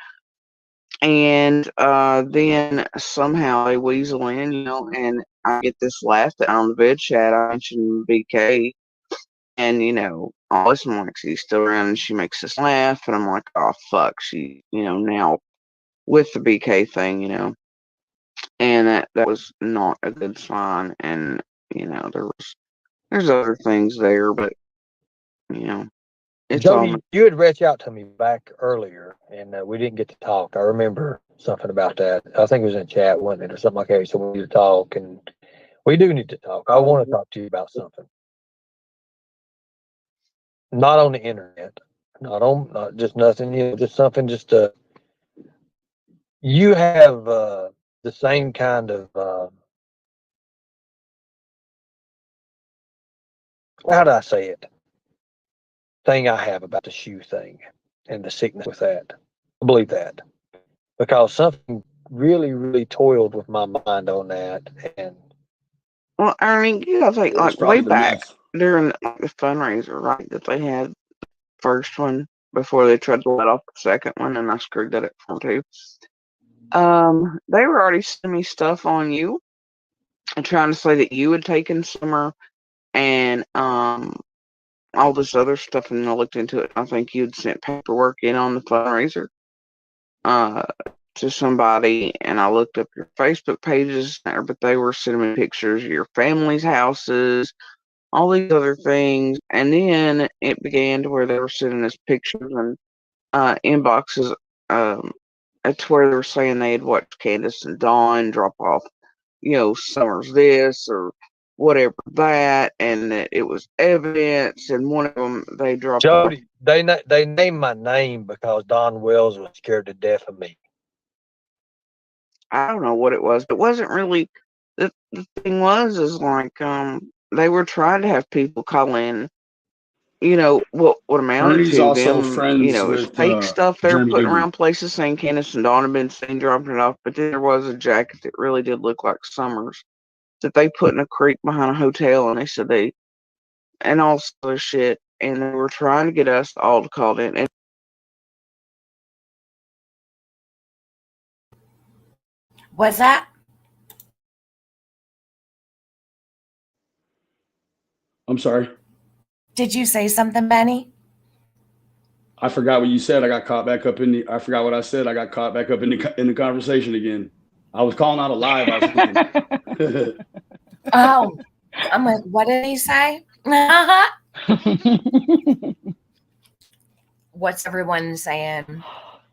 Speaker 6: And then somehow they weasel in, and I get this laugh that on the vid chat. I mentioned BK, and all this, I'm like, she's still around, and she makes this laugh, and I'm like, oh fuck, she, now with the BK thing, and that was not a good sign, and there's other things there, but it's all.
Speaker 11: Jody, you had reached out to me back earlier, and we didn't get to talk. I remember something about that. I think it was in chat, wasn't it, or something like that. So we need to talk, and we do need to talk. I want to talk to you about something. Not on the internet, not just nothing, just something. Just you have the same kind of how do I say it? Thing I have about the shoe thing and the sickness with that. I believe that because something really, really toiled with my mind on that. And
Speaker 6: Well, I mean, you gotta think,
Speaker 3: It was
Speaker 6: like, way
Speaker 3: probably the
Speaker 6: back
Speaker 3: meth.
Speaker 6: during the fundraiser, right, that they had first one before they tried to let off the second one, and I screwed that up for them too. They were already sending me stuff on you and trying to say that you had taken Summer and all this other stuff, and I looked into it. I think you'd sent paperwork in on the fundraiser uh to somebody, and I looked up your Facebook pages there, but they were sending me pictures of your family's houses, all these other things, and then it began to where they were sending us pictures and inboxes. That's where they were saying they had watched Candace and Dawn drop off, Summer's this or whatever that, and that it was evidence. And one of them they dropped off.
Speaker 11: Jody, they named my name because Don Wells was scared to death of me.
Speaker 6: I don't know what it was, but it wasn't really. The thing is like they were trying to have people call in. What amounted
Speaker 3: Ernie's
Speaker 6: to
Speaker 3: also
Speaker 6: them,
Speaker 3: friends
Speaker 6: it was
Speaker 3: with
Speaker 6: fake stuff they were
Speaker 3: Jeremy
Speaker 6: putting
Speaker 3: Dugan.
Speaker 6: around places saying Candace and Dawn had been seen dropping it off, but then there was a jacket that really did look like Summer's that they put in a creek behind a hotel, and they said and all this other shit, and they were trying to get us all to call in. And
Speaker 4: Was that?
Speaker 3: I'm sorry.
Speaker 4: Did you say something, Benny?
Speaker 3: I forgot what you said. I got caught back up in the. I forgot what I said. I got caught back up in the conversation again. I was calling out a lie about something.
Speaker 4: Oh, I'm like, what did he say? What's everyone saying?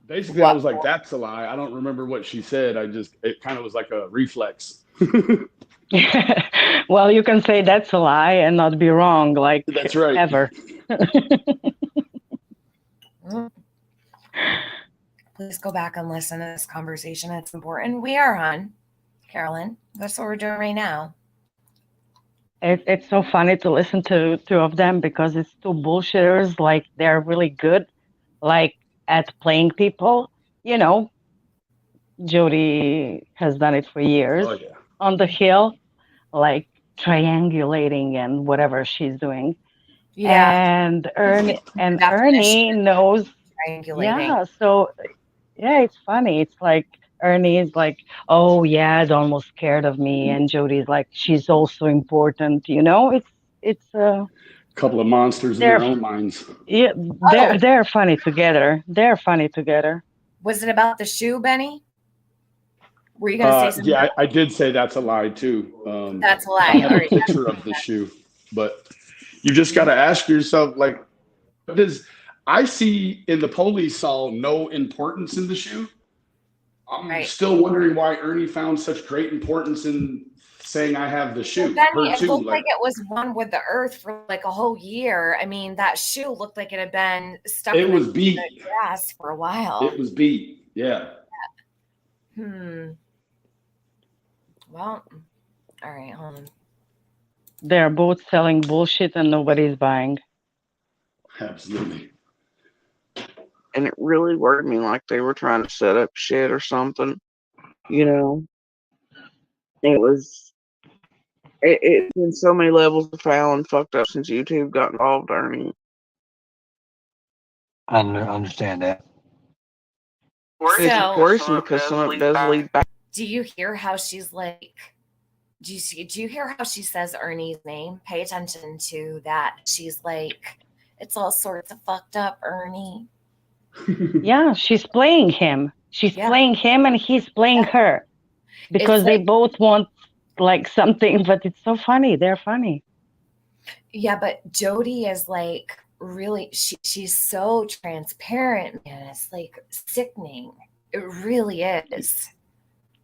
Speaker 3: Basically, I was like, "That's a lie." I don't remember what she said. It kind of was like a reflex.
Speaker 14: Well, you can say that's a lie and not be wrong, like
Speaker 3: That's right.
Speaker 14: ever.
Speaker 4: Please go back and listen to this conversation. It's important. We are on, Carolyn. That's what we're doing right now.
Speaker 14: It's so funny to listen to two of them because it's two bullshitters. Like they're really good, like at playing people. Jody has done it for years on the hill, like triangulating and whatever she's doing.
Speaker 4: Yeah.
Speaker 14: And Ernie knows. Yeah. So yeah, it's funny. It's like Ernie is like, oh yeah, Dawn was scared of me, and Jody's like, she's also important. It's a
Speaker 3: couple of monsters in their own minds.
Speaker 14: Yeah, they're funny together. They're funny together.
Speaker 4: Was it about the shoe, Benny? Were you going to say something?
Speaker 3: Yeah, I did say that's a lie too.
Speaker 4: That's a
Speaker 3: I
Speaker 4: lie.
Speaker 3: have
Speaker 4: All
Speaker 3: a
Speaker 4: right.
Speaker 3: picture of the shoe, but you just got to ask yourself, like, does I see in the police saw no importance in the shoe? I'm
Speaker 4: Right.
Speaker 3: still wondering why Ernie found such great importance in saying I have the
Speaker 4: Well,
Speaker 3: shoe.
Speaker 4: Benny,
Speaker 3: Her
Speaker 4: it
Speaker 3: too,
Speaker 4: looked like
Speaker 3: like
Speaker 4: it was one with the earth for like a whole year. I mean, that shoe looked like it had been stuck
Speaker 3: it
Speaker 4: in
Speaker 3: was
Speaker 4: the
Speaker 3: beat.
Speaker 4: grass for a while.
Speaker 3: It was beat. Yeah.
Speaker 4: Well, all right, hold on.
Speaker 14: They're both selling bullshit and nobody's buying.
Speaker 3: Absolutely.
Speaker 6: And it really worried me, like they were trying to set up shit or something. You know, it's been so many levels of foul and fucked up since YouTube got involved, Ernie.
Speaker 11: I understand that.
Speaker 6: It's
Speaker 4: So,
Speaker 6: worrisome because some of it does lead back.
Speaker 4: do you hear how she's like? Do you hear how she says Ernie's name? Pay attention to that. She's like, it's all sorts of fucked up, Ernie.
Speaker 14: Yeah, she's playing him. She's playing him and he's playing her because they both want like something, but it's so funny. They're funny.
Speaker 4: Yeah, but Jody is like really, she's so transparent, man. It's like sickening. It really is.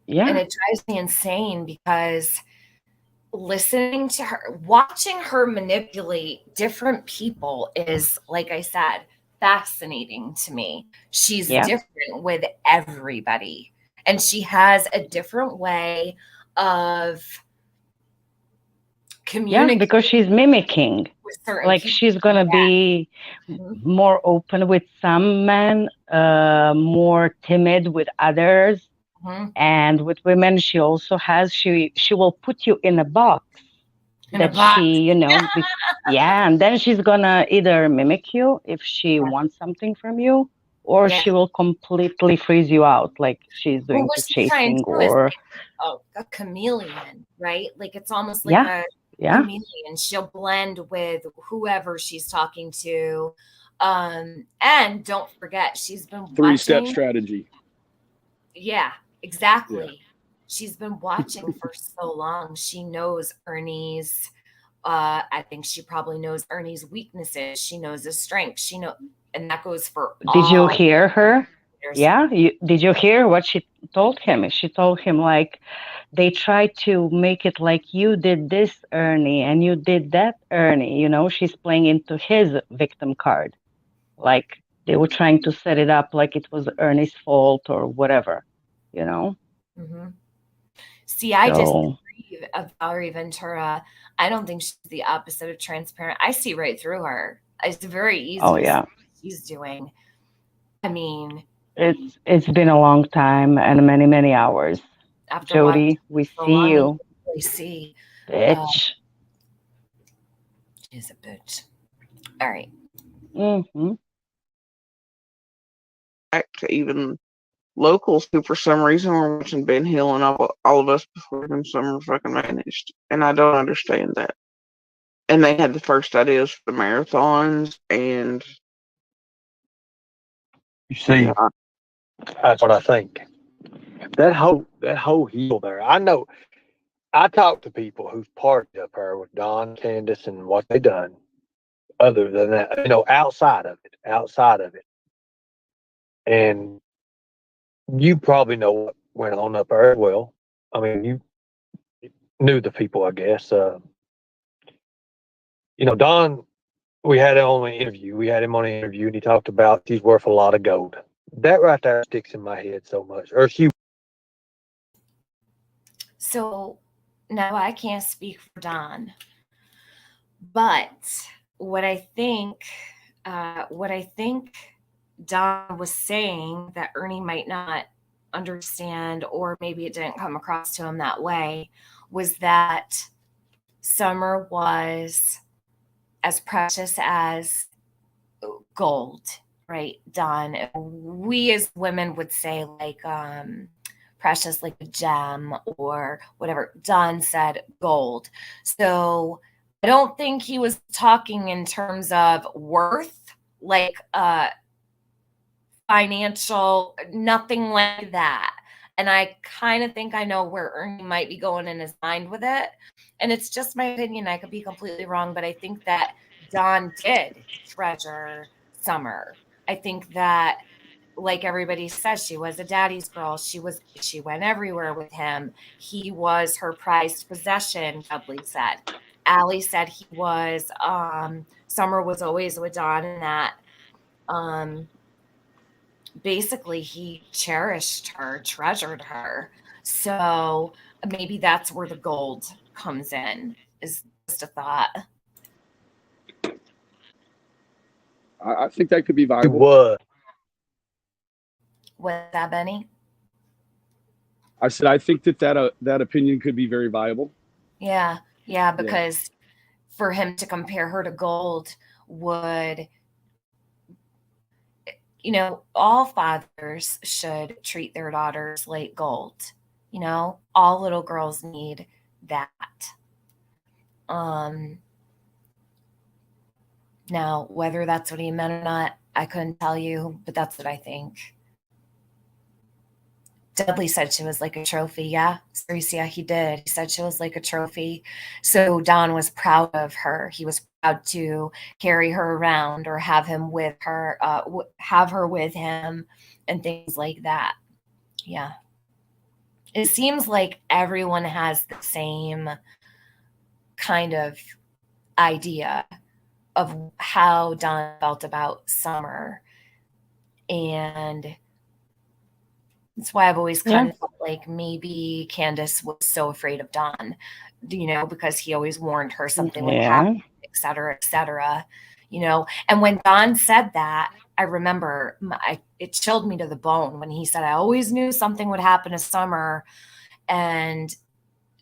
Speaker 14: Yeah.
Speaker 4: And it drives me insane because listening to her, watching her manipulate different people is, like I said, fascinating to me. She's different with everybody, and she has a different way of communicating.
Speaker 14: Yeah, because she's mimicking. Like she's gonna be more open with some men, more timid with others. And with women, she also has, she will put you in a box she, you know, and then she's gonna either mimic you if she wants something from you, or she will completely freeze you out, like she's doing
Speaker 4: what
Speaker 14: to
Speaker 4: she's trying
Speaker 14: chasing
Speaker 4: to do is
Speaker 14: or
Speaker 4: a chameleon, right? Like it's almost like a chameleon. She'll blend with whoever she's talking to. And don't forget, she's been
Speaker 3: 3-step strategy.
Speaker 4: Yeah, exactly. Yeah. She's been watching for so long. She knows Ernie's. I think she probably knows Ernie's weaknesses. She knows his strengths. She know, and that goes for.
Speaker 14: Did you hear her? Yeah, did you hear what she told him? She told him like, they tried to make it like you did this, Ernie, and you did that, Ernie. You know, she's playing into his victim card. Like they were trying to set it up like it was Ernie's fault or whatever, you know?
Speaker 4: Mm-hmm. See, I disagree of Valerie Ventura. I don't think she's the opposite of transparent. I see right through her. It's very easy to see what she's doing. I mean,
Speaker 14: it's been a long time and many, many hours.
Speaker 4: After
Speaker 14: Jody, we see you.
Speaker 4: We see.
Speaker 14: Bitch.
Speaker 4: She's a bitch. All right.
Speaker 14: Mm-hmm.
Speaker 6: Back to even locals who, for some reason, were watching Ben Hill and all of us before them summer fucking vanished, and I don't understand that. And they had the first ideas for the marathons, and
Speaker 11: you see, that's what I think. That whole heel there. I know. I talked to people who've partied up there with Don, Candace, and what they done. Other than that, you know, outside of it, and you probably know what went on up there as well. I mean, you knew the people, I guess. You know, Don, we had him on an interview. And he talked about she's worth a lot of gold. That right there sticks in my head so much. Or she.
Speaker 4: So now I can't speak for Don, but what I think Don was saying that Ernie might not understand, or maybe it didn't come across to him that way, was that Summer was as precious as gold, right, Don? We as women would say like precious like a gem or whatever. Don said gold. So I don't think he was talking in terms of worth, like financial, nothing like that. And I kind of think I know where Ernie might be going in his mind with it. And it's just my opinion. I could be completely wrong, but I think that Dawn did treasure Summer. I think that, like everybody says, she was a daddy's girl. She went everywhere with him. He was her prized possession, Dudley said. Allie said he was, Summer was always with Dawn, and that basically he cherished her, treasured her. So maybe that's where the gold comes in, is just a thought.
Speaker 3: I think that could be
Speaker 11: He
Speaker 3: viable.
Speaker 11: was.
Speaker 4: With that, Benny?
Speaker 3: I said I think that opinion could be very viable.
Speaker 4: Yeah, because for him to compare her to gold would, all fathers should treat their daughters like gold. All little girls need that. Now, whether that's what he meant or not, I couldn't tell you, but that's what I think. Dudley said she was like a trophy. Yeah, Cerise, yeah, he did. He said she was like a trophy. So Don was proud of her. He was proud to carry her around or have him with her, have her with him, and things like that. Yeah. It seems like everyone has the same kind of idea of how Don felt about Summer. And that's why I've always kind of felt like maybe Candace was so afraid of Don, because he always warned her something would happen, et cetera, et cetera. And when Don said that, I remember it chilled me to the bone when he said, I always knew something would happen to Summer. And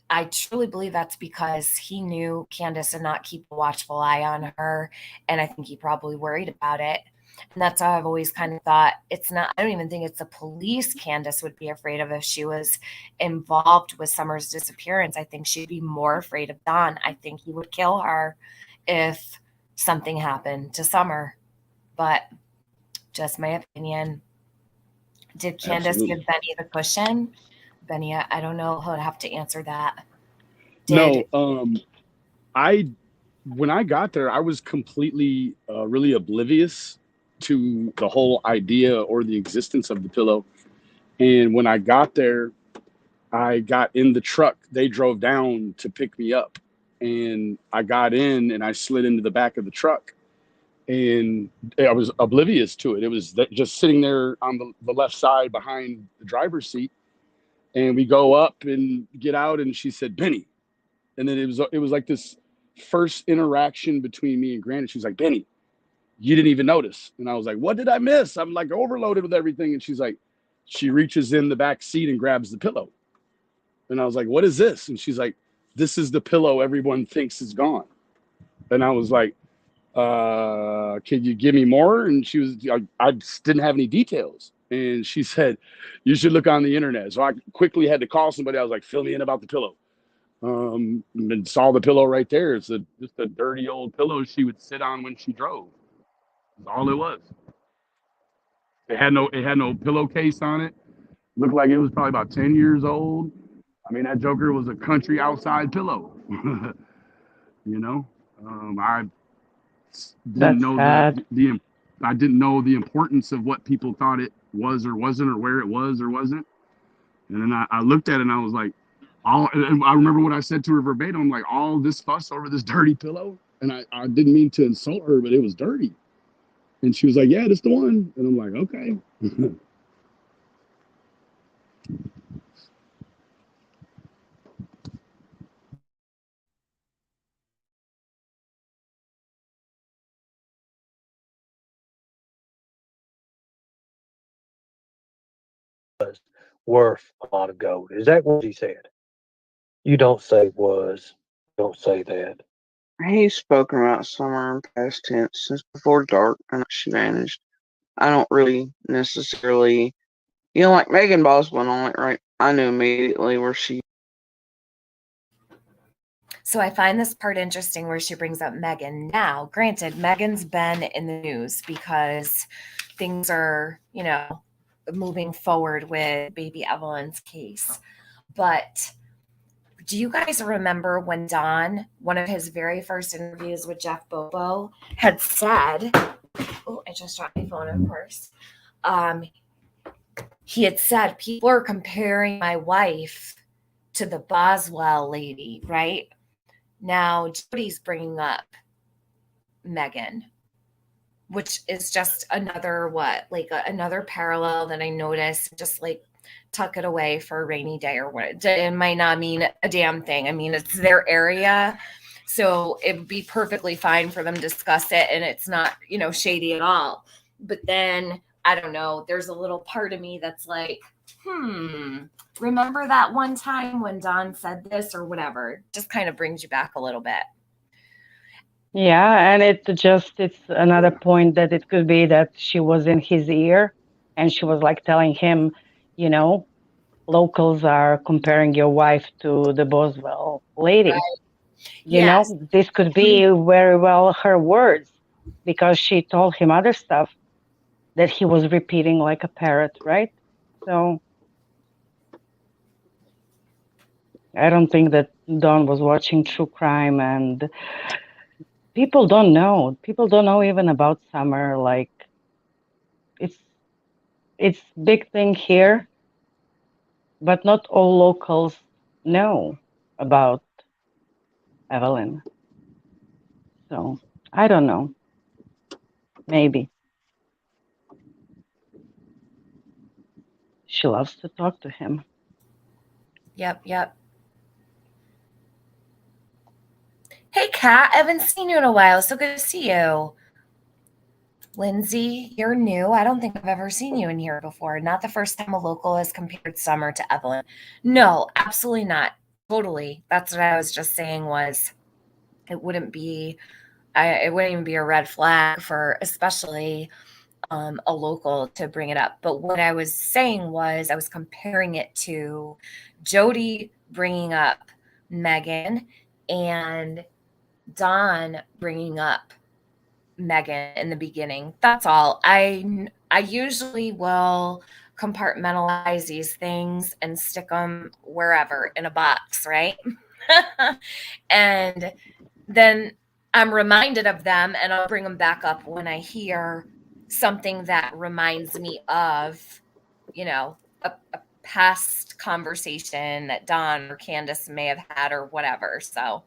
Speaker 4: I truly believe that's because he knew Candace did not keep a watchful eye on her. And I think he probably worried about it. And that's how I've always kind of thought I don't even think it's the police Candace would be afraid of if she was involved with Summer's disappearance. I think she'd be more afraid of Don. I think he would kill her if something happened to Summer. But just my opinion. Did Candace give Benny the cushion? Benny, I don't know who would have to answer that.
Speaker 3: No, when I got there, I was completely really oblivious to the whole idea or the existence of the pillow. And when I got there, I got in the truck. They drove down to pick me up, and I got in and I slid into the back of the truck, and I was oblivious to it. It was just sitting there on the left side behind the driver's seat. And we go up and get out, and she said, Benny. And then it was like this first interaction between me and Granny. She's like, Benny, you didn't even notice. And I was like, what did I miss? I'm like overloaded with everything. And she's like, she reaches in the back seat and grabs the pillow. And I was like, what is this? And she's like, this is the pillow everyone thinks is gone. And I was like, can you give me more? And she was, I just didn't have any details. And she said, you should look on the internet. So I quickly had to call somebody. I was like, fill me in about the pillow. And saw the pillow right there. It's just a dirty old pillow she would sit on when she drove. That's all it was. It had no pillowcase on it. Looked like it was probably about 10 years old. I mean, that joker was a country outside pillow. I didn't know I didn't know the importance of what people thought it was or wasn't, or where it was or wasn't. And then I looked at it and I was like, and I remember what I said to her verbatim. I'm like, all this fuss over this dirty pillow. And I didn't mean to insult her, but it was dirty. And she was like, yeah, that's the one. And I'm like, okay.
Speaker 11: Worth a lot of gold. Is that what he said? You don't say was. Don't say that.
Speaker 6: He's spoken about Summer in past tense since before dark, and she vanished. I don't really necessarily, like Megan Boss went on it, right? I knew immediately where she.
Speaker 4: So I find this part interesting where she brings up Megan. Now, granted, Megan's been in the news because things are, moving forward with baby Evelyn's case. But do you guys remember when Don, one of his very first interviews with Jeff Bobo, had said, oh, I just dropped my phone, of course. He had said, people are comparing my wife to the Boswell lady, right? Now, Jody's bringing up Megan, which is just another another parallel that I noticed. Just like tuck it away for a rainy day or what. It might not mean a damn thing. I mean, it's their area, so it would be perfectly fine for them to discuss it, and it's not, shady at all. But then I don't know. There's a little part of me that's like, remember that one time when Don said this or whatever? Just kind of brings you back a little bit.
Speaker 14: Yeah, and it's another point that it could be that she was in his ear and she was like telling him, locals are comparing your wife to the Boswell lady.
Speaker 4: Right.
Speaker 14: Yes. This could be very well her words, because she told him other stuff that he was repeating like a parrot, right? So I don't think that Don was watching true crime, and people don't know. People don't know even about Summer. Like, it's big thing here, but not all locals know about Evelyn. So I don't know. Maybe she loves to talk to him.
Speaker 4: Yep. Hey, Kat, I haven't seen you in a while. So good to see you. Lindsay, you're new. I don't think I've ever seen you in here before. Not the first time a local has compared Summer to Evelyn. No, absolutely not. Totally. That's what I was just saying was it wouldn't even be a red flag for especially a local to bring it up. But what I was saying was I was comparing it to Jody bringing up Megan and Don bringing up Megan in the beginning. That's all. I usually will compartmentalize these things and stick them wherever in a box, right? And then I'm reminded of them and I'll bring them back up when I hear something that reminds me of, a past conversation that Don or Candace may have had or whatever. So,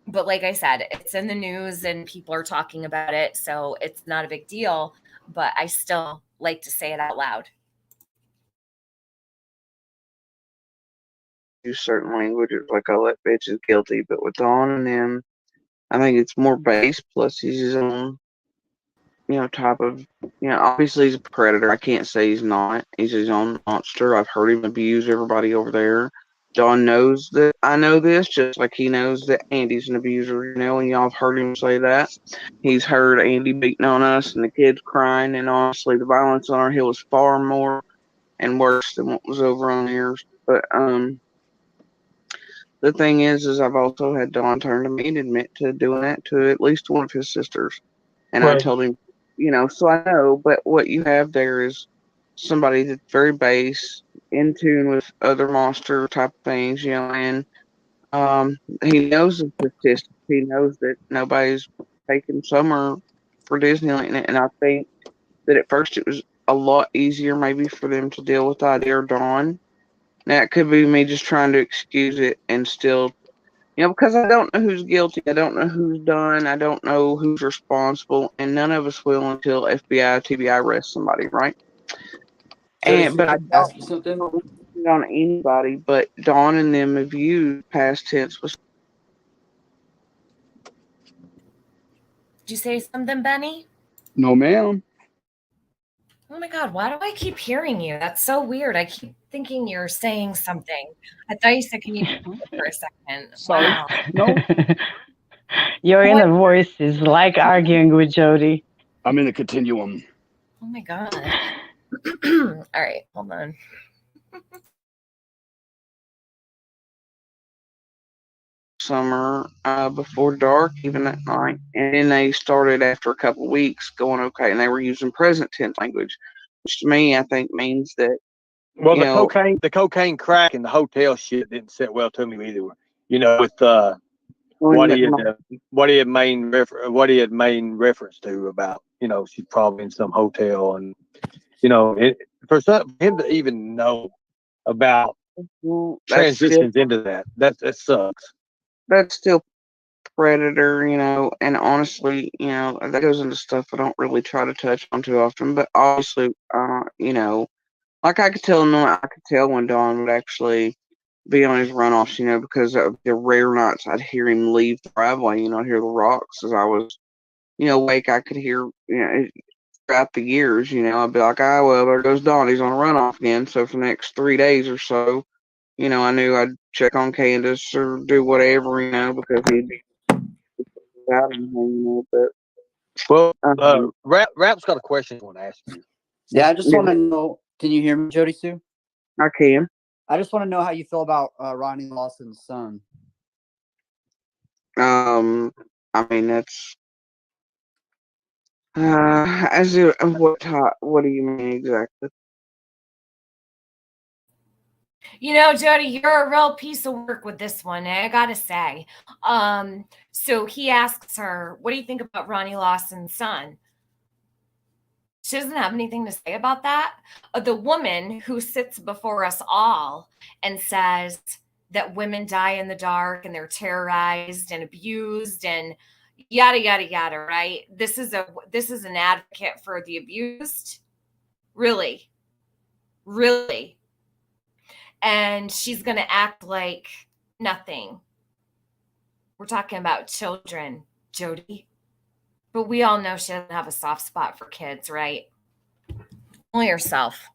Speaker 4: but like I said, it's in the news and people are talking about it, so it's not a big deal, but I still like to say it out loud.
Speaker 6: Use certain languages like "oh, that bitch is guilty," but with Don and them, I think it's more base. Plus, he's his own, type of, obviously he's a predator. I can't say he's not. He's his own monster. I've heard him abuse everybody over there. Don knows that I know this, just like he knows that Andy's an abuser, and y'all have heard him say that. He's heard Andy beating on us and the kids crying, and honestly, the violence on our hill is far more and worse than what was over on theirs. But, the thing is I've also had Don turn to me and admit to doing that to at least one of his sisters. And I told him, so I know, but what you have there is somebody that's very base, in tune with other monster type things, and he knows the statistics. He knows that nobody's taking Summer for Disneyland. And I think that at first it was a lot easier maybe for them to deal with the idea of Dawn. Now, it could be me just trying to excuse it and still, because I don't know who's guilty. I don't know who's done. I don't know who's responsible. And none of us will until FBI, TBI arrests somebody, right? But I
Speaker 7: ask you something?
Speaker 6: don't on anybody, but Dawn and them have used past tense.
Speaker 4: Did you say something, Benny?
Speaker 3: No, ma'am.
Speaker 4: Oh my God, why do I keep hearing you? That's so weird. I keep thinking you're saying something. I thought you said, can you for a second?
Speaker 3: Sorry.
Speaker 4: Wow.
Speaker 3: No,
Speaker 14: Your inner voice is like arguing with Jody.
Speaker 3: I'm in a continuum.
Speaker 4: Oh my God. All right, hold on.
Speaker 6: Summer before dark, even at night. And then they started after a couple of weeks going okay, and they were using present tense language. which to me I think means that
Speaker 11: Well,
Speaker 6: you know
Speaker 11: the cocaine crack and the hotel shit didn't sit well to me either. With
Speaker 6: when
Speaker 11: what
Speaker 6: the,
Speaker 11: he had what he had main reference to about she's probably in some hotel and for him to even know about
Speaker 6: that's still
Speaker 11: transitions into that sucks.
Speaker 6: that's still predator, and honestly, that goes into stuff I don't really try to touch on too often. But obviously, like I could tell when Don would actually be on his runoffs, because of the rare nights I'd hear him leave the driveway, I'd hear the rocks as I was, awake. I could hear, throughout the years, I'd be like, ah, well, there goes Don. He's on a runoff again. So for the next 3 days or so, I knew I'd check on Candace or do whatever, because he'd be out and but
Speaker 11: Well,
Speaker 6: um,
Speaker 11: Rap's got a question I want to ask you.
Speaker 7: Yeah, I just want to know. Can you hear me, Jody Sue?
Speaker 6: I can.
Speaker 7: I just want to know how you feel about Ronnie Lawson's son.
Speaker 6: I mean that's what do you mean exactly?
Speaker 4: Jody, you're a real piece of work with this one, I gotta say. So he asks her, what do you think about Ronnie Lawson's son? She doesn't have anything to say about that. The woman who sits before us all and says that women die in the dark and they're terrorized and abused and yada yada yada, right? This is an advocate for the abused. Really. And she's going to act like nothing. We're talking about children, Jody. But we all know she doesn't have a soft spot for kids, right? Only herself.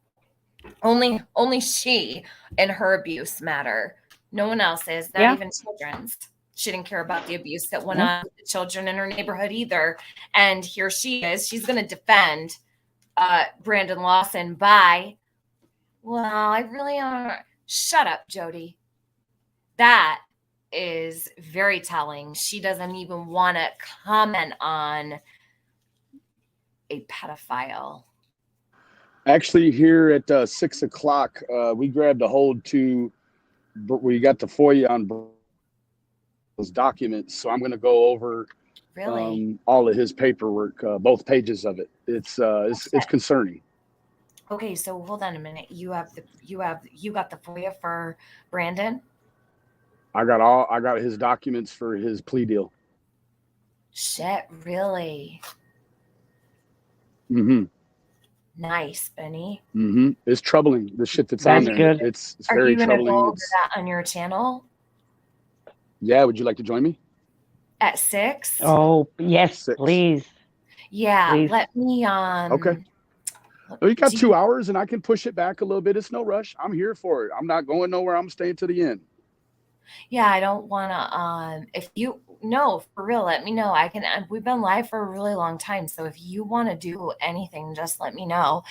Speaker 4: Only she and her abuse matter. No one else is, not even children's. She didn't care about the abuse that went on with the children in her neighborhood either. And here she is. She's going to defend Brandon Lawson by, well, I really don't. Shut up, Jody. That is very telling. She doesn't even want to comment on a pedophile.
Speaker 3: Actually, here at 6 o'clock, we grabbed a hold to. We got the FOIA on those documents, so I'm going to go over all of his paperwork, both pages of it. It's concerning.
Speaker 4: Okay, so hold on a minute. You got the FOIA for Brandon?
Speaker 3: I got his documents for his plea deal.
Speaker 4: Shit, really?
Speaker 3: Mm-hmm.
Speaker 4: Nice, Benny.
Speaker 3: Mm-hmm. It's troubling, the shit that's on there.
Speaker 14: Good.
Speaker 3: It's very troubling. Are you going to
Speaker 4: go over that on your channel?
Speaker 3: Yeah, would you like to join me?
Speaker 4: At 6?
Speaker 14: Oh, yes,
Speaker 3: 6.
Speaker 14: please.
Speaker 4: Yeah,
Speaker 14: please.
Speaker 4: let me
Speaker 3: Okay. Well, you got 2 hours and I can push it back a little bit. It's no rush. I'm here for it. I'm not going nowhere. I'm staying to the end.
Speaker 4: Yeah, I don't want to for real, let me know. We've been live for a really long time, so if you want to do anything, just let me know.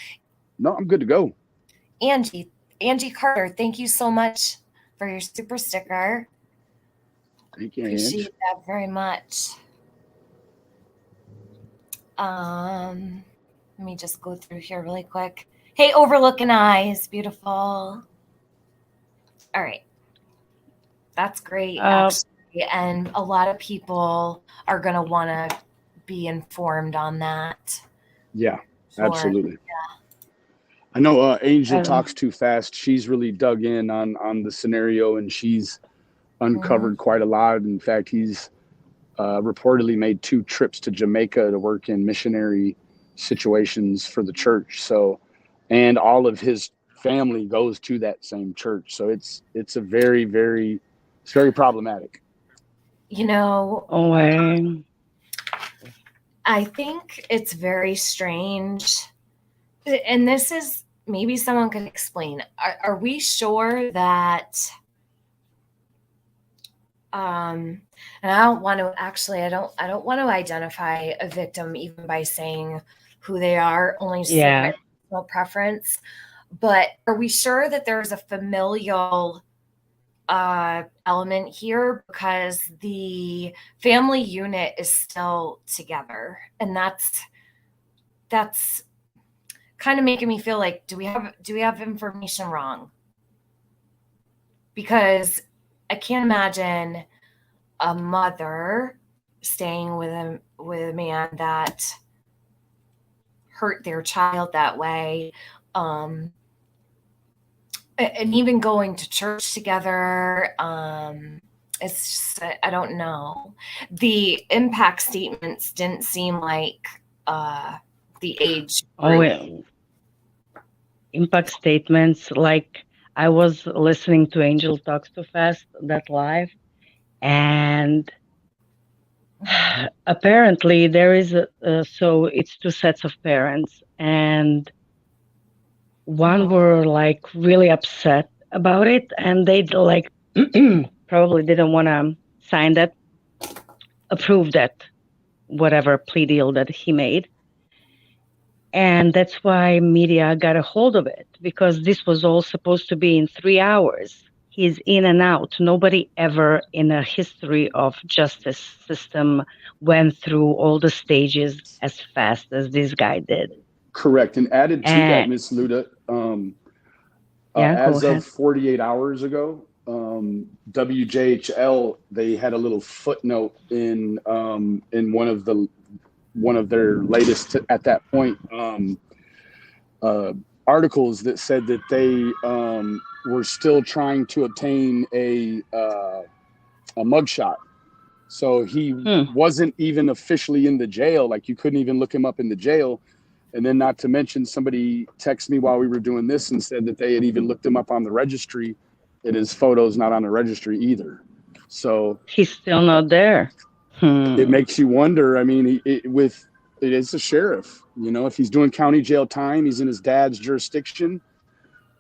Speaker 3: No, I'm good to go.
Speaker 4: Angie Carter, thank you so much for your super sticker.
Speaker 3: Thank you,
Speaker 4: Appreciate that very much. Let me just go through here really quick. Hey, Overlooking Eyes, beautiful. All right. That's great, actually. And a lot of people are going to want to be informed on that.
Speaker 3: Yeah, absolutely. Yeah. I know Angel talks too fast. She's really dug in on the scenario and she's uncovered quite a lot. In fact, he's reportedly made 2 trips to Jamaica to work in missionary situations for the church. So, and all of his family goes to that same church. So it's very, very problematic.
Speaker 4: I think it's very strange. And this is, maybe someone could explain. Are we sure that and I don't want to identify a victim even by saying who they are, only just like my personal preference. But are we sure that there's a familial element here, because the family unit is still together, and that's kind of making me feel like, do we have information wrong? Because I can't imagine a mother staying with a man that hurt their child that way, and even going to church together. It's just, I don't know. The impact statements didn't seem like the age group.
Speaker 14: Impact statements, like I was listening to Angel Talks Too Fast, that live, and apparently there is so it's two sets of parents, and one were like really upset about it, and they like probably didn't want to sign that, approve that, whatever plea deal that he made. And that's why media got a hold of it, because this was all supposed to be in 3 hours. He's in and out. Nobody ever in a history of justice system went through all the stages as fast as this guy did.
Speaker 3: Correct. And added to that, Miss Luda, as of 48 hours ago, WJHL, they had a little footnote in one of their latest at that point articles that said that they were still trying to obtain a mugshot. So he wasn't even officially in the jail. Like, you couldn't even look him up in the jail. And then, not to mention, somebody texted me while we were doing this and said that they had even looked him up on the registry, and his photo's not on the registry either. So
Speaker 14: he's still not there.
Speaker 3: It makes you wonder. I mean, it's a sheriff. You know, if he's doing county jail time, he's in his dad's jurisdiction.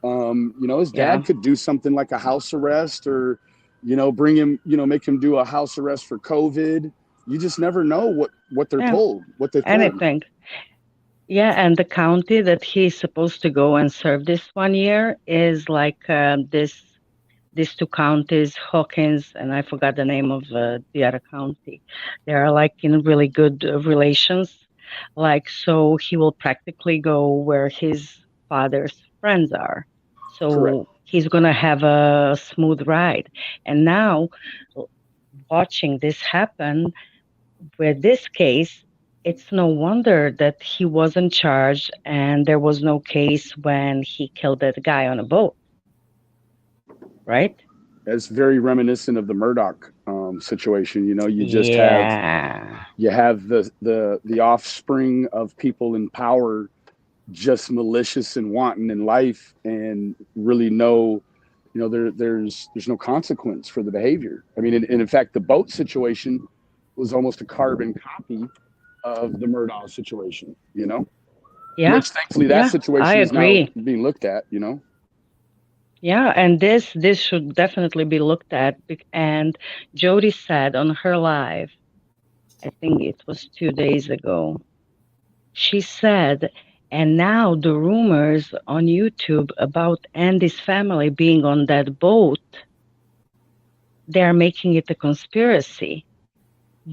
Speaker 3: You know, his dad could do something like a house arrest, or, you know, bring him, you know, make him do a house arrest for COVID. You just never know what they're told, what they've told.
Speaker 14: Anything. Yeah, and the county that he's supposed to go and serve this 1 year is like these two counties, Hawkins, and I forgot the name of the other county. They are like in really good relations. Like, so he will practically go where his father's friends are. So he's going to have a smooth ride. And now, watching this happen with this case, it's no wonder that he wasn't charged and there was no case when he killed that guy on a boat. Right?
Speaker 3: That's very reminiscent of the Murdoch situation. You know, you just have the offspring of people in power, just malicious and wanton in life, and really there's no consequence for the behavior. I mean, and in fact, the boat situation was almost a carbon copy of the Murdoch situation. You know, which thankfully that situation is now being looked at. You know.
Speaker 14: Yeah, and this should definitely be looked at. And Jody said on her live, I think it was 2 days ago, she said, and now the rumors on YouTube about Andy's family being on that boat, they're making it a conspiracy.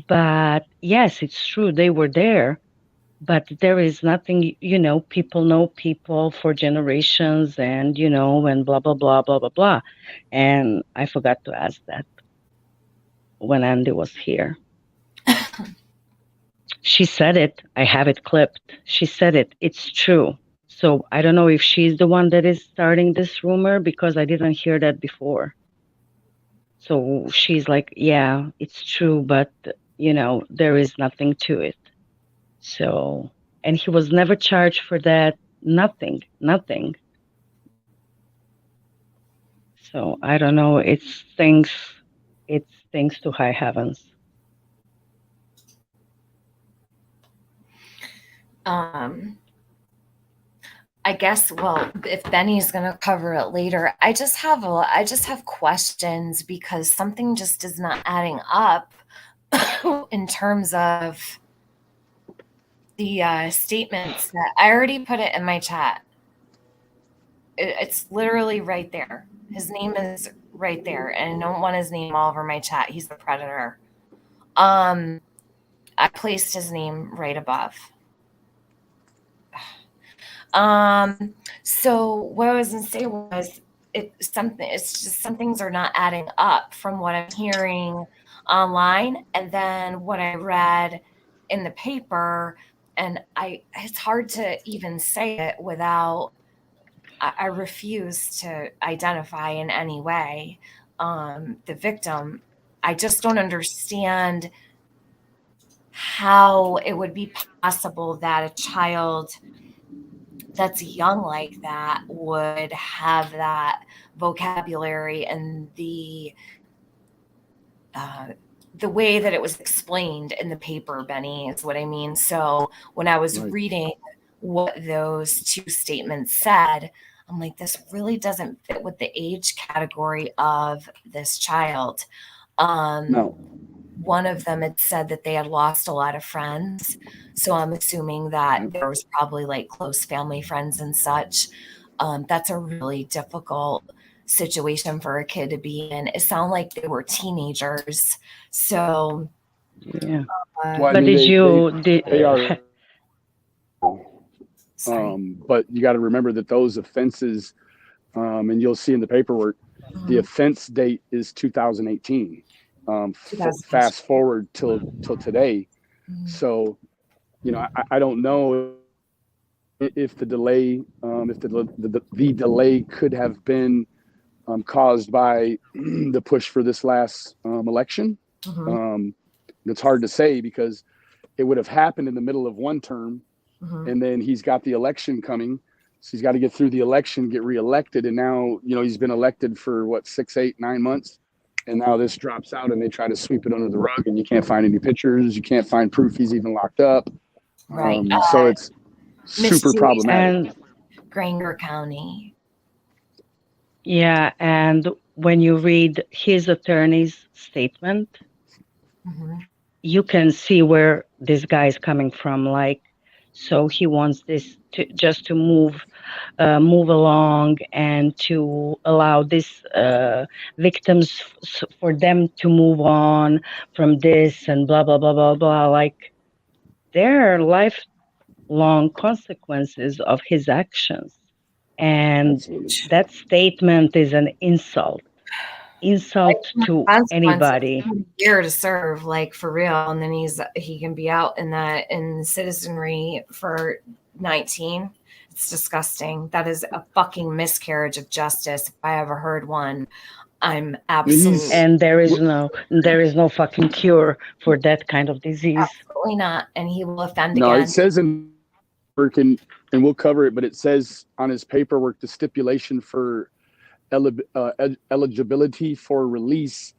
Speaker 14: But yes, it's true, they were there. But there is nothing, you know, people know people for generations, and, you know, and blah, blah, blah, blah, blah, blah. And I forgot to ask that when Andy was here. She said it. I have it clipped. She said it. It's true. So I don't know if she's the one that is starting this rumor, because I didn't hear that before. So she's like, yeah, it's true, but, you know, there is nothing to it. So, and he was never charged for that. Nothing. So I don't know. It's things to high heavens.
Speaker 4: I guess, well, if Benny's going to cover it later, I just have questions, because something just is not adding up in terms of the statements that I already put it in my chat. It's literally right there. His name is right there, and I don't want his name all over my chat. He's the predator. I placed his name right above. So what I was gonna say was it's just some things are not adding up from what I'm hearing online and then what I read in the paper. And it's hard to even say it without, I refuse to identify in any way the victim. I just don't understand how it would be possible that a child that's young like that would have that vocabulary and the way that it was explained in the paper, Benny, is what I mean. So when I was
Speaker 3: Right.
Speaker 4: reading what those two statements said, I'm like, this really doesn't fit with the age category of this child.
Speaker 3: No.
Speaker 4: One of them had said that they had lost a lot of friends. So I'm assuming that there was probably like close family friends and such. That's a really difficult situation for a kid to be in. It sounded like they were teenagers. So,
Speaker 14: Yeah.
Speaker 3: Well, I
Speaker 14: But
Speaker 3: mean, they are, but you got to remember that those offenses, and you'll see in the paperwork, the offense date is 2018. Fast forward till today. So, you know, I don't know if the delay, if the delay could have been caused by the push for this last election. It's hard to say because it would have happened in the middle of one term, and then he's got the election coming. So he's got to get through the election, get reelected. And now, you know, he's been elected for what, 6, 8, 9 months. And now this drops out and they try to sweep it under the rug and you can't find any pictures. You can't find proof he's even locked up.
Speaker 4: Right.
Speaker 3: So it's super problematic.
Speaker 14: And
Speaker 4: Granger County.
Speaker 14: yeah, and when you read his attorney's statement, you can see where this guy is coming from. Like, so he wants this to just to move along and to allow this victims for them to move on from this and blah blah blah blah blah. Like, there are lifelong consequences of his actions, and that statement is an insult to anybody.
Speaker 4: Year to serve, like for real, and then he can be out in citizenry for 19. It's disgusting. That is a fucking miscarriage of justice if I ever heard one. I'm absolutely,
Speaker 14: and there is no fucking cure for that kind of disease.
Speaker 4: Absolutely not, and he will offend
Speaker 3: No,
Speaker 4: again.
Speaker 3: it says in work, and we'll cover it, but it says on his paperwork the stipulation for eligibility for release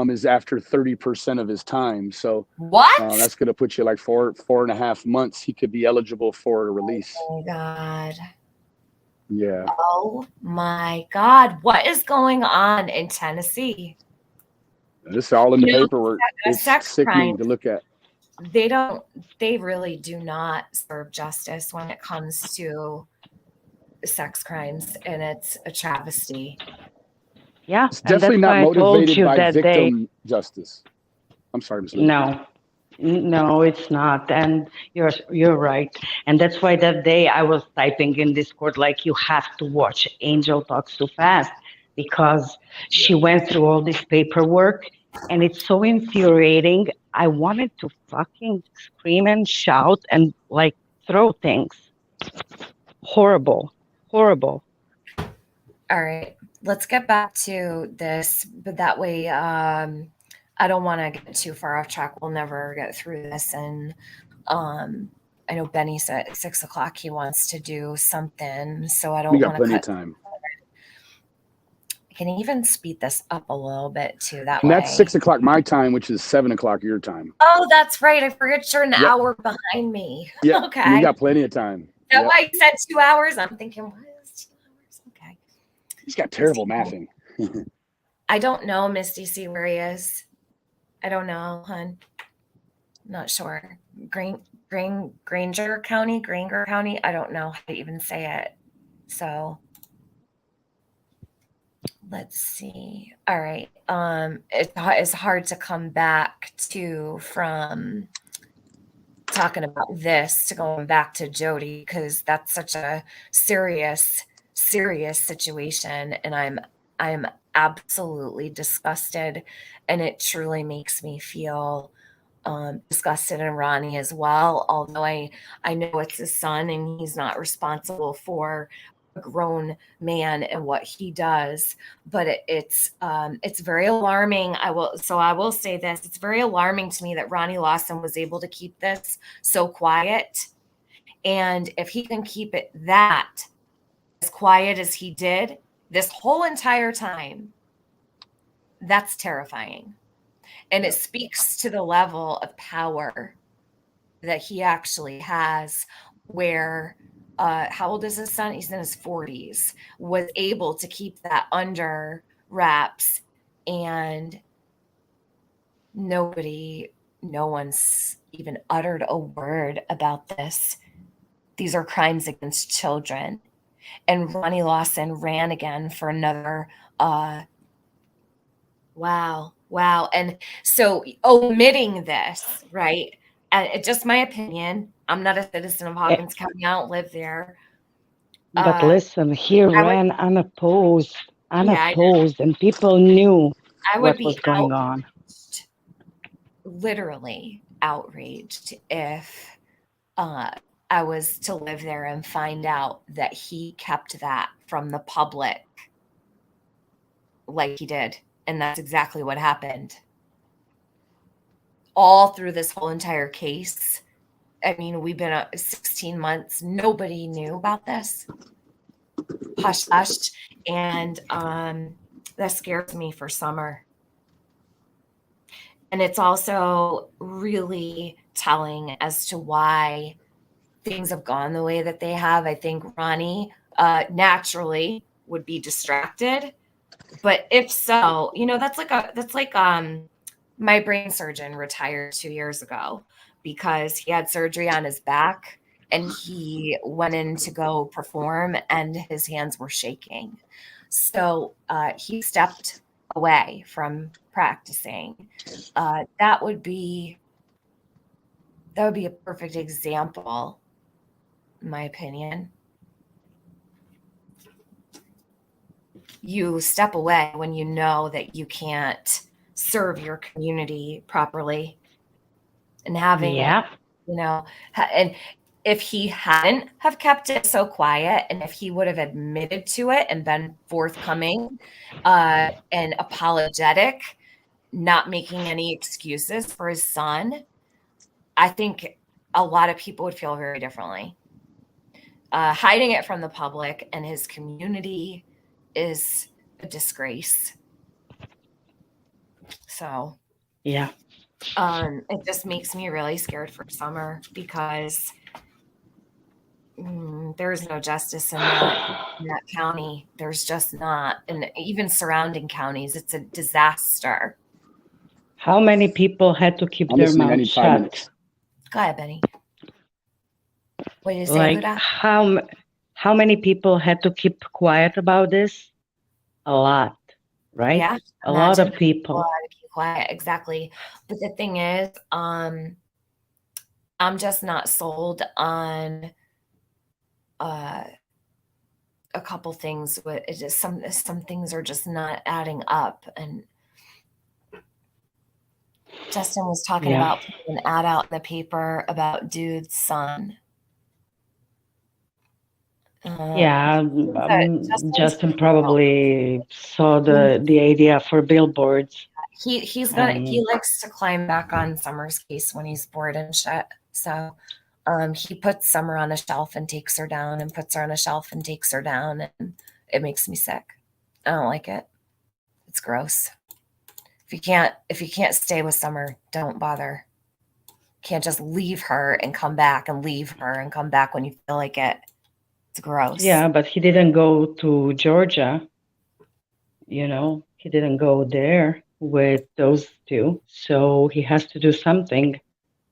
Speaker 3: is after 30% of his time. So
Speaker 4: what?
Speaker 3: That's going to put you like 4.5 months. He could be eligible for a release.
Speaker 4: Oh my God.
Speaker 3: Yeah.
Speaker 4: Oh my God. What is going on in Tennessee?
Speaker 3: This is all in the paperwork. It's sickening to look at.
Speaker 4: They really do not serve justice when it comes to sex crimes, and it's a travesty.
Speaker 14: Yeah,
Speaker 3: it's definitely not motivated by victim justice. I'm sorry, Ms. Lee.
Speaker 14: No, it's not, and you're right, and that's why that day I was typing in Discord like, you have to watch Angel Talks Too Fast, because she went through all this paperwork, and it's so infuriating. I wanted to fucking scream and shout and like throw things. Horrible.
Speaker 4: All right, let's get back to this, but that way I don't want to get too far off track. We'll never get through this. And I know Benny said at 6 o'clock he wants to do something, so I don't want to.
Speaker 3: We got plenty of time.
Speaker 4: I can even speed this up a little bit too. That
Speaker 3: and
Speaker 4: way.
Speaker 3: That's 6 o'clock my time, which is 7 o'clock your time.
Speaker 4: Oh, that's right. I forget you're an hour behind me.
Speaker 3: Yeah.
Speaker 4: Okay.
Speaker 3: We got plenty of time.
Speaker 4: That's why you said 2 hours. I'm thinking, what is 2 hours? Okay.
Speaker 3: He's got terrible mathing.
Speaker 4: I don't know, Misty C, where he is. I don't know, hun. Not sure. Granger County. I don't know how to even say it. So let's see. All right. It's hard to come back to from talking about this, to going back to Jody, because that's such a serious situation, and I'm absolutely disgusted, and it truly makes me feel disgusted, and Ronnie as well. Although I know it's his son, and he's not responsible for a grown man and what he does, but it's very alarming. I will say this: it's very alarming to me that Ronnie Lawson was able to keep this so quiet, and if he can keep it that as quiet as he did this whole entire time, that's terrifying. And it speaks to the level of power that he actually has, where how old is his son? He's in his 40s, was able to keep that under wraps, and no one's even uttered a word about this. These are crimes against children. And Ronnie Lawson ran again for another wow. And so omitting this, right? And it's just my opinion. I'm not a citizen of Hawkins County. I don't live there.
Speaker 14: But listen, he ran unopposed, and people knew what was going on.
Speaker 4: Literally outraged if I was to live there and find out that he kept that from the public like he did. And that's exactly what happened. All through this whole entire case. I mean, we've been 16 months. Nobody knew about this. Hush, hush. And that scares me for Summer. And it's also really telling as to why things have gone the way that they have. I think Ronnie naturally would be distracted. But if so, that's like my brain surgeon retired 2 years ago because he had surgery on his back, and he went in to go perform and his hands were shaking. So he stepped away from practicing. That would be a perfect example, in my opinion. You step away when you know that you can't serve your community properly, and having, and if he hadn't have kept it so quiet, and if he would have admitted to it and been forthcoming and apologetic, not making any excuses for his son, I think a lot of people would feel very differently. Hiding it from the public and his community is a disgrace. So,
Speaker 14: yeah.
Speaker 4: It just makes me really scared for Summer because there's no justice in that county. There's just not. And even surrounding counties, it's a disaster.
Speaker 14: How many people had to keep their mouths shut?
Speaker 4: Go ahead, Benny. What did you say, Buddha?
Speaker 14: How many people had to keep quiet about this? A lot, right?
Speaker 4: Yeah,
Speaker 14: a lot of people.
Speaker 4: A lot of keep quiet, exactly. But the thing is, I'm just not sold on a couple things. But it just some things are just not adding up. And Justin was talking about putting an ad out in the paper about dude's son.
Speaker 14: Justin probably saw the idea for billboards.
Speaker 4: He likes to climb back on Summer's case when he's bored and shit. So he puts Summer on a shelf and takes her down, and puts her on a shelf and takes her down, and it makes me sick. I don't like it. It's gross. If you can't stay with Summer, don't bother. Can't just leave her and come back, and leave her and come back when you feel like it. It's gross.
Speaker 14: Yeah, but he didn't go to Georgia. He didn't go there with those two. So he has to do something.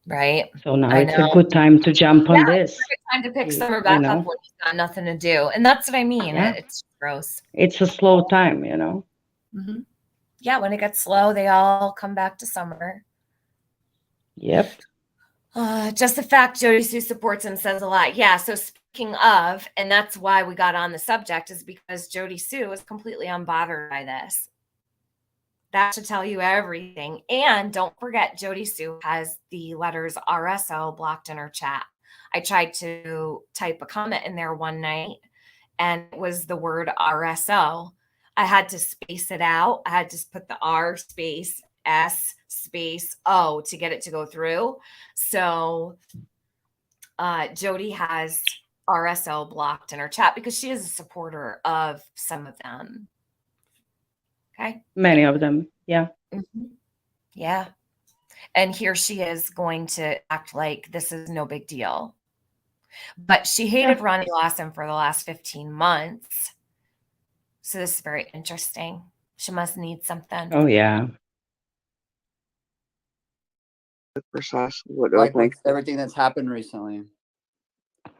Speaker 4: Right.
Speaker 14: So now it's a good time to jump on this.
Speaker 4: It's a good time to pick Summer back up when he's got nothing to do. And that's what I mean.
Speaker 14: Yeah.
Speaker 4: It's gross.
Speaker 14: It's a slow time,
Speaker 4: Mm-hmm. Yeah, when it gets slow, they all come back to Summer.
Speaker 14: Yep.
Speaker 4: Just the fact Jody Sue supports him says a lot. Yeah. So speaking of, and that's why we got on the subject, is because Jody Sue is completely unbothered by this. That should tell you everything. And don't forget, Jody Sue has the letters RSO blocked in her chat. I tried to type a comment in there one night, and it was the word RSO. I had to space it out. I had to put the R space S space O to get it to go through. So Jody has RSO blocked in her chat because she is a supporter of some of them. Okay.
Speaker 14: Many of them. Yeah.
Speaker 4: Mm-hmm. Yeah. And here she is going to act like this is no big deal. But she hated Ronnie Lawson for the last 15 months. So this is very interesting. She must need something.
Speaker 14: Oh, yeah.
Speaker 6: Precisely what
Speaker 7: Like
Speaker 6: I think.
Speaker 7: with everything that's happened recently.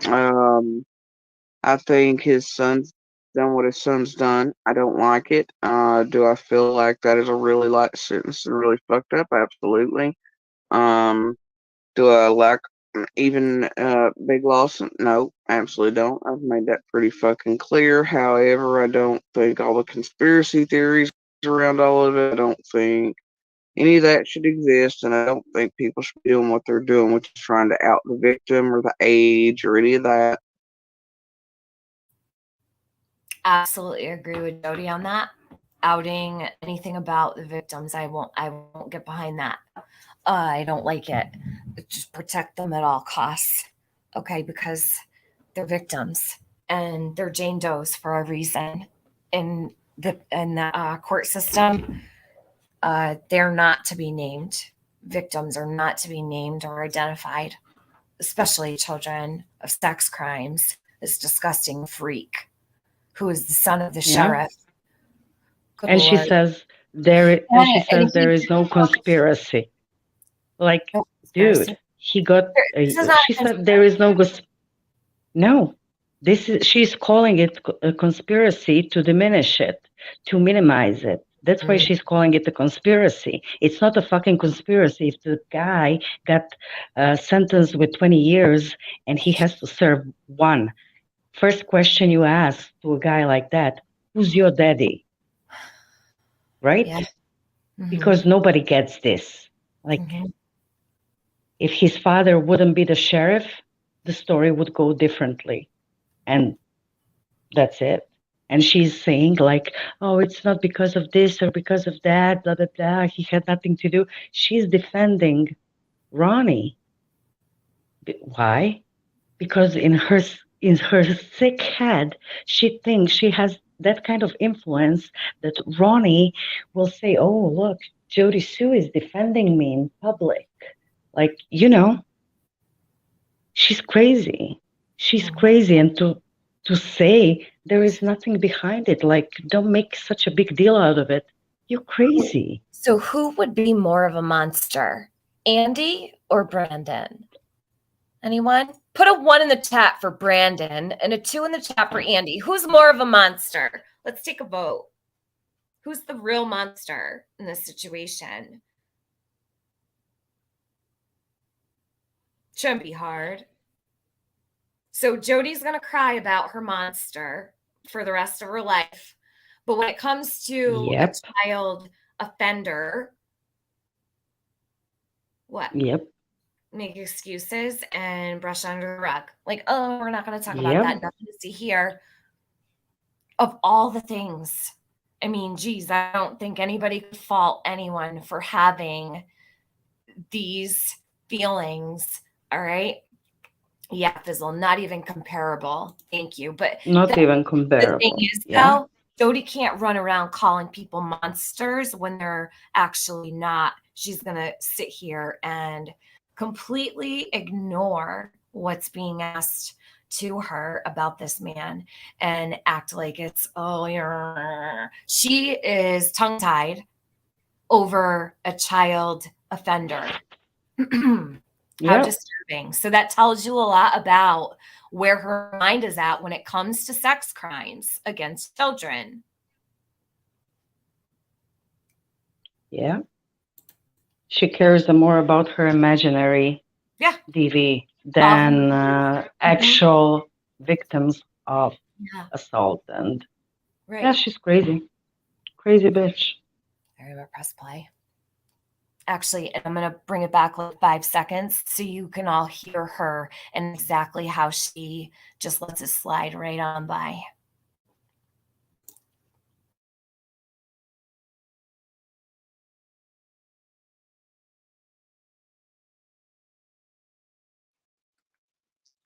Speaker 6: I think his son's done what his son's done. I don't like it. Do I feel like that is a really light sentence and really fucked up? Absolutely. Do I like even Big Lawson? No, absolutely don't. I've made that pretty fucking clear. However, I don't think all the conspiracy theories around all of it, I don't think any of that should exist, and I don't think people should be doing what they're doing, which is trying to out the victim or the age or any of that.
Speaker 4: Absolutely agree with Jody on that. Outing anything about the victims, I won't get behind that. I don't like it. Just protect them at all costs. Okay, because they're victims and they're Jane Does for a reason. In the court system, they're not to be named. Victims are not to be named or identified, especially children of sex crimes. This disgusting freak who is the son of the sheriff. Good
Speaker 14: And
Speaker 4: Lord.
Speaker 14: she says there is no conspiracy. Like,
Speaker 4: conspiracy.
Speaker 14: dude, he got. She said there is no. No, she's calling it a conspiracy to diminish it, to minimize it. That's why she's calling it a conspiracy. It's not a fucking conspiracy if the guy got sentenced with 20 years and he has to serve one. First question you ask to a guy like that, who's your daddy? Right?
Speaker 4: Yeah. Mm-hmm.
Speaker 14: Because nobody gets this. Like, if his father wouldn't be the sheriff, the story would go differently. And that's it. And she's saying like, oh, it's not because of this or because of that, blah, blah, blah. He had nothing to do. She's defending Ronnie. Why? Because in her sick head, she thinks she has that kind of influence that Ronnie will say, oh, look, Jody Sue is defending me in public. Like, she's crazy. She's crazy. And to say there is nothing behind it, like, don't make such a big deal out of it. You're crazy.
Speaker 4: So who would be more of a monster, Andy or Brandon? Anyone? Put a 1 in the chat for Brandon and a 2 in the chat for Andy. Who's more of a monster? Let's take a vote. Who's the real monster in this situation? Shouldn't be hard. So Jody's going to cry about her monster for the rest of her life. But when it comes to a child offender, what?
Speaker 14: Yep.
Speaker 4: Make excuses and brush under the rug. Like, oh, we're not going to talk about that. Nothing to see here. Of all the things, I mean, geez, I don't think anybody could fault anyone for having these feelings. All right. Yeah, Fizzle, not even comparable. Thank you. But
Speaker 14: not even comparable.
Speaker 4: The thing is, though, Jody can't run around calling people monsters when they're actually not. She's going to sit here and completely ignore what's being asked to her about this man and act like it's, she is tongue-tied over a child offender. How disturbing. So that tells you a lot about where her mind is at when it comes to sex crimes against children.
Speaker 14: Yeah. She cares more about her imaginary
Speaker 4: Yeah.
Speaker 14: DV than actual victims of assault. And
Speaker 4: Right.
Speaker 14: yeah, she's crazy. Crazy bitch.
Speaker 4: All right, press play. Actually, I'm going to bring it back like 5 seconds so you can all hear her and exactly how she just lets it slide right on by.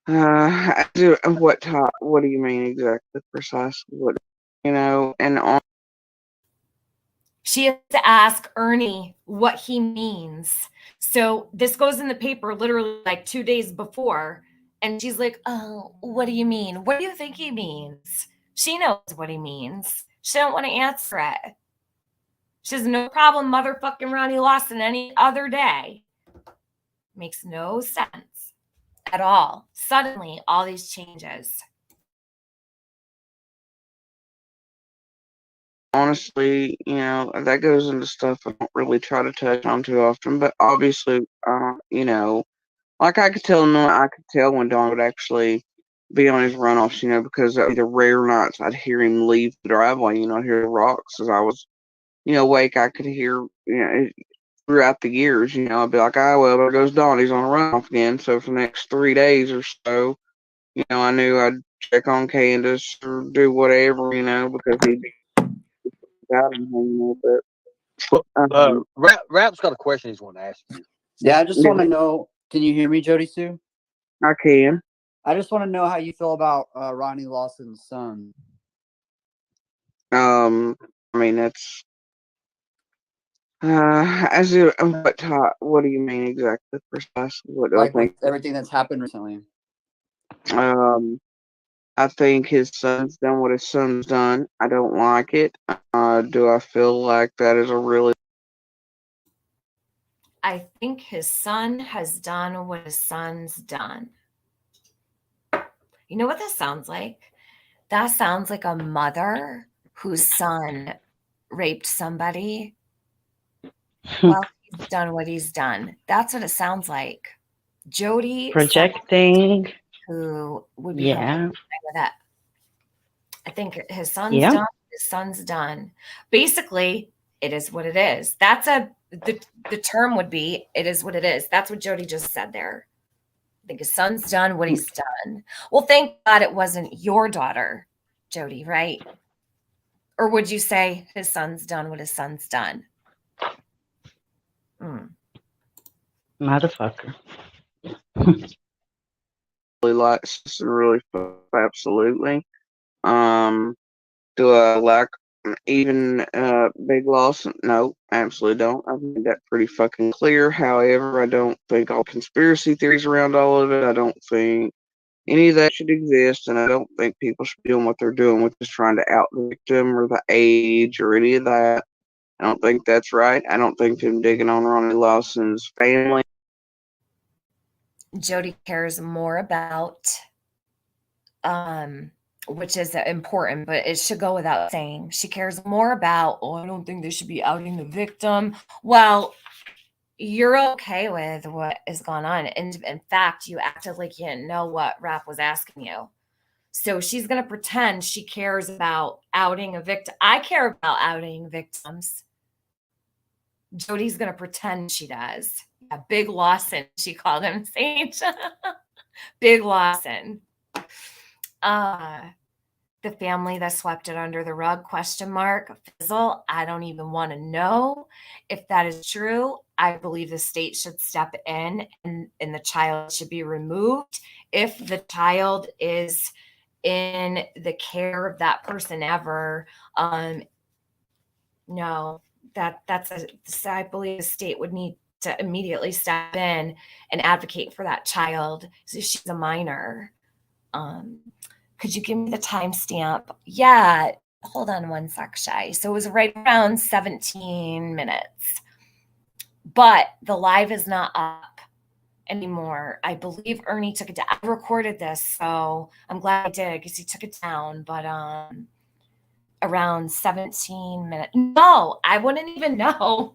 Speaker 6: I do what type? What do you mean exactly? Precisely what? And on.
Speaker 4: She has to ask Ernie what he means. So this goes in the paper literally like 2 days before. And she's like, oh, what do you mean? What do you think he means? She knows what he means. She don't want to answer it. She has no problem motherfucking Ronnie Lawson any other day. Makes no sense at all. Suddenly, all these changes.
Speaker 6: Honestly, that goes into stuff I don't really try to touch on too often. But obviously, like I could tell when Don would actually be on his runoffs, because the rare nights I'd hear him leave the driveway, I'd hear the rocks as I was, awake. I could hear, throughout the years, I'd be like, oh, well, there goes Don. He's on a runoff again. So for the next 3 days or so, I knew I'd check on Candace or do whatever, because he'd be out and hanging with it.
Speaker 11: Rap's got a question he's want to ask you.
Speaker 7: Yeah, I just want to know. Can you hear me, Jody Sue?
Speaker 6: I can.
Speaker 7: I just want to know how you feel about Ronnie Lawson's son.
Speaker 6: I mean, that's as in what type? What do you mean exactly? Precisely what do I
Speaker 7: Like
Speaker 6: think?
Speaker 7: with everything that's happened recently.
Speaker 6: I think his son's done what his son's done. I don't like it. Do I feel like that is a really?
Speaker 4: I think his son has done what his son's done. You know what that sounds like? That sounds like a mother whose son raped somebody. Well, he's done what he's done. That's what it sounds like. Jody
Speaker 14: projecting,
Speaker 4: who would be perfectly fine with that. I think his son's done. His son's done. Basically, it is what it is. That's the term would be it is what it is. That's what Jody just said there. I think his son's done what he's done. Well, thank God it wasn't your daughter, Jody, right? Or would you say his son's done what his son's done?
Speaker 14: Motherfucker.
Speaker 6: Really absolutely. Do I like even Big Loss? No, absolutely don't. I've made that pretty fucking clear. However, I don't think all conspiracy theories around all of it. I don't think any of that should exist, and I don't think people should be doing what they're doing, which is trying to out the victim or the age or any of that. I don't think that's right. I don't think them digging on Ronnie Lawson's family.
Speaker 4: Jody cares more about, which is important, but it should go without saying. She cares more about, I don't think they should be outing the victim. Well, you're okay with what is going on. And in fact, you acted like you didn't know what Rap was asking you. So she's going to pretend she cares about outing a victim. I care about outing victims. Jody's going to pretend she does. Yeah, Big Lawson, she called him Sage. Big Lawson. The family that swept it under the rug, ? Fizzle, I don't even want to know if that is true. I believe the state should step in and the child should be removed. If the child is in the care of that person ever, no, I believe the state would need to immediately step in and advocate for that child. So she's a minor. Could you give me the timestamp? Yeah, hold on one sec, Shy. So it was right around 17 minutes. But the live is not up anymore. I believe Ernie took it down. I recorded this, so I'm glad I did because he took it down. But around 17 minutes. No, I wouldn't even know.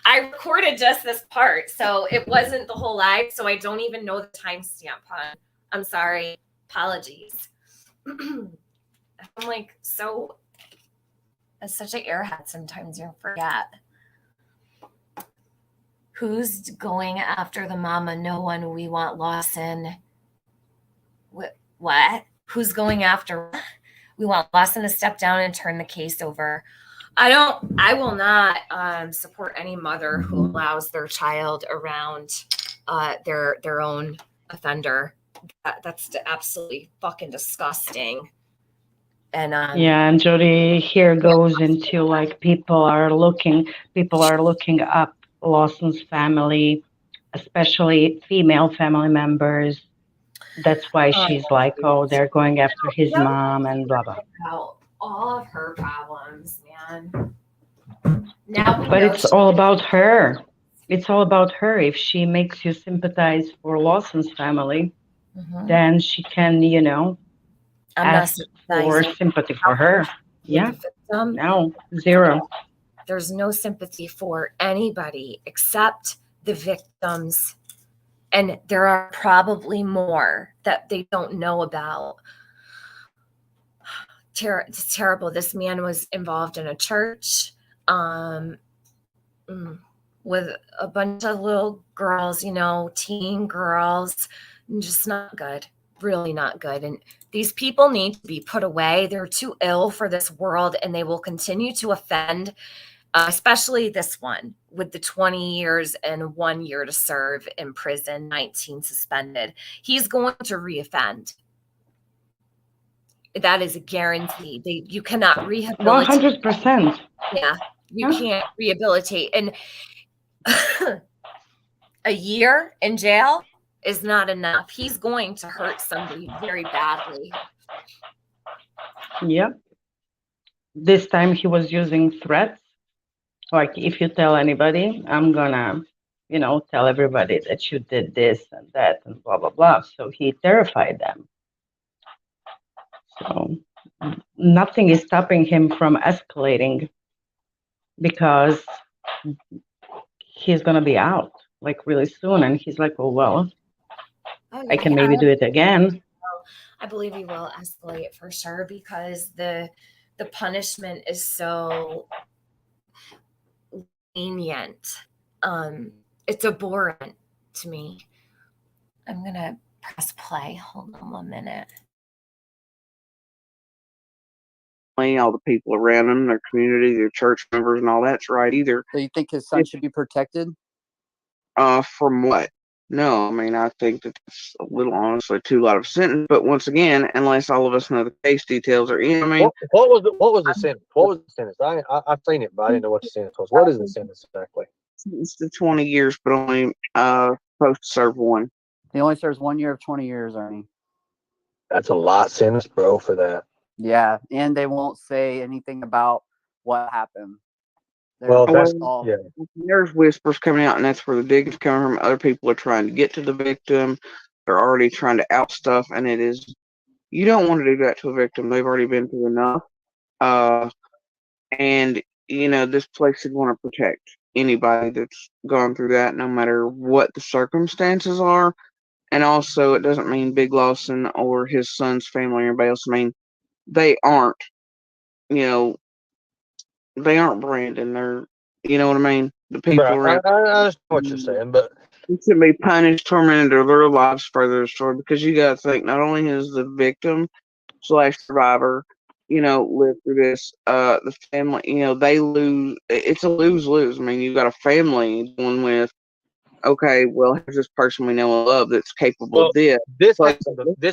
Speaker 4: I recorded just this part, so it wasn't the whole live, so I don't even know the timestamp, hon. I'm sorry. Apologies. I'm like so as such an airhead sometimes you forget. Who's going after the mama? No one. We want Lawson. What? Who's going after? We want Lawson to step down and turn the case over. I will not support any mother who allows their child around their own offender. That's absolutely fucking disgusting. And
Speaker 14: yeah, and Jody here goes into like people are looking up Lawson's family, especially female family members. That's why she's like, oh, they're going after his mom and blah blah.
Speaker 4: All of her problems, man. Now
Speaker 14: but it's all about her. It's all about her. If she makes you sympathize for Lawson's family, then she can, ask for sympathy for her. Yeah. No, zero.
Speaker 4: There's no sympathy for anybody except the victims. And there are probably more that they don't know about. It's terrible. This man was involved in a church with a bunch of little girls, teen girls, just not good, really not good. And these people need to be put away. They're too ill for this world, and they will continue to offend, especially this one with the 20 years and 1 year to serve in prison, 19 suspended. He's going to reoffend. That is a guarantee. You cannot rehabilitate.
Speaker 14: 100%.
Speaker 4: Yeah, you can't rehabilitate. And a year in jail is not enough. He's going to hurt somebody very badly.
Speaker 14: Yep. This time he was using threats. Like, if you tell anybody, I'm gonna, tell everybody that you did this and that and blah, blah, blah. So he terrified them. So nothing is stopping him from escalating because he's going to be out like really soon. And he's like, well, I can maybe do it again.
Speaker 4: I believe he will escalate for sure because the punishment is so lenient. It's abhorrent to me. I'm going to press play. Hold on 1 minute.
Speaker 6: All the people around him, their community, their church members, and all that's right either.
Speaker 7: So you think his son should be protected?
Speaker 6: From what? No, I mean, I think that's a little honestly too light of a sentence. But once again, unless all of us know the case details or I mean,
Speaker 11: what was the sentence? What was the sentence? I've seen it, but I didn't know what the sentence was. What is the sentence exactly?
Speaker 6: It's to 20 years, but only supposed to serve 1.
Speaker 7: He only serves 1 year of 20 years, Ernie.
Speaker 11: That's a lot sentence, bro, for that.
Speaker 7: Yeah, and they won't say anything about what happened.
Speaker 6: There's whispers coming out, and that's where the digging's coming from. Other people are trying to get to the victim. They're already trying to out stuff, and it is, you don't want to do that to a victim. They've already been through enough. And, this place should want to protect anybody that's gone through that, no matter what the circumstances are. And also, it doesn't mean Big Lawson or his son's family or anybody else. I mean, they aren't, they aren't Brandon. They're, you know what I mean? The people around.
Speaker 11: I understand what you're saying, but
Speaker 6: they should be punished, tormented, or their lives further destroyed, because you got to think not only is the victim / survivor, live through this, the family, they lose. It's a lose-lose. I mean, you got a family dealing with, okay, well, here's this person we know and love that's capable of this.
Speaker 11: This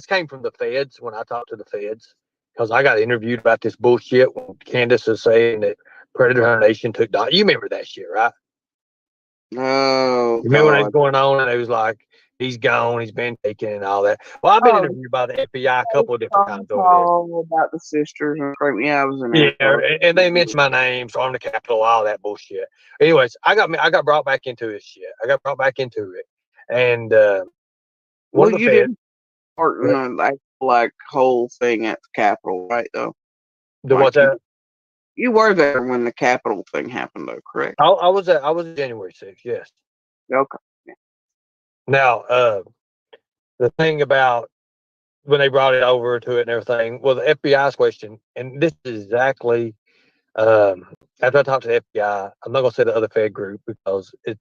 Speaker 11: came from the feds when I talked to the feds, because I got interviewed about this bullshit when Candace was saying that Predator Hunter Nation took Don. You remember that shit, right?
Speaker 6: Oh,
Speaker 11: you remember when it was going on and it was like, he's gone, he's been taken and all that. Well, I've been interviewed by the FBI a couple of different times over
Speaker 6: this. About the sisters. Yeah, I was in
Speaker 11: there. Yeah, and they mentioned my name, Storm the Capitol, all that bullshit. Anyways, I got brought back into this shit. I got brought back into it. And
Speaker 6: one of the feds, didn't part in like whole thing at the Capitol, right, though?
Speaker 11: The
Speaker 6: Like
Speaker 11: what's that?
Speaker 6: you were there when the Capitol thing happened, though, correct?
Speaker 11: I was at January 6th. Yes.
Speaker 6: Okay.
Speaker 11: Now, the thing about when they brought it over to it and everything, well, the FBI's question, and this is exactly after I talked to the FBI, I'm not gonna say the other Fed group because it's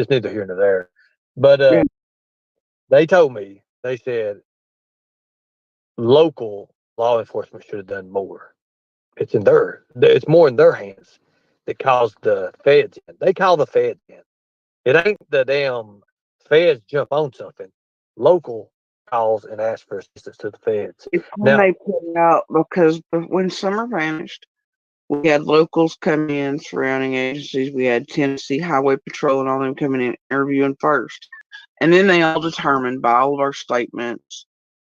Speaker 11: neither here nor there. But
Speaker 6: Yeah.
Speaker 11: they told me, they said local law enforcement should have done more. It's more in their hands that calls the feds in. They call the feds in. It ain't the damn feds jump on something. Local calls and asks for assistance to the feds.
Speaker 6: It's when
Speaker 11: Now,
Speaker 6: they put it out because when Summer vanished, we had locals come in, surrounding agencies. We had Tennessee Highway Patrol and all them coming in interviewing first. And then they all determined by all of our statements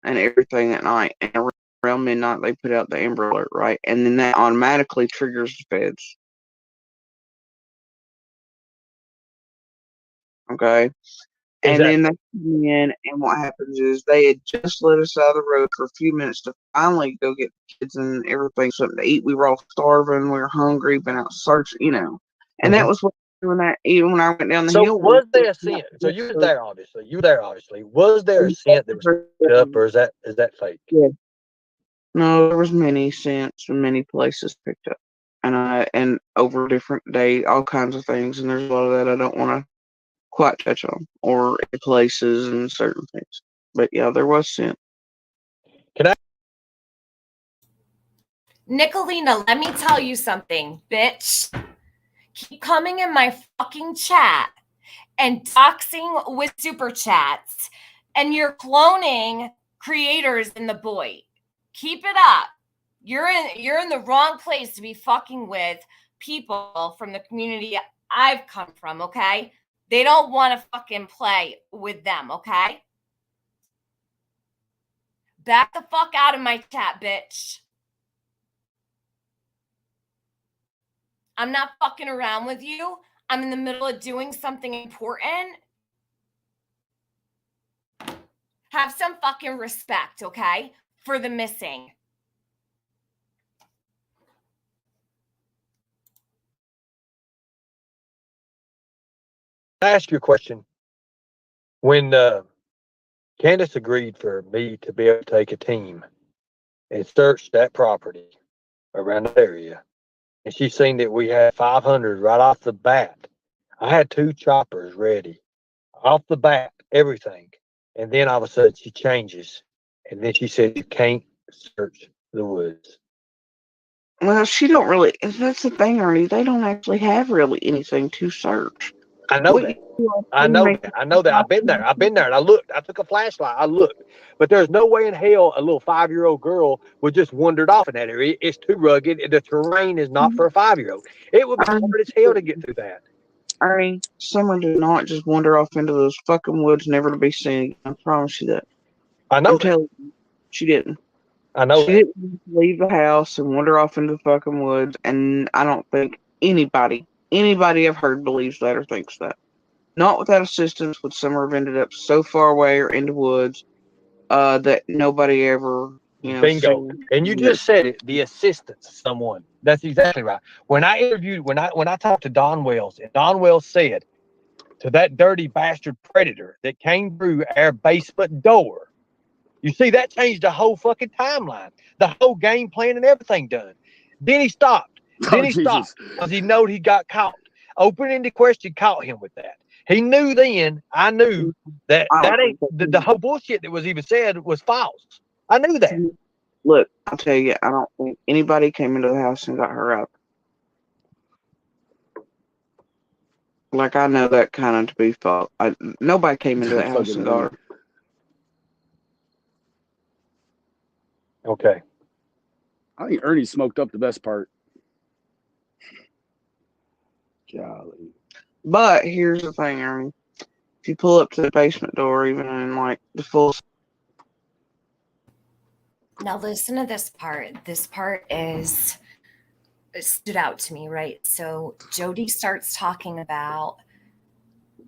Speaker 6: and everything at night. And around midnight, they put out the Amber Alert, right? And then that automatically triggers the feds. Okay. And then they come in, and what happens is they had just let us out of the road for a few minutes to finally go get the kids and everything, something to eat. We were all starving, we were hungry, been out searching, And that was what doing that. Even when I went down the
Speaker 11: so
Speaker 6: hill,
Speaker 11: was there a scent? So you were there, obviously. Was there a scent that was picked up, or is that fake?
Speaker 6: Yeah. No, there was many scents and many places picked up, and over different days, all kinds of things. And there's a lot of that I don't want to quite touch on, or places and certain things. But yeah, there was scent.
Speaker 11: Can I?
Speaker 4: Nicolina, let me tell you something, bitch. Keep coming in my fucking chat and doxing with super chats, and you're cloning creators in the boy. Keep it up. You're in the wrong place to be fucking with people from the community I've come from, okay? They don't want to fucking play with them, okay? Back the fuck out of my chat, bitch. I'm not fucking around with you. I'm in the middle of doing something important. Have some fucking respect, okay? For the missing.
Speaker 11: I ask you a question. When Candace agreed for me to be able to take a team and search that property around that area, and she seen that we had 500 right off the bat, I had 2 choppers ready off the bat, everything. And then all of a sudden she changes, and then she said you can't search the woods.
Speaker 6: Well, she don't really. That's the thing, Ernie. They don't actually have really anything to search.
Speaker 11: I know that. I know that. I've been there. And I looked. I took a flashlight. I looked. But there's no way in hell a little 5-year-old girl would just wandered off in that area. It's too rugged. The terrain is not for a 5-year-old. It would be hard as hell to get through that.
Speaker 6: Ernie, Summer did not just wander off into those fucking woods, never to be seen. I promise you that.
Speaker 11: I know
Speaker 6: I'm
Speaker 11: that.
Speaker 6: telling you, she didn't.
Speaker 11: I know
Speaker 6: she didn't leave the house and wander off into the fucking woods. And I don't think anybody I've heard believes that or thinks that. Not without assistance would Summer have ended up so far away or in the woods that nobody ever,
Speaker 11: Bingo. And you just said it, the assistance of someone. That's exactly right. When I talked to Don Wells, and Don Wells said to that dirty bastard predator that came through our basement door, you see, that changed the whole fucking timeline, the whole game plan and everything done. Then he stopped. Stopped because he knowed he got caught. Open-ended question caught him with that. He knew then, I knew that ain't the whole bullshit that was even said was false. I knew that.
Speaker 6: Look, I'll tell you, I don't think anybody came into the house and got her out. Like, I know that kind of to be false. Nobody came into the house and got her.
Speaker 11: Okay.
Speaker 3: I think Ernie smoked up the best part. Golly.
Speaker 6: But here's the thing, Ernie. If you pull up to the basement door, even in like the full.
Speaker 4: Now listen to this part. This part stood out to me, right? So Jody starts talking about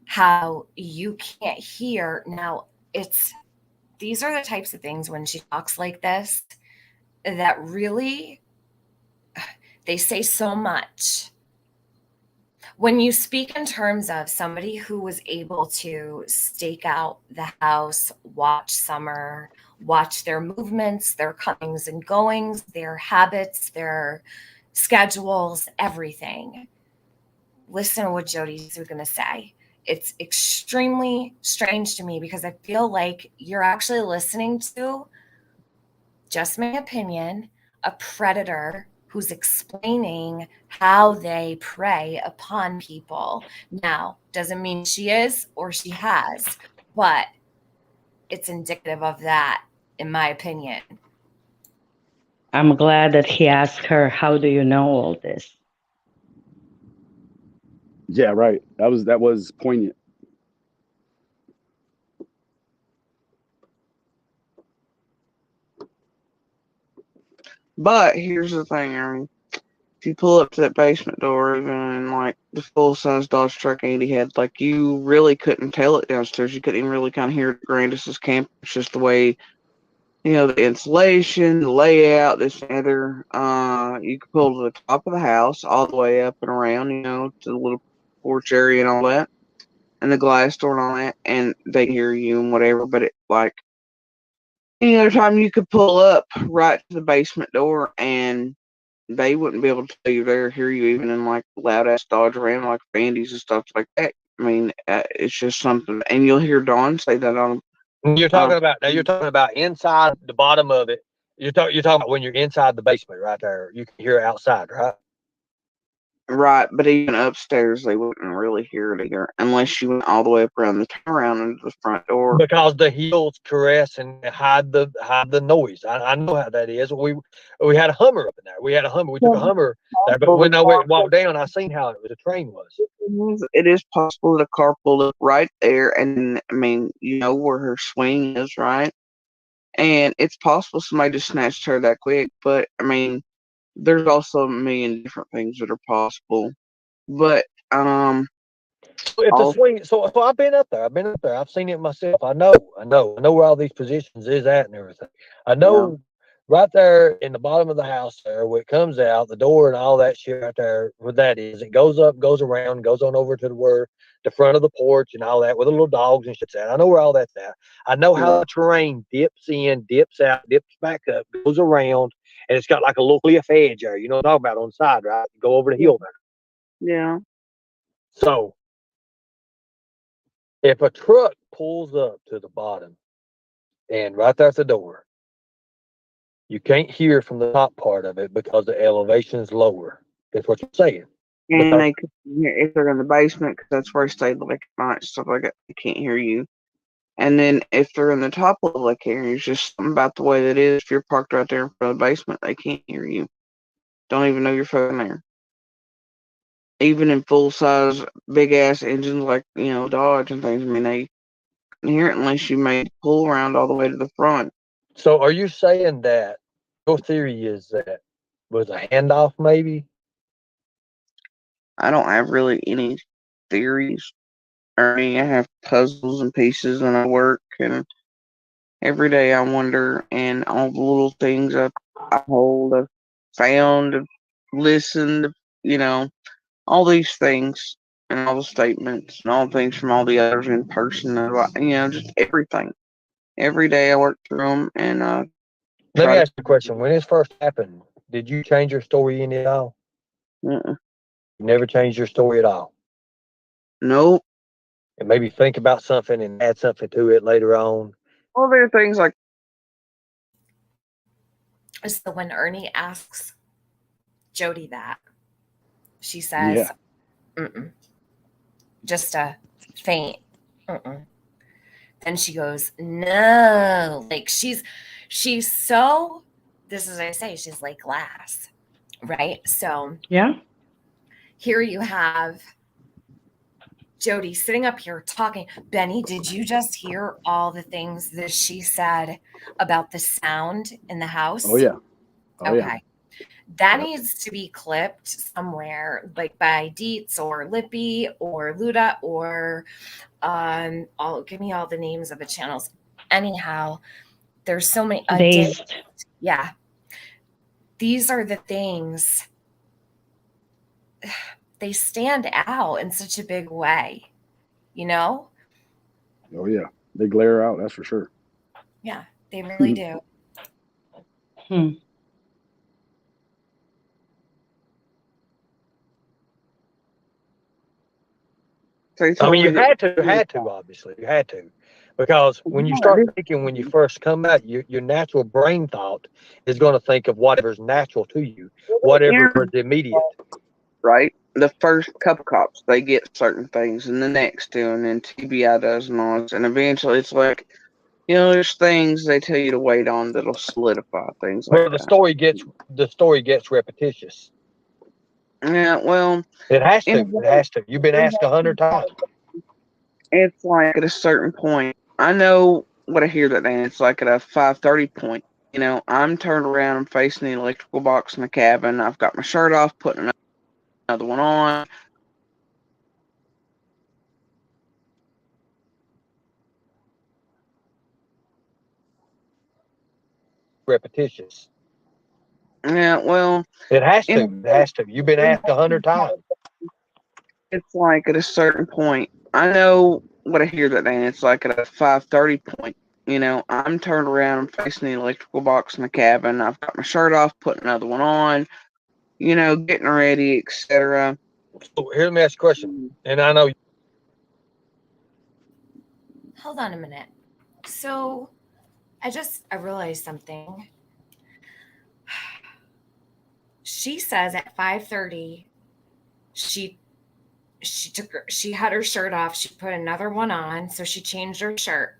Speaker 4: how you can't hear. Now these are the types of things when she talks like this that really They say so much. When you speak in terms of somebody who was able to stake out the house, watch Summer, watch their movements, their comings and goings, their habits, their schedules, everything, listen to what Jody's going to say. It's extremely strange to me because I feel like you're actually listening to, just my opinion, a predator who's explaining how they prey upon people. Now, doesn't mean she is or she has, but it's indicative of that, in my opinion.
Speaker 14: I'm glad that he asked her, how do you know all this?
Speaker 3: Yeah, right. That was poignant.
Speaker 6: But here's the thing, Aaron. If you pull up to that basement door, even in like the full size Dodge truck Andy had, like you really couldn't tell it downstairs. You couldn't even really kind of hear it. Grandis's camp. It's just the way, the insulation, the layout, this and other. You could pull to the top of the house, all the way up and around, to the little porch area and all that, and the glass door and all that, and they hear you and whatever. But it like any other time, you could pull up right to the basement door and they wouldn't be able to tell you there, hear you even in like loud ass Dodge Ram like Bandies and stuff like that. I mean, it's just something, and you'll hear Dawn say that on.
Speaker 11: You're talking about inside the bottom of it. You're talking about when you're inside the basement right there. You can hear it outside, right?
Speaker 6: Right, but even upstairs, they wouldn't really hear it either, unless you went all the way up around the turnaround into the front door.
Speaker 11: Because the hills caress and hide the noise. I know how that is. We had a Hummer up in there. We had a Hummer. We took a Hummer there, but when I went and walked down, I seen how the train was.
Speaker 6: It is possible that a car pulled up right there, and I mean, you know where her swing is, right? And it's possible somebody just snatched her that quick, but I mean, there's also a million different things that are possible. But
Speaker 11: So if the swing, so I've been up there. I've seen it myself. I know where all these positions is at and everything. I know right there in the bottom of the house there, where it comes out, the door and all that shit right there, where that is. It goes up, goes around, goes on over to the front of the porch and all that, where the little dogs and shit's at. I know where all that's at. I know how the terrain dips in, dips out, dips back up, goes around, and it's got like a little cliff edge there. You know what I'm talking about on the side, right? You go over the hill there.
Speaker 6: Yeah.
Speaker 11: So if a truck pulls up to the bottom and right there at the door, you can't hear from the top part of it because the elevation is lower. That's what you're saying.
Speaker 6: And they could hear if they're in the basement because that's where they stay like at night, stuff like that. They can't hear you. And then if they're in the top level, they can't hear you. It's just something about the way that is. If you're parked right there in front of the basement, they can't hear you. Don't even know you're fucking there. Even in full size, big ass engines like Dodge and things. I mean, they can't hear it unless you may pull around all the way to the front.
Speaker 11: So are you saying that your theory is that was a handoff maybe?
Speaker 6: I don't have really any theories. I have puzzles and pieces, and I work, and every day I wonder, and all the little things I hold, I've found, I've listened, all these things, and all the statements, and all the things from all the others in person, just everything. Every day I work through them, and
Speaker 11: Let me ask you a question. When this first happened, did you change your story in at all?
Speaker 6: You
Speaker 11: never changed your story at all?
Speaker 6: Nope.
Speaker 11: And maybe think about something and add something to it later on.
Speaker 6: Well, there are things like.
Speaker 4: So when Ernie asks Jody that, she says, mm-mm. Just a faint, mm-mm. Then she goes, no. Like she's so, this is what I say, she's like glass, right? So
Speaker 14: yeah,
Speaker 4: here you have Jody sitting up here talking. Benny, did you just hear all the things that she said about the sound in the house?
Speaker 3: Oh yeah.
Speaker 4: Okay. That needs to be clipped somewhere, like by Dietz or Lippy or Luda or give me all the names of the channels. Anyhow, there's so many.
Speaker 14: Dazed.
Speaker 4: Yeah. These are the things they stand out in such a big way, you know?
Speaker 3: Oh yeah, they glare out. That's for sure.
Speaker 4: Yeah, they really do.
Speaker 14: Hmm.
Speaker 11: I mean, you had to, obviously, you had to, because when you start thinking, when you first come out, your natural brain thought is going to think of whatever's natural to you, whatever is immediate.
Speaker 6: Right? The first couple cops, they get certain things, and the next two, and then TBI does and all this, and eventually it's like, you know, there's things they tell you to wait on that'll solidify things like
Speaker 11: Where the story gets repetitious.
Speaker 6: Yeah, well,
Speaker 11: it has to. It has to. You've been asked 100 times.
Speaker 6: It's like at a certain point, I know what I hear that day. It's like at a 5:30 point. You know, I'm turned around, I'm facing the electrical box in the cabin. I've got my shirt off, putting another one on.
Speaker 11: Repetitious.
Speaker 6: Yeah, well,
Speaker 11: it has to. It has to. You've been asked 100 times.
Speaker 6: It's like at a certain point, I know what I hear that day. And it's like at a 5:30 point. You know, I'm turned around, I'm facing the electrical box in the cabin. I've got my shirt off, putting another one on. You know, getting ready, etc.
Speaker 11: So here, let me ask you a question. And I know.
Speaker 4: Hold on a minute. So I realized something. She says at 5:30 she she had her shirt off, she put another one on, so she changed her shirt.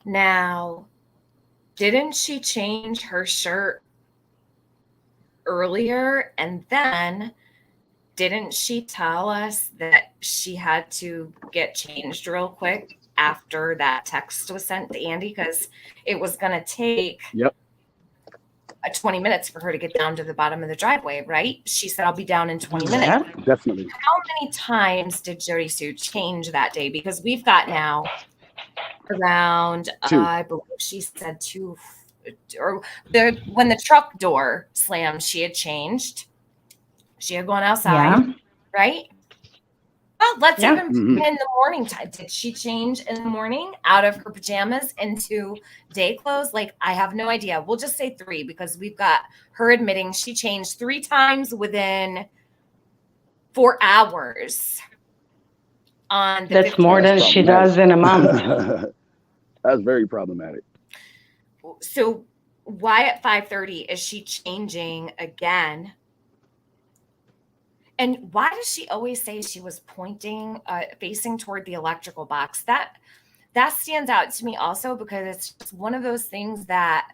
Speaker 4: Now, didn't she change her shirt earlier, and then didn't she tell us that she had to get changed real quick after that text was sent to Andy, because it was going to take 20 minutes for her to get down to the bottom of the driveway, right? She said, I'll be down in 20 minutes.
Speaker 3: Definitely.
Speaker 4: How many times did Jody Sue change that day? Because we've got now around, I believe she said 2, or when the truck door slammed, she had changed. She had gone outside, right? Well, let's even in the morning time. Did she change in the morning out of her pajamas into day clothes? Like, I have no idea. We'll just say 3, because we've got her admitting she changed 3 times within 4 hours. On the
Speaker 14: That's more than she does in a month.
Speaker 3: That's very problematic.
Speaker 4: So why at 5:30 is she changing again? And why does she always say she was pointing, facing toward the electrical box? That stands out to me also, because it's just one of those things that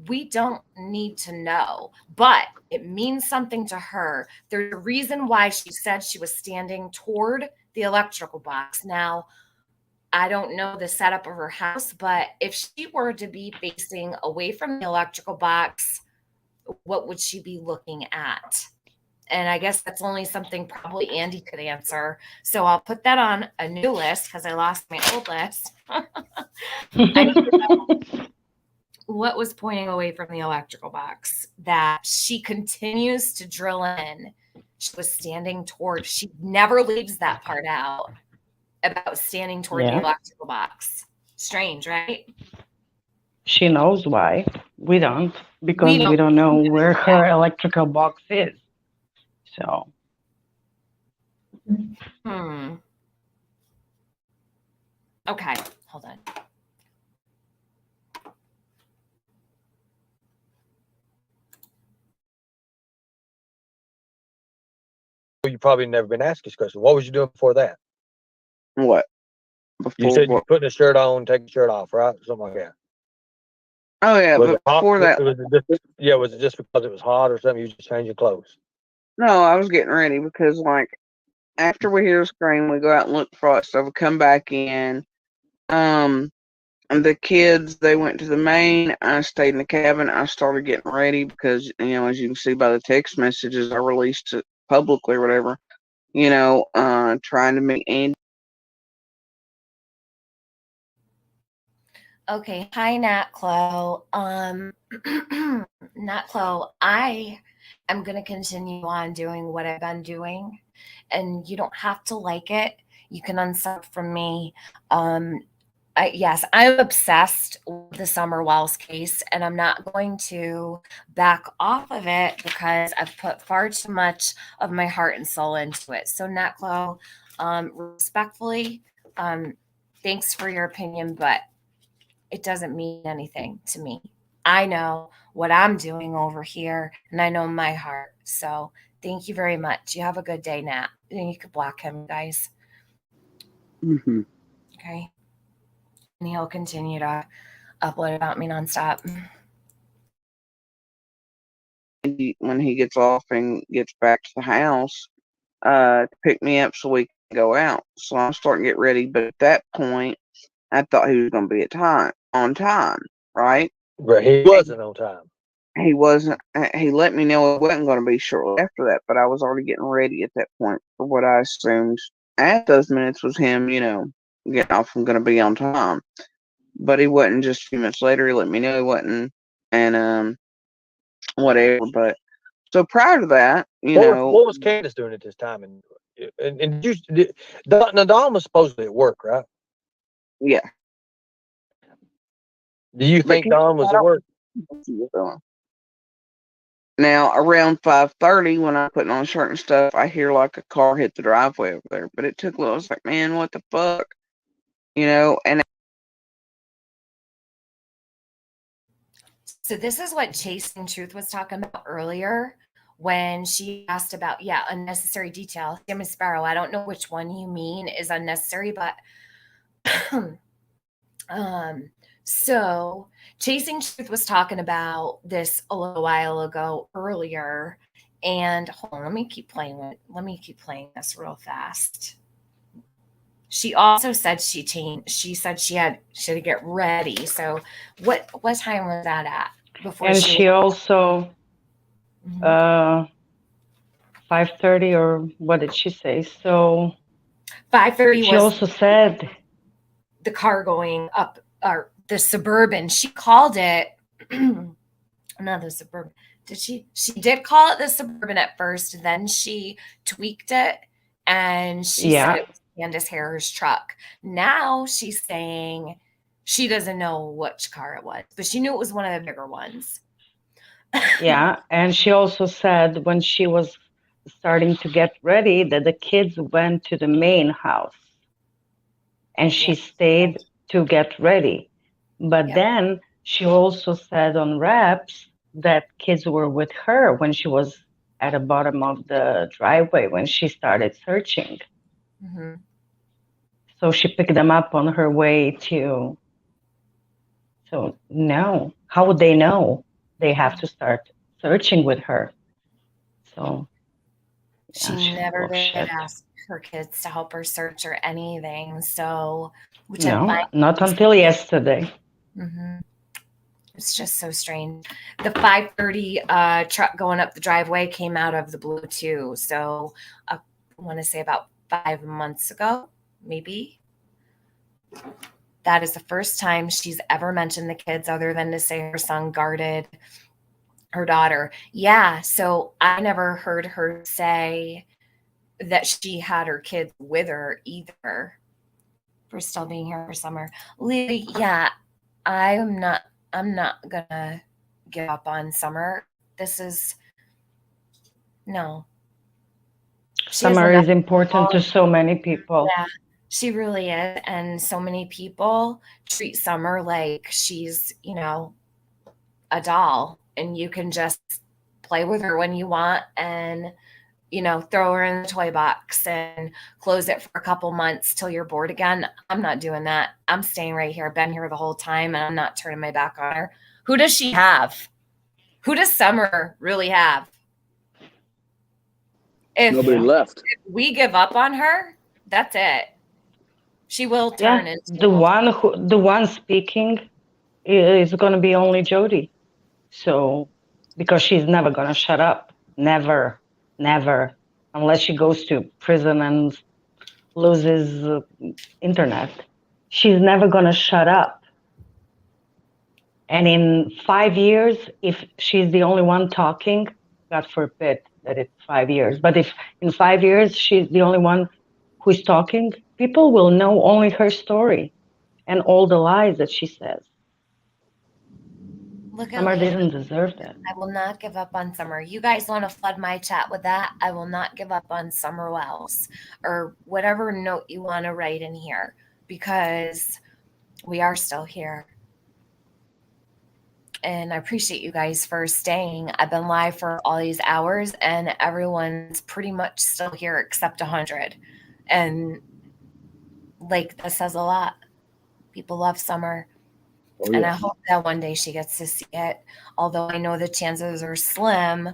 Speaker 4: we don't need to know, but it means something to her. There's a reason why she said she was standing toward the electrical box. Now, I don't know the setup of her house, but if she were to be facing away from the electrical box, what would she be looking at? And I guess that's only something probably Andy could answer. So I'll put that on a new list, because I lost my old list. I need to know what was pointing away from the electrical box that she continues to drill in. She was standing toward, she never leaves that part out about standing toward the electrical box. Strange, right?
Speaker 14: She knows why. We don't, because we don't know where her electrical box is. So.
Speaker 4: Okay, hold on.
Speaker 11: You probably never been asked this question. What was you doing before that?
Speaker 6: What?
Speaker 11: You said you putting a shirt on, taking a shirt off, right? Something like that.
Speaker 6: Oh yeah, but before that,
Speaker 11: was it just because it was hot or something? You just changing clothes?
Speaker 6: No, I was getting ready because, like, after we hear a scream, we go out and look for it. So we come back in. And the kids, they went to the main. I stayed in the cabin. I started getting ready because, you know, as you can see by the text messages I released it publicly or whatever, you know, trying to meet Andy.
Speaker 4: Okay. Hi, Nat Chloe. Nat Chloe, I am going to continue on doing what I've been doing, and you don't have to like it. You can unsub from me. Yes, I'm obsessed with the Summer Wells case, and I'm not going to back off of it because I've put far too much of my heart and soul into it. So, Nat Chloe, respectfully, thanks for your opinion, but it doesn't mean anything to me. I know what I'm doing over here, and I know my heart. So thank you very much. You have a good day, Nat. And you could block him, guys.
Speaker 3: Mm-hmm.
Speaker 4: Okay. And he'll continue to upload about me nonstop.
Speaker 6: When he gets off and gets back to the house, to pick me up so we can go out. So I'm starting to get ready. But at that point, I thought he was going to be on time, right?
Speaker 11: But he wasn't on time.
Speaker 6: He wasn't. He let me know it wasn't going to be shortly after that, but I was already getting ready at that point for what I assumed at those minutes was him, getting off and going to be on time. But he wasn't. Just a few minutes later, he let me know he wasn't, and whatever. But so prior to that,
Speaker 11: What was Candace doing at this time? And Dawn was supposedly at work, right?
Speaker 6: Yeah.
Speaker 11: Do you think Dawn was at work?
Speaker 6: Now around 5:30, when I'm putting on shirt and stuff, I hear like a car hit the driveway over there. But it took a little. I was like, man, what the fuck, And
Speaker 4: So this is what Chasing Truth was talking about earlier when she asked about, unnecessary detail. Sammy Sparrow, I don't know which one you mean is unnecessary, but so Chasing Truth was talking about this a little while ago earlier. And hold on, let me keep playing this real fast. She also said she said she had to get ready. So what time was that at? Before
Speaker 14: And she also 5:30, or what did she say? So
Speaker 4: 5:30
Speaker 14: she
Speaker 4: was
Speaker 14: also said
Speaker 4: the car going up, or the Suburban. She called it not the Suburban. Did she? She did call it the Suburban at first. Then she tweaked it, and she said it was Candace Harris' truck. Now she's saying she doesn't know which car it was, but she knew it was one of the bigger ones.
Speaker 14: Yeah, and she also said when she was starting to get ready that the kids went to the main house, and she stayed to get ready. But then she also said on reps that kids were with her when she was at the bottom of the driveway when she started searching.
Speaker 4: Mm-hmm.
Speaker 14: So she picked them up on her way to. So no, how would they know? They have to start searching with her. So
Speaker 4: she never did ask her kids to help her search or anything. So, which I find
Speaker 14: not until yesterday.
Speaker 4: Mm-hmm. It's just so strange. The 5:30 truck going up the driveway came out of the blue too. So I want to say about 5 months ago, maybe. That is the first time she's ever mentioned the kids, other than to say her son guarded her daughter. Yeah. So I never heard her say that she had her kids with her either. For still being here for summer. Lily, yeah, I'm not gonna give up on Summer. This is no.
Speaker 14: Summer is important to so many people.
Speaker 4: Yeah, she really is. And so many people treat Summer like she's, a doll, and you can just play with her when you want and throw her in the toy box and close it for a couple months till you're bored again. I'm not doing that. I'm staying right here. Been here the whole time, and I'm not turning my back on her. Who does she have? Who does Summer really have? If
Speaker 3: nobody left.
Speaker 4: If we give up on her, that's it. She will turn into
Speaker 14: the one speaking is going to be only Jody. So because she's never going to shut up. Never, unless she goes to prison and loses internet. She's never going to shut up. And in 5 years, if she's the only one talking, God forbid that it's 5 years, but if in 5 years she's the only one who's talking, people will know only her story and all the lies that she says.
Speaker 4: Look at
Speaker 14: Summer
Speaker 4: Laura.
Speaker 14: didn't deserve that.
Speaker 4: I will not give up on Summer. You guys want to flood my chat with that? I will not give up on Summer Wells or whatever note you want to write in here, because we are still here. And I appreciate you guys for staying. I've been live for all these hours and everyone's pretty much still here except 100. And like, this says a lot. People love Summer.
Speaker 3: Oh,
Speaker 4: And I
Speaker 3: yeah.
Speaker 4: hope that one day she gets to see it. Although I know the chances are slim.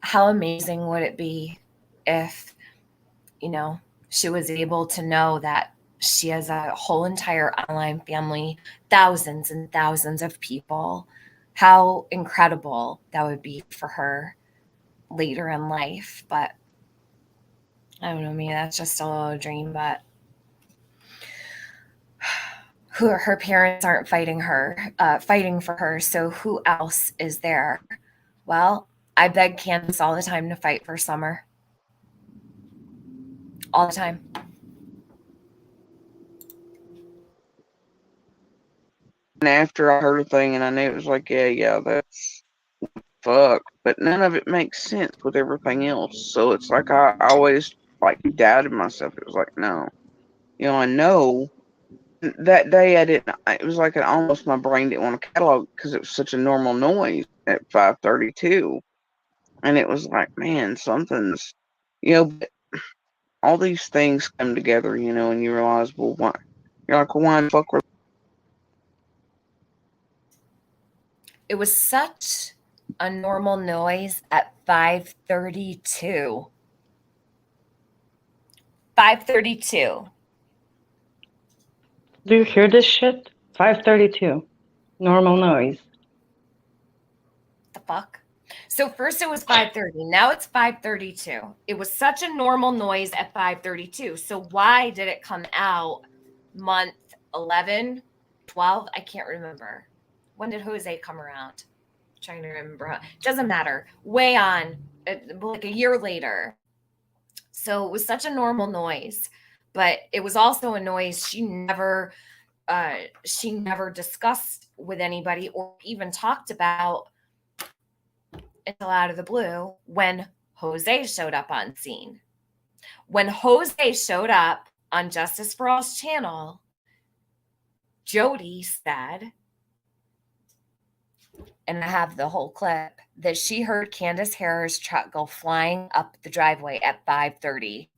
Speaker 4: How amazing would it be if, she was able to know that she has a whole entire online family, thousands and thousands of people. How incredible that would be for her later in life. But I don't know, maybe that's just a little dream, but her parents aren't fighting for her. So who else is there? Well, I beg Candace all the time to fight for Summer. All the time.
Speaker 6: And after I heard a thing and I knew it was like, yeah, that's fuck. But none of it makes sense with everything else. So it's like I always like doubted myself. It was like, no. I know that day I didn't. It was like almost my brain didn't want to catalog because it was such a normal noise at 5:32, and it was like, man, something's, but all these things come together, and you realize, well, why? You're like, well, why the fuck were?
Speaker 4: It was such a normal noise at 5:32. 5:32.
Speaker 14: Do you hear this shit? 5:32. Normal noise.
Speaker 4: The fuck? So first it was 5:30. Now it's 5:32. It was such a normal noise at 5:32. So why did it come out month 11, 12? I can't remember. When did Jose come around? I'm trying to remember. Doesn't matter. Way on, like a year later. So it was such a normal noise, but it was also a noise she never discussed with anybody or even talked about until out of the blue when Jose showed up on scene. When Jose showed up on Justice for All's channel, Jody said, and I have the whole clip, that she heard Candace Harris' truck go flying up the driveway at 5:30.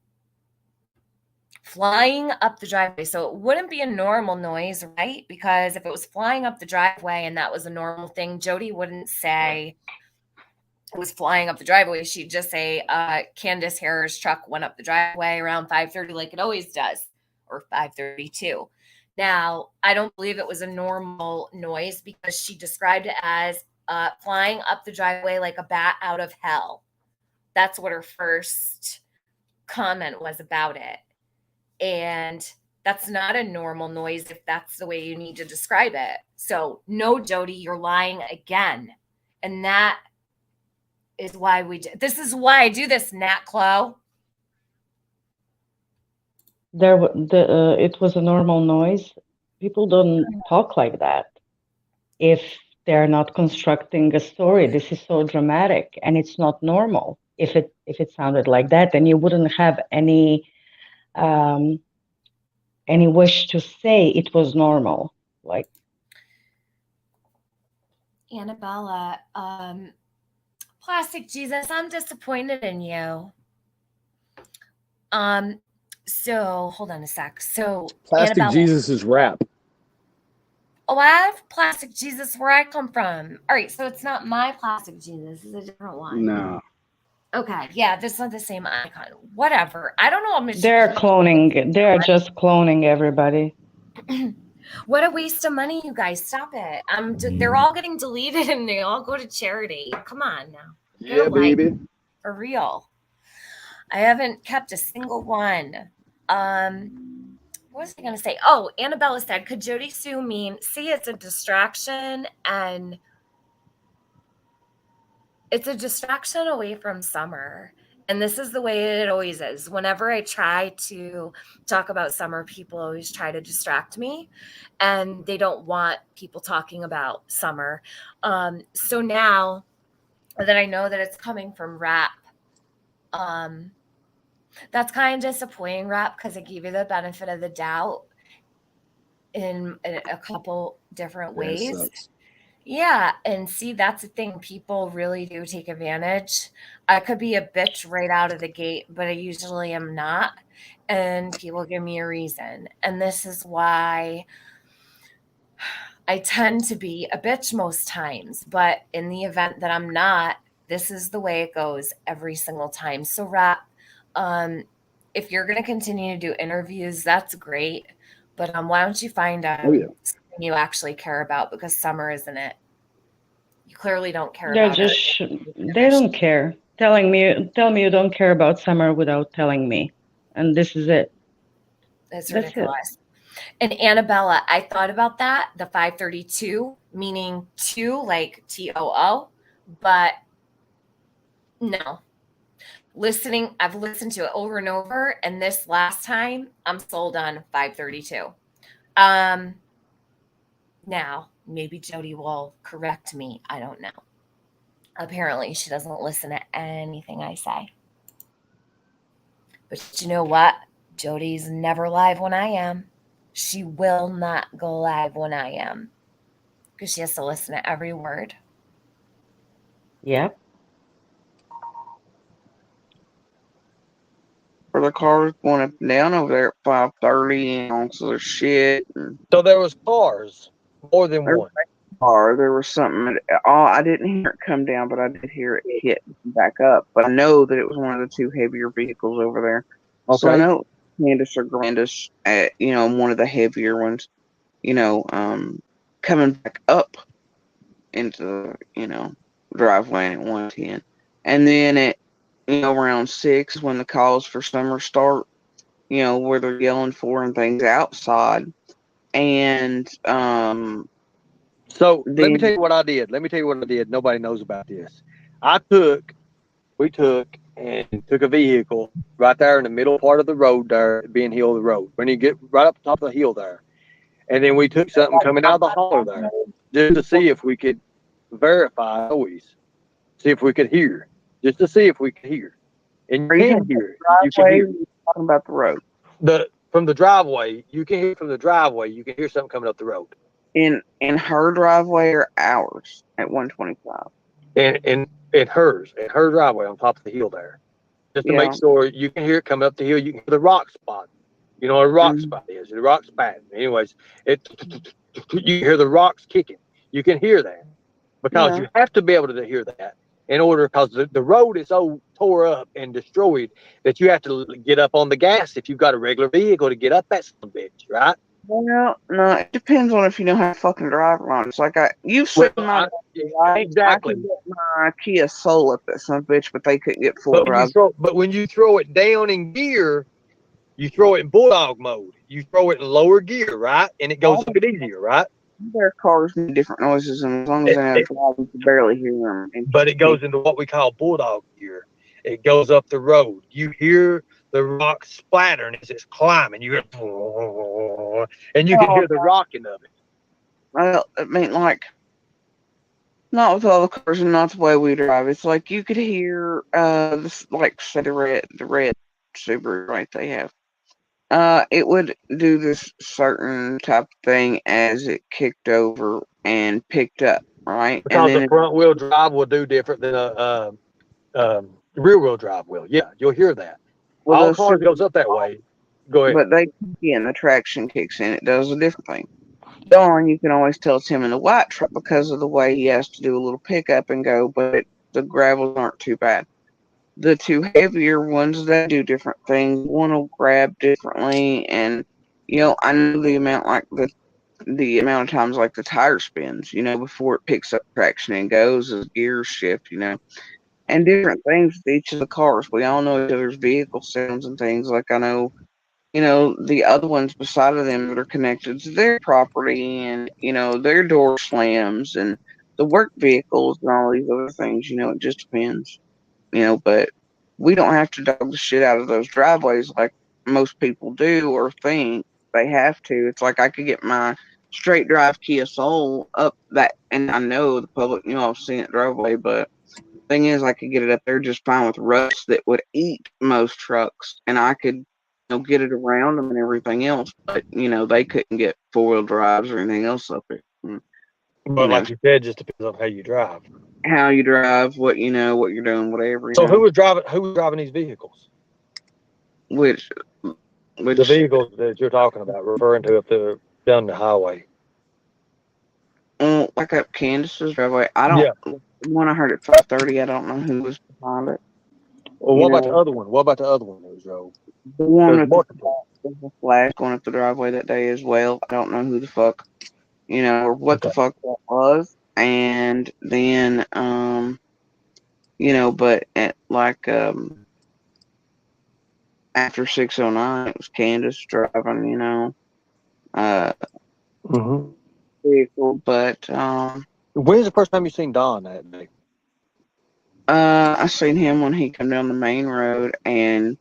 Speaker 4: Flying up the driveway. So it wouldn't be a normal noise, right? Because if it was flying up the driveway and that was a normal thing, Jody wouldn't say it was flying up the driveway. She'd just say Candace Harris' truck went up the driveway around 5:30 like it always does, or 5:32. Now, I don't believe it was a normal noise because she described it as flying up the driveway like a bat out of hell. That's what her first comment was about it. And that's not a normal noise if that's the way you need to describe it. So, no, Jody, you're lying again. And that is why this is why I do this, Nat Chloe.
Speaker 14: It was a normal noise. People don't talk like that if they're not constructing a story. This is so dramatic and it's not normal. If it sounded like that, then you wouldn't have any wish to say it was normal. Like
Speaker 4: Annabella, Plastic Jesus, I'm disappointed in you. So hold on a sec. So
Speaker 3: Plastic
Speaker 4: Annabella,
Speaker 3: Jesus is rap.
Speaker 4: Oh, I have Plastic Jesus where I come from. All right, so it's not my Plastic Jesus. It's a different one.
Speaker 3: No.
Speaker 4: Okay, yeah, this is not the same icon. Whatever. I don't know how much.
Speaker 14: they're cloning. They're just cloning everybody.
Speaker 4: What a waste of money, you guys. Stop it. They're all getting deleted and they all go to charity. Come on now.
Speaker 3: Yeah, baby.
Speaker 4: For real. I haven't kept a single one. What what was I going to say? Oh, Annabella said, could Jody Sue mean, see, it's a distraction and it's a distraction away from summer. And this is the way it always is. Whenever I try to talk about summer, people always try to distract me and they don't want people talking about summer. So now that I know that it's coming from rap, that's kind of disappointing, rap, because I gave you the benefit of the doubt in a couple different
Speaker 3: Yeah, it
Speaker 4: ways.
Speaker 3: sucks.
Speaker 4: Yeah, and see, that's the thing. People really do take advantage. I could be a bitch right out of the gate, but I usually am not. And people give me a reason. And this is why I tend to be a bitch most times. But in the event that I'm not, this is the way it goes every single time. So, Rap, if you're going to continue to do interviews, that's great. But why don't you find
Speaker 3: Oh yeah.
Speaker 4: something you actually care about, because summer isn't it. You clearly don't care
Speaker 14: They're
Speaker 4: about it.
Speaker 14: just, they don't care. Tell me you don't care about summer without telling me. And this is it.
Speaker 4: It's
Speaker 14: That's it.
Speaker 4: ridiculous. And Annabella, I thought about that, the 532, meaning two, like TOO, but no. I've listened to it over and over, and this last time, I'm sold on 532. Now, maybe Jody will correct me. I don't know. Apparently, she doesn't listen to anything I say. But you know what? Jody's never live when I am. She will not go live when I am because she has to listen to every word.
Speaker 14: Yep.
Speaker 6: For the cars going up and down over there at 5:30 and all sorts of shit. And
Speaker 11: So there was cars, more than
Speaker 6: there was
Speaker 11: one.
Speaker 6: a car. There was something. I didn't hear it come down, but I did hear it hit back up. But I know that it was one of the two heavier vehicles over there. So I
Speaker 11: Okay.
Speaker 6: know Candace or Grandis, one of the heavier ones, coming back up into the driveway at 110. And then at around 6 when the calls for summer start, where they're yelling for and things outside. And
Speaker 11: So let me tell
Speaker 6: then
Speaker 11: you what I did. Nobody knows about this. We took and took a vehicle right there in the middle part of the road there, being Hill the road. When you get right up top of the hill there. And then we took something coming out of the holler there just to see if we could verify noise, see if we could hear, just to see if we could hear. And you
Speaker 6: are you
Speaker 11: can
Speaker 6: talking
Speaker 11: hear it.
Speaker 6: about
Speaker 11: You
Speaker 6: the
Speaker 11: can
Speaker 6: driveway?
Speaker 11: hear
Speaker 6: Or are you talking about the road?
Speaker 11: from the driveway. You can hear from the driveway. You can hear something coming up the road.
Speaker 6: In her driveway or ours at 125?
Speaker 11: And her driveway on top of the hill there, just to make
Speaker 6: Yeah.
Speaker 11: sure you can hear it coming up the hill. You can hear the rock spot. You know what a rock
Speaker 6: Mm-hmm.
Speaker 11: spot is? The rock spot. Anyways, you can hear the rocks kicking. You can hear that because
Speaker 6: Yeah.
Speaker 11: you have to be able to hear that in order, because the road is so tore up and destroyed that you have to get up on the gas if you've got a regular vehicle to get up that son of a bitch, right?
Speaker 6: Well, no, it depends on if you know how to fucking drive around. It's like you've seen
Speaker 11: Well,
Speaker 6: my driveway, right? I
Speaker 11: exactly.
Speaker 6: could get my Kia Soul up that son of a bitch, but they couldn't get full drive.
Speaker 11: But when you throw it down in gear, you throw it in bulldog mode. You throw it in lower gear, right? And it goes
Speaker 6: All
Speaker 11: a bit easier, right?
Speaker 6: their cars make different noises, and as long as they know how to drive, you can barely hear them. And
Speaker 11: But it goes into what we call bulldog gear. It goes up the road. You hear the rock splattering as it's climbing. You hear, and you can hear the rocking of it.
Speaker 6: well, I mean, like, not with all the cars and not the way we drive. It's like you could hear, this, like, say the red Subaru, right? They have. It would do this certain type of thing as it kicked over and picked up, right? And
Speaker 11: Because
Speaker 6: then
Speaker 11: the front wheel drive will do different than rear wheel drive will. Yeah, you'll hear that.
Speaker 6: well,
Speaker 11: All
Speaker 6: those
Speaker 11: cars
Speaker 6: Subaru,
Speaker 11: goes up that way. Go ahead.
Speaker 6: but they kick in, the traction kicks in. It does a different thing. Dawn, you can always tell it's him in the white truck because of the way he has to do a little pickup and go, but the gravels aren't too bad. The two heavier ones, they do different things. One will grab differently, and I know the amount, like the amount of times like the tire spins, before it picks up traction and goes as gears shift, and different things with each of the cars. We all know each other's vehicle sounds and things. Like I know, the other ones beside of them that are connected to their property and, their door slams and the work vehicles and all these other things, it just depends, but we don't have to dog the shit out of those driveways like most people do or think they have to. It's like I could get my straight drive Kia Soul up that, and I know the public knew I was seeing it driveway, but thing is, I could get it up there just fine with rust that would eat most trucks, and I could, get it around them and everything else. But they couldn't get 4-wheel drives or anything else up there.
Speaker 11: But like you said, just depends on how you drive.
Speaker 6: How you drive, what what you're doing, whatever.
Speaker 11: So who was driving these vehicles?
Speaker 6: Which
Speaker 11: the vehicles that you're talking about, referring to if they're down the highway.
Speaker 6: Like up Candace's driveway. I don't. Yeah. When I heard at 5:30, I don't know who was behind it.
Speaker 11: Well, what about the other one? What about the other one that was drove?
Speaker 6: The one with the flash going up the driveway that day as well. I don't know who the fuck, or what the fuck that was. And then, but at like after 6:09, it was Candace driving, vehicle. But
Speaker 11: when's the first time you seen Don that day?
Speaker 6: I seen him when he come down the main road, and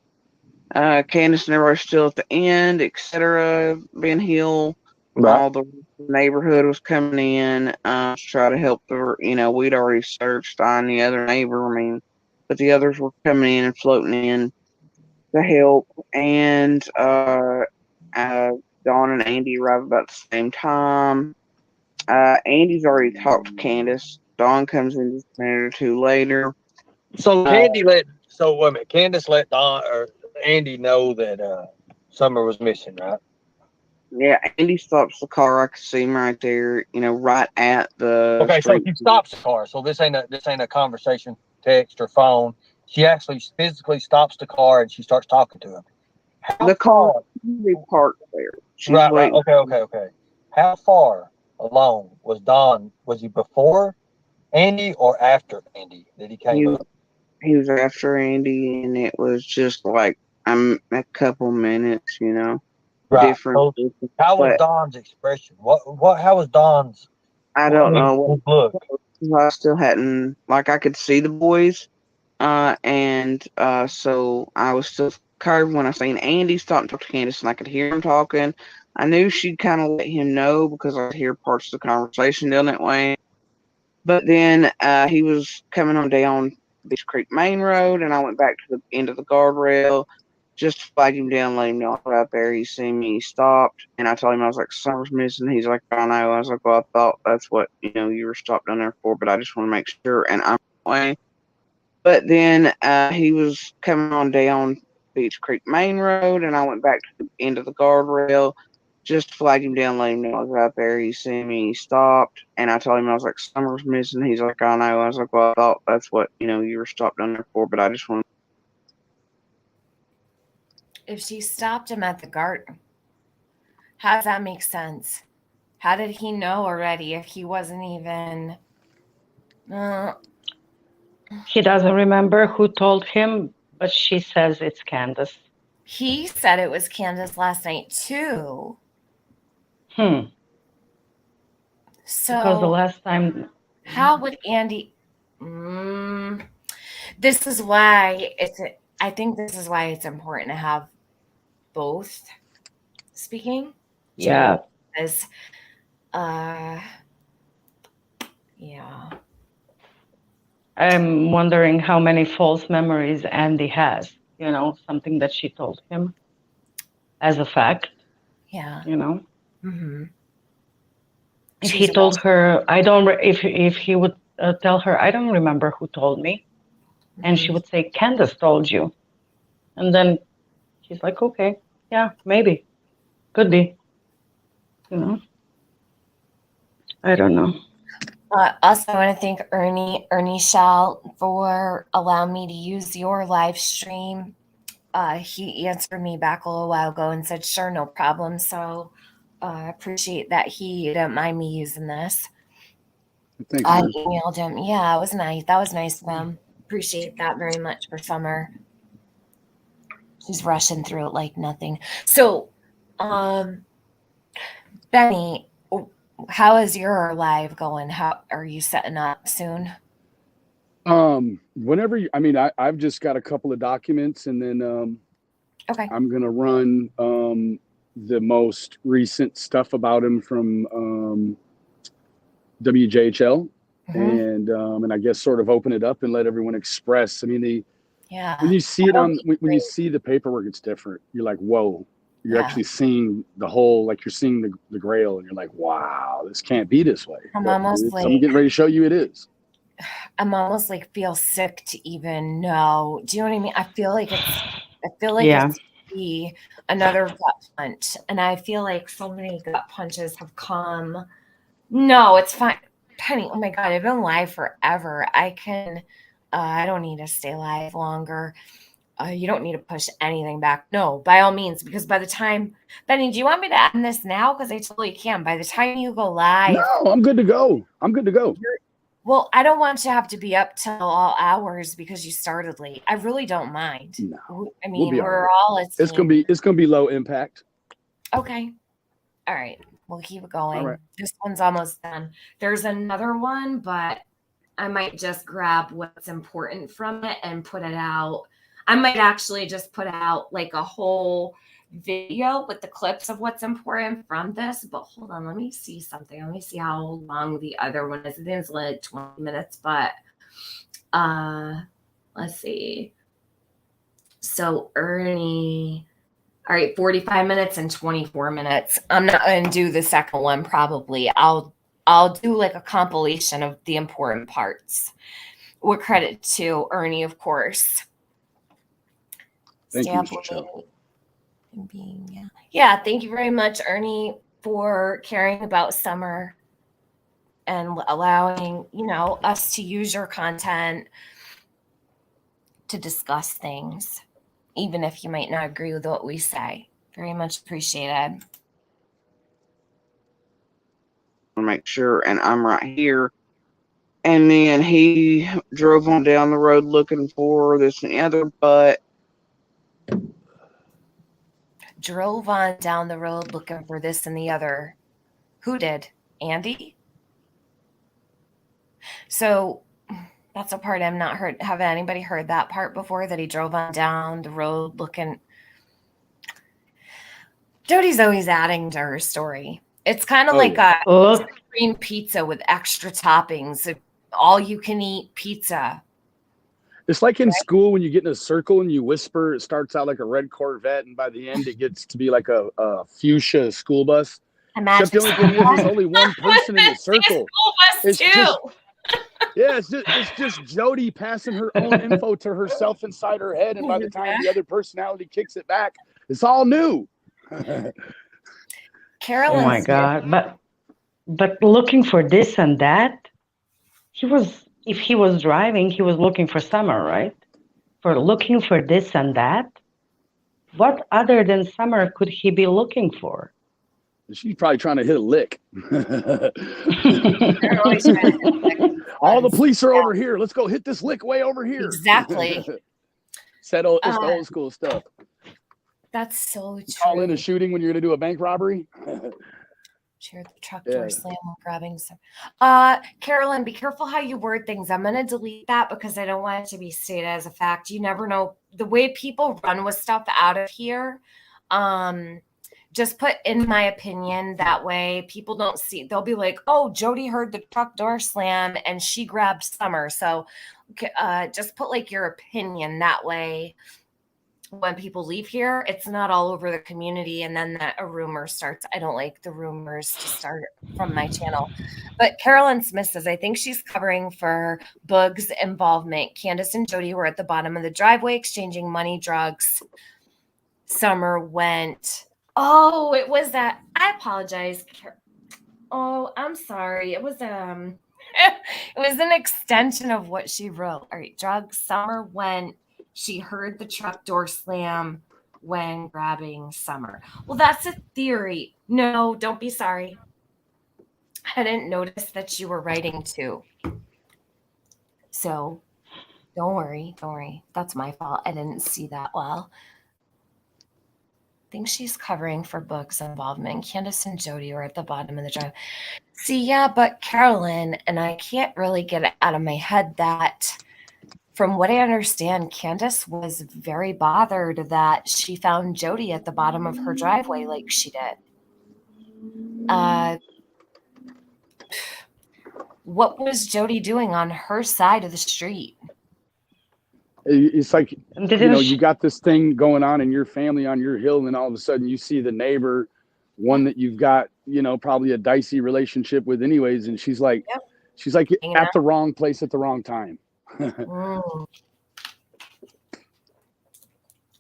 Speaker 6: Candace and everybody still at the end, etc. Ben Hill, all the neighborhood was coming in to try to help we'd already searched on the other neighbor. I mean, but the others were coming in and floating in to help, and Dawn and Andy arrived about the same time. Andy's already talked to Candace. Dawn comes in just a minute or two later.
Speaker 11: So wait a minute. Candace let Dawn or Andy know that Summer was missing, right?
Speaker 6: Yeah, Andy stops the car. I could see him right there, right at the
Speaker 11: Okay,
Speaker 6: street.
Speaker 11: so he stops the car. So this ain't a conversation, text or phone. She actually physically stops the car and she starts talking to him.
Speaker 6: The car parked there.
Speaker 11: Right. Okay. How far along was Don? Was he before Andy or after Andy that he came up?
Speaker 6: He was after Andy, and it was just like a couple minutes,
Speaker 11: Right.
Speaker 6: different.
Speaker 11: So how was Don's expression? How was Don's?
Speaker 6: I don't know. Look, I still hadn't I could see the boys, and so I was still curved when I seen Andy stop and talk to Candace, and I could hear him talking. I knew she'd kind of let him know because I could hear parts of the conversation down that way. But then he was coming on down Beach Creek Main Road, and I went back to the end of the guardrail just to flag him down, let him know I was out there. He seen me, he stopped, and I told him I was like, Summer's missing. He's like, I know. I was like, well, I thought that's what you were stopped down there for, but I just want to make sure. And I'm away. But then he was coming on down Beach Creek Main Road, and I went back to the end of the guardrail just to flag him down, let him know I was out there. He seen me, he stopped, and I told him I was like, Summer's missing. He's like, I know. I was like, well, I thought that's what you were stopped down there for, but I just want.
Speaker 4: If she stopped him at the garden, how does that make sense? How did he know already if he wasn't even?
Speaker 14: He doesn't remember who told him, but she says it's Candace.
Speaker 4: He said it was Candace last night too.
Speaker 14: So because the last time,
Speaker 4: how would Andy? This is why I think this is why it's important to have both speaking.
Speaker 14: Yeah.
Speaker 4: Because, yeah.
Speaker 14: I'm wondering how many false memories Andy has. Something that she told him as a fact.
Speaker 4: Yeah.
Speaker 14: Mm-hmm. If he told her, I don't. If he would tell her, I don't remember who told me, and she would say, Candace told you, and then she's like, okay, yeah, maybe, could be. I don't know.
Speaker 4: Also, I want to thank Ernie Shell for allowing me to use your live stream. He answered me back a little while ago and said, sure, no problem. So I appreciate that he didn't mind me using this. I emailed him. Yeah, it was nice. That was nice of him. Appreciate that very much for Summer. He's rushing through it like nothing. So, Benny, how is your live going? How are you setting up soon?
Speaker 3: Whenever I've just got a couple of documents, and then
Speaker 4: Okay.
Speaker 3: I'm gonna run the most recent stuff about him from WJHL, and I guess sort of open it up and let everyone express. I mean, when you see it when you see the paperwork, it's different. You're like, whoa. You're actually seeing the whole, like you're seeing the grail, and you're like, wow, this can't be this way.
Speaker 4: I'm
Speaker 3: I'm getting ready to show you it is.
Speaker 4: I'm almost like feel sick to even know. Do you know what I mean? I feel like
Speaker 14: Yeah.
Speaker 4: it's be another gut punch, and I feel like so many gut punches have come. No, it's fine, Penny. Oh my God, I've been live forever. I don't need to stay live longer. You don't need to push anything back. No, by all means, because by the time, Benny, do you want me to end this now? Because I totally can. By the time you go live.
Speaker 3: No, I'm good to go.
Speaker 4: Well, I don't want you to have to be up till all hours because you started late. I really don't mind.
Speaker 3: No,
Speaker 4: I mean,
Speaker 3: we'll
Speaker 4: we're
Speaker 3: right.
Speaker 4: all a team.
Speaker 3: It's gonna be low impact.
Speaker 4: Okay. All right. We'll keep it going.
Speaker 3: All right.
Speaker 4: This one's almost done. There's another one, but I might just grab what's important from it and put it out. I might actually just put out like a whole video with the clips of what's important from this. But hold on, let me see something. Let me see how long the other one is. I think it's like 20 minutes, but let's see. So Ernie, all right, 45 minutes and 24 minutes. I'm not going to do the second one probably. I'll do like a compilation of the important parts. With credit to Ernie, of course.
Speaker 3: Thank you, Mr. Cho.
Speaker 4: Yeah, thank you very much, Ernie, for caring about summer and allowing, us to use your content to discuss things, even if you might not agree with what we say. Very much appreciated.
Speaker 6: Make sure, and I'm right here. And then he drove on down the road looking for this and the other, but
Speaker 4: drove on down the road looking for this and the other. Who did? Andy? So that's a part I've not heard. Have anybody heard that part before, that he drove on down the road looking? Jody's always adding to her story. It's kind of like a cream pizza with extra toppings, all you can eat pizza.
Speaker 3: It's like in school when you get in a circle and you whisper. It starts out like a red Corvette, and by the end it gets to be like a fuchsia school bus. Except the only thing is, there's only one person in the circle.
Speaker 4: It's just,
Speaker 3: it's just Jody passing her own info to herself inside her head, and by the time the other personality kicks it back, it's all new.
Speaker 4: Carolyn.
Speaker 14: Oh my God! But looking for this and that, if he was driving, he was looking for summer, right? For looking for this and that, what other than summer could he be looking for?
Speaker 3: She's probably trying to hit a lick. All the police are over here. Let's go hit this lick way over here.
Speaker 4: Exactly.
Speaker 3: It's the old school stuff.
Speaker 4: That's so true.
Speaker 3: Call in a shooting when you're going to do a bank robbery.
Speaker 4: Share the truck door slam while grabbing some. Carolyn, be careful how you word things. I'm going to delete that because I don't want it to be stated as a fact. You never know the way people run with stuff out of here. Just put in my opinion. That way people don't see. They'll be like, oh, Jody heard the truck door slam and she grabbed Summer. So just put like your opinion that way. When people leave here, it's not all over the community, and then a rumor starts. I don't like the rumors to start from my channel. But Carolyn Smith says, I think she's covering for Boog's involvement. Candace and Jody were at the bottom of the driveway exchanging money, drugs. Summer went. Oh, it was that. I apologize. Oh, I'm sorry. It was it was an extension of what she wrote. All right, drugs. Summer went. She heard the truck door slam when grabbing Summer. Well, that's a theory. No, don't be sorry. I didn't notice that you were writing too. So don't worry. Don't worry. That's my fault. I didn't see that well. think she's covering for Book's involvement. Candace and Jody were at the bottom of the drive. See, yeah, but Carolyn, and I can't really get it out of my head that, from what I understand, Candace was very bothered that she found Jody at the bottom of her driveway like she did. What was Jody doing on her side of the street?
Speaker 3: It's like,
Speaker 14: Didn't
Speaker 3: you got this thing going on in your family on your hill, and then all of a sudden you see the neighbor, one that you've got, probably a dicey relationship with anyways, and she's like, at the wrong place at the wrong time. That's how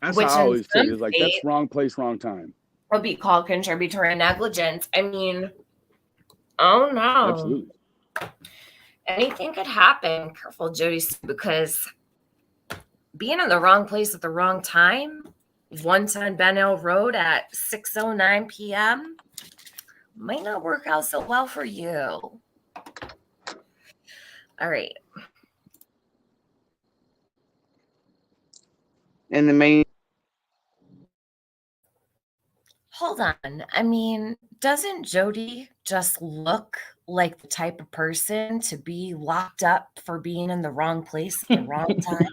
Speaker 3: I always take it. It's like, that's wrong place, wrong time.
Speaker 4: Would be called contributory negligence. I mean, oh no.
Speaker 3: Absolutely.
Speaker 4: Anything could happen. Careful, Jody, because being in the wrong place at the wrong time, 110 Benno Road at 6:09 p.m. might not work out so well for you. All right.
Speaker 6: And the main.
Speaker 4: Hold on. I mean, doesn't Jody just look like the type of person to be locked up for being in the wrong place at the wrong time?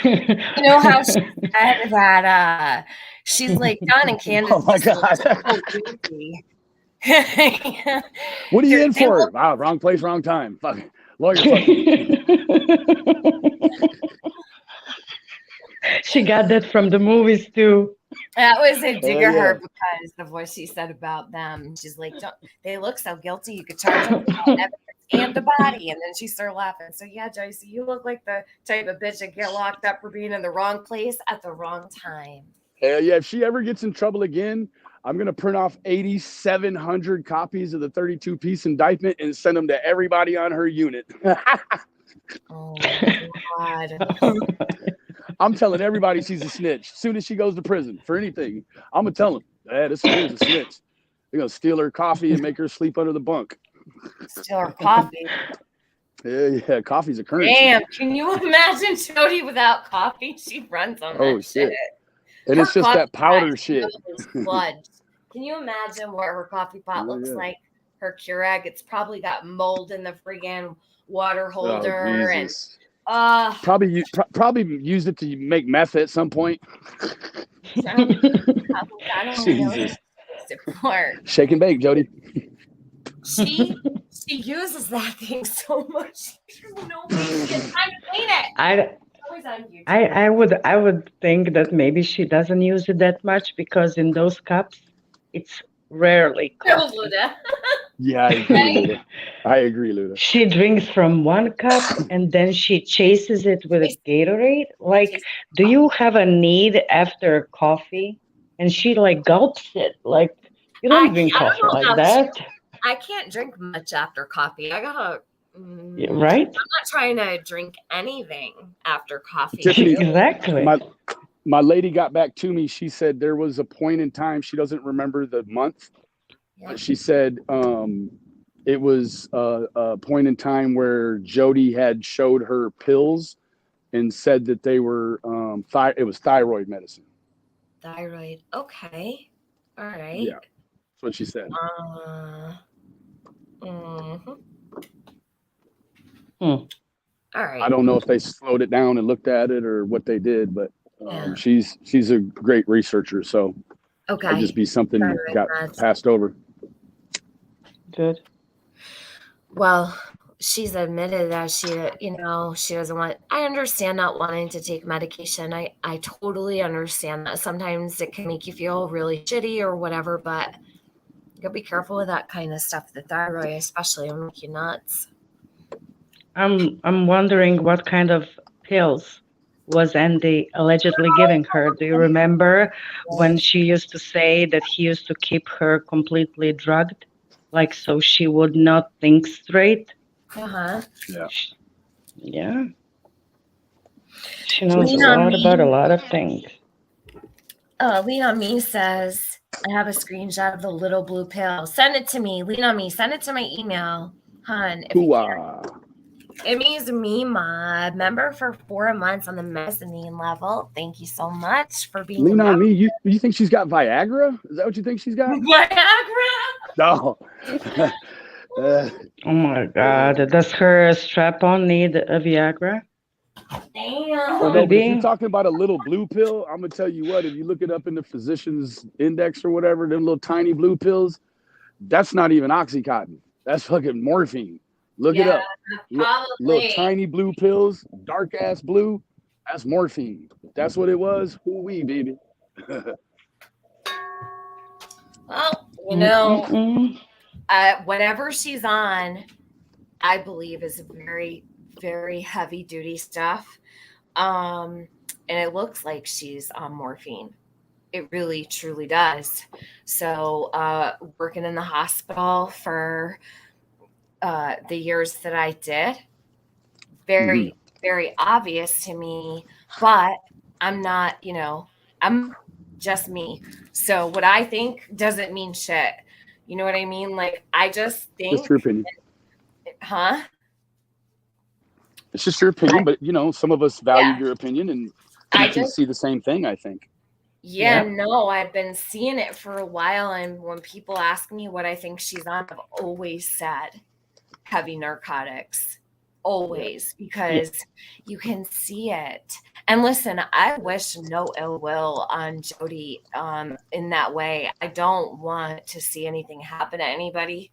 Speaker 4: You know how she said that she's like Don and Candace.
Speaker 3: Oh my God. What are you in for? Wow, wrong place, wrong time. Fuck it. Lawyer, fuck me.
Speaker 14: She got that from the movies too.
Speaker 4: That was a dig at her because of what she said about them. She's like, they look so guilty. You could charge them and the body. And then she started laughing. So yeah, Joyce, you look like the type of bitch that get locked up for being in the wrong place at the wrong time.
Speaker 3: Hell yeah. If she ever gets in trouble again, I'm going to print off 8,700 copies of the 32-piece indictment and send them to everybody on her unit.
Speaker 4: Oh my God.
Speaker 3: I'm telling everybody she's a snitch. As soon as she goes to prison for anything, I'm going to tell them, this is a snitch. They're going to steal her coffee and make her sleep under the bunk.
Speaker 4: Steal her coffee?
Speaker 3: Yeah, coffee's a currency.
Speaker 4: Damn, can you imagine Jody without coffee? She runs on that shit.
Speaker 3: And
Speaker 4: her
Speaker 3: it's just that powder shit.
Speaker 4: Blood. Can you imagine what her coffee pot looks like? Her Keurig, it's probably got mold in the friggin' water holder. And
Speaker 3: probably used it to make meth at some point.
Speaker 4: I don't
Speaker 3: Jesus.
Speaker 4: Know.
Speaker 3: Shake and bake, Jody.
Speaker 4: She uses that thing so much. Nobody gets time to clean it.
Speaker 14: I would think that maybe she doesn't use it that much because in those cups it's rarely coffee.
Speaker 3: Yeah, I agree, Luda.
Speaker 14: She drinks from one cup and then she chases it with a Gatorade. Like, do you have a need after coffee? And she like gulps it. Like, you don't drink coffee like that.
Speaker 4: I can't drink much after coffee. I gotta.
Speaker 14: Right?
Speaker 4: I'm not trying to drink anything after coffee.
Speaker 3: Tiffany,
Speaker 14: exactly.
Speaker 3: My lady got back to me. She said there was a point in time, she doesn't remember the month, but she said it was a point in time where Jody had showed her pills and said that they were it was thyroid medicine.
Speaker 4: Thyroid. Okay. All right.
Speaker 3: Yeah. That's what she said.
Speaker 4: All right.
Speaker 3: I don't know if they slowed it down and looked at it or what they did, but she's a great researcher, so it'd just be something that got passed over.
Speaker 14: Good.
Speaker 4: Well, she's admitted that she doesn't want. I understand not wanting to take medication. I totally understand that. Sometimes it can make you feel really shitty or whatever, but you gotta be careful with that kind of stuff. The thyroid, especially, will make you nuts.
Speaker 14: I'm wondering what kind of pills was Andy allegedly giving her. Do you remember when she used to say that he used to keep her completely drugged, like so she would not think straight?
Speaker 3: Yeah.
Speaker 14: Yeah. She knows a lot about a lot of things.
Speaker 4: Lean on Me says, I have a screenshot of the little blue pill. Send it to me. Lean on Me. Send it to my email, hon. If you can. Emmy's Mima, member for 4 months on the mezzanine level. Thank you so much for being
Speaker 3: Lean
Speaker 4: a
Speaker 3: on
Speaker 4: member.
Speaker 3: me. You think she's got Viagra? Is that what you think she's got?
Speaker 4: Viagra?
Speaker 3: No.
Speaker 14: Oh my God. Does her strap-on need a Viagra?
Speaker 4: Damn.
Speaker 3: Well, no,
Speaker 14: Could
Speaker 3: but if you're
Speaker 14: be.
Speaker 3: talking about a little blue pill, I'm gonna tell you what. If you look it up in the physician's index or whatever, them little tiny blue pills, that's not even OxyContin. That's fucking morphine. Look it
Speaker 4: Yeah,
Speaker 3: up. Little
Speaker 4: probably.
Speaker 3: tiny blue pills, dark ass blue. That's morphine. That's what it was. Hoo wee, baby.
Speaker 4: Well, you know,
Speaker 14: Mm-mm-mm.
Speaker 4: whatever she's on, I believe is very, very heavy duty stuff. And it looks like she's on morphine. It really, truly does. So, working in the hospital for the years that I did, very, very obvious to me, but I'm not, I'm just me. So what I think doesn't mean shit. You know what I mean? Like, I just
Speaker 3: Just
Speaker 4: think,
Speaker 3: your opinion.
Speaker 4: huh?
Speaker 3: It's just your opinion, but some of us value
Speaker 4: Yeah.
Speaker 3: your opinion, and
Speaker 4: I
Speaker 3: we can
Speaker 4: just,
Speaker 3: see the same thing. I think.
Speaker 4: yeah, no, I've been seeing it for a while. And when people ask me what I think she's on, I've always said heavy narcotics. Always, because you can see it. And listen, I wish no ill will on Jody in that way. I don't want to see anything happen to anybody.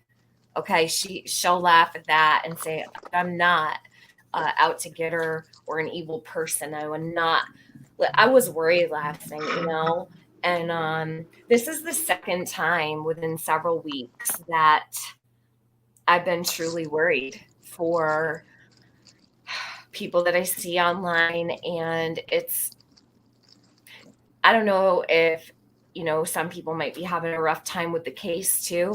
Speaker 4: Okay, she'll laugh at that and say, I'm not out to get her or an evil person. I would not. I was worried last night, and this is the second time within several weeks that I've been truly worried for people that I see online. And I don't know if, some people might be having a rough time with the case too.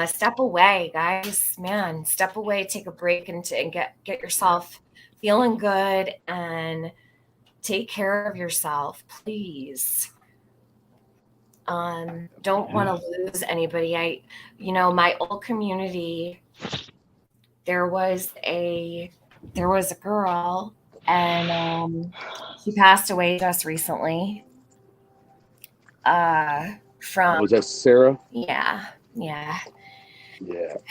Speaker 4: Step away, guys, man, step away, take a break and get yourself feeling good and take care of yourself, please. Don't want to lose anybody. My old community, there was a girl, and she passed away just recently. From
Speaker 3: Was that Sarah?
Speaker 4: Yeah.
Speaker 3: Yeah.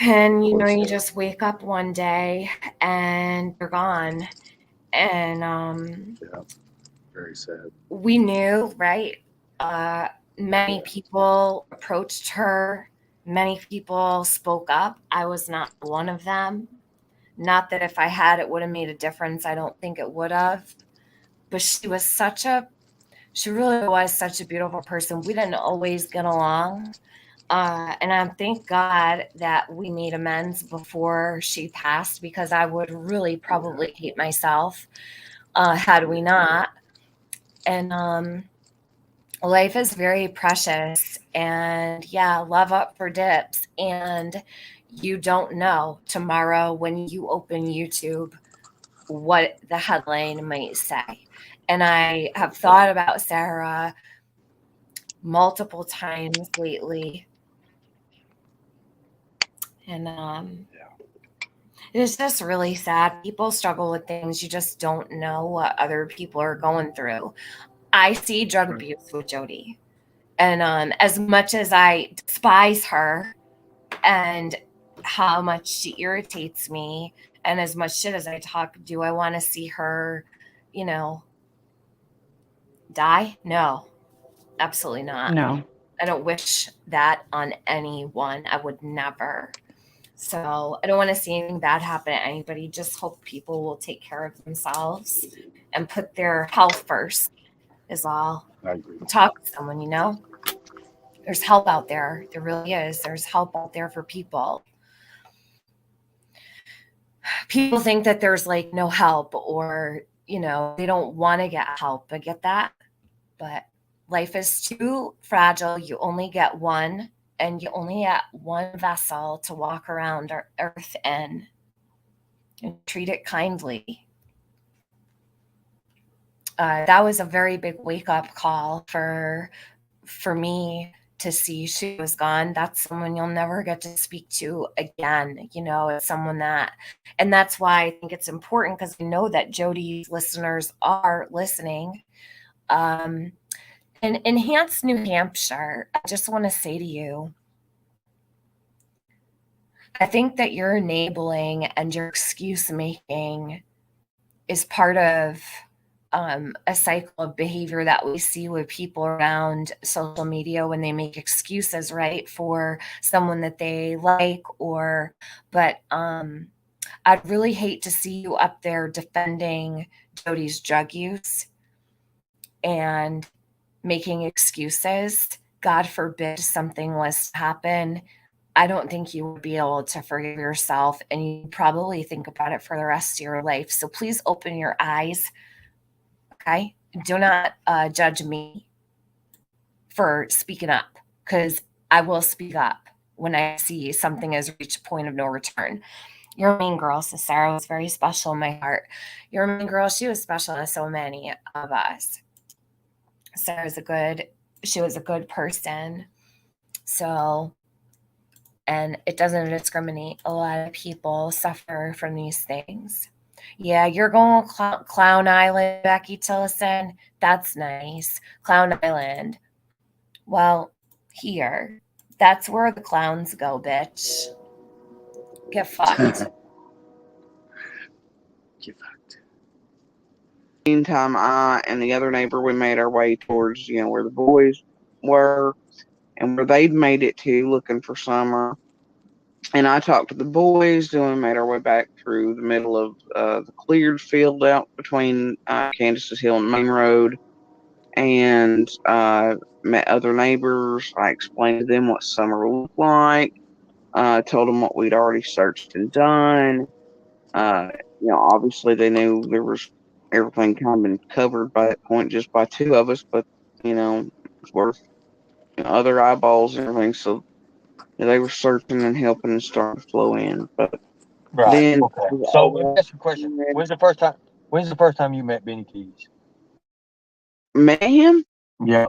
Speaker 4: And
Speaker 3: Poor
Speaker 4: you
Speaker 3: Sarah.
Speaker 4: just wake up one day and they're gone. And
Speaker 3: Very sad.
Speaker 4: we knew, right? Many people approached her, many people spoke up. I was not one of them. Not that if I had, it would have made a difference. I don't think it would have. But she really was such a beautiful person. We didn't always get along. And I thank God that we made amends before she passed, because I would really probably hate myself had we not. And life is very precious. And yeah, love up for dips. And you don't know tomorrow when you open YouTube what the headline might say. And I have thought about Sarah multiple times lately. And it's just really sad. People struggle with things. You just don't know what other people are going through. I see drug abuse with Jody. And as much as I despise her and how much she irritates me, and as much shit as I talk, do I want to see her, die? No, absolutely not.
Speaker 14: No.
Speaker 4: I don't wish that on anyone. I would never. So I don't want to see anything bad happen to anybody. Just hope people will take care of themselves and put their health first is all.
Speaker 3: I agree.
Speaker 4: Talk to someone. There's help out there. There really is. There's help out there for people. People think that there's like no help, or, they don't want to get help. I get that. But life is too fragile. You only get one, and you only get one vessel to walk around our earth in. And treat it kindly. That was a very big wake up call for me to see she was gone. That's someone you'll never get to speak to again. You know, it's someone that, and that's why I think it's important, because I know that Jody's listeners are listening. In Enhanced New Hampshire, I just want to say to you, I think that your enabling and your excuse making is part of a cycle of behavior that we see with people around social media when they make excuses, right, for someone that they like, but I'd really hate to see you up there defending Jody's drug use and making excuses. God forbid something was to happen. I don't think you would be able to forgive yourself, and you probably think about it for the rest of your life. So please open your eyes. Okay? Do not judge me for speaking up, because I will speak up when I see something has reached a point of no return. You're a mean girl. So Sarah was very special in my heart. You're a mean girl. She was special to so many of us. She was a good person. So, and it doesn't discriminate. A lot of people suffer from these things. Yeah, you're going Clown Island, Becky Tillison. That's nice. Clown Island. Well, here. That's where the clowns go, bitch. Get fucked.
Speaker 3: Get fucked.
Speaker 6: Meantime, I and the other neighbor, we made our way towards, where the boys were and where they'd made it to, looking for Summer. And I talked to the boys, and we made our way back through the middle of the cleared field out between Candace's Hill and Main Road, and met other neighbors. I explained to them what Summer looked like, told them what we'd already searched and done. Obviously they knew there was everything kind of been covered by that point just by two of us, but it's worth other eyeballs and everything. So they were searching and helping and starting to flow in. But
Speaker 11: Right.
Speaker 6: then,
Speaker 11: Okay. So let me ask you a question. When's the first time you met Benny Keys?
Speaker 6: Met him?
Speaker 11: Yeah.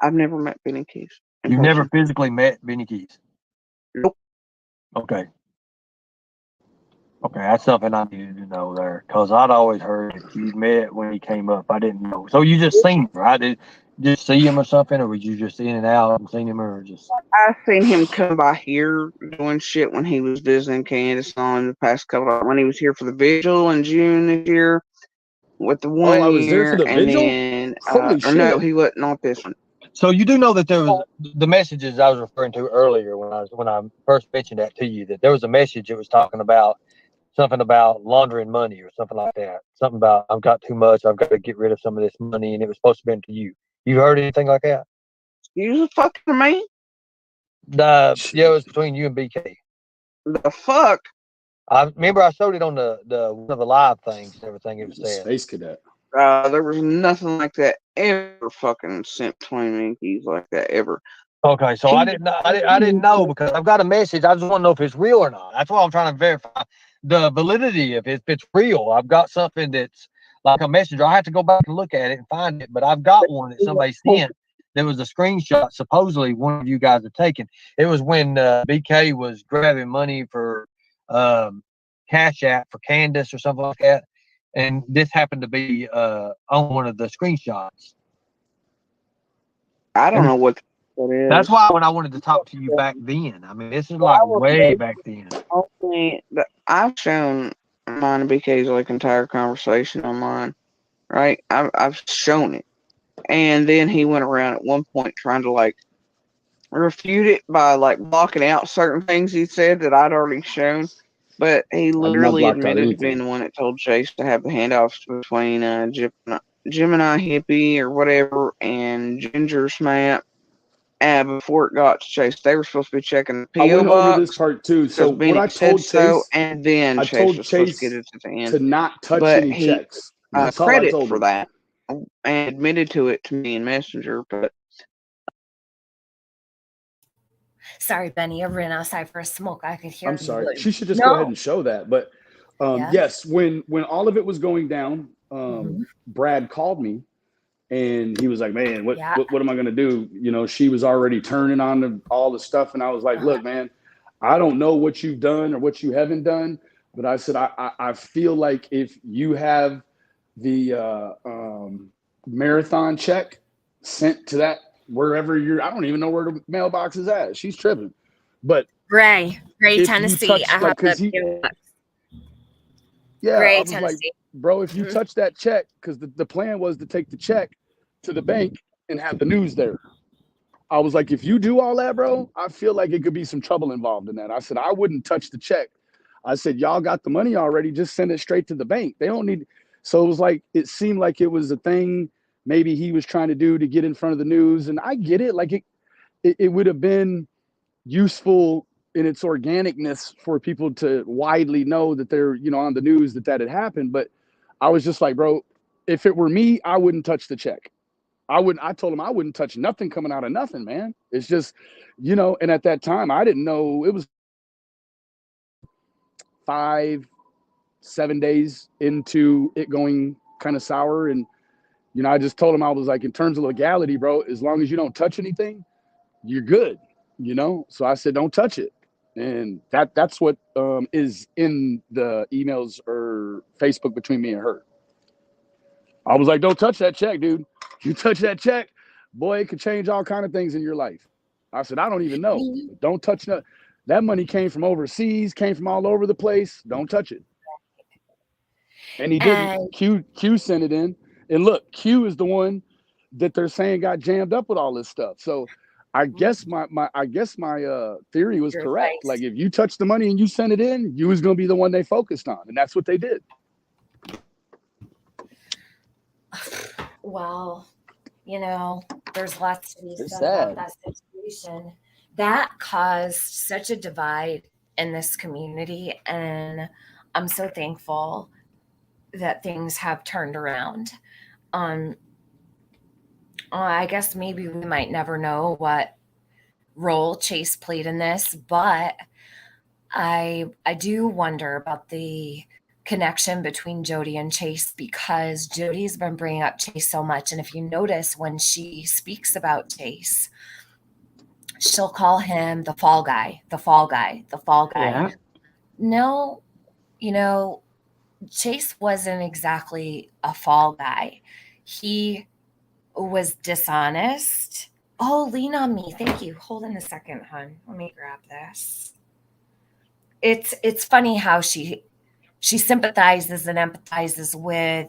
Speaker 6: I've never met Benny Keys.
Speaker 11: You've never physically met Benny Keys?
Speaker 6: Nope.
Speaker 11: Okay. Okay, that's something I needed to know there, because I'd always heard that you met when he came up. I didn't know. So you just seen him, right? Did you just see him or something, or was you just in and out and seen him, or just?
Speaker 6: I seen him come by here doing shit when he was visiting Candace on the past couple when he was here for the vigil in June this year with the one
Speaker 3: I was there for
Speaker 6: year,
Speaker 3: the
Speaker 6: and
Speaker 3: vigil?
Speaker 6: then
Speaker 3: Holy
Speaker 6: or
Speaker 3: shit.
Speaker 6: no, he wasn't, not this one.
Speaker 11: So you do know that there was the messages I was referring to earlier when I first mentioned that to you, that there was a message that was talking about something about laundering money or something like that. Something about, I've got too much, I've got to get rid of some of this money, and it was supposed to be to you. You heard anything like that?
Speaker 6: You was fucking me?
Speaker 11: Yeah, it was between you and BK.
Speaker 6: The fuck?
Speaker 11: I remember I showed it on the one of the live things and everything. It was said.
Speaker 3: Space Cadet.
Speaker 6: There was nothing like that ever fucking sent between me and Keys like that ever.
Speaker 11: Okay, so I didn't know, because I've got a message. I just want to know if it's real or not. That's why I'm trying to verify the validity of it. If it's real, I've got something that's like a message. I have to go back and look at it and find it, but I've got one that somebody sent. There was a screenshot supposedly one of you guys had taken. It was when BK was grabbing money for Cash App for Candace or something like that, and this happened to be on one of the screenshots.
Speaker 6: I don't know what that is.
Speaker 11: That's why when I wanted to talk to you back then, I mean, this is like way back then.
Speaker 6: Only I've shown mine and BK's like entire conversation online, right? I've shown it, and then he went around at one point trying to like refute it by like blocking out certain things he said that I'd already shown. But he literally admitted to being the one that told Chase to have the handoffs between Gemini Hippie or whatever and Ginger Snap. Before it got to Chase, they were supposed to be checking the PO
Speaker 3: I went
Speaker 6: box
Speaker 3: over this part too. So
Speaker 6: Benny
Speaker 3: what I told Chase,
Speaker 6: and then
Speaker 3: I
Speaker 6: Chase
Speaker 3: told
Speaker 6: was supposed
Speaker 3: Chase
Speaker 6: to get it at the end
Speaker 3: to not touch
Speaker 6: but
Speaker 3: any
Speaker 6: he
Speaker 3: checks. That's all I
Speaker 6: credit
Speaker 3: told
Speaker 6: for
Speaker 3: him.
Speaker 6: that and admitted to it to me in Messenger. But
Speaker 4: Sorry, Benny, I ran outside for a smoke. I could hear
Speaker 3: I'm
Speaker 4: you.
Speaker 3: sorry. She should just go ahead and show that. But yes, when all of it was going down, Brad called me And he was like, man, what
Speaker 4: Yeah.
Speaker 3: what am I going to do? You know, she was already turning on all the stuff. And I was like, look, man, I don't know what you've done or what you haven't done. But I said, I feel like if you have the marathon check sent to that, wherever I don't even know where the mailbox is at. She's tripping. But
Speaker 4: Gray,
Speaker 3: if you
Speaker 4: Tennessee. I
Speaker 3: touch,
Speaker 4: have
Speaker 3: like,
Speaker 4: the
Speaker 3: cause I
Speaker 4: Gray,
Speaker 3: was like,
Speaker 4: Tennessee.
Speaker 3: bro, if you
Speaker 4: Mhm.
Speaker 3: touch that check, because the plan was to take the check to the bank and have the news there. I was like, if you do all that, bro, I feel like it could be some trouble involved in that. I said, I wouldn't touch the check. I said, y'all got the money already. Just send it straight to the bank. They don't need. So it was like, it seemed like it was a thing maybe he was trying to do to get in front of the news. And I get it. Like it would have been useful in its organicness for people to widely know that they're, on the news that had happened. But I was just like, bro, if it were me, I wouldn't touch the check. I told him I wouldn't touch nothing coming out of nothing, man. It's just, and at that time I didn't know it was 5-7 days into it going kind of sour. And, I just told him, I was like, in terms of legality, bro, as long as you don't touch anything, you're good, So I said, don't touch it. And that's what is in the emails or Facebook between me and her. I was like, don't touch that check, dude. You touch that check, boy, it could change all kind of things in your life. I said, I don't even know. Don't touch that. That money came from overseas, came from all over the place. Don't touch it. And he didn't.
Speaker 4: And
Speaker 3: Q sent it in. And look, Q is the one that they're saying got jammed up with all this stuff. So I guess my theory was
Speaker 4: your
Speaker 3: correct.
Speaker 4: advice.
Speaker 3: Like, if you touch the money and you send it in, you was going to be the one they focused on. And that's what they did.
Speaker 4: Well, there's lots to be
Speaker 3: It's
Speaker 4: said about
Speaker 3: sad.
Speaker 4: that situation. That caused such a divide in this community. And I'm so thankful that things have turned around. Um, I guess maybe we might never know what role Chase played in this, but I do wonder about the connection between Jody and Chase, because Jody's been bringing up Chase so much. And if you notice, when she speaks about Chase, she'll call him the fall guy, the fall guy, the fall guy.
Speaker 14: Yeah.
Speaker 4: No, Chase wasn't exactly a fall guy. He was dishonest. Oh, lean on me. Thank you. Hold on a second, hon. Let me grab this. It's funny how she sympathizes and empathizes with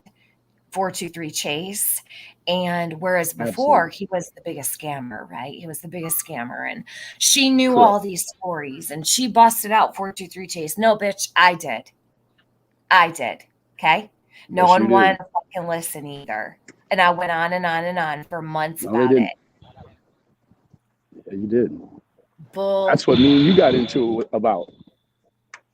Speaker 4: 423 Chase. And whereas before
Speaker 3: Absolutely.
Speaker 4: he was the biggest scammer, right? He was the biggest scammer. And she knew all
Speaker 3: Correct.
Speaker 4: these stories and she busted out 423 Chase. No, bitch, I did. Okay. No
Speaker 3: Yes, you
Speaker 4: one wanted
Speaker 3: did.
Speaker 4: to fucking listen either. And I went on and on and on for months
Speaker 3: No, they
Speaker 4: about
Speaker 3: didn't.
Speaker 4: it.
Speaker 3: Yeah, you did.
Speaker 4: Bull.
Speaker 3: That's what me and you got into it about.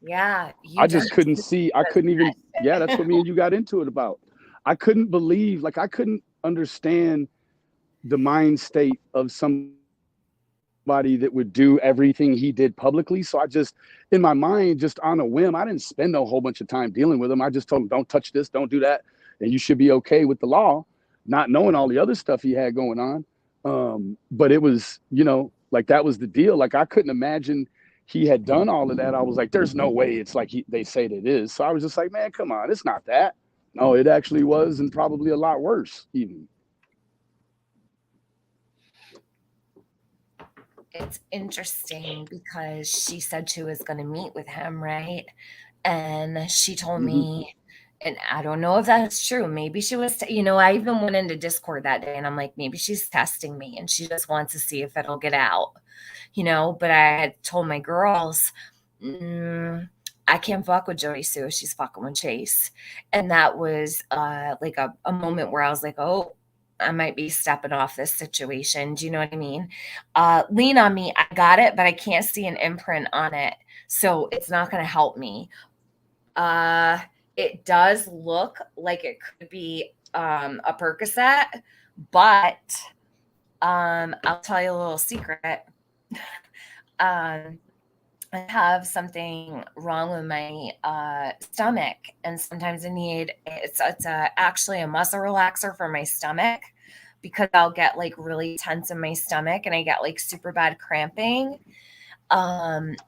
Speaker 4: Yeah.
Speaker 3: I just couldn't see. I couldn't even. Yeah, that's what me and you got into it about. I couldn't believe, like, I couldn't understand the mind state of somebody that would do everything he did publicly. So I just, in my mind, just on a whim, I didn't spend a whole bunch of time dealing with him. I just told him, don't touch this, don't do that. And you should be okay with the law, not knowing all the other stuff he had going on. But it was, like, that was the deal. Like, I couldn't imagine he had done all of that. I was like, there's no way it's like they say that it is. So I was just like, man, come on, it's not that. No, it actually was, and probably a lot worse even.
Speaker 4: It's interesting because she said she was going to meet with him, right? And she told
Speaker 3: Mm-hmm.
Speaker 4: me, and I don't know if that's true. Maybe she was, I even went into Discord that day and I'm like, maybe she's testing me and she just wants to see if it'll get out, But I had told my girls, I can't fuck with Jody Sue. She's fucking with Chase. And that was like a moment where I was like, oh, I might be stepping off this situation. Do you know what I mean? Lean on me. I got it, but I can't see an imprint on it. So it's not going to help me. It does look like it could be a Percocet, but I'll tell you a little secret. I have something wrong with my stomach, and sometimes I need it's actually a muscle relaxer for my stomach. because I'll get like really tense in my stomach and I get like super bad cramping. And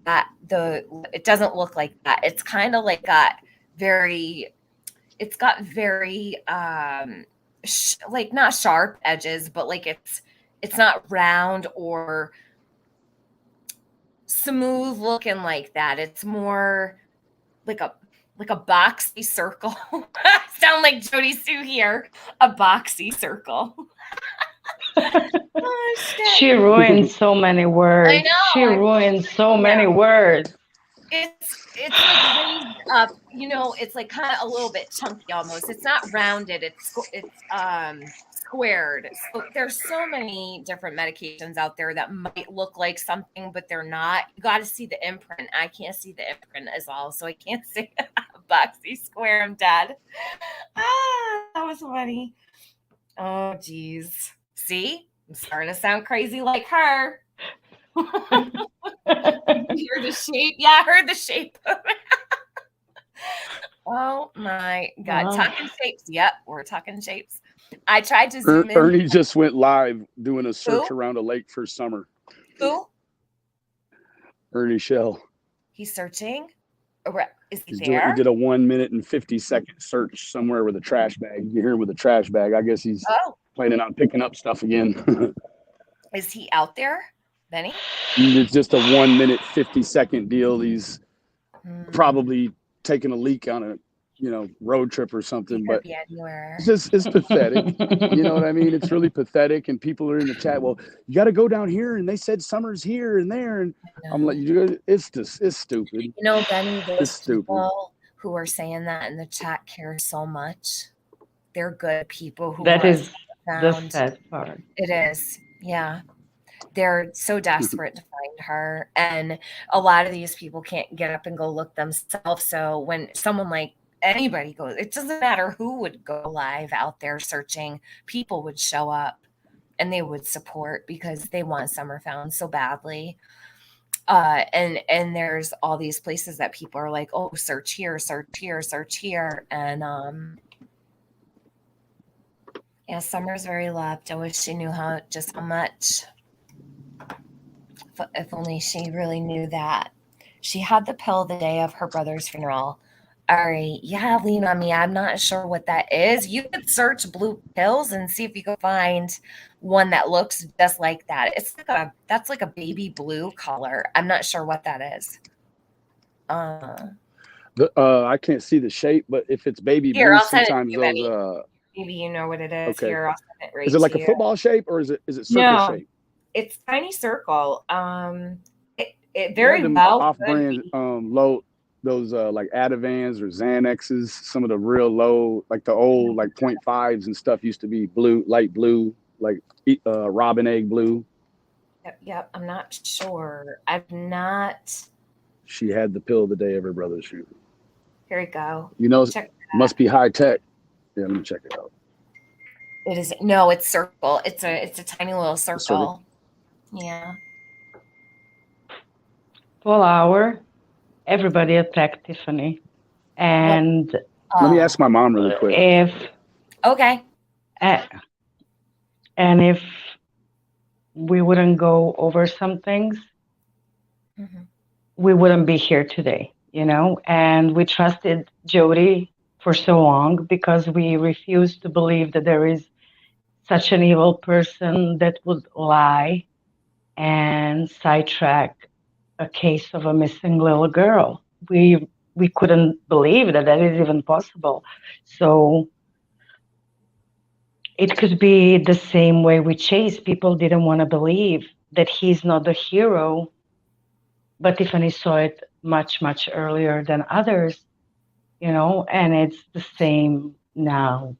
Speaker 4: that it doesn't look like that. It's kind of like it's got very like not sharp edges, but like it's not round or smooth looking like that. It's more like a boxy circle. Sound like Jody Sue here. A boxy circle. Oh, shit.
Speaker 14: She ruined so many words.
Speaker 4: I know.
Speaker 14: She ruined so many words.
Speaker 4: It's like raised up, you know, it's like kind of a little bit chunky almost. It's not rounded, it's squared. So there's so many different medications out there that might look like something, but they're not. You got to see the imprint. I can't see the imprint as all, so I can't say boxy square. I'm dead. That was funny. Oh, geez. See? I'm starting to sound crazy like her. You hear the shape? Yeah, I heard the shape. Oh my God.
Speaker 14: Wow.
Speaker 4: Talking shapes. Yep, we're talking shapes. I tried to zoom in.
Speaker 3: Ernie just went live doing a search
Speaker 4: Who?
Speaker 3: around a lake for summer.
Speaker 4: Who?
Speaker 3: Ernie Shell.
Speaker 4: He's searching? Is he
Speaker 3: He
Speaker 4: there?
Speaker 3: did a 1 minute and 50-second search somewhere with a trash bag. You hear him with a trash bag. I guess he's planning on picking up stuff again.
Speaker 4: Is he out there, Benny?
Speaker 3: It's just a 1 minute, 50-second deal. He's probably taking a leak on a, road trip or something, but it's pathetic. You know what I mean? It's really pathetic. And people are in the chat. Well, you got to go down here. And they said summer's here and there. And I'm like, it's stupid.
Speaker 4: You know, Benny,
Speaker 3: It's
Speaker 4: those
Speaker 3: stupid.
Speaker 4: people who are saying that in the chat care so much. They're good people who
Speaker 14: That is the
Speaker 4: found.
Speaker 14: sad part.
Speaker 4: It is. Yeah. They're so desperate to find her. And a lot of these people can't get up and go look themselves. So when someone like anybody goes, it doesn't matter who would go live out there searching, people would show up and they would support because they want Summer found so badly. And there's all these places that people are like, oh, search here, search here, search here. And yeah, Summer's very loved. I wish she knew how much. If only she really knew that. She had the pill the day of her brother's funeral. Ari, yeah, lean on me. I'm not sure what that is. You could search blue pills and see if you could find one that looks just like that. That's like a baby blue color. I'm not sure what that is.
Speaker 3: I can't see the shape, but if it's baby
Speaker 4: Here,
Speaker 3: blue,
Speaker 4: I'll send it to
Speaker 3: sometimes
Speaker 4: you,
Speaker 3: those
Speaker 4: Benny. Maybe you know what it is.
Speaker 3: okay.
Speaker 4: Here, I'll send it right
Speaker 3: is it like
Speaker 4: to
Speaker 3: a
Speaker 4: you.
Speaker 3: football shape or is it circle shape?
Speaker 4: It's tiny circle. It
Speaker 3: They have
Speaker 4: very
Speaker 3: them
Speaker 4: well
Speaker 3: off-brand low, those like Adivans or Xanaxes. Some of the real low, like the old like 0.5s and stuff used to be blue, light blue, like robin egg blue.
Speaker 4: Yep. I'm not sure. I've not.
Speaker 3: She had the pill the day of her brother's funeral.
Speaker 4: Here we go.
Speaker 3: Check must be high tech. Yeah, let me check it out.
Speaker 4: It is it's circle. It's a tiny little circle. Yeah.
Speaker 14: Full hour. Everybody attacked Tiffany. And
Speaker 3: let me ask my mom really quick.
Speaker 4: Okay.
Speaker 14: And if we wouldn't go over some things, we wouldn't be here today, and we trusted Jody for so long because we refused to believe that there is such an evil person that would lie and sidetrack a case of a missing little girl. We couldn't believe that is even possible. So it could be the same way with Chase. People didn't want to believe that he's not the hero, but Tiffany saw it much, much earlier than others, and it's the same now,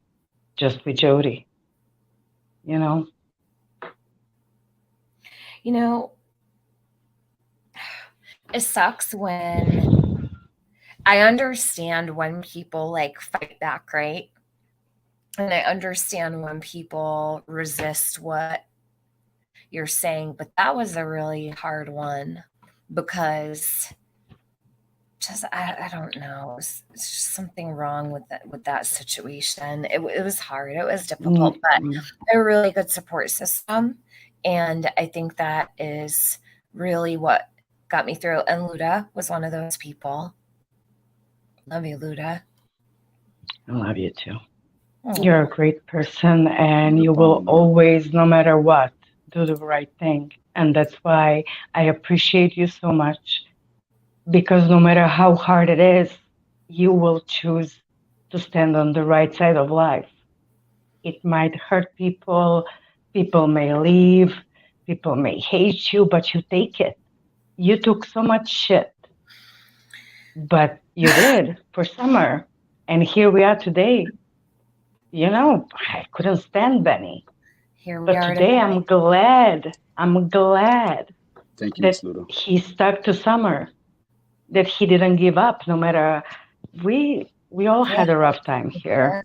Speaker 14: just with Jody,
Speaker 4: It sucks when I understand when people like fight back, right? And I understand when people resist what you're saying, but that was a really hard one because just I don't know. It's just something wrong with that situation. It was hard. It was difficult, but a really good support system, and I think that is really what got me through. And Luda was one of those people. Love you, Luda.
Speaker 14: I love you too. You're a great person, and you will always, no matter what, do the right thing. And that's why I appreciate you so much, because no matter how hard it is, you will choose to stand on the right side of life. It might hurt people, people may leave, people may hate you, but you take it. You took so much shit, but you did for Summer. And here we are today. You know, I couldn't stand Benny.
Speaker 4: Here we
Speaker 14: But
Speaker 4: are
Speaker 14: today I'm glad
Speaker 3: Thank you,
Speaker 14: that
Speaker 3: Luda.
Speaker 14: he stuck to Summer, that he didn't give up, no matter we all had a rough time here.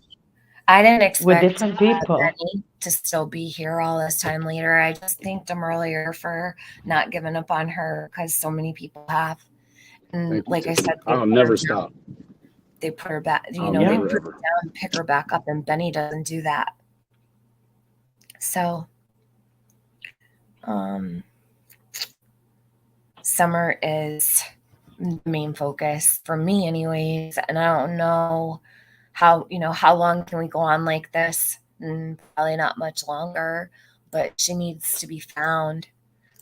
Speaker 4: I didn't expect
Speaker 14: with different people
Speaker 4: Benny to still be here all this time later. I just thanked him earlier for not giving up on her, because so many people have. And like I said,
Speaker 3: I'll never stop.
Speaker 4: They put her back,
Speaker 3: I'll
Speaker 4: they
Speaker 3: never,
Speaker 4: put her
Speaker 3: ever.
Speaker 4: down, pick her back up, and Benny doesn't do that. So, Summer is the main focus for me anyways, and I don't know how long can we go on like this? Probably not much longer, but she needs to be found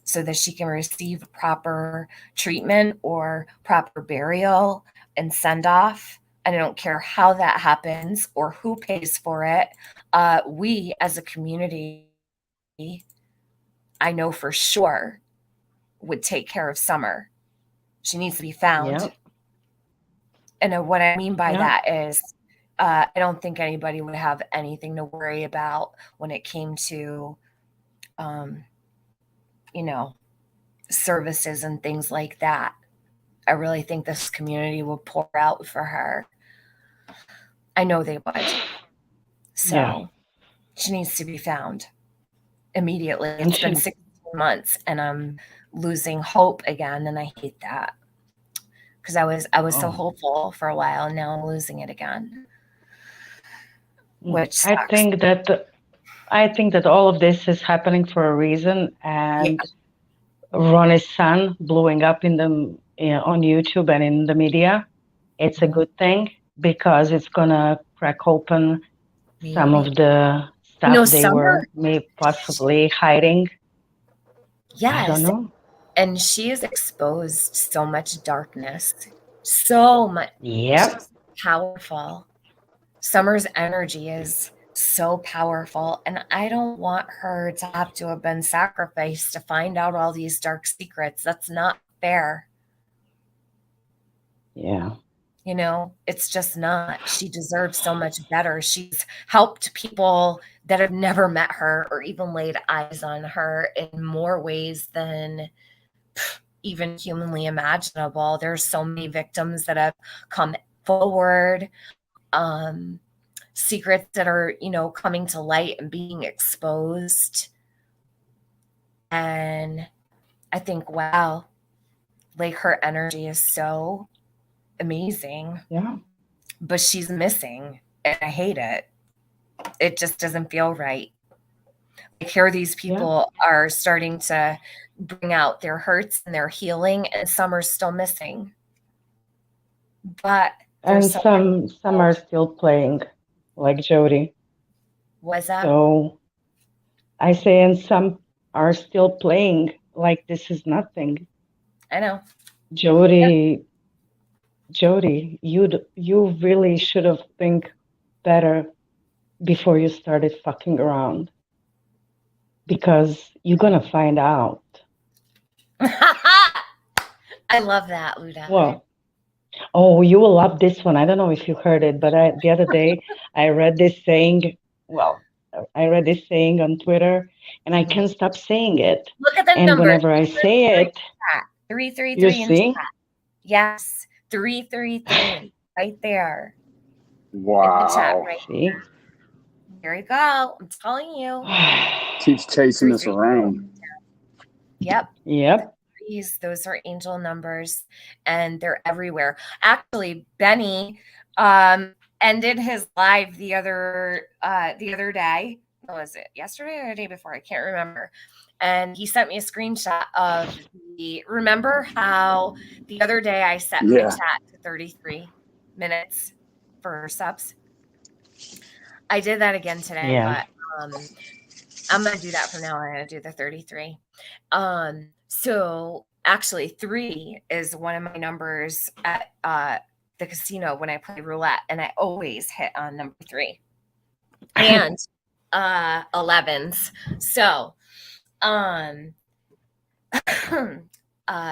Speaker 4: so that she can receive proper treatment or proper burial and send off. And I don't care how that happens or who pays for it. We as a community, I know for sure, would take care of Summer. She needs to be found.
Speaker 14: Yep.
Speaker 4: And what I mean by that is, I don't think anybody would have anything to worry about when it came to, services and things like that. I really think this community will pour out for her. I know they would. So she needs to be found immediately. It's been 16 months and I'm losing hope again, and I hate that, because I was so hopeful for a while, and now I'm losing it again. Which sucks.
Speaker 14: I think that all of this is happening for a reason, and Ronnie's son blowing up on YouTube and in the media, it's a good thing, because it's gonna crack open some of the stuff they were possibly hiding.
Speaker 4: Yes.
Speaker 14: I don't know.
Speaker 4: And she has exposed so much darkness, so much.
Speaker 14: Yep.
Speaker 4: Powerful. Summer's energy is so powerful, and I don't want her to have to have been sacrificed to find out all these dark secrets. That's not fair.
Speaker 14: Yeah.
Speaker 4: It's just not. She deserves so much better. She's helped people that have never met her or even laid eyes on her in more ways than even humanly imaginable. There's so many victims that have come forward, secrets that are, coming to light and being exposed. And I think, wow, like her energy is so amazing.
Speaker 14: Yeah.
Speaker 4: But she's missing, and I hate it. It just doesn't feel right. Like, here these people are starting to bring out their hurts and their healing, and some are still missing. But
Speaker 14: some are still playing, like Jody.
Speaker 4: What's that?
Speaker 14: So I say, and some are still playing like this is nothing.
Speaker 4: I know.
Speaker 14: Jody, you really should have think better before you started fucking around, because you're gonna find out.
Speaker 4: I love that, Luda.
Speaker 14: Well, you will love this one. I don't know if you heard it, but the other day I read this saying. Well, I read this saying on Twitter, and I can't stop saying it.
Speaker 4: Look at the
Speaker 14: and
Speaker 4: number.
Speaker 14: Whenever I say it,
Speaker 4: 333.
Speaker 14: You see?
Speaker 4: Yes, 333, right there.
Speaker 3: Wow.
Speaker 4: In the chat, right
Speaker 14: See?
Speaker 4: There you go. I'm telling you.
Speaker 3: Keeps chasing us around.
Speaker 4: Yep.
Speaker 14: 333.
Speaker 4: threes. Those are angel numbers, and they're everywhere. Actually, Benny ended his live the other day. What was it, yesterday or the day before? I can't remember. And he sent me a screenshot of remember how the other day I set my chat to 33 minutes for subs? I did that again today, but I'm going to do that from now on. I'm going to do the 33. So actually 3 is one of my numbers at the casino when I play roulette, and I always hit on number 3 and 11s. So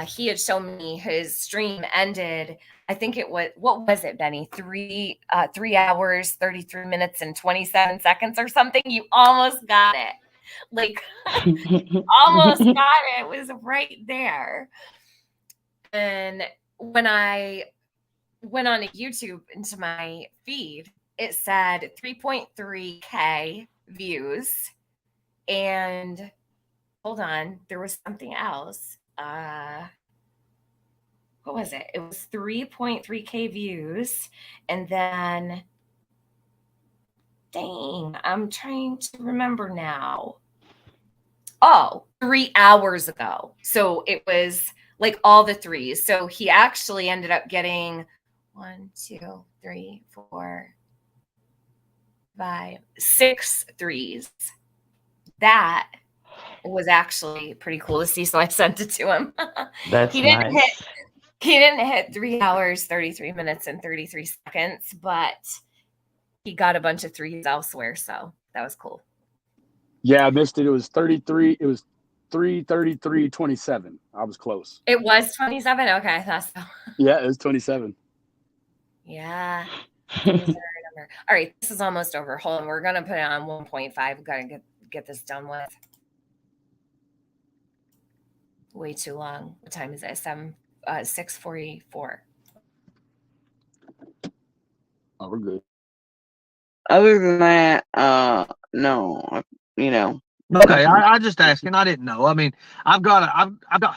Speaker 4: he had shown me his stream ended. I think it was, what was it, Benny? 3 hours, 33 minutes, and 27 seconds or something. You almost got it. Like, almost got it. It was right there. And when I went on YouTube into my feed, it said 3.3K views. And hold on, there was something else. What was it? It was 3.3K views. And then, dang, I'm trying to remember now. Oh, 3 hours ago. So it was like all the threes. So he actually ended up getting 1, 2, 3, 4, 5, 6 threes. That was actually pretty cool to see. So I sent it to him.
Speaker 14: That's
Speaker 4: he didn't
Speaker 14: nice.
Speaker 4: He didn't hit 3 hours, 33 minutes, and 33 seconds, but he got a bunch of threes elsewhere. So that was cool.
Speaker 3: Yeah, I missed it. It was 33. It was 3:33:27. I was close.
Speaker 4: It was 27. Okay, that's
Speaker 3: Yeah, it was 27.
Speaker 4: Yeah. All right, this is almost over. Hold on, we're gonna put it on 1.5. We've got to get this done with. Way too long. What time is it? 6:44.
Speaker 3: Oh, we're good.
Speaker 6: Other than that, no, you know.
Speaker 11: Okay, I just asking. I didn't know. I mean, I've got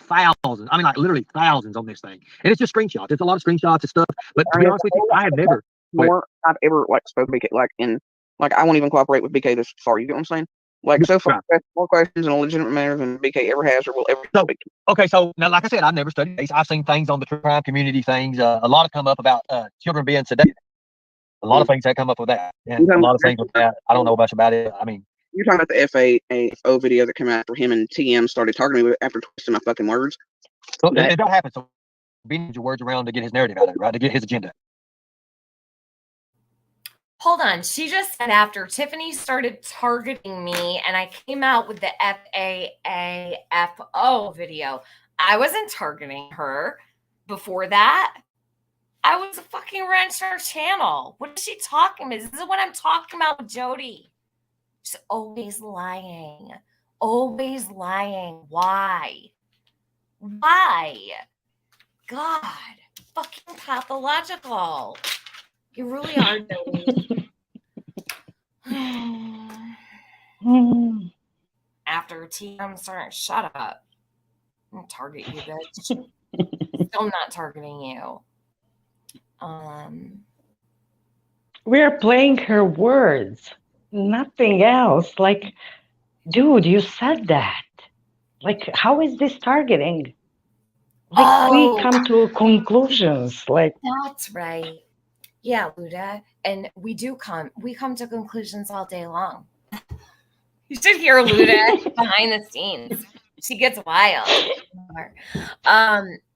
Speaker 11: thousands. I mean, like literally thousands on this thing, and it's just screenshots. It's a lot of screenshots and stuff. But to be honest with you, I have never.
Speaker 6: More I've ever like spoke BK I won't even cooperate with BK this far. You get what I'm saying? Like so far, more questions in a legitimate manner than BK ever has or will ever speak to.
Speaker 11: Okay, so now, like I said, I've never studied case. I've seen things on the true crime community, things. A lot have come up about children being sedated. A lot of things that come up with that, and a lot of things with that. I don't know much about it. I mean,
Speaker 6: you're talking about the FAO video that came out after him and TM started talking to me after twisting my fucking words.
Speaker 11: So it don't happen. So beating your words around to get his narrative out of it, right? To get his agenda.
Speaker 4: Hold on. She just said after Tiffany started targeting me and I came out with the FAAFO video, I wasn't targeting her before that. I was fucking wrenching her channel. What is she talking about? This is what I'm talking about with Jody. She's always lying. Always lying. Why? God. Fucking pathological. You really are, Jody. After TM started, shut up. I'm gonna target you, bitch. Still not targeting you.
Speaker 14: We are playing her words, nothing else. Like, dude, you said that. Like, how is this targeting? Like, we come to conclusions. Like,
Speaker 4: that's right. Yeah, Luda, and we come to conclusions all day long. You should hear Luda behind the scenes. She gets wild.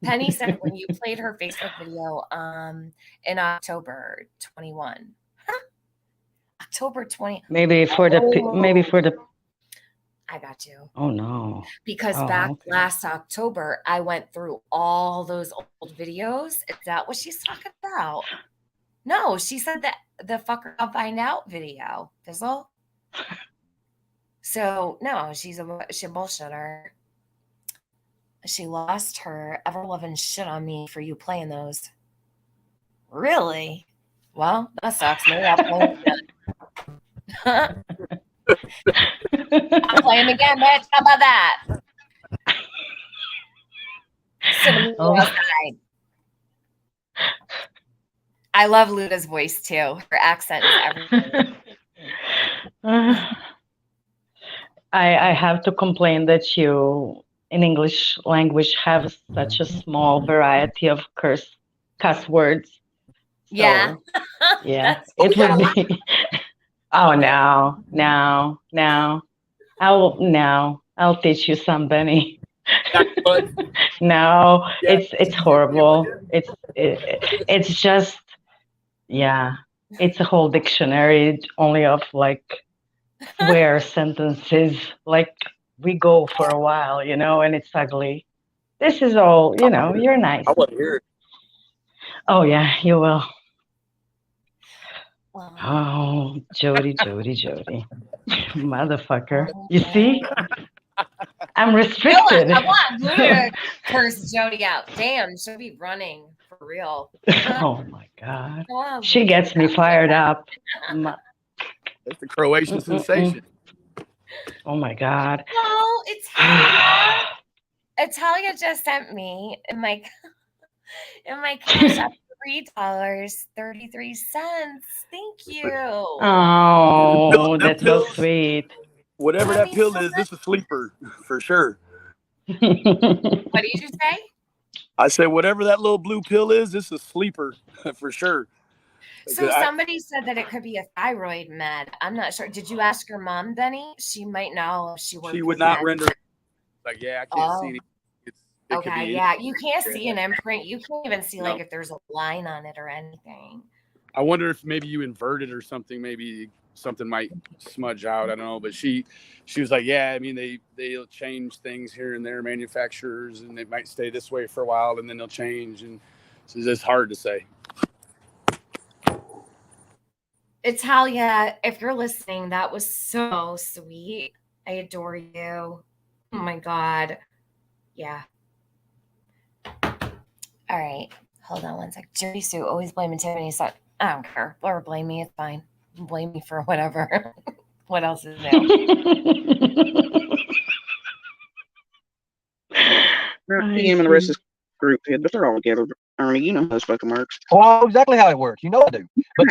Speaker 4: Penny said when you played her Facebook video in October 21. October 20.
Speaker 14: Maybe for the
Speaker 4: I got you.
Speaker 14: Oh no.
Speaker 4: Because back last October, I went through all those old videos. Is that what she's talking about? No, she said that the fucker I'll find out video. Fizzle. So no, she's a bullshitter. She lost her ever-loving shit on me for you playing those. Really? Well, that sucks. Maybe I'll play again. I'll play him again, bitch. How about that? to meet you outside. I love Luda's voice too. Her accent is everything.
Speaker 14: I have to complain that you, in English language, have such a small variety of cuss words. So,
Speaker 4: Yeah.
Speaker 14: yeah, it would be. Oh, no. I'll teach you some, Benny. No,
Speaker 5: Yeah.
Speaker 14: it's horrible. It's just, yeah, it's a whole dictionary only of like swear sentences. Like we go for a while, you know, and it's ugly. This is all, you know, you're nice.
Speaker 5: I want to hear it.
Speaker 14: Oh yeah, you will.
Speaker 4: Wow.
Speaker 14: Oh, Jody. Motherfucker. You see? I'm restricted.
Speaker 4: I want Luda to curse Jody out. Damn, she'll be running for real.
Speaker 14: Oh my God.
Speaker 4: Oh,
Speaker 14: She gets me fired up.
Speaker 5: That's the Croatian sensation.
Speaker 14: Oh my God.
Speaker 4: Oh, Italia. Italia just sent me in my cash app $3.33. Thank you.
Speaker 14: Oh, that's so sweet.
Speaker 5: Whatever that pill is, this is a sleeper for sure.
Speaker 4: What did you say?
Speaker 5: I said, whatever that little blue pill is, this is a sleeper for sure.
Speaker 4: So somebody said that it could be a thyroid med. I'm not sure. Did you ask your mom, Benny? She might know if she works.
Speaker 5: She would not render. Like, yeah, I can't see anything. It
Speaker 4: okay,
Speaker 5: could be
Speaker 4: yeah, you can't see an imprint. You can't even see like if there's a line on it or anything.
Speaker 5: I wonder if maybe you invert it or something. Maybe something might smudge out. I don't know. But she was like, yeah, I mean, they'll change things here and there, manufacturers, and they might stay this way for a while, and then they'll change. And so it's just hard to say.
Speaker 4: Italia, if you're listening, that was so sweet. I adore you. Oh my God. Yeah. All right. Hold on one sec. Jody Sue, always blaming Tiffany. So I don't care. Or blame me. It's fine. Blame me for whatever. What else is new?
Speaker 6: Him and the rest of this group, but they're all together. Ernie, you know how this fucking works.
Speaker 11: Oh, I know exactly how it works. You know I do. But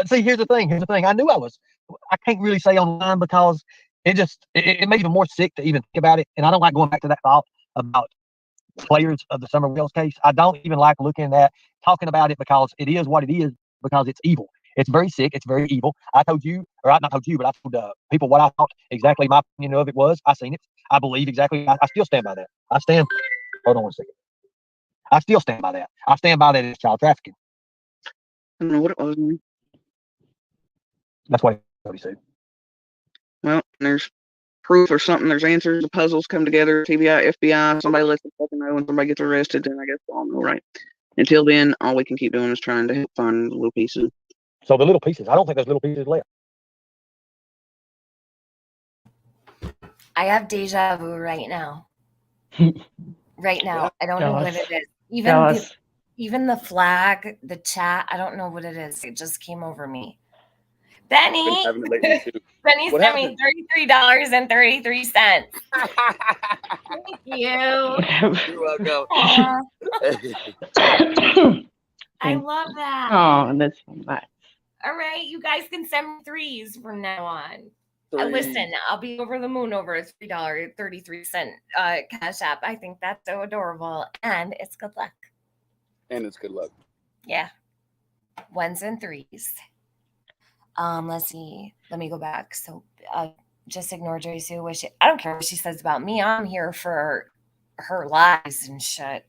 Speaker 11: see, here's the thing. I knew I can't really say online because it made me even more sick to even think about it. And I don't like going back to that thought about players of the Summer Wells case. I don't even like looking at talking about it because it is what it is, because it's evil. It's very sick. It's very evil. I told you, or I not told you, but I told people what I thought exactly my opinion of it was. I seen it. I believe exactly. I still stand by that. Hold on one second. I still stand by that. I stand by that as child trafficking.
Speaker 6: I don't know what it was.
Speaker 11: That's what he said.
Speaker 6: Well, there's proof or something. There's answers. The puzzles come together. TBI, FBI, somebody lets us fucking know when somebody gets arrested, then I guess we'll all know, right? Until then, all we can keep doing is trying to help find the little pieces.
Speaker 11: So the little pieces, I don't think there's little pieces left.
Speaker 4: I have deja vu right now. Right now. I don't know what it is. Even the flag, the chat, I don't know what it is. It just came over me. Benny sent me $33.33. Thank you.
Speaker 5: You're welcome.
Speaker 4: I love that.
Speaker 14: Oh, that's so much.
Speaker 4: All right, you guys can send me threes from now on. Listen, I'll be over the moon over a $3.33 Cash App. I think that's so adorable, and it's good luck. Yeah, ones and threes. Let's see. Let me go back. So, just ignore Joy Sue. I don't care what she says about me. I'm here for her lies and shit.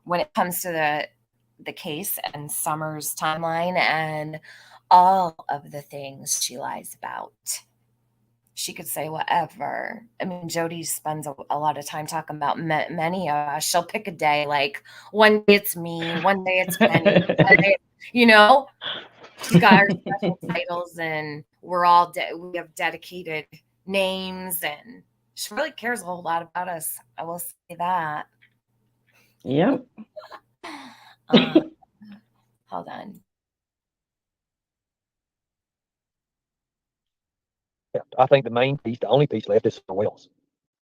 Speaker 4: When it comes to the case and Summer's timeline and all of the things she lies about. She could say whatever. I mean, Jody spends a lot of time talking about many of us. She'll pick a day, like one day it's me, one day it's Penny, one day, you know? She's got her special titles, and we're all we have dedicated names, and she really cares a whole lot about us. I will say that.
Speaker 14: Yep.
Speaker 4: Hold on.
Speaker 11: I think the only piece left is Summer Wells.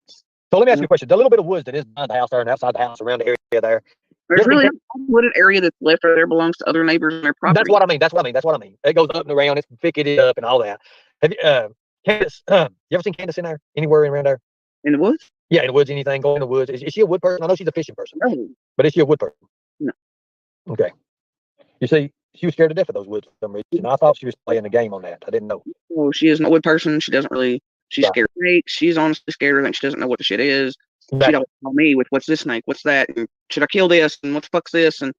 Speaker 11: So let me ask you a question. The little bit of woods that is behind the house there and outside the house around the area there.
Speaker 6: There's really no wooded area that's left or there belongs to other neighbors and their property.
Speaker 11: That's what I mean. It goes up and around. It's picketed up and all that. Have you, Candace? You ever seen Candace in there? Anywhere around there?
Speaker 6: In the woods?
Speaker 11: Yeah, in the woods. Anything? Go in the woods. Is she a wood person? I know she's a fishing person.
Speaker 6: No.
Speaker 11: But is she a wood person?
Speaker 6: No.
Speaker 11: Okay. You see, she was scared to death of those woods for some reason. I thought she was playing the game on that. I didn't know.
Speaker 6: Well, she is not a wood person. She doesn't really. She's scared of snakes. She's honestly scared of things. She doesn't know what the shit is.
Speaker 11: Exactly.
Speaker 6: She don't tell me with what's this snake, what's that, and should I kill this, and what the fuck's this, and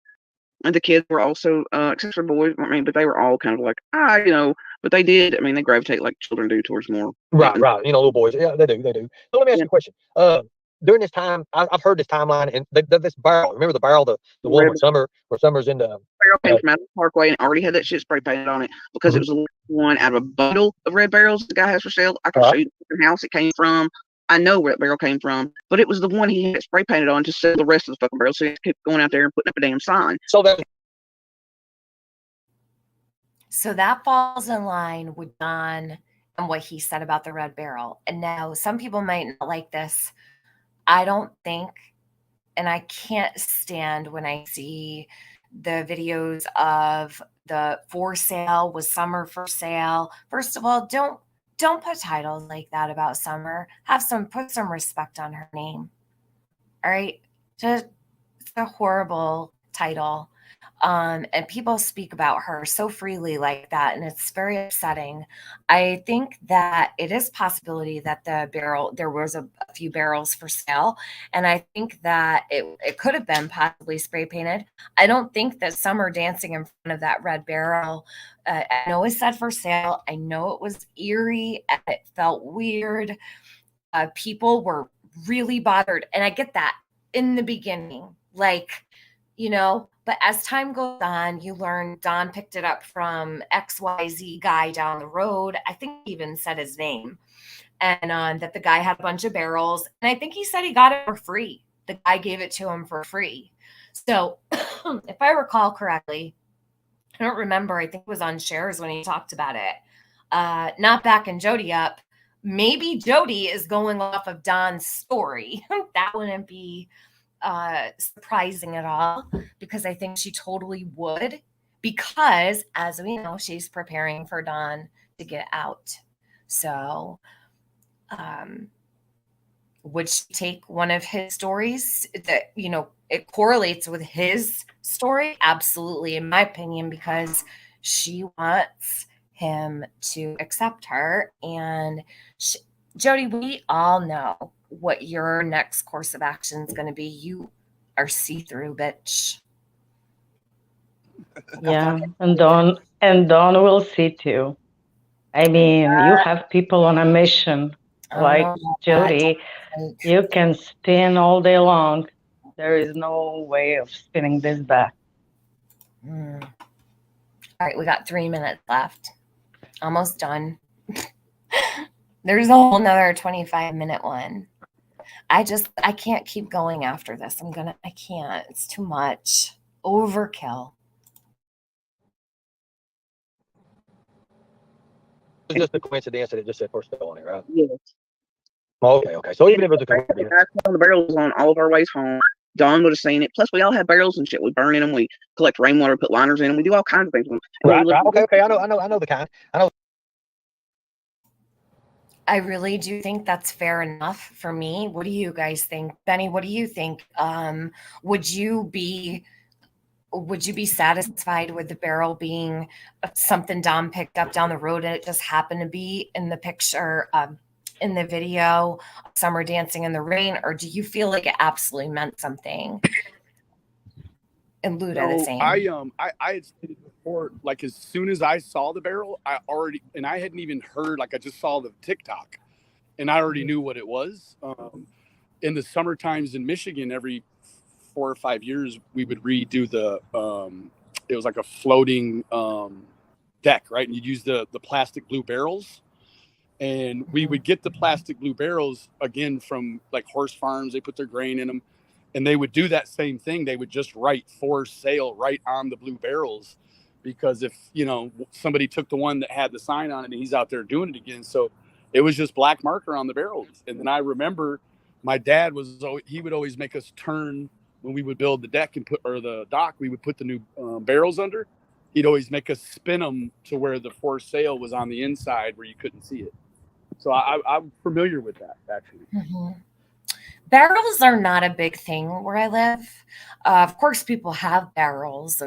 Speaker 6: the kids were also, except for boys, I mean, but they were all kind of like, but they did. I mean, they gravitate like children do towards more.
Speaker 11: Right. You know, little boys. Yeah, they do. So let me ask you a question. During this time, I've heard this timeline, and this barrel. Remember the barrel, the one where Summer's in the
Speaker 6: barrel came from out of the Parkway and already had that shit spray painted on it because it was the one out of a bundle of red barrels the guy has for sale. I can show you the house it came from. I know where that barrel came from, but it was the one he had spray painted on to sell the rest of the fucking barrel. So he kept going out there and putting up a damn sign.
Speaker 4: So that falls in line with Don and what he said about the red barrel. And now some people might not like this. I don't think, and I can't stand when I see the videos of the for sale with Summer for sale. First of all, don't put titles like that about Summer. Put some respect on her name. All right. It's a horrible title. And people speak about her so freely like that, and it's very upsetting. I think that it is possibility that there was a few barrels for sale, and I think that it could have been possibly spray painted. I don't think that Summer dancing in front of that red barrel, I know it said for sale. I know it was eerie and it felt weird. People were really bothered, and I get that in the beginning, but as time goes on, you learn Don picked it up from XYZ guy down the road. I think he even said his name, and that the guy had a bunch of barrels. And I think he said he got it for free. The guy gave it to him for free. So if I recall correctly, I don't remember. I think it was on Shares when he talked about it. Not backing Jody up. Maybe Jody is going off of Don's story. That wouldn't be surprising at all, because I think she totally would, because as we know, she's preparing for Don to get out. So would she take one of his stories that it correlates with his story? Absolutely, in my opinion, because she wants him to accept her. And Jody, we all know what your next course of action is going to be. You are see-through, bitch.
Speaker 14: Yeah, and Dawn will see too. I mean, you have people on a mission like Jody. You can spin all day long. There is no way of spinning this back.
Speaker 4: All right, we got 3 minutes left. Almost done. There's a whole nother 25-minute one. I can't keep going after this. I can't. It's too much. Overkill.
Speaker 11: It's just a coincidence that it just said for sale on it, right?
Speaker 6: Yes.
Speaker 11: Okay. So even if it's a coincidence.
Speaker 6: The barrels on all of our ways home. Don would have seen it. Plus, we all have barrels and shit. We burn in them. We collect rainwater, put liners in them. We do all kinds of things with them.
Speaker 11: Right. Okay. I know the kind. I know.
Speaker 4: I really do think that's fair enough for me. What do you guys think? Benny, what do you think? Would you be satisfied with the barrel being something Dom picked up down the road and it just happened to be in the picture, in the video, Summer dancing in the rain? Or do you feel like it absolutely meant something? And Luda, the same.
Speaker 5: I had stated before, like as soon as I saw the barrel, I hadn't even heard, like I just saw the TikTok and I already knew what it was. In the summer times in Michigan, every 4 or 5 years, we would redo it was like a floating deck, right? And you'd use the plastic blue barrels. And we would get the plastic blue barrels again from like horse farms. They put their grain in them. And they would do that same thing. They would just write for sale right on the blue barrels, because if, somebody took the one that had the sign on it and he's out there doing it again. So it was just black marker on the barrels. And then I remember my dad would always make us turn when we would build the deck and the dock, we would put the new barrels under. He'd always make us spin them to where the for sale was on the inside where you couldn't see it. So I'm familiar with that, actually.
Speaker 4: Mm-hmm. Barrels are not a big thing where I live. Of course, people have barrels,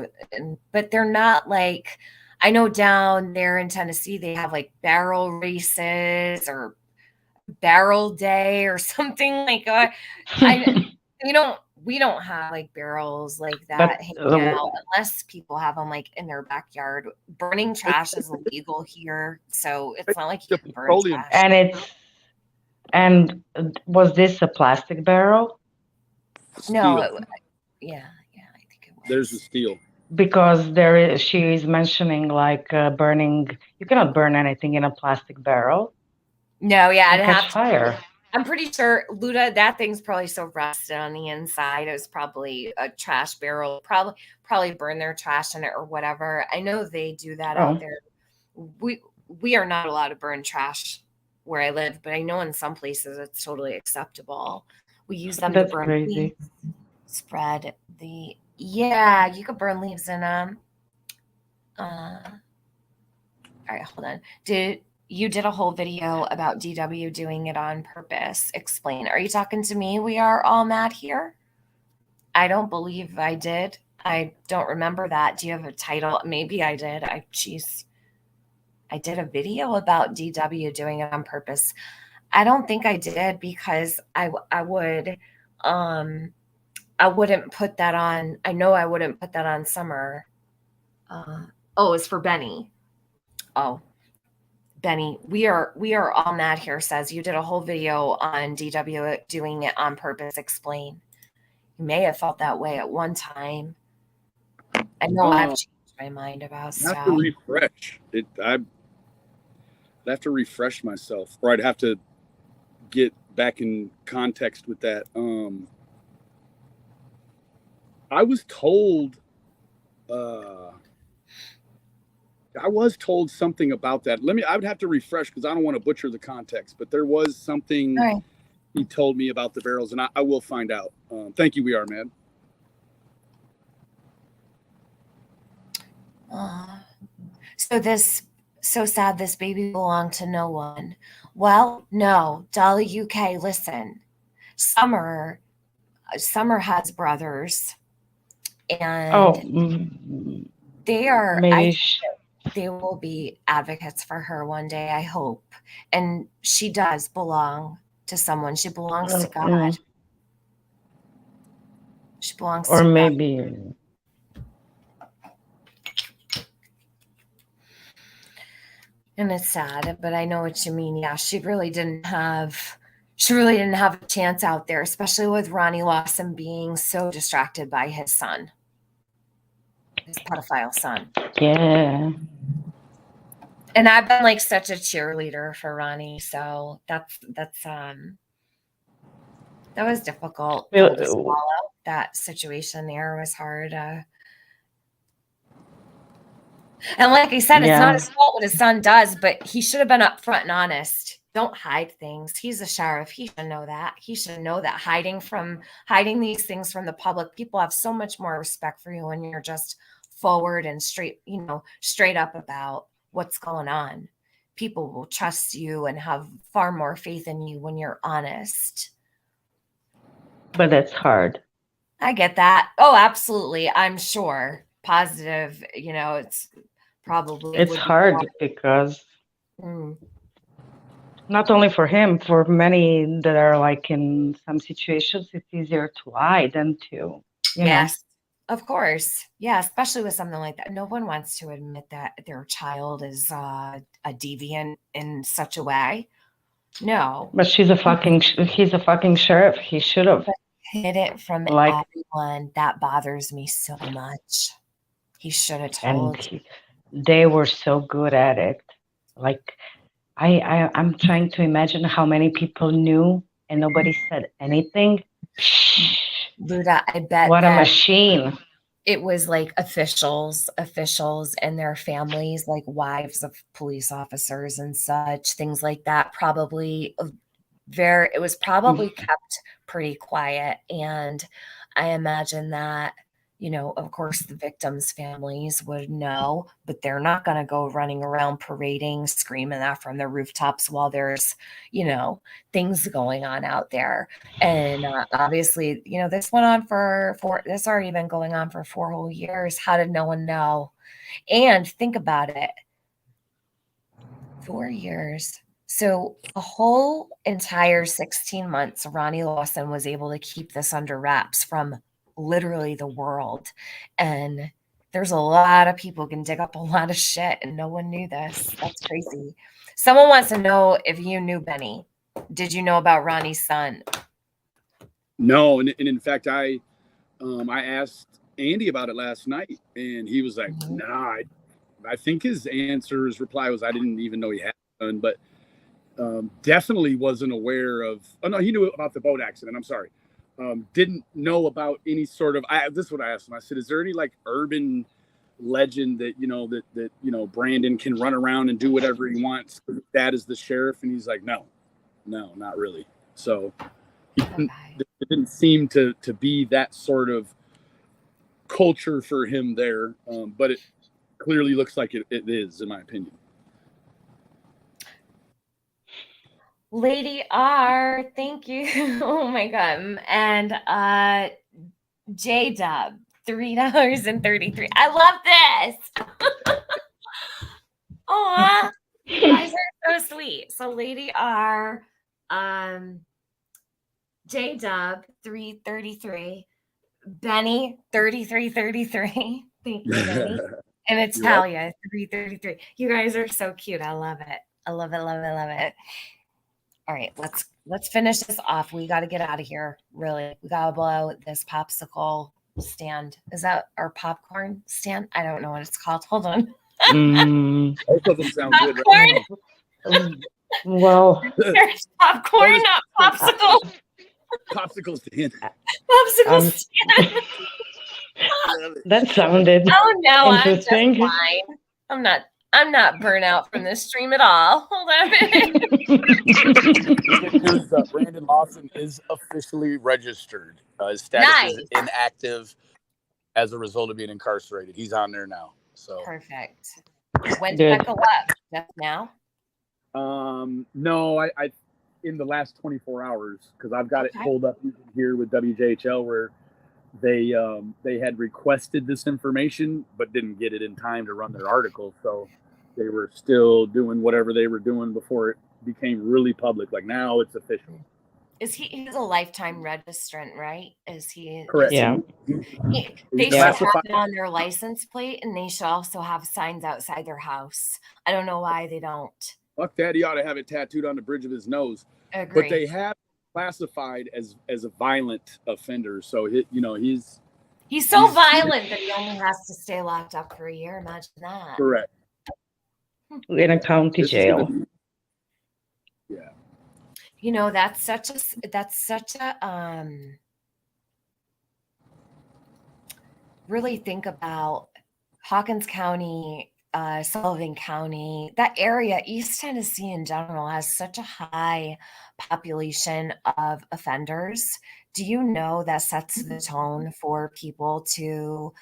Speaker 4: but they're not like, I know down there in Tennessee, they have like barrel races or barrel day or something like that. We don't have like barrels like that
Speaker 14: But
Speaker 4: hanging out unless people have them like in their backyard. Burning trash is illegal here, so it's not like you can burn trash.
Speaker 14: and was this a plastic barrel?
Speaker 4: No,
Speaker 5: Steel.
Speaker 4: yeah, I think it was.
Speaker 5: There's the steel.
Speaker 14: Because she is mentioning like burning. You cannot burn anything in a plastic barrel.
Speaker 4: No, yeah,
Speaker 14: it'd catch fire.
Speaker 4: I'm pretty sure, Luda, that thing's probably so rusted on the inside. It was probably a trash barrel. Probably burn their trash in it or whatever. I know they do that out there. We are not allowed to burn trash where I live, but I know in some places it's totally acceptable. We use them to burn
Speaker 14: crazy.
Speaker 4: leaves, spread the you could burn leaves in them. All right, hold on. You did a whole video about DW doing it on purpose. Explain. Are you talking to me? We are all mad here? I don't believe I did. I don't remember that. Do you have a title? Maybe I did. I did a video about DW doing it on purpose. I don't think I did because I wouldn't put that on. I know I wouldn't put that on Summer. It's for Benny. Oh, Benny, we are all mad here. Says you did a whole video on DW doing it on purpose. Explain. You may have felt that way at one time. I know I've changed my mind about stuff.
Speaker 5: I have to refresh it. I'd have to refresh myself, or I'd have to get back in context with that. I was told. I was told something about that. I would have to refresh because I don't want to butcher the context, but there was something he told me about the barrels, and I will find out. Thank you. We are mad.
Speaker 4: So sad. This baby belonged to no one. Well, no, Dolly UK. Listen, Summer has brothers, and they are. They will be advocates for her one day, I hope. And she does belong to someone. She belongs to God. She belongs to
Speaker 14: maybe
Speaker 4: God. And it's sad, but I know what you mean. Yeah, she really didn't have a chance out there, especially with Ronnie Lawson being so distracted by his son. His pedophile son.
Speaker 14: Yeah.
Speaker 4: And I've been like such a cheerleader for Ronnie, so that was difficult to swallow. That situation there was hard. And like I said, it's not his fault what his son does, but he should have been upfront and honest. Don't hide things. He's a sheriff. He should know that. He should know that hiding these things from the public, people have so much more respect for you when you're just forward and straight up about what's going on. People will trust you and have far more faith in you when you're honest.
Speaker 14: But that's hard.
Speaker 4: I get that. Oh, absolutely. I'm sure. Positive, it's probably.
Speaker 14: It's hard because not only for him, for many that are like in some situations, it's easier to lie than to,
Speaker 4: Yes. Of course. Yeah, especially with something like that. No one wants to admit that their child is a deviant in such a way. No.
Speaker 14: But he's a fucking sheriff. He should have
Speaker 4: hid it from everyone. That bothers me so much. He should have told.
Speaker 14: And they were so good at it. Like, I'm trying to imagine how many people knew and nobody said anything.
Speaker 4: Luda, I bet
Speaker 14: what a machine.
Speaker 4: It was like officials and their families, like wives of police officers and such, things like that. It was probably kept pretty quiet. And I imagine that, you know, of course, the victims' families would know, but they're not going to go running around parading, screaming that from the rooftops while there's, you know, things going on out there. And obviously, you know, this went on this already been going on for 4 whole years. How did no one know? And think about it, 4 years. So a whole entire 16 months, Ronnie Lawson was able to keep this under wraps from literally the world. And there's a lot of people can dig up a lot of shit and no one knew this. That's crazy. Someone wants to know if you knew Benny. Did you know about Ronnie's son?
Speaker 5: No, and in fact, I asked Andy about it last night, and he was like, "Nah." I think his reply was, "I didn't even know he had one," but definitely wasn't aware of. Oh no, he knew about the boat accident. I'm sorry, didn't know about any sort of. This is what I asked him. I said, "Is there any like urban legend that that Brandon can run around and do whatever he wants? Dad is the sheriff," and he's like, "No, not really." So it didn't seem to be that sort of culture for him there, but it clearly looks like it is, in my opinion.
Speaker 4: Lady R, thank you. Oh my God. And J Dub, $3.33. I love this. Oh, you guys are so sweet. So Lady R, J Dub, $3.33. Benny, $33.33. Thank you, Benny. And it's Talia, $3.33. You guys are so cute. I love it. I love it, love it, love it. All right, let's finish this off. We got to get out of here. Really, we got to blow this popsicle stand. Is that our popcorn stand? I don't know what it's called. Hold on.
Speaker 5: Both of them sound good
Speaker 4: right
Speaker 5: now.
Speaker 14: Well,
Speaker 4: there's popcorn, not popsicle.
Speaker 5: Popsicle stand.
Speaker 4: Popsicle stand.
Speaker 14: That sounded interesting.
Speaker 4: I'm just fine. I'm not burnt out from this stream at all. Hold on a minute.
Speaker 5: Brandon Lawson is officially registered. His status is inactive as a result of being incarcerated. He's on there now. So
Speaker 4: perfect. When did that go up? Just now?
Speaker 5: No, I in the last 24 hours, because I've got it pulled up here with WJHL where they had requested this information but didn't get it in time to run their article, so they were still doing whatever they were doing before it became really public. Like now it's official.
Speaker 4: He's a lifetime registrant, right? Is he?
Speaker 5: Correct.
Speaker 14: Yeah.
Speaker 4: They should have it on their license plate, and they should also have signs outside their house. I don't know why they don't.
Speaker 5: Fuck that, he ought to have it tattooed on the bridge of his nose.
Speaker 4: Agreed.
Speaker 5: But they have classified as a violent offender, so he's
Speaker 4: so violent that he only has to stay locked up for a year. Imagine that.
Speaker 5: Correct.
Speaker 14: In a county jail.
Speaker 5: Yeah.
Speaker 4: You know, that's such a really think about Hawkins County, Sullivan County, that area, East Tennessee in general has such a high population of offenders. Do you know that sets the tone for people to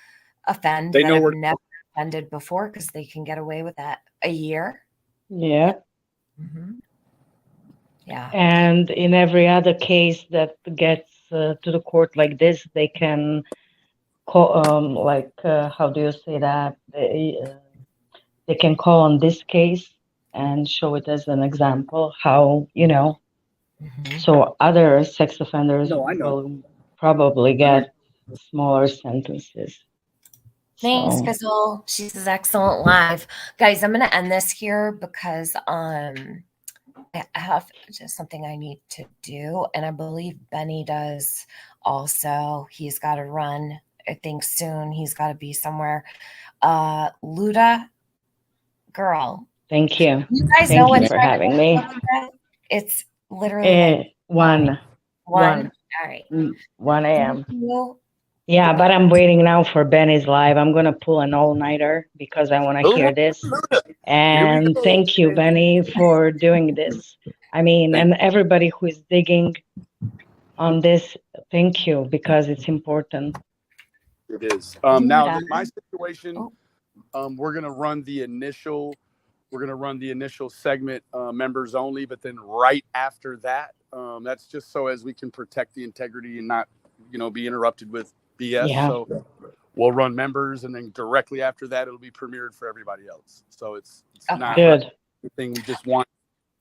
Speaker 4: offend that have never offended before because they can get away with that a year?
Speaker 14: Yeah.
Speaker 4: Mm-hmm. Yeah.
Speaker 14: And in every other case that gets to the court like this, they can call, how do you say that? They can call on this case and show it as an example how, so other sex offenders will probably get smaller sentences.
Speaker 4: Thanks, Fizzle. She says excellent live. Guys, I'm going to end this here because I have just something I need to do. And I believe Benny does also. He's got to run, I think, soon. He's got to be somewhere. Luda, girl.
Speaker 14: Thank you.
Speaker 4: You guys
Speaker 14: Thank
Speaker 4: know
Speaker 14: you
Speaker 4: what
Speaker 14: for having me.
Speaker 4: It's literally
Speaker 14: 1.
Speaker 4: All right.
Speaker 14: 1 a.m. Yeah, but I'm waiting now for Benny's live. I'm going to pull an all-nighter because I want to hear this. And thank you, Benny, for doing this. I mean, and everybody who is digging on this. Thank you, because it's important.
Speaker 5: It is. Now, my situation, we're gonna run the initial segment, members only, but then right after that, that's just so as we can protect the integrity and not, be interrupted with BS.
Speaker 14: Yeah.
Speaker 5: So we'll run members, and then directly after that, it'll be premiered for everybody else. So it's not
Speaker 14: good.
Speaker 5: Thing.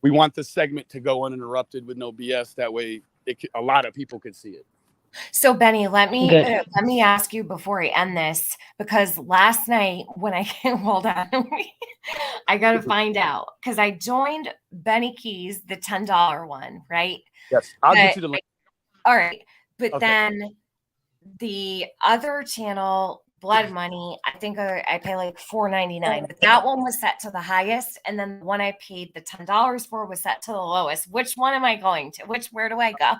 Speaker 5: We want the segment to go uninterrupted with no BS. That way, a lot of people can see it.
Speaker 4: So Benny, let me ask you before I end this, because last night when I hold on, I got to find out, because I joined Benny Keys, the $10 one, right?
Speaker 5: Yes, I'll get you the link.
Speaker 4: All right, but then the other channel, Blood Money, I think I pay like $4.99, but that one was set to the highest, and then the one I paid the $10 for was set to the lowest. Which one am I going to? Where do I go?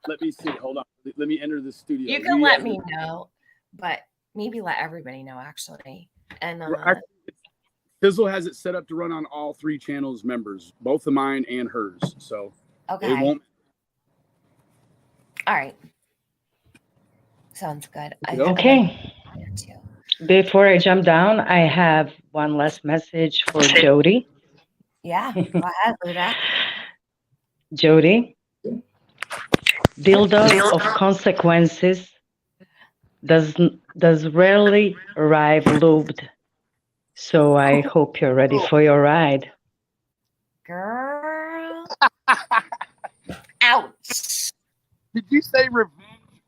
Speaker 5: Let me see. Hold on. Let me enter the studio.
Speaker 4: You can let me know, but maybe let everybody know, actually. And
Speaker 5: Fizzle has it set up to run on all 3 channels members, both of mine and hers. So
Speaker 4: okay.
Speaker 5: It won't.
Speaker 4: All right. Sounds good.
Speaker 14: Okay. Before I jump down, I have one last message for Jody.
Speaker 4: Yeah, go ahead, Luda.
Speaker 14: Jody, dildo of consequences does rarely arrive lubed. So I hope you're ready for your ride.
Speaker 4: Girl. Ouch.
Speaker 5: Did you say revenge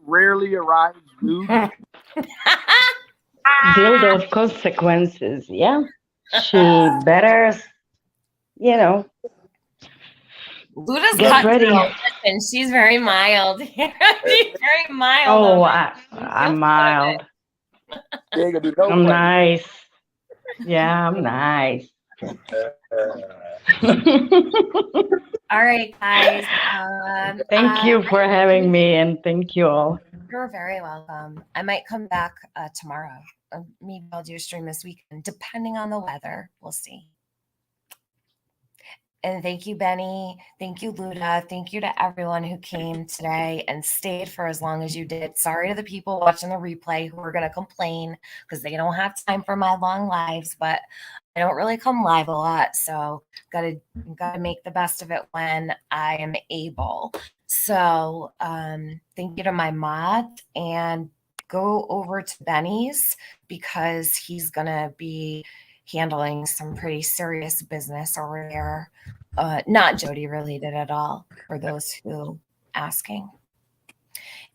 Speaker 5: rarely arrives lubed?
Speaker 14: Dildo of consequences, yeah. She better,
Speaker 4: Luda's
Speaker 14: get ready.
Speaker 4: And she's very mild. She's very mild.
Speaker 14: Oh, I'm mild. I'm nice. Yeah, I'm nice.
Speaker 4: All right, guys.
Speaker 14: Thank you for having me, and thank you all.
Speaker 4: You're very welcome. I might come back tomorrow. Maybe I'll do a stream this weekend, depending on the weather. We'll see. And thank you, Benny. Thank you, Luda. Thank you to everyone who came today and stayed for as long as you did. Sorry to the people watching the replay who are going to complain because they don't have time for my long lives, but I don't really come live a lot. So gotta make the best of it when I am able. So thank you to my mods, and go over to Benny's because he's going to be handling some pretty serious business over there. Not Jody related at all, for those who asking.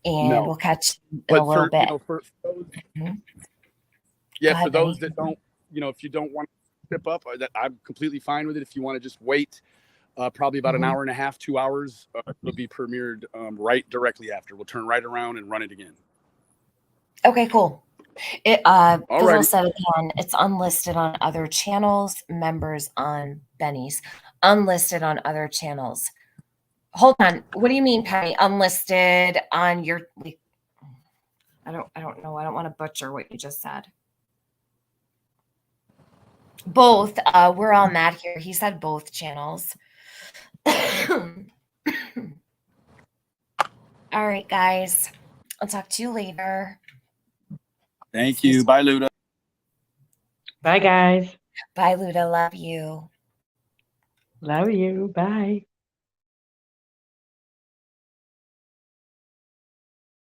Speaker 4: And we'll catch you in a little bit.
Speaker 5: For those,
Speaker 4: ahead,
Speaker 5: for those
Speaker 4: Benny.
Speaker 5: that don't, if you don't want to step up, that I'm completely fine with it. If you want to just wait, probably about an hour and a half, 2 hours, it'll be premiered right directly after. We'll turn right around and run it again.
Speaker 4: Okay, cool. Fizzle said again, it's unlisted on other channels, members on Benny's. Unlisted on other channels. Hold on. What do you mean, Penny? Unlisted on your I don't know. I don't want to butcher what you just said. Both. We're all mad here. He said both channels. All right, guys. I'll talk to you later.
Speaker 5: Thank you. Bye, Luda.
Speaker 14: Bye, guys.
Speaker 4: Bye, Luda. Love you.
Speaker 14: Love you. Bye.